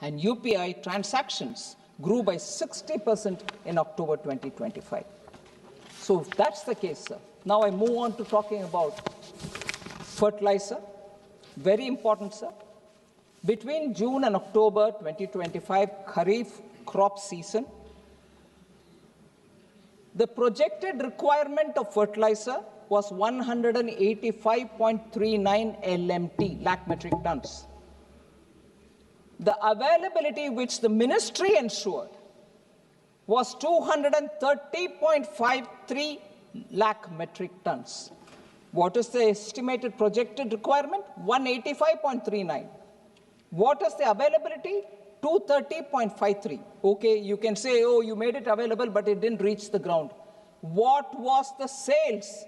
Speaker 4: And UPI transactions grew by 60% in October 2025. So if that's the case, sir, now I move on to talking about fertilizer. Very important, sir. Between June and October 2025 Kharif crop season, the projected requirement of fertilizer was 185.39 LMT, lakh metric tons. The availability which the ministry ensured was 230.53 lakh metric tons. What is the estimated projected requirement? 185.39. What is the availability? 230.53. Okay, you can say, oh, you made it available, but it didn't reach the ground. What was the sales?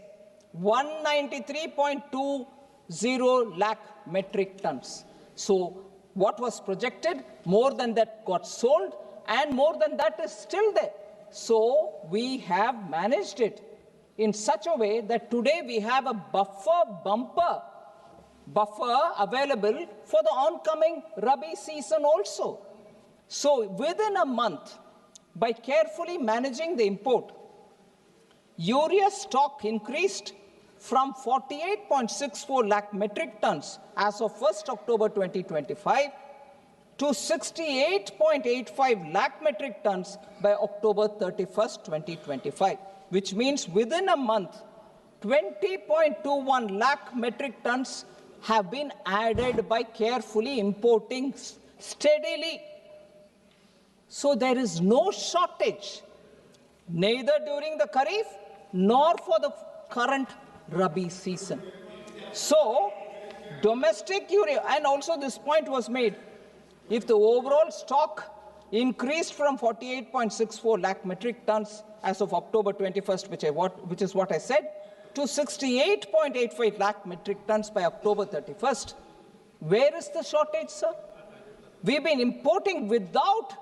Speaker 4: 193.20 lakh metric tons. So what was projected? More than that got sold, and more than that is still there. So we have managed it. in such a way that today we have a buffer available for the oncoming Rabi season also. So within a month, by carefully managing the import, urea stock increased from 48.64 lakh metric tons as of 1st October 2025 to 68.85 lakh metric tons by October 31st, 2025, which means within a month, 20.21 lakh metric tons have been added by carefully importing steadily. So there is no shortage, neither during the Kharif nor for the current Rabi season. So domestic urea, and also this point was made, if the overall stock increased from 48.64 lakh metric tons as of October 21st, which is what I said, to 68.85 lakh metric tons by October 31st, where is the shortage, sir? We've been importing without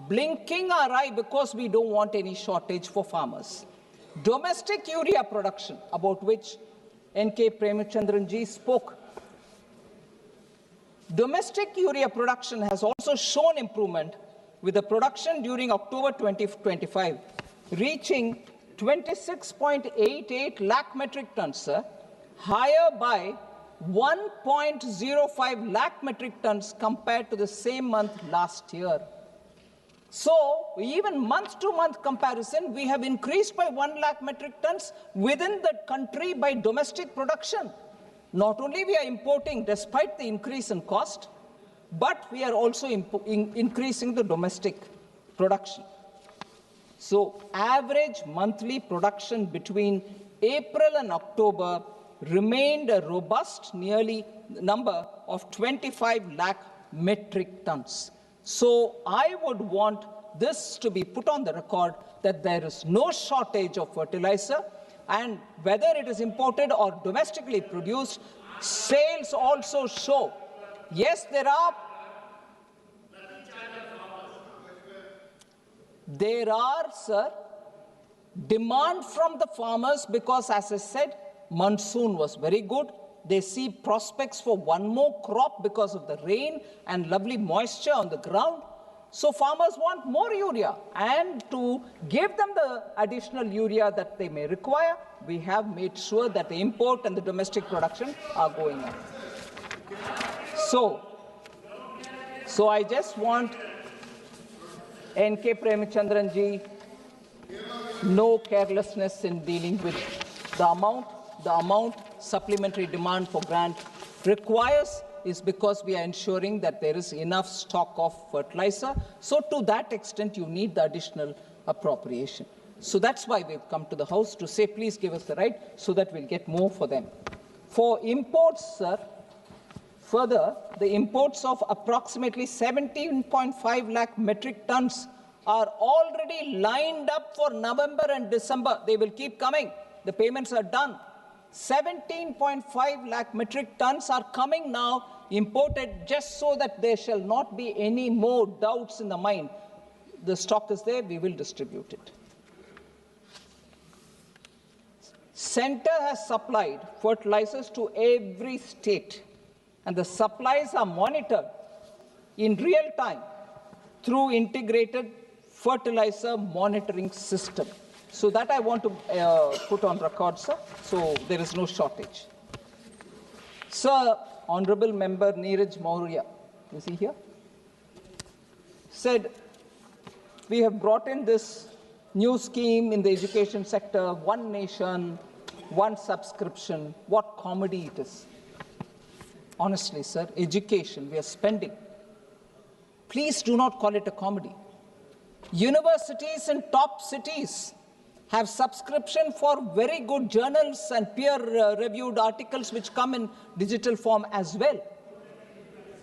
Speaker 4: blinking our eye because we don't want any shortage for farmers. Domestic urea production, about which N.K. Premachandran ji spoke. Domestic urea production has also shown improvement, with the production during October 2025 reaching 26.88 lakh metric tons, sir, higher by 1.05 lakh metric tons compared to the same month last year. So even month-to-month comparison, we have increased by 1 lakh metric tons within the country by domestic production. Not only we are importing despite the increase in cost, but we are also increasing the domestic production. So average monthly production between April and October remained a robust nearly number of 25 lakh metric tons. So I would want this to be put on the record that there is no shortage of fertilizer, and whether it is imported or domestically produced, sales also show. Yes, there are, sir, demand from the farmers because, as I said, monsoon was very good. They see prospects for one more crop because of the rain and lovely moisture on the ground. So farmers want more urea, and to give them the additional urea that they may require, we have made sure that the import and the domestic production are going on. So I just want N.K. Premachandran ji, no carelessness in dealing with the amount supplementary demand for grant requires is because we are ensuring that there is enough stock of fertilizer. So to that extent, you need the additional appropriation. So that's why we've come to the House to say, please give us the right so that we'll get more for them. For imports, sir, further, the imports of approximately 17.5 lakh metric tons are already lined up for November and December. They will keep coming. The payments are done. 17.5 lakh metric tons are coming now, imported, just so that there shall not be any more doubts in the mind. The stock is there, we will distribute it. Center has supplied fertilizers to every state, and the supplies are monitored in real time through integrated fertilizer monitoring system. So that I want to put on record, sir. So there is no shortage. Sir, Honorable Member Neeraj Maurya, is he here? Said, we have brought in this new scheme in the education sector, one nation, one subscription. What comedy it is. Honestly, sir, education, we are spending. Please do not call it a comedy. Universities in top cities have subscription for very good journals and peer-reviewed articles which come in digital form as well.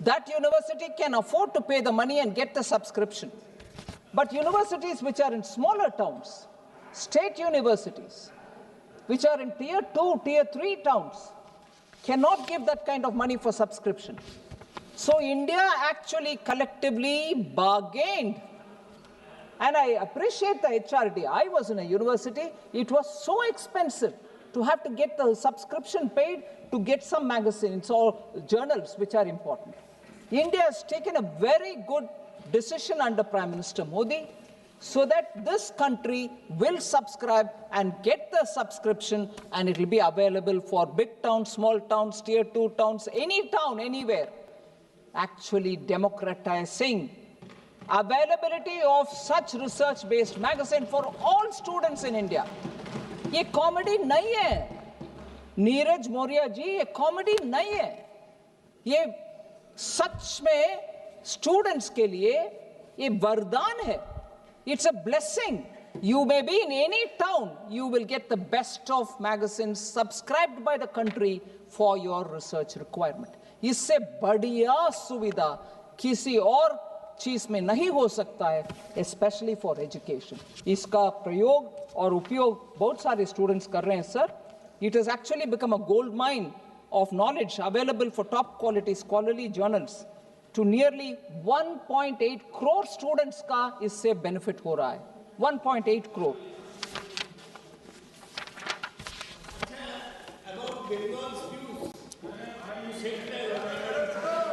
Speaker 4: That university can afford to pay the money and get the subscription. But universities which are in smaller towns, state universities, which are in tier 2, tier 3 towns, cannot give that kind of money for subscription. So India actually collectively bargained And I appreciate the HRD. I was in a university, it was so expensive to have to get the subscription paid to get some magazines or journals which are important. India has taken a very good decision under Prime Minister Modi so that this country will subscribe and get the subscription, and it will be available for big towns, small towns, tier 2 towns, any town, anywhere. Actually democratizing availability of such research-based magazine for all students in India. ये comedy नहीं है, नीरज मौर्य जी, ये comedy नहीं है, ये सच में students के लिए ये वरदान है. It's a blessing. You may be in any town, you will get the best of magazines subscribed by the country for your research requirement. इससे बढ़िया सुविधा किसी और चीज में नहीं हो सकता है, especially for education. इसका प्रयोग और उपयोग बहुत सारे स्टूडेंट्स कर रहे हैं sir. It has actually become a gold mine of knowledge available for top quality scholarly journals. To nearly 1.8 crore students का इससे benefit हो रहा है. 1.8 crore.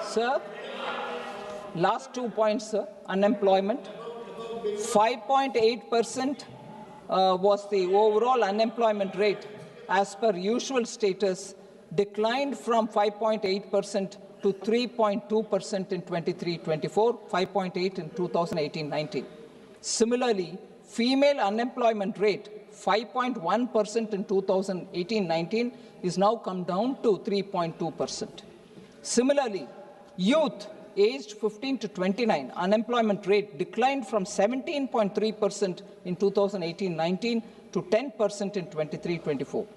Speaker 4: Sir, last 2 points, sir. Unemployment. 5.8% was the overall unemployment rate as per usual status, declined from 5.8% to 3.2% in 23-24, 5.8 in 2018-19. Similarly, female unemployment rate, 5.1% in 2018-19, is now come down to 3.2%. Similarly, youth aged 15 to 29 unemployment rate declined from 17.3% in 2018-19 to 10% in 23-24.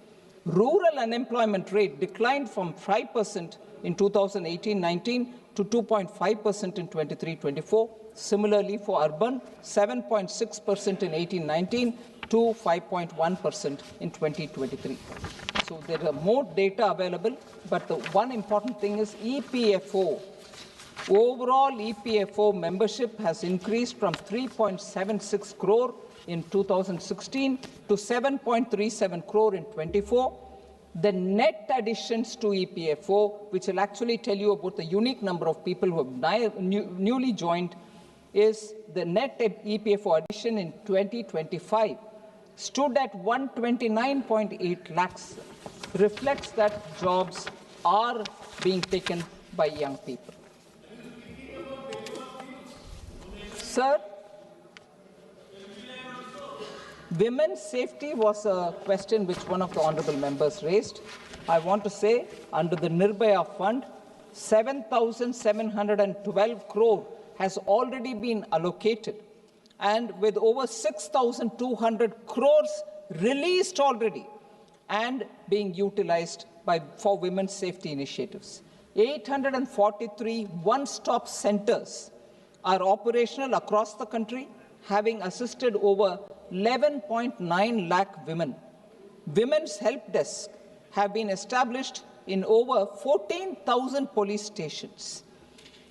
Speaker 4: Rural unemployment rate declined from 5% in 2018-19 to 2.5% in 23-24. Similarly, for urban, 7.6% in 18-19 to 5.1% in 2023. So there are more data available, but the one important thing is EPFO. Overall EPFO membership has increased from 3.76 crore in 2016 to 7.37 crore in 24. The net additions to EPFO, which will actually tell you about the unique number of people who have newly joined, is the net EPFO addition in 2025 stood at 129.8 lakhs, reflects that jobs are being taken by young people. Sir, women's safety was a question which one of the honorable members raised. I want to say, under the Nirbhaya Fund, 7,712 crore has already been allocated, and with over 6,200 crores released already and being utilized for women's safety initiatives. 843 one-stop centers are operational across the country, having assisted over 11.9 lakh women. Women's help desks have been established in over 14,000 police stations,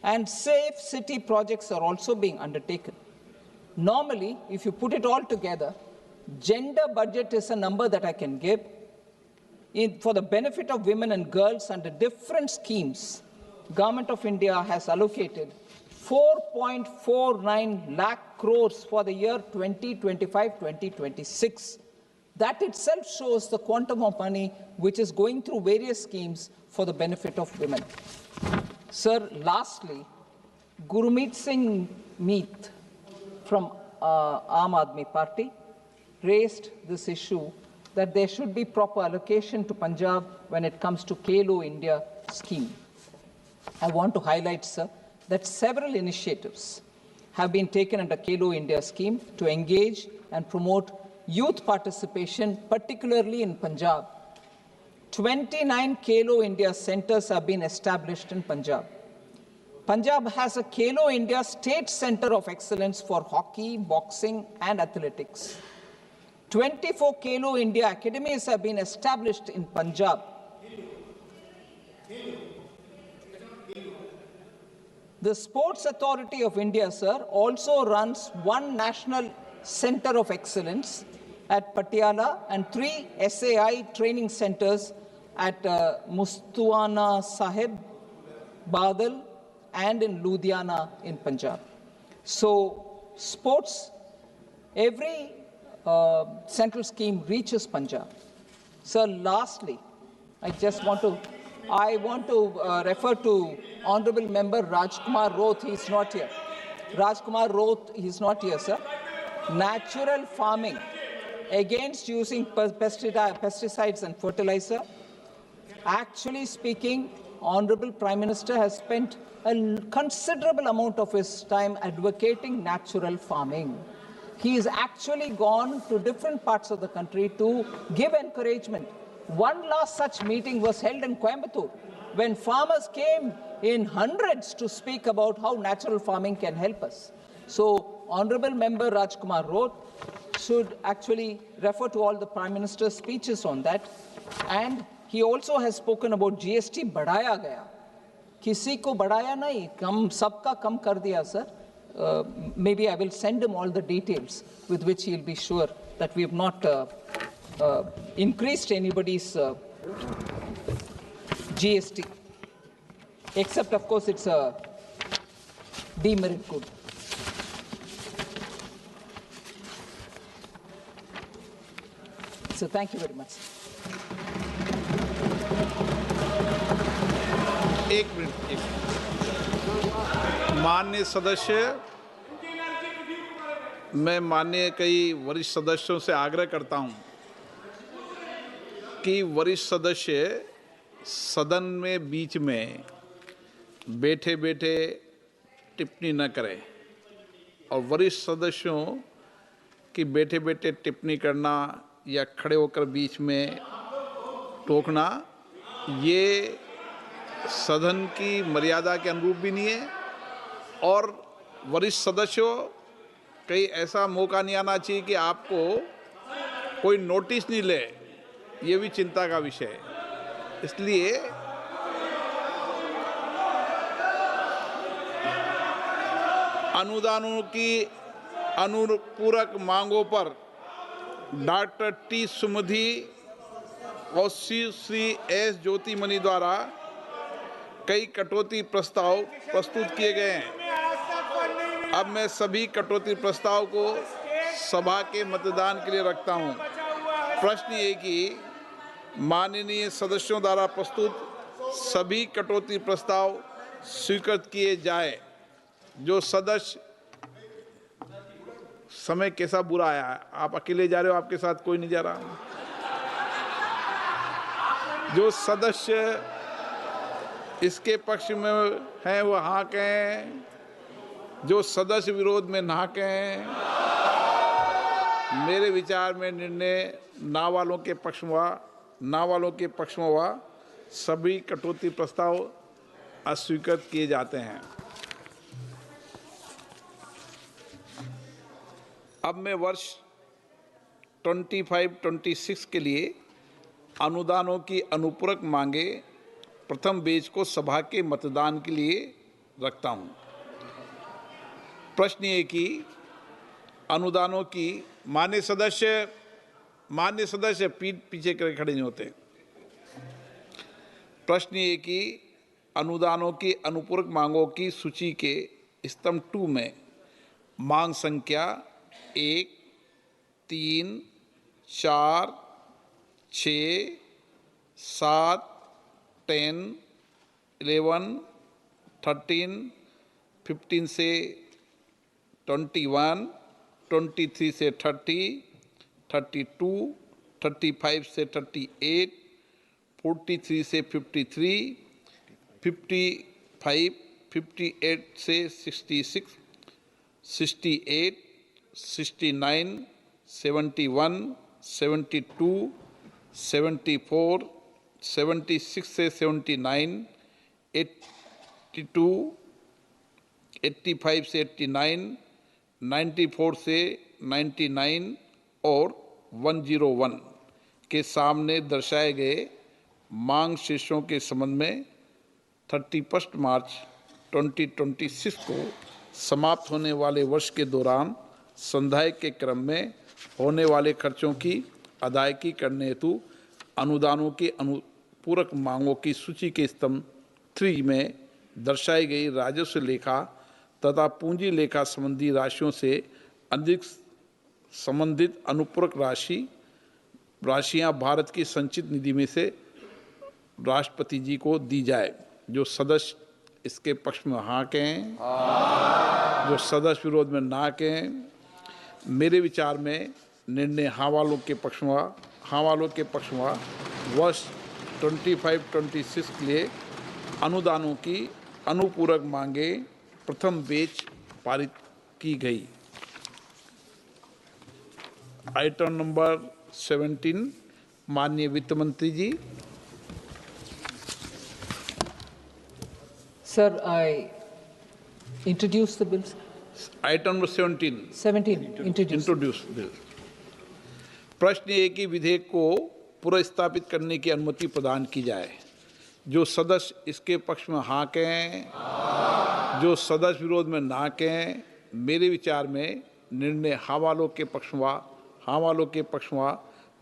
Speaker 4: and safe city projects are also being undertaken. Normally, if you put it all together, gender budget is a number that I can give. For the benefit of women and girls under different schemes, Government of India has allocated 4.49 lakh crores for the year 2025-2026. That itself shows the quantum of money which is going through various schemes for the benefit of women. Sir, lastly, Gurmeet Singh Meet from Aam Aadmi Party raised this issue that there should be proper allocation to Punjab when it comes to Khelo India scheme. I want to highlight, sir, that several initiatives have been taken under Khelo India scheme to engage and promote youth participation, particularly in Punjab. 29 Khelo India centers have been established in Punjab. Punjab has a Khelo India State Center of Excellence for hockey, boxing, and athletics. 24 Khelo India academies have been established in Punjab. The Sports Authority of India, sir, also runs one national center of excellence at Patiala and 3 SAI training centers at Mustuana Sahib, Badal, and in Ludhiana in Punjab. So, sports, every central scheme reaches Punjab. Sir, lastly, I want to refer to Honorable Member Rajkumar Roth. He is not here. Rajkumar Roth, he is not here, sir. Natural farming against using pesticides and fertilizer. Actually speaking, Honorable Prime Minister has spent a considerable amount of his time advocating natural farming. He has actually gone to different parts of the country to give encouragement. One last such meeting was held in Coimbatore, when farmers came in hundreds to speak about how natural farming can help us. So, Honorable Member Rajkumar Roth should actually refer to all the Prime Minister's speeches on that. And he also has spoken about GST बढ़ाया गया. किसी को बढ़ाया नहीं, कम सबका कम कर दिया, sir. Maybe I will send him all the details with which he'll be sure that we have not increased anybody's GST, except of course it's a demerit good. So thank you very much.
Speaker 6: एक minute, माननीय सदस्य, मैं माननीय कई वरिष्ठ सदस्यों से आग्रह करता हूं कि वरिष्ठ सदस्य सदन में बीच में बैठे बैठे टिप्पणी न करें, और वरिष्ठ सदस्यों की बैठे बैठे टिप्पणी करना या खड़े होकर बीच में टोकना, ये सदन की मर्यादा के अनुरूप भी नहीं है। और वरिष्ठ सदस्यों, कहीं ऐसा मौका नहीं आना चाहिए कि आपको कोई नोटिस नहीं ले, ये भी चिंता का विषय है। इसलिए अनुदानों की अनुपूरक मांगों पर डॉक्टर टी सुमधि और श्री एस ज्योतिमणि द्वारा कई कटौती प्रस्ताव प्रस्तुत किए गए हैं। अब मैं सभी कटौती प्रस्ताव को सभा के मतदान के लिए रखता हूं। प्रश्न ये कि माननीय सदस्यों द्वारा प्रस्तुत सभी कटौती प्रस्ताव स्वीकृत किए जाए। जो सदस्य, समय कैसा बुरा आया है, आप अकेले जा रहे हो, आपके साथ कोई नहीं जा रहा। जो सदस्य इसके पक्ष में हैं वो हाँ कहें, जो सदस्य विरोध में ना कहें। मेरे विचार में निर्णय ना वालों के पक्ष में हुआ, ना वालों के पक्ष में हुआ, सभी कटौती प्रस्ताव अस्वीकृत किए जाते हैं। अब मैं वर्ष 25-26 के लिए अनुदानों की अनुपूरक मांगे प्रथम बेच को सभा के मतदान के लिए रखता हूं। प्रश्न ये कि अनुदानों की माननीय सदस्य पीछे करके खड़े नहीं होते। प्रश्न ये कि अनुदानों की अनुपूरक मांगों की सूची के स्तंभ 2 में मांग संख्या 1, 3, 4, 6, 7, 10, 11, 13, 15 से 21, 23 से 30, 32, 35 से 38, 43 से 53, 55, 58 से 66, 68, 69, 71, 72, 74, 76 से 79, 82, 85 से 89, 94 से 99 और 101 के सामने दर्शाए गए मांग शीर्षों के संबंध में 31 मार्च 2026 को समाप्त होने वाले वर्ष के दौरान संधाई के क्रम में होने वाले खर्चों की अदायगी करने हेतु अनुदानों की अनुपूरक मांगों की सूची के स्तंभ 3 में दर्शाई गई राजस्व लेखा तथा पूंजी लेखा संबंधी राशियों से अधिक संबंधित अनुपूरक राशियां भारत की संचित निधि में से राष्ट्रपति जी को दी जाए। जो सदस्य इसके पक्ष में हाँ कहें, जो सदस्य विरोध में ना कहें। मेरे विचार में निर्णय हाँ वालों के पक्ष में वर्ष 25-26 के लिए अनुदानों की अनुपूरक मांगे प्रथम बैच पारित की गई। आइटम नंबर 17, माननीय वित्त मंत्री जी।
Speaker 14: Sir, I introduce the bill.
Speaker 6: Item number
Speaker 14: 17,
Speaker 6: introduce bill. प्रश्न ये कि विधेयक को पुनर्स्थापित करने की अनुमति प्रदान की जाए। जो सदस्य इसके पक्ष में हाँ कहें, जो सदस्य विरोध में ना कहें। मेरे विचार में निर्णय हाँ वालों के पक्ष में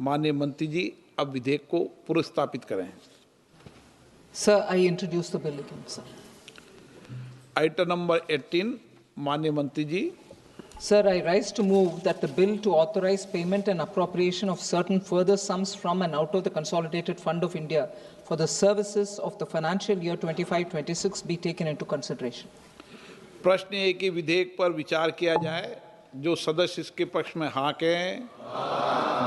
Speaker 6: माननीय मंत्री जी अब विधेयक को पुनर्स्थापित करें।
Speaker 14: Sir, I introduce the bill again, sir.
Speaker 6: Item number 18, माननीय मंत्री जी।
Speaker 14: Sir, I rise to move that the bill to authorize payment and appropriation of certain further sums from and out of the Consolidated Fund of India for the services of the financial year 25-26 be taken into consideration.
Speaker 6: प्रश्न है कि विधेयक पर विचार किया जाए। जो सदस्य इसके पक्ष में हाँ कहें,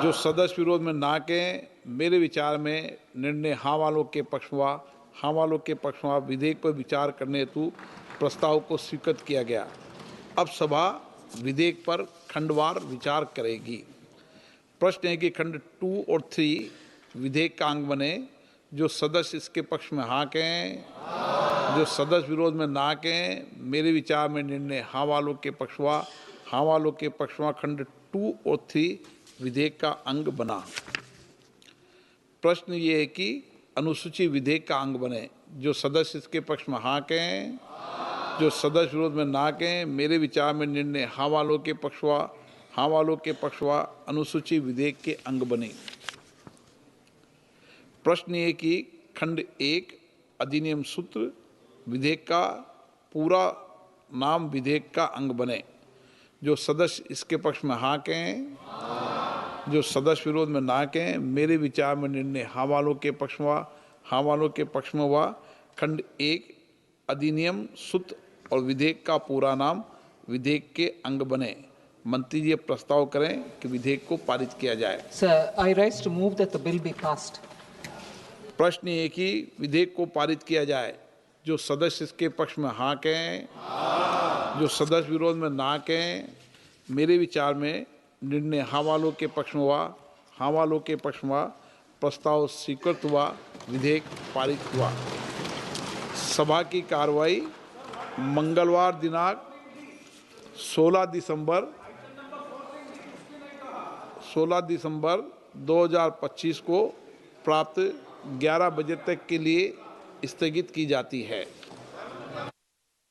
Speaker 6: जो सदस्य विरोध में ना कहें। मेरे विचार में निर्णय हाँ वालों के पक्ष में विधेयक पर विचार करने हेतु प्रस्ताव को स्वीकृत किया गया। अब सभा विधेयक पर खंडवार विचार करेगी। प्रश्न है कि खंड 2 और 3 विधेयक का अंग बने। जो सदस्य इसके पक्ष में हाँ कहें, जो सदस्य विरोध में ना कहें। मेरे विचार में निर्णय हाँ वालों के पक्ष में खंड 2 और 3 विधेयक का अंग बना। प्रश्न ये है कि अनुसूची विधेयक का अंग बने। जो सदस्य इसके पक्ष में हाँ कहें, जो सदस्य विरोध में ना कहें। मेरे विचार में निर्णय हाँ वालों के पक्ष में अनुसूची विधेयक के अंग बने। प्रश्न ये कि खंड 1 अधिनियम सूत्र विधेयक का पूरा नाम विधेयक का अंग बने। जो सदस्य इसके पक्ष में हाँ कहें, जो सदस्य विरोध में ना कहें। मेरे विचार में निर्णय हाँ वालों के पक्ष में हुआ। खंड 1 अधिनियम सूत्र और विधेयक का पूरा नाम विधेयक के अंग बने। मंत्री जी प्रस्ताव करें कि विधेयक को पारित किया जाए।
Speaker 14: Sir, I rise to move that the bill be passed.
Speaker 6: प्रश्न ये कि विधेयक को पारित किया जाए। जो सदस्य इसके पक्ष में हाँ कहें, जो सदस्य विरोध में ना कहें। मेरे विचार में निर्णय हाँ वालों के पक्ष में प्रस्ताव स्वीकृत हुआ। विधेयक पारित हुआ। सभा की कार्रवाई मंगलवार दिनांक 16 दिसंबर 2025 को प्राप्त 11 बजे तक के लिए स्थगित की जाती है।